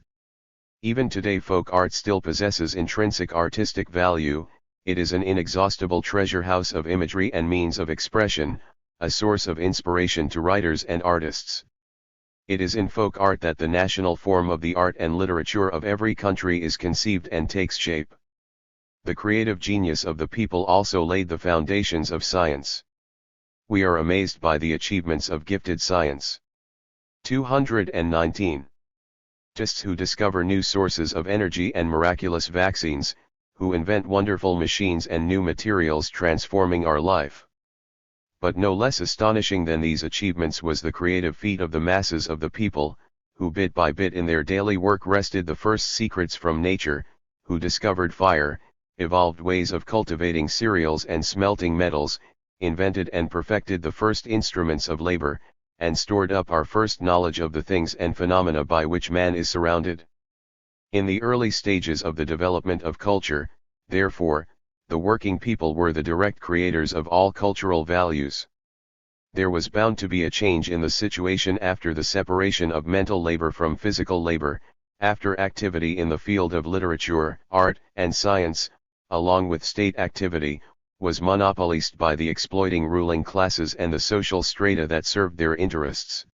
Even today folk art still possesses intrinsic artistic value. It is an inexhaustible treasure house of imagery and means of expression, a source of inspiration to writers and artists. It is in folk art that the national form of the art and literature of every country is conceived and takes shape. The creative genius of the people also laid the foundations of science. We are amazed by the achievements of gifted science. 219. Scientists who discover new sources of energy and miraculous vaccines, who invent wonderful machines and new materials transforming our life. But no less astonishing than these achievements was the creative feat of the masses of the people, who bit by bit in their daily work wrested the first secrets from nature, who discovered fire, evolved ways of cultivating cereals and smelting metals, invented and perfected the first instruments of labor, and stored up our first knowledge of the things and phenomena by which man is surrounded. In the early stages of the development of culture, therefore, the working people were the direct creators of all cultural values. There was bound to be a change in the situation after the separation of mental labor from physical labor, after activity in the field of literature, art, and science, along with state activity, was monopolized by the exploiting ruling classes and the social strata that served their interests.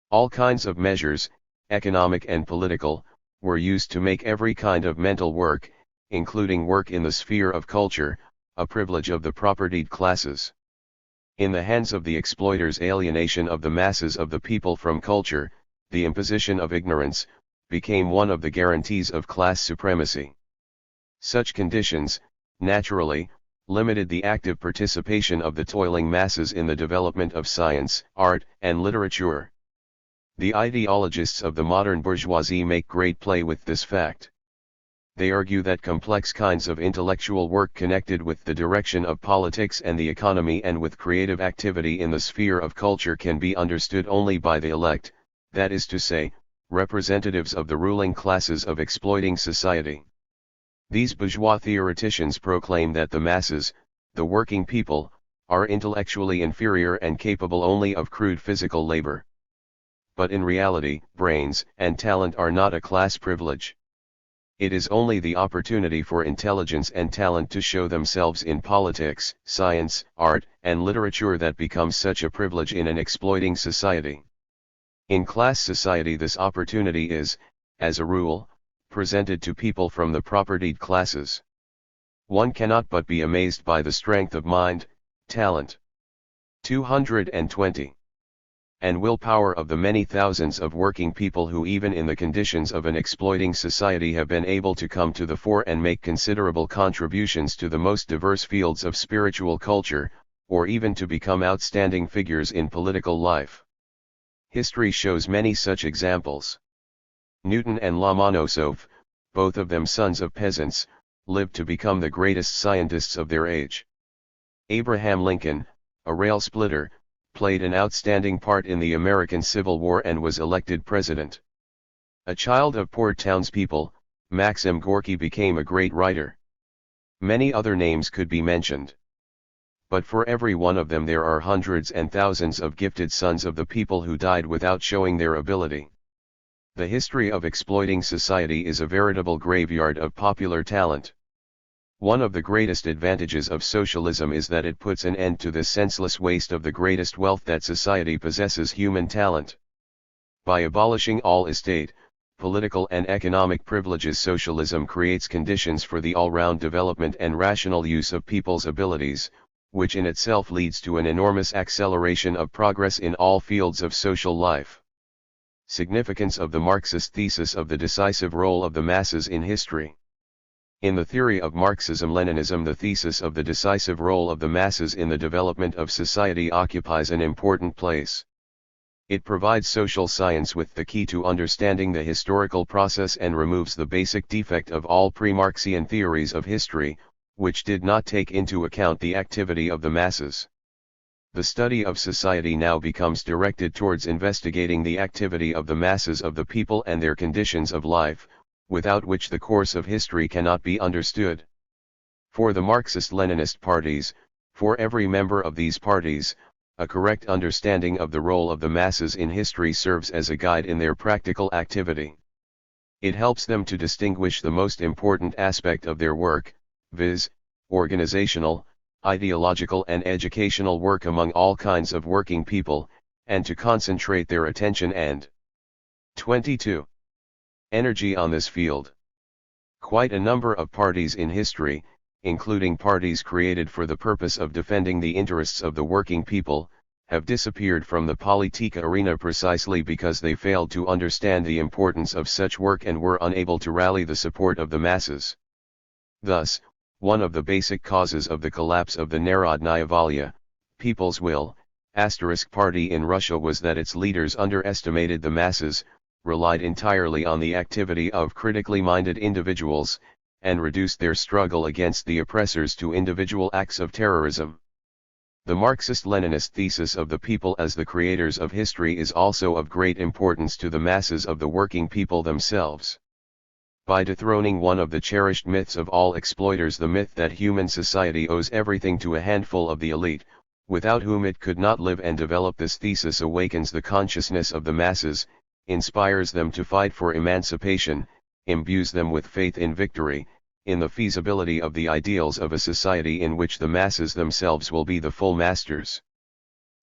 All kinds of measures, economic and political, were used to make every kind of mental work, including work in the sphere of culture, a privilege of the propertied classes. In the hands of the exploiters, alienation of the masses of the people from culture, the imposition of ignorance, became one of the guarantees of class supremacy. Such conditions, naturally, limited the active participation of the toiling masses in the development of science, art, and literature. The ideologists of the modern bourgeoisie make great play with this fact. They argue that complex kinds of intellectual work connected with the direction of politics and the economy and with creative activity in the sphere of culture can be understood only by the elect, that is to say, representatives of the ruling classes of exploiting society. These bourgeois theoreticians proclaim that the masses, the working people, are intellectually inferior and capable only of crude physical labor. But in reality, brains and talent are not a class privilege. It is only the opportunity for intelligence and talent to show themselves in politics, science, art, and literature that becomes such a privilege in an exploiting society. In class society, this opportunity is, as a rule, presented to people from the propertied classes. One cannot but be amazed by the strength of mind, talent, 220, and willpower of the many thousands of working people who, even in the conditions of an exploiting society, have been able to come to the fore and make considerable contributions to the most diverse fields of spiritual culture, or even to become outstanding figures in political life. History shows many such examples. Newton and Lomonosov, both of them sons of peasants, lived to become the greatest scientists of their age. Abraham Lincoln, a rail splitter, played an outstanding part in the American Civil War and was elected president. A child of poor townspeople, Maxim Gorky became a great writer. Many other names could be mentioned. But for every one of them there are hundreds and thousands of gifted sons of the people who died without showing their ability. The history of exploiting society is a veritable graveyard of popular talent. One of the greatest advantages of socialism is that it puts an end to this senseless waste of the greatest wealth that society possesses, human talent. By abolishing all estate, political and economic privileges, socialism creates conditions for the all-round development and rational use of people's abilities, which in itself leads to an enormous acceleration of progress in all fields of social life. Significance of the Marxist thesis of the decisive role of the masses in history. In the theory of Marxism-Leninism, the thesis of the decisive role of the masses in the development of society occupies an important place. It provides social science with the key to understanding the historical process and removes the basic defect of all pre-Marxian theories of history, which did not take into account the activity of the masses. The study of society now becomes directed towards investigating the activity of the masses of the people and their conditions of life, without which the course of history cannot be understood. For the Marxist-Leninist parties, for every member of these parties, a correct understanding of the role of the masses in history serves as a guide in their practical activity. It helps them to distinguish the most important aspect of their work, viz., organizational, ideological and educational work among all kinds of working people, and to concentrate their attention and 22. Energy on this field. Quite a number of parties in history, including parties created for the purpose of defending the interests of the working people, have disappeared from the politica arena precisely because they failed to understand the importance of such work and were unable to rally the support of the masses. Thus, one of the basic causes of the collapse of the Narodnaya Volya, People's Will, party in Russia was that its leaders underestimated the masses, relied entirely on the activity of critically minded individuals, and reduced their struggle against the oppressors to individual acts of terrorism. The Marxist-Leninist thesis of the people as the creators of history is also of great importance to the masses of the working people themselves. By dethroning one of the cherished myths of all exploiters, the myth that human society owes everything to a handful of the elite, without whom it could not live and develop, this thesis awakens the consciousness of the masses, inspires them to fight for emancipation, imbues them with faith in victory, in the feasibility of the ideals of a society in which the masses themselves will be the full masters.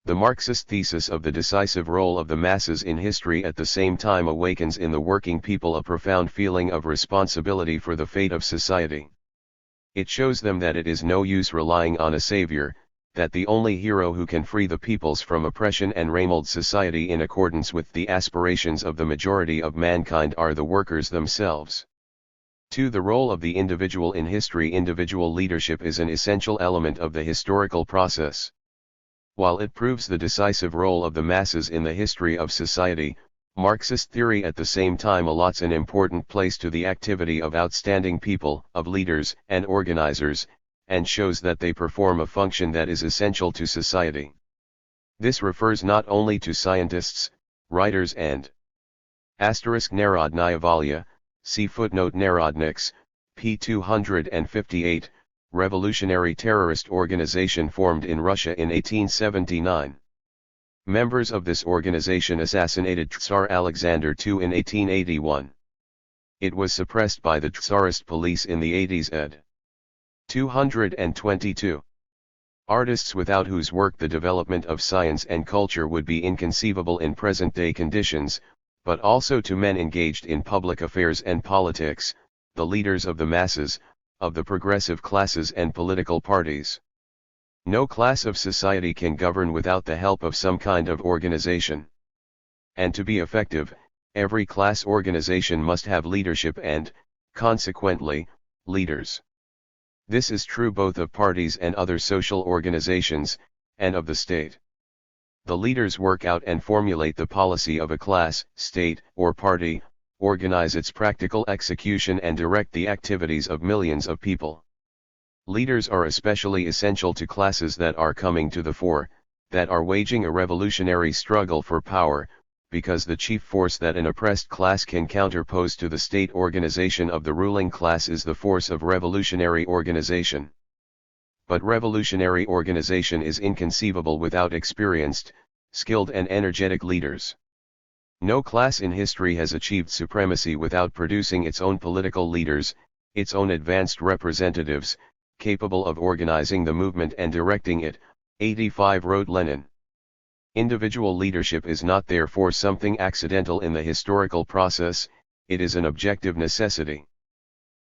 The Marxist thesis of the decisive role of the masses in history at the same time awakens in the working people a profound feeling of responsibility for the fate of society. It shows them that it is no use relying on a savior, that the only hero who can free the peoples from oppression and remold society in accordance with the aspirations of the majority of mankind are the workers themselves. 2. The role of the individual in history. Individual leadership is an essential element of the historical process. While it proves the decisive role of the masses in the history of society, Marxist theory at the same time allots an important place to the activity of outstanding people, of leaders and organizers, and shows that they perform a function that is essential to society. This refers not only to scientists, writers and Narodnaya Volya, see footnote Narodniks, p. 258, revolutionary terrorist organization formed in Russia in 1879. Members of this organization assassinated Tsar Alexander II in 1881. It was suppressed by the Tsarist police in the 80s. ed. 222. Artists without whose work the development of science and culture would be inconceivable in present-day conditions, but also to men engaged in public affairs and politics, the leaders of the masses, of the progressive classes and political parties. No class of society can govern without the help of some kind of organization. And to be effective, every class organization must have leadership and, consequently, leaders. This is true both of parties and other social organizations, and of the state. The leaders work out and formulate the policy of a class, state, or party, organize its practical execution and direct the activities of millions of people. Leaders are especially essential to classes that are coming to the fore, that are waging a revolutionary struggle for power, because the chief force that an oppressed class can counterpose to the state organization of the ruling class is the force of revolutionary organization. But revolutionary organization is inconceivable without experienced, skilled and energetic leaders. No class in history has achieved supremacy without producing its own political leaders, its own advanced representatives, capable of organizing the movement and directing it. 85 wrote Lenin. Individual leadership is not therefore something accidental in the historical process, it is an objective necessity.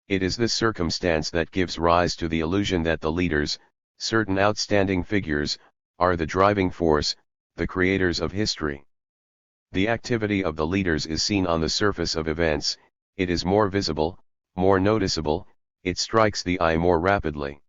It is this circumstance that gives rise to the illusion that the leaders, certain outstanding figures, are the driving force, the creators of history. The activity of the leaders is seen on the surface of events, it is more visible, more noticeable, it strikes the eye more rapidly.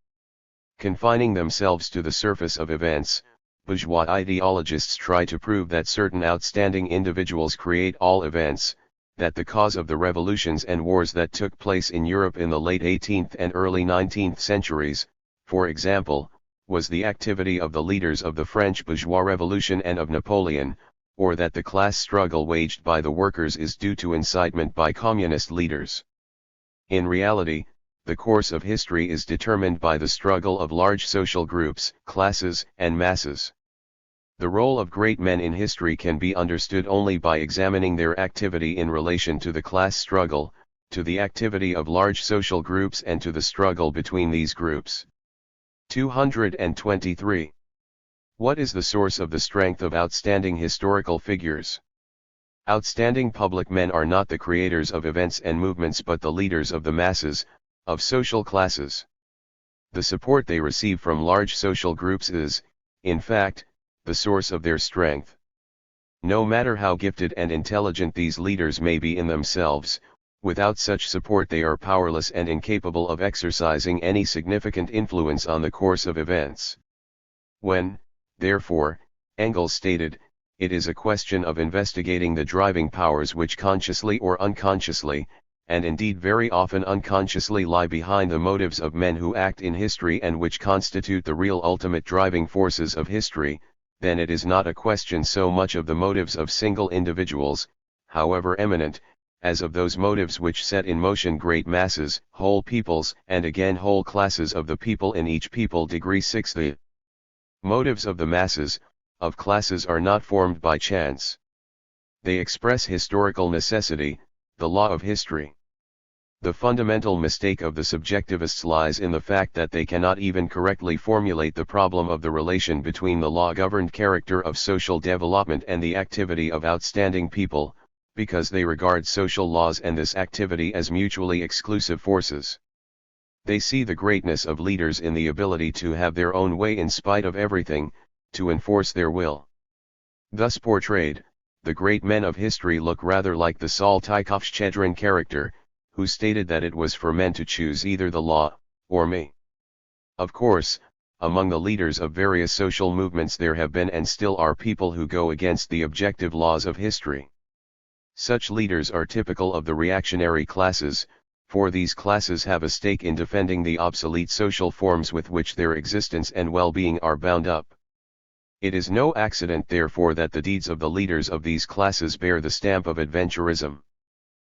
Confining themselves to the surface of events, bourgeois ideologists try to prove that certain outstanding individuals create all events, that the cause of the revolutions and wars that took place in Europe in the late 18th and early 19th centuries, for example, was the activity of the leaders of the French bourgeois revolution and of Napoleon, or that the class struggle waged by the workers is due to incitement by communist leaders. In reality, the course of history is determined by the struggle of large social groups, classes, and masses. The role of great men in history can be understood only by examining their activity in relation to the class struggle, to the activity of large social groups and to the struggle between these groups. 223. What is the source of the strength of outstanding historical figures? Outstanding public men are not the creators of events and movements but the leaders of the masses, of social classes. The support they receive from large social groups is, in fact, the source of their strength. No matter how gifted and intelligent these leaders may be in themselves, without such support they are powerless and incapable of exercising any significant influence on the course of events. When, therefore, Engels stated, it is a question of investigating the driving powers which consciously or unconsciously, and indeed very often unconsciously lie behind the motives of men who act in history and which constitute the real ultimate driving forces of history, then it is not a question so much of the motives of single individuals, however eminent, as of those motives which set in motion great masses, whole peoples, and again whole classes of the people in each people. 6. The motives of the masses, of classes are not formed by chance. They express historical necessity, the law of history. The fundamental mistake of the subjectivists lies in the fact that they cannot even correctly formulate the problem of the relation between the law-governed character of social development and the activity of outstanding people, because they regard social laws and this activity as mutually exclusive forces. They see the greatness of leaders in the ability to have their own way in spite of everything, to enforce their will. Thus portrayed, the great men of history look rather like the Saltykov-Shchedrin character, who stated that it was for men to choose either the law, or me. Of course, among the leaders of various social movements there have been and still are people who go against the objective laws of history. Such leaders are typical of the reactionary classes, for these classes have a stake in defending the obsolete social forms with which their existence and well-being are bound up. It is no accident therefore that the deeds of the leaders of these classes bear the stamp of adventurism.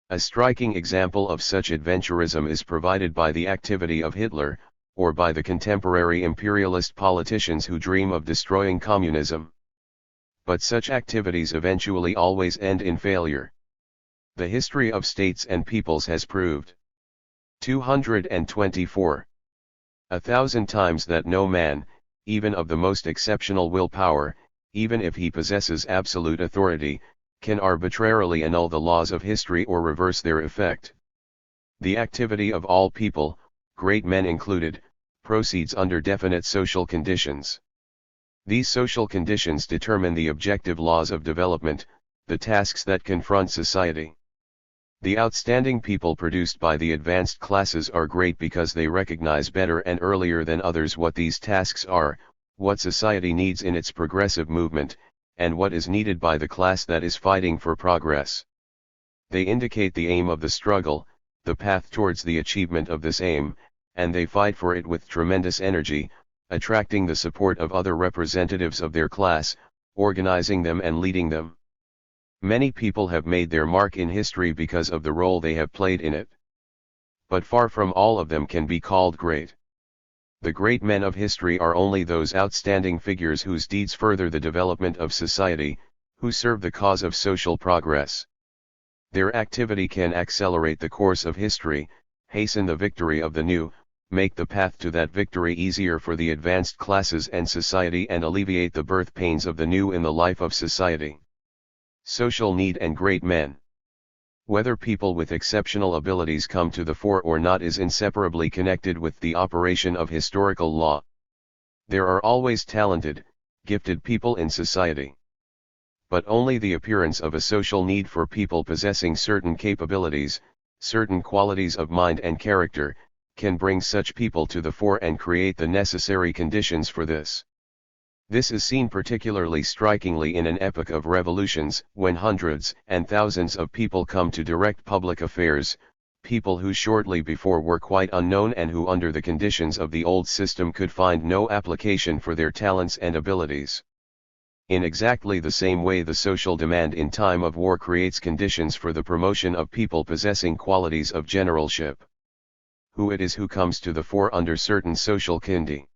A striking example of such adventurism is provided by the activity of Hitler, or by the contemporary imperialist politicians who dream of destroying communism. But such activities eventually always end in failure. The history of states and peoples has proved 224. 1,000 times that no man, even of the most exceptional willpower, even if he possesses absolute authority, can arbitrarily annul the laws of history or reverse their effect. The activity of all people, great men included, proceeds under definite social conditions. These social conditions determine the objective laws of development, the tasks that confront society. The outstanding people produced by the advanced classes are great because they recognize better and earlier than others what these tasks are, what society needs in its progressive movement, and what is needed by the class that is fighting for progress. They indicate the aim of the struggle, the path towards the achievement of this aim, and they fight for it with tremendous energy, attracting the support of other representatives of their class, organizing them and leading them. Many people have made their mark in history because of the role they have played in it. But far from all of them can be called great. The great men of history are only those outstanding figures whose deeds further the development of society, who serve the cause of social progress. Their activity can accelerate the course of history, hasten the victory of the new, make the path to that victory easier for the advanced classes and society and alleviate the birth pains of the new in the life of society. Social need and great men. Whether people with exceptional abilities come to the fore or not is inseparably connected with the operation of historical law. There are always talented, gifted people in society. But only the appearance of a social need for people possessing certain capabilities, certain qualities of mind and character, can bring such people to the fore and create the necessary conditions for this. This is seen particularly strikingly in an epoch of revolutions, when hundreds and thousands of people come to direct public affairs, people who shortly before were quite unknown and who under the conditions of the old system could find no application for their talents and abilities. In exactly the same way the social demand in time of war creates conditions for the promotion of people possessing qualities of generalship. Who it is who comes to the fore under certain social kindi.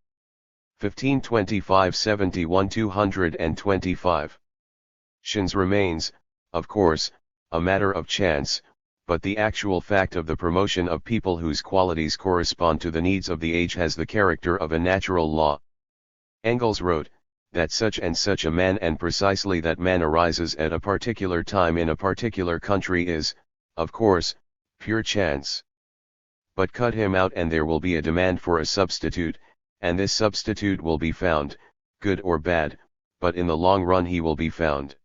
1525-71 225. Shins remains, of course, a matter of chance, but the actual fact of the promotion of people whose qualities correspond to the needs of the age has the character of a natural law. Engels wrote, that such and such a man and precisely that man arises at a particular time in a particular country is, of course, pure chance. But cut him out and there will be a demand for a substitute, and this substitute will be found, good or bad, but in the long run he will be found.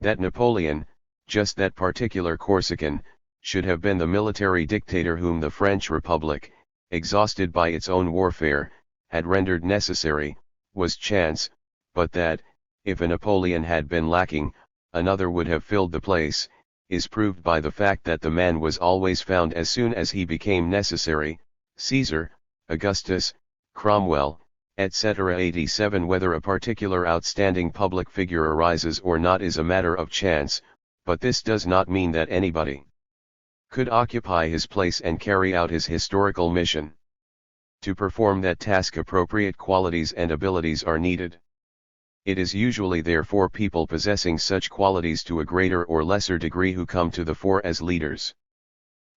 That Napoleon, just that particular Corsican, should have been the military dictator whom the French Republic, exhausted by its own warfare, had rendered necessary, was chance, but that, if a Napoleon had been lacking, another would have filled the place, is proved by the fact that the man was always found as soon as he became necessary. Caesar, Augustus, Cromwell, etc. 87. Whether a particular outstanding public figure arises or not is a matter of chance, but this does not mean that anybody could occupy his place and carry out his historical mission. To perform that task appropriate qualities and abilities are needed. It is usually therefore people possessing such qualities to a greater or lesser degree who come to the fore as leaders.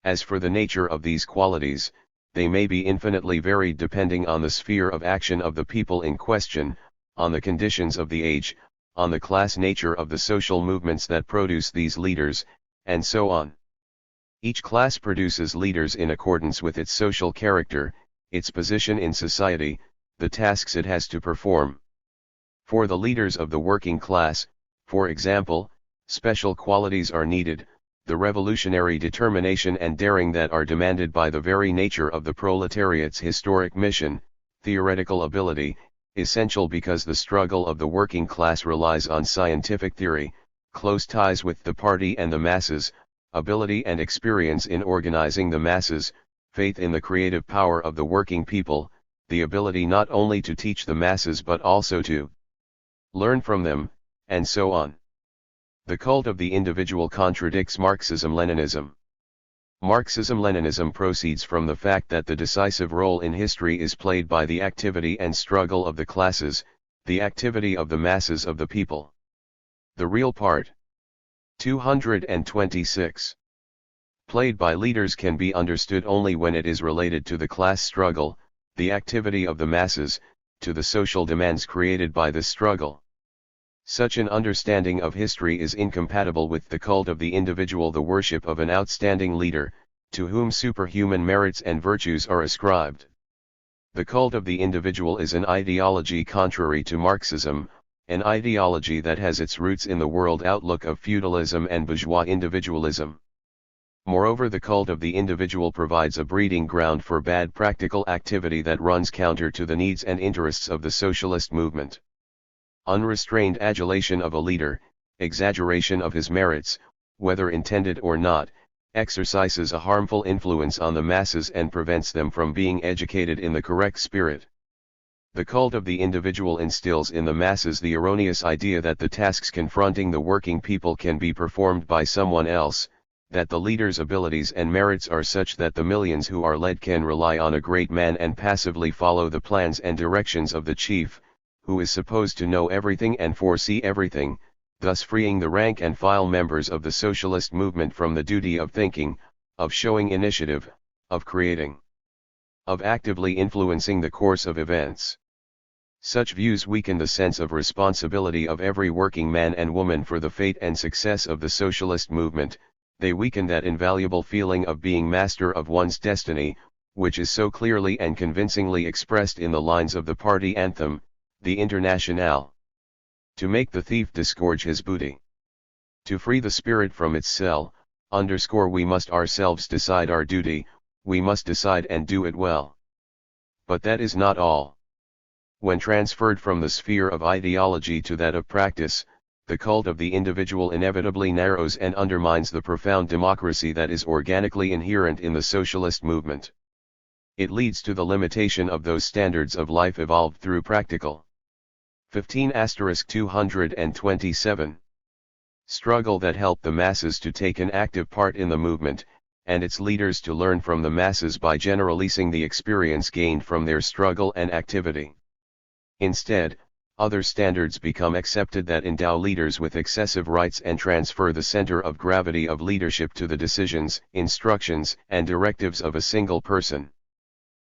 As for the nature of these qualities, they may be infinitely varied depending on the sphere of action of the people in question, on the conditions of the age, on the class nature of the social movements that produce these leaders, and so on. Each class produces leaders in accordance with its social character, its position in society, the tasks it has to perform. For the leaders of the working class, for example, special qualities are needed, the revolutionary determination and daring that are demanded by the very nature of the proletariat's historic mission, theoretical ability, essential because the struggle of the working class relies on scientific theory, close ties with the party and the masses, ability and experience in organizing the masses, faith in the creative power of the working people, the ability not only to teach the masses but also to learn from them, and so on. The cult of the individual contradicts Marxism-Leninism. Marxism-Leninism proceeds from the fact that the decisive role in history is played by the activity and struggle of the classes, the activity of the masses of the people. The real part. 226. Played by leaders can be understood only when it is related to the class struggle, the activity of the masses, to the social demands created by this struggle. Such an understanding of history is incompatible with the cult of the individual, the worship of an outstanding leader, to whom superhuman merits and virtues are ascribed. The cult of the individual is an ideology contrary to Marxism, an ideology that has its roots in the world outlook of feudalism and bourgeois individualism. Moreover, the cult of the individual provides a breeding ground for bad practical activity that runs counter to the needs and interests of the socialist movement. Unrestrained adulation of a leader, exaggeration of his merits, whether intended or not, exercises a harmful influence on the masses and prevents them from being educated in the correct spirit. The cult of the individual instills in the masses the erroneous idea that the tasks confronting the working people can be performed by someone else, that the leader's abilities and merits are such that the millions who are led can rely on a great man and passively follow the plans and directions of the chief, who is supposed to know everything and foresee everything, thus freeing the rank and file members of the socialist movement from the duty of thinking, of showing initiative, of creating, of actively influencing the course of events. Such views weaken the sense of responsibility of every working man and woman for the fate and success of the socialist movement. They weaken that invaluable feeling of being master of one's destiny, which is so clearly and convincingly expressed in the lines of the party anthem, the Internationale. To make the thief disgorge his booty. To free the spirit from its cell, we must ourselves decide our duty, we must decide and do it well. But that is not all. When transferred from the sphere of ideology to that of practice, the cult of the individual inevitably narrows and undermines the profound democracy that is organically inherent in the socialist movement. It leads to the limitation of those standards of life evolved through practical. 15*227. Struggle that help the masses to take an active part in the movement, and its leaders to learn from the masses by generalizing the experience gained from their struggle and activity. Instead, other standards become accepted that endow leaders with excessive rights and transfer the center of gravity of leadership to the decisions, instructions, and directives of a single person.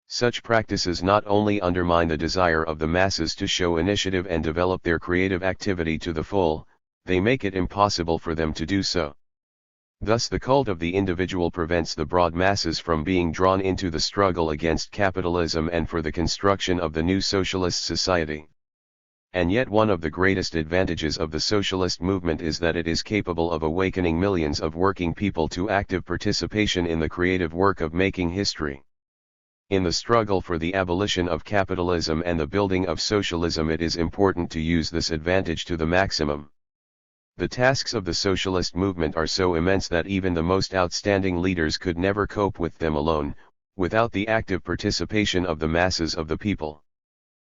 Such practices not only undermine the desire of the masses to show initiative and develop their creative activity to the full, they make it impossible for them to do so. Thus the cult of the individual prevents the broad masses from being drawn into the struggle against capitalism and for the construction of the new socialist society. And yet one of the greatest advantages of the socialist movement is that it is capable of awakening millions of working people to active participation in the creative work of making history. In the struggle for the abolition of capitalism and the building of socialism, it is important to use this advantage to the maximum. The tasks of the socialist movement are so immense that even the most outstanding leaders could never cope with them alone, without the active participation of the masses of the people.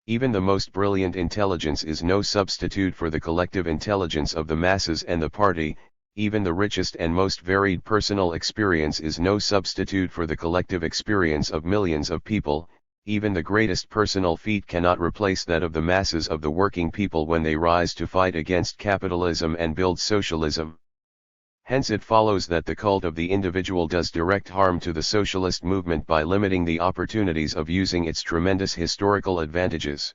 Even the most brilliant intelligence is no substitute for the collective intelligence of the masses and the party, even the richest and most varied personal experience is no substitute for the collective experience of millions of people, even the greatest personal feat cannot replace that of the masses of the working people when they rise to fight against capitalism and build socialism. Hence it follows that the cult of the individual does direct harm to the socialist movement by limiting the opportunities of using its tremendous historical advantages.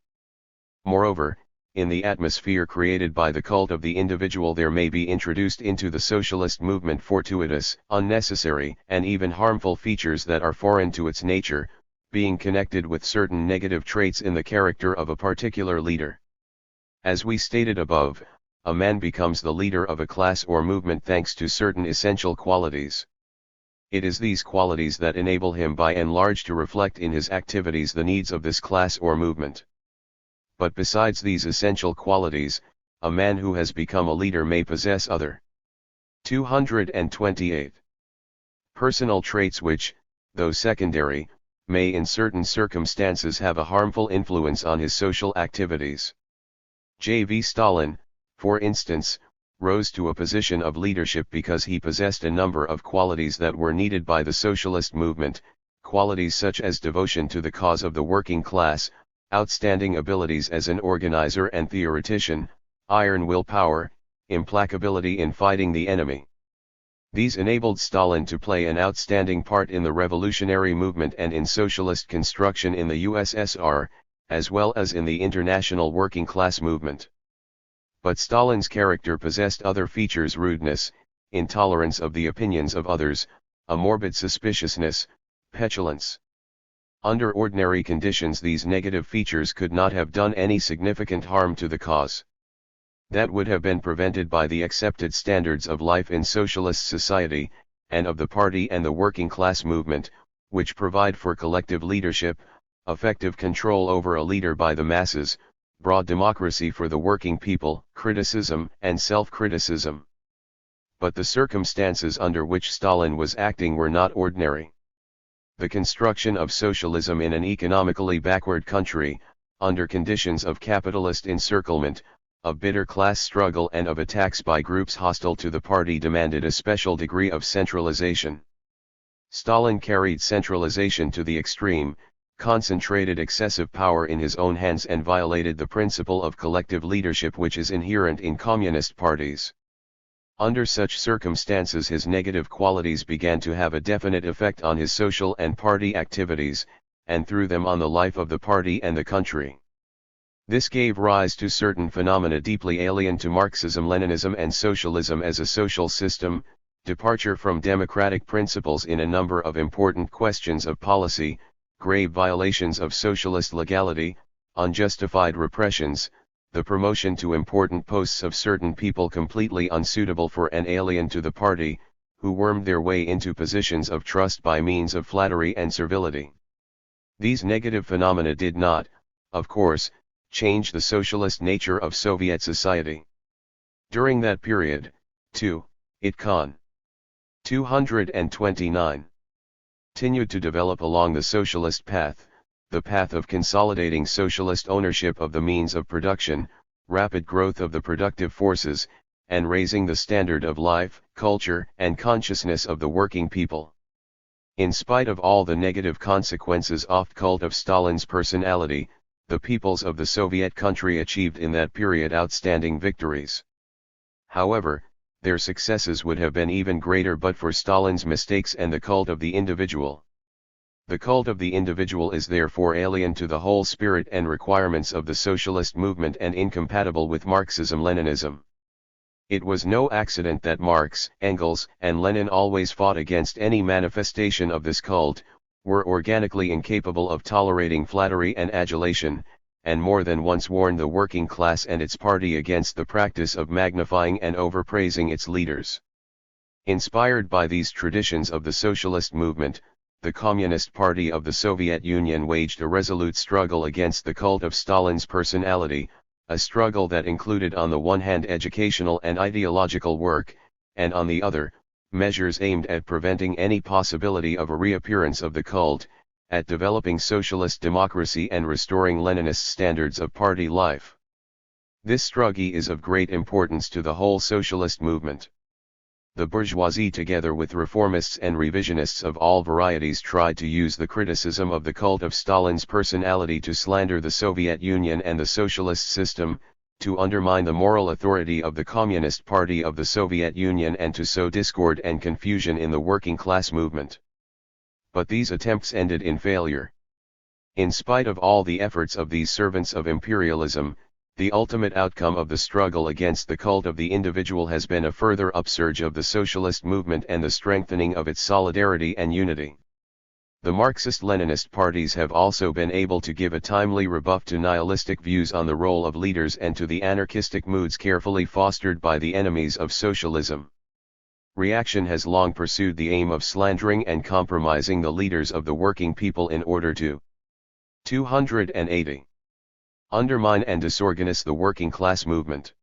Moreover, in the atmosphere created by the cult of the individual there may be introduced into the socialist movement fortuitous, unnecessary, and even harmful features that are foreign to its nature, being connected with certain negative traits in the character of a particular leader. As we stated above, a man becomes the leader of a class or movement thanks to certain essential qualities. It is these qualities that enable him by and large to reflect in his activities the needs of this class or movement. But besides these essential qualities, a man who has become a leader may possess other 228 personal traits which, though secondary, may in certain circumstances have a harmful influence on his social activities. J.V. Stalin, for instance, rose to a position of leadership because he possessed a number of qualities that were needed by the socialist movement, qualities such as devotion to the cause of the working class, outstanding abilities as an organizer and theoretician, iron willpower, implacability in fighting the enemy. These enabled Stalin to play an outstanding part in the revolutionary movement and in socialist construction in the USSR, as well as in the international working class movement. But Stalin's character possessed other features: rudeness, intolerance of the opinions of others, a morbid suspiciousness, petulance. Under ordinary conditions these negative features could not have done any significant harm to the cause. That would have been prevented by the accepted standards of life in socialist society, and of the party and the working class movement, which provide for collective leadership, effective control over a leader by the masses, broad democracy for the working people, criticism and self-criticism. But the circumstances under which Stalin was acting were not ordinary. The construction of socialism in an economically backward country, under conditions of capitalist encirclement, of bitter class struggle and of attacks by groups hostile to the party demanded a special degree of centralization. Stalin carried centralization to the extreme, concentrated excessive power in his own hands and violated the principle of collective leadership which is inherent in communist parties. Under such circumstances his negative qualities began to have a definite effect on his social and party activities, and through them on the life of the party and the country. This gave rise to certain phenomena deeply alien to Marxism, Leninism and socialism as a social system, departure from democratic principles in a number of important questions of policy, grave violations of socialist legality, unjustified repressions, the promotion to important posts of certain people completely unsuitable for and alien to the party, who wormed their way into positions of trust by means of flattery and servility. These negative phenomena did not, of course, change the socialist nature of Soviet society. During that period, too, it con. 229 continued to develop along the socialist path, the path of consolidating socialist ownership of the means of production, rapid growth of the productive forces, and raising the standard of life, culture, and consciousness of the working people. In spite of all the negative consequences off-cult of Stalin's personality, the peoples of the Soviet country achieved in that period outstanding victories. However, their successes would have been even greater but for Stalin's mistakes and the cult of the individual. The cult of the individual is therefore alien to the whole spirit and requirements of the socialist movement and incompatible with Marxism-Leninism. It was no accident that Marx, Engels, and Lenin always fought against any manifestation of this cult, were organically incapable of tolerating flattery and adulation, and more than once warned the working class and its party against the practice of magnifying and overpraising its leaders. Inspired by these traditions of the socialist movement, the Communist Party of the Soviet Union waged a resolute struggle against the cult of Stalin's personality, a struggle that included on the one hand educational and ideological work, and on the other, measures aimed at preventing any possibility of a reappearance of the cult, at developing socialist democracy and restoring Leninist standards of party life. This struggle is of great importance to the whole socialist movement. The bourgeoisie together with reformists and revisionists of all varieties tried to use the criticism of the cult of Stalin's personality to slander the Soviet Union and the socialist system, to undermine the moral authority of the Communist Party of the Soviet Union and to sow discord and confusion in the working class movement. But these attempts ended in failure. In spite of all the efforts of these servants of imperialism, The ultimate outcome of the struggle against the cult of the individual has been a further upsurge of the socialist movement and the strengthening of its solidarity and unity. The Marxist-Leninist parties have also been able to give a timely rebuff to nihilistic views on the role of leaders and to the anarchistic moods carefully fostered by the enemies of socialism. Reaction has long pursued the aim of slandering and compromising the leaders of the working people in order to 280. Undermine and disorganize the working class movement.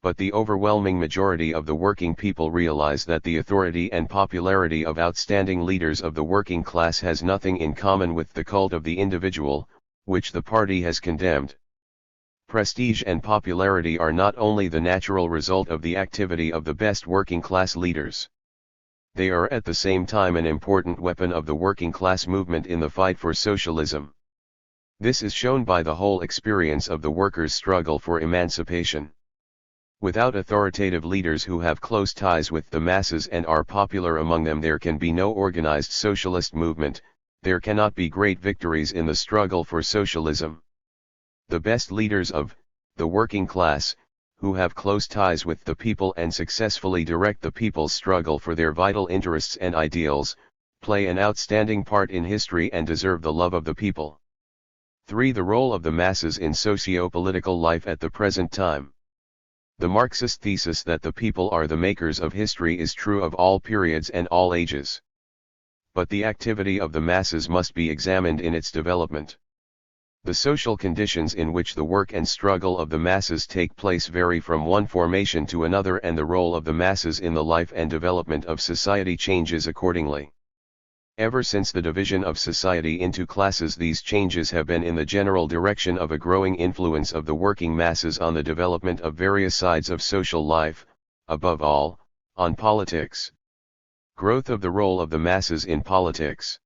But the overwhelming majority of the working people realize that the authority and popularity of outstanding leaders of the working class has nothing in common with the cult of the individual, which the party has condemned. Prestige and popularity are not only the natural result of the activity of the best working class leaders. They are at the same time an important weapon of the working class movement in the fight for socialism. This is shown by the whole experience of the workers' struggle for emancipation. Without authoritative leaders who have close ties with the masses and are popular among them, there can be no organized socialist movement, there cannot be great victories in the struggle for socialism. The best leaders of the working class, who have close ties with the people and successfully direct the people's struggle for their vital interests and ideals, play an outstanding part in history and deserve the love of the people. 3. The role of the masses in socio-political life at the present time. The Marxist thesis that the people are the makers of history is true of all periods and all ages. But the activity of the masses must be examined in its development. The social conditions in which the work and struggle of the masses take place vary from one formation to another, and the role of the masses in the life and development of society changes accordingly. Ever since the division of society into classes, these changes have been in the general direction of a growing influence of the working masses on the development of various sides of social life, above all, on politics. Growth of the role of the masses in politics.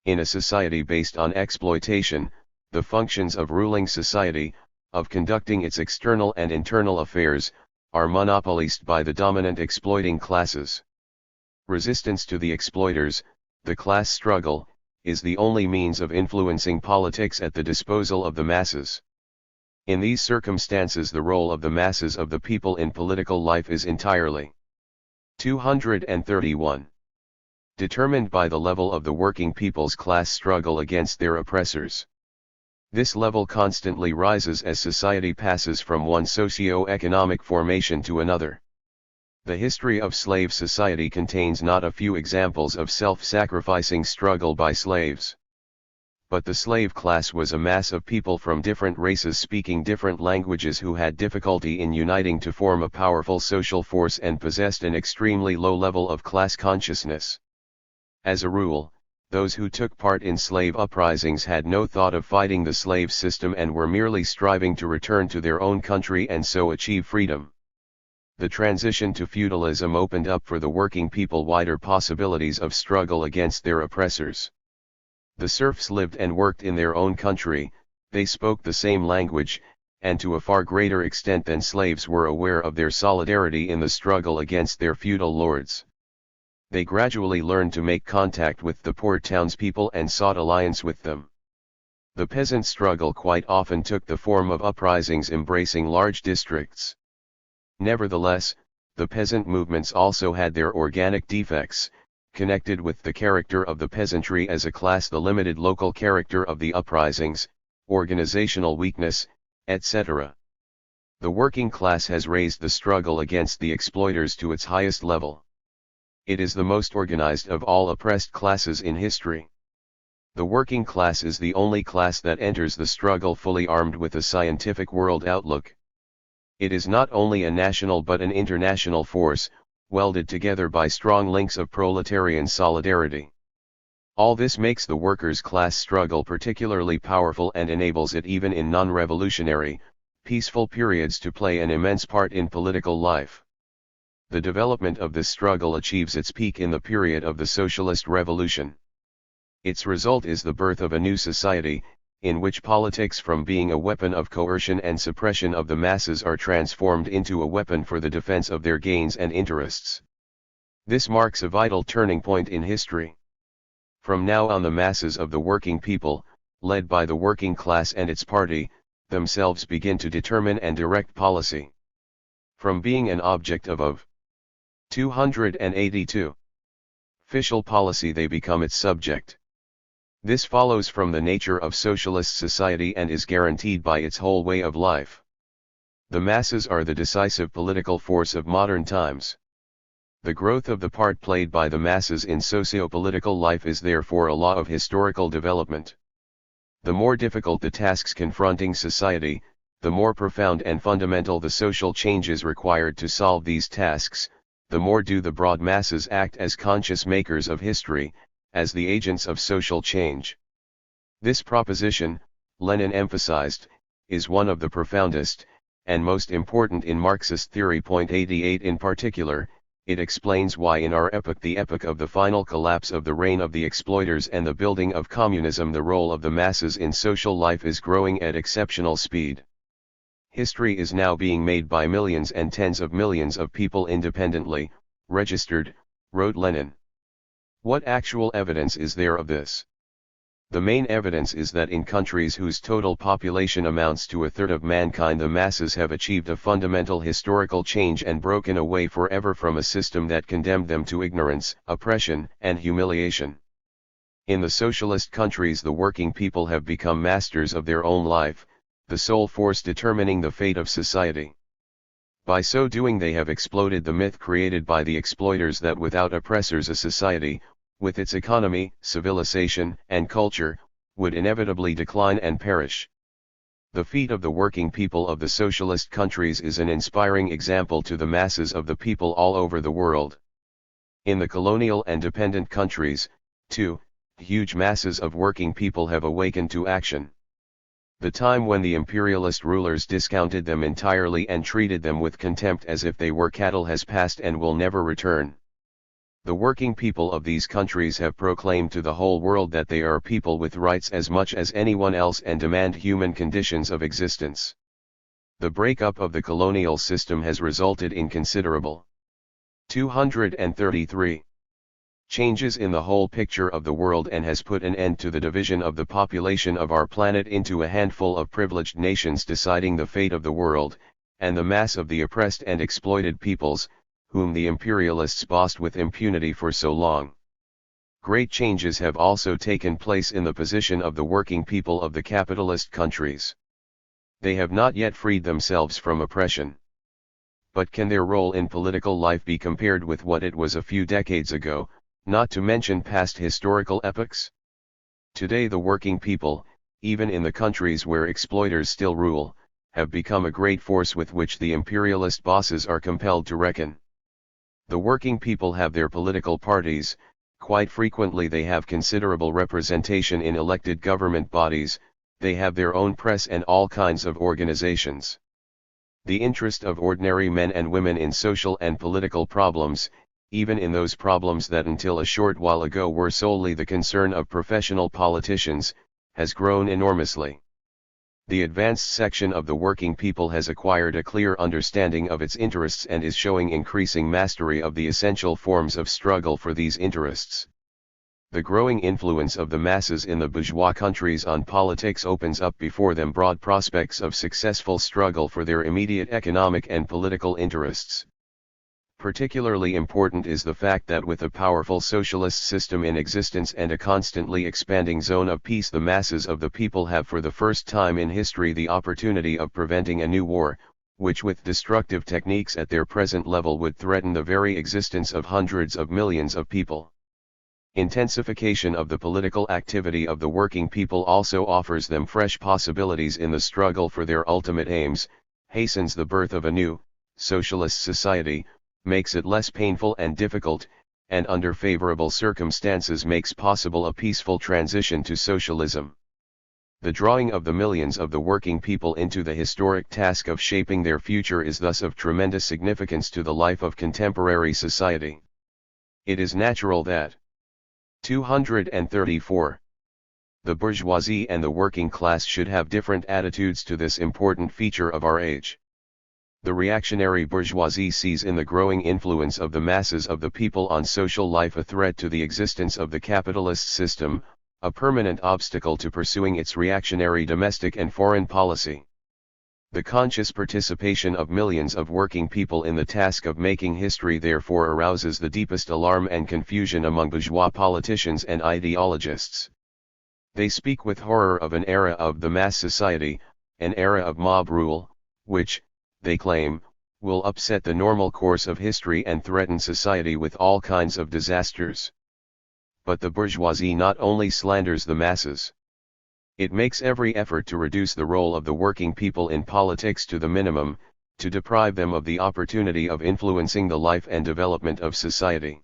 In a society based on exploitation, the functions of ruling society, of conducting its external and internal affairs, are monopolized by the dominant exploiting classes. Resistance to the exploiters, the class struggle, is the only means of influencing politics at the disposal of the masses. In these circumstances, the role of the masses of the people in political life is entirely 231. Determined by the level of the working people's class struggle against their oppressors. This level constantly rises as society passes from one socio-economic formation to another. The history of slave society contains not a few examples of self-sacrificing struggle by slaves. But the slave class was a mass of people from different races speaking different languages who had difficulty in uniting to form a powerful social force and possessed an extremely low level of class consciousness. As a rule, those who took part in slave uprisings had no thought of fighting the slave system and were merely striving to return to their own country and so achieve freedom. The transition to feudalism opened up for the working people wider possibilities of struggle against their oppressors. The serfs lived and worked in their own country, they spoke the same language, and to a far greater extent than slaves were aware of their solidarity in the struggle against their feudal lords. They gradually learned to make contact with the poor townspeople and sought alliance with them. The peasant struggle quite often took the form of uprisings embracing large districts. Nevertheless, the peasant movements also had their organic defects, connected with the character of the peasantry as a class, the limited local character of the uprisings, organizational weakness, etc. The working class has raised the struggle against the exploiters to its highest level. It is the most organized of all oppressed classes in history. The working class is the only class that enters the struggle fully armed with a scientific world outlook. It is not only a national but an international force, welded together by strong links of proletarian solidarity. All this makes the workers' class struggle particularly powerful and enables it even in non-revolutionary, peaceful periods to play an immense part in political life. The development of this struggle achieves its peak in the period of the Socialist Revolution. Its result is the birth of a new society, in which politics from being a weapon of coercion and suppression of the masses are transformed into a weapon for the defense of their gains and interests. This marks a vital turning point in history. From now on, the masses of the working people, led by the working class and its party, themselves begin to determine and direct policy. From being an object of 282 official policy they become its subject. This follows from the nature of socialist society and is guaranteed by its whole way of life. The masses are the decisive political force of modern times. The growth of the part played by the masses in socio-political life is therefore a law of historical development. The more difficult the tasks confronting society, the more profound and fundamental the social changes required to solve these tasks, the more do the broad masses act as conscious makers of history, as the agents of social change. This proposition, Lenin emphasized, is one of the profoundest, and most important in Marxist theory. 88 in particular, it explains why in our epoch, the epoch of the final collapse of the reign of the exploiters and the building of communism, the role of the masses in social life is growing at exceptional speed. History is now being made by millions and tens of millions of people independently, registered, wrote Lenin. What actual evidence is there of this? The main evidence is that in countries whose total population amounts to a third of mankind, the masses have achieved a fundamental historical change and broken away forever from a system that condemned them to ignorance, oppression, and humiliation. In the socialist countries, the working people have become masters of their own life, the sole force determining the fate of society. By so doing, they have exploded the myth created by the exploiters that without oppressors a society, with its economy, civilization, and culture, would inevitably decline and perish. The feat of the working people of the socialist countries is an inspiring example to the masses of the people all over the world. In the colonial and dependent countries, too, huge masses of working people have awakened to action. The time when the imperialist rulers discounted them entirely and treated them with contempt as if they were cattle has passed and will never return. The working people of these countries have proclaimed to the whole world that they are people with rights as much as anyone else and demand human conditions of existence. The breakup of the colonial system has resulted in considerable 233 changes in the whole picture of the world and has put an end to the division of the population of our planet into a handful of privileged nations deciding the fate of the world, and the mass of the oppressed and exploited peoples, whom the imperialists bossed with impunity for so long. Great changes have also taken place in the position of the working people of the capitalist countries. They have not yet freed themselves from oppression. But can their role in political life be compared with what it was a few decades ago, not to mention past historical epochs? Today the working people, even in the countries where exploiters still rule, have become a great force with which the imperialist bosses are compelled to reckon. The working people have their political parties, quite frequently they have considerable representation in elected government bodies, they have their own press and all kinds of organizations. The interest of ordinary men and women in social and political problems, even in those problems that until a short while ago were solely the concern of professional politicians, has grown enormously. The advanced section of the working people has acquired a clear understanding of its interests and is showing increasing mastery of the essential forms of struggle for these interests. The growing influence of the masses in the bourgeois countries on politics opens up before them broad prospects of successful struggle for their immediate economic and political interests. Particularly important is the fact that with a powerful socialist system in existence and a constantly expanding zone of peace, the masses of the people have for the first time in history the opportunity of preventing a new war, which with destructive techniques at their present level would threaten the very existence of hundreds of millions of people. Intensification of the political activity of the working people also offers them fresh possibilities in the struggle for their ultimate aims, hastens the birth of a new, socialist society, makes it less painful and difficult, and under favorable circumstances makes possible a peaceful transition to socialism. The drawing of the millions of the working people into the historic task of shaping their future is thus of tremendous significance to the life of contemporary society. It is natural that 234. The bourgeoisie and the working class should have different attitudes to this important feature of our age. The reactionary bourgeoisie sees in the growing influence of the masses of the people on social life a threat to the existence of the capitalist system, a permanent obstacle to pursuing its reactionary domestic and foreign policy. The conscious participation of millions of working people in the task of making history therefore arouses the deepest alarm and confusion among bourgeois politicians and ideologists. They speak with horror of an era of the mass society, an era of mob rule, which, they claim, will upset the normal course of history and threaten society with all kinds of disasters. But the bourgeoisie not only slanders the masses. It makes every effort to reduce the role of the working people in politics to the minimum, to deprive them of the opportunity of influencing the life and development of society.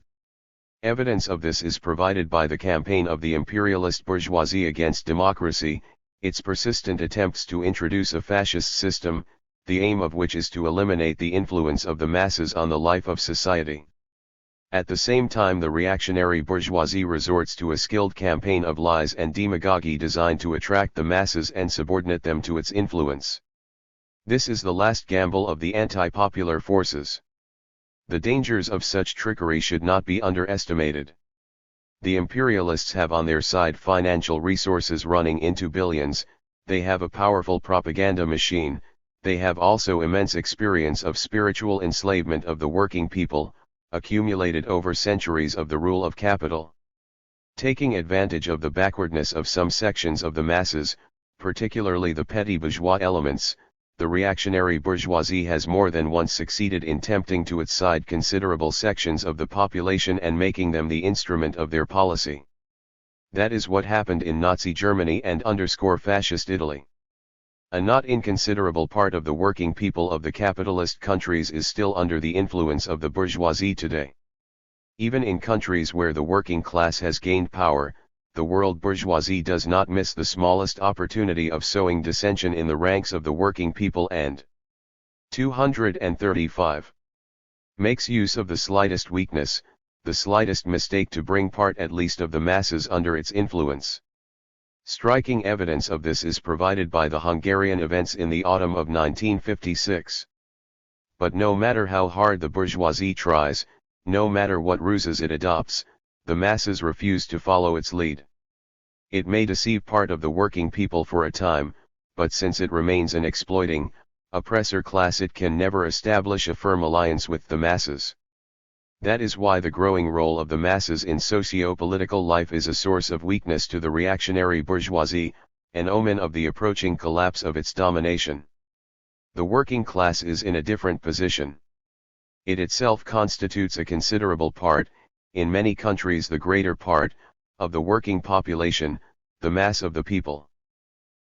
Evidence of this is provided by the campaign of the imperialist bourgeoisie against democracy, its persistent attempts to introduce a fascist system, the aim of which is to eliminate the influence of the masses on the life of society. At the same time, the reactionary bourgeoisie resorts to a skilled campaign of lies and demagoguery designed to attract the masses and subordinate them to its influence. This is the last gamble of the anti-popular forces. The dangers of such trickery should not be underestimated. The imperialists have on their side financial resources running into billions, they have a powerful propaganda machine, they have also immense experience of spiritual enslavement of the working people, accumulated over centuries of the rule of capital. Taking advantage of the backwardness of some sections of the masses, particularly the petty bourgeois elements, the reactionary bourgeoisie has more than once succeeded in tempting to its side considerable sections of the population and making them the instrument of their policy. That is what happened in Nazi Germany and fascist Italy. A not inconsiderable part of the working people of the capitalist countries is still under the influence of the bourgeoisie today. Even in countries where the working class has gained power, the world bourgeoisie does not miss the smallest opportunity of sowing dissension in the ranks of the working people and 235. Makes use of the slightest weakness, the slightest mistake to bring part at least of the masses under its influence. Striking evidence of this is provided by the Hungarian events in the autumn of 1956. But no matter how hard the bourgeoisie tries, no matter what ruses it adopts, the masses refuse to follow its lead. It may deceive part of the working people for a time, but since it remains an exploiting, oppressor class, it can never establish a firm alliance with the masses. That is why the growing role of the masses in socio-political life is a source of weakness to the reactionary bourgeoisie, an omen of the approaching collapse of its domination. The working class is in a different position. It itself constitutes a considerable part, in many countries the greater part, of the working population, the mass of the people.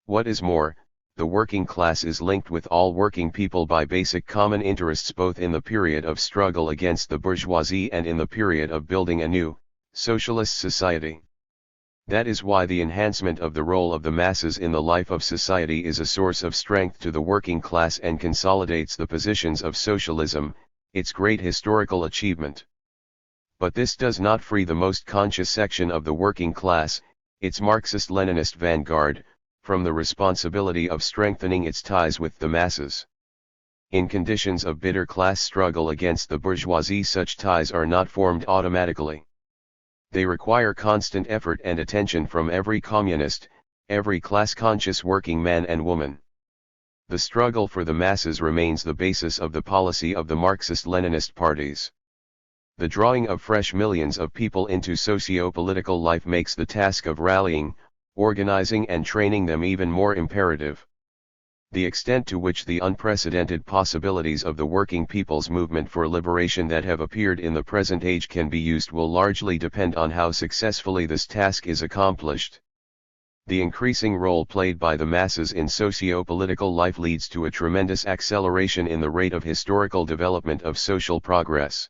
What is more, the working class is linked with all working people by basic common interests both in the period of struggle against the bourgeoisie and in the period of building a new, socialist society. That is why the enhancement of the role of the masses in the life of society is a source of strength to the working class and consolidates the positions of socialism, its great historical achievement. But this does not free the most conscious section of the working class, its Marxist-Leninist vanguard, from the responsibility of strengthening its ties with the masses. In conditions of bitter class struggle against the bourgeoisie, such ties are not formed automatically. They require constant effort and attention from every communist, every class-conscious working man and woman. The struggle for the masses remains the basis of the policy of the Marxist-Leninist parties. The drawing of fresh millions of people into socio-political life makes the task of rallying, organizing and training them even more imperative. The extent to which the unprecedented possibilities of the working people's movement for liberation that have appeared in the present age can be used will largely depend on how successfully this task is accomplished. The increasing role played by the masses in socio-political life leads to a tremendous acceleration in the rate of historical development of social progress.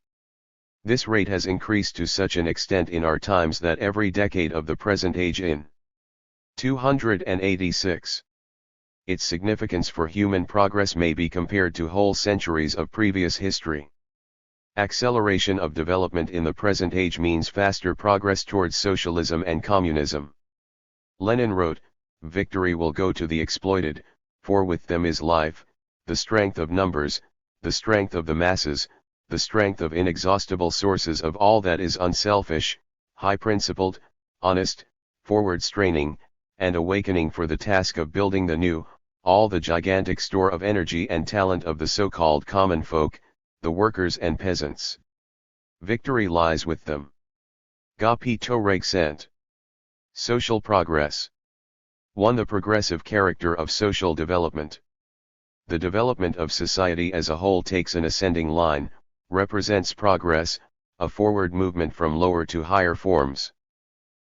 This rate has increased to such an extent in our times that every decade of the present age in 286. Its significance for human progress may be compared to whole centuries of previous history. Acceleration of development in the present age means faster progress towards socialism and communism. Lenin wrote, "Victory will go to the exploited, for with them is life, the strength of numbers, the strength of the masses, the strength of inexhaustible sources of all that is unselfish, high-principled, honest, forward-straining, and awakening for the task of building the new, all the gigantic store of energy and talent of the so-called common folk, the workers and peasants. Victory lies with them. Capito recent. Social progress. 1. The progressive character of social development. The development of society as a whole takes an ascending line, represents progress, a forward movement from lower to higher forms.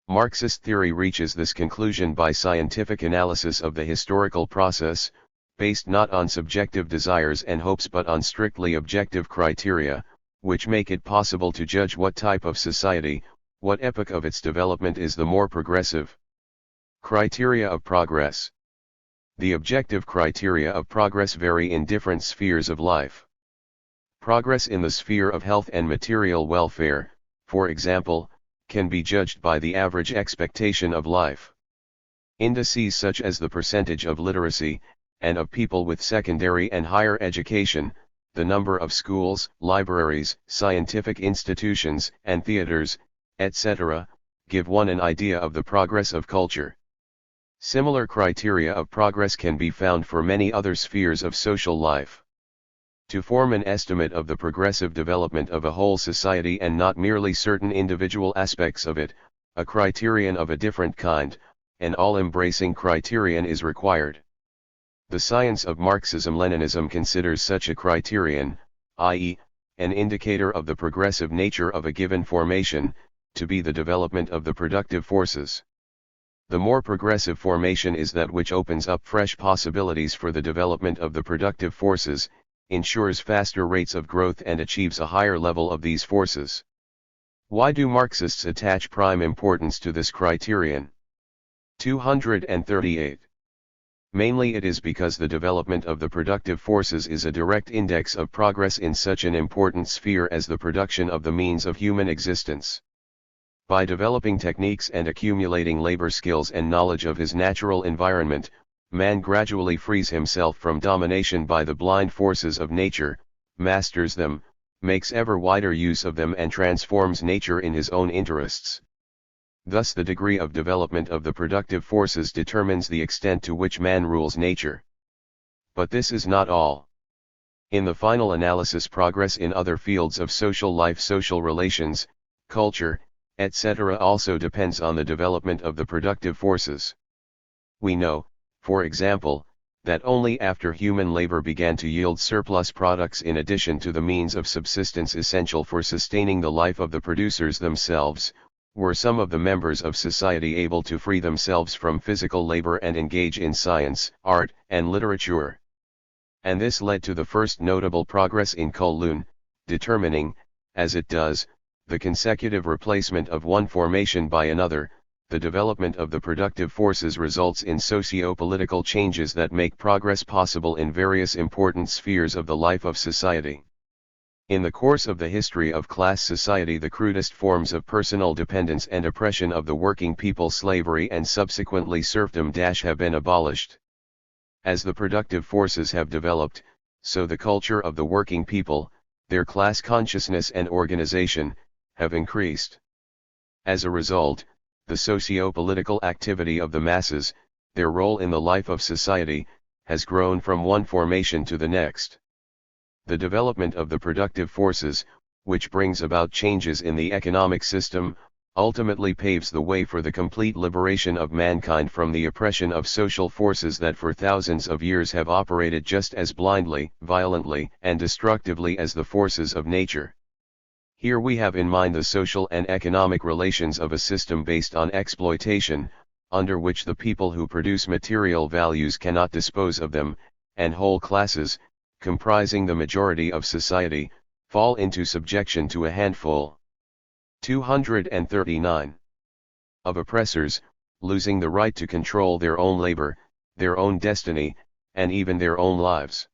Marxist theory reaches this conclusion by scientific analysis of the historical process, based not on subjective desires and hopes but on strictly objective criteria, which make it possible to judge what type of society, what epoch of its development is the more progressive. Criteria of progress. The objective criteria of progress vary in different spheres of life. Progress in the sphere of health and material welfare, for example, can be judged by the average expectation of life. Indices such as the percentage of literacy, and of people with secondary and higher education, the number of schools, libraries, scientific institutions, and theaters, etc., give one an idea of the progress of culture. Similar criteria of progress can be found for many other spheres of social life. To form an estimate of the progressive development of a whole society and not merely certain individual aspects of it, a criterion of a different kind, an all-embracing criterion is required. The science of Marxism-Leninism considers such a criterion, i.e., an indicator of the progressive nature of a given formation, to be the development of the productive forces. The more progressive formation is that which opens up fresh possibilities for the development of the productive forces, ensures faster rates of growth and achieves a higher level of these forces. Why do Marxists attach prime importance to this criterion? 238. Mainly it is because the development of the productive forces is a direct index of progress in such an important sphere as the production of the means of human existence. By developing techniques and accumulating labor skills and knowledge of his natural environment, man gradually frees himself from domination by the blind forces of nature, masters them, makes ever wider use of them and transforms nature in his own interests. Thus the degree of development of the productive forces determines the extent to which man rules nature. But this is not all. In the final analysis, progress in other fields of social life, social relations, culture, etc. also depends on the development of the productive forces. We know, for example, that only after human labor began to yield surplus products in addition to the means of subsistence essential for sustaining the life of the producers themselves, were some of the members of society able to free themselves from physical labor and engage in science, art, and literature. And this led to the first notable progress in Kowloon, determining, as it does, the consecutive replacement of one formation by another. The development of the productive forces results in socio-political changes that make progress possible in various important spheres of the life of society. In the course of the history of class society, the crudest forms of personal dependence and oppression of the working people, slavery and subsequently serfdom, have been abolished. As the productive forces have developed, so the culture of the working people, their class consciousness and organization, have increased. As a result, the socio-political activity of the masses, their role in the life of society, has grown from one formation to the next. The development of the productive forces, which brings about changes in the economic system, ultimately paves the way for the complete liberation of mankind from the oppression of social forces that for thousands of years have operated just as blindly, violently, and destructively as the forces of nature. Here we have in mind the social and economic relations of a system based on exploitation, under which the people who produce material values cannot dispose of them, and whole classes, comprising the majority of society, fall into subjection to a handful. 239. Of oppressors, losing the right to control their own labor, their own destiny, and even their own lives.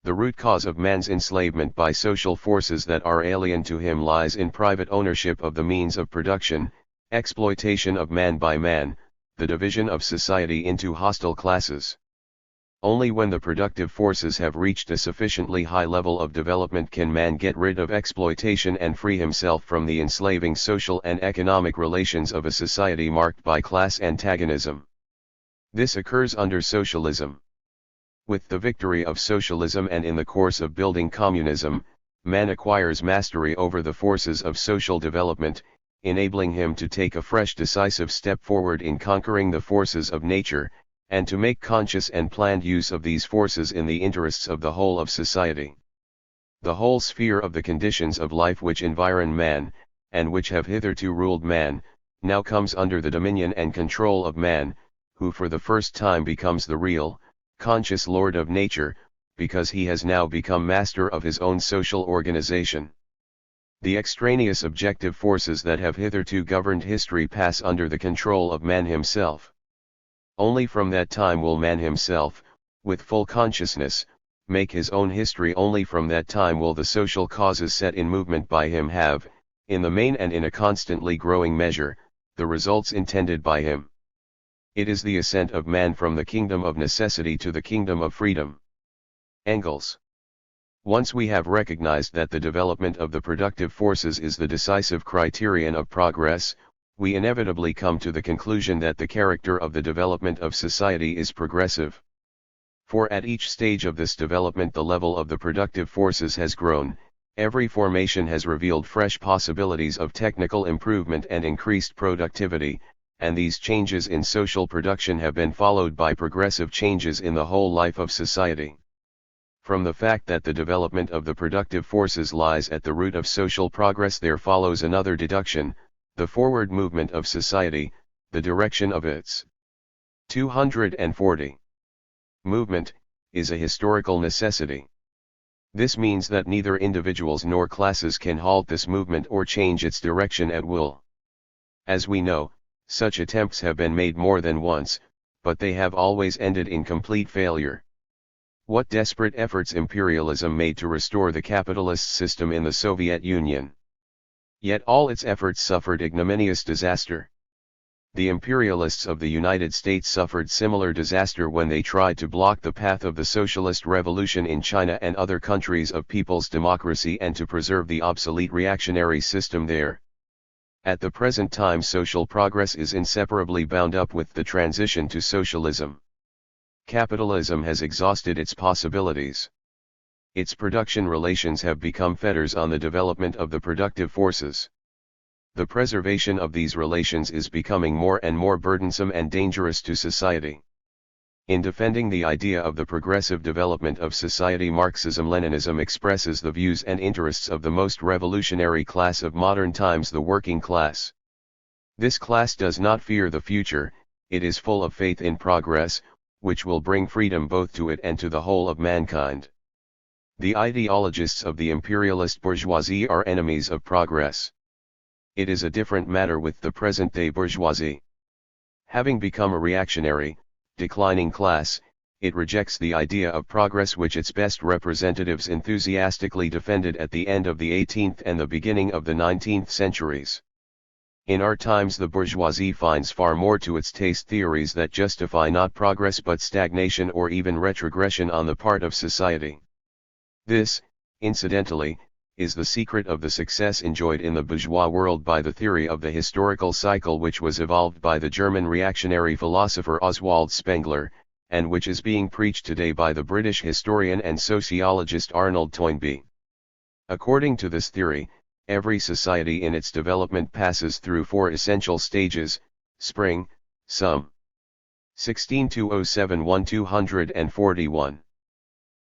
The root cause of man's enslavement by social forces that are alien to him lies in private ownership of the means of production, exploitation of man by man, the division of society into hostile classes. Only when the productive forces have reached a sufficiently high level of development can man get rid of exploitation and free himself from the enslaving social and economic relations of a society marked by class antagonism. This occurs under socialism. With the victory of socialism and in the course of building communism, man acquires mastery over the forces of social development, enabling him to take a fresh decisive step forward in conquering the forces of nature, and to make conscious and planned use of these forces in the interests of the whole of society. The whole sphere of the conditions of life which environ man, and which have hitherto ruled man, now comes under the dominion and control of man, who for the first time becomes the real, conscious lord of nature, because he has now become master of his own social organization. The extraneous objective forces that have hitherto governed history pass under the control of man himself. Only from that time will man himself, with full consciousness, make his own history. Only from that time will the social causes set in movement by him have, in the main and in a constantly growing measure, the results intended by him. It is the ascent of man from the kingdom of necessity to the kingdom of freedom. Engels. Once we have recognized that the development of the productive forces is the decisive criterion of progress, we inevitably come to the conclusion that the character of the development of society is progressive. For at each stage of this development the level of the productive forces has grown, every formation has revealed fresh possibilities of technical improvement and increased productivity, and these changes in social production have been followed by progressive changes in the whole life of society. From the fact that the development of the productive forces lies at the root of social progress there follows another deduction: the forward movement of society, the direction of its 240 movement, is a historical necessity. This means that neither individuals nor classes can halt this movement or change its direction at will. As we know, such attempts have been made more than once, but they have always ended in complete failure. What desperate efforts imperialism made to restore the capitalist system in the Soviet Union! Yet all its efforts suffered ignominious disaster. The imperialists of the United States suffered similar disaster when they tried to block the path of the socialist revolution in China and other countries of people's democracy and to preserve the obsolete reactionary system there. At the present time social progress is inseparably bound up with the transition to socialism. Capitalism has exhausted its possibilities. Its production relations have become fetters on the development of the productive forces. The preservation of these relations is becoming more and more burdensome and dangerous to society. In defending the idea of the progressive development of society, Marxism-Leninism expresses the views and interests of the most revolutionary class of modern times, the working class. This class does not fear the future, it is full of faith in progress, which will bring freedom both to it and to the whole of mankind. The ideologists of the imperialist bourgeoisie are enemies of progress. It is a different matter with the present-day bourgeoisie. Having become a reactionary, declining class, it rejects the idea of progress which its best representatives enthusiastically defended at the end of the 18th and the beginning of the 19th centuries. In our times the bourgeoisie finds far more to its taste theories that justify not progress but stagnation or even retrogression on the part of society. This, incidentally, is the secret of the success enjoyed in the bourgeois world by the theory of the historical cycle which was evolved by the German reactionary philosopher Oswald Spengler, and which is being preached today by the British historian and sociologist Arnold Toynbee. According to this theory, every society in its development passes through four essential stages: spring, sum. 16-07-1241.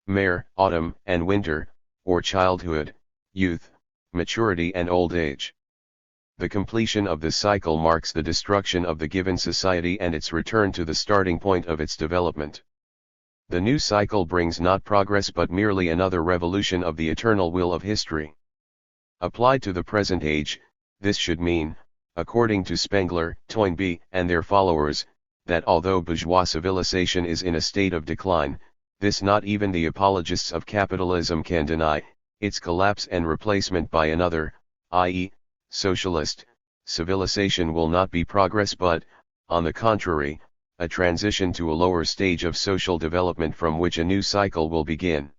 Mare, autumn, and winter, or childhood, youth, maturity and old age. The completion of this cycle marks the destruction of the given society and its return to the starting point of its development. The new cycle brings not progress but merely another revolution of the eternal will of history. Applied to the present age, this should mean, according to Spengler, Toynbee, and their followers, that although bourgeois civilization is in a state of decline, this not even the apologists of capitalism can deny, its collapse and replacement by another, i.e., socialist, civilization will not be progress but, on the contrary, a transition to a lower stage of social development from which a new cycle will begin.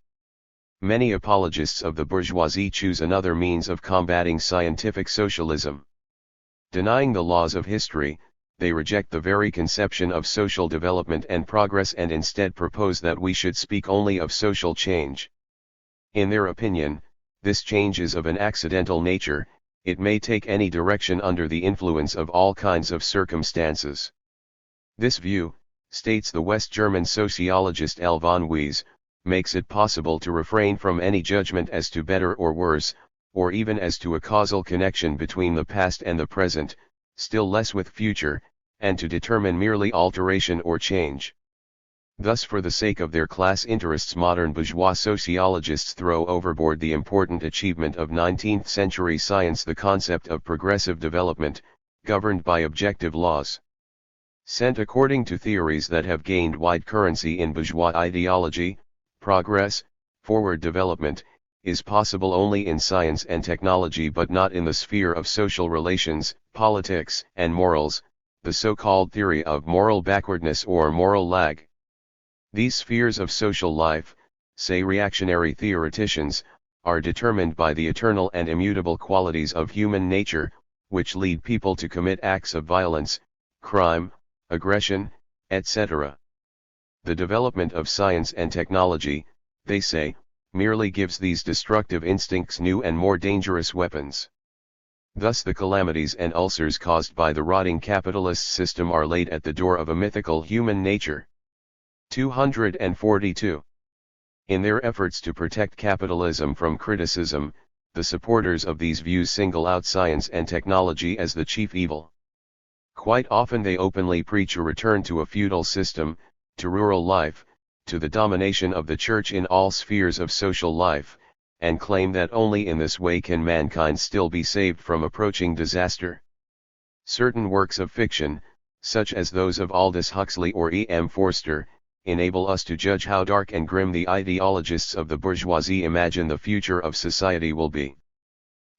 Many apologists of the bourgeoisie choose another means of combating scientific socialism. Denying the laws of history, they reject the very conception of social development and progress and instead propose that we should speak only of social change. In their opinion, this change is of an accidental nature, it may take any direction under the influence of all kinds of circumstances. This view, states the West German sociologist L. von Wies, makes it possible to refrain from any judgment as to better or worse, or even as to a causal connection between the past and the present, still less with future, and to determine merely alteration or change. Thus, for the sake of their class interests, modern bourgeois sociologists throw overboard the important achievement of 19th-century science, the concept of progressive development, governed by objective laws. Sent according to theories that have gained wide currency in bourgeois ideology, progress, forward development, is possible only in science and technology but not in the sphere of social relations, politics, and morals, the so-called theory of moral backwardness or moral lag. These spheres of social life, say reactionary theoreticians, are determined by the eternal and immutable qualities of human nature, which lead people to commit acts of violence, crime, aggression, etc. The development of science and technology, they say, merely gives these destructive instincts new and more dangerous weapons. Thus the calamities and ulcers caused by the rotting capitalist system are laid at the door of a mythical human nature. 242. In their efforts to protect capitalism from criticism, the supporters of these views single out science and technology as the chief evil. Quite often they openly preach a return to a feudal system, to rural life, to the domination of the church in all spheres of social life, and claim that only in this way can mankind still be saved from approaching disaster. Certain works of fiction, such as those of Aldous Huxley or E. M. Forster, enable us to judge how dark and grim the ideologists of the bourgeoisie imagine the future of society will be.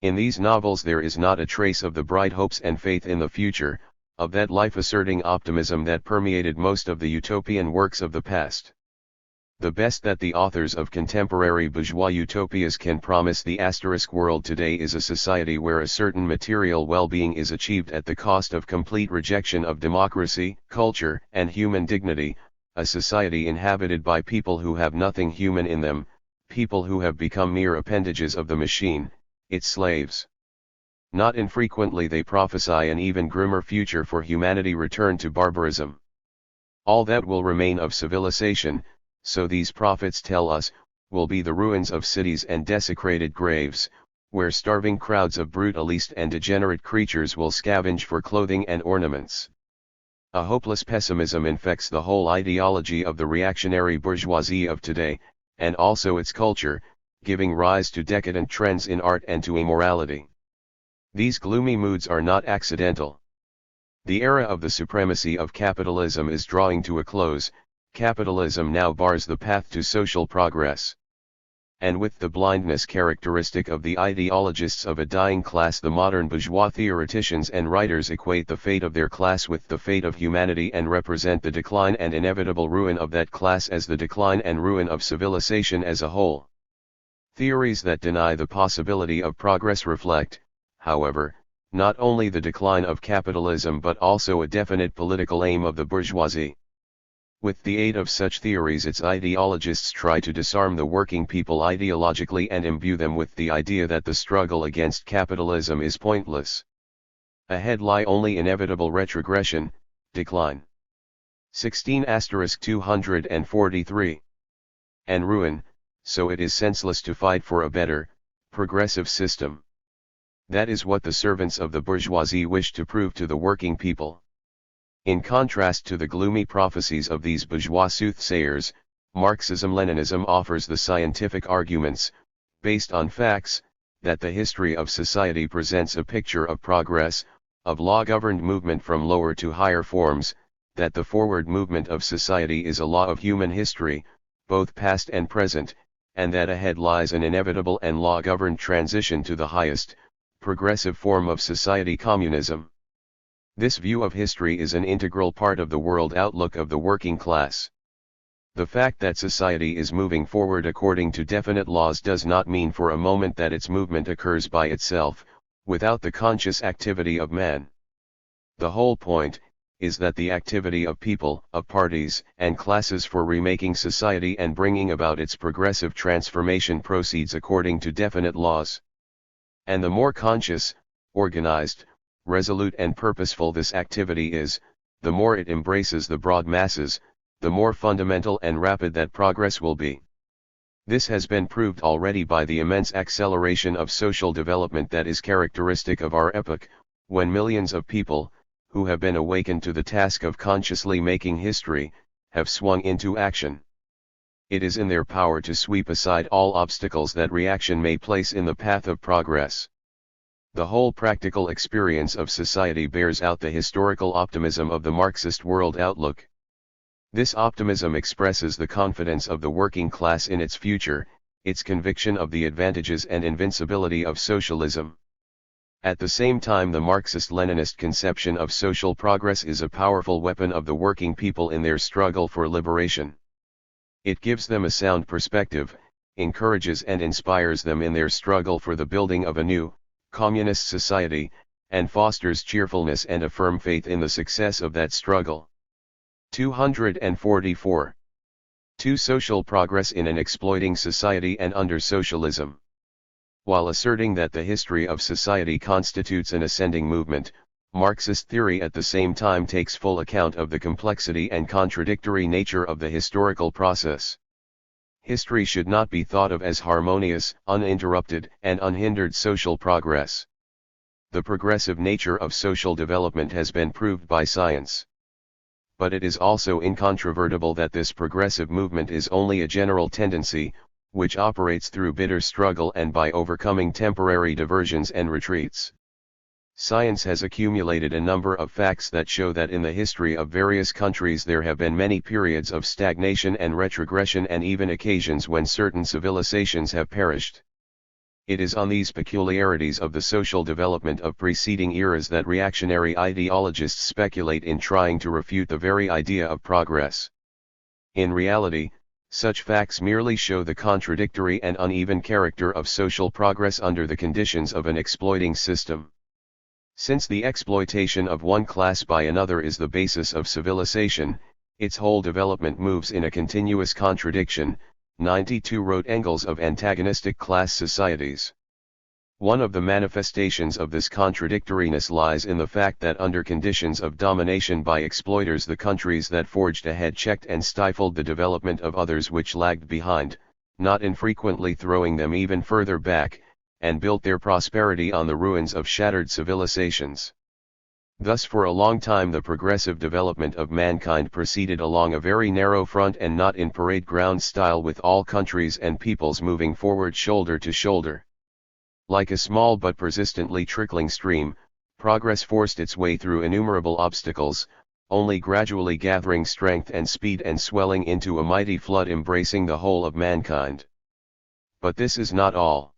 In these novels there is not a trace of the bright hopes and faith in the future, of that life-asserting optimism that permeated most of the utopian works of the past. The best that the authors of contemporary bourgeois utopias can promise the asterisk world today is a society where a certain material well-being is achieved at the cost of complete rejection of democracy, culture, and human dignity, a society inhabited by people who have nothing human in them, people who have become mere appendages of the machine, its slaves. Not infrequently they prophesy an even grimmer future for humanity returned to barbarism. All that will remain of civilization, so these prophets tell us, will be the ruins of cities and desecrated graves, where starving crowds of brutalist and degenerate creatures will scavenge for clothing and ornaments. A hopeless pessimism infects the whole ideology of the reactionary bourgeoisie of today, and also its culture, giving rise to decadent trends in art and to immorality. These gloomy moods are not accidental. The era of the supremacy of capitalism is drawing to a close. Capitalism now bars the path to social progress. And with the blindness characteristic of the ideologists of a dying class, the modern bourgeois theoreticians and writers equate the fate of their class with the fate of humanity and represent the decline and inevitable ruin of that class as the decline and ruin of civilization as a whole. Theories that deny the possibility of progress reflect, however, not only the decline of capitalism but also a definite political aim of the bourgeoisie. With the aid of such theories, its ideologists try to disarm the working people ideologically and imbue them with the idea that the struggle against capitalism is pointless. Ahead lie only inevitable retrogression, decline. 16*243. And ruin, so it is senseless to fight for a better, progressive system. That is what the servants of the bourgeoisie wish to prove to the working people. In contrast to the gloomy prophecies of these bourgeois soothsayers, Marxism-Leninism offers the scientific arguments, based on facts, that the history of society presents a picture of progress, of law-governed movement from lower to higher forms, that the forward movement of society is a law of human history, both past and present, and that ahead lies an inevitable and law-governed transition to the highest, progressive form of society, communism. This view of history is an integral part of the world outlook of the working class. The fact that society is moving forward according to definite laws does not mean for a moment that its movement occurs by itself, without the conscious activity of man. The whole point is that the activity of people, of parties, and classes for remaking society and bringing about its progressive transformation proceeds according to definite laws. And the more conscious, organized, resolute and purposeful this activity is, the more it embraces the broad masses, the more fundamental and rapid that progress will be. This has been proved already by the immense acceleration of social development that is characteristic of our epoch, when millions of people, who have been awakened to the task of consciously making history, have swung into action. It is in their power to sweep aside all obstacles that reaction may place in the path of progress. The whole practical experience of society bears out the historical optimism of the Marxist world outlook. This optimism expresses the confidence of the working class in its future, its conviction of the advantages and invincibility of socialism. At the same time, the Marxist-Leninist conception of social progress is a powerful weapon of the working people in their struggle for liberation. It gives them a sound perspective, encourages and inspires them in their struggle for the building of a new, communist society, and fosters cheerfulness and a firm faith in the success of that struggle. 244. 2. Social progress in an exploiting society and under socialism. While asserting that the history of society constitutes an ascending movement, Marxist theory at the same time takes full account of the complexity and contradictory nature of the historical process. History should not be thought of as harmonious, uninterrupted, and unhindered social progress. The progressive nature of social development has been proved by science. But it is also incontrovertible that this progressive movement is only a general tendency, which operates through bitter struggle and by overcoming temporary diversions and retreats. Science has accumulated a number of facts that show that in the history of various countries there have been many periods of stagnation and retrogression and even occasions when certain civilizations have perished. It is on these peculiarities of the social development of preceding eras that reactionary ideologists speculate in trying to refute the very idea of progress. In reality, such facts merely show the contradictory and uneven character of social progress under the conditions of an exploiting system. Since the exploitation of one class by another is the basis of civilization, its whole development moves in a continuous contradiction. 92 wrote Engels of antagonistic class societies. One of the manifestations of this contradictoriness lies in the fact that under conditions of domination by exploiters the countries that forged ahead checked and stifled the development of others which lagged behind, not infrequently throwing them even further back, and built their prosperity on the ruins of shattered civilizations. Thus for a long time the progressive development of mankind proceeded along a very narrow front and not in parade ground style, with all countries and peoples moving forward shoulder to shoulder. Like a small but persistently trickling stream, progress forced its way through innumerable obstacles, only gradually gathering strength and speed and swelling into a mighty flood embracing the whole of mankind. But this is not all.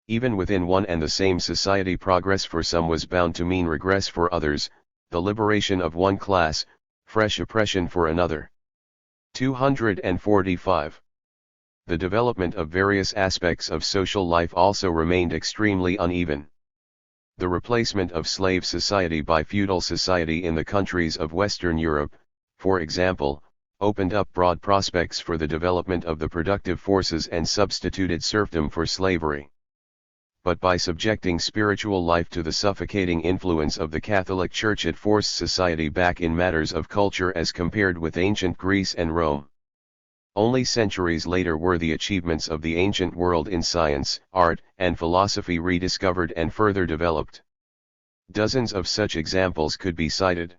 Even within one and the same society progress for some was bound to mean regress for others, the liberation of one class, fresh oppression for another. 245. The development of various aspects of social life also remained extremely uneven. The replacement of slave society by feudal society in the countries of Western Europe, for example, opened up broad prospects for the development of the productive forces and substituted serfdom for slavery. But by subjecting spiritual life to the suffocating influence of the Catholic Church it forced society back in matters of culture as compared with ancient Greece and Rome. Only centuries later were the achievements of the ancient world in science, art, and philosophy rediscovered and further developed. Dozens of such examples could be cited.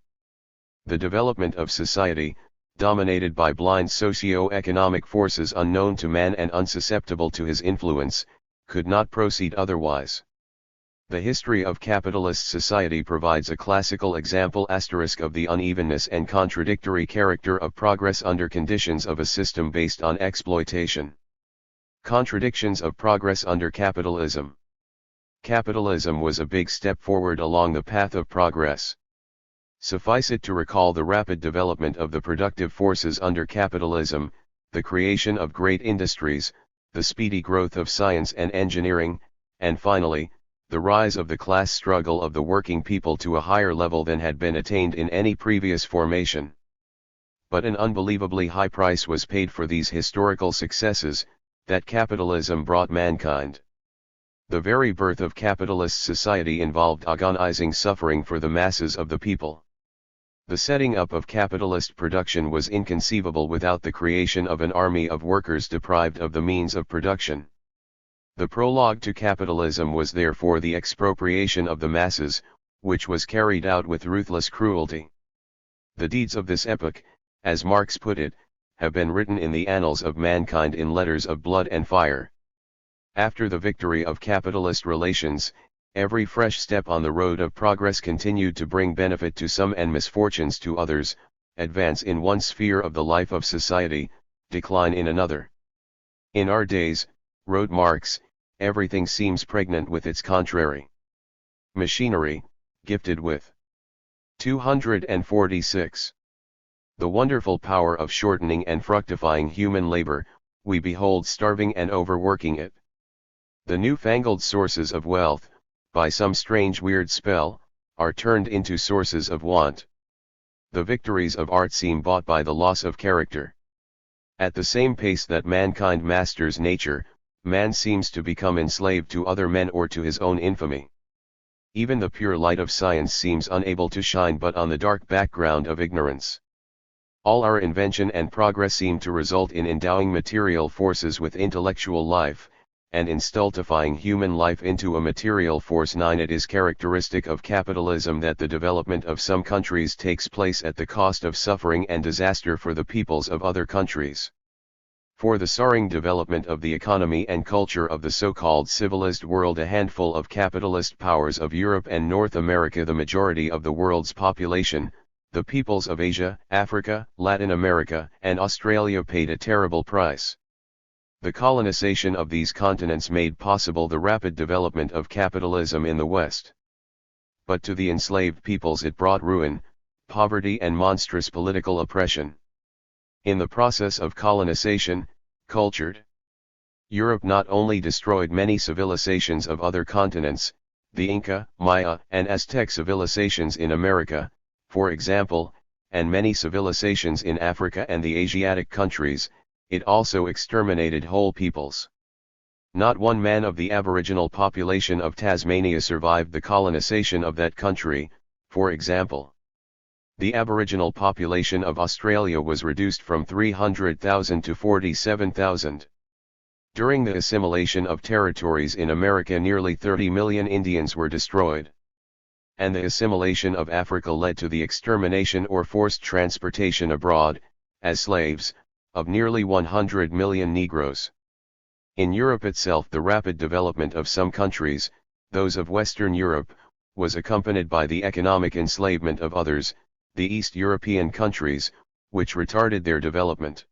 The development of society, dominated by blind socio-economic forces unknown to man and unsusceptible to his influence, could not proceed otherwise. The history of capitalist society provides a classical example of the unevenness and contradictory character of progress under conditions of a system based on exploitation. Contradictions of progress under capitalism. Capitalism was a big step forward along the path of progress. Suffice it to recall the rapid development of the productive forces under capitalism, the creation of great industries, the speedy growth of science and engineering, and finally, the rise of the class struggle of the working people to a higher level than had been attained in any previous formation. But an unbelievably high price was paid for these historical successes that capitalism brought mankind. The very birth of capitalist society involved agonizing suffering for the masses of the people. The setting up of capitalist production was inconceivable without the creation of an army of workers deprived of the means of production. The prologue to capitalism was therefore the expropriation of the masses, which was carried out with ruthless cruelty. The deeds of this epoch, as Marx put it, have been written in the annals of mankind in letters of blood and fire. After the victory of capitalist relations, every fresh step on the road of progress continued to bring benefit to some and misfortunes to others, advance in one sphere of the life of society, decline in another. In our days, wrote Marx, everything seems pregnant with its contrary. Machinery, gifted with 246. The wonderful power of shortening and fructifying human labor, we behold starving and overworking it. The newfangled sources of wealth, by some strange weird spell, are turned into sources of want. The victories of art seem bought by the loss of character. At the same pace that mankind masters nature, man seems to become enslaved to other men or to his own infamy. Even the pure light of science seems unable to shine but on the dark background of ignorance. All our invention and progress seem to result in endowing material forces with intellectual life, and in stultifying human life into a material force. 9. It is characteristic of capitalism that the development of some countries takes place at the cost of suffering and disaster for the peoples of other countries. For the soaring development of the economy and culture of the so-called civilized world, a handful of capitalist powers of Europe and North America, the majority of the world's population, the peoples of Asia, Africa, Latin America, and Australia paid a terrible price. The colonization of these continents made possible the rapid development of capitalism in the West. But to the enslaved peoples it brought ruin, poverty and monstrous political oppression. In the process of colonization, cultured Europe not only destroyed many civilizations of other continents, the Inca, Maya, and Aztec civilizations in America, for example, and many civilizations in Africa and the Asiatic countries, it also exterminated whole peoples. Not one man of the aboriginal population of Tasmania survived the colonization of that country, for example. The aboriginal population of Australia was reduced from 300,000 to 47,000. During the assimilation of territories in America, nearly 30 million Indians were destroyed. And the assimilation of Africa led to the extermination or forced transportation abroad, as slaves, of nearly 100 million Negroes. In Europe itself, the rapid development of some countries, those of Western Europe, was accompanied by the economic enslavement of others, the East European countries, which retarded their development.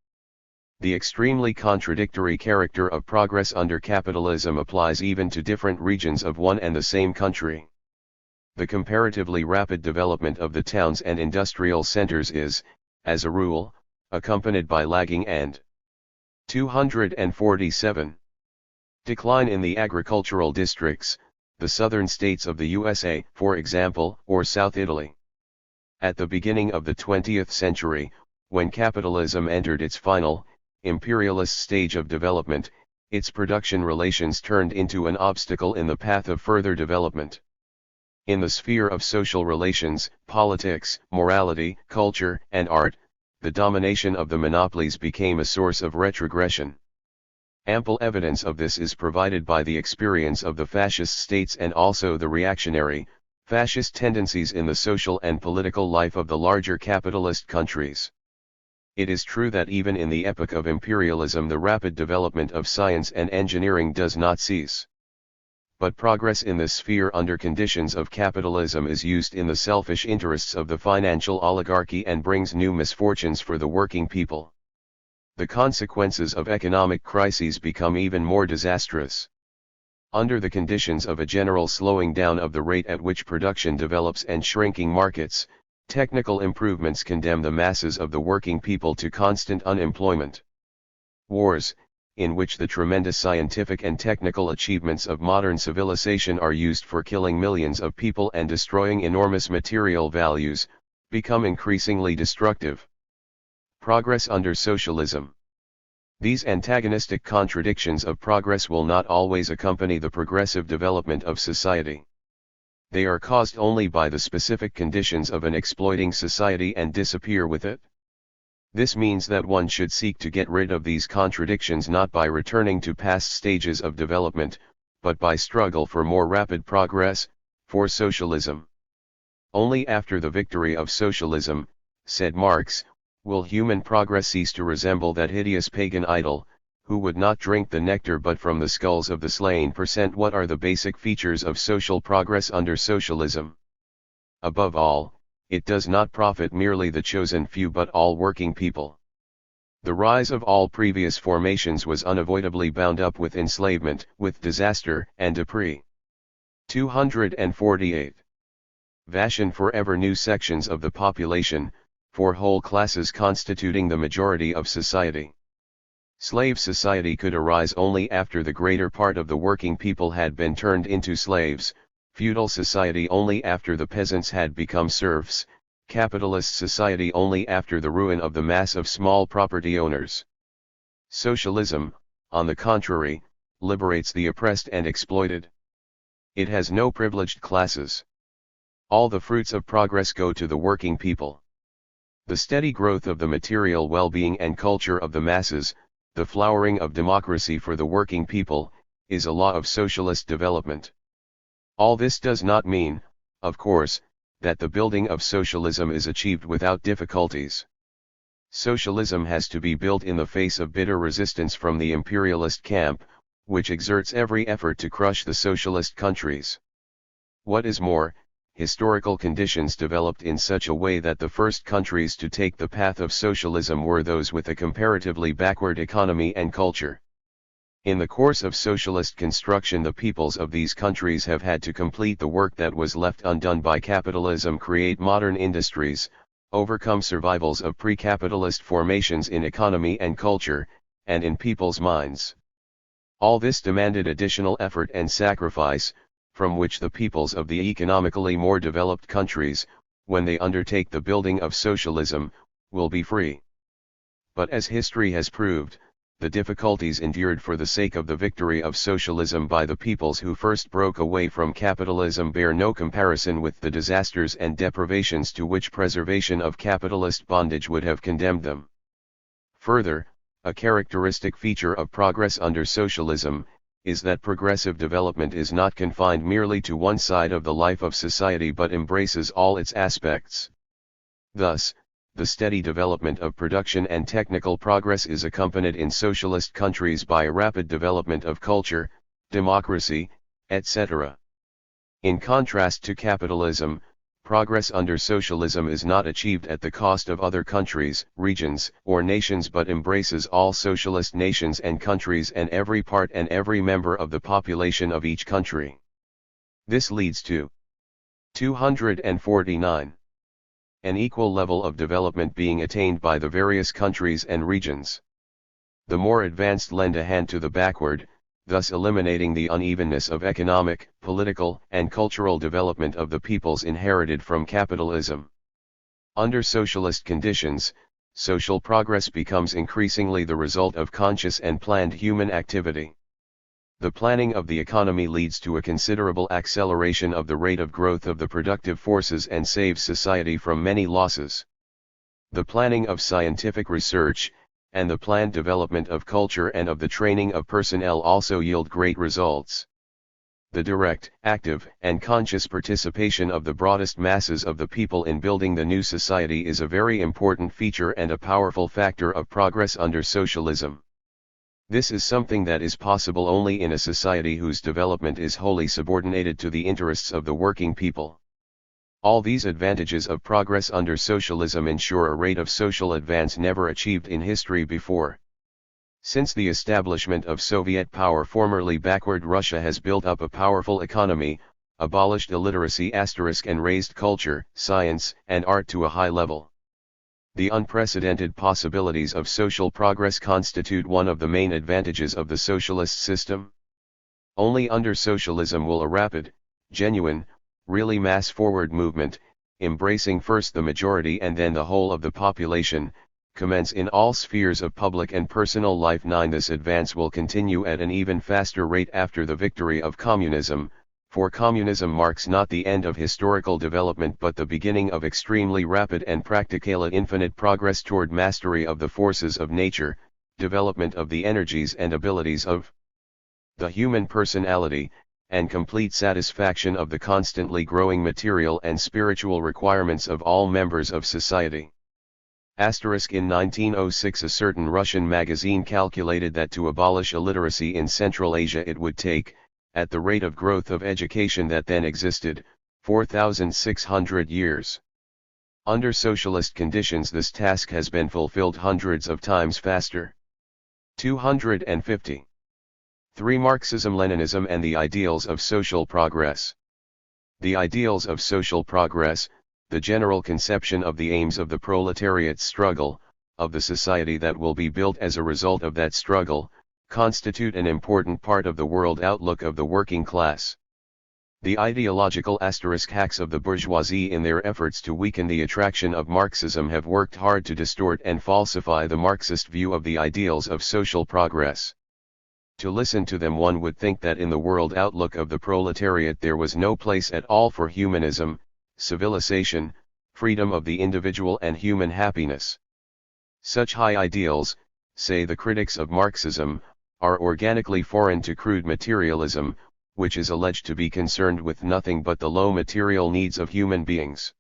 The extremely contradictory character of progress under capitalism applies even to different regions of one and the same country. The comparatively rapid development of the towns and industrial centers is, as a rule, accompanied by lagging and 247. Decline in the agricultural districts, the southern states of the USA, for example, or South Italy. At the beginning of the 20th century, when capitalism entered its final, imperialist stage of development, its production relations turned into an obstacle in the path of further development. In the sphere of social relations, politics, morality, culture, and art, the domination of the monopolies became a source of retrogression. Ample evidence of this is provided by the experience of the fascist states and also the reactionary, fascist tendencies in the social and political life of the larger capitalist countries. It is true that even in the epoch of imperialism the rapid development of science and engineering does not cease. But progress in this sphere under conditions of capitalism is used in the selfish interests of the financial oligarchy and brings new misfortunes for the working people. The consequences of economic crises become even more disastrous. Under the conditions of a general slowing down of the rate at which production develops and shrinking markets, technical improvements condemn the masses of the working people to constant unemployment. Wars, in which the tremendous scientific and technical achievements of modern civilization are used for killing millions of people and destroying enormous material values, become increasingly destructive. Progress under socialism. These antagonistic contradictions of progress will not always accompany the progressive development of society. They are caused only by the specific conditions of an exploiting society and disappear with it. This means that one should seek to get rid of these contradictions not by returning to past stages of development, but by struggle for more rapid progress, for socialism. Only after the victory of socialism, said Marx, will human progress cease to resemble that hideous pagan idol, who would not drink the nectar but from the skulls of the slain. What are the basic features of social progress under socialism? Above all, it does not profit merely the chosen few but all working people. The rise of all previous formations was unavoidably bound up with enslavement, with disaster and deprivation. 248. Vashon for ever new sections of the population, for whole classes constituting the majority of society. Slave society could arise only after the greater part of the working people had been turned into slaves, feudal society only after the peasants had become serfs, capitalist society only after the ruin of the mass of small property owners. Socialism, on the contrary, liberates the oppressed and exploited. It has no privileged classes. All the fruits of progress go to the working people. The steady growth of the material well-being and culture of the masses, the flowering of democracy for the working people, is a law of socialist development. All this does not mean, of course, that the building of socialism is achieved without difficulties. Socialism has to be built in the face of bitter resistance from the imperialist camp, which exerts every effort to crush the socialist countries. What is more, historical conditions developed in such a way that the first countries to take the path of socialism were those with a comparatively backward economy and culture. In the course of socialist construction, the peoples of these countries have had to complete the work that was left undone by capitalism, create modern industries, overcome survivals of pre-capitalist formations in economy and culture, and in people's minds. All this demanded additional effort and sacrifice, from which the peoples of the economically more developed countries, when they undertake the building of socialism, will be free. But as history has proved, the difficulties endured for the sake of the victory of socialism by the peoples who first broke away from capitalism bear no comparison with the disasters and deprivations to which preservation of capitalist bondage would have condemned them. Further, a characteristic feature of progress under socialism is that progressive development is not confined merely to one side of the life of society but embraces all its aspects. Thus, the steady development of production and technical progress is accompanied in socialist countries by a rapid development of culture, democracy, etc. In contrast to capitalism, progress under socialism is not achieved at the cost of other countries, regions, or nations but embraces all socialist nations and countries and every part and every member of the population of each country. This leads to 249. An equal level of development being attained by the various countries and regions. The more advanced lend a hand to the backward, thus eliminating the unevenness of economic, political, and cultural development of the peoples inherited from capitalism. Under socialist conditions, social progress becomes increasingly the result of conscious and planned human activity. The planning of the economy leads to a considerable acceleration of the rate of growth of the productive forces and saves society from many losses. The planning of scientific research, and the planned development of culture and of the training of personnel also yield great results. The direct, active, and conscious participation of the broadest masses of the people in building the new society is a very important feature and a powerful factor of progress under socialism. This is something that is possible only in a society whose development is wholly subordinated to the interests of the working people. All these advantages of progress under socialism ensure a rate of social advance never achieved in history before. Since the establishment of Soviet power, formerly backward Russia has built up a powerful economy, abolished illiteracy * and raised culture, science, and art to a high level. The unprecedented possibilities of social progress constitute one of the main advantages of the socialist system. Only under socialism will a rapid, genuine, really mass-forward movement, embracing first the majority and then the whole of the population, commence in all spheres of public and personal life. 9. This advance will continue at an even faster rate after the victory of communism, for communism marks not the end of historical development but the beginning of extremely rapid and practically infinite progress toward mastery of the forces of nature, development of the energies and abilities of the human personality, and complete satisfaction of the constantly growing material and spiritual requirements of all members of society. In 1906 a certain Russian magazine calculated that to abolish illiteracy in Central Asia it would take, at the rate of growth of education that then existed, 4,600 years. Under socialist conditions this task has been fulfilled hundreds of times faster. 250. 3. Marxism-Leninism and the ideals of social progress. The ideals of social progress, the general conception of the aims of the proletariat struggle, of the society that will be built as a result of that struggle, constitute an important part of the world outlook of the working class. The ideological hacks of the bourgeoisie in their efforts to weaken the attraction of Marxism have worked hard to distort and falsify the Marxist view of the ideals of social progress. To listen to them one would think that in the world outlook of the proletariat there was no place at all for humanism, civilization, freedom of the individual and human happiness. Such high ideals, say the critics of Marxism, are organically foreign to crude materialism, which is alleged to be concerned with nothing but the low material needs of human beings.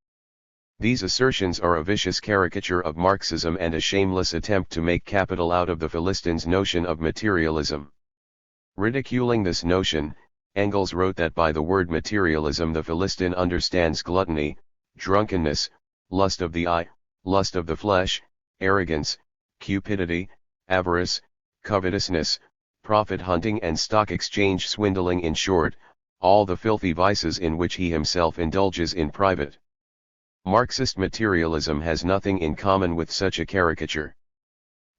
These assertions are a vicious caricature of Marxism and a shameless attempt to make capital out of the Philistine's notion of materialism. Ridiculing this notion, Engels wrote that by the word materialism the Philistine understands gluttony, drunkenness, lust of the eye, lust of the flesh, arrogance, cupidity, avarice, covetousness, profit hunting and stock exchange swindling, in short, all the filthy vices in which he himself indulges in private. Marxist materialism has nothing in common with such a caricature.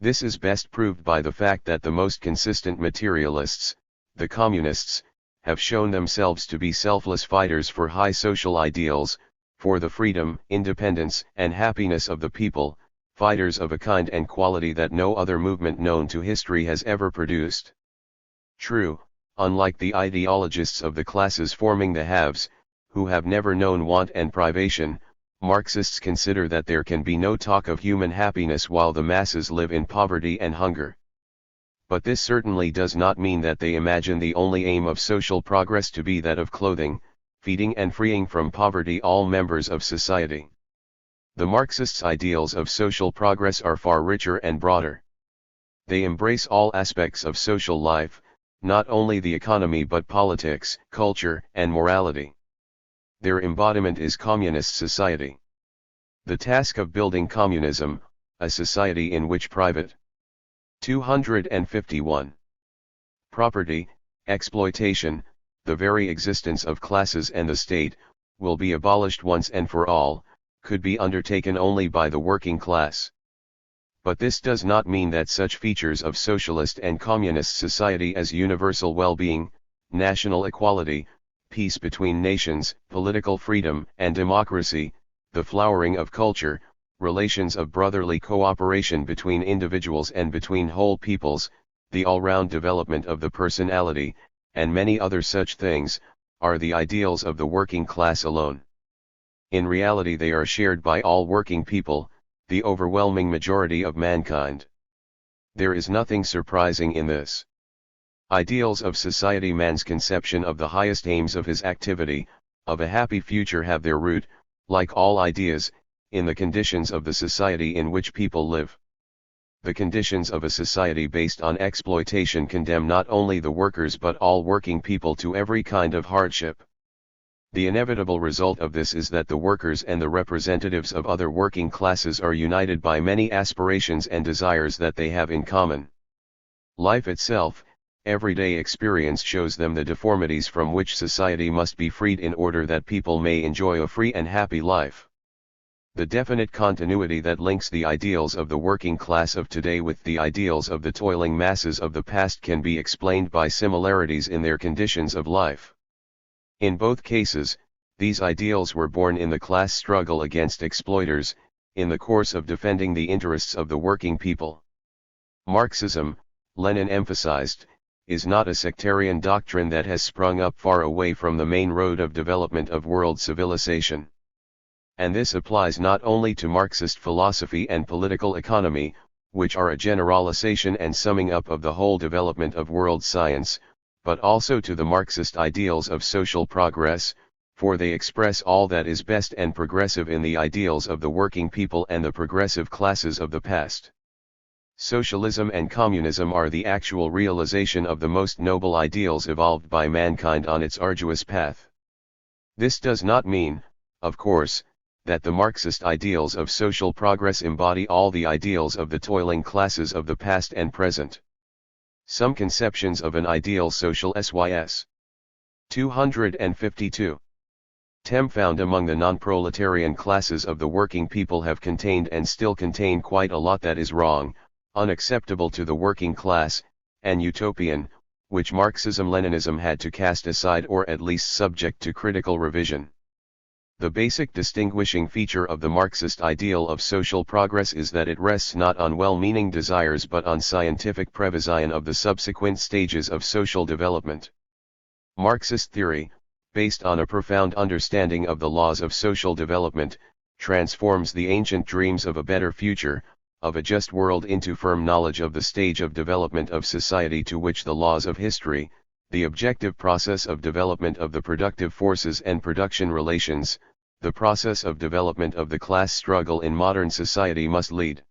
This is best proved by the fact that the most consistent materialists, the communists, have shown themselves to be selfless fighters for high social ideals, for the freedom, independence, and happiness of the people, fighters of a kind and quality that no other movement known to history has ever produced. True, unlike the ideologists of the classes forming the haves, who have never known want and privation, Marxists consider that there can be no talk of human happiness while the masses live in poverty and hunger. But this certainly does not mean that they imagine the only aim of social progress to be that of clothing, feeding and freeing from poverty all members of society. The Marxists' ideals of social progress are far richer and broader. They embrace all aspects of social life, not only the economy but politics, culture, and morality. Their embodiment is communist society. The task of building communism, a society in which private 251. Property, exploitation, the very existence of classes and the state, will be abolished once and for all, could be undertaken only by the working class. But this does not mean that such features of socialist and communist society as universal well-being, national equality, peace between nations, political freedom and democracy, the flowering of culture, relations of brotherly cooperation between individuals and between whole peoples, the all-round development of the personality, and many other such things, are the ideals of the working class alone. In reality they are shared by all working people, the overwhelming majority of mankind. There is nothing surprising in this. Ideals of society, man's conception of the highest aims of his activity, of a happy future, have their root, like all ideas, in the conditions of the society in which people live. The conditions of a society based on exploitation condemn not only the workers but all working people to every kind of hardship. The inevitable result of this is that the workers and the representatives of other working classes are united by many aspirations and desires that they have in common. Life itself, everyday experience, shows them the deformities from which society must be freed in order that people may enjoy a free and happy life. The definite continuity that links the ideals of the working class of today with the ideals of the toiling masses of the past can be explained by similarities in their conditions of life. In both cases, these ideals were born in the class struggle against exploiters, in the course of defending the interests of the working people. Marxism, Lenin emphasized, is not a sectarian doctrine that has sprung up far away from the main road of development of world civilization. And this applies not only to Marxist philosophy and political economy, which are a generalization and summing up of the whole development of world science, but also to the Marxist ideals of social progress, for they express all that is best and progressive in the ideals of the working people and the progressive classes of the past. Socialism and communism are the actual realization of the most noble ideals evolved by mankind on its arduous path. This does not mean, of course, that the Marxist ideals of social progress embody all the ideals of the toiling classes of the past and present. Some conceptions of an ideal social SYS. 252. Tem found among the non-proletarian classes of the working people have contained and still contain quite a lot that is wrong, unacceptable to the working class, and utopian, which Marxism-Leninism had to cast aside or at least subject to critical revision. The basic distinguishing feature of the Marxist ideal of social progress is that it rests not on well-meaning desires but on scientific prevision of the subsequent stages of social development. Marxist theory, based on a profound understanding of the laws of social development, transforms the ancient dreams of a better future, of a just world into firm knowledge of the stage of development of society to which the laws of history, the objective process of development of the productive forces and production relations, the process of development of the class struggle in modern society must lead.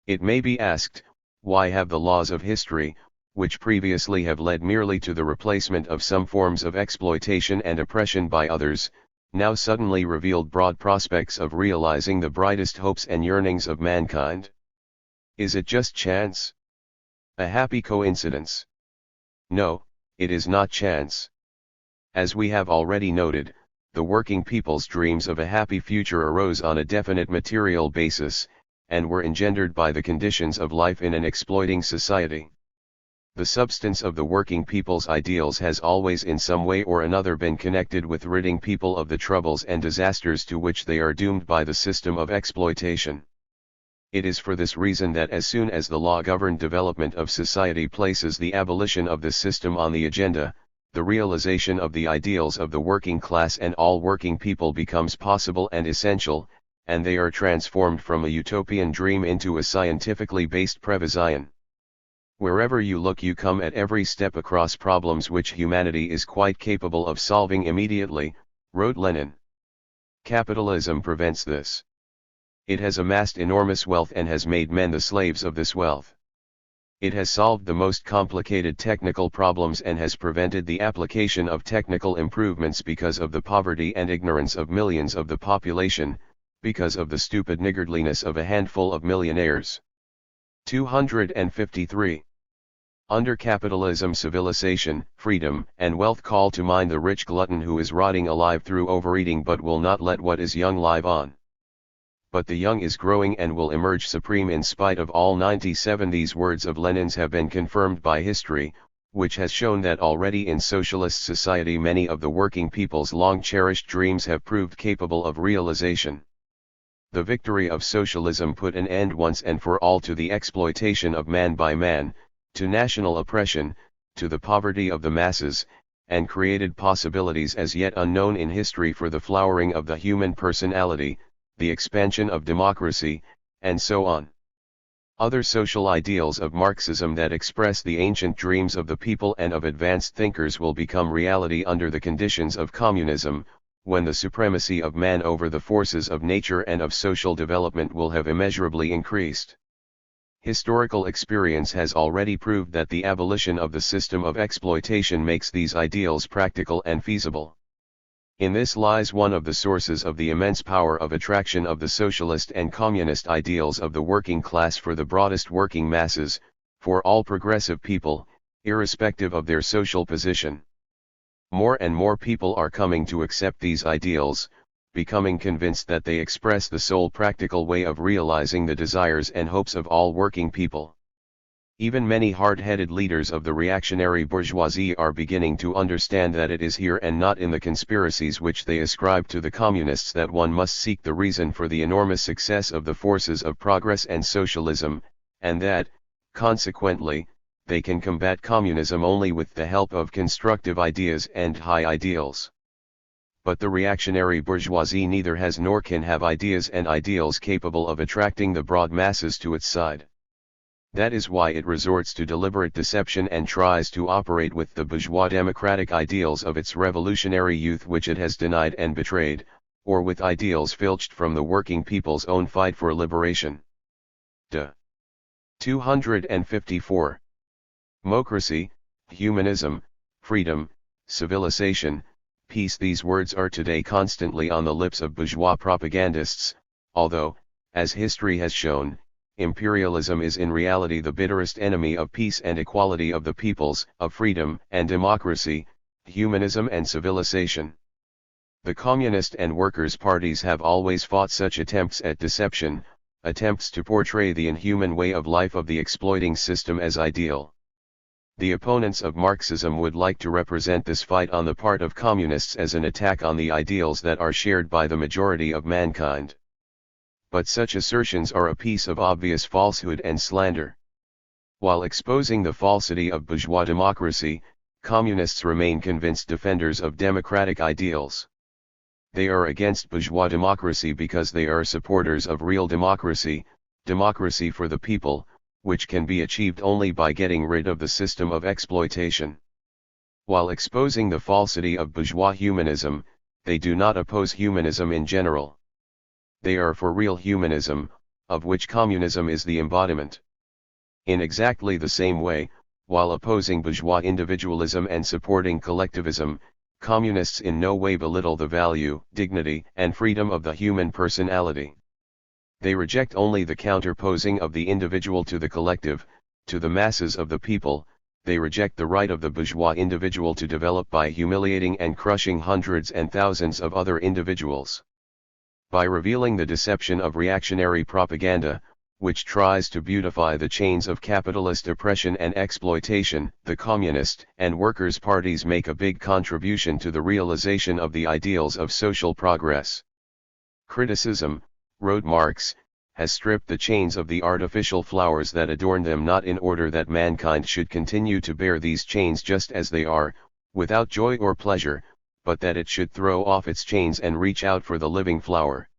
It may be asked, why have the laws of history, which previously have led merely to the replacement of some forms of exploitation and oppression by others, now suddenly revealed broad prospects of realizing the brightest hopes and yearnings of mankind? Is it just chance? A happy coincidence? No, it is not chance. As we have already noted, the working people's dreams of a happy future arose on a definite material basis, and were engendered by the conditions of life in an exploiting society. The substance of the working people's ideals has always in some way or another been connected with ridding people of the troubles and disasters to which they are doomed by the system of exploitation. It is for this reason that as soon as the law-governed development of society places the abolition of this system on the agenda, the realization of the ideals of the working class and all working people becomes possible and essential, and they are transformed from a utopian dream into a scientifically based prevision. Wherever you look you come at every step across problems which humanity is quite capable of solving immediately, wrote Lenin. Capitalism prevents this. It has amassed enormous wealth and has made men the slaves of this wealth. It has solved the most complicated technical problems and has prevented the application of technical improvements because of the poverty and ignorance of millions of the population, because of the stupid niggardliness of a handful of millionaires. 253. Under capitalism civilization, freedom, and wealth call to mind the rich glutton who is rotting alive through overeating but will not let what is young live on. But the young is growing and will emerge supreme in spite of all 97. These words of Lenin's have been confirmed by history, which has shown that already in socialist society many of the working people's long-cherished dreams have proved capable of realization. The victory of socialism put an end once and for all to the exploitation of man by man, to national oppression, to the poverty of the masses, and created possibilities as yet unknown in history for the flowering of the human personality, the expansion of democracy, and so on. Other social ideals of Marxism that express the ancient dreams of the people and of advanced thinkers will become reality under the conditions of communism, when the supremacy of man over the forces of nature and of social development will have immeasurably increased. Historical experience has already proved that the abolition of the system of exploitation makes these ideals practical and feasible. In this lies one of the sources of the immense power of attraction of the socialist and communist ideals of the working class for the broadest working masses, for all progressive people, irrespective of their social position. More and more people are coming to accept these ideals, becoming convinced that they express the sole practical way of realizing the desires and hopes of all working people. Even many hard-headed leaders of the reactionary bourgeoisie are beginning to understand that it is here and not in the conspiracies which they ascribe to the communists that one must seek the reason for the enormous success of the forces of progress and socialism, and that, consequently, they can combat communism only with the help of constructive ideas and high ideals. But the reactionary bourgeoisie neither has nor can have ideas and ideals capable of attracting the broad masses to its side. That is why it resorts to deliberate deception and tries to operate with the bourgeois democratic ideals of its revolutionary youth which it has denied and betrayed, or with ideals filched from the working people's own fight for liberation. Dutt. 254. Democracy, humanism, freedom, civilization, peace. These words are today constantly on the lips of bourgeois propagandists, although, as history has shown, imperialism is in reality the bitterest enemy of peace and equality of the peoples, of freedom and democracy, humanism and civilization. The communist and workers' parties have always fought such attempts at deception, attempts to portray the inhuman way of life of the exploiting system as ideal. The opponents of Marxism would like to represent this fight on the part of communists as an attack on the ideals that are shared by the majority of mankind. But such assertions are a piece of obvious falsehood and slander. While exposing the falsity of bourgeois democracy, communists remain convinced defenders of democratic ideals. They are against bourgeois democracy because they are supporters of real democracy, democracy for the people, which can be achieved only by getting rid of the system of exploitation. While exposing the falsity of bourgeois humanism, they do not oppose humanism in general. They are for real humanism, of which communism is the embodiment. In exactly the same way, while opposing bourgeois individualism and supporting collectivism, communists in no way belittle the value, dignity, and freedom of the human personality. They reject only the counterposing of the individual to the collective, to the masses of the people. They reject the right of the bourgeois individual to develop by humiliating and crushing hundreds and thousands of other individuals. By revealing the deception of reactionary propaganda, which tries to beautify the chains of capitalist oppression and exploitation, the communist and workers' parties make a big contribution to the realization of the ideals of social progress. Criticism, wrote Marx, has stripped the chains of the artificial flowers that adorn them, not in order that mankind should continue to bear these chains just as they are, without joy or pleasure, but that it should throw off its chains and reach out for the living flower.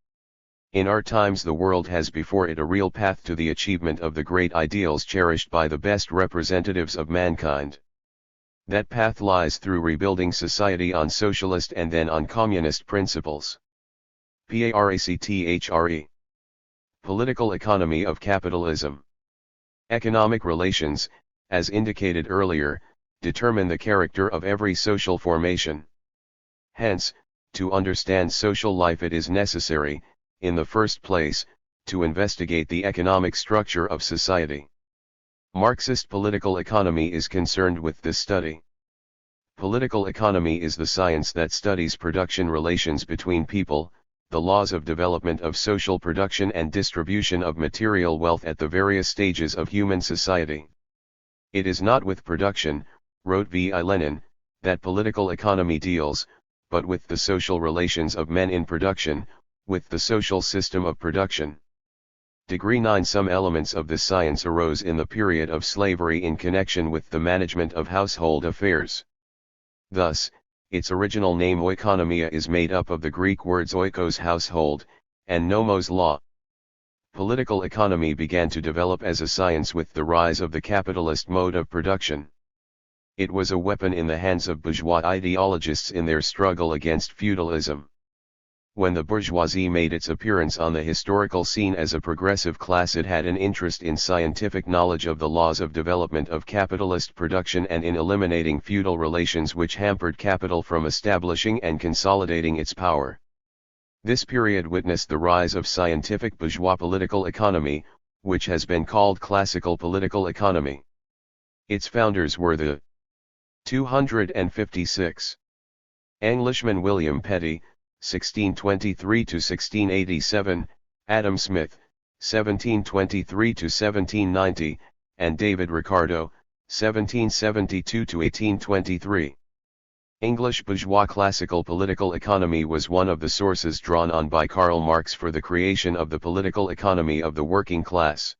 In our times the world has before it a real path to the achievement of the great ideals cherished by the best representatives of mankind. That path lies through rebuilding society on socialist and then on communist principles. PARACTHRE. Political economy of capitalism. Economic relations, as indicated earlier, determine the character of every social formation. Hence, to understand social life it is necessary, in the first place, to investigate the economic structure of society. Marxist political economy is concerned with this study. Political economy is the science that studies production relations between people, the laws of development of social production and distribution of material wealth at the various stages of human society. It is not with production, wrote V.I. Lenin, that political economy deals, but with the social relations of men in production, with the social system of production. Degree 9. Some elements of this science arose in the period of slavery in connection with the management of household affairs. Thus, its original name oikonomia is made up of the Greek words oikos household, and nomos law. Political economy began to develop as a science with the rise of the capitalist mode of production. It was a weapon in the hands of bourgeois ideologists in their struggle against feudalism. When the bourgeoisie made its appearance on the historical scene as a progressive class, it had an interest in scientific knowledge of the laws of development of capitalist production and in eliminating feudal relations which hampered capital from establishing and consolidating its power. This period witnessed the rise of scientific bourgeois political economy, which has been called classical political economy. Its founders were the 256. Englishman William Petty, 1623 to 1687, Adam Smith, 1723 to 1790, and David Ricardo, 1772 to 1823. English bourgeois classical political economy was one of the sources drawn on by Karl Marx for the creation of the political economy of the working class.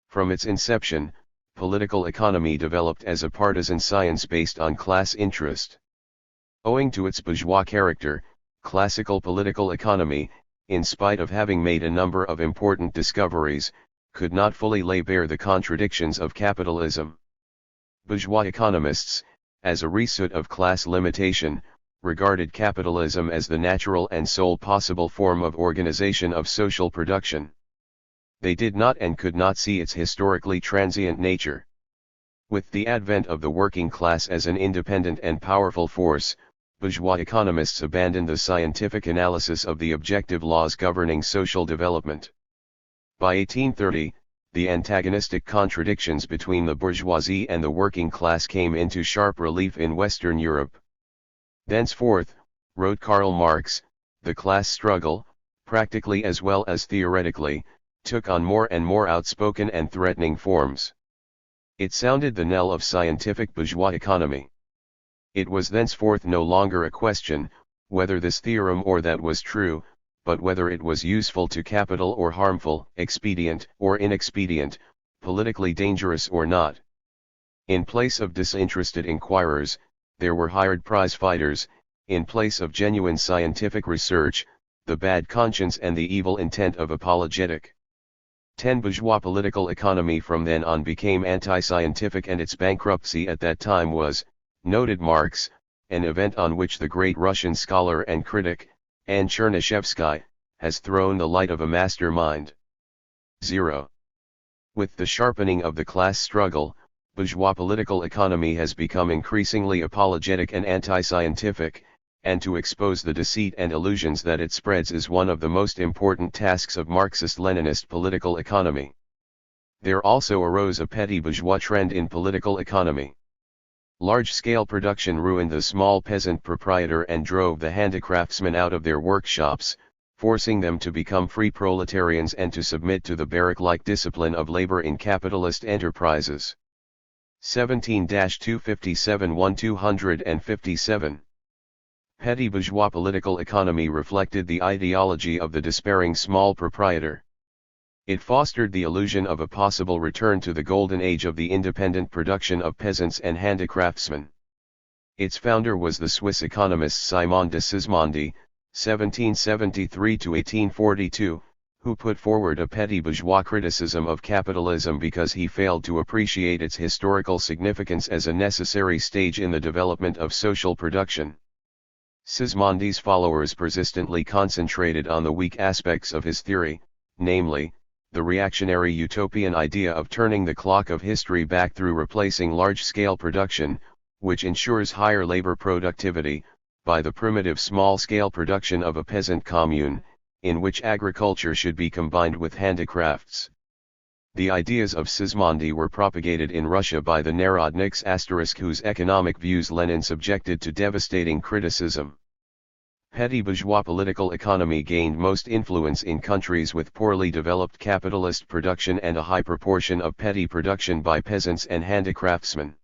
From its inception, political economy developed as a partisan science based on class interest. Owing to its bourgeois character, classical political economy, in spite of having made a number of important discoveries, could not fully lay bare the contradictions of capitalism. Bourgeois economists, as a result of class limitation, regarded capitalism as the natural and sole possible form of organization of social production. They did not and could not see its historically transient nature. With the advent of the working class as an independent and powerful force, bourgeois economists abandoned the scientific analysis of the objective laws governing social development. By 1830, the antagonistic contradictions between the bourgeoisie and the working class came into sharp relief in Western Europe. Thenceforth, wrote Karl Marx, the class struggle, practically as well as theoretically, took on more and more outspoken and threatening forms. It sounded the knell of scientific bourgeois economy. It was thenceforth no longer a question, whether this theorem or that was true, but whether it was useful to capital or harmful, expedient or inexpedient, politically dangerous or not. In place of disinterested inquirers, there were hired prize fighters; in place of genuine scientific research, the bad conscience and the evil intent of apologetic. Bourgeois political economy from then on became anti-scientific, and its bankruptcy at that time was, noted Marx, an event on which the great Russian scholar and critic, Anne Chernyshevsky, has thrown the light of a mastermind. 0. With the sharpening of the class struggle, bourgeois political economy has become increasingly apologetic and anti-scientific, and to expose the deceit and illusions that it spreads is one of the most important tasks of Marxist-Leninist political economy. There also arose a petty bourgeois trend in political economy. Large-scale production ruined the small peasant proprietor and drove the handicraftsmen out of their workshops, forcing them to become free proletarians and to submit to the barrack-like discipline of labor in capitalist enterprises. 17-257-1257. Petty bourgeois political economy reflected the ideology of the despairing small proprietor. It fostered the illusion of a possible return to the golden age of the independent production of peasants and handicraftsmen. Its founder was the Swiss economist Simon de Sismondi, 1773–1842, who put forward a petty bourgeois criticism of capitalism because he failed to appreciate its historical significance as a necessary stage in the development of social production. Sismondi's followers persistently concentrated on the weak aspects of his theory, namely, the reactionary utopian idea of turning the clock of history back through replacing large-scale production, which ensures higher labor productivity, by the primitive small-scale production of a peasant commune, in which agriculture should be combined with handicrafts. The ideas of Sismondi were propagated in Russia by the Narodniks whose economic views Lenin subjected to devastating criticism. Petty bourgeois political economy gained most influence in countries with poorly developed capitalist production and a high proportion of petty production by peasants and handicraftsmen.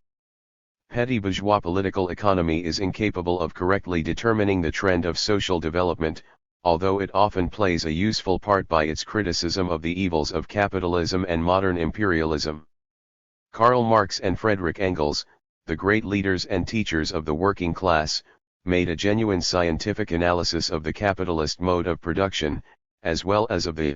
Petty bourgeois political economy is incapable of correctly determining the trend of social development, although it often plays a useful part by its criticism of the evils of capitalism and modern imperialism. Karl Marx and Friedrich Engels, the great leaders and teachers of the working class, made a genuine scientific analysis of the capitalist mode of production, as well as of the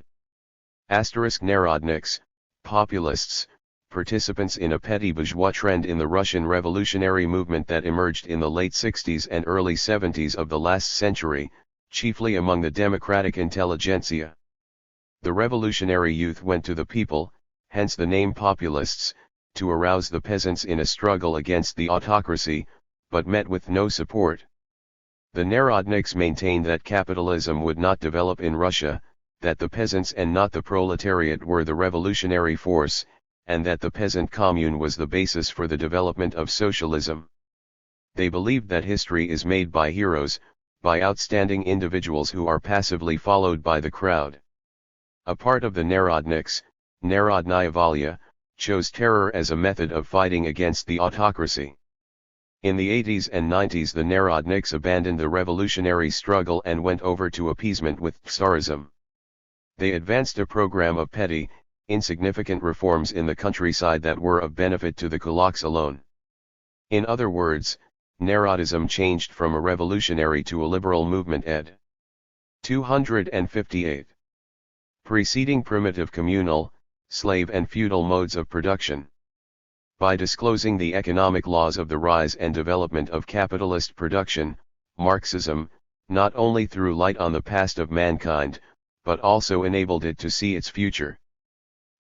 Narodniks, populists, participants in a petty bourgeois trend in the Russian revolutionary movement that emerged in the late 60s and early 70s of the last century, chiefly among the democratic intelligentsia. The revolutionary youth went to the people, hence the name populists, to arouse the peasants in a struggle against the autocracy, but met with no support. The Narodniks maintained that capitalism would not develop in Russia, that the peasants and not the proletariat were the revolutionary force, and that the peasant commune was the basis for the development of socialism. They believed that history is made by heroes, by outstanding individuals who are passively followed by the crowd. A part of the Narodniks, Narodnaya Volya, chose terror as a method of fighting against the autocracy. In the 80s and 90s the Narodniks abandoned the revolutionary struggle and went over to appeasement with Tsarism. They advanced a program of petty, insignificant reforms in the countryside that were of benefit to the kulaks alone. In other words, Narodism changed from a revolutionary to a liberal movement ed. 258. Preceding primitive communal, slave and feudal modes of production. By disclosing the economic laws of the rise and development of capitalist production, Marxism, not only threw light on the past of mankind, but also enabled it to see its future.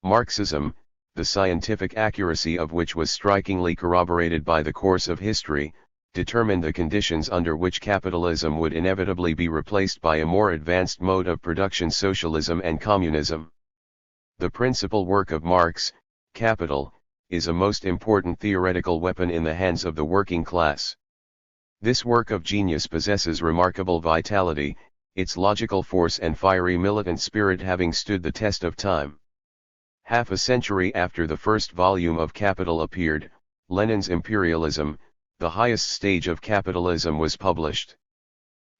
Marxism, the scientific accuracy of which was strikingly corroborated by the course of history, determined the conditions under which capitalism would inevitably be replaced by a more advanced mode of production, socialism and communism. The principal work of Marx, Capital, is a most important theoretical weapon in the hands of the working class. This work of genius possesses remarkable vitality, its logical force and fiery militant spirit having stood the test of time. Half a century after the first volume of Capital appeared, Lenin's Imperialism, the highest stage of capitalism, was published.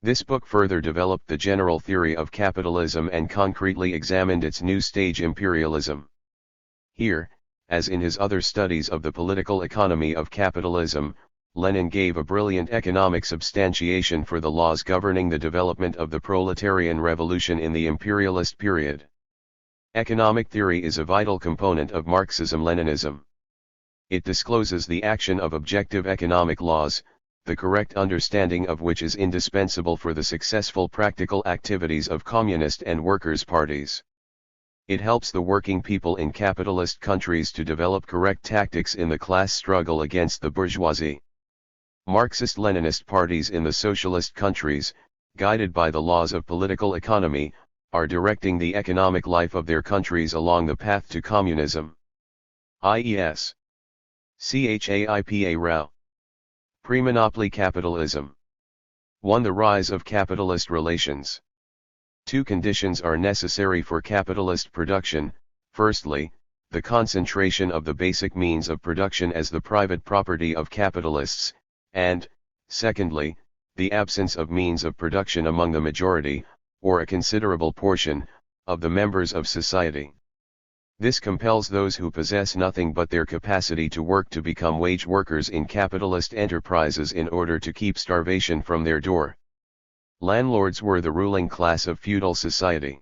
This book further developed the general theory of capitalism and concretely examined its new stage, imperialism. Here, as in his other studies of the political economy of capitalism, Lenin gave a brilliant economic substantiation for the laws governing the development of the proletarian revolution in the imperialist period. Economic theory is a vital component of Marxism-Leninism. It discloses the action of objective economic laws, the correct understanding of which is indispensable for the successful practical activities of communist and workers' parties. It helps the working people in capitalist countries to develop correct tactics in the class struggle against the bourgeoisie. Marxist-Leninist parties in the socialist countries, guided by the laws of political economy, are directing the economic life of their countries along the path to communism. IES. CHAIPA Rao. Pre-monopoly capitalism. 1. The rise of capitalist relations. Two conditions are necessary for capitalist production: firstly, the concentration of the basic means of production as the private property of capitalists, and, secondly, the absence of means of production among the majority, or a considerable portion, of the members of society. This compels those who possess nothing but their capacity to work to become wage workers in capitalist enterprises in order to keep starvation from their door. Landlords were the ruling class of feudal society.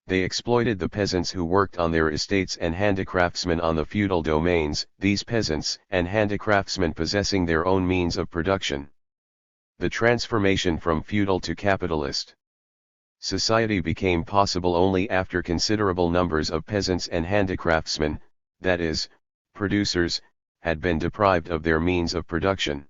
They exploited the peasants who worked on their estates and handicraftsmen on the feudal domains, these peasants and handicraftsmen possessing their own means of production. The transformation from feudal to capitalist society became possible only after considerable numbers of peasants and handicraftsmen, that is, producers, had been deprived of their means of production.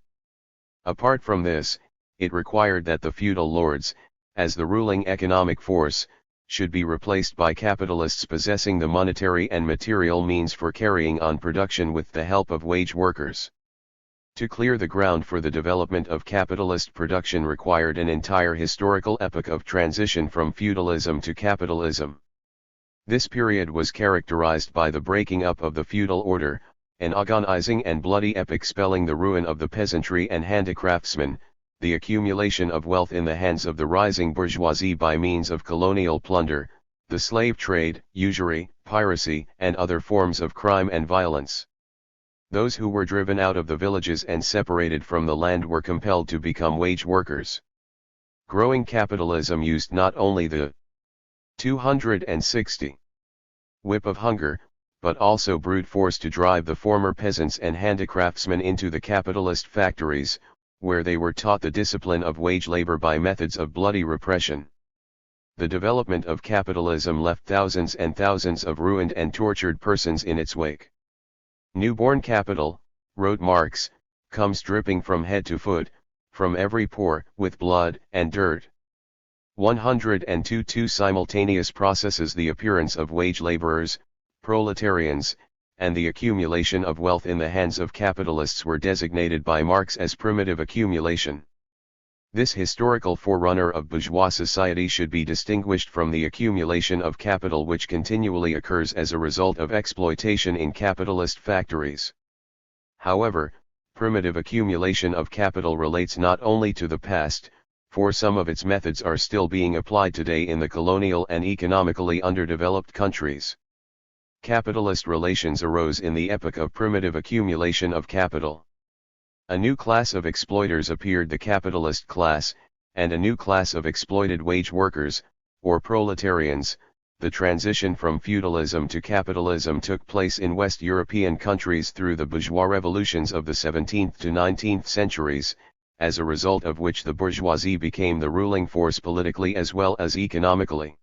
Apart from this, it required that the feudal lords, as the ruling economic force, should be replaced by capitalists possessing the monetary and material means for carrying on production with the help of wage workers. To clear the ground for the development of capitalist production required an entire historical epoch of transition from feudalism to capitalism. This period was characterized by the breaking up of the feudal order, an agonizing and bloody epic spelling the ruin of the peasantry and handicraftsmen, the accumulation of wealth in the hands of the rising bourgeoisie by means of colonial plunder, the slave trade, usury, piracy, and other forms of crime and violence. Those who were driven out of the villages and separated from the land were compelled to become wage workers. Growing capitalism used not only the 260 whip of hunger, but also brute force to drive the former peasants and handicraftsmen into the capitalist factories, where they were taught the discipline of wage labor by methods of bloody repression. The development of capitalism left thousands and thousands of ruined and tortured persons in its wake. Newborn capital, wrote Marx, comes dripping from head to foot, from every pore, with blood and dirt. 102. Two simultaneous processes: the appearance of wage laborers, proletarians, and the accumulation of wealth in the hands of capitalists were designated by Marx as primitive accumulation. This historical forerunner of bourgeois society should be distinguished from the accumulation of capital which continually occurs as a result of exploitation in capitalist factories. However, primitive accumulation of capital relates not only to the past, for some of its methods are still being applied today in the colonial and economically underdeveloped countries. Capitalist relations arose in the epoch of primitive accumulation of capital. A new class of exploiters appeared, the capitalist class, and a new class of exploited wage workers, or proletarians. The transition from feudalism to capitalism took place in West European countries through the bourgeois revolutions of the 17th to 19th centuries, as a result of which the bourgeoisie became the ruling force politically as well as economically.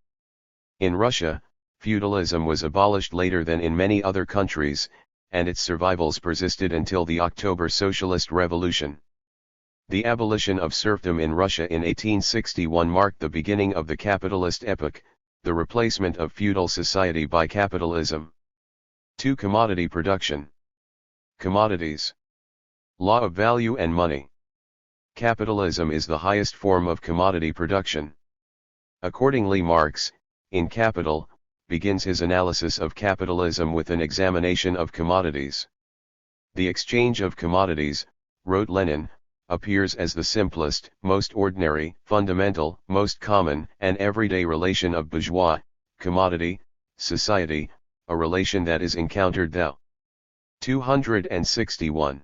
In Russia, feudalism was abolished later than in many other countries, and its survivals persisted until the October Socialist Revolution. The abolition of serfdom in Russia in 1861 marked the beginning of the capitalist epoch, the replacement of feudal society by capitalism. 2. Commodity production. Commodities. Law of value and money. Capitalism is the highest form of commodity production. Accordingly, Marx, in Capital, begins his analysis of capitalism with an examination of commodities. The exchange of commodities, wrote Lenin, appears as the simplest, most ordinary, fundamental, most common, and everyday relation of bourgeois, commodity, society, a relation that is encountered thou. 261.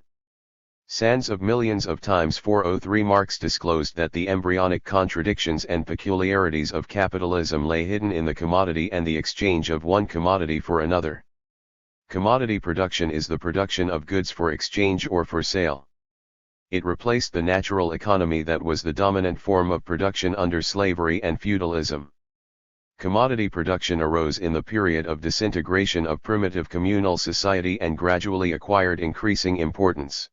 Sands of millions of times. 403. Marx disclosed that the embryonic contradictions and peculiarities of capitalism lay hidden in the commodity and the exchange of one commodity for another. Commodity production is the production of goods for exchange or for sale. It replaced the natural economy that was the dominant form of production under slavery and feudalism. Commodity production arose in the period of disintegration of primitive communal society and gradually acquired increasing importance.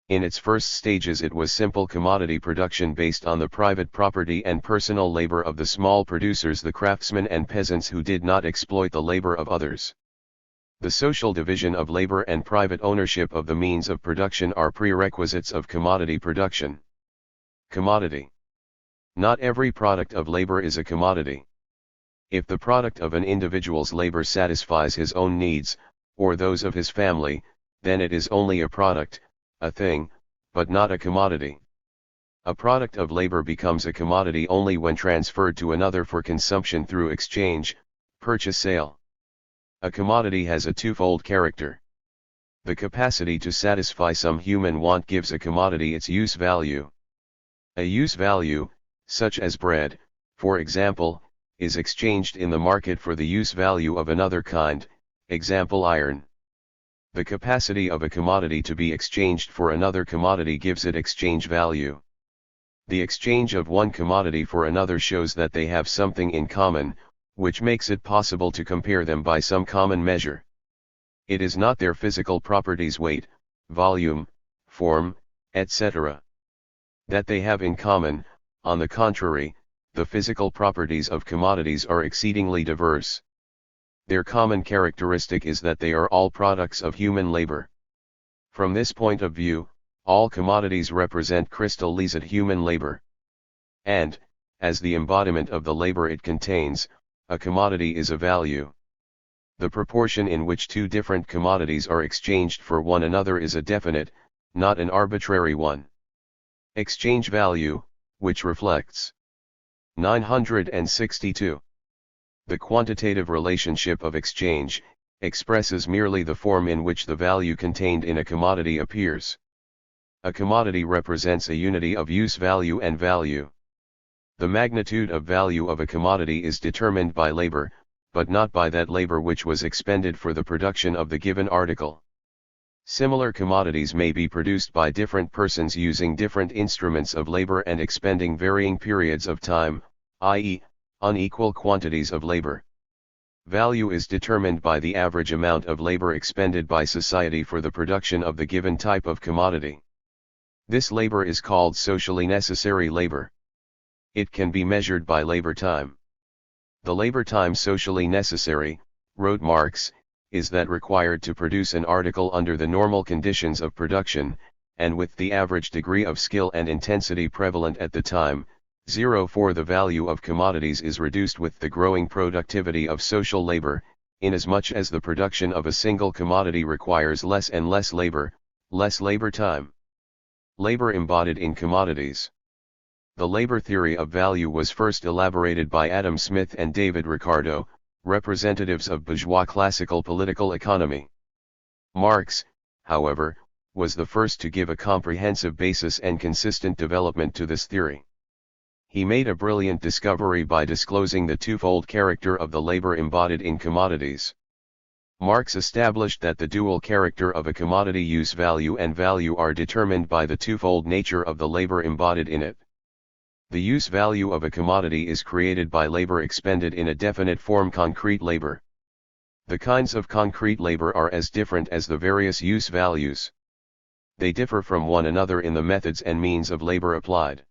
In its first stages it was simple commodity production based on the private property and personal labor of the small producers, the craftsmen and peasants who did not exploit the labor of others. The social division of labor and private ownership of the means of production are prerequisites of commodity production. Commodity. Not every product of labor is a commodity. If the product of an individual's labor satisfies his own needs, or those of his family, then it is only a product, a thing, but not a commodity. A product of labor becomes a commodity only when transferred to another for consumption through exchange, purchase-sale. A commodity has a twofold character. The capacity to satisfy some human want gives a commodity its use value. A use value, such as bread, for example, is exchanged in the market for the use value of another kind, example iron. The capacity of a commodity to be exchanged for another commodity gives it exchange value. The exchange of one commodity for another shows that they have something in common, which makes it possible to compare them by some common measure. It is not their physical properties, weight, volume, form, etc. that they have in common. On the contrary, the physical properties of commodities are exceedingly diverse. Their common characteristic is that they are all products of human labor. From this point of view, all commodities represent crystallized human labor. And, as the embodiment of the labor it contains, a commodity is a value. The proportion in which two different commodities are exchanged for one another is a definite, not an arbitrary one. Exchange value, which reflects 962. The quantitative relationship of exchange, expresses merely the form in which the value contained in a commodity appears. A commodity represents a unity of use value and value. The magnitude of value of a commodity is determined by labor, but not by that labor which was expended for the production of the given article. Similar commodities may be produced by different persons using different instruments of labor and expending varying periods of time, i.e., unequal quantities of labor. Value is determined by the average amount of labor expended by society for the production of the given type of commodity. This labor is called socially necessary labor. It can be measured by labor time. The labor time socially necessary, wrote Marx, is that required to produce an article under the normal conditions of production, and with the average degree of skill and intensity prevalent at the time, 0. The value of commodities is reduced with the growing productivity of social labor, inasmuch as the production of a single commodity requires less and less labor time. Labor embodied in commodities. The labor theory of value was first elaborated by Adam Smith and David Ricardo, representatives of bourgeois classical political economy. Marx, however, was the first to give a comprehensive basis and consistent development to this theory. He made a brilliant discovery by disclosing the twofold character of the labor embodied in commodities. Marx established that the dual character of a commodity use value and value are determined by the twofold nature of the labor embodied in it. The use value of a commodity is created by labor expended in a definite form, concrete labor. The kinds of concrete labor are as different as the various use values. They differ from one another in the methods and means of labor applied.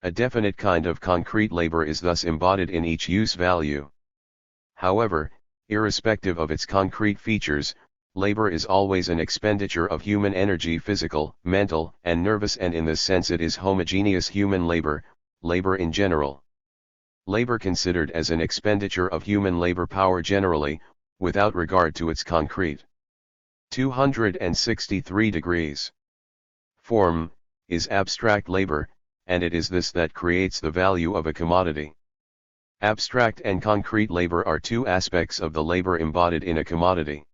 A definite kind of concrete labor is thus embodied in each use value. However, irrespective of its concrete features, labor is always an expenditure of human energy, physical, mental, and nervous, and in this sense it is homogeneous human labor, labor in general. Labor considered as an expenditure of human labor power generally, without regard to its concrete. 263 degrees. Form, is abstract labor, and it is this that creates the value of a commodity. Abstract and concrete labor are two aspects of the labor embodied in a commodity.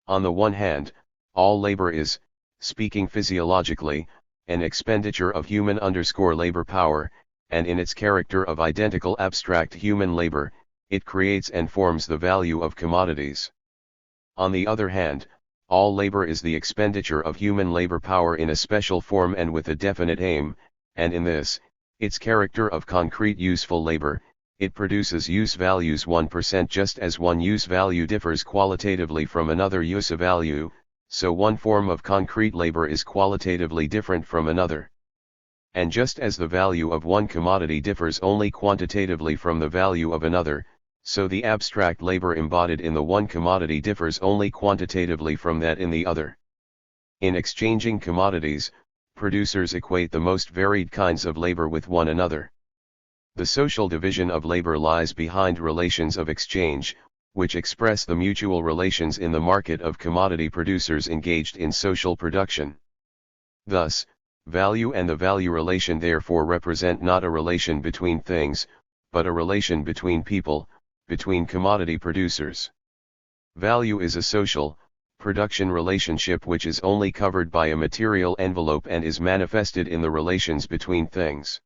On the one hand, all labor is, speaking physiologically, an expenditure of human labor power, and in its character of identical abstract human labor, it creates and forms the value of commodities. On the other hand, all labor is the expenditure of human labor power in a special form and with a definite aim, and in this, its character of concrete useful labor, it produces use values 1%. Just as one use value differs qualitatively from another use value, so one form of concrete labor is qualitatively different from another. And just as the value of one commodity differs only quantitatively from the value of another, so the abstract labor embodied in the one commodity differs only quantitatively from that in the other. In exchanging commodities, producers equate the most varied kinds of labor with one another. The social division of labor lies behind relations of exchange, which express the mutual relations in the market of commodity producers engaged in social production. Thus, value and the value relation therefore represent not a relation between things, but a relation between people, between commodity producers. Value is a social, production relationship which is only covered by a material envelope and is manifested in the relations between things.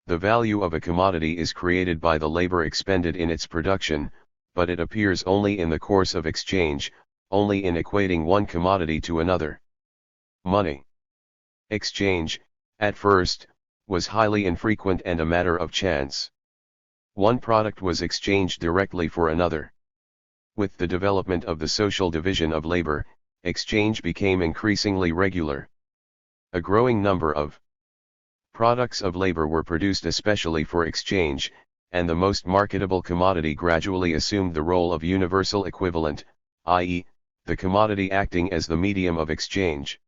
The value of a commodity is created by the labor expended in its production, but it appears only in the course of exchange, only in equating one commodity to another. Money exchange, at first, was highly infrequent and a matter of chance. One product was exchanged directly for another. With the development of the social division of labor, exchange became increasingly regular. A growing number of products of labor were produced especially for exchange, and the most marketable commodity gradually assumed the role of universal equivalent, i.e., the commodity acting as the medium of exchange.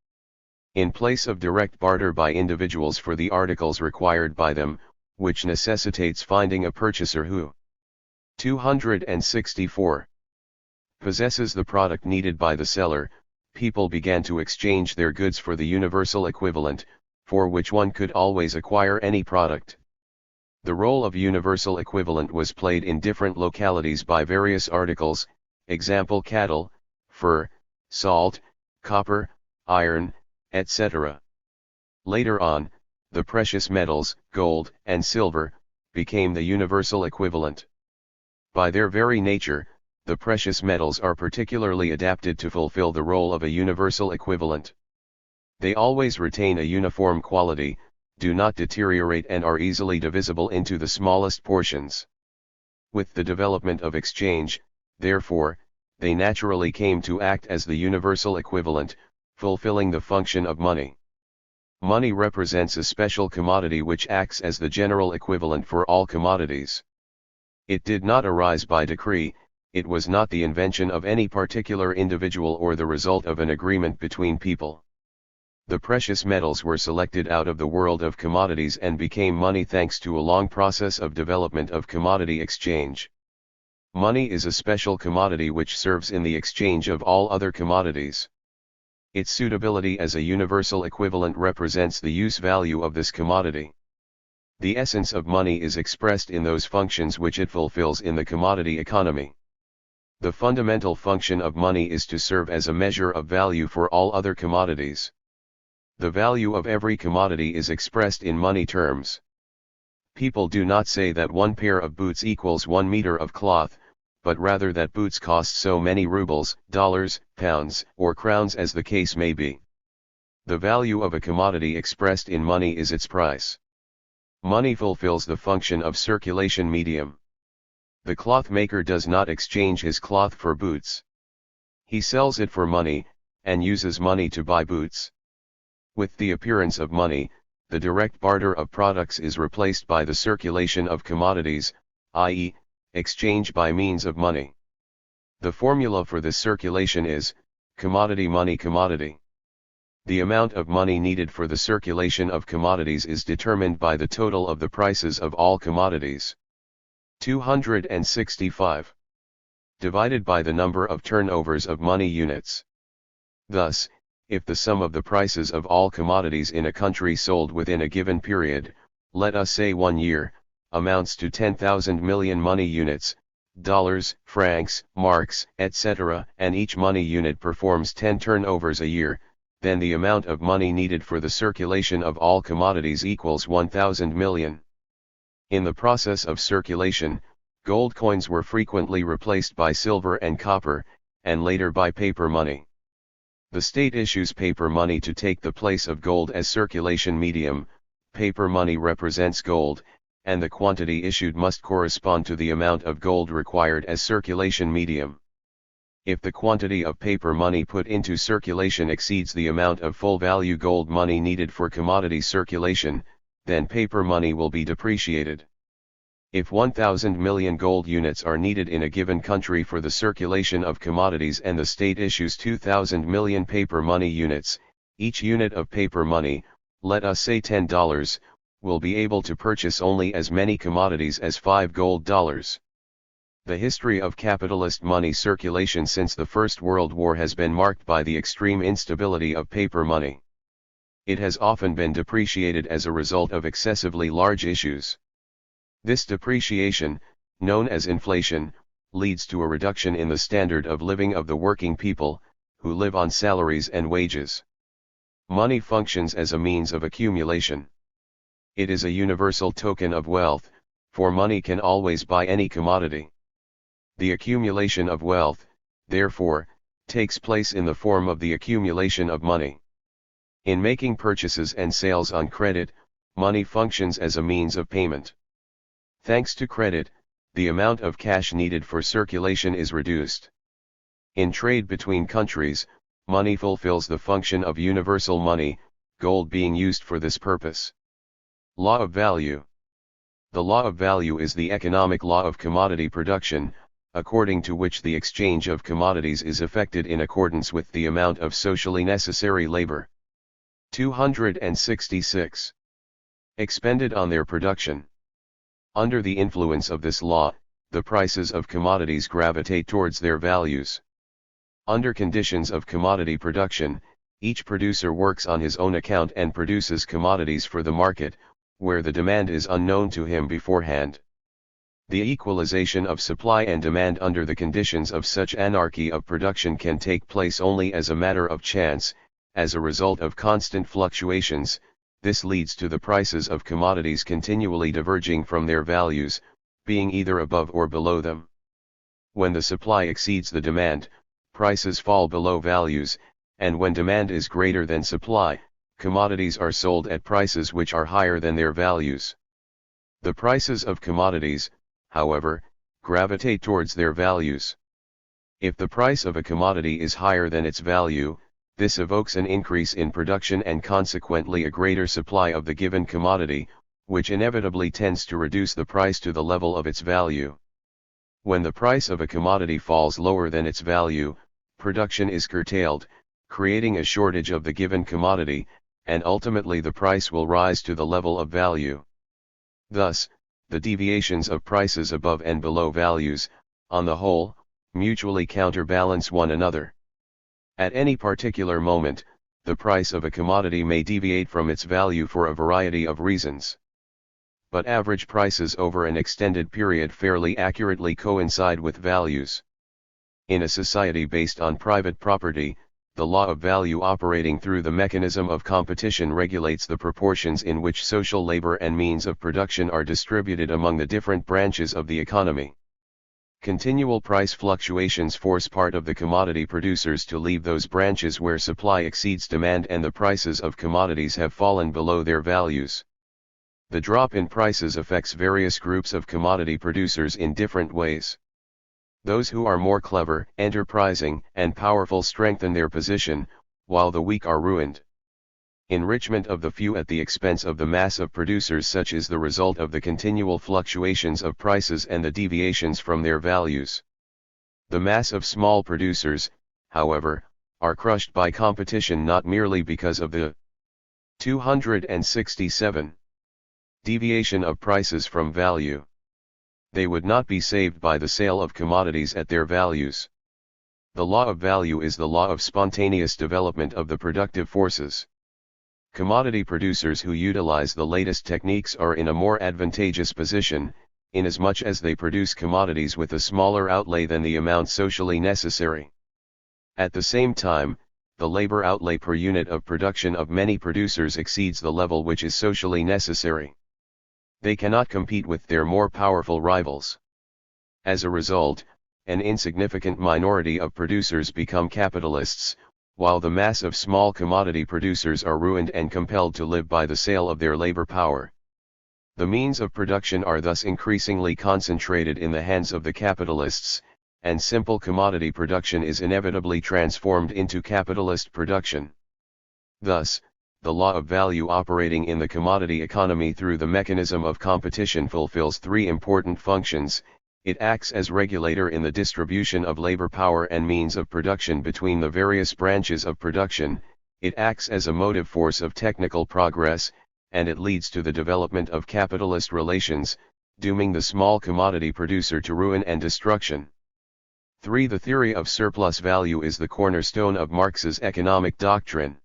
In place of direct barter by individuals for the articles required by them, which necessitates finding a purchaser who 264 possesses the product needed by the seller, people began to exchange their goods for the universal equivalent, for which one could always acquire any product. The role of universal equivalent was played in different localities by various articles, example cattle, fur, salt, copper, iron, etc. Later on, the precious metals, gold and silver, became the universal equivalent. By their very nature, the precious metals are particularly adapted to fulfill the role of a universal equivalent. They always retain a uniform quality, do not deteriorate and are easily divisible into the smallest portions. With the development of exchange, therefore, they naturally came to act as the universal equivalent, fulfilling the function of money. Money represents a special commodity which acts as the general equivalent for all commodities. It did not arise by decree, it was not the invention of any particular individual or the result of an agreement between people. The precious metals were selected out of the world of commodities and became money thanks to a long process of development of commodity exchange. Money is a special commodity which serves in the exchange of all other commodities. Its suitability as a universal equivalent represents the use value of this commodity. The essence of money is expressed in those functions which it fulfills in the commodity economy. The fundamental function of money is to serve as a measure of value for all other commodities. The value of every commodity is expressed in money terms. People do not say that one pair of boots equals 1 meter of cloth, but rather that boots cost so many rubles, dollars, pounds, or crowns as the case may be. The value of a commodity expressed in money is its price. Money fulfills the function of circulation medium. The cloth maker does not exchange his cloth for boots. He sells it for money, and uses money to buy boots. With the appearance of money, the direct barter of products is replaced by the circulation of commodities, i.e., exchange by means of money. The formula for this circulation is, commodity money commodity. The amount of money needed for the circulation of commodities is determined by the total of the prices of all commodities. 265. Divided by the number of turnovers of money units. Thus, if the sum of the prices of all commodities in a country sold within a given period, let us say 1 year, amounts to 10,000 million money units, dollars, francs, marks, etc., and each money unit performs 10 turnovers a year, then the amount of money needed for the circulation of all commodities equals 1,000 million. In the process of circulation, gold coins were frequently replaced by silver and copper, and later by paper money. The state issues paper money to take the place of gold as circulation medium. Paper money represents gold, and the quantity issued must correspond to the amount of gold required as circulation medium. If the quantity of paper money put into circulation exceeds the amount of full value gold money needed for commodity circulation, then paper money will be depreciated. If 1,000 million gold units are needed in a given country for the circulation of commodities and the state issues 2,000 million paper money units, each unit of paper money, let us say $10, will be able to purchase only as many commodities as 5 gold dollars. The history of capitalist money circulation since the First World War has been marked by the extreme instability of paper money. It has often been depreciated as a result of excessively large issues. This depreciation, known as inflation, leads to a reduction in the standard of living of the working people, who live on salaries and wages. Money functions as a means of accumulation. It is a universal token of wealth, for money can always buy any commodity. The accumulation of wealth, therefore, takes place in the form of the accumulation of money. In making purchases and sales on credit, money functions as a means of payment. Thanks to credit, the amount of cash needed for circulation is reduced. In trade between countries, money fulfills the function of universal money, gold being used for this purpose. Law of value. The law of value is the economic law of commodity production, according to which the exchange of commodities is effected in accordance with the amount of socially necessary labor. 266. Expended on their production. Under the influence of this law, the prices of commodities gravitate towards their values. Under conditions of commodity production, each producer works on his own account and produces commodities for the market, where the demand is unknown to him beforehand. The equalization of supply and demand under the conditions of such anarchy of production can take place only as a matter of chance. As a result of constant fluctuations, this leads to the prices of commodities continually diverging from their values, being either above or below them. When the supply exceeds the demand, prices fall below values, and when demand is greater than supply, commodities are sold at prices which are higher than their values. The prices of commodities, however, gravitate towards their values. If the price of a commodity is higher than its value, this evokes an increase in production and consequently a greater supply of the given commodity, which inevitably tends to reduce the price to the level of its value. When the price of a commodity falls lower than its value, production is curtailed, creating a shortage of the given commodity, and ultimately the price will rise to the level of value. Thus, the deviations of prices above and below values, on the whole, mutually counterbalance one another. At any particular moment, the price of a commodity may deviate from its value for a variety of reasons. But average prices over an extended period fairly accurately coincide with values. In a society based on private property, the law of value operating through the mechanism of competition regulates the proportions in which social labor and means of production are distributed among the different branches of the economy. Continual price fluctuations force part of the commodity producers to leave those branches where supply exceeds demand and the prices of commodities have fallen below their values. The drop in prices affects various groups of commodity producers in different ways. Those who are more clever, enterprising, and powerful strengthen their position, while the weak are ruined. Enrichment of the few at the expense of the mass of producers such is the result of the continual fluctuations of prices and the deviations from their values. The mass of small producers, however, are crushed by competition not merely because of the 267 deviation of prices from value. They would not be saved by the sale of commodities at their values. The law of value is the law of spontaneous development of the productive forces. Commodity producers who utilize the latest techniques are in a more advantageous position, inasmuch as they produce commodities with a smaller outlay than the amount socially necessary. At the same time, the labor outlay per unit of production of many producers exceeds the level which is socially necessary. They cannot compete with their more powerful rivals. As a result, an insignificant minority of producers become capitalists, while the mass of small commodity producers are ruined and compelled to live by the sale of their labor power. The means of production are thus increasingly concentrated in the hands of the capitalists, and simple commodity production is inevitably transformed into capitalist production. Thus, the law of value operating in the commodity economy through the mechanism of competition fulfills three important functions. It acts as regulator in the distribution of labor power and means of production between the various branches of production, it acts as a motive force of technical progress, and it leads to the development of capitalist relations, dooming the small commodity producer to ruin and destruction. 3. The theory of surplus value is the cornerstone of Marx's economic doctrine.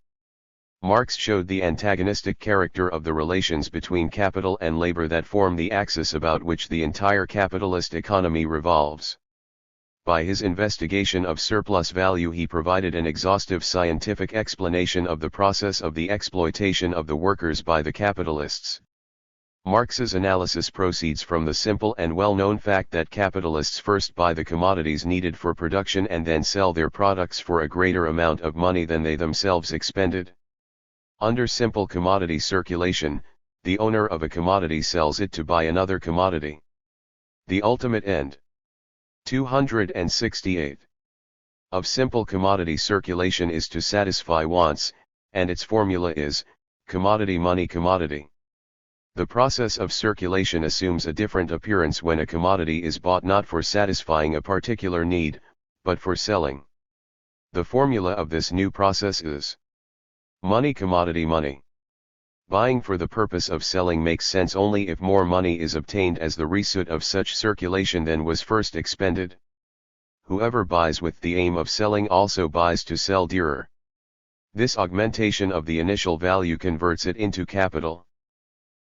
Marx showed the antagonistic character of the relations between capital and labor that form the axis about which the entire capitalist economy revolves. By his investigation of surplus value he provided an exhaustive scientific explanation of the process of the exploitation of the workers by the capitalists. Marx's analysis proceeds from the simple and well-known fact that capitalists first buy the commodities needed for production and then sell their products for a greater amount of money than they themselves expended. Under simple commodity circulation, the owner of a commodity sells it to buy another commodity. The ultimate end. 268. Of simple commodity circulation is to satisfy wants, and its formula is, commodity money commodity. The process of circulation assumes a different appearance when a commodity is bought not for satisfying a particular need, but for selling. The formula of this new process is money commodity money. Buying for the purpose of selling makes sense only if more money is obtained as the result of such circulation than was first expended. Whoever buys with the aim of selling also buys to sell dearer. This augmentation of the initial value converts it into capital.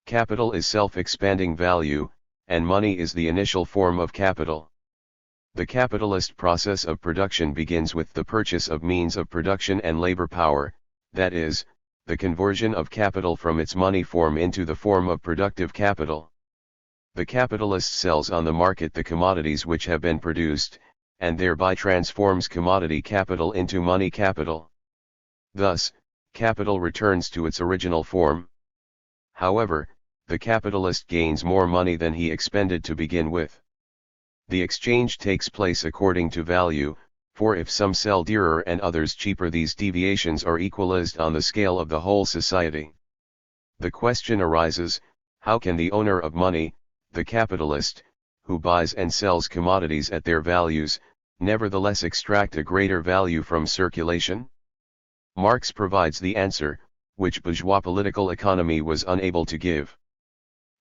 Capital is self-expanding value, and money is the initial form of capital. The capitalist process of production begins with the purchase of means of production and labor power, that is, the conversion of capital from its money form into the form of productive capital. The capitalist sells on the market the commodities which have been produced, and thereby transforms commodity capital into money capital. Thus, capital returns to its original form. However, the capitalist gains more money than he expended to begin with. The exchange takes place according to value, for if some sell dearer and others cheaper, these deviations are equalized on the scale of the whole society. The question arises, how can the owner of money, the capitalist, who buys and sells commodities at their values, nevertheless extract a greater value from circulation? Marx provides the answer, which bourgeois political economy was unable to give.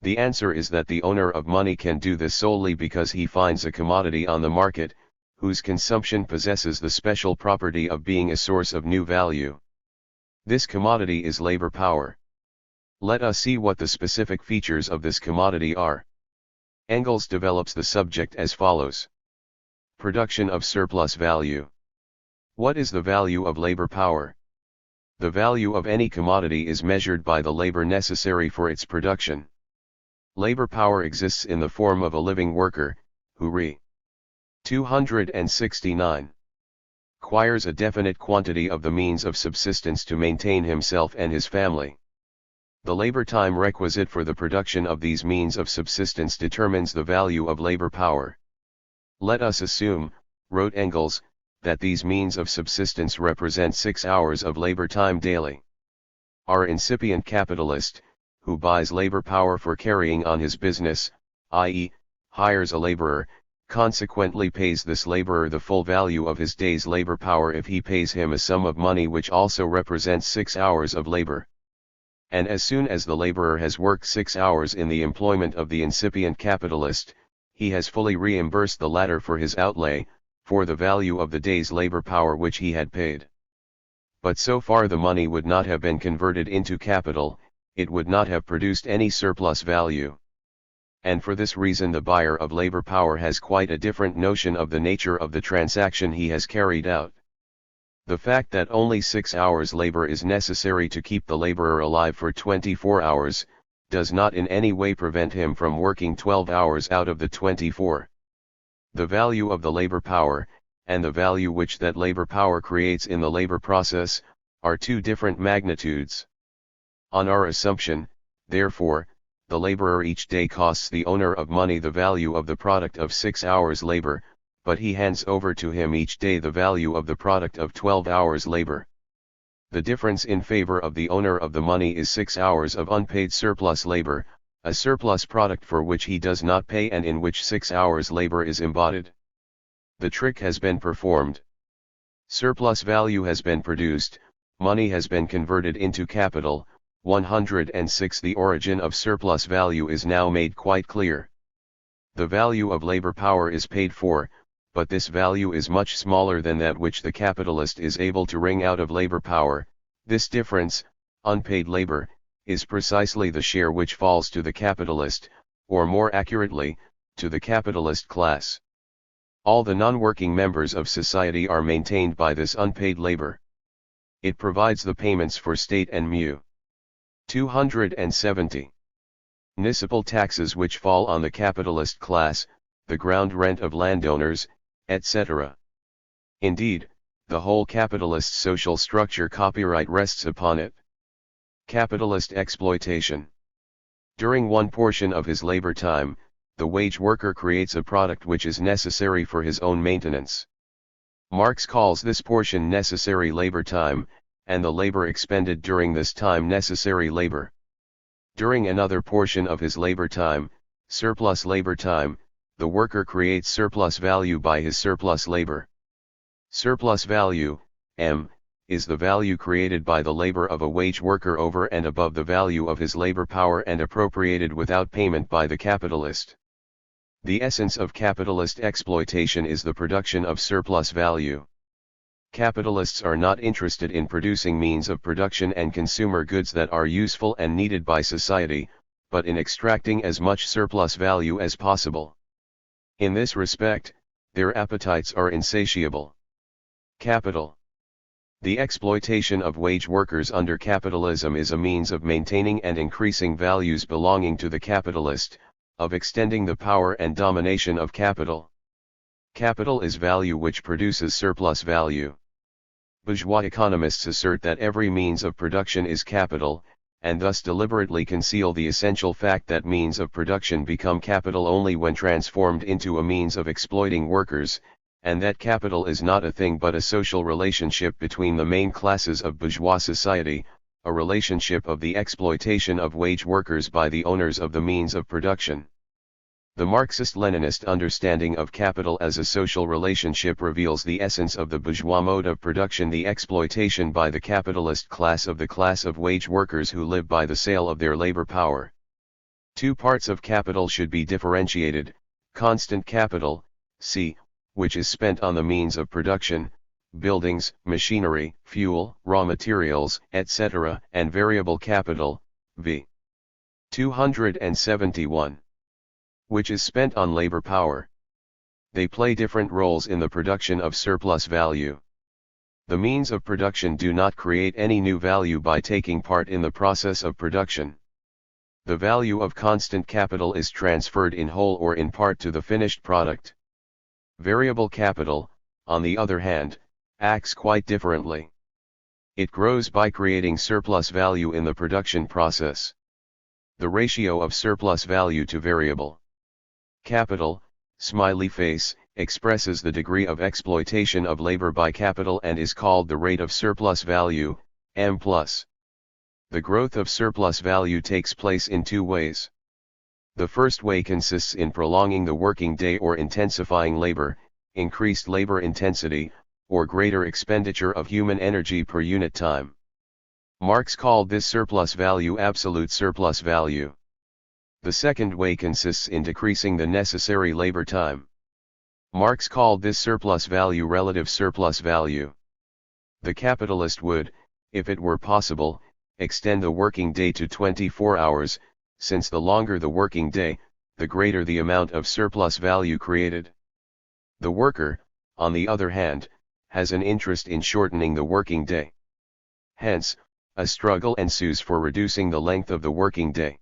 The answer is that the owner of money can do this solely because he finds a commodity on the market, whose consumption possesses the special property of being a source of new value. This commodity is labor power. Let us see what the specific features of this commodity are. Engels develops the subject as follows. Production of surplus value. What is the value of labor power? The value of any commodity is measured by the labor necessary for its production. Labor power exists in the form of a living worker, who re. 269. Acquires a definite quantity of the means of subsistence to maintain himself and his family. The labor time requisite for the production of these means of subsistence determines the value of labor power. Let us assume, wrote Engels, that these means of subsistence represent 6 hours of labor time daily. Our incipient capitalist, who buys labor power for carrying on his business, i.e., hires a laborer, consequently pays this laborer the full value of his day's labor power if he pays him a sum of money which also represents 6 hours of labor. And as soon as the laborer has worked 6 hours in the employment of the incipient capitalist, he has fully reimbursed the latter for his outlay, for the value of the day's labor power which he had paid. But so far the money would not have been converted into capital, it would not have produced any surplus value. And for this reason the buyer of labor power has quite a different notion of the nature of the transaction he has carried out. The fact that only 6 hours labor is necessary to keep the laborer alive for 24 hours, does not in any way prevent him from working 12 hours out of the 24. The value of the labor power, and the value which that labor power creates in the labor process, are two different magnitudes. On our assumption, therefore, the laborer each day costs the owner of money the value of the product of 6 hours labor, but he hands over to him each day the value of the product of 12 hours labor. The difference in favor of the owner of the money is 6 hours of unpaid surplus labor, a surplus product for which he does not pay and in which 6 hours labor is embodied. The trick has been performed. Surplus value has been produced, money has been converted into capital. 106. The origin of surplus value is now made quite clear. The value of labor power is paid for, but this value is much smaller than that which the capitalist is able to wring out of labor power. This difference, unpaid labor, is precisely the share which falls to the capitalist, or more accurately, to the capitalist class. All the non-working members of society are maintained by this unpaid labor. It provides the payments for state and mu. 270. Municipal taxes which fall on the capitalist class, the ground rent of landowners, etc. Indeed, the whole capitalist social structure copyright rests upon it. Capitalist exploitation. During one portion of his labor time, the wage worker creates a product which is necessary for his own maintenance. Marx calls this portion necessary labor time, and the labor expended during this time necessary labor. During another portion of his labor time, surplus labor time, the worker creates surplus value by his surplus labor. Surplus value, M, is the value created by the labor of a wage worker over and above the value of his labor power and appropriated without payment by the capitalist. The essence of capitalist exploitation is the production of surplus value. Capitalists are not interested in producing means of production and consumer goods that are useful and needed by society, but in extracting as much surplus value as possible. In this respect, their appetites are insatiable. Capital. The exploitation of wage workers under capitalism is a means of maintaining and increasing values belonging to the capitalist, of extending the power and domination of capital. Capital is value which produces surplus value. Bourgeois economists assert that every means of production is capital, and thus deliberately conceal the essential fact that means of production become capital only when transformed into a means of exploiting workers, and that capital is not a thing but a social relationship between the main classes of bourgeois society, a relationship of the exploitation of wage workers by the owners of the means of production. The Marxist-Leninist understanding of capital as a social relationship reveals the essence of the bourgeois mode of production, the exploitation by the capitalist class of the class of wage workers who live by the sale of their labor power. Two parts of capital should be differentiated: constant capital, C, which is spent on the means of production, buildings, machinery, fuel, raw materials, etc., and variable capital, V. 271. Which is spent on labor power. They play different roles in the production of surplus value. The means of production do not create any new value by taking part in the process of production. The value of constant capital is transferred in whole or in part to the finished product. Variable capital, on the other hand, acts quite differently. It grows by creating surplus value in the production process. The ratio of surplus value to variable capital, smiley face, expresses the degree of exploitation of labor by capital and is called the rate of surplus value, M+. The growth of surplus value takes place in two ways. The first way consists in prolonging the working day or intensifying labor, increased labor intensity, or greater expenditure of human energy per unit time. Marx called this surplus value absolute surplus value. The second way consists in decreasing the necessary labor time. Marx called this surplus value relative surplus value. The capitalist would, if it were possible, extend the working day to 24 hours, since the longer the working day, the greater the amount of surplus value created. The worker, on the other hand, has an interest in shortening the working day. Hence, a struggle ensues for reducing the length of the working day.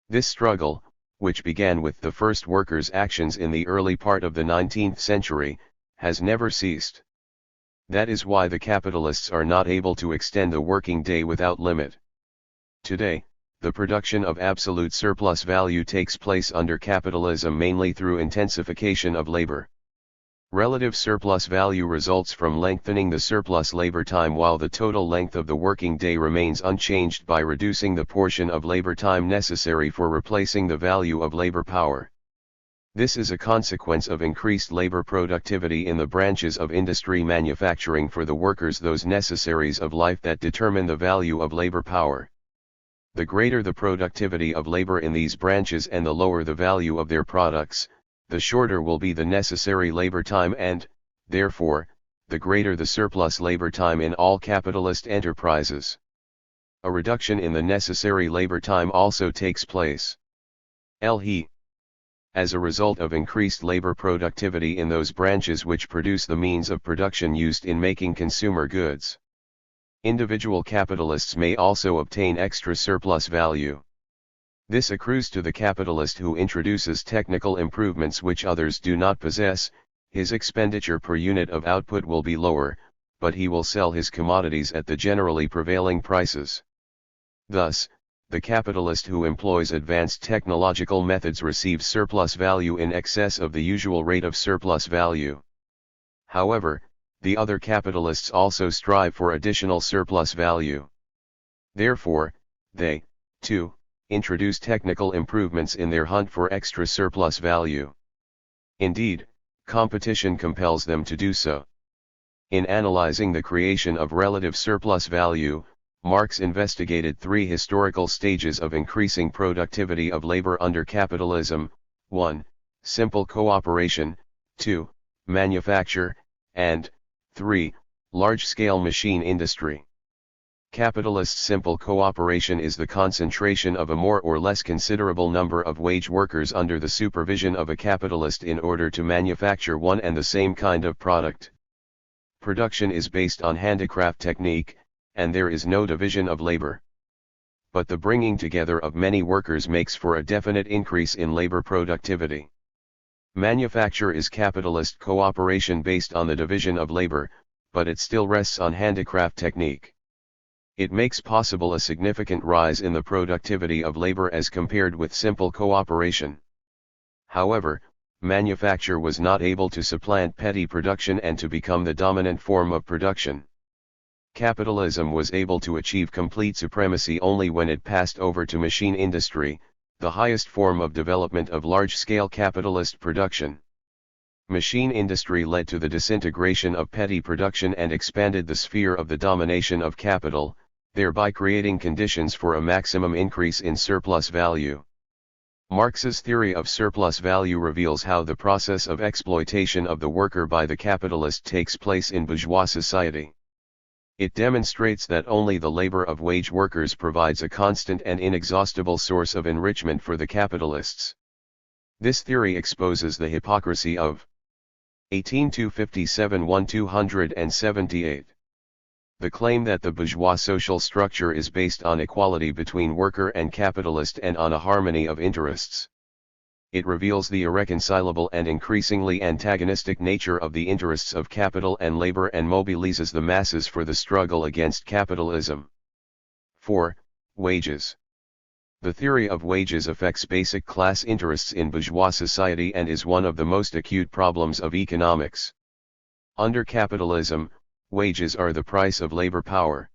This struggle, which began with the first workers' actions in the early part of the 19th century, has never ceased. That is why the capitalists are not able to extend the working day without limit. Today, the production of absolute surplus value takes place under capitalism mainly through intensification of labor. Relative surplus value results from lengthening the surplus labor time while the total length of the working day remains unchanged by reducing the portion of labor time necessary for replacing the value of labor power. This is a consequence of increased labor productivity in the branches of industry manufacturing for the workers, those necessaries of life that determine the value of labor power. The greater the productivity of labor in these branches and the lower the value of their products, the shorter will be the necessary labor time and, therefore, the greater the surplus labor time in all capitalist enterprises. A reduction in the necessary labor time also takes place. As a result of increased labor productivity in those branches which produce the means of production used in making consumer goods. Individual capitalists may also obtain extra surplus value. This accrues to the capitalist who introduces technical improvements which others do not possess. His expenditure per unit of output will be lower, but he will sell his commodities at the generally prevailing prices. Thus, the capitalist who employs advanced technological methods receives surplus value in excess of the usual rate of surplus value. However, the other capitalists also strive for additional surplus value. Therefore, they, too, introduce technical improvements in their hunt for extra surplus value. Indeed, competition compels them to do so. In analyzing the creation of relative surplus value, Marx investigated three historical stages of increasing productivity of labor under capitalism: 1. Simple cooperation, 2. Manufacture, and 3. Large-scale machine industry. Capitalist simple cooperation is the concentration of a more or less considerable number of wage workers under the supervision of a capitalist in order to manufacture one and the same kind of product. Production is based on handicraft technique, and there is no division of labor. But the bringing together of many workers makes for a definite increase in labor productivity. Manufacture is capitalist cooperation based on the division of labor, but it still rests on handicraft technique. It makes possible a significant rise in the productivity of labor as compared with simple cooperation. However, manufacture was not able to supplant petty production and to become the dominant form of production. Capitalism was able to achieve complete supremacy only when it passed over to machine industry, the highest form of development of large-scale capitalist production. Machine industry led to the disintegration of petty production and expanded the sphere of the domination of capital, thereby creating conditions for a maximum increase in surplus value. Marx's theory of surplus value reveals how the process of exploitation of the worker by the capitalist takes place in bourgeois society. It demonstrates that only the labor of wage workers provides a constant and inexhaustible source of enrichment for the capitalists. This theory exposes the hypocrisy of 18-257-1278. The claim that the bourgeois social structure is based on equality between worker and capitalist and on a harmony of interests. It reveals the irreconcilable and increasingly antagonistic nature of the interests of capital and labor and mobilizes the masses for the struggle against capitalism. 4. Wages. The theory of wages affects basic class interests in bourgeois society and is one of the most acute problems of economics. Under capitalism, wages are the price of labor power.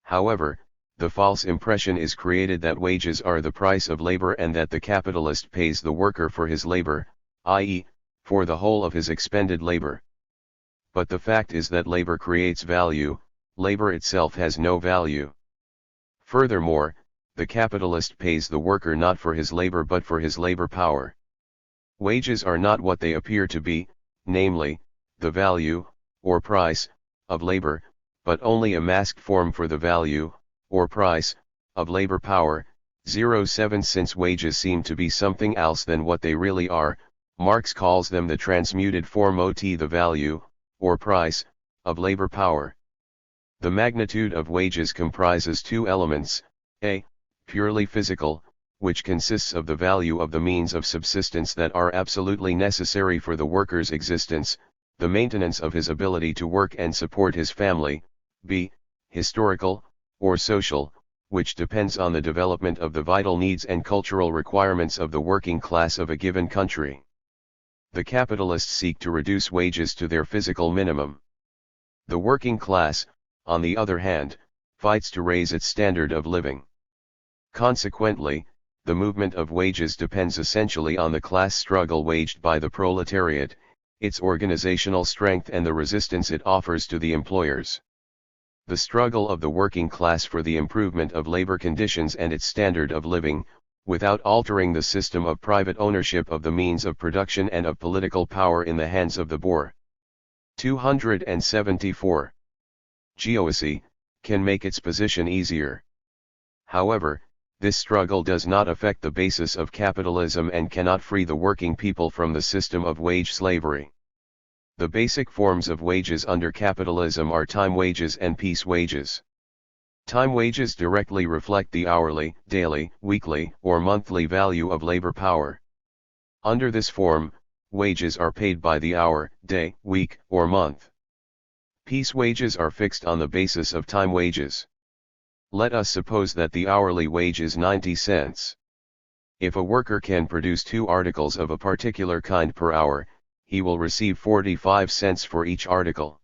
However, the false impression is created that wages are the price of labor and that the capitalist pays the worker for his labor, i.e., for the whole of his expended labor. But the fact is that labor creates value, labor itself has no value. Furthermore, the capitalist pays the worker not for his labor but for his labor power. Wages are not what they appear to be, namely, the value, or price, of labor, but only a masked form for the value, or price, of labor power. 07 Since wages seem to be something else than what they really are, Marx calls them the transmuted form the value, or price, of labor power. The magnitude of wages comprises two elements, a. Purely physical, which consists of the value of the means of subsistence that are absolutely necessary for the worker's existence, the maintenance of his ability to work and support his family, b. Historical, or social, which depends on the development of the vital needs and cultural requirements of the working class of a given country. The capitalists seek to reduce wages to their physical minimum. The working class, on the other hand, fights to raise its standard of living. Consequently, the movement of wages depends essentially on the class struggle waged by the proletariat, its organizational strength and the resistance it offers to the employers. The struggle of the working class for the improvement of labor conditions and its standard of living, without altering the system of private ownership of the means of production and of political power in the hands of the boor. 274. Geoisy, can make its position easier. However, this struggle does not affect the basis of capitalism and cannot free the working people from the system of wage slavery. The basic forms of wages under capitalism are time wages and piece wages. Time wages directly reflect the hourly, daily, weekly, or monthly value of labor power. Under this form, wages are paid by the hour, day, week, or month. Piece wages are fixed on the basis of time wages. Let us suppose that the hourly wage is 90 cents. If a worker can produce 2 articles of a particular kind per hour, he will receive 45 cents for each article.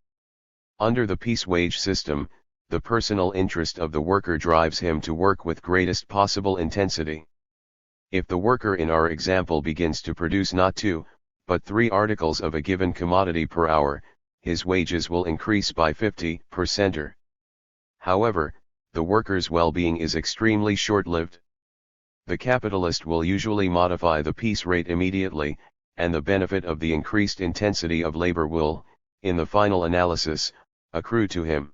Under the piece wage system, the personal interest of the worker drives him to work with greatest possible intensity. If the worker in our example begins to produce not 2, but 3 articles of a given commodity per hour, his wages will increase by 50%. However, the worker's well-being is extremely short-lived. The capitalist will usually modify the piece rate immediately, and the benefit of the increased intensity of labor will, in the final analysis, accrue to him.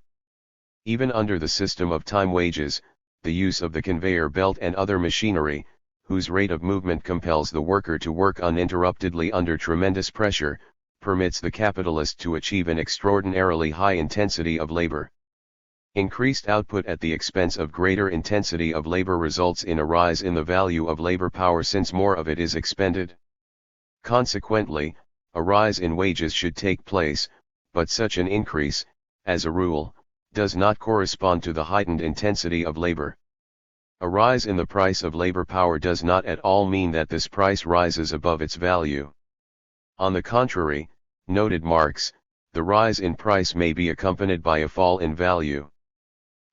Even under the system of time wages, the use of the conveyor belt and other machinery, whose rate of movement compels the worker to work uninterruptedly under tremendous pressure, permits the capitalist to achieve an extraordinarily high intensity of labor. Increased output at the expense of greater intensity of labor results in a rise in the value of labor power since more of it is expended. Consequently, a rise in wages should take place, but such an increase, as a rule, does not correspond to the heightened intensity of labor. A rise in the price of labor power does not at all mean that this price rises above its value. On the contrary, noted Marx, the rise in price may be accompanied by a fall in value.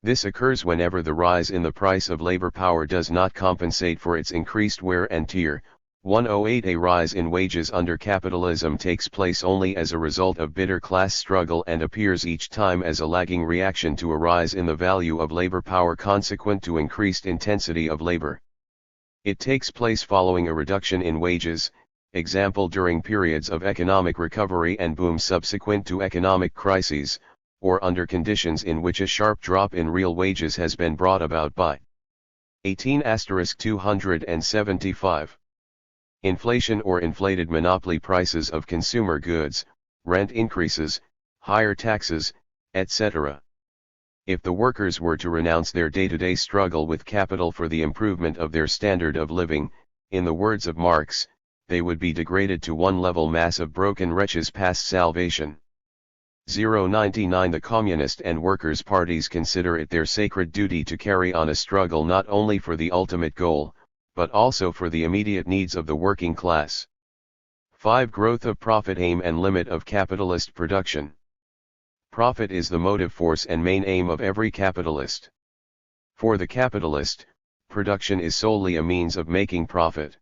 This occurs whenever the rise in the price of labor power does not compensate for its increased wear and tear. 108 A rise in wages under capitalism takes place only as a result of bitter class struggle and appears each time as a lagging reaction to a rise in the value of labor power consequent to increased intensity of labor. It takes place following a reduction in wages, example during periods of economic recovery and boom subsequent to economic crises, or under conditions in which a sharp drop in real wages has been brought about by 18*275. Inflation or inflated monopoly prices of consumer goods, rent increases, higher taxes, etc. If the workers were to renounce their day-to-day struggle with capital for the improvement of their standard of living, in the words of Marx, they would be degraded to one level mass of broken wretches past salvation. 099 The Communist and Workers' parties consider it their sacred duty to carry on a struggle not only for the ultimate goal, but also for the immediate needs of the working class. 5. Growth of profit. Aim and limit of capitalist production. Profit is the motive force and main aim of every capitalist. For the capitalist, production is solely a means of making profit.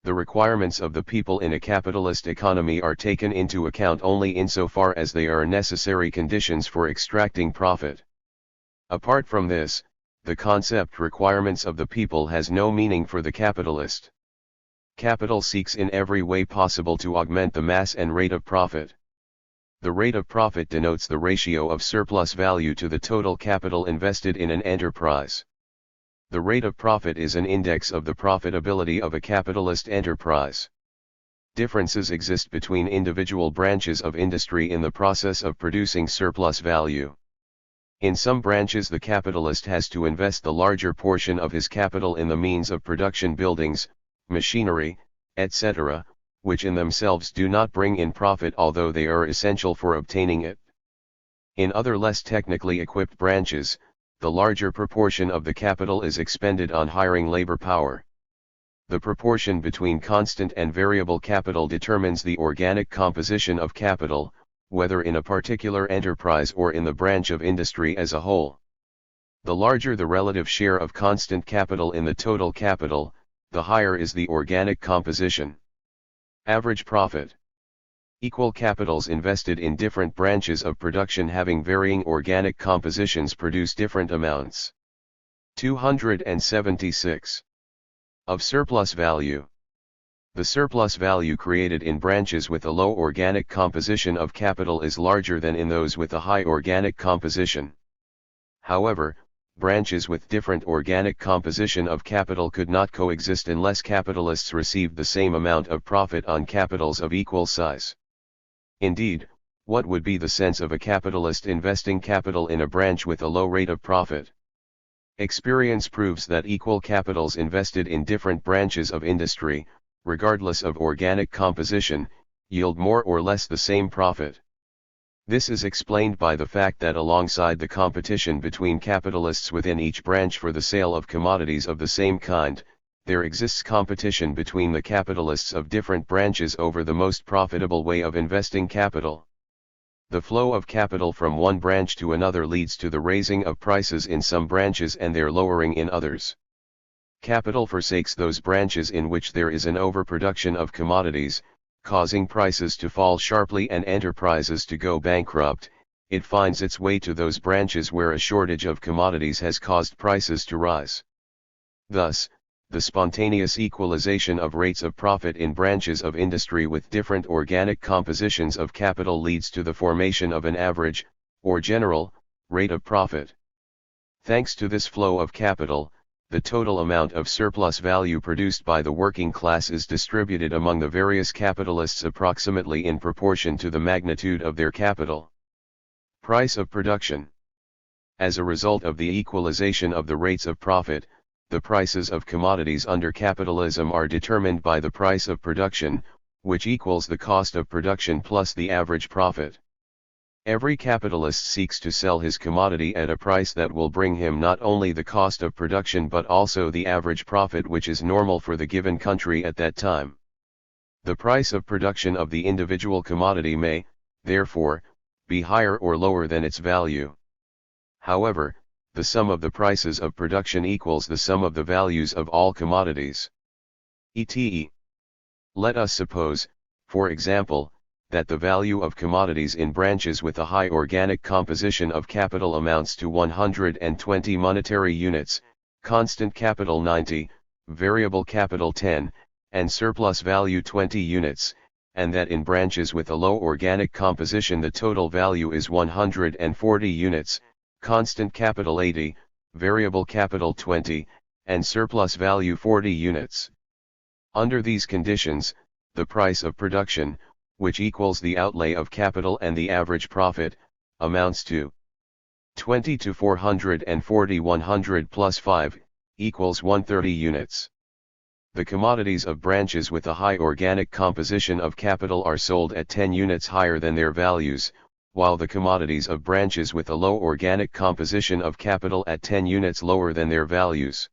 The requirements of the people in a capitalist economy are taken into account only insofar as they are necessary conditions for extracting profit. Apart from this, the concept requirements of the people has no meaning for the capitalist. Capital seeks in every way possible to augment the mass and rate of profit. The rate of profit denotes the ratio of surplus value to the total capital invested in an enterprise. The rate of profit is an index of the profitability of a capitalist enterprise. Differences exist between individual branches of industry in the process of producing surplus value. In some branches the capitalist has to invest the larger portion of his capital in the means of production, buildings, machinery, etc., which in themselves do not bring in profit although they are essential for obtaining it. In other less technically equipped branches, the larger proportion of the capital is expended on hiring labor power. The proportion between constant and variable capital determines the organic composition of capital, whether in a particular enterprise or in the branch of industry as a whole. The larger the relative share of constant capital in the total capital, the higher is the organic composition. Average profit. Equal capitals invested in different branches of production having varying organic compositions produce different amounts. 276. Of surplus value. The surplus value created in branches with a low organic composition of capital is larger than in those with a high organic composition. However, branches with different organic composition of capital could not coexist unless capitalists received the same amount of profit on capitals of equal size. Indeed, what would be the sense of a capitalist investing capital in a branch with a low rate of profit? Experience proves that equal capitals invested in different branches of industry, regardless of organic composition, yield more or less the same profit. This is explained by the fact that alongside the competition between capitalists within each branch for the sale of commodities of the same kind, there exists competition between the capitalists of different branches over the most profitable way of investing capital. The flow of capital from one branch to another leads to the raising of prices in some branches and their lowering in others. Capital forsakes those branches in which there is an overproduction of commodities, causing prices to fall sharply and enterprises to go bankrupt. It finds its way to those branches where a shortage of commodities has caused prices to rise. Thus, the spontaneous equalization of rates of profit in branches of industry with different organic compositions of capital leads to the formation of an average, or general, rate of profit. Thanks to this flow of capital, the total amount of surplus value produced by the working class is distributed among the various capitalists approximately in proportion to the magnitude of their capital. Price of production. As a result of the equalization of the rates of profit, the prices of commodities under capitalism are determined by the price of production, which equals the cost of production plus the average profit. Every capitalist seeks to sell his commodity at a price that will bring him not only the cost of production but also the average profit which is normal for the given country at that time. The price of production of the individual commodity may, therefore, be higher or lower than its value. However, the sum of the prices of production equals the sum of the values of all commodities. E.t.e. Let us suppose, for example, that the value of commodities in branches with a high organic composition of capital amounts to 120 monetary units, constant capital 90, variable capital 10, and surplus value 20 units, and that in branches with a low organic composition the total value is 140 units, constant capital 80, variable capital 20, and surplus value 40 units. Under these conditions, the price of production, which equals the outlay of capital and the average profit, amounts to 20 to 440 100 plus 5, equals 130 units. The commodities of branches with a high organic composition of capital are sold at 10 units higher than their values, while the commodities of branches with a low organic composition of capital at 10 units lower than their values.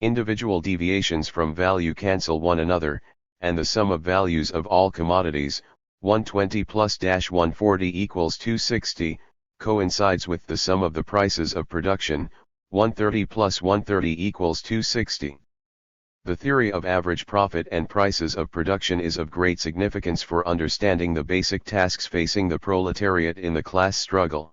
Individual deviations from value cancel one another, and the sum of values of all commodities, 120 plus 140 equals 260, coincides with the sum of the prices of production, 130 plus 130 equals 260. The theory of average profit and prices of production is of great significance for understanding the basic tasks facing the proletariat in the class struggle.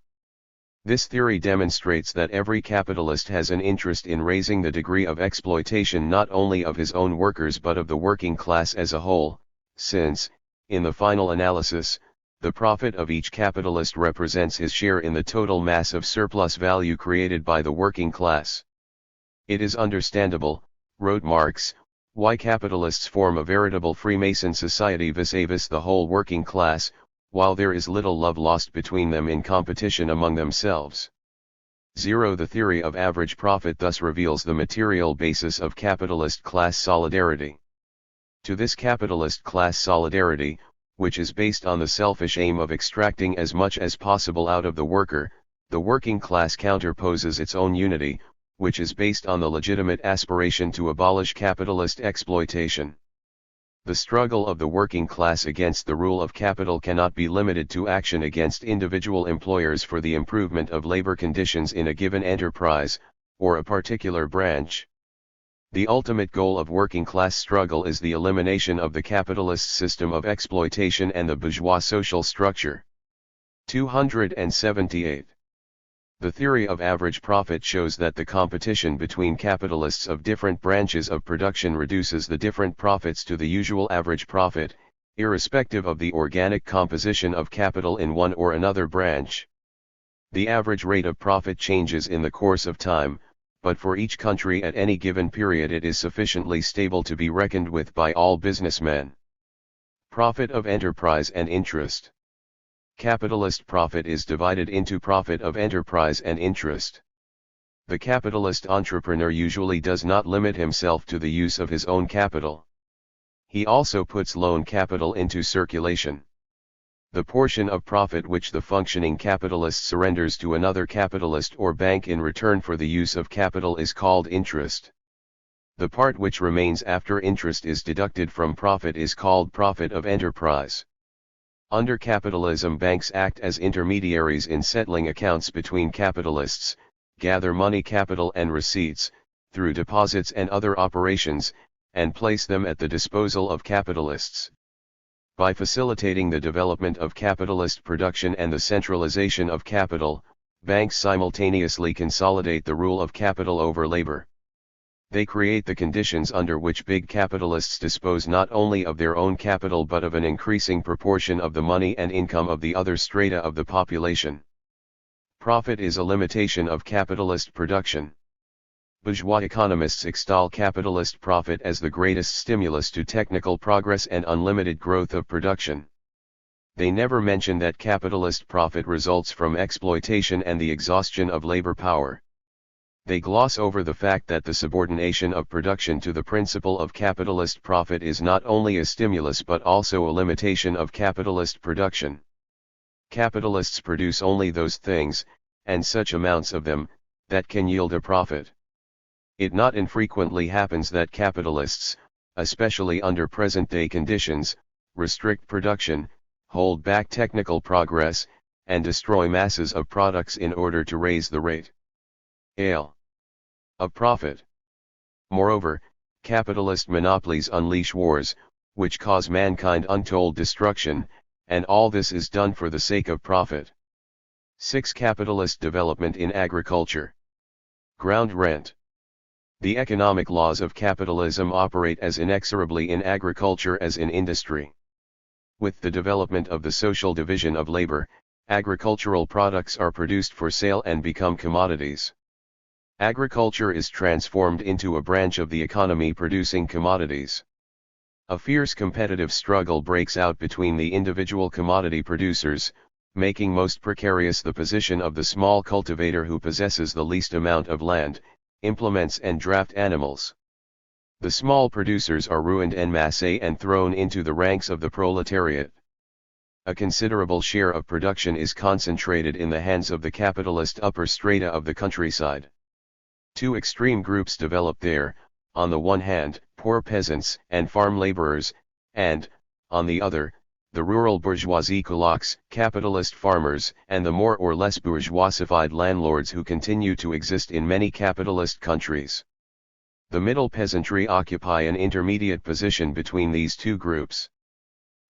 This theory demonstrates that every capitalist has an interest in raising the degree of exploitation not only of his own workers but of the working class as a whole, since, in the final analysis, the profit of each capitalist represents his share in the total mass of surplus value created by the working class. It is understandable, wrote Marx, why capitalists form a veritable Freemason society vis-a-vis the whole working class, while there is little love lost between them in competition among themselves. 0. The theory of average profit thus reveals the material basis of capitalist class solidarity. To this capitalist class solidarity, which is based on the selfish aim of extracting as much as possible out of the worker, the working class counterposes its own unity, which is based on the legitimate aspiration to abolish capitalist exploitation. The struggle of the working class against the rule of capital cannot be limited to action against individual employers for the improvement of labor conditions in a given enterprise, or a particular branch. The ultimate goal of working class struggle is the elimination of the capitalist system of exploitation and the bourgeois social structure. 278. The theory of average profit shows that the competition between capitalists of different branches of production reduces the different profits to the usual average profit, irrespective of the organic composition of capital in one or another branch. The average rate of profit changes in the course of time, but for each country at any given period it is sufficiently stable to be reckoned with by all businessmen. Profit of enterprise and interest. Capitalist profit is divided into profit of enterprise and interest. The capitalist entrepreneur usually does not limit himself to the use of his own capital. He also puts loan capital into circulation. The portion of profit which the functioning capitalist surrenders to another capitalist or bank in return for the use of capital is called interest. The part which remains after interest is deducted from profit is called profit of enterprise. Under capitalism, banks act as intermediaries in settling accounts between capitalists, gather money capital and receipts, through deposits and other operations, and place them at the disposal of capitalists. By facilitating the development of capitalist production and the centralization of capital, banks simultaneously consolidate the rule of capital over labor. They create the conditions under which big capitalists dispose not only of their own capital but of an increasing proportion of the money and income of the other strata of the population. Profit is a limitation of capitalist production. Bourgeois economists extol capitalist profit as the greatest stimulus to technical progress and unlimited growth of production. They never mention that capitalist profit results from exploitation and the exhaustion of labor power. They gloss over the fact that the subordination of production to the principle of capitalist profit is not only a stimulus but also a limitation of capitalist production. Capitalists produce only those things, and such amounts of them, that can yield a profit. It not infrequently happens that capitalists, especially under present-day conditions, restrict production, hold back technical progress, and destroy masses of products in order to raise the rate. ale. Of profit. Moreover, capitalist monopolies unleash wars, which cause mankind untold destruction, and all this is done for the sake of profit. 6. Capitalist development in agriculture. Ground rent. The economic laws of capitalism operate as inexorably in agriculture as in industry. With the development of the social division of labor, agricultural products are produced for sale and become commodities. Agriculture is transformed into a branch of the economy producing commodities. A fierce competitive struggle breaks out between the individual commodity producers, making most precarious the position of the small cultivator who possesses the least amount of land, implements and draft animals. The small producers are ruined en masse and thrown into the ranks of the proletariat. A considerable share of production is concentrated in the hands of the capitalist upper strata of the countryside. Two extreme groups develop there, on the one hand, poor peasants and farm laborers, and, on the other, the rural bourgeoisie kulaks, capitalist farmers, and the more or less bourgeoisified landlords who continue to exist in many capitalist countries. The middle peasantry occupy an intermediate position between these two groups.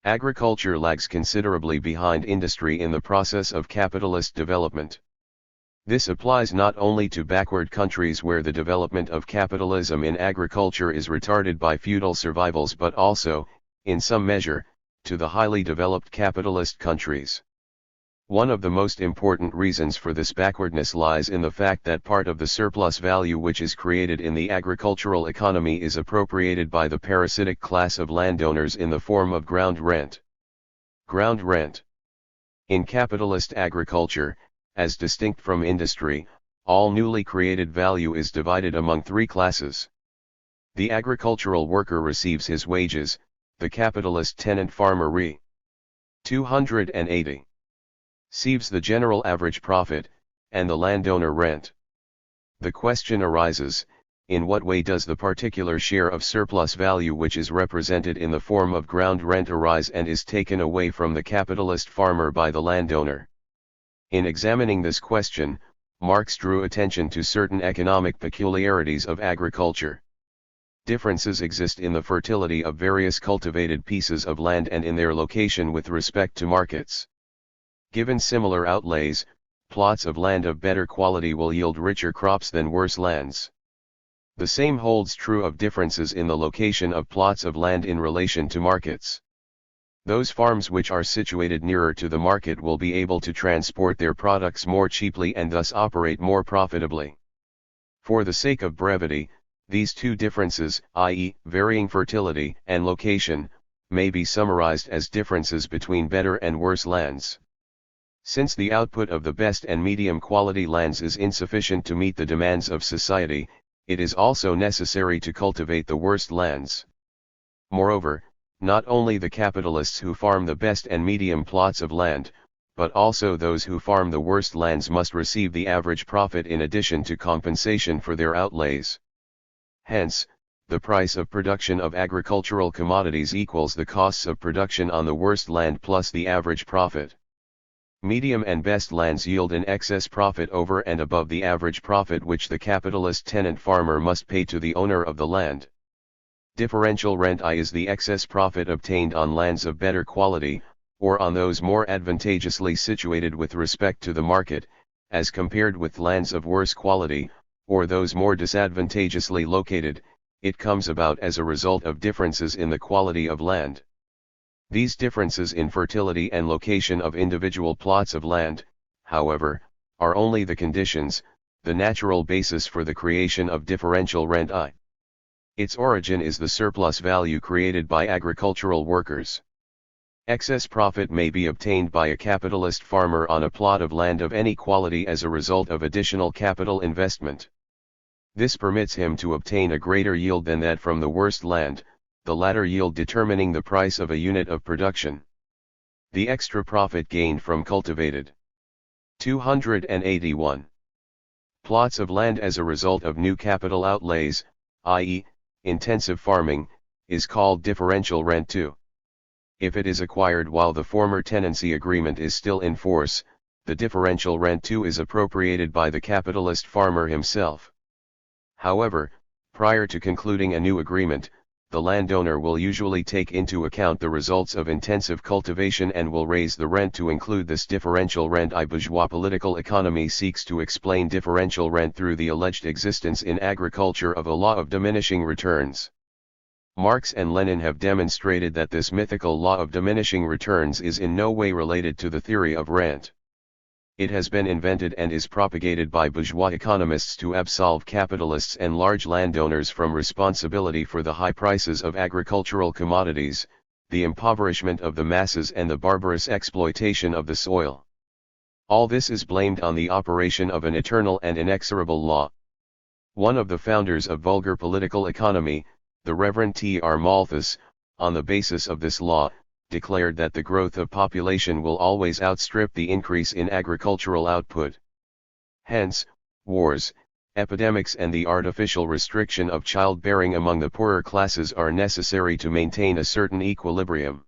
Agriculture lags considerably behind industry in the process of capitalist development. This applies not only to backward countries where the development of capitalism in agriculture is retarded by feudal survivals but also, in some measure, to the highly developed capitalist countries. One of the most important reasons for this backwardness lies in the fact that part of the surplus value which is created in the agricultural economy is appropriated by the parasitic class of landowners in the form of ground rent. Ground rent. In capitalist agriculture, as distinct from industry, all newly created value is divided among three classes. The agricultural worker receives his wages, the capitalist tenant farmer re. 280. Receives the general average profit, and the landowner rent. The question arises, in what way does the particular share of surplus value which is represented in the form of ground rent arise and is taken away from the capitalist farmer by the landowner? In examining this question, Marx drew attention to certain economic peculiarities of agriculture. Differences exist in the fertility of various cultivated pieces of land and in their location with respect to markets. Given similar outlays, plots of land of better quality will yield richer crops than worse lands. The same holds true of differences in the location of plots of land in relation to markets. Those farms which are situated nearer to the market will be able to transport their products more cheaply and thus operate more profitably. For the sake of brevity, these two differences, i.e., varying fertility and location, may be summarized as differences between better and worse lands. Since the output of the best and medium quality lands is insufficient to meet the demands of society, it is also necessary to cultivate the worst lands. Moreover, not only the capitalists who farm the best and medium plots of land, but also those who farm the worst lands must receive the average profit in addition to compensation for their outlays. Hence, the price of production of agricultural commodities equals the costs of production on the worst land plus the average profit. Medium and best lands yield an excess profit over and above the average profit which the capitalist tenant farmer must pay to the owner of the land. Differential rent is the excess profit obtained on lands of better quality, or on those more advantageously situated with respect to the market, as compared with lands of worse quality, or those more disadvantageously located. It comes about as a result of differences in the quality of land. These differences in fertility and location of individual plots of land, however, are only the conditions, the natural basis for the creation of differential rent. Its origin is the surplus value created by agricultural workers. Excess profit may be obtained by a capitalist farmer on a plot of land of any quality as a result of additional capital investment. This permits him to obtain a greater yield than that from the worst land, the latter yield determining the price of a unit of production. The extra profit gained from cultivated 281 plots of land as a result of new capital outlays, i.e., intensive farming, is called differential rent too. If it is acquired while the former tenancy agreement is still in force, the differential rent too is appropriated by the capitalist farmer himself. However, prior to concluding a new agreement, the landowner will usually take into account the results of intensive cultivation and will raise the rent to include this differential rent. Bourgeois political economy seeks to explain differential rent through the alleged existence in agriculture of a law of diminishing returns. Marx and Lenin have demonstrated that this mythical law of diminishing returns is in no way related to the theory of rent. It has been invented and is propagated by bourgeois economists to absolve capitalists and large landowners from responsibility for the high prices of agricultural commodities, the impoverishment of the masses and the barbarous exploitation of the soil. All this is blamed on the operation of an eternal and inexorable law. One of the founders of vulgar political economy, the Reverend T.R. Malthus, on the basis of this law, declared that the growth of population will always outstrip the increase in agricultural output. Hence, wars, epidemics and the artificial restriction of childbearing among the poorer classes are necessary to maintain a certain equilibrium.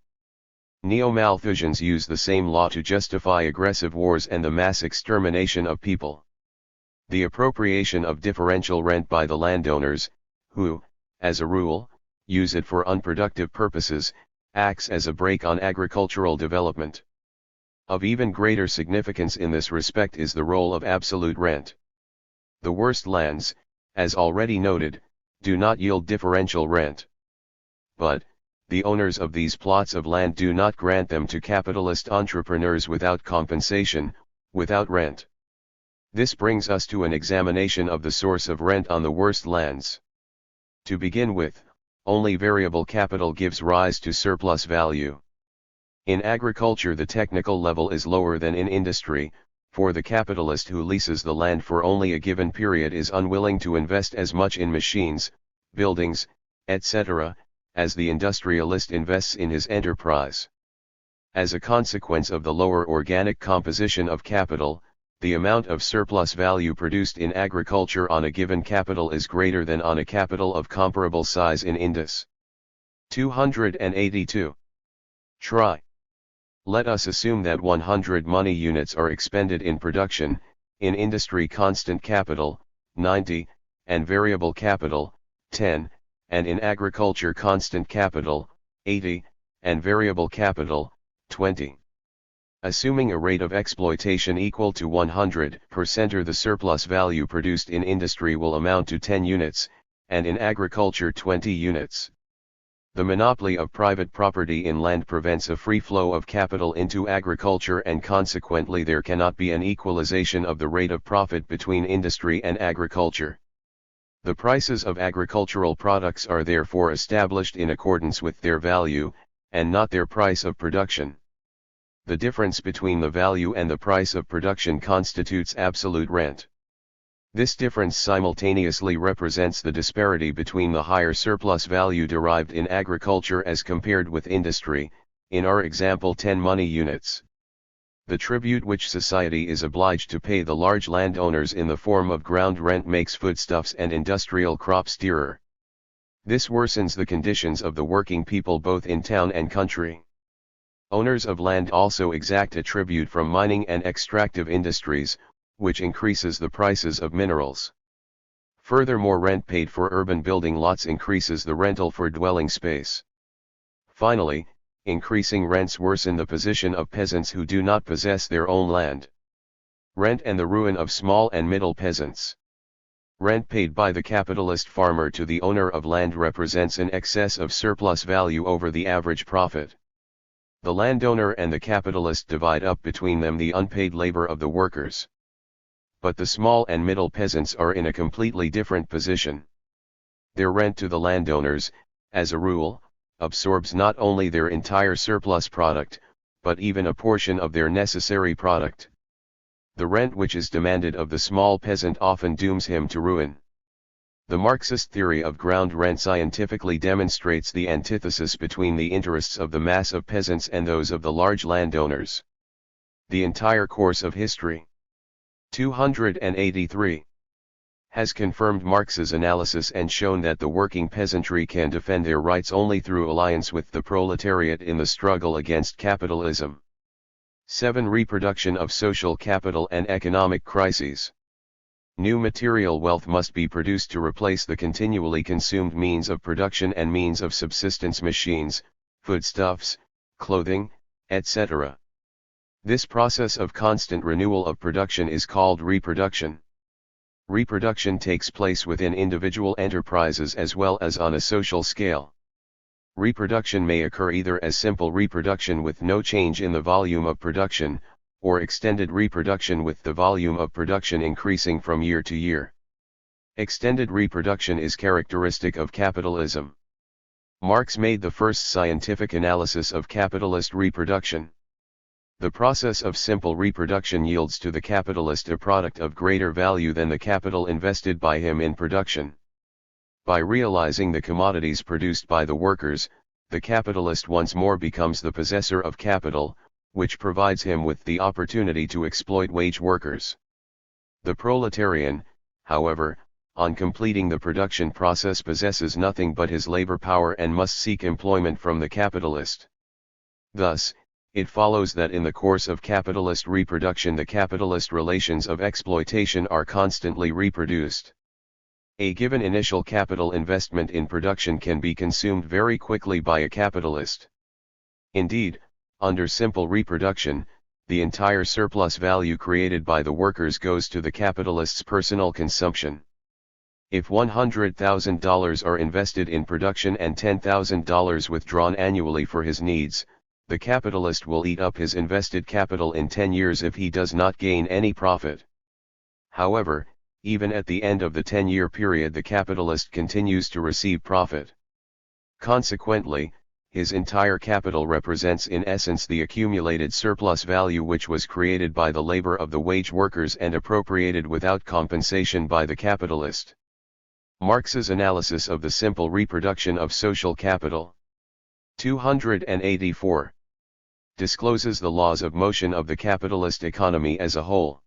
Neo-Malthusians use the same law to justify aggressive wars and the mass extermination of people. The appropriation of differential rent by the landowners, who, as a rule, use it for unproductive purposes, acts as a brake on agricultural development. Of even greater significance in this respect is the role of absolute rent. The worst lands, as already noted, do not yield differential rent. But, the owners of these plots of land do not grant them to capitalist entrepreneurs without compensation, without rent. This brings us to an examination of the source of rent on the worst lands. To begin with, only variable capital gives rise to surplus value. In agriculture the technical level is lower than in industry, for the capitalist who leases the land for only a given period is unwilling to invest as much in machines, buildings, etc., as the industrialist invests in his enterprise. As a consequence of the lower organic composition of capital, the amount of surplus value produced in agriculture on a given capital is greater than on a capital of comparable size in Indus. 282. Try. Let us assume that 100 money units are expended in production, in industry constant capital, 90, and variable capital, 10, and in agriculture constant capital, 80, and variable capital, 20. Assuming a rate of exploitation equal to 100%, the surplus value produced in industry will amount to 10 units, and in agriculture 20 units. The monopoly of private property in land prevents a free flow of capital into agriculture, and consequently there cannot be an equalization of the rate of profit between industry and agriculture. The prices of agricultural products are therefore established in accordance with their value, and not their price of production. The difference between the value and the price of production constitutes absolute rent. This difference simultaneously represents the disparity between the higher surplus value derived in agriculture as compared with industry, in our example 10 money units. The tribute which society is obliged to pay the large landowners in the form of ground rent makes foodstuffs and industrial crops dearer. This worsens the conditions of the working people both in town and country. Owners of land also exact a tribute from mining and extractive industries, which increases the prices of minerals. Furthermore, rent paid for urban building lots increases the rental for dwelling space. Finally, increasing rents worsen the position of peasants who do not possess their own land. Rent and the ruin of small and middle peasants. Rent paid by the capitalist farmer to the owner of land represents an excess of surplus value over the average profit. The landowner and the capitalist divide up between them the unpaid labor of the workers. But the small and middle peasants are in a completely different position. Their rent to the landowners, as a rule, absorbs not only their entire surplus product, but even a portion of their necessary product. The rent which is demanded of the small peasant often dooms him to ruin. The Marxist theory of ground rent scientifically demonstrates the antithesis between the interests of the mass of peasants and those of the large landowners. The entire course of history, 283, has confirmed Marx's analysis and shown that the working peasantry can defend their rights only through alliance with the proletariat in the struggle against capitalism. 7. Reproduction of social capital and economic crises. New material wealth must be produced to replace the continually consumed means of production and means of subsistence, machines, foodstuffs, clothing, etc. This process of constant renewal of production is called reproduction. Reproduction takes place within individual enterprises as well as on a social scale. Reproduction may occur either as simple reproduction with no change in the volume of production, or extended reproduction with the volume of production increasing from year to year. Extended reproduction is characteristic of capitalism. Marx made the first scientific analysis of capitalist reproduction. The process of simple reproduction yields to the capitalist a product of greater value than the capital invested by him in production. By realizing the commodities produced by the workers, the capitalist once more becomes the possessor of capital, which provides him with the opportunity to exploit wage workers. The proletarian, however, on completing the production process possesses nothing but his labor power and must seek employment from the capitalist. Thus, it follows that in the course of capitalist reproduction the capitalist relations of exploitation are constantly reproduced. A given initial capital investment in production can be consumed very quickly by a capitalist. Indeed, under simple reproduction, the entire surplus value created by the workers goes to the capitalist's personal consumption. If $100,000 are invested in production and $10,000 withdrawn annually for his needs, the capitalist will eat up his invested capital in 10 years if he does not gain any profit. However, even at the end of the 10-year period the capitalist continues to receive profit. Consequently, his entire capital represents in essence the accumulated surplus value which was created by the labor of the wage workers and appropriated without compensation by the capitalist. Marx's analysis of the simple reproduction of social capital. 284. Discloses the laws of motion of the capitalist economy as a whole.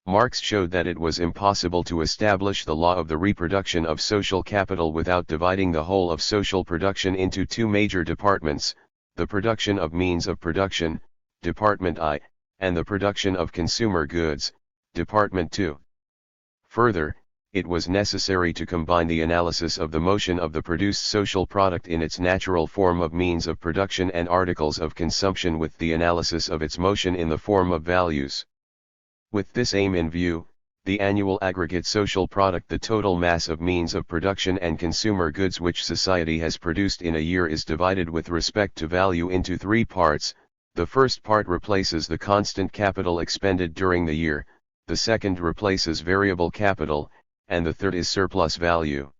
Marx showed that it was impossible to establish the law of the reproduction of social capital without dividing the whole of social production into two major departments, the production of means of production, Department I, and the production of consumer goods, Department II. Further, it was necessary to combine the analysis of the motion of the produced social product in its natural form of means of production and articles of consumption with the analysis of its motion in the form of values. With this aim in view, the annual aggregate social product, the total mass of means of production and consumer goods which society has produced in a year, is divided with respect to value into three parts. The first part replaces the constant capital expended during the year, the second replaces variable capital, and the third is surplus value.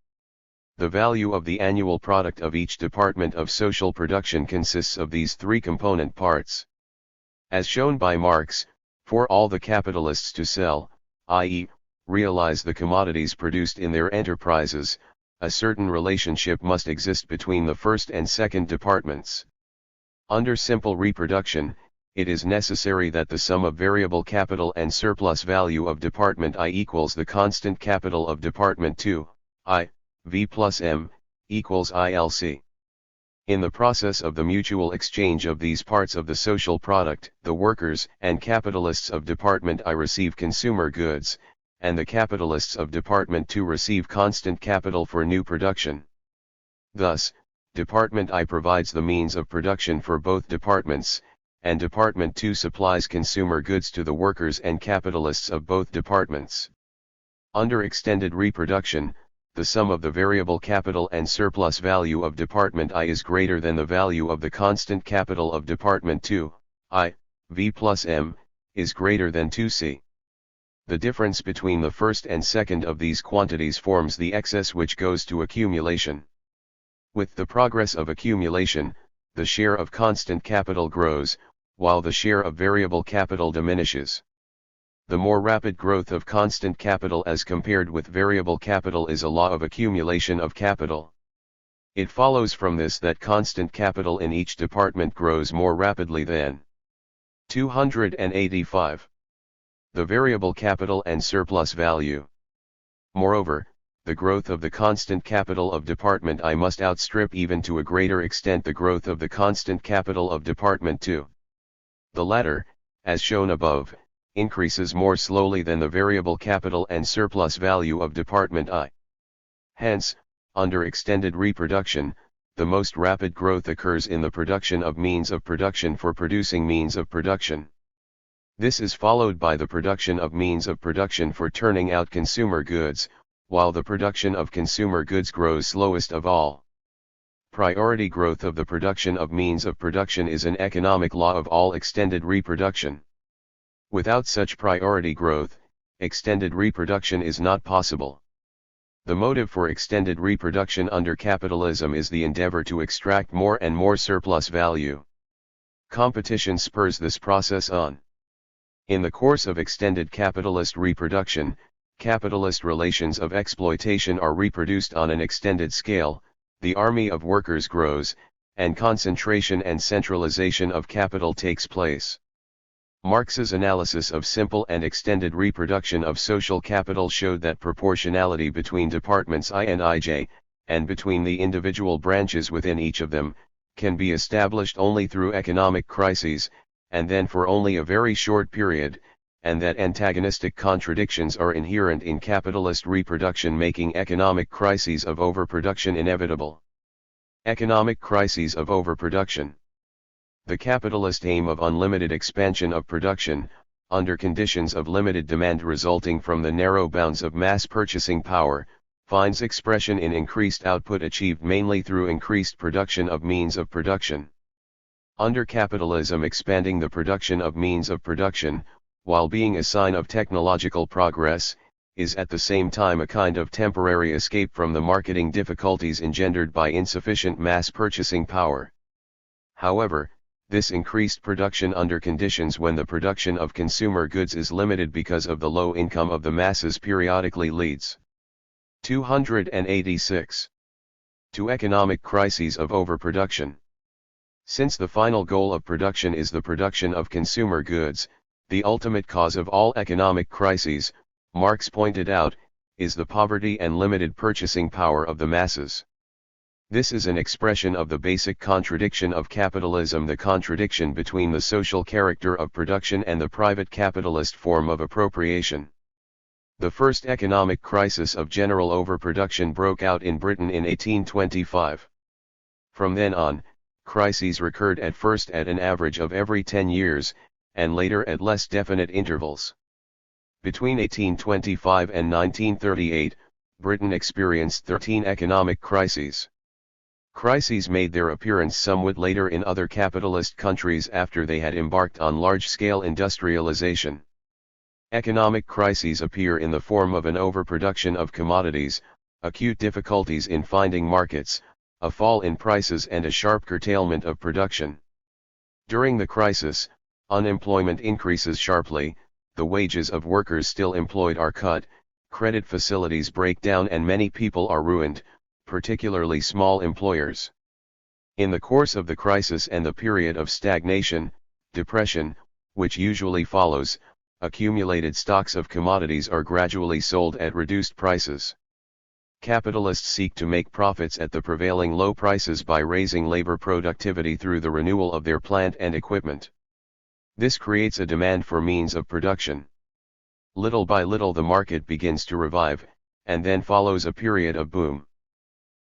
The value of the annual product of each department of social production consists of these three component parts. As shown by Marx, for all the capitalists to sell, i.e., realize the commodities produced in their enterprises, a certain relationship must exist between the first and second departments. Under simple reproduction, it is necessary that the sum of variable capital and surplus value of Department I equals the constant capital of Department II, I, V plus M, equals ILC. In the process of the mutual exchange of these parts of the social product, the workers and capitalists of Department I receive consumer goods, and the capitalists of Department II receive constant capital for new production. Thus, Department I provides the means of production for both departments, and Department II supplies consumer goods to the workers and capitalists of both departments. Under extended reproduction, the sum of the variable capital and surplus value of Department I is greater than the value of the constant capital of Department II, I, V plus M, is greater than 2C. The difference between the first and second of these quantities forms the excess which goes to accumulation. With the progress of accumulation, the share of constant capital grows, while the share of variable capital diminishes. The more rapid growth of constant capital as compared with variable capital is a law of accumulation of capital. It follows from this that constant capital in each department grows more rapidly than 285. The variable capital and surplus value. Moreover, the growth of the constant capital of Department I must outstrip even to a greater extent the growth of the constant capital of Department II. The latter, as shown above, increases more slowly than the variable capital and surplus value of Department I. Hence, under extended reproduction, the most rapid growth occurs in the production of means of production for producing means of production. This is followed by the production of means of production for turning out consumer goods, while the production of consumer goods grows slowest of all. Priority growth of the production of means of production is an economic law of all extended reproduction. Without such priority growth, extended reproduction is not possible. The motive for extended reproduction under capitalism is the endeavor to extract more and more surplus value. Competition spurs this process on. In the course of extended capitalist reproduction, capitalist relations of exploitation are reproduced on an extended scale, the army of workers grows, and concentration and centralization of capital takes place. Marx's analysis of simple and extended reproduction of social capital showed that proportionality between departments I and Ij, and between the individual branches within each of them, can be established only through economic crises, and then for only a very short period, and that antagonistic contradictions are inherent in capitalist reproduction, making economic crises of overproduction inevitable. Economic crises of overproduction. The capitalist aim of unlimited expansion of production, under conditions of limited demand resulting from the narrow bounds of mass purchasing power, finds expression in increased output achieved mainly through increased production of means of production. Under capitalism, expanding the production of means of production, while being a sign of technological progress, is at the same time a kind of temporary escape from the marketing difficulties engendered by insufficient mass purchasing power. However, this increased production under conditions when the production of consumer goods is limited because of the low income of the masses periodically leads 286 to economic crises of overproduction. Since the final goal of production is the production of consumer goods, the ultimate cause of all economic crises, Marx pointed out, is the poverty and limited purchasing power of the masses. This is an expression of the basic contradiction of capitalism, the contradiction between the social character of production and the private capitalist form of appropriation. The first economic crisis of general overproduction broke out in Britain in 1825. From then on, crises recurred at first at an average of every 10 years, and later at less definite intervals. Between 1825 and 1938, Britain experienced 13 economic crises. Crises made their appearance somewhat later in other capitalist countries after they had embarked on large-scale industrialization. Economic crises appear in the form of an overproduction of commodities, acute difficulties in finding markets, a fall in prices and a sharp curtailment of production. During the crisis, unemployment increases sharply, the wages of workers still employed are cut, credit facilities break down and many people are ruined, particularly small employers. In the course of the crisis and the period of stagnation, depression, which usually follows, accumulated stocks of commodities are gradually sold at reduced prices. Capitalists seek to make profits at the prevailing low prices by raising labor productivity through the renewal of their plant and equipment. This creates a demand for means of production. Little by little the market begins to revive, and then follows a period of boom.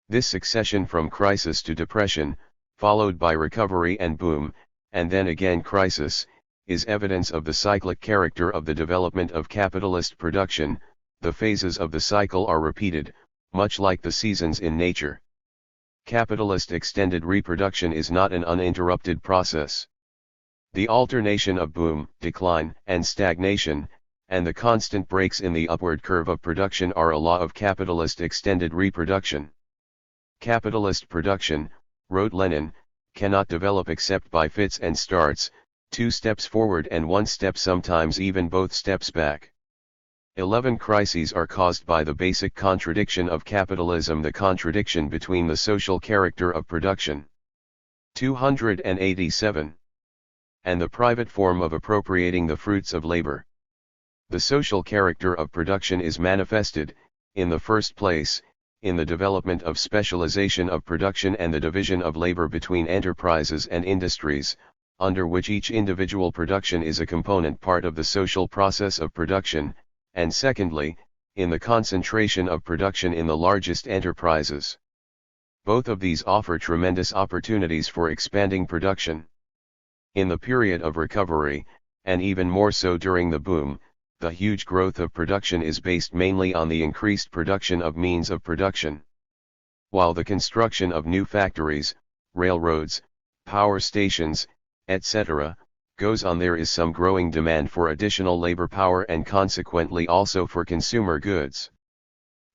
This succession from crisis to depression, followed by recovery and boom, and then again crisis, is evidence of the cyclic character of the development of capitalist production. The phases of the cycle are repeated, much like the seasons in nature. Capitalist extended reproduction is not an uninterrupted process. The alternation of boom, decline, and stagnation, and the constant breaks in the upward curve of production are a law of capitalist extended reproduction. Capitalist production, wrote Lenin, cannot develop except by fits and starts, 2 steps forward and 1 step, sometimes even both steps back. 11 crises are caused by the basic contradiction of capitalism, the contradiction between the social character of production. 287. And the private form of appropriating the fruits of labor. The social character of production is manifested, in the first place, in the development of specialization of production and the division of labor between enterprises and industries, under which each individual production is a component part of the social process of production, and secondly, in the concentration of production in the largest enterprises. Both of these offer tremendous opportunities for expanding production. In the period of recovery, and even more so during the boom, the huge growth of production is based mainly on the increased production of means of production. While the construction of new factories, railroads, power stations, etc., goes on, there is some growing demand for additional labor power and consequently also for consumer goods.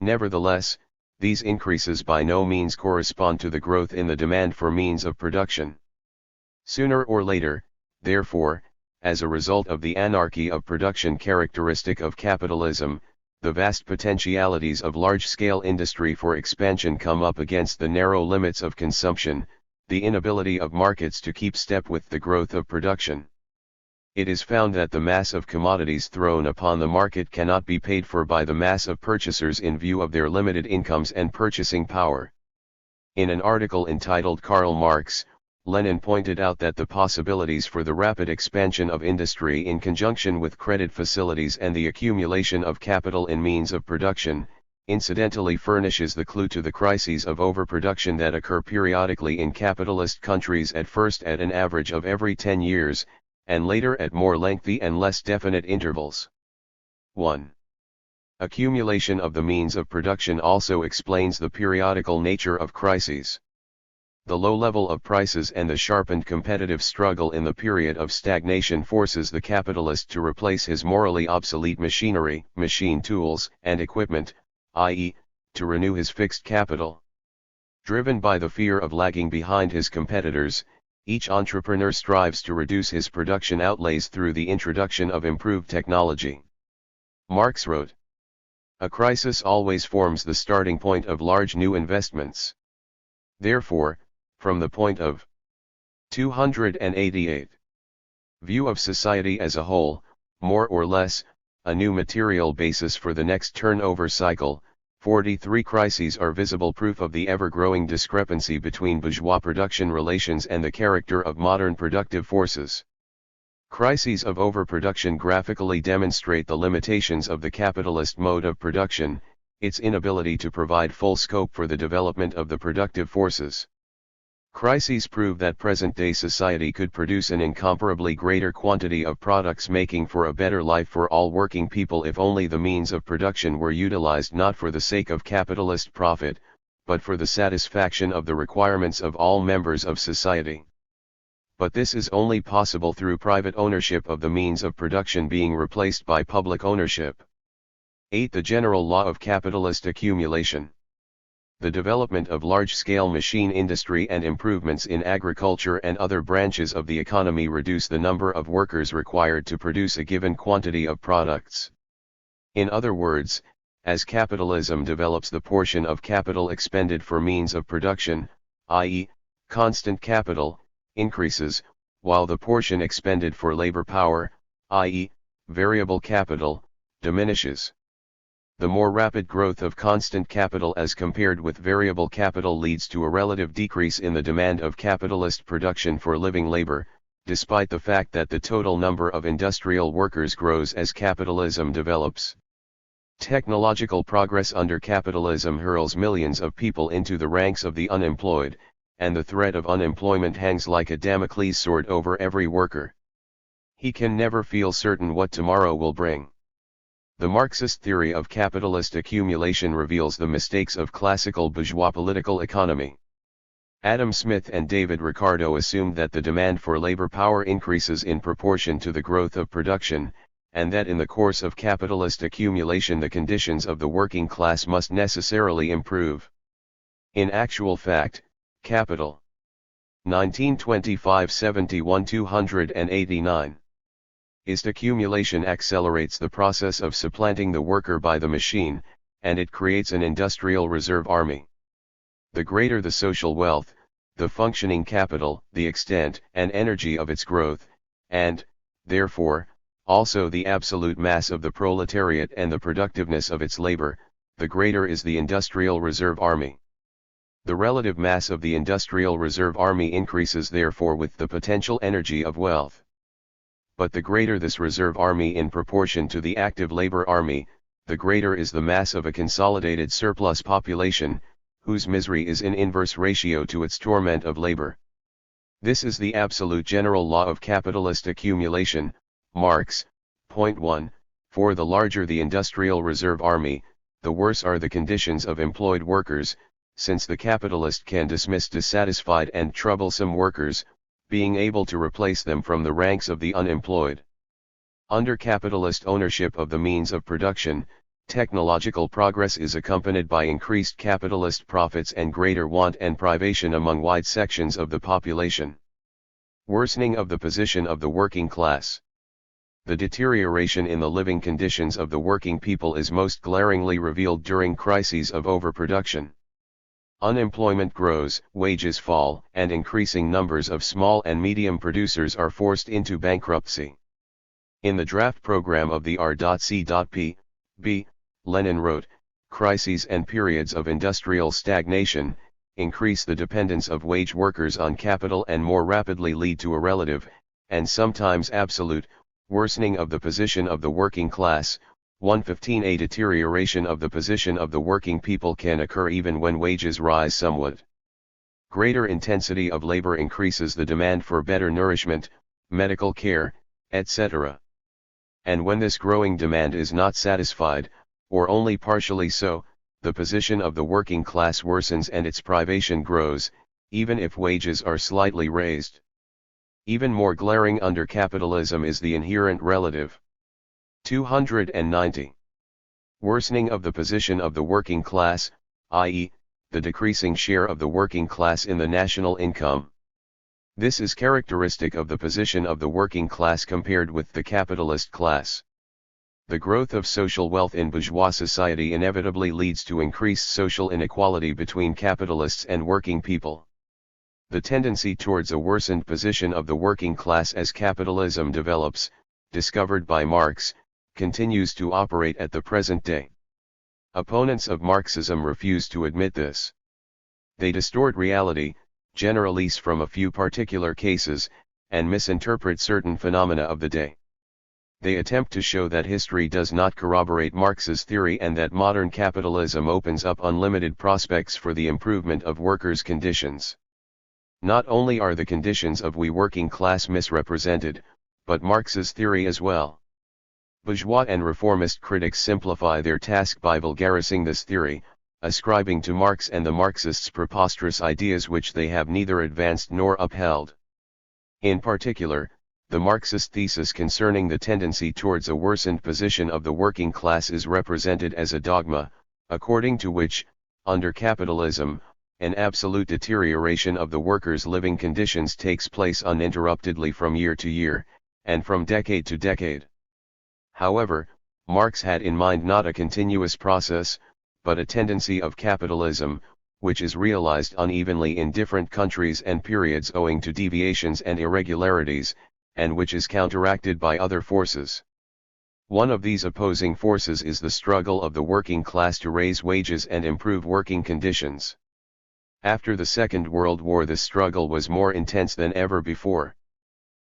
Nevertheless, these increases by no means correspond to the growth in the demand for means of production. Sooner or later, therefore, as a result of the anarchy of production characteristic of capitalism, the vast potentialities of large-scale industry for expansion come up against the narrow limits of consumption, the inability of markets to keep step with the growth of production. It is found that the mass of commodities thrown upon the market cannot be paid for by the mass of purchasers in view of their limited incomes and purchasing power. In an article entitled Karl Marx, Lenin pointed out that the possibilities for the rapid expansion of industry in conjunction with credit facilities and the accumulation of capital in means of production, incidentally furnishes the clue to the crises of overproduction that occur periodically in capitalist countries, at first at an average of every 10 years, and later at more lengthy and less definite intervals. 1. Accumulation of the means of production also explains the periodical nature of crises. The low level of prices and the sharpened competitive struggle in the period of stagnation forces the capitalist to replace his morally obsolete machinery, machine tools, and equipment, i.e., to renew his fixed capital. Driven by the fear of lagging behind his competitors, each entrepreneur strives to reduce his production outlays through the introduction of improved technology. Marx wrote, "A crisis always forms the starting point of large new investments. Therefore, from the point of 288 view of society as a whole, more or less, a new material basis for the next turnover cycle, 43 crises are visible proof of the ever-growing discrepancy between bourgeois production relations and the character of modern productive forces. Crises of overproduction graphically demonstrate the limitations of the capitalist mode of production, its inability to provide full scope for the development of the productive forces. Crises prove that present-day society could produce an incomparably greater quantity of products, making for a better life for all working people if only the means of production were utilized not for the sake of capitalist profit, but for the satisfaction of the requirements of all members of society. But this is only possible through private ownership of the means of production being replaced by public ownership. 8. The general law of capitalist accumulation. The development of large-scale machine industry and improvements in agriculture and other branches of the economy reduce the number of workers required to produce a given quantity of products. In other words, as capitalism develops, the portion of capital expended for means of production, i.e., constant capital, increases, while the portion expended for labor power, i.e., variable capital, diminishes. The more rapid growth of constant capital as compared with variable capital leads to a relative decrease in the demand of capitalist production for living labor, despite the fact that the total number of industrial workers grows as capitalism develops. Technological progress under capitalism hurls millions of people into the ranks of the unemployed, and the threat of unemployment hangs like a Damocles sword over every worker. He can never feel certain what tomorrow will bring. The Marxist theory of capitalist accumulation reveals the mistakes of classical bourgeois political economy. Adam Smith and David Ricardo assumed that the demand for labor power increases in proportion to the growth of production, and that in the course of capitalist accumulation the conditions of the working class must necessarily improve. In actual fact, Capital. 1925-71 289. Ist accumulation accelerates the process of supplanting the worker by the machine, and it creates an industrial reserve army. The greater the social wealth, the functioning capital, the extent and energy of its growth, and, therefore, also the absolute mass of the proletariat and the productiveness of its labor, the greater is the industrial reserve army. The relative mass of the industrial reserve army increases therefore with the potential energy of wealth. But the greater this reserve army in proportion to the active labor army, the greater is the mass of a consolidated surplus population, whose misery is in inverse ratio to its torment of labor. This is the absolute general law of capitalist accumulation. Marx, point 1, for the larger the industrial reserve army, the worse are the conditions of employed workers, since the capitalist can dismiss dissatisfied and troublesome workers, being able to replace them from the ranks of the unemployed. Under capitalist ownership of the means of production, technological progress is accompanied by increased capitalist profits and greater want and privation among wide sections of the population. Worsening of the position of the working class. The deterioration in the living conditions of the working people is most glaringly revealed during crises of overproduction. Unemployment grows, wages fall, and increasing numbers of small and medium producers are forced into bankruptcy. In the draft program of the R.C.P.B., Lenin wrote, "Crises and periods of industrial stagnation increase the dependence of wage workers on capital and more rapidly lead to a relative, and sometimes absolute, worsening of the position of the working class." 115. A deterioration of the position of the working people can occur even when wages rise somewhat. Greater intensity of labor increases the demand for better nourishment, medical care, etc. And when this growing demand is not satisfied, or only partially so, the position of the working class worsens and its privation grows, even if wages are slightly raised. Even more glaring under capitalism is the inherent relative. 290. Worsening of the position of the working class, i.e., the decreasing share of the working class in the national income. This is characteristic of the position of the working class compared with the capitalist class. The growth of social wealth in bourgeois society inevitably leads to increased social inequality between capitalists and working people. The tendency towards a worsened position of the working class as capitalism develops, discovered by Marx, continues to operate at the present day. Opponents of Marxism refuse to admit this. They distort reality, generalize from a few particular cases, and misinterpret certain phenomena of the day. They attempt to show that history does not corroborate Marx's theory and that modern capitalism opens up unlimited prospects for the improvement of workers' conditions. Not only are the conditions of we working class misrepresented, but Marx's theory as well. Bourgeois and reformist critics simplify their task by vulgarizing this theory, ascribing to Marx and the Marxists preposterous ideas which they have neither advanced nor upheld. In particular, the Marxist thesis concerning the tendency towards a worsened position of the working class is represented as a dogma, according to which, under capitalism, an absolute deterioration of the workers' living conditions takes place uninterruptedly from year to year, and from decade to decade. However, Marx had in mind not a continuous process, but a tendency of capitalism, which is realized unevenly in different countries and periods owing to deviations and irregularities, and which is counteracted by other forces. One of these opposing forces is the struggle of the working class to raise wages and improve working conditions. After the Second World War, this struggle was more intense than ever before.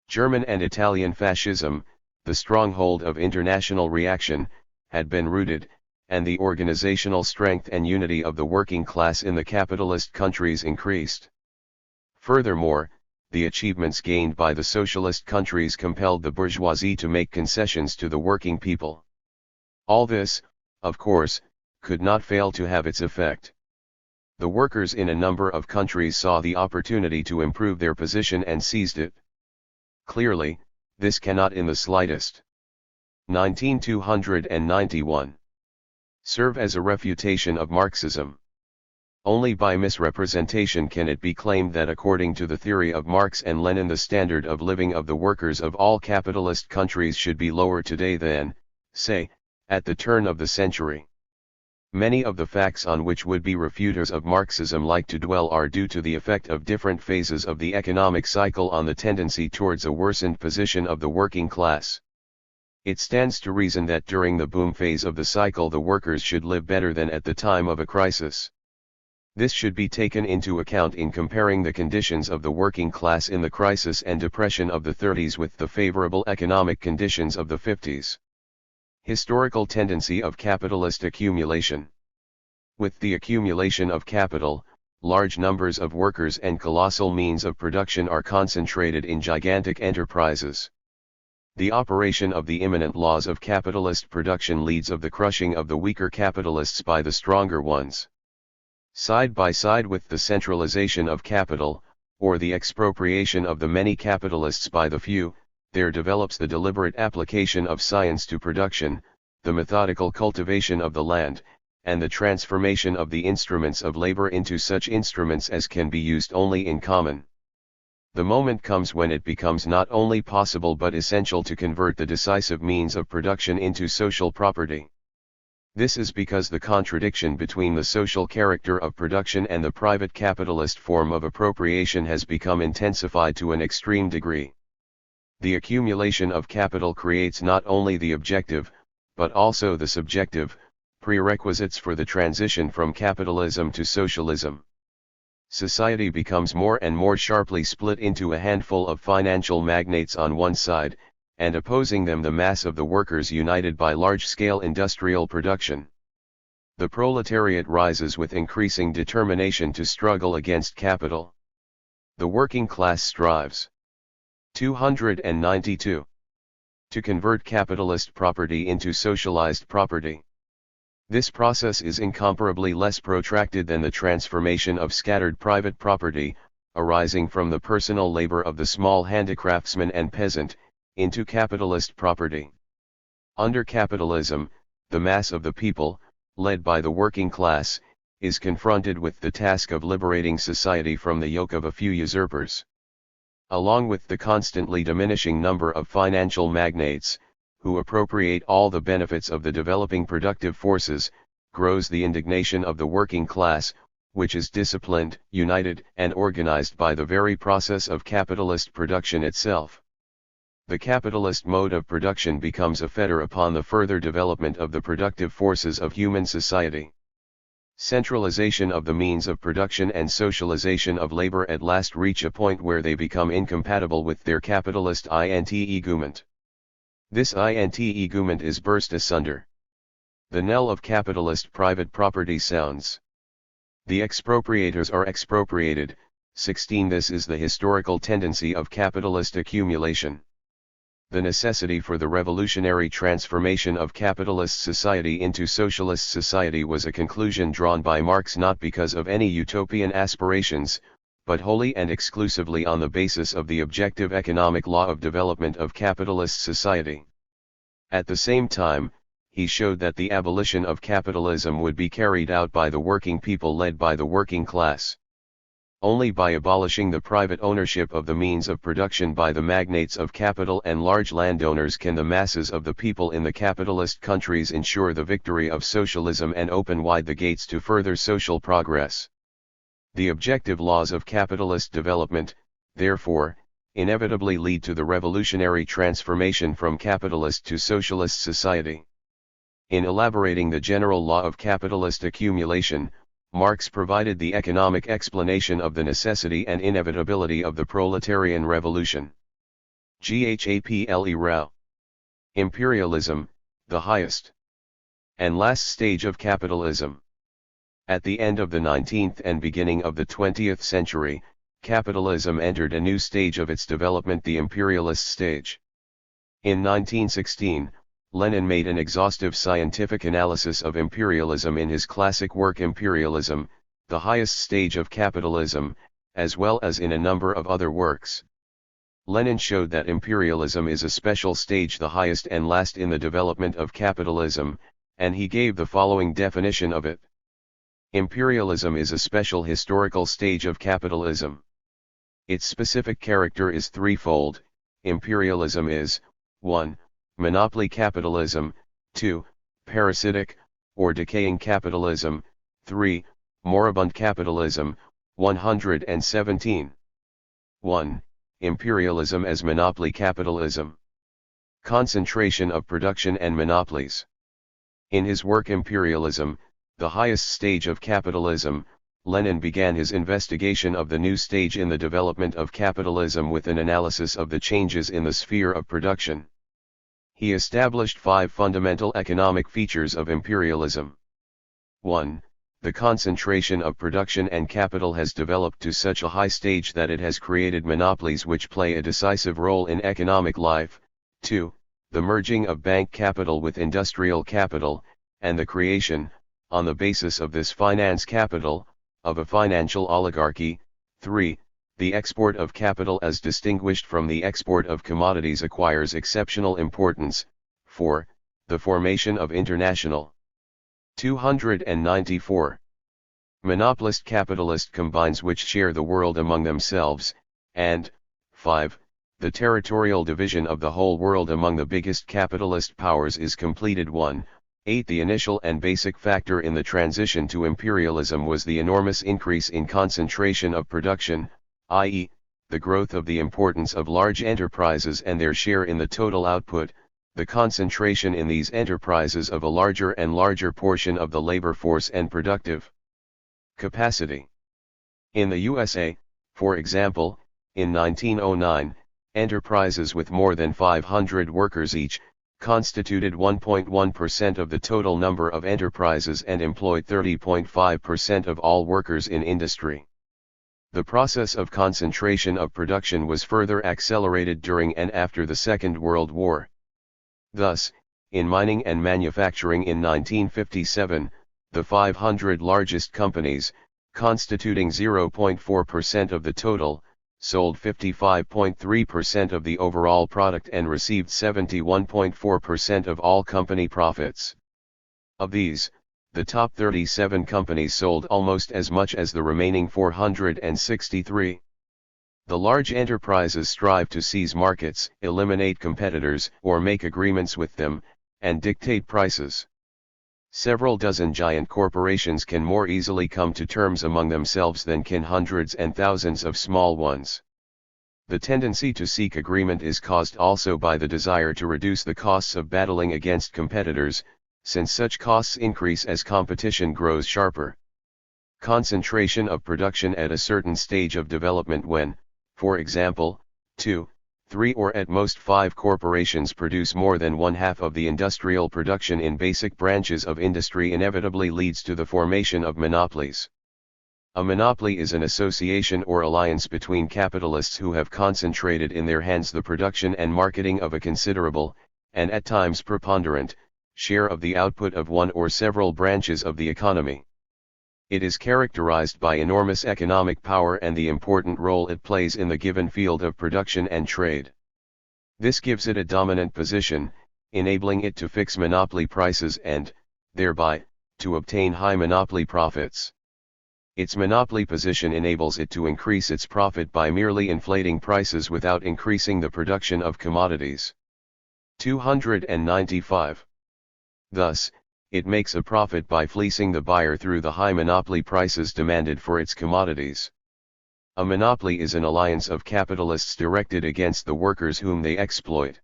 German and Italian fascism, the stronghold of international reaction, had been rooted, and the organizational strength and unity of the working class in the capitalist countries increased. Furthermore, the achievements gained by the socialist countries compelled the bourgeoisie to make concessions to the working people. All this, of course, could not fail to have its effect. The workers in a number of countries saw the opportunity to improve their position and seized it. Clearly, this cannot in the slightest 291 serve as a refutation of Marxism. Only by misrepresentation can it be claimed that according to the theory of Marx and Lenin the standard of living of the workers of all capitalist countries should be lower today than, say, at the turn of the century. Many of the facts on which would-be refuters of Marxism like to dwell are due to the effect of different phases of the economic cycle on the tendency towards a worsened position of the working class. It stands to reason that during the boom phase of the cycle the workers should live better than at the time of a crisis. This should be taken into account in comparing the conditions of the working class in the crisis and depression of the 30s with the favorable economic conditions of the 50s. Historical tendency of capitalist accumulation. With the accumulation of capital, large numbers of workers and colossal means of production are concentrated in gigantic enterprises. The operation of the immanent laws of capitalist production leads of the crushing of the weaker capitalists by the stronger ones. Side by side with the centralization of capital, or the expropriation of the many capitalists by the few, there develops the deliberate application of science to production, the methodical cultivation of the land, and the transformation of the instruments of labor into such instruments as can be used only in common. The moment comes when it becomes not only possible but essential to convert the decisive means of production into social property. This is because the contradiction between the social character of production and the private capitalist form of appropriation has become intensified to an extreme degree. The accumulation of capital creates not only the objective, but also the subjective, prerequisites for the transition from capitalism to socialism. Society becomes more and more sharply split into a handful of financial magnates on one side, and opposing them the mass of the workers united by large-scale industrial production. The proletariat rises with increasing determination to struggle against capital. The working class strives. 292. To convert capitalist property into socialized property. This process is incomparably less protracted than the transformation of scattered private property, arising from the personal labor of the small handicraftsman and peasant, into capitalist property. Under capitalism, the mass of the people, led by the working class, is confronted with the task of liberating society from the yoke of a few usurpers. Along with the constantly diminishing number of financial magnates, who appropriate all the benefits of the developing productive forces, grows the indignation of the working class, which is disciplined, united, and organized by the very process of capitalist production itself. The capitalist mode of production becomes a fetter upon the further development of the productive forces of human society. Centralization of the means of production and socialization of labor at last reach a point where they become incompatible with their capitalist int-egument. This int-egument is burst asunder. The knell of capitalist private property sounds. The expropriators are expropriated. 16. This is the historical tendency of capitalist accumulation. The necessity for the revolutionary transformation of capitalist society into socialist society was a conclusion drawn by Marx not because of any utopian aspirations, but wholly and exclusively on the basis of the objective economic law of development of capitalist society. At the same time, he showed that the abolition of capitalism would be carried out by the working people led by the working class. Only by abolishing the private ownership of the means of production by the magnates of capital and large landowners can the masses of the people in the capitalist countries ensure the victory of socialism and open wide the gates to further social progress. The objective laws of capitalist development, therefore, inevitably lead to the revolutionary transformation from capitalist to socialist society. In elaborating the general law of capitalist accumulation, Marx provided the economic explanation of the necessity and inevitability of the proletarian revolution. Ghaple Rao. Imperialism, the highest and last stage of capitalism. At the end of the 19th and beginning of the 20th century, capitalism entered a new stage of its development, the imperialist stage. In 1916, Lenin made an exhaustive scientific analysis of imperialism in his classic work Imperialism, the Highest Stage of Capitalism, as well as in a number of other works. Lenin showed that imperialism is a special stage, the highest and last in the development of capitalism, and he gave the following definition of it. Imperialism is a special historical stage of capitalism. Its specific character is threefold. Imperialism is, 1. Monopoly capitalism, 2. Parasitic, or decaying capitalism, 3. Moribund capitalism. 117. 1. Imperialism as monopoly capitalism. Concentration of production and monopolies. In his work Imperialism, the Highest Stage of Capitalism, Lenin began his investigation of the new stage in the development of capitalism with an analysis of the changes in the sphere of production. He established 5 fundamental economic features of imperialism. 1. The concentration of production and capital has developed to such a high stage that it has created monopolies which play a decisive role in economic life. 2. The merging of bank capital with industrial capital, and the creation, on the basis of this finance capital, of a financial oligarchy. 3. The export of capital as distinguished from the export of commodities acquires exceptional importance. 4. The formation of international. 294. Monopolist-capitalist combines which share the world among themselves, and 5. The territorial division of the whole world among the biggest capitalist powers is completed. 8. The initial and basic factor in the transition to imperialism was the enormous increase in concentration of production, i.e., the growth of the importance of large enterprises and their share in the total output, the concentration in these enterprises of a larger and larger portion of the labor force and productive capacity. In the USA, for example, in 1909, enterprises with more than 500 workers each, constituted 1.1% of the total number of enterprises and employed 30.5% of all workers in industry. The process of concentration of production was further accelerated during and after the Second World War. Thus, in mining and manufacturing in 1957, the 500 largest companies, constituting 0.4% of the total, sold 55.3% of the overall product and received 71.4% of all company profits. Of these, the top 37 companies sold almost as much as the remaining 463. The large enterprises strive to seize markets, eliminate competitors, or make agreements with them, and dictate prices. Several dozen giant corporations can more easily come to terms among themselves than can hundreds and thousands of small ones. The tendency to seek agreement is caused also by the desire to reduce the costs of battling against competitors, since such costs increase as competition grows sharper. Concentration of production at a certain stage of development when, for example, 2, 3 or at most 5 corporations produce more than 1/2 of the industrial production in basic branches of industry inevitably leads to the formation of monopolies. A monopoly is an association or alliance between capitalists who have concentrated in their hands the production and marketing of a considerable, and at times preponderant, share of the output of one or several branches of the economy. It is characterized by enormous economic power and the important role it plays in the given field of production and trade. This gives it a dominant position, enabling it to fix monopoly prices and, thereby, to obtain high monopoly profits. Its monopoly position enables it to increase its profit by merely inflating prices without increasing the production of commodities. 295. Thus, it makes a profit by fleecing the buyer through the high monopoly prices demanded for its commodities. A monopoly is an alliance of capitalists directed against the workers whom they exploit.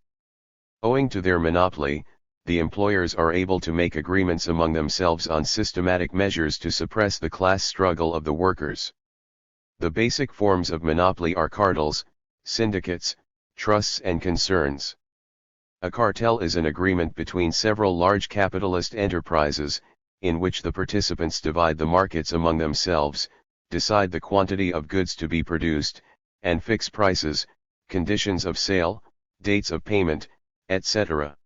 Owing to their monopoly, the employers are able to make agreements among themselves on systematic measures to suppress the class struggle of the workers. The basic forms of monopoly are cartels, syndicates, trusts and concerns. A cartel is an agreement between several large capitalist enterprises, in which the participants divide the markets among themselves, decide the quantity of goods to be produced, and fix prices, conditions of sale, dates of payment, etc.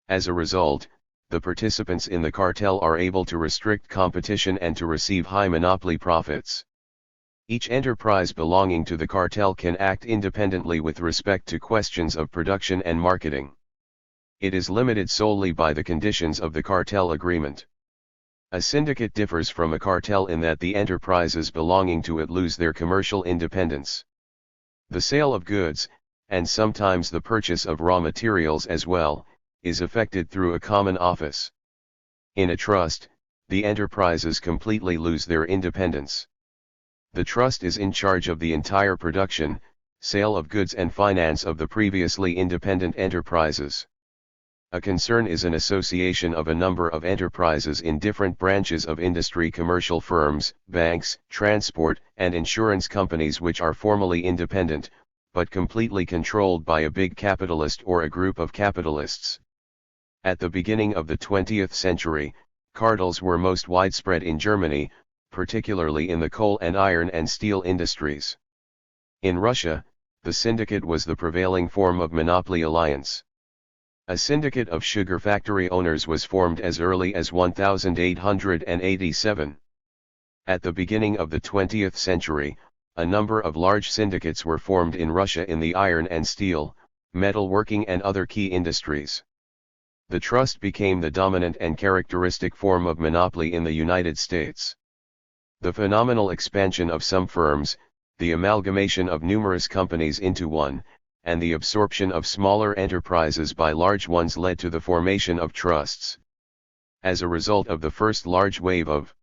As a result, the participants in the cartel are able to restrict competition and to receive high monopoly profits. Each enterprise belonging to the cartel can act independently with respect to questions of production and marketing. It is limited solely by the conditions of the cartel agreement. A syndicate differs from a cartel in that the enterprises belonging to it lose their commercial independence. The sale of goods, and sometimes the purchase of raw materials as well, is effected through a common office. In a trust, the enterprises completely lose their independence. The trust is in charge of the entire production, sale of goods and finance of the previously independent enterprises. A concern is an association of a number of enterprises in different branches of industry, commercial firms, banks, transport, and insurance companies which are formally independent, but completely controlled by a big capitalist or a group of capitalists. At the beginning of the 20th century, cartels were most widespread in Germany, particularly in the coal and iron and steel industries. In Russia, the syndicate was the prevailing form of monopoly alliance. A syndicate of sugar factory owners was formed as early as 1887. At the beginning of the 20th century, a number of large syndicates were formed in Russia in the iron and steel, metalworking and other key industries. The trust became the dominant and characteristic form of monopoly in the United States. The phenomenal expansion of some firms, the amalgamation of numerous companies into one, and the absorption of smaller enterprises by large ones led to the formation of trusts. As a result of the first large wave of